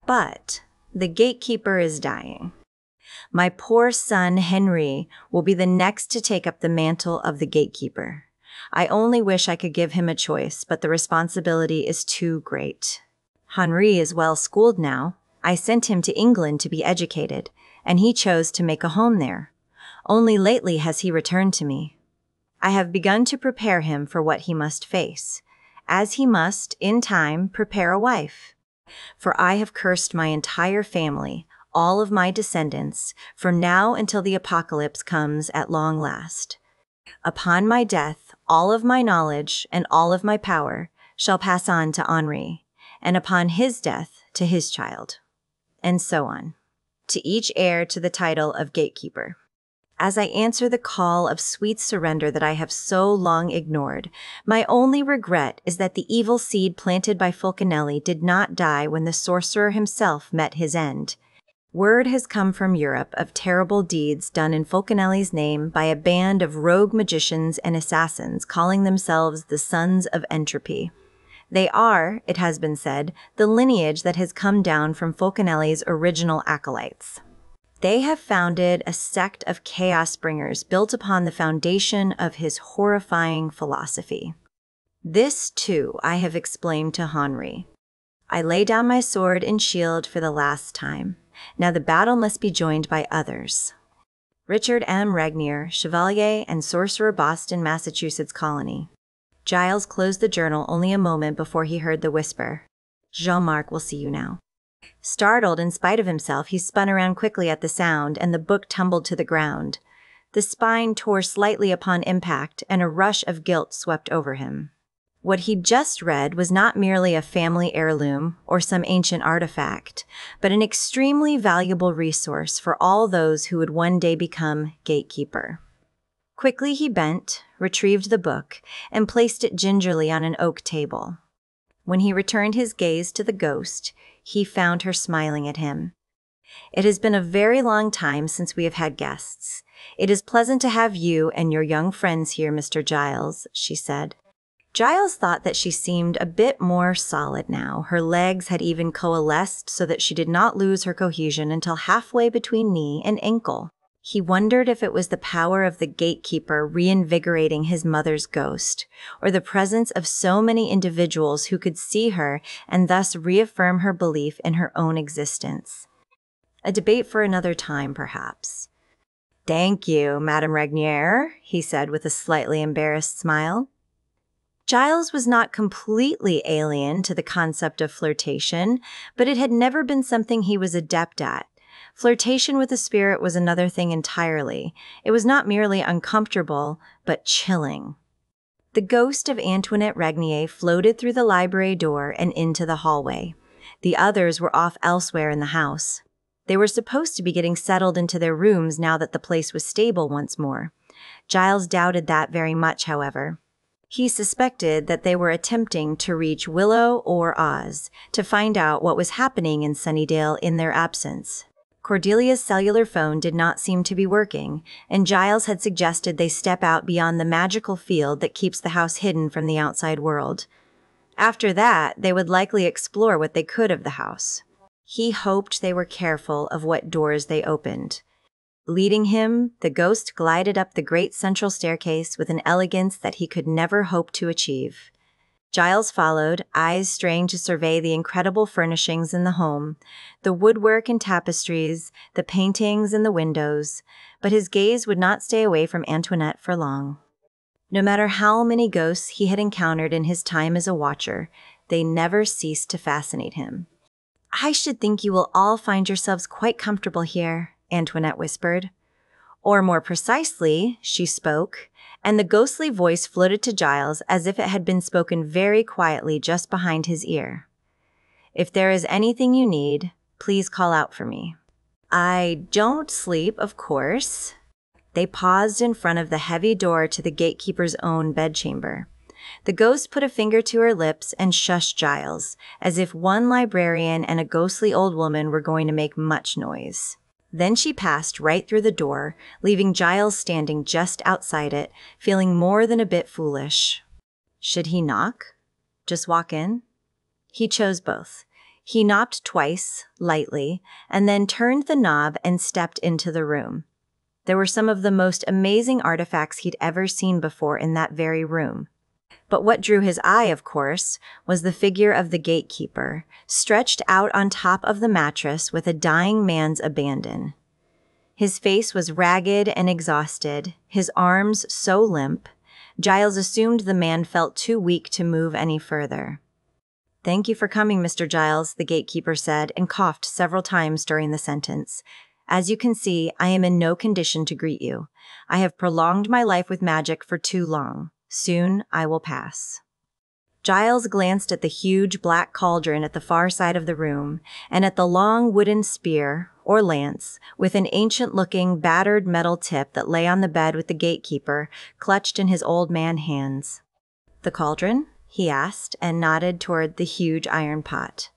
But the gatekeeper is dying. My poor son Henry will be the next to take up the mantle of the gatekeeper. I only wish I could give him a choice, but the responsibility is too great. Henri is well schooled now. I sent him to England to be educated, and he chose to make a home there. Only lately has he returned to me. I have begun to prepare him for what he must face, as he must, in time, prepare a wife. For I have cursed my entire family, all of my descendants, from now until the apocalypse comes at long last. Upon my death, all of my knowledge and all of my power shall pass on to Henri, and upon his death to his child, and so on, to each heir to the title of gatekeeper. As I answer the call of sweet surrender that I have so long ignored, my only regret is that the evil seed planted by Fulcanelli did not die when the sorcerer himself met his end. Word has come from Europe of terrible deeds done in Fulcanelli's name by a band of rogue magicians and assassins calling themselves the Sons of Entropy. They are, it has been said, the lineage that has come down from Fulcanelli's original acolytes. They have founded a sect of chaos bringers built upon the foundation of his horrifying philosophy. This, too, I have explained to Henri. I lay down my sword and shield for the last time. Now the battle must be joined by others. Richard M. Regnier, Chevalier and Sorcerer, Boston, Massachusetts Colony. Giles closed the journal only a moment before he heard the whisper. Jean-Marc will see you now. Startled in spite of himself, he spun around quickly at the sound, and the book tumbled to the ground. The spine tore slightly upon impact, and a rush of guilt swept over him. What he'd just read was not merely a family heirloom or some ancient artifact, but an extremely valuable resource for all those who would one day become gatekeeper. Quickly he bent, retrieved the book, and placed it gingerly on an oak table. When he returned his gaze to the ghost, he found her smiling at him. "It has been a very long time since we have had guests. It is pleasant to have you and your young friends here, Mr. Giles," she said. Giles thought that she seemed a bit more solid now. Her legs had even coalesced so that she did not lose her cohesion until halfway between knee and ankle. He wondered if it was the power of the gatekeeper reinvigorating his mother's ghost, or the presence of so many individuals who could see her and thus reaffirm her belief in her own existence. A debate for another time, perhaps. "Thank you, Madame Regnier," he said with a slightly embarrassed smile. Giles was not completely alien to the concept of flirtation, but it had never been something he was adept at. Flirtation with a spirit was another thing entirely. It was not merely uncomfortable, but chilling. The ghost of Antoinette Regnier floated through the library door and into the hallway. The others were off elsewhere in the house. They were supposed to be getting settled into their rooms now that the place was stable once more. Giles doubted that very much, however. He suspected that they were attempting to reach Willow or Oz to find out what was happening in Sunnydale in their absence. Cordelia's cellular phone did not seem to be working, and Giles had suggested they step out beyond the magical field that keeps the house hidden from the outside world. After that, they would likely explore what they could of the house. He hoped they were careful of what doors they opened. Leading him, the ghost glided up the great central staircase with an elegance that he could never hope to achieve. Giles followed, eyes straying to survey the incredible furnishings in the home, the woodwork and tapestries, the paintings and the windows, but his gaze would not stay away from Antoinette for long. No matter how many ghosts he had encountered in his time as a watcher, they never ceased to fascinate him. "I should think you will all find yourselves quite comfortable here," Antoinette whispered. Or more precisely, she spoke, and the ghostly voice floated to Giles as if it had been spoken very quietly just behind his ear. "If there is anything you need, please call out for me. I don't sleep, of course." They paused in front of the heavy door to the gatekeeper's own bedchamber. The ghost put a finger to her lips and shushed Giles, as if one librarian and a ghostly old woman were going to make much noise. Then she passed right through the door, leaving Giles standing just outside it, feeling more than a bit foolish. Should he knock? Just walk in? He chose both. He knocked twice, lightly, and then turned the knob and stepped into the room. There were some of the most amazing artifacts he'd ever seen before in that very room. But what drew his eye, of course, was the figure of the gatekeeper, stretched out on top of the mattress with a dying man's abandon. His face was ragged and exhausted, his arms so limp, Giles assumed the man felt too weak to move any further. "Thank you for coming, Mr. Giles," the gatekeeper said, and coughed several times during the sentence. "As you can see, I am in no condition to greet you. I have prolonged my life with magic for too long. Soon I will pass." Giles glanced at the huge black cauldron at the far side of the room, and at the long wooden spear, or lance, with an ancient-looking, battered metal tip that lay on the bed with the gatekeeper, clutched in his old man hands. "The cauldron?" he asked, and nodded toward the huge iron pot.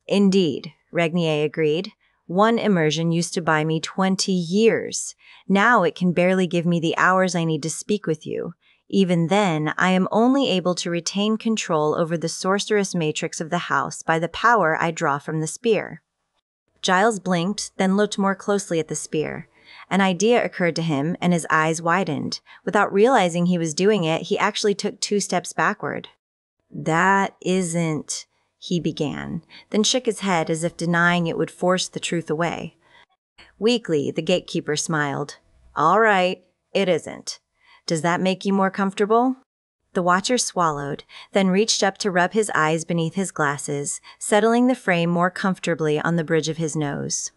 "Indeed," Regnier agreed. "One immersion used to buy me 20 years. Now it can barely give me the hours I need to speak with you. Even then, I am only able to retain control over the sorceress matrix of the house by the power I draw from the spear." Giles blinked, then looked more closely at the spear. An idea occurred to him, and his eyes widened. Without realizing he was doing it, he actually took 2 steps backward. "That isn't," he began, then shook his head as if denying it would force the truth away. Weakly, the gatekeeper smiled. "All right, it isn't. Does that make you more comfortable?" The watcher swallowed, then reached up to rub his eyes beneath his glasses, settling the frame more comfortably on the bridge of his nose.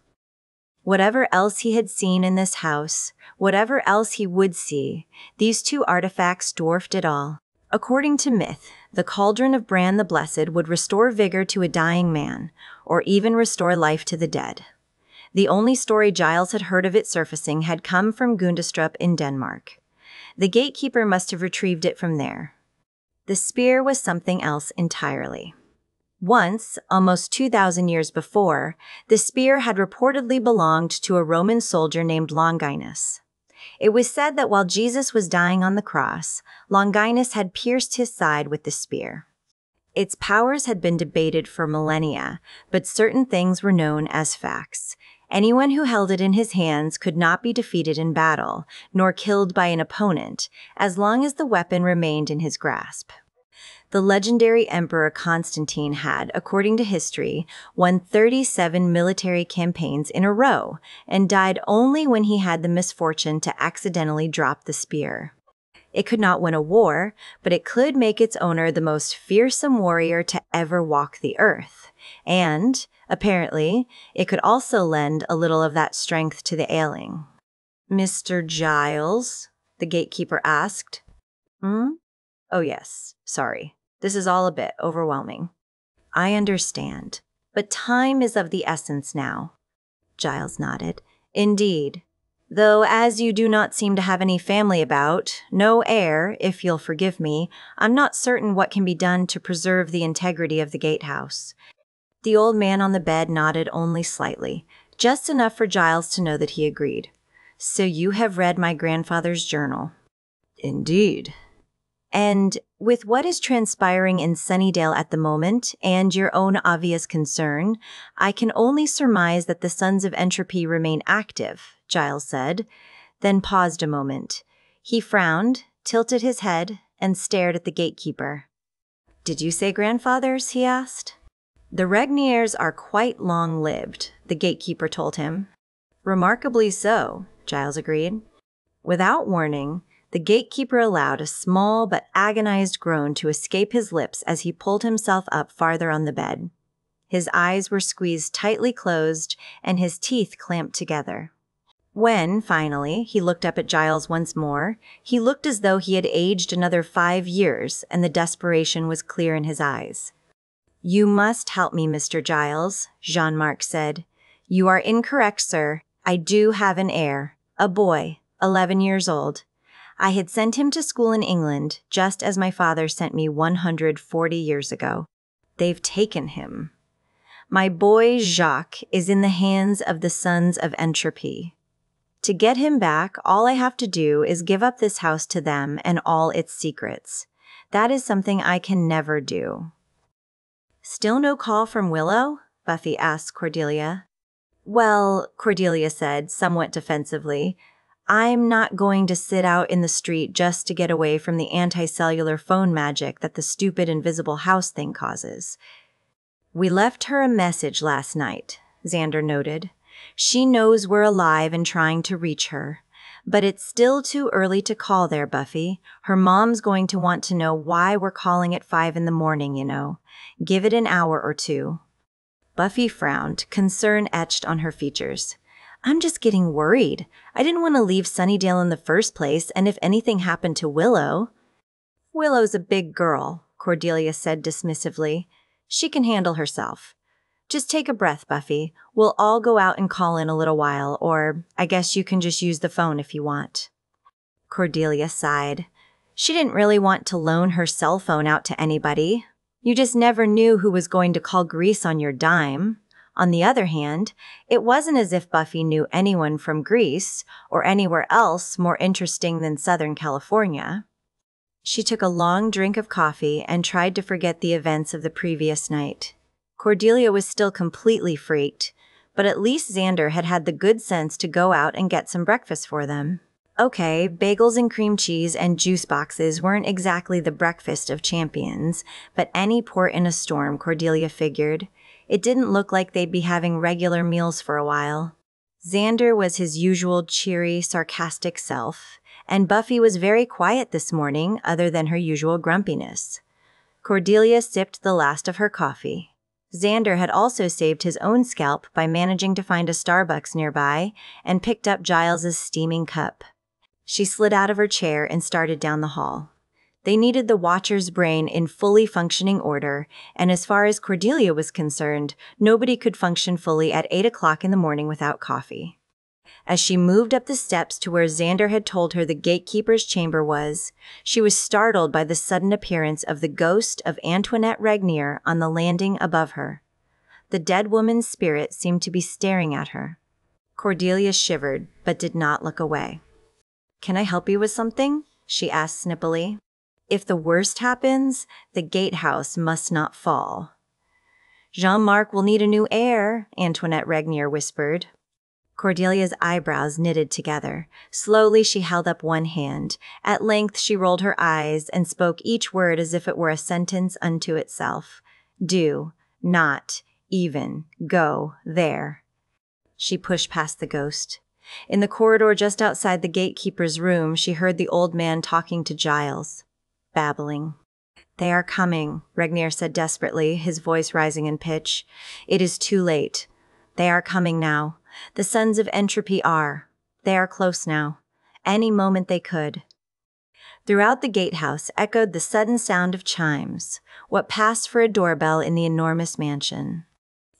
Whatever else he had seen in this house, whatever else he would see, these 2 artifacts dwarfed it all. According to myth, the cauldron of Bran the Blessed would restore vigor to a dying man, or even restore life to the dead. The only story Giles had heard of it surfacing had come from Gundestrup in Denmark. The gatekeeper must have retrieved it from there. The spear was something else entirely. Once, almost 2,000 years before, the spear had reportedly belonged to a Roman soldier named Longinus. It was said that while Jesus was dying on the cross, Longinus had pierced his side with the spear. Its powers had been debated for millennia, but certain things were known as facts. Anyone who held it in his hands could not be defeated in battle, nor killed by an opponent, as long as the weapon remained in his grasp. The legendary Emperor Constantine had, according to history, won 37 military campaigns in a row, and died only when he had the misfortune to accidentally drop the spear. It could not win a war, but it could make its owner the most fearsome warrior to ever walk the earth. And, apparently, it could also lend a little of that strength to the ailing. "Mr. Giles?" the gatekeeper asked. "Oh yes, sorry. This is all a bit overwhelming." "I understand. But time is of the essence now." Giles nodded. "Indeed. Though, as you do not seem to have any family about, no heir, if you'll forgive me, I'm not certain what can be done to preserve the integrity of the gatehouse." The old man on the bed nodded only slightly, just enough for Giles to know that he agreed. "So you have read my grandfather's journal." "Indeed." "And with what is transpiring in Sunnydale at the moment, and your own obvious concern, I can only surmise that the Sons of Entropy remain active," Giles said, then paused a moment. He frowned, tilted his head, and stared at the gatekeeper. "Did you say grandfathers?" he asked. "The Regniers are quite long-lived," the gatekeeper told him. "Remarkably so," Giles agreed. Without warning, the gatekeeper allowed a small but agonized groan to escape his lips as he pulled himself up farther on the bed. His eyes were squeezed tightly closed, and his teeth clamped together. When, finally, he looked up at Giles once more, he looked as though he had aged another 5 years, and the desperation was clear in his eyes. "You must help me, Mr. Giles," Jean-Marc said. "You are incorrect, sir. I do have an heir, a boy, 11 years old. I had sent him to school in England, just as my father sent me 140 years ago. They've taken him. My boy Jacques is in the hands of the Sons of Entropy. To get him back, all I have to do is give up this house to them and all its secrets. That is something I can never do." "Still no call from Willow?" Buffy asked Cordelia. "Well," Cordelia said, somewhat defensively, "I'm not going to sit out in the street just to get away from the anti-cellular phone magic that the stupid invisible house thing causes." "We left her a message last night," Xander noted. "She knows we're alive and trying to reach her. But it's still too early to call there, Buffy. Her mom's going to want to know why we're calling at 5 in the morning, you know. Give it an hour or two." Buffy frowned, concern etched on her features. "I'm just getting worried. I didn't want to leave Sunnydale in the first place, and if anything happened to Willow—" "Willow's a big girl," Cordelia said dismissively. "She can handle herself. Just take a breath, Buffy. We'll all go out and call in a little while, or I guess you can just use the phone if you want." Cordelia sighed. She didn't really want to loan her cell phone out to anybody. You just never knew who was going to call Greece on your dime. On the other hand, it wasn't as if Buffy knew anyone from Greece or anywhere else more interesting than Southern California. She took a long drink of coffee and tried to forget the events of the previous night. Cordelia was still completely freaked, but at least Xander had had the good sense to go out and get some breakfast for them. Okay, bagels and cream cheese and juice boxes weren't exactly the breakfast of champions, but any port in a storm, Cordelia figured. It didn't look like they'd be having regular meals for a while. Xander was his usual cheery, sarcastic self, and Buffy was very quiet this morning other than her usual grumpiness. Cordelia sipped the last of her coffee. Xander had also saved his own scalp by managing to find a Starbucks nearby and picked up Giles's steaming cup. She slid out of her chair and started down the hall. They needed the Watcher's brain in fully functioning order, and as far as Cordelia was concerned, nobody could function fully at 8 o'clock in the morning without coffee. As she moved up the steps to where Xander had told her the Gatekeeper's chamber was, she was startled by the sudden appearance of the ghost of Antoinette Regnier on the landing above her. The dead woman's spirit seemed to be staring at her. Cordelia shivered, but did not look away. "Can I help you with something?" she asked snippily. "If the worst happens, the gatehouse must not fall." "Jean-Marc will need a new heir," Antoinette Regnier whispered. Cordelia's eyebrows knitted together. Slowly she held up one hand. At length she rolled her eyes and spoke each word as if it were a sentence unto itself. "Do, not, even, go, there." She pushed past the ghost. In the corridor just outside the gatekeeper's room, she heard the old man talking to Giles. Babbling. "They are coming," Regnier said desperately, his voice rising in pitch. "It is too late. They are coming now. The Sons of Entropy are. They are close now. Any moment they could." Throughout the gatehouse echoed the sudden sound of chimes, what passed for a doorbell in the enormous mansion.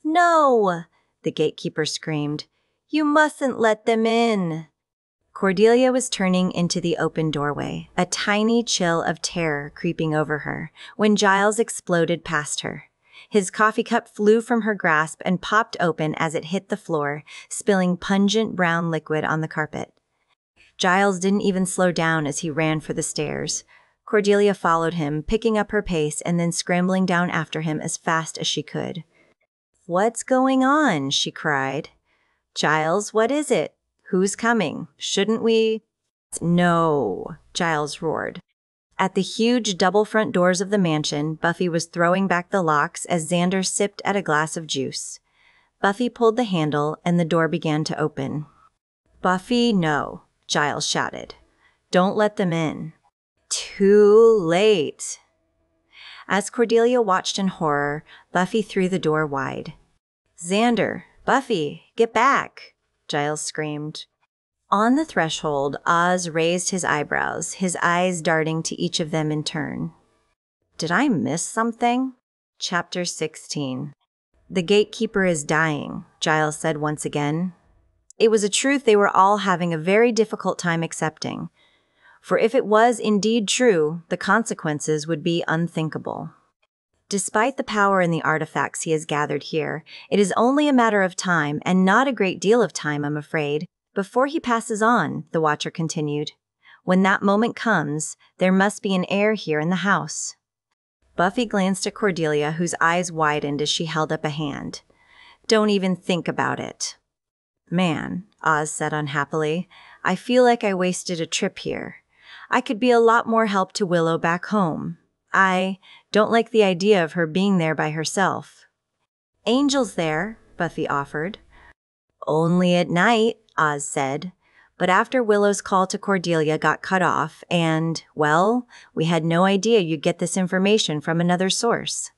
"No!" the gatekeeper screamed. "You mustn't let them in." Cordelia was turning into the open doorway, a tiny chill of terror creeping over her, when Giles exploded past her. His coffee cup flew from her grasp and popped open as it hit the floor, spilling pungent brown liquid on the carpet. Giles didn't even slow down as he ran for the stairs. Cordelia followed him, picking up her pace and then scrambling down after him as fast as she could. "What's going on?" she cried. "Giles, what is it? Who's coming? Shouldn't we—" "No," Giles roared. At the huge double front doors of the mansion, Buffy was throwing back the locks as Xander sipped at a glass of juice. Buffy pulled the handle and the door began to open. "Buffy, no," Giles shouted. "Don't let them in." "Too late." As Cordelia watched in horror, Buffy threw the door wide. "Xander, Buffy, get back," Giles screamed. On the threshold, Oz raised his eyebrows, his eyes darting to each of them in turn. "Did I miss something?" Chapter 16. "The gatekeeper is dying," Giles said once again. It was a truth they were all having a very difficult time accepting. for if it was indeed true, the consequences would be unthinkable. Despite the power in the artifacts he has gathered here, it is only a matter of time, and not a great deal of time, I'm afraid, before he passes on, the Watcher continued. When that moment comes, there must be an heir here in the house. Buffy glanced at Cordelia, whose eyes widened as she held up a hand. Don't even think about it. Man, Oz said unhappily, I feel like I wasted a trip here. I could be a lot more help to Willow back home. I don't like the idea of her being there by herself. Angel's there, Buffy offered. Only at night, Oz said. But after Willow's call to Cordelia got cut off and, well, we had no idea you'd get this information from another source.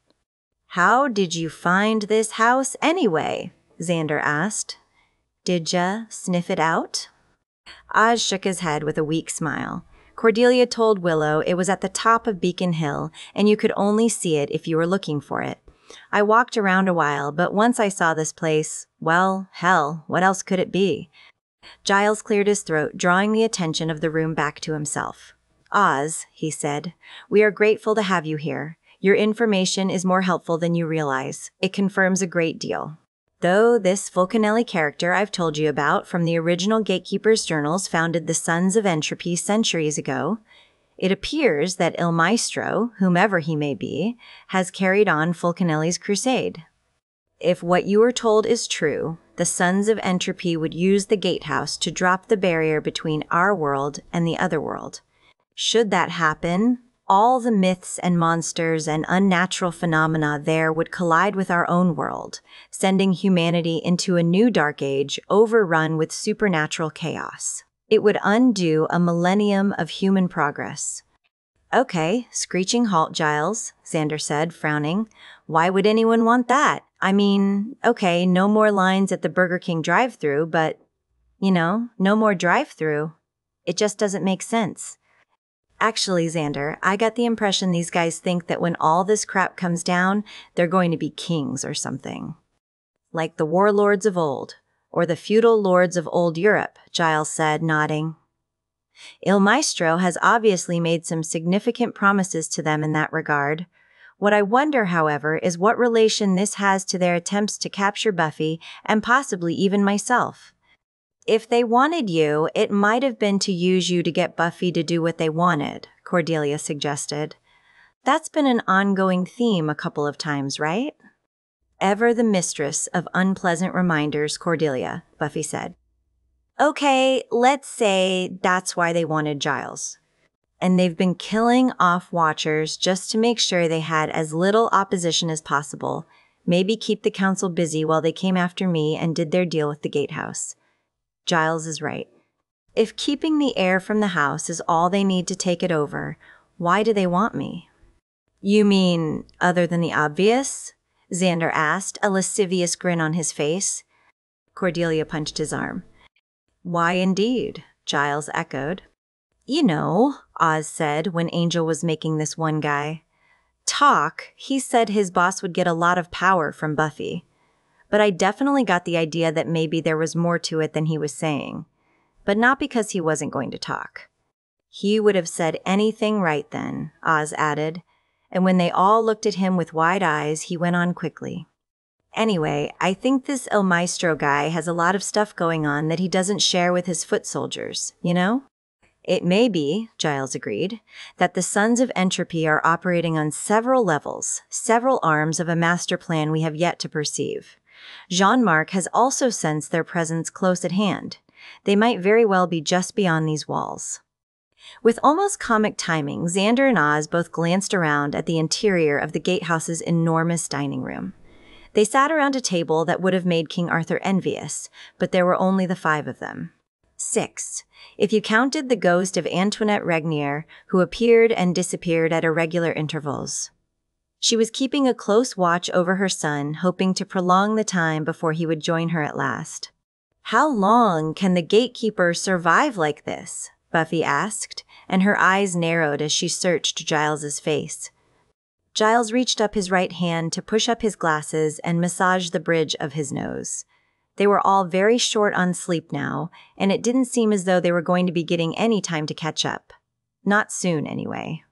How did you find this house anyway? Xander asked. Did ya sniff it out? Oz shook his head with a weak smile. Cordelia told Willow it was at the top of Beacon Hill, and you could only see it if you were looking for it. I walked around a while, but once I saw this place, well, hell, what else could it be? Giles cleared his throat, drawing the attention of the room back to himself. Oz, he said, we are grateful to have you here. Your information is more helpful than you realize. It confirms a great deal. Though this Fulcanelli character I've told you about from the original Gatekeeper's journals founded the Sons of Entropy centuries ago, it appears that Il Maestro, whomever he may be, has carried on Fulcanelli's crusade. If what you were told is true, the Sons of Entropy would use the Gatehouse to drop the barrier between our world and the other world. Should that happen, all the myths and monsters and unnatural phenomena there would collide with our own world, sending humanity into a new dark age overrun with supernatural chaos. It would undo a millennium of human progress. Okay, screeching halt, Giles, Xander said, frowning. Why would anyone want that? I mean, okay, no more lines at the Burger King drive-thru, but, no more drive-thru. It just doesn't make sense. Actually, Xander, I got the impression these guys think that when all this crap comes down, they're going to be kings or something. Like the warlords of old, or the feudal lords of old Europe, Giles said, nodding. Il Maestro has obviously made some significant promises to them in that regard. What I wonder, however, is what relation this has to their attempts to capture Buffy and possibly even myself. If they wanted you, it might have been to use you to get Buffy to do what they wanted, Cordelia suggested. That's been an ongoing theme a couple of times, right? Ever the mistress of unpleasant reminders, Cordelia, Buffy said. Okay, let's say that's why they wanted Giles. And they've been killing off Watchers just to make sure they had as little opposition as possible, maybe keep the council busy while they came after me and did their deal with the Gatehouse. Giles is right. If keeping the heir from the house is all they need to take it over, why do they want me? You mean other than the obvious? Xander asked, a lascivious grin on his face. Cordelia punched his arm. Why indeed? Giles echoed. You know, Oz said when Angel was making this one guy. Talk, he said his boss would get a lot of power from Buffy. But I definitely got the idea that maybe there was more to it than he was saying. But not because he wasn't going to talk. He would have said anything right then, Oz added, and when they all looked at him with wide eyes, he went on quickly. Anyway, I think this El Maestro guy has a lot of stuff going on that he doesn't share with his foot soldiers, you know? It may be, Giles agreed, that the Sons of Entropy are operating on several levels, several arms of a master plan we have yet to perceive. Jean-Marc has also sensed their presence close at hand. They might very well be just beyond these walls. With almost comic timing, Xander and Oz both glanced around at the interior of the Gatehouse's enormous dining room. They sat around a table that would have made King Arthur envious, but there were only the 5 of them. 6, if you counted the ghost of Antoinette Regnier, who appeared and disappeared at irregular intervals. She was keeping a close watch over her son, hoping to prolong the time before he would join her at last. How long can the Gatekeeper survive like this? Buffy asked, and her eyes narrowed as she searched Giles's face. Giles reached up his right hand to push up his glasses and massage the bridge of his nose. They were all very short on sleep now, and it didn't seem as though they were going to be getting any time to catch up. Not soon, anyway.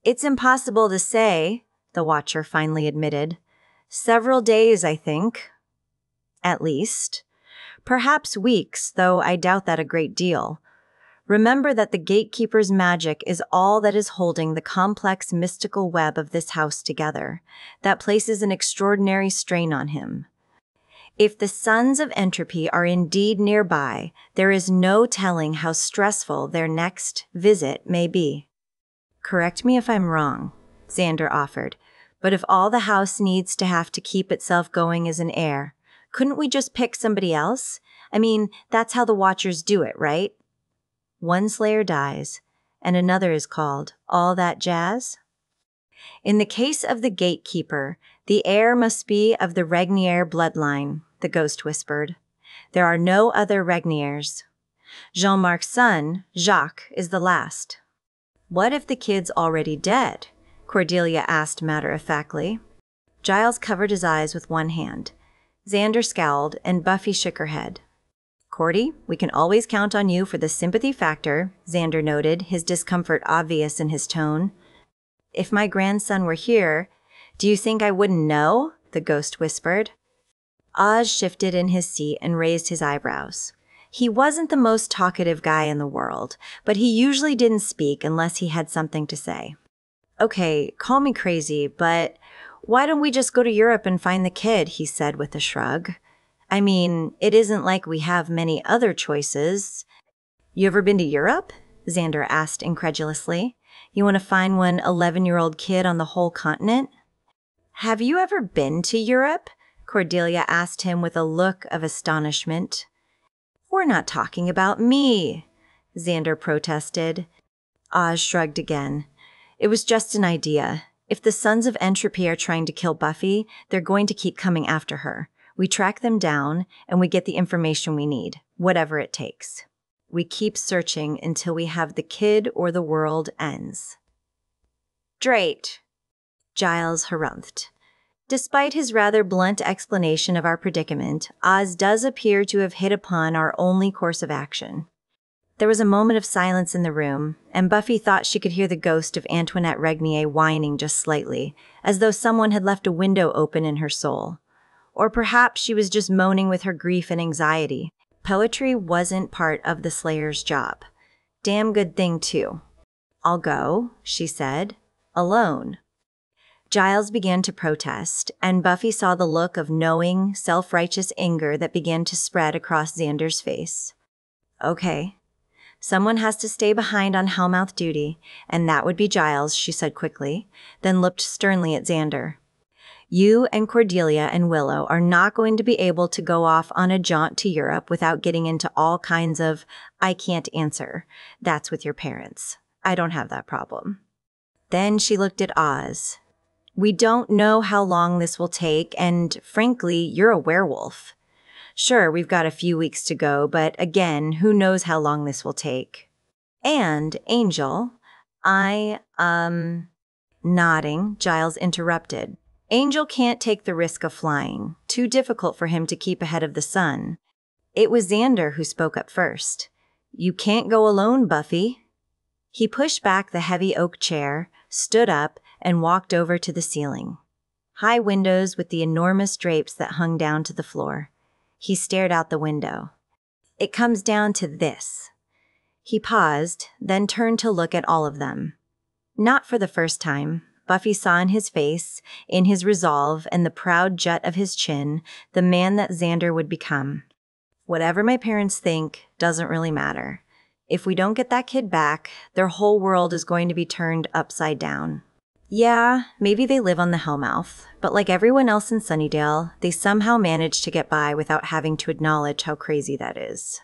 It's impossible to say, the Watcher finally admitted. Several days, I think. At least. Perhaps weeks, though I doubt that a great deal. Remember that the Gatekeeper's magic is all that is holding the complex mystical web of this house together. That places an extraordinary strain on him. If the Sons of Entropy are indeed nearby, there is no telling how stressful their next visit may be. Correct me if I'm wrong, Xander offered, but if all the house needs to have to keep itself going as an heir, couldn't we just pick somebody else? I mean, that's how the Watchers do it, right? One Slayer dies, and another is called. All that jazz? In the case of the Gatekeeper, the heir must be of the Regnier bloodline, the ghost whispered. There are no other Regniers. Jean-Marc's son, Jacques, is the last. What if the kid's already dead? Cordelia asked matter-of-factly. Giles covered his eyes with one hand. Xander scowled, and Buffy shook her head. Cordy, we can always count on you for the sympathy factor, Xander noted, his discomfort obvious in his tone. If my grandson were here, do you think I wouldn't know? The ghost whispered. Oz shifted in his seat and raised his eyebrows. He wasn't the most talkative guy in the world, but he usually didn't speak unless he had something to say. Okay, call me crazy, but why don't we just go to Europe and find the kid, he said with a shrug. I mean, it isn't like we have many other choices. You ever been to Europe? Xander asked incredulously. You want to find one 11-year-old kid on the whole continent? Have you ever been to Europe? Cordelia asked him with a look of astonishment. We're not talking about me, Xander protested. Oz shrugged again. It was just an idea. If the Sons of Entropy are trying to kill Buffy, they're going to keep coming after her. We track them down, and we get the information we need, whatever it takes. We keep searching until we have the kid or the world ends. Drake, Giles harumphed. Despite his rather blunt explanation of our predicament, Oz does appear to have hit upon our only course of action. There was a moment of silence in the room, and Buffy thought she could hear the ghost of Antoinette Regnier whining just slightly, as though someone had left a window open in her soul. Or perhaps she was just moaning with her grief and anxiety. Poetry wasn't part of the Slayer's job. Damn good thing, too. I'll go, she said, alone. Giles began to protest, and Buffy saw the look of knowing, self-righteous anger that began to spread across Xander's face. Okay. Someone has to stay behind on Hellmouth duty, and that would be Giles, she said quickly, then looked sternly at Xander. You and Cordelia and Willow are not going to be able to go off on a jaunt to Europe without getting into all kinds of, I can't answer. That's with your parents. I don't have that problem. Then she looked at Oz. We don't know how long this will take, and frankly, you're a werewolf. Sure, we've got a few weeks to go, but again, who knows how long this will take. And, Angel, Nodding, Giles interrupted. Angel can't take the risk of flying. Too difficult for him to keep ahead of the sun. It was Xander who spoke up first. You can't go alone, Buffy. He pushed back the heavy oak chair, stood up, and walked over to the ceiling. High windows with the enormous drapes that hung down to the floor. He stared out the window. It comes down to this. He paused, then turned to look at all of them. Not for the first time, Buffy saw in his face, in his resolve and the proud jut of his chin, the man that Xander would become. Whatever my parents think doesn't really matter. If we don't get that kid back, their whole world is going to be turned upside down. Yeah, maybe they live on the Hellmouth, but like everyone else in Sunnydale, they somehow manage to get by without having to acknowledge how crazy that is.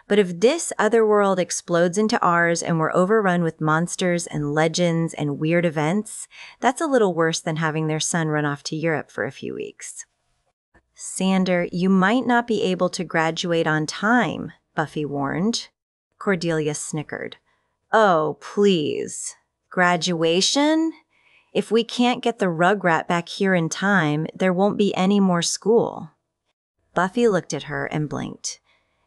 But if this other world explodes into ours and we're overrun with monsters and legends and weird events, that's a little worse than having their son run off to Europe for a few weeks. Xander, you might not be able to graduate on time, Buffy warned. Cordelia snickered. Oh, please. Graduation? If we can't get the Rugrat back here in time, there won't be any more school. Buffy looked at her and blinked.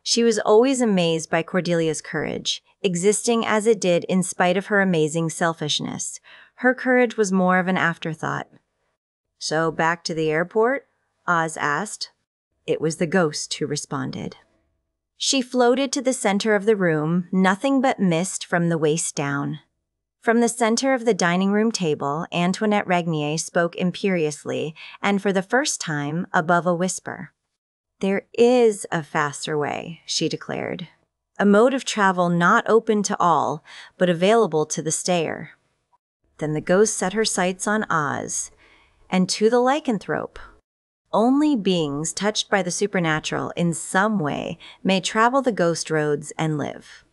She was always amazed by Cordelia's courage. existing as it did in spite of her amazing selfishness. Her courage was more of an afterthought. "So back to the airport?" Oz asked. It was the ghost who responded. She floated to the center of the room, nothing but mist from the waist down. From the center of the dining room table, Antoinette Regnier spoke imperiously, and for the first time, above a whisper. "There is a faster way," she declared. "A mode of travel not open to all, but available to the stayer." Then the ghost set her sights on Oz, and to the lycanthrope. Only beings touched by the supernatural in some way may travel the ghost roads and live.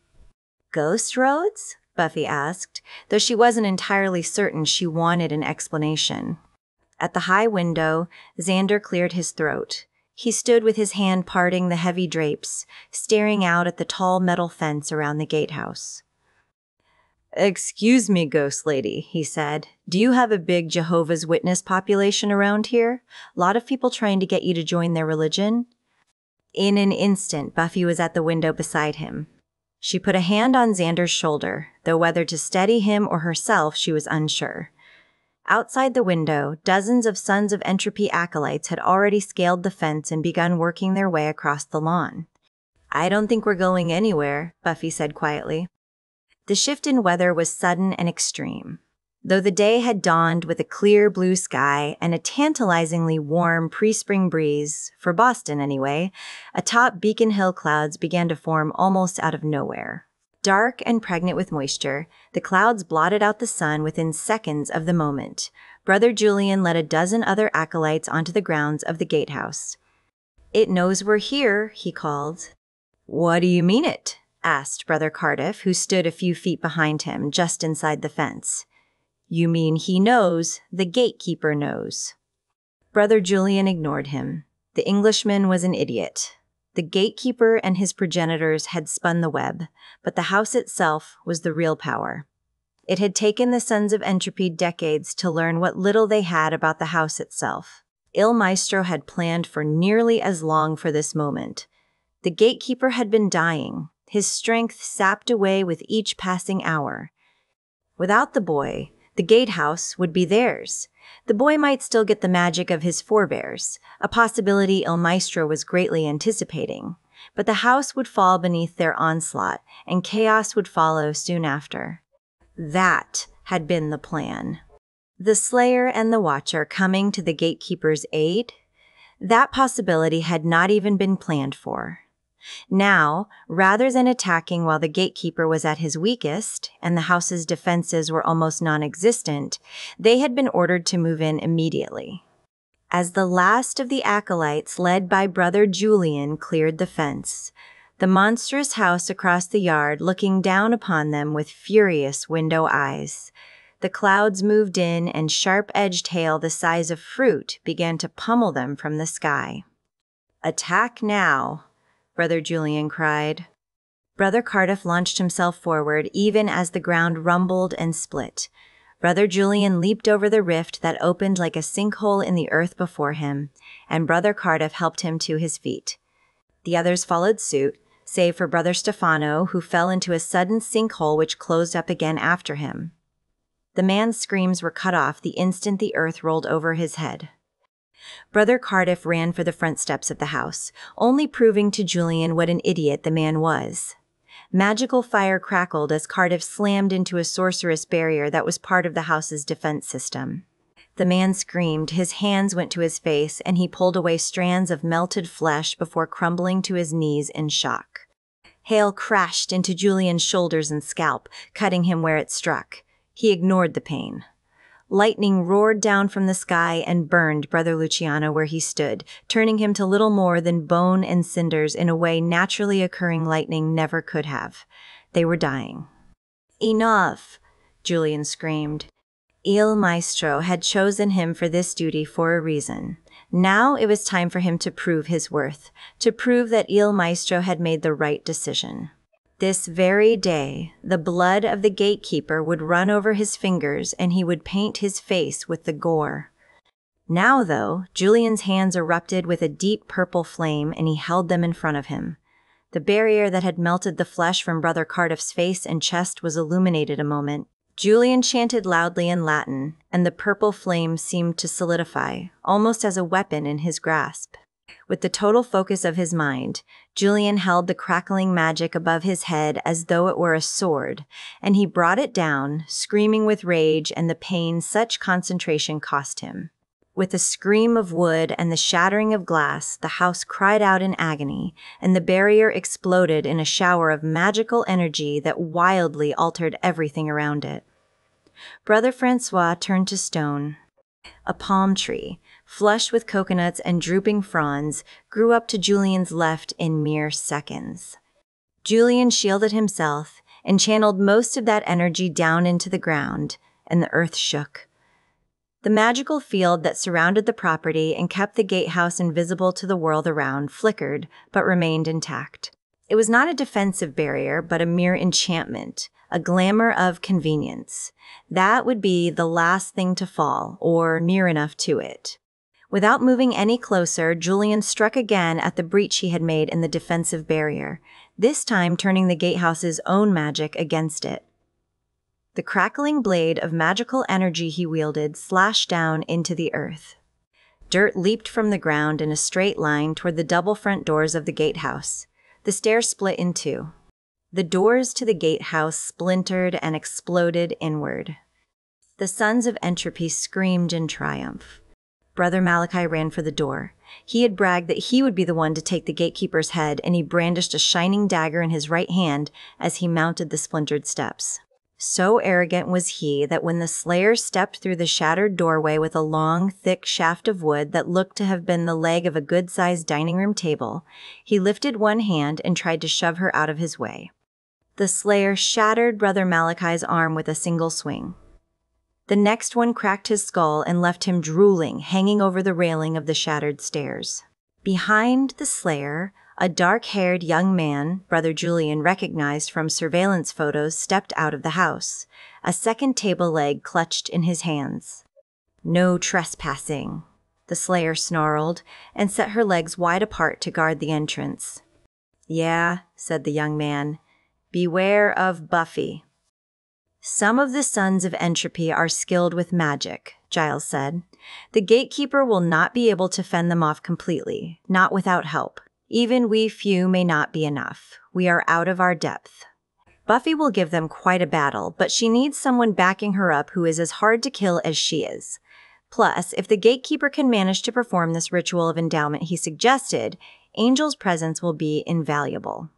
"Ghost roads?" Buffy asked, though she wasn't entirely certain she wanted an explanation. At the high window, Xander cleared his throat. He stood with his hand parting the heavy drapes, staring out at the tall metal fence around the gatehouse. "Excuse me, ghost lady," he said. "Do you have a big Jehovah's Witness population around here? Lot of people trying to get you to join their religion?" In an instant, Buffy was at the window beside him. She put a hand on Xander's shoulder, though whether to steady him or herself she was unsure. Outside the window, dozens of Sons of Entropy acolytes had already scaled the fence and begun working their way across the lawn. "I don't think we're going anywhere," Buffy said quietly. The shift in weather was sudden and extreme. Though the day had dawned with a clear blue sky and a tantalizingly warm pre-spring breeze, for Boston anyway, atop Beacon Hill clouds began to form almost out of nowhere. Dark and pregnant with moisture, the clouds blotted out the sun within seconds of the moment. Brother Julian led a dozen other acolytes onto the grounds of the gatehouse. "It knows we're here," he called. "What do you mean it?" asked Brother Cardiff, who stood a few feet behind him, just inside the fence. "You mean he knows, the gatekeeper knows." Brother Julian ignored him. The Englishman was an idiot. The gatekeeper and his progenitors had spun the web, but the house itself was the real power. It had taken the Sons of Entropy decades to learn what little they had about the house itself. Il Maestro had planned for nearly as long for this moment. The gatekeeper had been dying, his strength sapped away with each passing hour. Without the boy, the gatehouse would be theirs. The boy might still get the magic of his forebears, a possibility Il Maestro was greatly anticipating, but the house would fall beneath their onslaught, and chaos would follow soon after. That had been the plan. The Slayer and the Watcher coming to the gatekeeper's aid? That possibility had not even been planned for. Now, rather than attacking while the gatekeeper was at his weakest and the house's defenses were almost non-existent, they had been ordered to move in immediately. As the last of the acolytes, led by Brother Julian, cleared the fence, the monstrous house across the yard looking down upon them with furious window eyes, the clouds moved in and sharp-edged hail the size of fruit began to pummel them from the sky. "Attack now!" Brother Julian cried. Brother Cardiff launched himself forward even as the ground rumbled and split. Brother Julian leaped over the rift that opened like a sinkhole in the earth before him, and Brother Cardiff helped him to his feet. The others followed suit, save for Brother Stefano, who fell into a sudden sinkhole which closed up again after him. The man's screams were cut off the instant the earth rolled over his head. Brother Cardiff ran for the front steps of the house, only proving to Julian what an idiot the man was. Magical fire crackled as Cardiff slammed into a sorceress barrier that was part of the house's defense system. The man screamed, his hands went to his face, and he pulled away strands of melted flesh before crumbling to his knees in shock. Hail crashed into Julian's shoulders and scalp, cutting him where it struck. He ignored the pain. Lightning roared down from the sky and burned Brother Luciano where he stood, turning him to little more than bone and cinders in a way naturally occurring lightning never could have. They were dying. "Enough!" Julian screamed. Il Maestro had chosen him for this duty for a reason. Now it was time for him to prove his worth, to prove that Il Maestro had made the right decision. This very day, the blood of the gatekeeper would run over his fingers and he would paint his face with the gore. Now, though, Julian's hands erupted with a deep purple flame and he held them in front of him. The barrier that had melted the flesh from Brother Cardiff's face and chest was illuminated a moment. Julian chanted loudly in Latin, and the purple flame seemed to solidify, almost as a weapon in his grasp. With the total focus of his mind, Julian held the crackling magic above his head as though it were a sword, and he brought it down, screaming with rage and the pain such concentration cost him. With a scream of wood and the shattering of glass, the house cried out in agony, and the barrier exploded in a shower of magical energy that wildly altered everything around it. Brother Francois turned to stone. A palm tree, flush with coconuts and drooping fronds, grew up to Julian's left in mere seconds. Julian shielded himself and channeled most of that energy down into the ground, and the earth shook. The magical field that surrounded the property and kept the gatehouse invisible to the world around flickered, but remained intact. It was not a defensive barrier, but a mere enchantment, a glamour of convenience. That would be the last thing to fall, or near enough to it. Without moving any closer, Julian struck again at the breach he had made in the defensive barrier, this time turning the gatehouse's own magic against it. The crackling blade of magical energy he wielded slashed down into the earth. Dirt leaped from the ground in a straight line toward the double front doors of the gatehouse. The stairs split in two. The doors to the gatehouse splintered and exploded inward. The sons of entropy screamed in triumph. Brother Malachi ran for the door. He had bragged that he would be the one to take the gatekeeper's head, and he brandished a shining dagger in his right hand as he mounted the splintered steps. So arrogant was he that when the slayer stepped through the shattered doorway with a long, thick shaft of wood that looked to have been the leg of a good-sized dining room table, he lifted one hand and tried to shove her out of his way. The slayer shattered Brother Malachi's arm with a single swing. The next one cracked his skull and left him drooling, hanging over the railing of the shattered stairs. Behind the slayer, a dark-haired young man, Brother Julian recognized from surveillance photos, stepped out of the house, a second table leg clutched in his hands. "No trespassing," the slayer snarled, and set her legs wide apart to guard the entrance. "Yeah," said the young man. "Beware of Buffy." "Some of the sons of entropy are skilled with magic," Giles said. "The gatekeeper will not be able to fend them off completely, not without help. Even we few may not be enough. We are out of our depth. Buffy will give them quite a battle, but she needs someone backing her up who is as hard to kill as she is. Plus, if the gatekeeper can manage to perform this ritual of endowment he suggested, Angel's presence will be invaluable.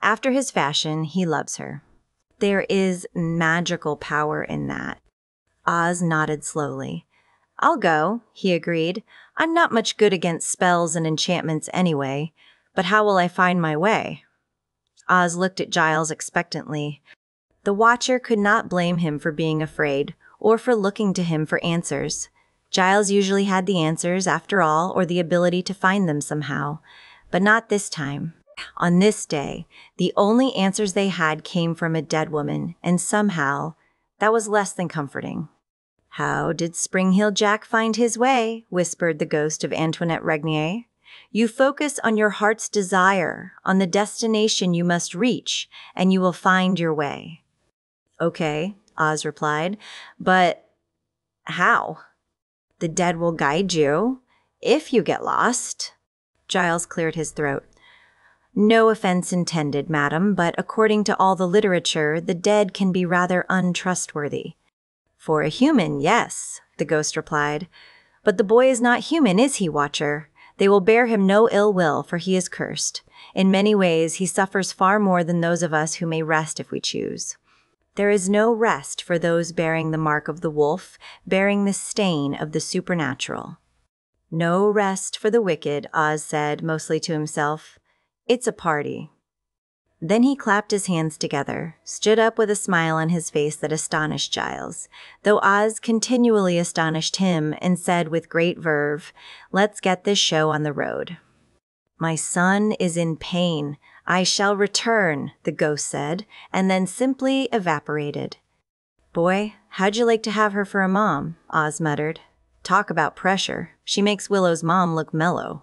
After his fashion, he loves her. There is magical power in that." Oz nodded slowly. "I'll go," he agreed. "I'm not much good against spells and enchantments anyway, but how will I find my way?" Oz looked at Giles expectantly. The Watcher could not blame him for being afraid, or for looking to him for answers. Giles usually had the answers, after all, or the ability to find them somehow. But not this time. On this day, the only answers they had came from a dead woman, and somehow, that was less than comforting. "How did Spring-Heel Jack find his way?" whispered the ghost of Antoinette Regnier. "You focus on your heart's desire, on the destination you must reach, and you will find your way." "Okay," Oz replied, "but how?" "The dead will guide you, if you get lost." Giles cleared his throat. "No offense intended, madam, but according to all the literature, the dead can be rather untrustworthy." "For a human, yes," the ghost replied. "But the boy is not human, is he, Watcher? They will bear him no ill will, for he is cursed. In many ways, he suffers far more than those of us who may rest if we choose. There is no rest for those bearing the mark of the wolf, bearing the stain of the supernatural." "No rest for the wicked," Oz said, mostly to himself. "It's a party." Then he clapped his hands together, stood up with a smile on his face that astonished Giles, though Oz continually astonished him, and said with great verve, "Let's get this show on the road." "My son is in pain. I shall return," the ghost said, and then simply evaporated. "Boy, how'd you like to have her for a mom?" Oz muttered. "Talk about pressure. She makes Willow's mom look mellow."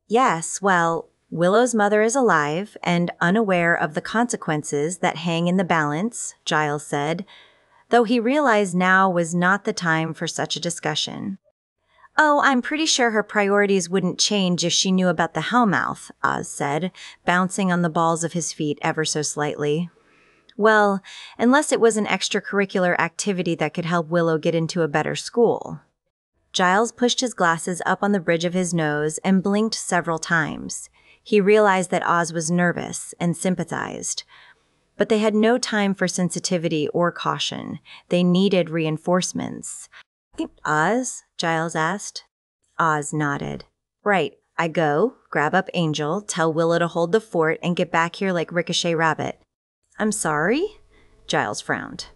"Yes, well, Willow's mother is alive and unaware of the consequences that hang in the balance, Giles said, though he realized now was not the time for such a discussion. Oh, I'm pretty sure her priorities wouldn't change if she knew about the Hellmouth, Oz said, bouncing on the balls of his feet ever so slightly. Well, unless it was an extracurricular activity that could help Willow get into a better school. Giles pushed his glasses up on the bridge of his nose and blinked several times. He realized that Oz was nervous and sympathized. But they had no time for sensitivity or caution. They needed reinforcements. Oz? Giles asked. Oz nodded. Right, I go, grab up Angel, tell Willow to hold the fort, and get back here like Ricochet Rabbit. I'm sorry? Giles frowned.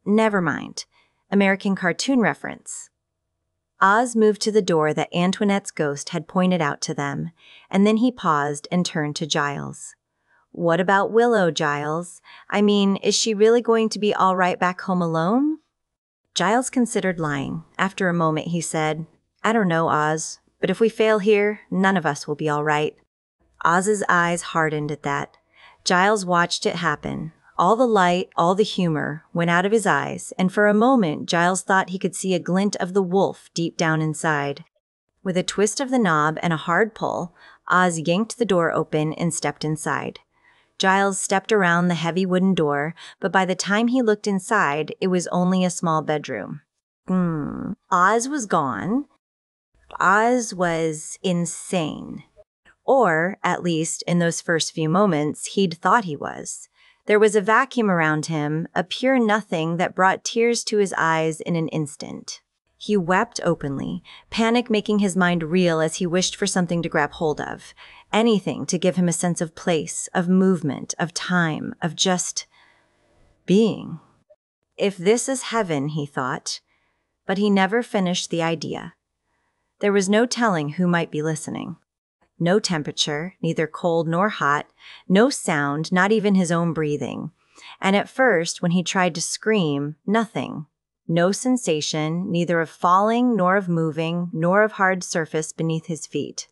Never mind. American cartoon reference. Oz moved to the door that Antoinette's ghost had pointed out to them, and then he paused and turned to Giles. What about Willow, Giles? I mean, is she really going to be all right back home alone? Giles considered lying. After a moment, he said, I don't know, Oz, but if we fail here, none of us will be all right. Oz's eyes hardened at that. Giles watched it happen. All the light, all the humor went out of his eyes, and for a moment, Giles thought he could see a glint of the wolf deep down inside. With a twist of the knob and a hard pull, Oz yanked the door open and stepped inside. Giles stepped around the heavy wooden door, but by the time he looked inside, it was only a small bedroom. Oz was gone. Oz was insane. Or, at least in those first few moments, he'd thought he was. There was a vacuum around him, a pure nothing that brought tears to his eyes in an instant. He wept openly, panic making his mind reel as he wished for something to grab hold of. Anything to give him a sense of place, of movement, of time, of just being. If this is heaven, he thought. But he never finished the idea. There was no telling who might be listening. No temperature, neither cold nor hot, no sound, not even his own breathing. And at first, when he tried to scream, nothing. No sensation, neither of falling, nor of moving, nor of hard surface beneath his feet.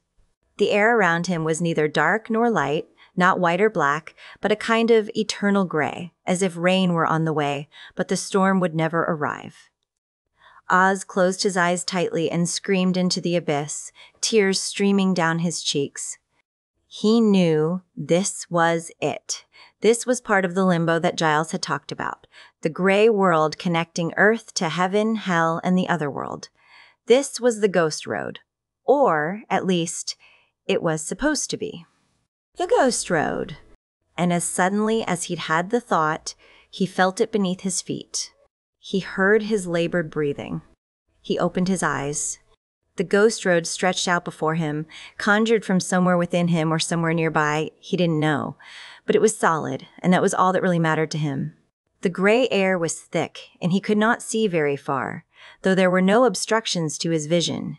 The air around him was neither dark nor light, not white or black, but a kind of eternal gray, as if rain were on the way, but the storm would never arrive. Oz closed his eyes tightly and screamed into the abyss, tears streaming down his cheeks. He knew this was it. This was part of the limbo that Giles had talked about, the gray world connecting Earth to heaven, hell, and the other world. This was the Ghost Road. Or, at least, it was supposed to be. The Ghost Road. And as suddenly as he'd had the thought, he felt it beneath his feet. He heard his labored breathing. He opened his eyes. The ghost road stretched out before him, conjured from somewhere within him or somewhere nearby, he didn't know. But it was solid, and that was all that really mattered to him. The gray air was thick, and he could not see very far, though there were no obstructions to his vision.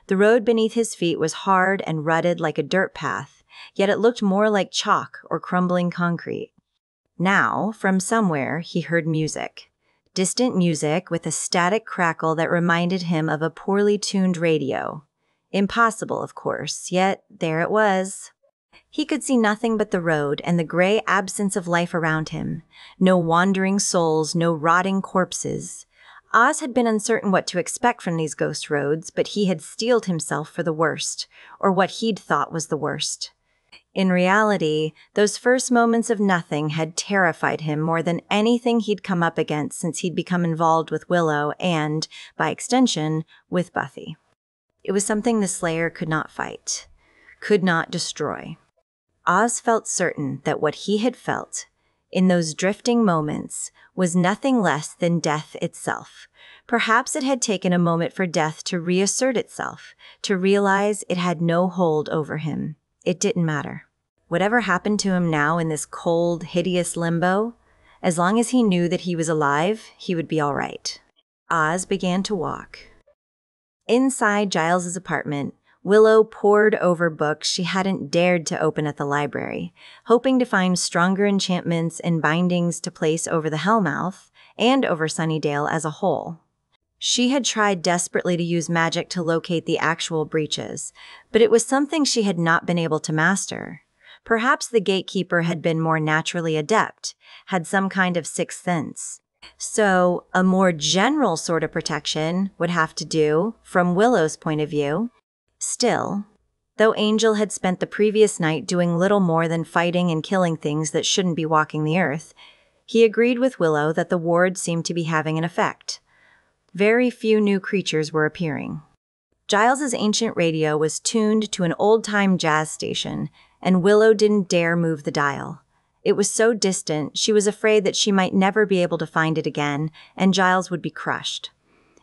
The road beneath his feet was hard and rutted like a dirt path, yet it looked more like chalk or crumbling concrete. Now, from somewhere, he heard music. Distant music with a static crackle that reminded him of a poorly tuned radio. Impossible, of course, yet there it was. He could see nothing but the road and the gray absence of life around him. No wandering souls, no rotting corpses. Oz had been uncertain what to expect from these ghost roads, but he had steeled himself for the worst, or what he'd thought was the worst. In reality, those first moments of nothing had terrified him more than anything he'd come up against since he'd become involved with Willow and, by extension, with Buffy. It was something the Slayer could not fight, could not destroy. Oz felt certain that what he had felt, in those drifting moments, was nothing less than death itself. Perhaps it had taken a moment for death to reassert itself, to realize it had no hold over him. It didn't matter. Whatever happened to him now in this cold, hideous limbo, as long as he knew that he was alive, he would be all right. Oz began to walk. Inside Giles's apartment, Willow pored over books she hadn't dared to open at the library, hoping to find stronger enchantments and bindings to place over the Hellmouth and over Sunnydale as a whole. She had tried desperately to use magic to locate the actual breaches, but it was something she had not been able to master. Perhaps the gatekeeper had been more naturally adept, had some kind of sixth sense. So, a more general sort of protection would have to do, from Willow's point of view. Still, though Angel had spent the previous night doing little more than fighting and killing things that shouldn't be walking the earth, he agreed with Willow that the ward seemed to be having an effect. Very few new creatures were appearing. Giles's ancient radio was tuned to an old-time jazz station, and Willow didn't dare move the dial. It was so distant, she was afraid that she might never be able to find it again, and Giles would be crushed.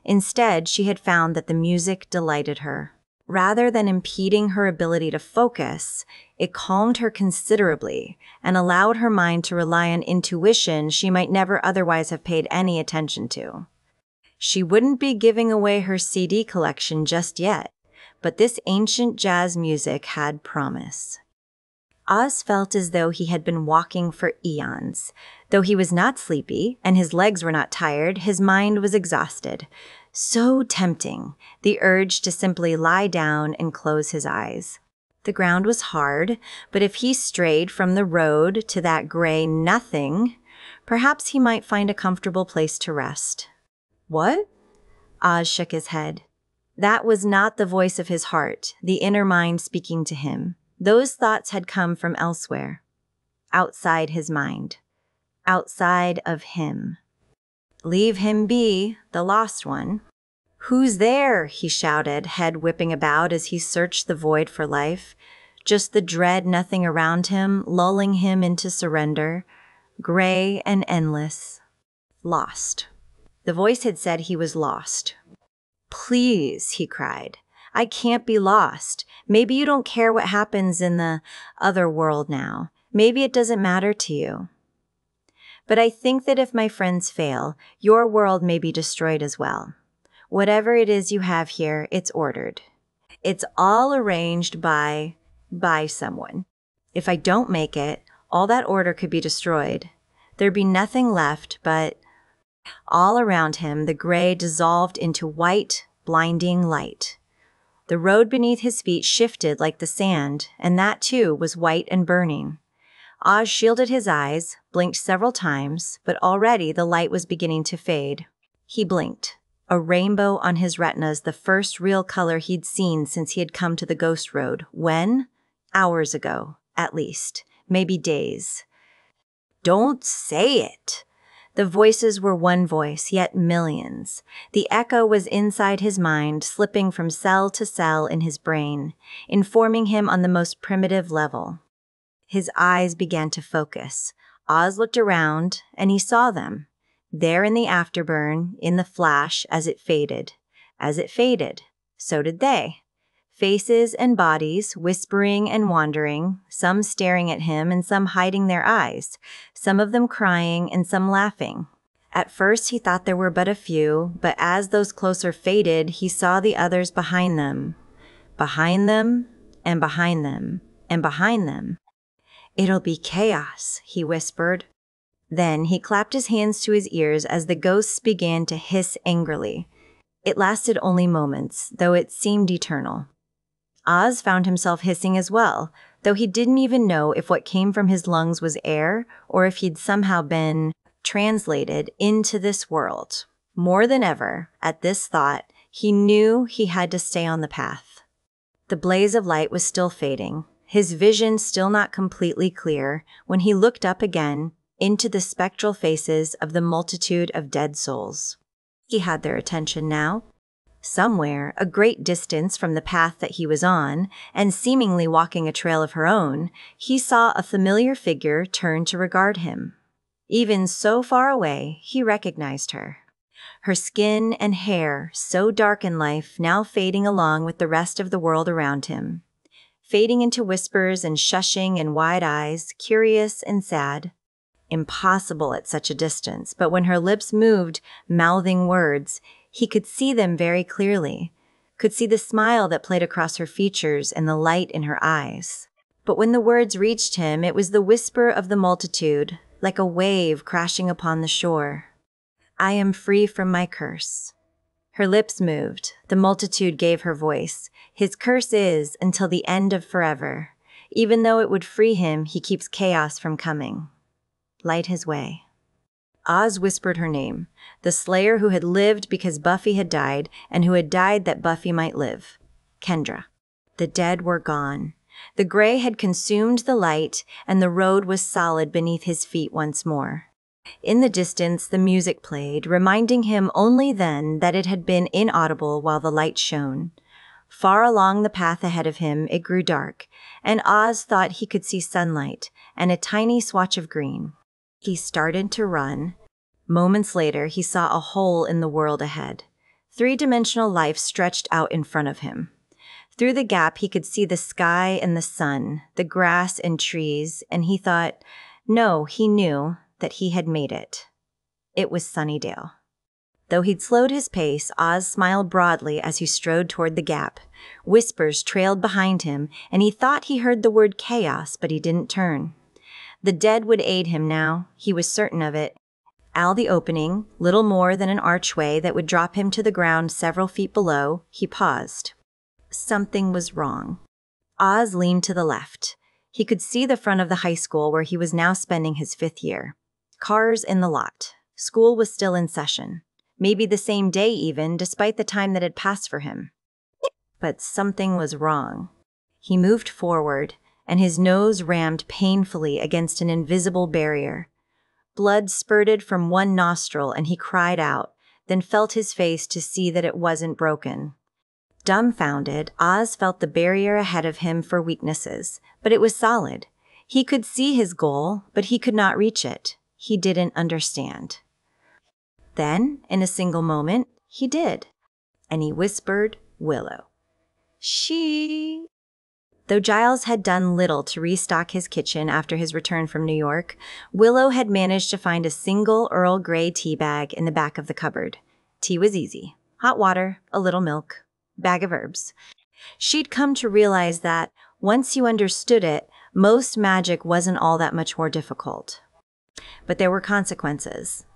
Instead, she had found that the music delighted her. Rather than impeding her ability to focus, it calmed her considerably and allowed her mind to rely on intuition she might never otherwise have paid any attention to. She wouldn't be giving away her CD collection just yet, but this ancient jazz music had promise. Oz felt as though he had been walking for eons. Though he was not sleepy and his legs were not tired, his mind was exhausted. So tempting, the urge to simply lie down and close his eyes. The ground was hard, but if he strayed from the road to that gray nothing, perhaps he might find a comfortable place to rest. What? Oz shook his head. That was not the voice of his heart, the inner mind speaking to him. Those thoughts had come from elsewhere. Outside his mind. Outside of him. Leave him be, the lost one. Who's there? He shouted, head whipping about as he searched the void for life. Just the dread nothing around him, lulling him into surrender. Gray and endless. Lost. The voice had said he was lost. Please, he cried. I can't be lost. Maybe you don't care what happens in the other world now. Maybe it doesn't matter to you. But I think that if my friends fail, your world may be destroyed as well. Whatever it is you have here, it's ordered. It's all arranged by someone. If I don't make it, all that order could be destroyed. There'd be nothing left but... All around him, the gray dissolved into white, blinding light. The road beneath his feet shifted like the sand, and that too was white and burning. Oz shielded his eyes, blinked several times, but already the light was beginning to fade. He blinked. A rainbow on his retinas, the first real color he'd seen since he had come to the ghost road. When? Hours ago, at least. Maybe days. Don't say it! The voices were one voice, yet millions. The echo was inside his mind, slipping from cell to cell in his brain, informing him on the most primitive level. His eyes began to focus. Oz looked around, and he saw them. There in the afterburn, in the flash, as it faded. As it faded, so did they. Faces and bodies, whispering and wandering, some staring at him and some hiding their eyes, some of them crying and some laughing. At first he thought there were but a few, but as those closer faded, he saw the others behind them. Behind them, and behind them, and behind them. It'll be chaos, he whispered. Then he clapped his hands to his ears as the ghosts began to hiss angrily. It lasted only moments, though it seemed eternal. Oz found himself hissing as well, though he didn't even know if what came from his lungs was air or if he'd somehow been translated into this world. More than ever, at this thought, he knew he had to stay on the path. The blaze of light was still fading, his vision still not completely clear, when he looked up again into the spectral faces of the multitude of dead souls. He had their attention now. Somewhere, a great distance from the path that he was on, and seemingly walking a trail of her own, he saw a familiar figure turn to regard him. Even so far away, he recognized her. Her skin and hair, so dark in life, now fading along with the rest of the world around him. Fading into whispers and shushing and wide eyes, curious and sad. Impossible at such a distance, but when her lips moved, mouthing words, he could see them very clearly, could see the smile that played across her features and the light in her eyes. But when the words reached him, it was the whisper of the multitude, like a wave crashing upon the shore. I am free from my curse. Her lips moved. The multitude gave her voice. His curse is until the end of forever. Even though it would free him, he keeps chaos from coming. Light his way. Oz whispered her name, the slayer who had lived because Buffy had died and who had died that Buffy might live. Kendra. The dead were gone. The gray had consumed the light, and the road was solid beneath his feet once more. In the distance, the music played, reminding him only then that it had been inaudible while the light shone. Far along the path ahead of him, it grew dark, and Oz thought he could see sunlight and a tiny swatch of green. He started to run. Moments later, he saw a hole in the world ahead. Three-dimensional life stretched out in front of him. Through the gap, he could see the sky and the sun, the grass and trees, and he thought, no, he knew that he had made it. It was Sunnydale. Though he'd slowed his pace, Oz smiled broadly as he strode toward the gap. Whispers trailed behind him, and he thought he heard the word chaos, but he didn't turn. The dead would aid him now, he was certain of it. Out the opening, little more than an archway that would drop him to the ground several feet below, he paused. Something was wrong. Oz leaned to the left. He could see the front of the high school where he was now spending his 5th year. Cars in the lot. School was still in session. Maybe the same day even, despite the time that had passed for him. But something was wrong. He moved forward, and his nose rammed painfully against an invisible barrier. Blood spurted from one nostril, and he cried out, then felt his face to see that it wasn't broken. Dumbfounded, Oz felt the barrier ahead of him for weaknesses, but it was solid. He could see his goal, but he could not reach it. He didn't understand. Then, in a single moment, he did, and he whispered, Willow. She... Though Giles had done little to restock his kitchen after his return from New York, Willow had managed to find a single Earl Grey tea bag in the back of the cupboard. Tea was easy. Hot water, a little milk, bag of herbs. She'd come to realize that, once you understood it, most magic wasn't all that much more difficult. But there were consequences.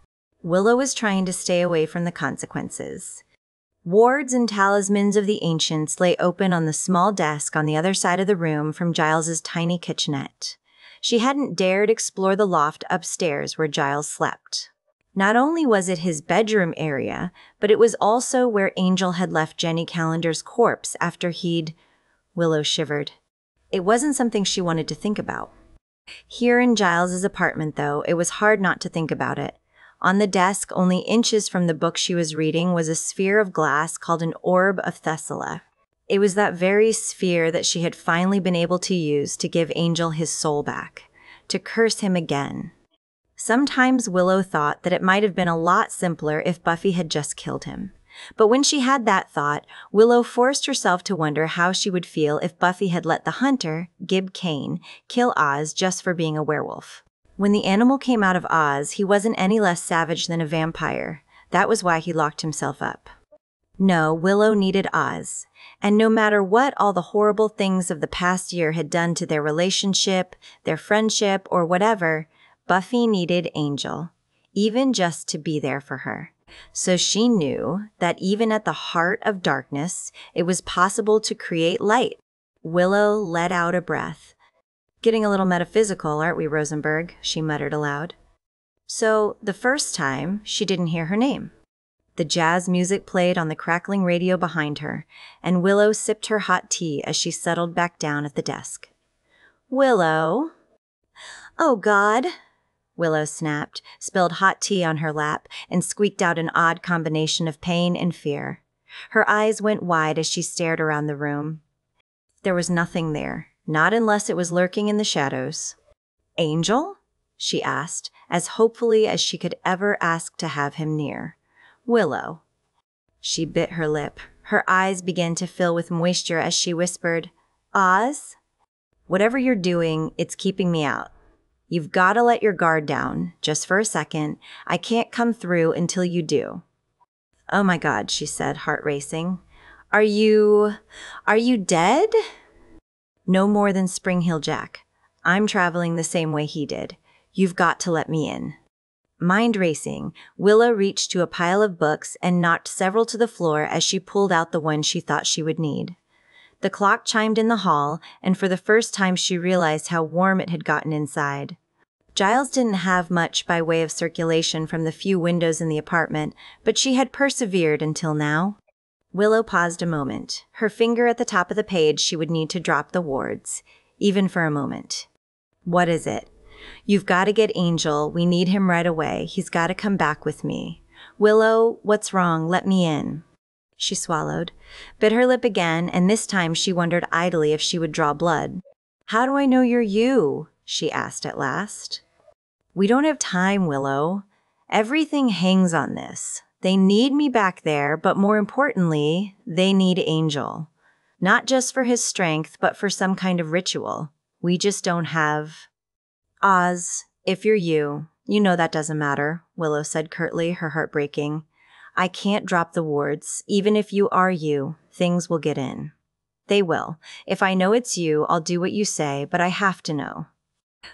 Willow was trying to stay away from the consequences. Wards and talismans of the ancients lay open on the small desk on the other side of the room from Giles's tiny kitchenette. She hadn't dared explore the loft upstairs where Giles slept. Not only was it his bedroom area, but it was also where Angel had left Jenny Calendar's corpse after he'd... Willow shivered. It wasn't something she wanted to think about. Here in Giles's apartment, though, it was hard not to think about it. On the desk, only inches from the book she was reading, was a sphere of glass called an Orb of Thessalia. It was that very sphere that she had finally been able to use to give Angel his soul back, to curse him again. Sometimes Willow thought that it might have been a lot simpler if Buffy had just killed him. But when she had that thought, Willow forced herself to wonder how she would feel if Buffy had let the hunter, Gib Kane, kill Oz just for being a werewolf. When the animal came out of Oz, he wasn't any less savage than a vampire. That was why he locked himself up. No, Willow needed Oz. And no matter what all the horrible things of the past year had done to their relationship, their friendship, or whatever, Buffy needed Angel, even just to be there for her. So she knew that even at the heart of darkness, it was possible to create light. Willow let out a breath. Getting a little metaphysical, aren't we, Rosenberg? She muttered aloud. So, the first time, she didn't hear her name. The jazz music played on the crackling radio behind her, and Willow sipped her hot tea as she settled back down at the desk. Willow. Oh, God. Willow snapped, spilled hot tea on her lap, and squeaked out an odd combination of pain and fear. Her eyes went wide as she stared around the room. There was nothing there. Not unless it was lurking in the shadows. Angel? She asked, as hopefully as she could ever ask to have him near. Willow. She bit her lip. Her eyes began to fill with moisture as she whispered, Oz? Whatever you're doing, it's keeping me out. You've got to let your guard down, just for a second. I can't come through until you do. Oh my God, she said, heart racing. Are you dead? No more than Spring Hill Jack. I'm traveling the same way he did. You've got to let me in. Mind racing, Willow reached to a pile of books and knocked several to the floor as she pulled out the one she thought she would need. The clock chimed in the hall, and for the first time she realized how warm it had gotten inside. Giles didn't have much by way of circulation from the few windows in the apartment, but she had persevered until now. Willow paused a moment, her finger at the top of the page she would need to drop the wards, even for a moment. "What is it?" "You've got to get Angel. We need him right away. He's got to come back with me." "Willow, what's wrong? Let me in." She swallowed, bit her lip again, and this time she wondered idly if she would draw blood. "How do I know you're you?" she asked at last. "We don't have time, Willow. Everything hangs on this. They need me back there, but more importantly, they need Angel. Not just for his strength, but for some kind of ritual. We just don't have—" "Oz, if you're you, you know that doesn't matter," Willow said curtly, her heart breaking. "I can't drop the wards. Even if you are you, things will get in." "They will. If I know it's you, I'll do what you say, but I have to know."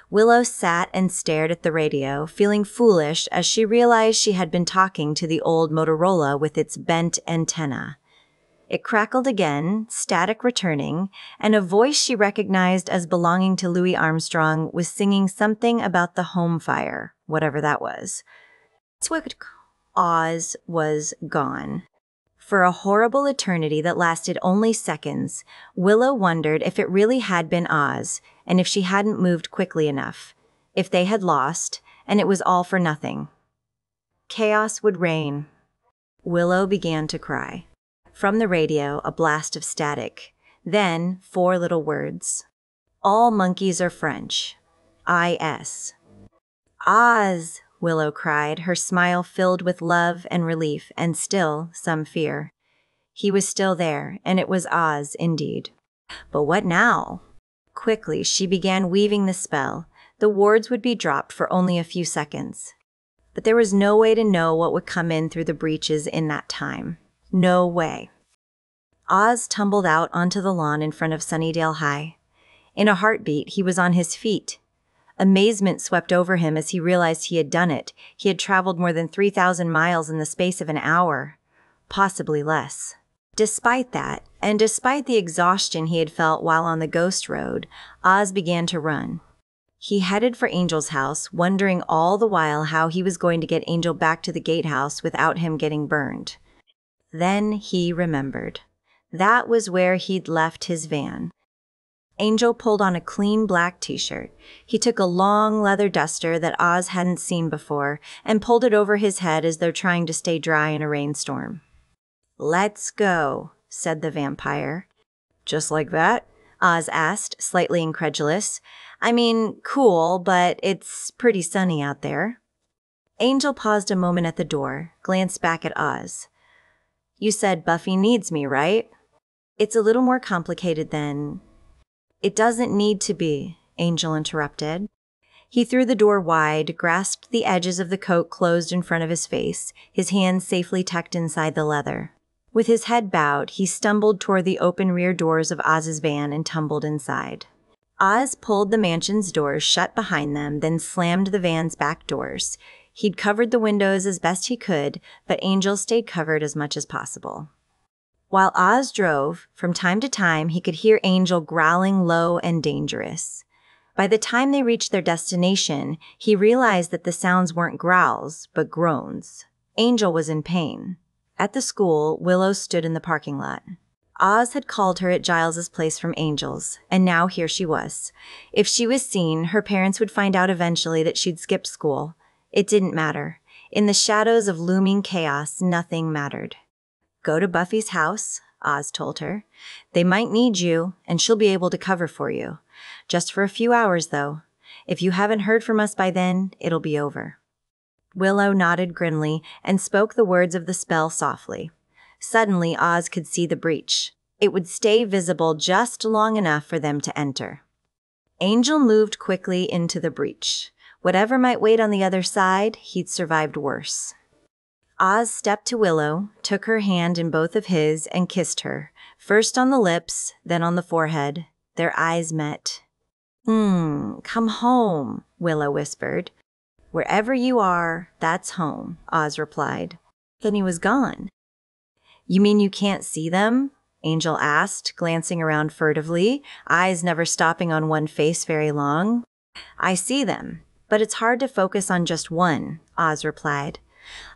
Willow sat and stared at the radio, feeling foolish as she realized she had been talking to the old Motorola with its bent antenna. It crackled again, static returning, and a voice she recognized as belonging to Louis Armstrong was singing something about the home fire, whatever that was. Oz was gone. For a horrible eternity that lasted only seconds, Willow wondered if it really had been Oz, and if she hadn't moved quickly enough, if they had lost, and it was all for nothing. Chaos would reign. Willow began to cry. From the radio, a blast of static. Then, 4 little words. "All monkeys are French. I.S." "Oz!" Willow cried, her smile filled with love and relief and still some fear. He was still there, and it was Oz indeed. But what now? Quickly, she began weaving the spell. The wards would be dropped for only a few seconds. But there was no way to know what would come in through the breaches in that time. No way. Oz tumbled out onto the lawn in front of Sunnydale High. In a heartbeat, he was on his feet. Amazement swept over him as he realized he had done it. He had traveled more than 3,000 miles in the space of an hour, possibly less. Despite that, and despite the exhaustion he had felt while on the ghost road, Oz began to run. He headed for Angel's house, wondering all the while how he was going to get Angel back to the gatehouse without him getting burned. Then he remembered. That was where he'd left his van. Angel pulled on a clean black t-shirt. He took a long leather duster that Oz hadn't seen before and pulled it over his head as though trying to stay dry in a rainstorm. "Let's go," said the vampire. "Just like that?" Oz asked, slightly incredulous. "I mean, cool, but it's pretty sunny out there." Angel paused a moment at the door, glanced back at Oz. "You said Buffy needs me, right?" "It's a little more complicated than—" "It doesn't need to be," Angel interrupted. He threw the door wide, grasped the edges of the coat closed in front of his face, his hands safely tucked inside the leather. With his head bowed, he stumbled toward the open rear doors of Oz's van and tumbled inside. Oz pulled the mansion's doors shut behind them, then slammed the van's back doors. He'd covered the windows as best he could, but Angel stayed covered as much as possible. While Oz drove, from time to time he could hear Angel growling low and dangerous. By the time they reached their destination, he realized that the sounds weren't growls, but groans. Angel was in pain. At the school, Willow stood in the parking lot. Oz had called her at Giles's place from Angel's, and now here she was. If she was seen, her parents would find out eventually that she'd skipped school. It didn't matter. In the shadows of looming chaos, nothing mattered. "Go to Buffy's house," Oz told her. "They might need you, and she'll be able to cover for you. Just for a few hours, though. If you haven't heard from us by then, it'll be over." Willow nodded grimly and spoke the words of the spell softly. Suddenly, Oz could see the breach. It would stay visible just long enough for them to enter. Angel moved quickly into the breach. Whatever might wait on the other side, he'd survived worse. Oz stepped to Willow, took her hand in both of his, and kissed her, first on the lips, then on the forehead. Their eyes met. Come home," Willow whispered. Wherever you are, that's home, Oz replied. Then he was gone. You mean you can't see them? Angel asked, glancing around furtively, eyes never stopping on one face very long. I see them, but it's hard to focus on just one, Oz replied.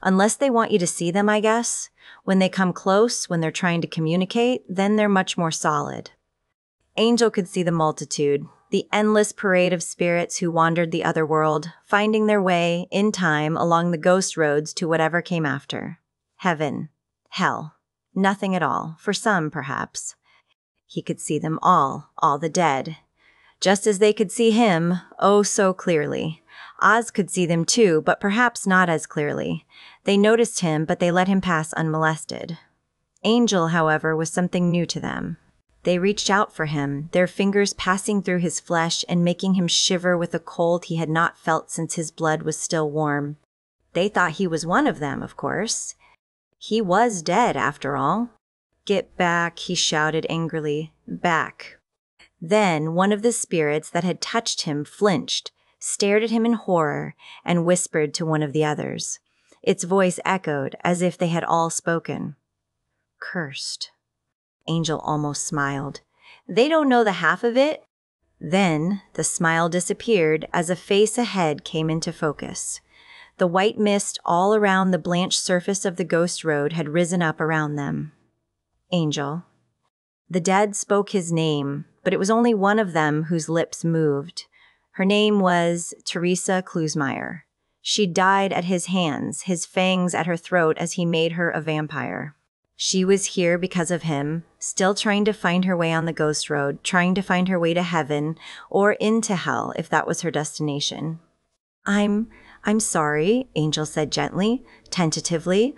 Unless they want you to see them, I guess. When they come close, when they're trying to communicate, then they're much more solid. Angel could see the multitude, the endless parade of spirits who wandered the other world, finding their way, in time, along the ghost roads to whatever came after. Heaven. Hell. Nothing at all, for some, perhaps. He could see them all the dead. Just as they could see him, oh so clearly. Oz could see them too, but perhaps not as clearly. They noticed him, but they let him pass unmolested. Angel, however, was something new to them. They reached out for him, their fingers passing through his flesh and making him shiver with a cold he had not felt since his blood was still warm. They thought he was one of them, of course. He was dead, after all. Get back, he shouted angrily. Back. Then one of the spirits that had touched him flinched, stared at him in horror, and whispered to one of the others. Its voice echoed as if they had all spoken. Cursed. Angel almost smiled. They don't know the half of it. Then the smile disappeared as a face ahead came into focus. The white mist all around the blanched surface of the ghost road had risen up around them. Angel. The dead spoke his name, but it was only one of them whose lips moved. Her name was Teresa Klusmeyer. She died at his hands, his fangs at her throat as he made her a vampire. She was here because of him, still trying to find her way on the ghost road, trying to find her way to heaven, or into hell if that was her destination. I'm sorry, Angel said gently, tentatively.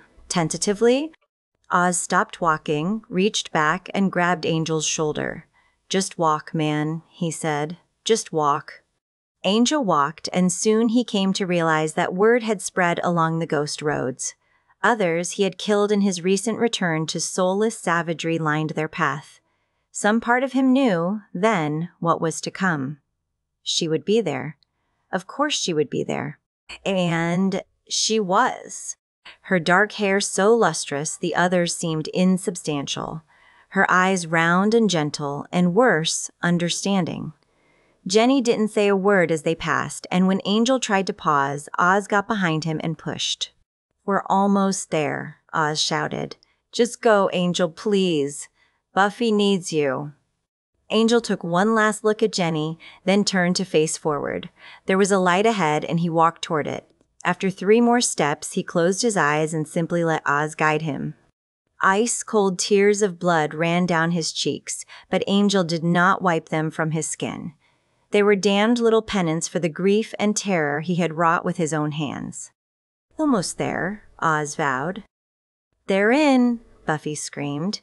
Oz stopped walking, reached back, and grabbed Angel's shoulder. Just walk, man, he said. Just walk. Angel walked, and soon he came to realize that word had spread along the ghost roads. Others he had killed in his recent return to soulless savagery lined their path. Some part of him knew, then, what was to come. She would be there. Of course she would be there. And she was. Her dark hair so lustrous the others seemed insubstantial. Her eyes round and gentle, and worse, understanding. Jenny didn't say a word as they passed, and when Angel tried to pause, Oz got behind him and pushed. We're almost there, Oz shouted. Just go, Angel, please. Buffy needs you. Angel took one last look at Jenny, then turned to face forward. There was a light ahead, and he walked toward it. After 3 more steps, he closed his eyes and simply let Oz guide him. Ice-cold tears of blood ran down his cheeks, but Angel did not wipe them from his skin. They were damned little penance for the grief and terror he had wrought with his own hands. Almost there, Oz vowed. They're in, Buffy screamed.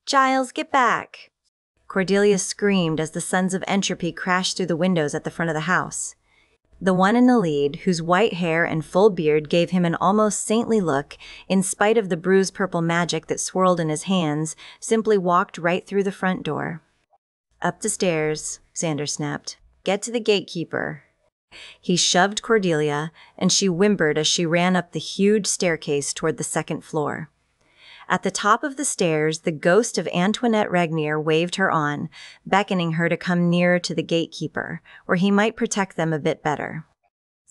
Giles, get back. Cordelia screamed as the Sons of Entropy crashed through the windows at the front of the house. The one in the lead, whose white hair and full beard gave him an almost saintly look, in spite of the bruised purple magic that swirled in his hands, simply walked right through the front door. Up the stairs, Xander snapped. Get to the gatekeeper. He shoved Cordelia, and she whimpered as she ran up the huge staircase toward the 2nd floor. At the top of the stairs, the ghost of Antoinette Regnier waved her on, beckoning her to come nearer to the gatekeeper, where he might protect them a bit better.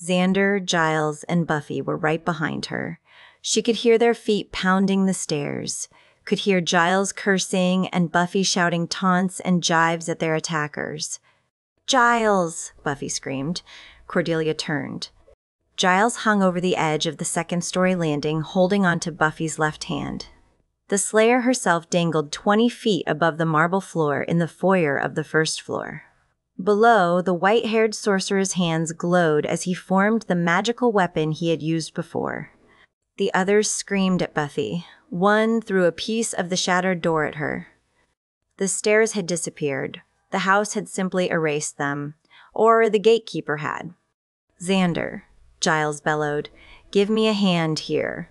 Xander, Giles, and Buffy were right behind her. She could hear their feet pounding the stairs, could hear Giles cursing and Buffy shouting taunts and jibes at their attackers. Giles! Buffy screamed. Cordelia turned. Giles hung over the edge of the 2nd-story landing, holding onto Buffy's left hand. The Slayer herself dangled 20 feet above the marble floor in the foyer of the 1st floor. Below, the white-haired sorcerer's hands glowed as he formed the magical weapon he had used before. The others screamed at Buffy. One threw a piece of the shattered door at her. The stairs had disappeared. The house had simply erased them. Or the gatekeeper had. Xander, Giles bellowed, give me a hand here.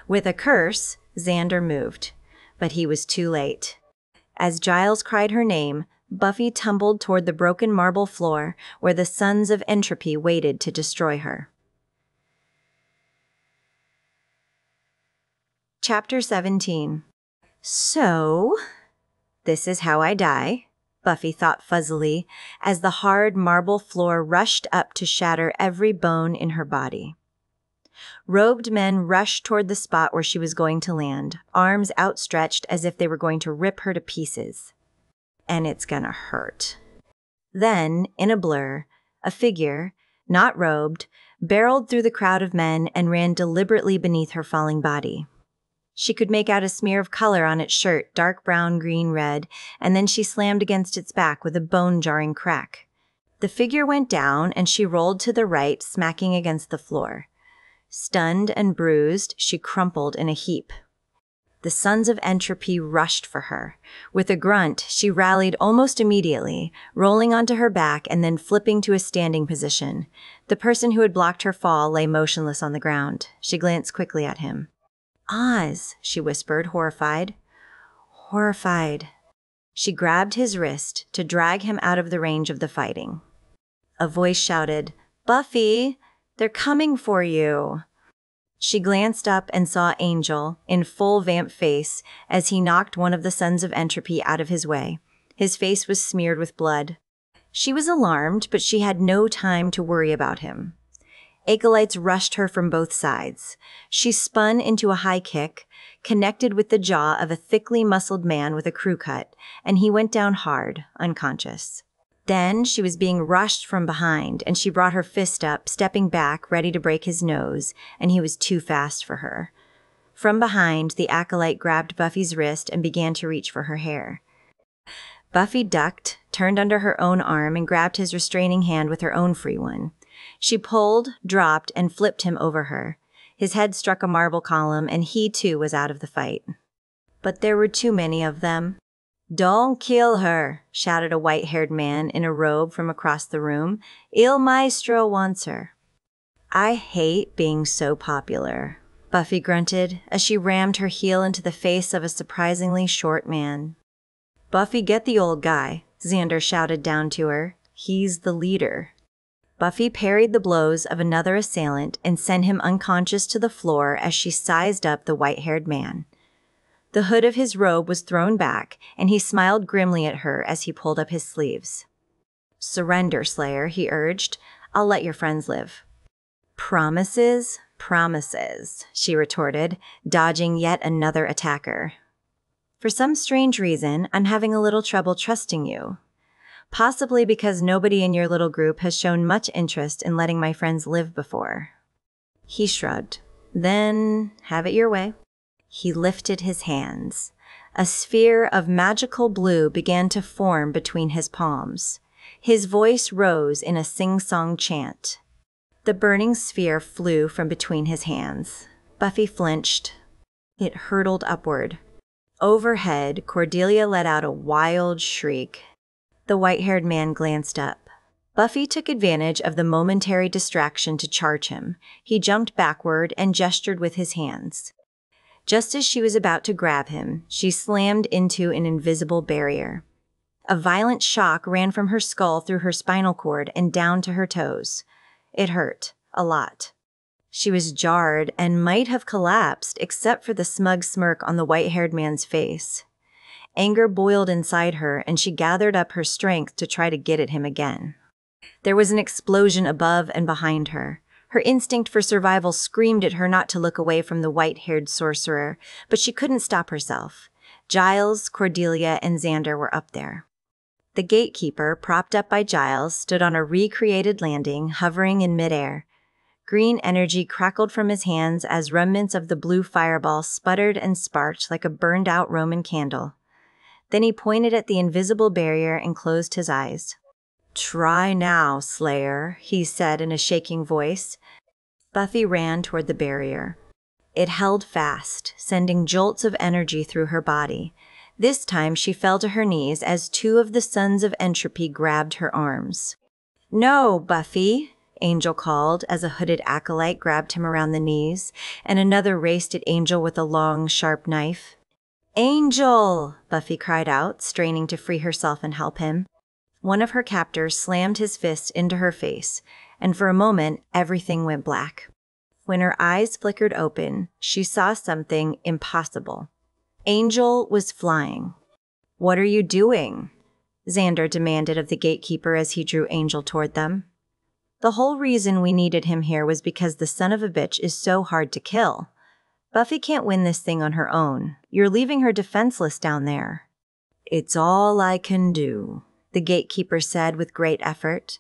With a curse, Xander moved, but he was too late. As Giles cried her name, Buffy tumbled toward the broken marble floor where the Sons of Entropy waited to destroy her. Chapter 17. So, this is how I die, Buffy thought fuzzily, as the hard marble floor rushed up to shatter every bone in her body. Robed men rushed toward the spot where she was going to land, arms outstretched as if they were going to rip her to pieces. And it's gonna hurt. Then, in a blur, a figure, not robed, barreled through the crowd of men and ran deliberately beneath her falling body. She could make out a smear of color on its shirt, dark brown, green, red, and then she slammed against its back with a bone-jarring crack. The figure went down, and she rolled to the right, smacking against the floor. Stunned and bruised, she crumpled in a heap. The Sons of Entropy rushed for her. With a grunt, she rallied almost immediately, rolling onto her back and then flipping to a standing position. The person who had blocked her fall lay motionless on the ground. She glanced quickly at him. "Oz," she whispered, horrified. Horrified. She grabbed his wrist to drag him out of the range of the fighting. A voice shouted, "Buffy, they're coming for you." She glanced up and saw Angel, in full vamp face, as he knocked one of the Sons of Entropy out of his way. His face was smeared with blood. She was alarmed, but she had no time to worry about him. Acolytes rushed her from both sides. She spun into a high kick, connected with the jaw of a thickly muscled man with a crew cut, and he went down hard, unconscious. Then she was being rushed from behind, and she brought her fist up, stepping back, ready to break his nose, and he was too fast for her. From behind, the acolyte grabbed Buffy's wrist and began to reach for her hair. Buffy ducked, turned under her own arm, and grabbed his restraining hand with her own free one. She pulled, dropped, and flipped him over her. His head struck a marble column, and he too was out of the fight. But there were too many of them. "Don't kill her," shouted a white-haired man in a robe from across the room. "Il Maestro wants her." "I hate being so popular," Buffy grunted as she rammed her heel into the face of a surprisingly short man. "Buffy, get the old guy," Xander shouted down to her. "He's the leader." Buffy parried the blows of another assailant and sent him unconscious to the floor as she sized up the white-haired man. The hood of his robe was thrown back, and he smiled grimly at her as he pulled up his sleeves. "Surrender, Slayer," he urged. "I'll let your friends live." "Promises? Promises," she retorted, dodging yet another attacker. "For some strange reason, I'm having a little trouble trusting you. Possibly because nobody in your little group has shown much interest in letting my friends live before." He shrugged. "Then, have it your way." He lifted his hands. A sphere of magical blue began to form between his palms. His voice rose in a sing-song chant. The burning sphere flew from between his hands. Buffy flinched. It hurtled upward. Overhead, Cordelia let out a wild shriek. The white-haired man glanced up. Buffy took advantage of the momentary distraction to charge him. He jumped backward and gestured with his hands. Just as she was about to grab him, she slammed into an invisible barrier. A violent shock ran from her skull through her spinal cord and down to her toes. It hurt, a lot. She was jarred and might have collapsed except for the smug smirk on the white-haired man's face. Anger boiled inside her, and she gathered up her strength to try to get at him again. There was an explosion above and behind her. Her instinct for survival screamed at her not to look away from the white-haired sorcerer, but she couldn't stop herself. Giles, Cordelia, and Xander were up there. The gatekeeper, propped up by Giles, stood on a recreated landing, hovering in midair. Green energy crackled from his hands as remnants of the blue fireball sputtered and sparked like a burned-out Roman candle. Then he pointed at the invisible barrier and closed his eyes. "Try now, Slayer," he said in a shaking voice. Buffy ran toward the barrier. It held fast, sending jolts of energy through her body. This time she fell to her knees as two of the Sons of Entropy grabbed her arms. "No, Buffy," Angel called as a hooded acolyte grabbed him around the knees, and another raced at Angel with a long, sharp knife. "Angel!" Buffy cried out, straining to free herself and help him. One of her captors slammed his fist into her face, and for a moment, everything went black. When her eyes flickered open, she saw something impossible. Angel was flying. "What are you doing?" Xander demanded of the gatekeeper as he drew Angel toward them. "The whole reason we needed him here was because the son of a bitch is so hard to kill. Buffy can't win this thing on her own. You're leaving her defenseless down there." "It's all I can do," the gatekeeper said with great effort.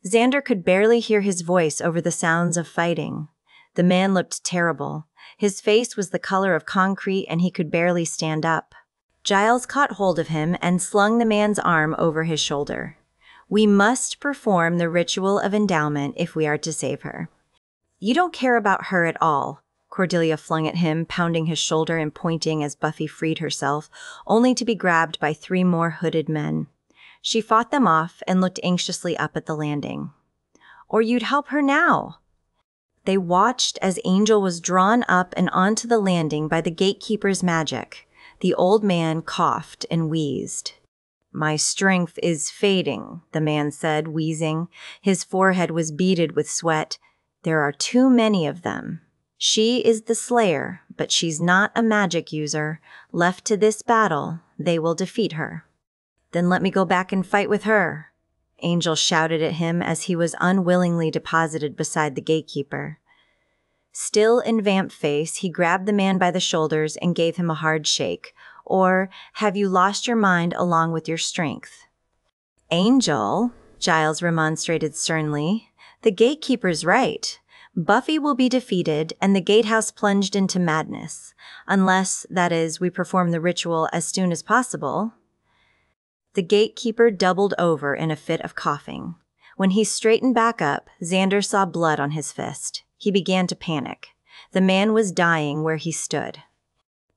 Xander could barely hear his voice over the sounds of fighting. The man looked terrible. His face was the color of concrete and he could barely stand up. Giles caught hold of him and slung the man's arm over his shoulder. "We must perform the ritual of endowment if we are to save her." "You don't care about her at all," Cordelia flung at him, pounding his shoulder and pointing as Buffy freed herself, only to be grabbed by 3 more hooded men. She fought them off and looked anxiously up at the landing. "Or you'd help her now." They watched as Angel was drawn up and onto the landing by the gatekeeper's magic. The old man coughed and wheezed. "My strength is fading," the man said, wheezing. His forehead was beaded with sweat. "There are too many of them. She is the Slayer, but she's not a magic user. Left to this battle, they will defeat her." "Then let me go back and fight with her," Angel shouted at him as he was unwillingly deposited beside the gatekeeper. Still in vamp face, he grabbed the man by the shoulders and gave him a hard shake. "Or have you lost your mind along with your strength?" "Angel," Giles remonstrated sternly, "the gatekeeper's right. Buffy will be defeated and the gatehouse plunged into madness. Unless, that is, we perform the ritual as soon as possible." The gatekeeper doubled over in a fit of coughing. When he straightened back up, Xander saw blood on his fist. He began to panic. The man was dying where he stood.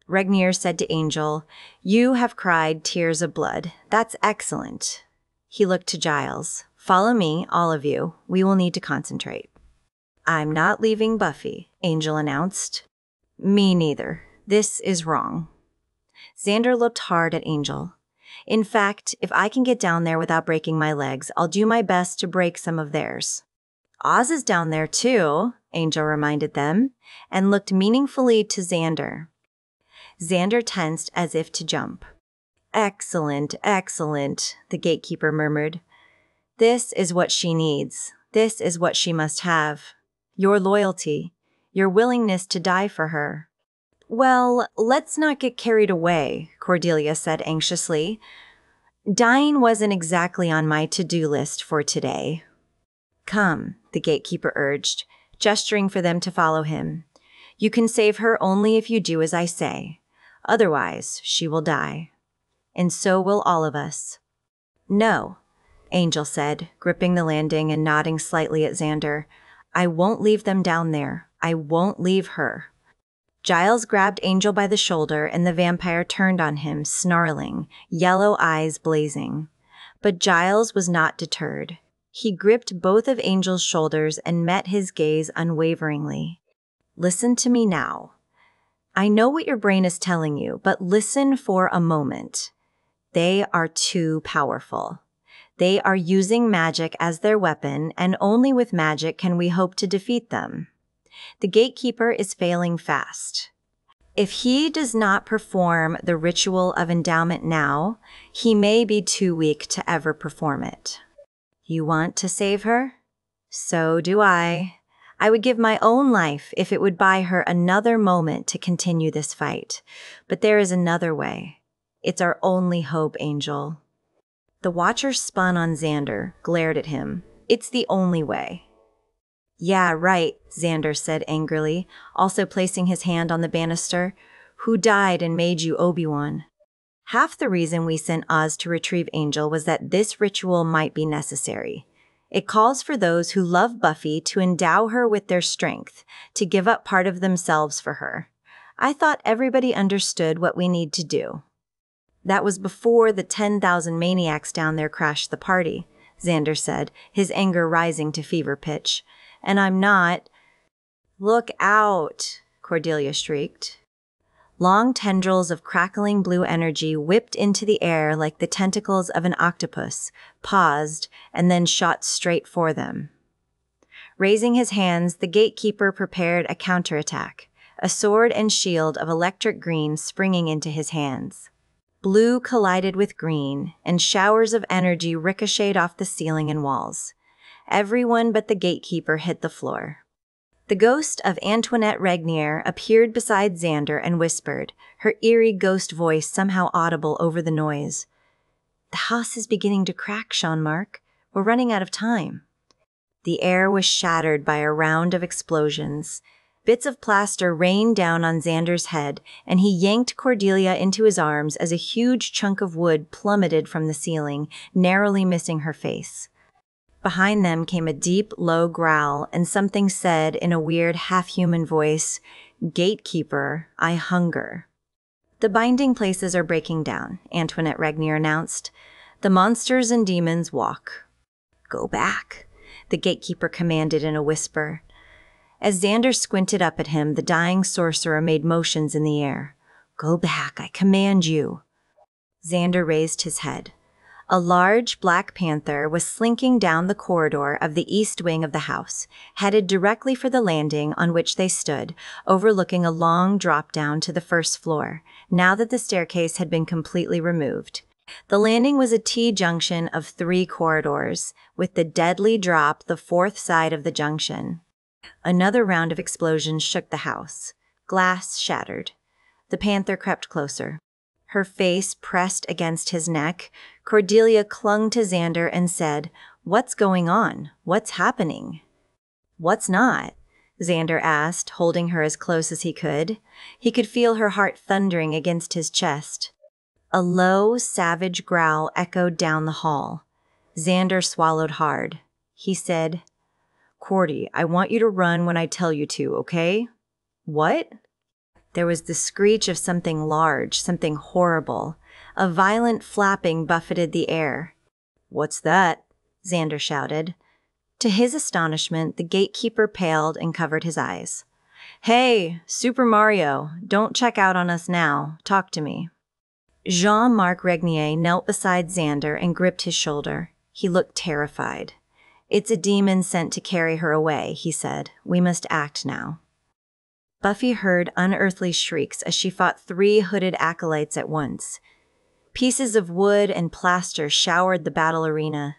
Regnier said to Angel, "You have cried tears of blood. That's excellent." He looked to Giles. "Follow me, all of you. We will need to concentrate." "I'm not leaving Buffy," Angel announced. "Me neither. This is wrong." Xander looked hard at Angel. "In fact, if I can get down there without breaking my legs, I'll do my best to break some of theirs." "Oz is down there too," Angel reminded them, and looked meaningfully to Xander. Xander tensed as if to jump. "Excellent, excellent," the gatekeeper murmured. "This is what she needs. This is what she must have. Your loyalty, your willingness to die for her." "Well, let's not get carried away," Cordelia said anxiously. "Dying wasn't exactly on my to-do list for today." "Come," the gatekeeper urged, gesturing for them to follow him. "You can save her only if you do as I say. Otherwise, she will die. And so will all of us." "No," Angel said, gripping the landing and nodding slightly at Xander. "I won't leave them down there. I won't leave her." Giles grabbed Angel by the shoulder and the vampire turned on him, snarling, yellow eyes blazing. But Giles was not deterred. He gripped both of Angel's shoulders and met his gaze unwaveringly. "Listen to me now. I know what your brain is telling you, but listen for a moment. They are too powerful. They are using magic as their weapon, and only with magic can we hope to defeat them. The gatekeeper is failing fast. If he does not perform the ritual of endowment now, he may be too weak to ever perform it. You want to save her? So do I. I would give my own life if it would buy her another moment to continue this fight. But there is another way. It's our only hope, Angel." The Watcher spun on Xander, glared at him. "It's the only way." "Yeah, right," Xander said angrily, also placing his hand on the banister. "Who died and made you Obi-Wan?" "Half the reason we sent Oz to retrieve Angel was that this ritual might be necessary. It calls for those who love Buffy to endow her with their strength, to give up part of themselves for her. I thought everybody understood what we need to do." "That was before the 10,000 maniacs down there crashed the party," Xander said, his anger rising to fever pitch. "And I'm not—" "Look out!" Cordelia shrieked. Long tendrils of crackling blue energy whipped into the air like the tentacles of an octopus, paused, and then shot straight for them. Raising his hands, the gatekeeper prepared a counterattack, a sword and shield of electric green springing into his hands. Blue collided with green, and showers of energy ricocheted off the ceiling and walls. Everyone but the gatekeeper hit the floor. The ghost of Antoinette Regnier appeared beside Xander and whispered, her eerie ghost voice somehow audible over the noise. "The house is beginning to crack, Jean-Marc. We're running out of time." The air was shattered by a round of explosions. Bits of plaster rained down on Xander's head, and he yanked Cordelia into his arms as a huge chunk of wood plummeted from the ceiling, narrowly missing her face. Behind them came a deep, low growl, and something said in a weird, half-human voice, "Gatekeeper, I hunger." "The binding places are breaking down," Antoinette Regnier announced. "The monsters and demons walk." "Go back," the gatekeeper commanded in a whisper. As Xander squinted up at him, the dying sorcerer made motions in the air. "Go back, I command you." Xander raised his head. A large black panther was slinking down the corridor of the east wing of the house, headed directly for the landing on which they stood, overlooking a long drop down to the first floor, now that the staircase had been completely removed. The landing was a T-junction of 3 corridors, with the deadly drop the fourth side of the junction. Another round of explosions shook the house. Glass shattered. The panther crept closer. Her face pressed against his neck. Cordelia clung to Xander and said, "What's going on? What's happening?" "What's not?" Xander asked, holding her as close as he could. He could feel her heart thundering against his chest. A low, savage growl echoed down the hall. Xander swallowed hard. He said, "Cordy, I want you to run when I tell you to, okay?" "What?" There was the screech of something large, something horrible. A violent flapping buffeted the air. "What's that?" Xander shouted. To his astonishment, the gatekeeper paled and covered his eyes. "Hey, Super Mario, don't check out on us now. Talk to me." Jean-Marc Regnier knelt beside Xander and gripped his shoulder. He looked terrified. "It's a demon sent to carry her away," he said. "We must act now." Buffy heard unearthly shrieks as she fought 3 hooded acolytes at once. Pieces of wood and plaster showered the battle arena.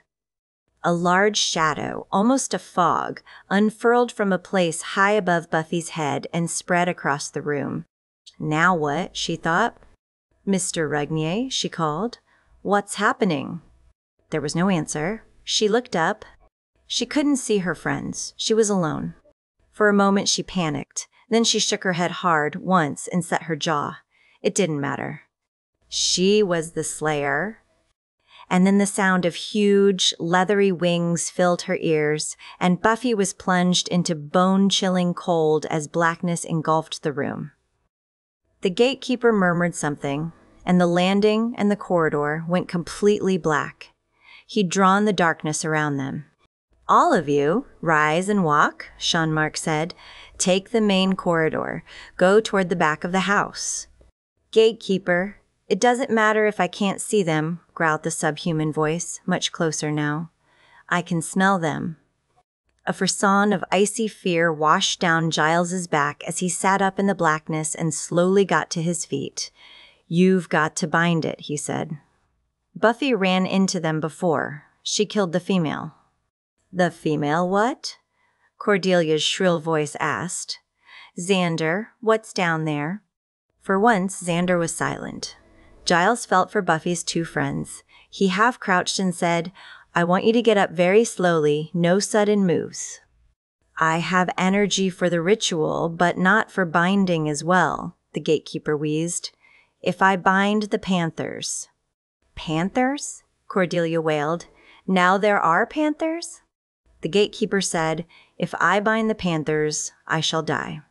A large shadow, almost a fog, unfurled from a place high above Buffy's head and spread across the room. "Now what?" she thought. "Mr. Regnier," she called. "What's happening?" There was no answer. She looked up. She couldn't see her friends. She was alone. For a moment she panicked. Then she shook her head hard once and set her jaw. It didn't matter. She was the slayer. And then the sound of huge, leathery wings filled her ears, and Buffy was plunged into bone-chilling cold as blackness engulfed the room. The gatekeeper murmured something, and the landing and the corridor went completely black. He'd drawn the darkness around them. "All of you, rise and walk," Jean-Marc said. "Take the main corridor. Go toward the back of the house." "Gatekeeper, it doesn't matter if I can't see them," growled the subhuman voice, much closer now. "I can smell them." A frisson of icy fear washed down Giles's back as he sat up in the blackness and slowly got to his feet. "You've got to bind it," he said. "Buffy ran into them before. She killed the female." "The female what?" Cordelia's shrill voice asked. "Xander, what's down there?" For once, Xander was silent. Giles felt for Buffy's 2 friends. He half-crouched and said, "I want you to get up very slowly, no sudden moves." "I have energy for the ritual, but not for binding as well," the gatekeeper wheezed. "If I bind the panthers." "Panthers?" Cordelia wailed. "Now there are panthers?" The gatekeeper said, "If I bind the panthers, I shall die."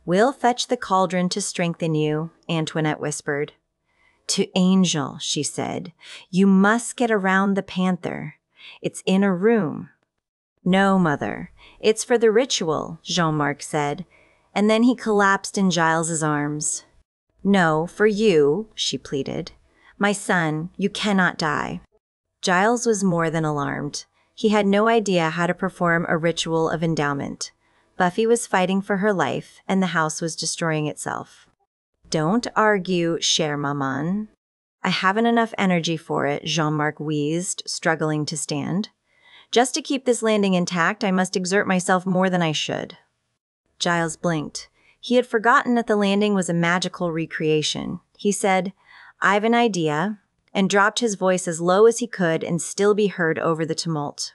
"We'll fetch the cauldron to strengthen you," Antoinette whispered. "To Angel," she said. "You must get around the panther. It's in a room." "No, Mother. It's for the ritual," Jean-Marc said. And then he collapsed in Giles's arms. "No, for you," she pleaded. "My son, you cannot die." Giles was more than alarmed. He had no idea how to perform a ritual of endowment. Buffy was fighting for her life, and the house was destroying itself. "Don't argue, chère maman. I haven't enough energy for it," Jean-Marc wheezed, struggling to stand. "Just to keep this landing intact, I must exert myself more than I should." Giles blinked. He had forgotten that the landing was a magical recreation. He said, "I've an idea," and dropped his voice as low as he could and still be heard over the tumult.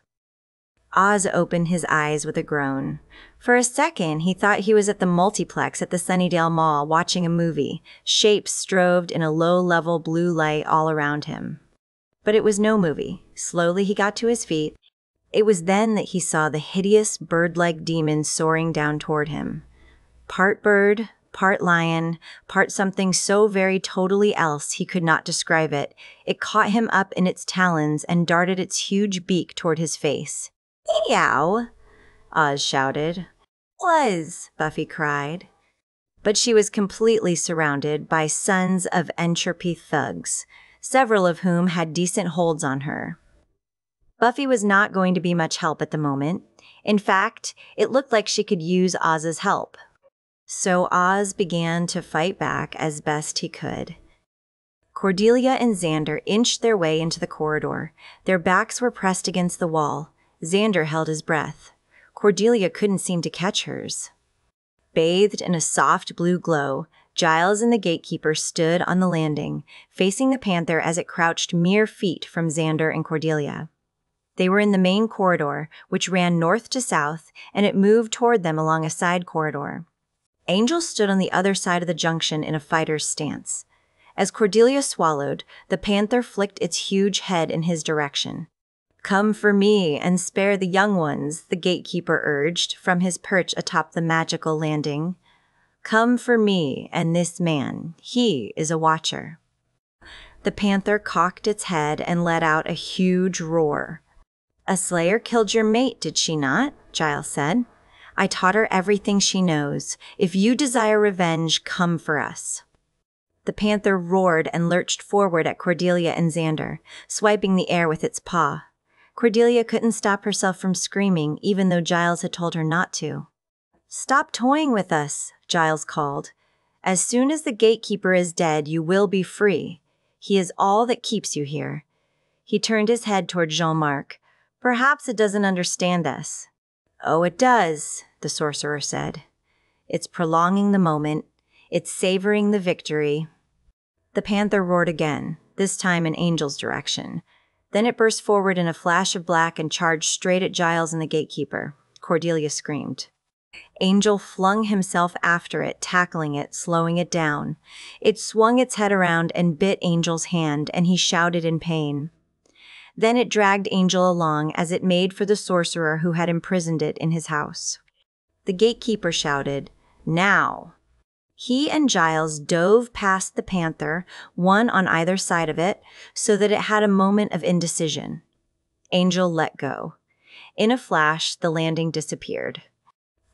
Oz opened his eyes with a groan. For a second, he thought he was at the multiplex at the Sunnydale Mall watching a movie. Shapes strobed in a low-level blue light all around him. But it was no movie. Slowly he got to his feet. It was then that he saw the hideous bird-like demon soaring down toward him. Part bird, part lion, part something so very totally else he could not describe it. It caught him up in its talons and darted its huge beak toward his face. "Meow!" Oz shouted. "Was!" Buffy cried. But she was completely surrounded by sons of entropy thugs, several of whom had decent holds on her. Buffy was not going to be much help at the moment. In fact, it looked like she could use Oz's help. So Oz began to fight back as best he could. Cordelia and Xander inched their way into the corridor. Their backs were pressed against the wall. Xander held his breath. Cordelia couldn't seem to catch hers. Bathed in a soft blue glow, Giles and the Gatekeeper stood on the landing, facing the panther as it crouched mere feet from Xander and Cordelia. They were in the main corridor, which ran north to south, and it moved toward them along a side corridor. Angel stood on the other side of the junction in a fighter's stance. As Cordelia swallowed, the panther flicked its huge head in his direction. "Come for me and spare the young ones," the Gatekeeper urged from his perch atop the magical landing. "Come for me and this man. He is a watcher." The panther cocked its head and let out a huge roar. "A slayer killed your mate, did she not?" Giles said. "I taught her everything she knows. If you desire revenge, come for us." The panther roared and lurched forward at Cordelia and Xander, swiping the air with its paw. Cordelia couldn't stop herself from screaming, even though Giles had told her not to. "Stop toying with us," Giles called. "As soon as the Gatekeeper is dead, you will be free. He is all that keeps you here." He turned his head toward Jean-Marc. "Perhaps it doesn't understand us." "Oh, it does," the sorcerer said. "It's prolonging the moment. It's savoring the victory." The panther roared again, this time in Angel's direction. Then it burst forward in a flash of black and charged straight at Giles and the Gatekeeper. Cordelia screamed. Angel flung himself after it, tackling it, slowing it down. It swung its head around and bit Angel's hand, and he shouted in pain. Then it dragged Angel along as it made for the sorcerer who had imprisoned it in his house. The Gatekeeper shouted, "Now!" He and Giles dove past the panther, one on either side of it, so that it had a moment of indecision. Angel let go. In a flash, the landing disappeared.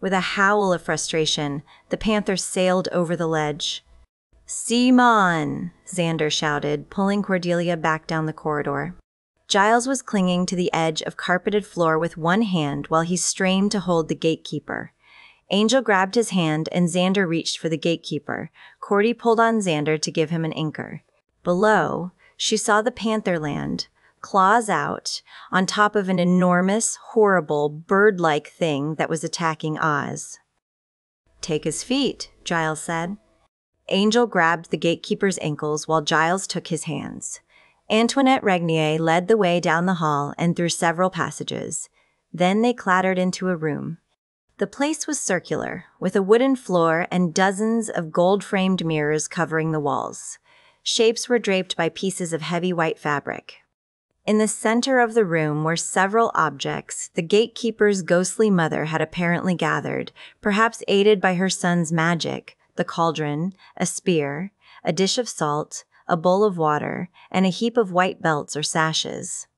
With a howl of frustration, the panther sailed over the ledge. "Simon!" Xander shouted, pulling Cordelia back down the corridor. Giles was clinging to the edge of carpeted floor with one hand while he strained to hold the Gatekeeper. Angel grabbed his hand and Xander reached for the Gatekeeper. Cordy pulled on Xander to give him an anchor. Below, she saw the panther land, claws out, on top of an enormous, horrible, bird-like thing that was attacking Oz. "Take his feet," Giles said. Angel grabbed the Gatekeeper's ankles while Giles took his hands. Antoinette Regnier led the way down the hall and through several passages. Then they clattered into a room. The place was circular, with a wooden floor and dozens of gold-framed mirrors covering the walls. Shapes were draped by pieces of heavy white fabric. In the center of the room were several objects the Gatekeeper's ghostly mother had apparently gathered, perhaps aided by her son's magic: the cauldron, a spear, a dish of salt, a bowl of water, and a heap of white belts or sashes.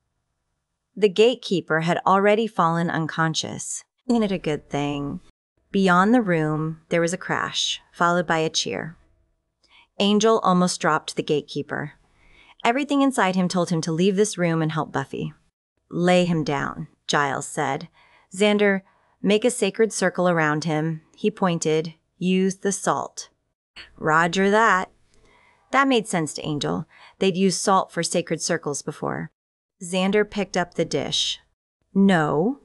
The Gatekeeper had already fallen unconscious. Ain't it a good thing? Beyond the room, there was a crash, followed by a cheer. Angel almost dropped the Gatekeeper. Everything inside him told him to leave this room and help Buffy. "Lay him down," Giles said. Xander, make a sacred circle around him. He pointed. Use the salt. Roger that. That made sense to Angel. They'd used salt for sacred circles before. Xander picked up the dish. No.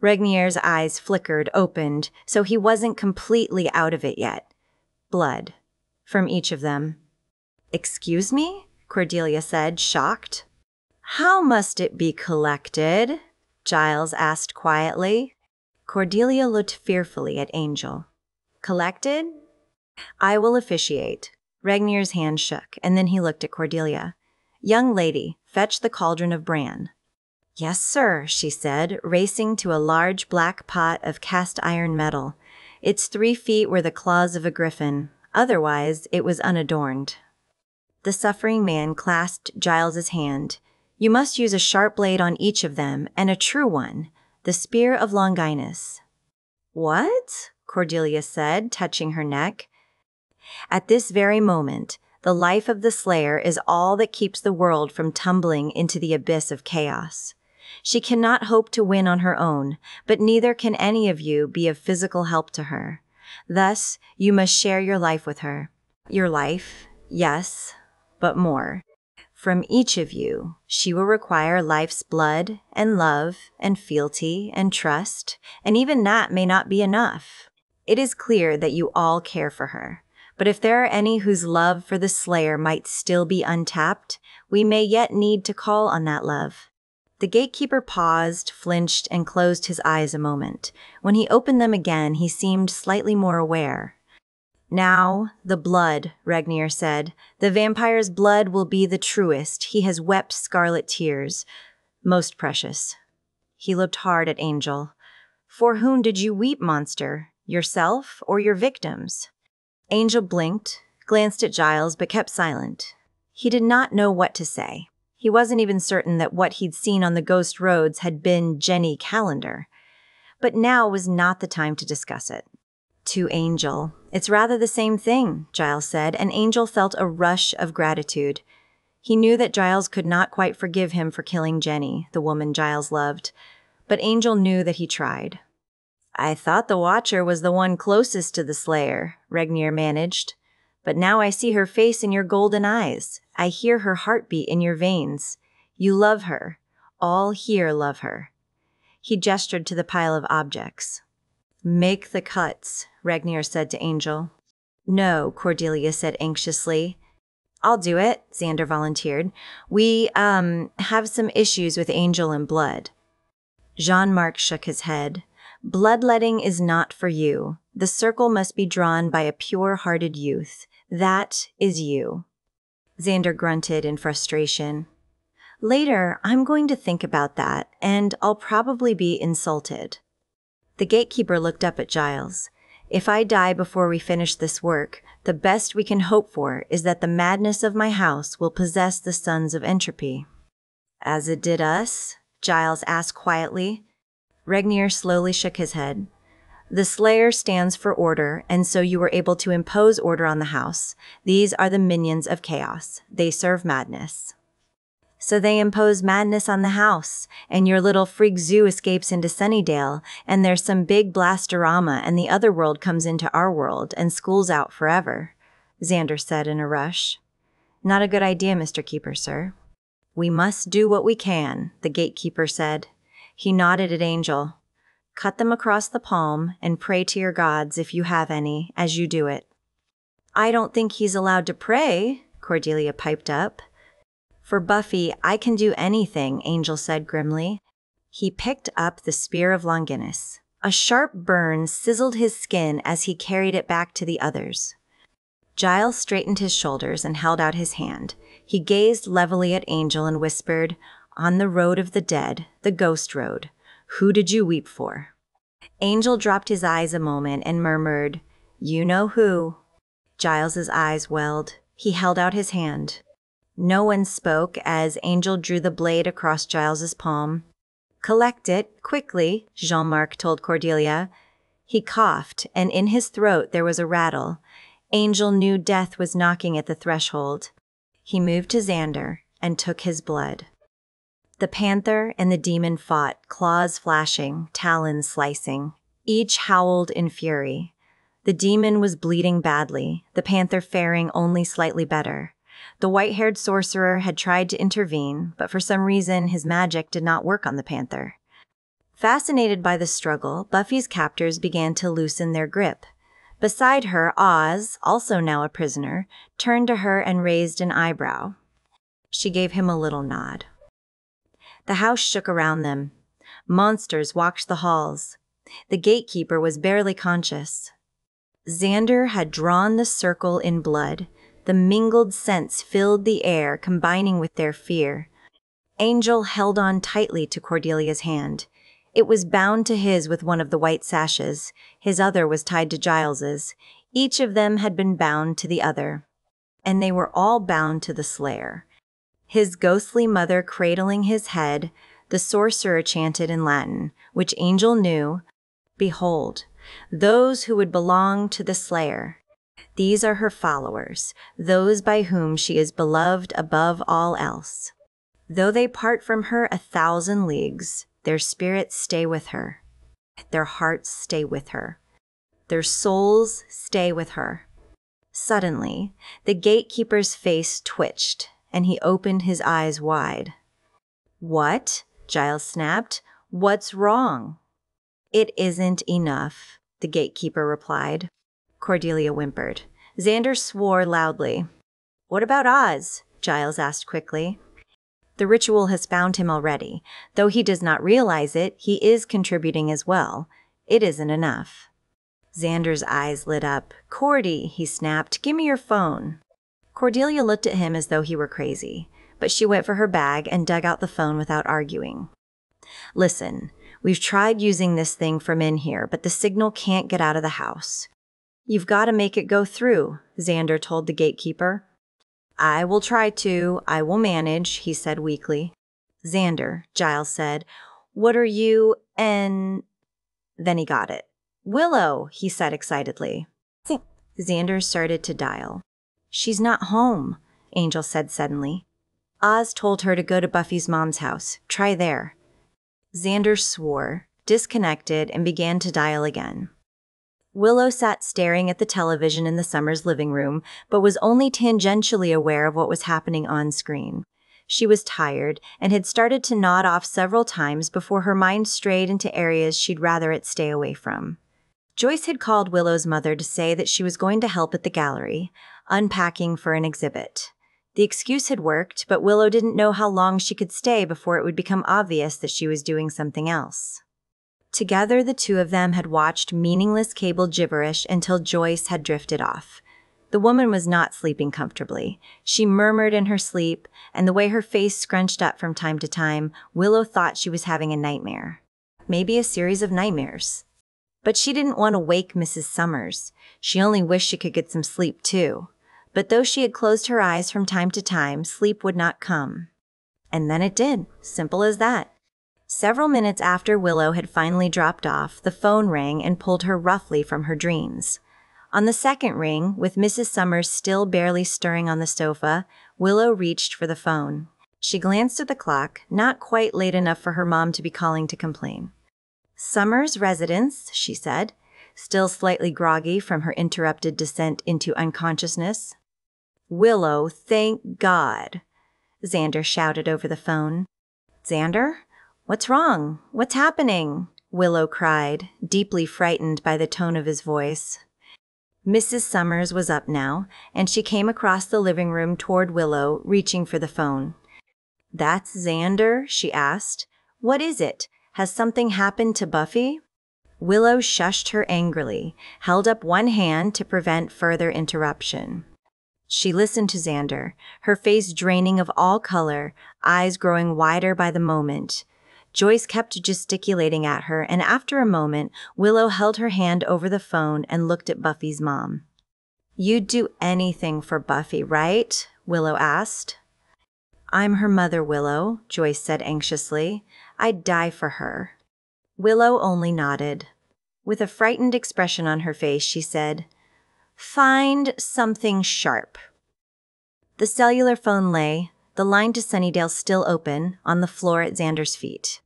Regnier's eyes flickered, opened, so he wasn't completely out of it yet. Blood. From each of them. Excuse me? Cordelia said, shocked. How must it be collected? Giles asked quietly. Cordelia looked fearfully at Angel. Collected? I will officiate. Regnier's hand shook, and then he looked at Cordelia. Young lady, fetch the cauldron of bran. Yes, sir, she said, racing to a large black pot of cast iron metal. Its 3 feet were the claws of a griffin. Otherwise, it was unadorned. The suffering man clasped Giles's hand. You must use a sharp blade on each of them, and a true one, the spear of Longinus. What? Cordelia said, touching her neck. At this very moment, the life of the Slayer is all that keeps the world from tumbling into the abyss of chaos. She cannot hope to win on her own, but neither can any of you be of physical help to her. Thus, you must share your life with her. Your life, yes, but more. From each of you, she will require life's blood and love and fealty and trust, and even that may not be enough. It is clear that you all care for her. But if there are any whose love for the Slayer might still be untapped, we may yet need to call on that love. The gatekeeper paused, flinched, and closed his eyes a moment. When he opened them again, he seemed slightly more aware. Now, the blood, Regnier said. The vampire's blood will be the truest. He has wept scarlet tears. Most precious. He looked hard at Angel. For whom did you weep, monster? Yourself or your victims? Angel blinked, glanced at Giles, but kept silent. He did not know what to say. He wasn't even certain that what he'd seen on the ghost roads had been Jenny Calendar. But now was not the time to discuss it. To Angel, it's rather the same thing, Giles said, and Angel felt a rush of gratitude. He knew that Giles could not quite forgive him for killing Jenny, the woman Giles loved, but Angel knew that he tried. I thought the Watcher was the one closest to the Slayer, Regnier managed. But now I see her face in your golden eyes. I hear her heartbeat in your veins. You love her. All here love her. He gestured to the pile of objects. Make the cuts, Regnier said to Angel. No, Cordelia said anxiously. I'll do it, Xander volunteered. We, have some issues with Angel and blood. Jean-Marc shook his head. Bloodletting is not for you. The circle must be drawn by a pure-hearted youth. That is you. Xander grunted in frustration. Later, I'm going to think about that, and I'll probably be insulted. The gatekeeper looked up at Giles. If I die before we finish this work, the best we can hope for is that the madness of my house will possess the sons of entropy. As it did us? Giles asked quietly. Regnier slowly shook his head. The Slayer stands for order, and so you were able to impose order on the house. These are the minions of chaos. They serve madness. So they impose madness on the house, and your little freak zoo escapes into Sunnydale, and there's some big blastorama, and the other world comes into our world, and school's out forever, Xander said in a rush. Not a good idea, Mr. Keeper, sir. We must do what we can, the gatekeeper said. He nodded at Angel. Cut them across the palm and pray to your gods if you have any, as you do it. I don't think he's allowed to pray, Cordelia piped up. For Buffy, I can do anything, Angel said grimly. He picked up the spear of Longinus. A sharp burn sizzled his skin as he carried it back to the others. Giles straightened his shoulders and held out his hand. He gazed levelly at Angel and whispered, On the road of the dead, the ghost road, who did you weep for? Angel dropped his eyes a moment and murmured, You know who. Giles's eyes welled. He held out his hand. No one spoke as Angel drew the blade across Giles's palm. Collect it, quickly, Jean-Marc told Cordelia. He coughed, and in his throat there was a rattle. Angel knew death was knocking at the threshold. He moved to Xander and took his blood. The panther and the demon fought, claws flashing, talons slicing. Each howled in fury. The demon was bleeding badly, the panther faring only slightly better. The white-haired sorcerer had tried to intervene, but for some reason his magic did not work on the panther. Fascinated by the struggle, Buffy's captors began to loosen their grip. Beside her, Oz, also now a prisoner, turned to her and raised an eyebrow. She gave him a little nod. The house shook around them. Monsters walked the halls. The gatekeeper was barely conscious. Xander had drawn the circle in blood. The mingled scents filled the air, combining with their fear. Angel held on tightly to Cordelia's hand. It was bound to his with one of the white sashes. His other was tied to Giles's. Each of them had been bound to the other. And they were all bound to the Slayer. His ghostly mother cradling his head, the sorcerer chanted in Latin, which Angel knew, "Behold, those who would belong to the Slayer. These are her followers, those by whom she is beloved above all else. Though they part from her 1,000 leagues, their spirits stay with her. Their hearts stay with her. Their souls stay with her." Suddenly, the gatekeeper's face twitched, and he opened his eyes wide. "What?" Giles snapped. "What's wrong?" "It isn't enough," the gatekeeper replied. Cordelia whimpered. Xander swore loudly. "What about Oz?" Giles asked quickly. "The ritual has found him already. Though he does not realize it, he is contributing as well. It isn't enough." Xander's eyes lit up. "Cordy," he snapped, "give me your phone." Cordelia looked at him as though he were crazy, but she went for her bag and dug out the phone without arguing. "Listen, we've tried using this thing from in here, but the signal can't get out of the house." "You've got to make it go through," Xander told the gatekeeper. "I will try to. I will manage," he said weakly. "Xander," Giles said, "what are you and—" Then he got it. "Willow," he said excitedly. Xander started to dial. "She's not home," Angel said suddenly. "Oz told her to go to Buffy's mom's house. Try there." Xander swore, disconnected, and began to dial again. Willow sat staring at the television in the Summers' living room, but was only tangentially aware of what was happening on screen. She was tired and had started to nod off several times before her mind strayed into areas she'd rather it stay away from. Joyce had called Willow's mother to say that she was going to help at the gallery, unpacking for an exhibit. The excuse had worked, but Willow didn't know how long she could stay before it would become obvious that she was doing something else. Together, the two of them had watched meaningless cable gibberish until Joyce had drifted off. The woman was not sleeping comfortably. She murmured in her sleep, and the way her face scrunched up from time to time, Willow thought she was having a nightmare. Maybe a series of nightmares. But she didn't want to wake Mrs. Summers. She only wished she could get some sleep, too. But though she had closed her eyes from time to time, sleep would not come. And then it did. Simple as that. Several minutes after Willow had finally dropped off, the phone rang and pulled her roughly from her dreams. On the second ring, with Mrs. Summers still barely stirring on the sofa, Willow reached for the phone. She glanced at the clock, not quite late enough for her mom to be calling to complain. "Summers' residence," she said, still slightly groggy from her interrupted descent into unconsciousness. "Willow, thank God," Xander shouted over the phone. "Xander? What's wrong? What's happening?" Willow cried, deeply frightened by the tone of his voice. Mrs. Summers was up now, and she came across the living room toward Willow, reaching for the phone. "That's Xander?" she asked. "What is it? Has something happened to Buffy?" Willow shushed her angrily, held up one hand to prevent further interruption. She listened to Xander, her face draining of all color, eyes growing wider by the moment. Joyce kept gesticulating at her, and after a moment, Willow held her hand over the phone and looked at Buffy's mom. "You'd do anything for Buffy, right?" Willow asked. "I'm her mother, Willow," Joyce said anxiously. "I'd die for her." Willow only nodded. With a frightened expression on her face, she said, "Find something sharp." The cellular phone lay, the line to Sunnydale still open, on the floor at Xander's feet.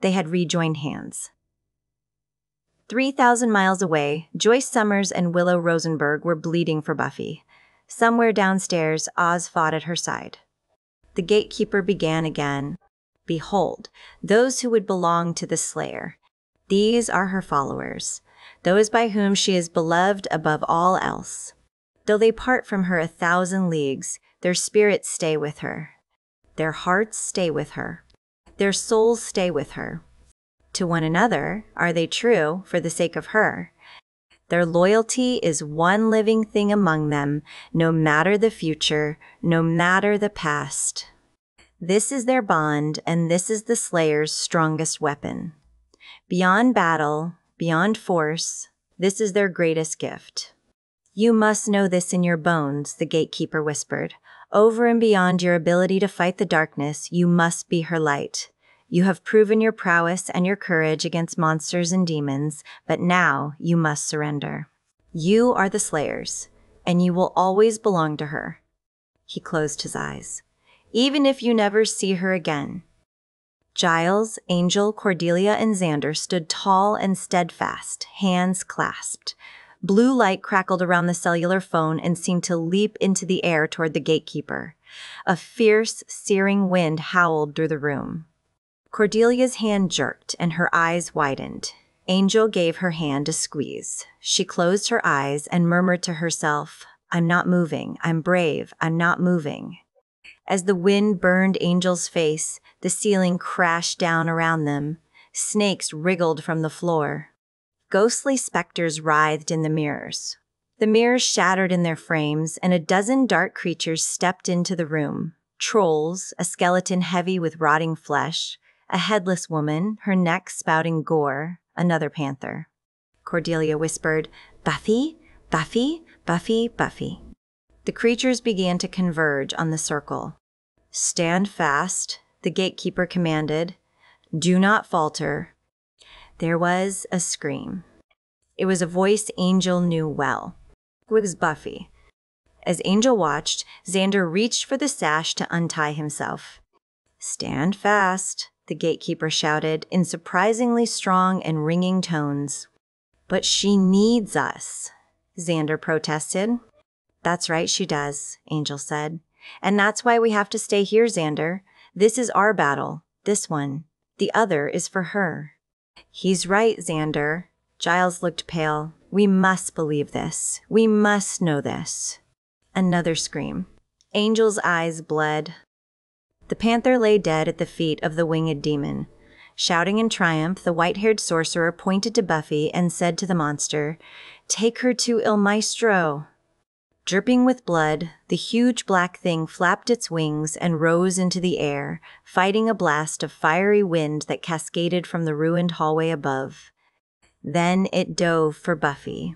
They had rejoined hands. 3,000 miles away, Joyce Summers and Willow Rosenberg were bleeding for Buffy. Somewhere downstairs, Oz fought at her side. The gatekeeper began again. Behold, those who would belong to the Slayer. These are her followers, those by whom she is beloved above all else. Though they part from her 1,000 leagues, their spirits stay with her. Their hearts stay with her. Their souls stay with her. To one another are they true for the sake of her. Their loyalty is one living thing among them, no matter the future, no matter the past. This is their bond, and this is the Slayer's strongest weapon. Beyond battle, beyond force, this is their greatest gift. You must know this in your bones, the gatekeeper whispered. Over and beyond your ability to fight the darkness, you must be her light. You have proven your prowess and your courage against monsters and demons, but now you must surrender. You are the Slayers, and you will always belong to her. He closed his eyes. Even if you never see her again. Giles, Angel, Cordelia, and Xander stood tall and steadfast, hands clasped. Blue light crackled around the cellular phone and seemed to leap into the air toward the gatekeeper. A fierce, searing wind howled through the room. Cordelia's hand jerked and her eyes widened. Angel gave her hand a squeeze. She closed her eyes and murmured to herself, "I'm not moving. I'm brave. I'm not moving." As the wind burned Angel's face, the ceiling crashed down around them. Snakes wriggled from the floor. Ghostly specters writhed in the mirrors. The mirrors shattered in their frames, and a dozen dark creatures stepped into the room. Trolls, a skeleton heavy with rotting flesh, a headless woman, her neck spouting gore, another panther. Cordelia whispered, "Buffy, Buffy, Buffy, Buffy." The creatures began to converge on the circle. "Stand fast," the gatekeeper commanded. "Do not falter." There was a scream. It was a voice Angel knew well. It was Buffy. As Angel watched, Xander reached for the sash to untie himself. "Stand fast," the gatekeeper shouted in surprisingly strong and ringing tones. "But she needs us," Xander protested. "That's right, she does," Angel said. "And that's why we have to stay here, Xander. This is our battle, this one. The other is for her." "He's right, Xander." Giles looked pale. "We must believe this. We must know this." Another scream. Angel's eyes bled. The panther lay dead at the feet of the winged demon. Shouting in triumph, the white-haired sorcerer pointed to Buffy and said to the monster, "Take her to Il Maestro." Dripping with blood, the huge black thing flapped its wings and rose into the air, fighting a blast of fiery wind that cascaded from the ruined hallway above. Then it dove for Buffy.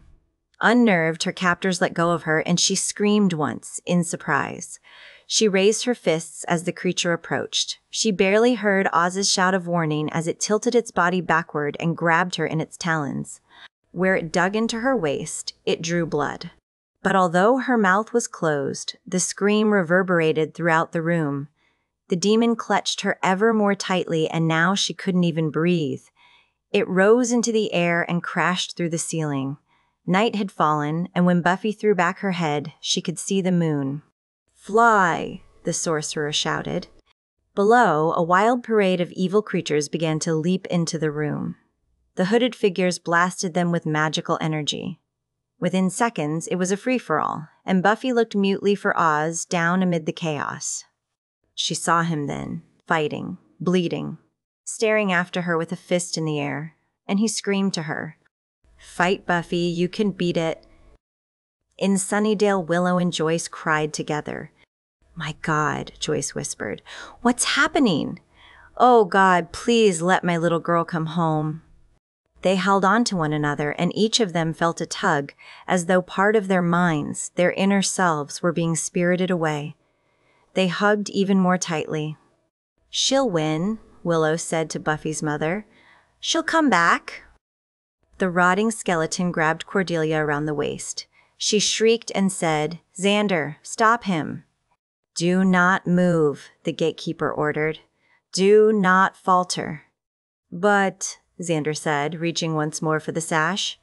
Unnerved, her captors let go of her, and she screamed once, in surprise. She raised her fists as the creature approached. She barely heard Oz's shout of warning as it tilted its body backward and grabbed her in its talons. Where it dug into her waist, it drew blood. But although her mouth was closed, the scream reverberated throughout the room. The demon clutched her ever more tightly, and now she couldn't even breathe. It rose into the air and crashed through the ceiling. Night had fallen, and when Buffy threw back her head, she could see the moon. "Fly!" the sorcerer shouted. Below, a wild parade of evil creatures began to leap into the room. The hooded figures blasted them with magical energy. Within seconds, it was a free-for-all, and Buffy looked mutely for Oz down amid the chaos. She saw him then, fighting, bleeding, staring after her with a fist in the air, and he screamed to her, "Fight, Buffy, you can beat it." In Sunnydale, Willow and Joyce cried together. "My God," Joyce whispered, "what's happening? Oh God, please let my little girl come home." They held on to one another, and each of them felt a tug, as though part of their minds, their inner selves, were being spirited away. They hugged even more tightly. "She'll win," Willow said to Buffy's mother. "She'll come back." The rotting skeleton grabbed Cordelia around the waist. She shrieked and said, "Xander, stop him." Do not move, the gatekeeper ordered. Do not falter. But, Xander said, reaching once more for the sash.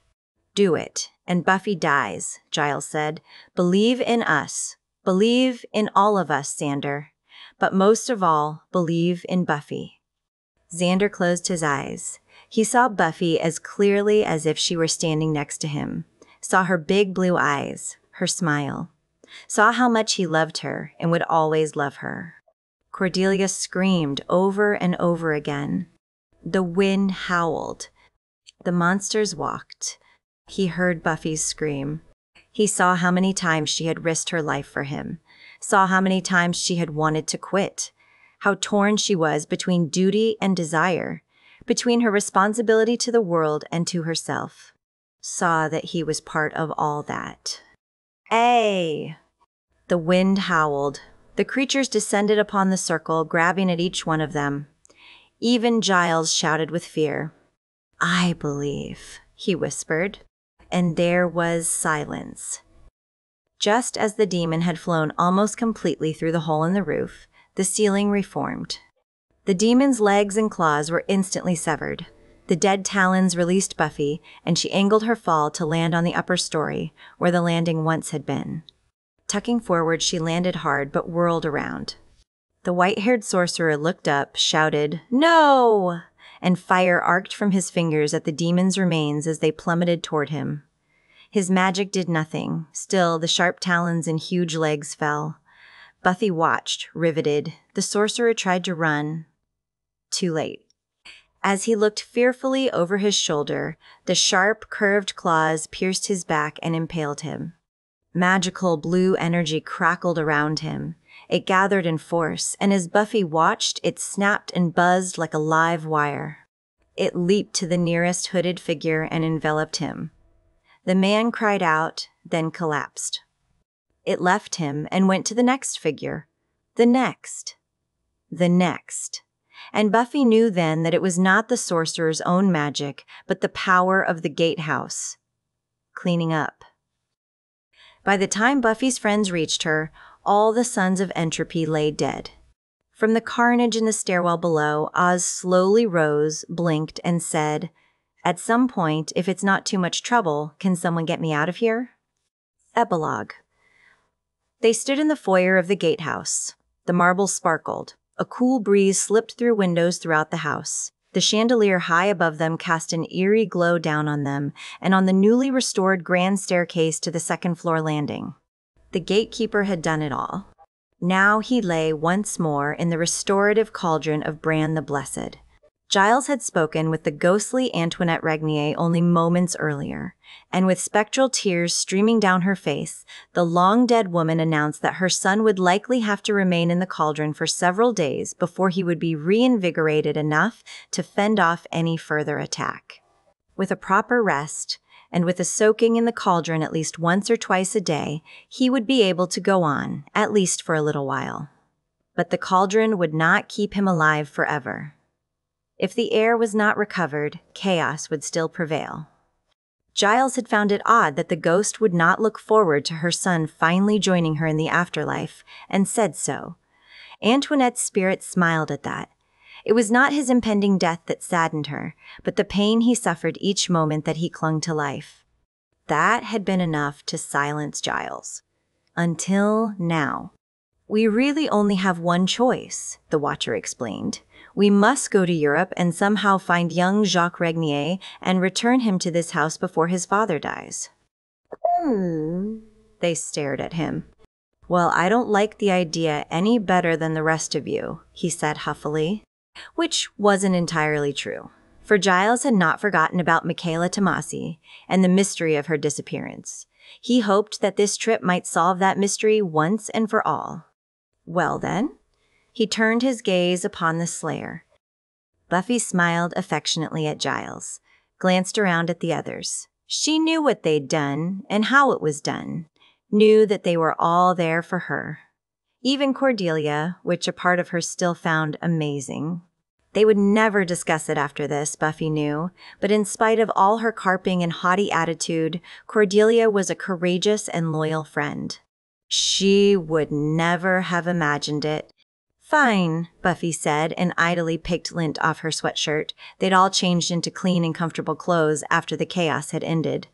Do it, and Buffy dies, Giles said. Believe in us. Believe in all of us, Xander. But most of all, believe in Buffy. Xander closed his eyes. He saw Buffy as clearly as if she were standing next to him, saw her big blue eyes, her smile, saw how much he loved her and would always love her. Cordelia screamed over and over again. The wind howled. The monsters walked. He heard Buffy's scream. He saw how many times she had risked her life for him, saw how many times she had wanted to quit, how torn she was between duty and desire, between her responsibility to the world and to herself, saw that he was part of all that. Ay! The wind howled. The creatures descended upon the circle, grabbing at each one of them. Even Giles shouted with fear. I believe, he whispered, and there was silence. Just as the demon had flown almost completely through the hole in the roof, the ceiling reformed. The demon's legs and claws were instantly severed. The dead talons released Buffy, and she angled her fall to land on the upper story, where the landing once had been. Tucking forward, she landed hard but whirled around. The white-haired sorcerer looked up, shouted, "No!" and fire arced from his fingers at the demon's remains as they plummeted toward him. His magic did nothing. Still, the sharp talons and huge legs fell. Buffy watched, riveted. The sorcerer tried to run. Too late. As he looked fearfully over his shoulder, the sharp, curved claws pierced his back and impaled him. Magical blue energy crackled around him. It gathered in force, and as Buffy watched, it snapped and buzzed like a live wire. It leaped to the nearest hooded figure and enveloped him. The man cried out, then collapsed. It left him and went to the next figure. The next. The next. And Buffy knew then that it was not the sorcerer's own magic, but the power of the gatehouse. Cleaning up. By the time Buffy's friends reached her, all the sons of entropy lay dead. From the carnage in the stairwell below, Oz slowly rose, blinked, and said, "At some point, if it's not too much trouble, can someone get me out of here?" Epilogue. They stood in the foyer of the gatehouse. The marbles sparkled. A cool breeze slipped through windows throughout the house. The chandelier high above them cast an eerie glow down on them and on the newly restored grand staircase to the second-floor landing. The gatekeeper had done it all. Now he lay once more in the restorative cauldron of Bran the Blessed. Giles had spoken with the ghostly Antoinette Regnier only moments earlier, and with spectral tears streaming down her face, the long-dead woman announced that her son would likely have to remain in the cauldron for several days before he would be reinvigorated enough to fend off any further attack. With a proper rest, and with a soaking in the cauldron at least once or twice a day, he would be able to go on, at least for a little while. But the cauldron would not keep him alive forever. If the air was not recovered, chaos would still prevail. Giles had found it odd that the ghost would not look forward to her son finally joining her in the afterlife, and said so. Antoinette's spirit smiled at that. It was not his impending death that saddened her, but the pain he suffered each moment that he clung to life. That had been enough to silence Giles. Until now. "We really only have one choice," the Watcher explained. "We must go to Europe and somehow find young Jacques Regnier and return him to this house before his father dies." They stared at him. "Well, I don't like the idea any better than the rest of you," he said huffily. Which wasn't entirely true, for Giles had not forgotten about Michaela Tomasi and the mystery of her disappearance. He hoped that this trip might solve that mystery once and for all. Well then, he turned his gaze upon the Slayer. Buffy smiled affectionately at Giles, glanced around at the others. She knew what they'd done and how it was done, knew that they were all there for her. Even Cordelia, which a part of her still found amazing. They would never discuss it after this, Buffy knew, but in spite of all her carping and haughty attitude, Cordelia was a courageous and loyal friend. She would never have imagined it. Fine, Buffy said, and idly picked lint off her sweatshirt. They'd all changed into clean and comfortable clothes after the chaos had ended.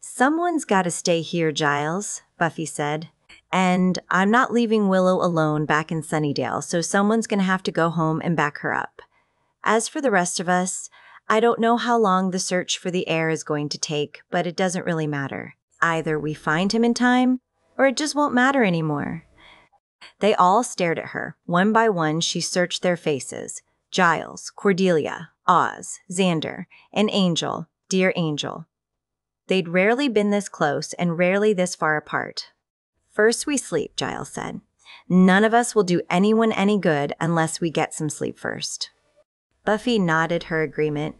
Someone's got to stay here, Giles, Buffy said. And I'm not leaving Willow alone back in Sunnydale, so someone's going to have to go home and back her up. As for the rest of us, I don't know how long the search for the heir is going to take, but it doesn't really matter. Either we find him in time, or it just won't matter anymore. They all stared at her. One by one, she searched their faces. Giles, Cordelia, Oz, Xander, and Angel, dear Angel. They'd rarely been this close and rarely this far apart. First we sleep, Giles said. None of us will do anyone any good unless we get some sleep first. Buffy nodded her agreement.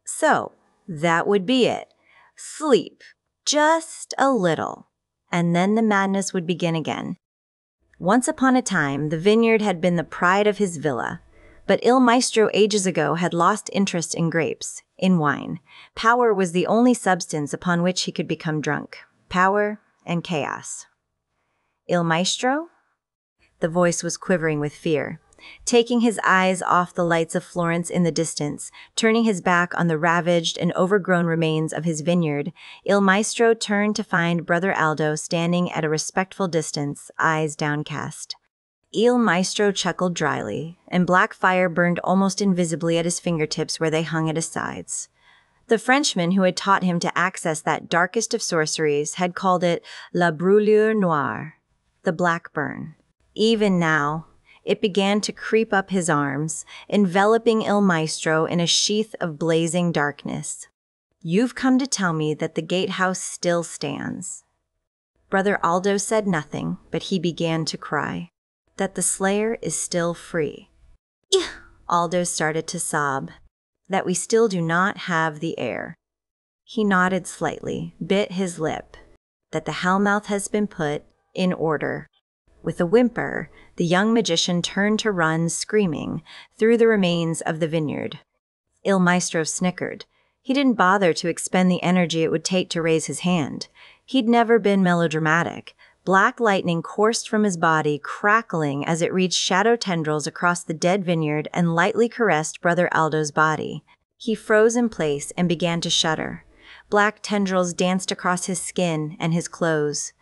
So, that would be it. Sleep. Just a little. And then the madness would begin again. Once upon a time, the vineyard had been the pride of his villa. But Il Maestro ages ago had lost interest in grapes, in wine. Power was the only substance upon which he could become drunk. Power and chaos. Il Maestro? The voice was quivering with fear. Taking his eyes off the lights of Florence in the distance, turning his back on the ravaged and overgrown remains of his vineyard, Il Maestro turned to find Brother Aldo standing at a respectful distance, eyes downcast. Il Maestro chuckled dryly, and black fire burned almost invisibly at his fingertips where they hung at his sides. The Frenchman who had taught him to access that darkest of sorceries had called it la brûlure noire, the black burn. Even now, it began to creep up his arms, enveloping Il Maestro in a sheath of blazing darkness. You've come to tell me that the gatehouse still stands. Brother Aldo said nothing, but he began to cry. That the Slayer is still free. Aldo started to sob. That we still do not have the heir. He nodded slightly, bit his lip. That the Hellmouth has been put in order. With a whimper, the young magician turned to run, screaming, through the remains of the vineyard. Il Maestro snickered. He didn't bother to expend the energy it would take to raise his hand. He'd never been melodramatic. Black lightning coursed from his body, crackling as it reached shadow tendrils across the dead vineyard and lightly caressed Brother Aldo's body. He froze in place and began to shudder. Black tendrils danced across his skin and his clothes.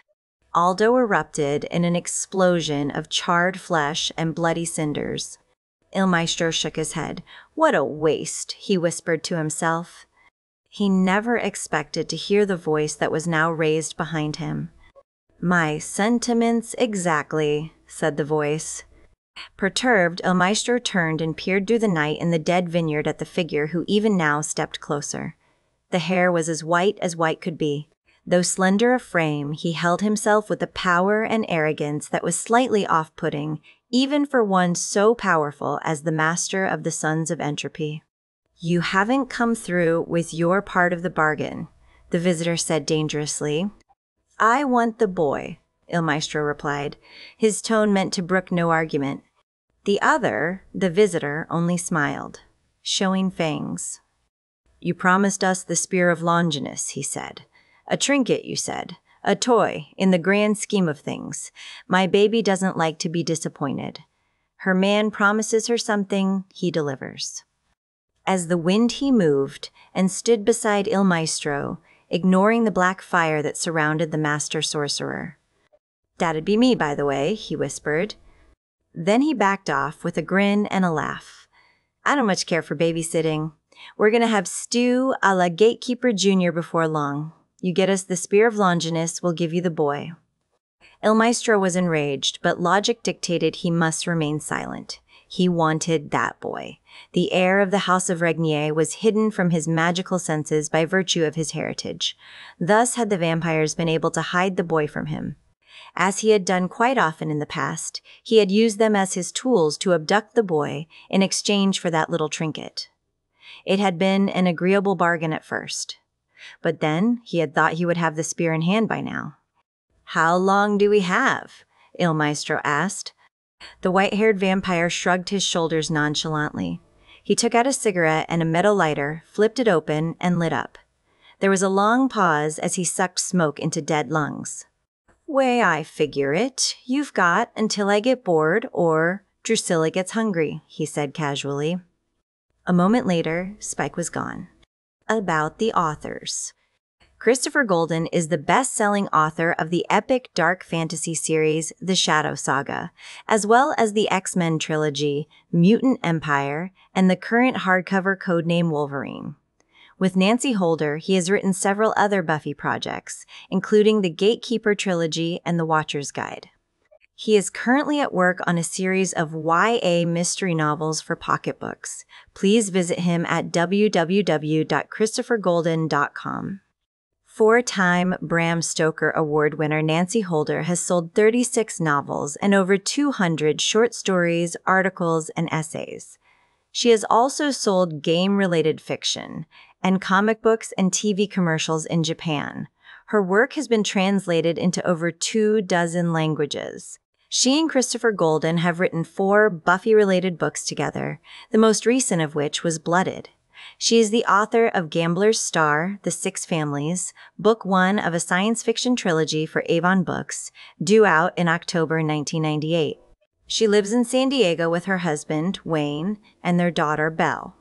Aldo erupted in an explosion of charred flesh and bloody cinders. Il Maestro shook his head. What a waste, he whispered to himself. He never expected to hear the voice that was now raised behind him. My sentiments exactly, said the voice. Perturbed, Il Maestro turned and peered through the night in the dead vineyard at the figure who even now stepped closer. The hair was as white could be. Though slender of frame, he held himself with a power and arrogance that was slightly off-putting, even for one so powerful as the master of the Sons of Entropy. You haven't come through with your part of the bargain, the visitor said dangerously. I want the boy, Il Maestro replied. His tone meant to brook no argument. The other, the visitor, only smiled, showing fangs. You promised us the Spear of Longinus, he said. A trinket, you said. A toy, in the grand scheme of things. My baby doesn't like to be disappointed. Her man promises her something, he delivers. As the wind he moved and stood beside Il Maestro, ignoring the black fire that surrounded the master sorcerer. That'd be me, by the way, he whispered. Then he backed off with a grin and a laugh. I don't much care for babysitting. We're going to have stew a la Gatekeeper Jr. before long. You get us the Spear of Longinus, we'll give you the boy. Il Maestro was enraged, but logic dictated he must remain silent. He wanted that boy. The heir of the House of Regnier was hidden from his magical senses by virtue of his heritage. Thus had the vampires been able to hide the boy from him. As he had done quite often in the past, he had used them as his tools to abduct the boy in exchange for that little trinket. It had been an agreeable bargain at first. But then he had thought he would have the spear in hand by now. How long do we have? Il Maestro asked. The white-haired vampire shrugged his shoulders nonchalantly. He took out a cigarette and a metal lighter, flipped it open, and lit up. There was a long pause as he sucked smoke into dead lungs. Way I figure it, you've got until I get bored or Drusilla gets hungry, he said casually. A moment later, Spike was gone. About the authors. Christopher Golden is the best-selling author of the epic dark fantasy series The Shadow Saga, as well as the X-Men trilogy, Mutant Empire, and the current hardcover codename Wolverine. With Nancy Holder, he has written several other Buffy projects, including the Gatekeeper Trilogy and the Watcher's Guide. He is currently at work on a series of YA mystery novels for pocketbooks. Please visit him at www.christophergolden.com. Four-time Bram Stoker Award winner Nancy Holder has sold 36 novels and over 200 short stories, articles, and essays. She has also sold game-related fiction and comic books and TV commercials in Japan. Her work has been translated into over 24 languages. She and Christopher Golden have written 4 Buffy-related books together, the most recent of which was Blooded. She is the author of Gambler's Star, The Six Families, Book 1 of a science fiction trilogy for Avon Books, due out in October 1998. She lives in San Diego with her husband, Wayne, and their daughter, Belle.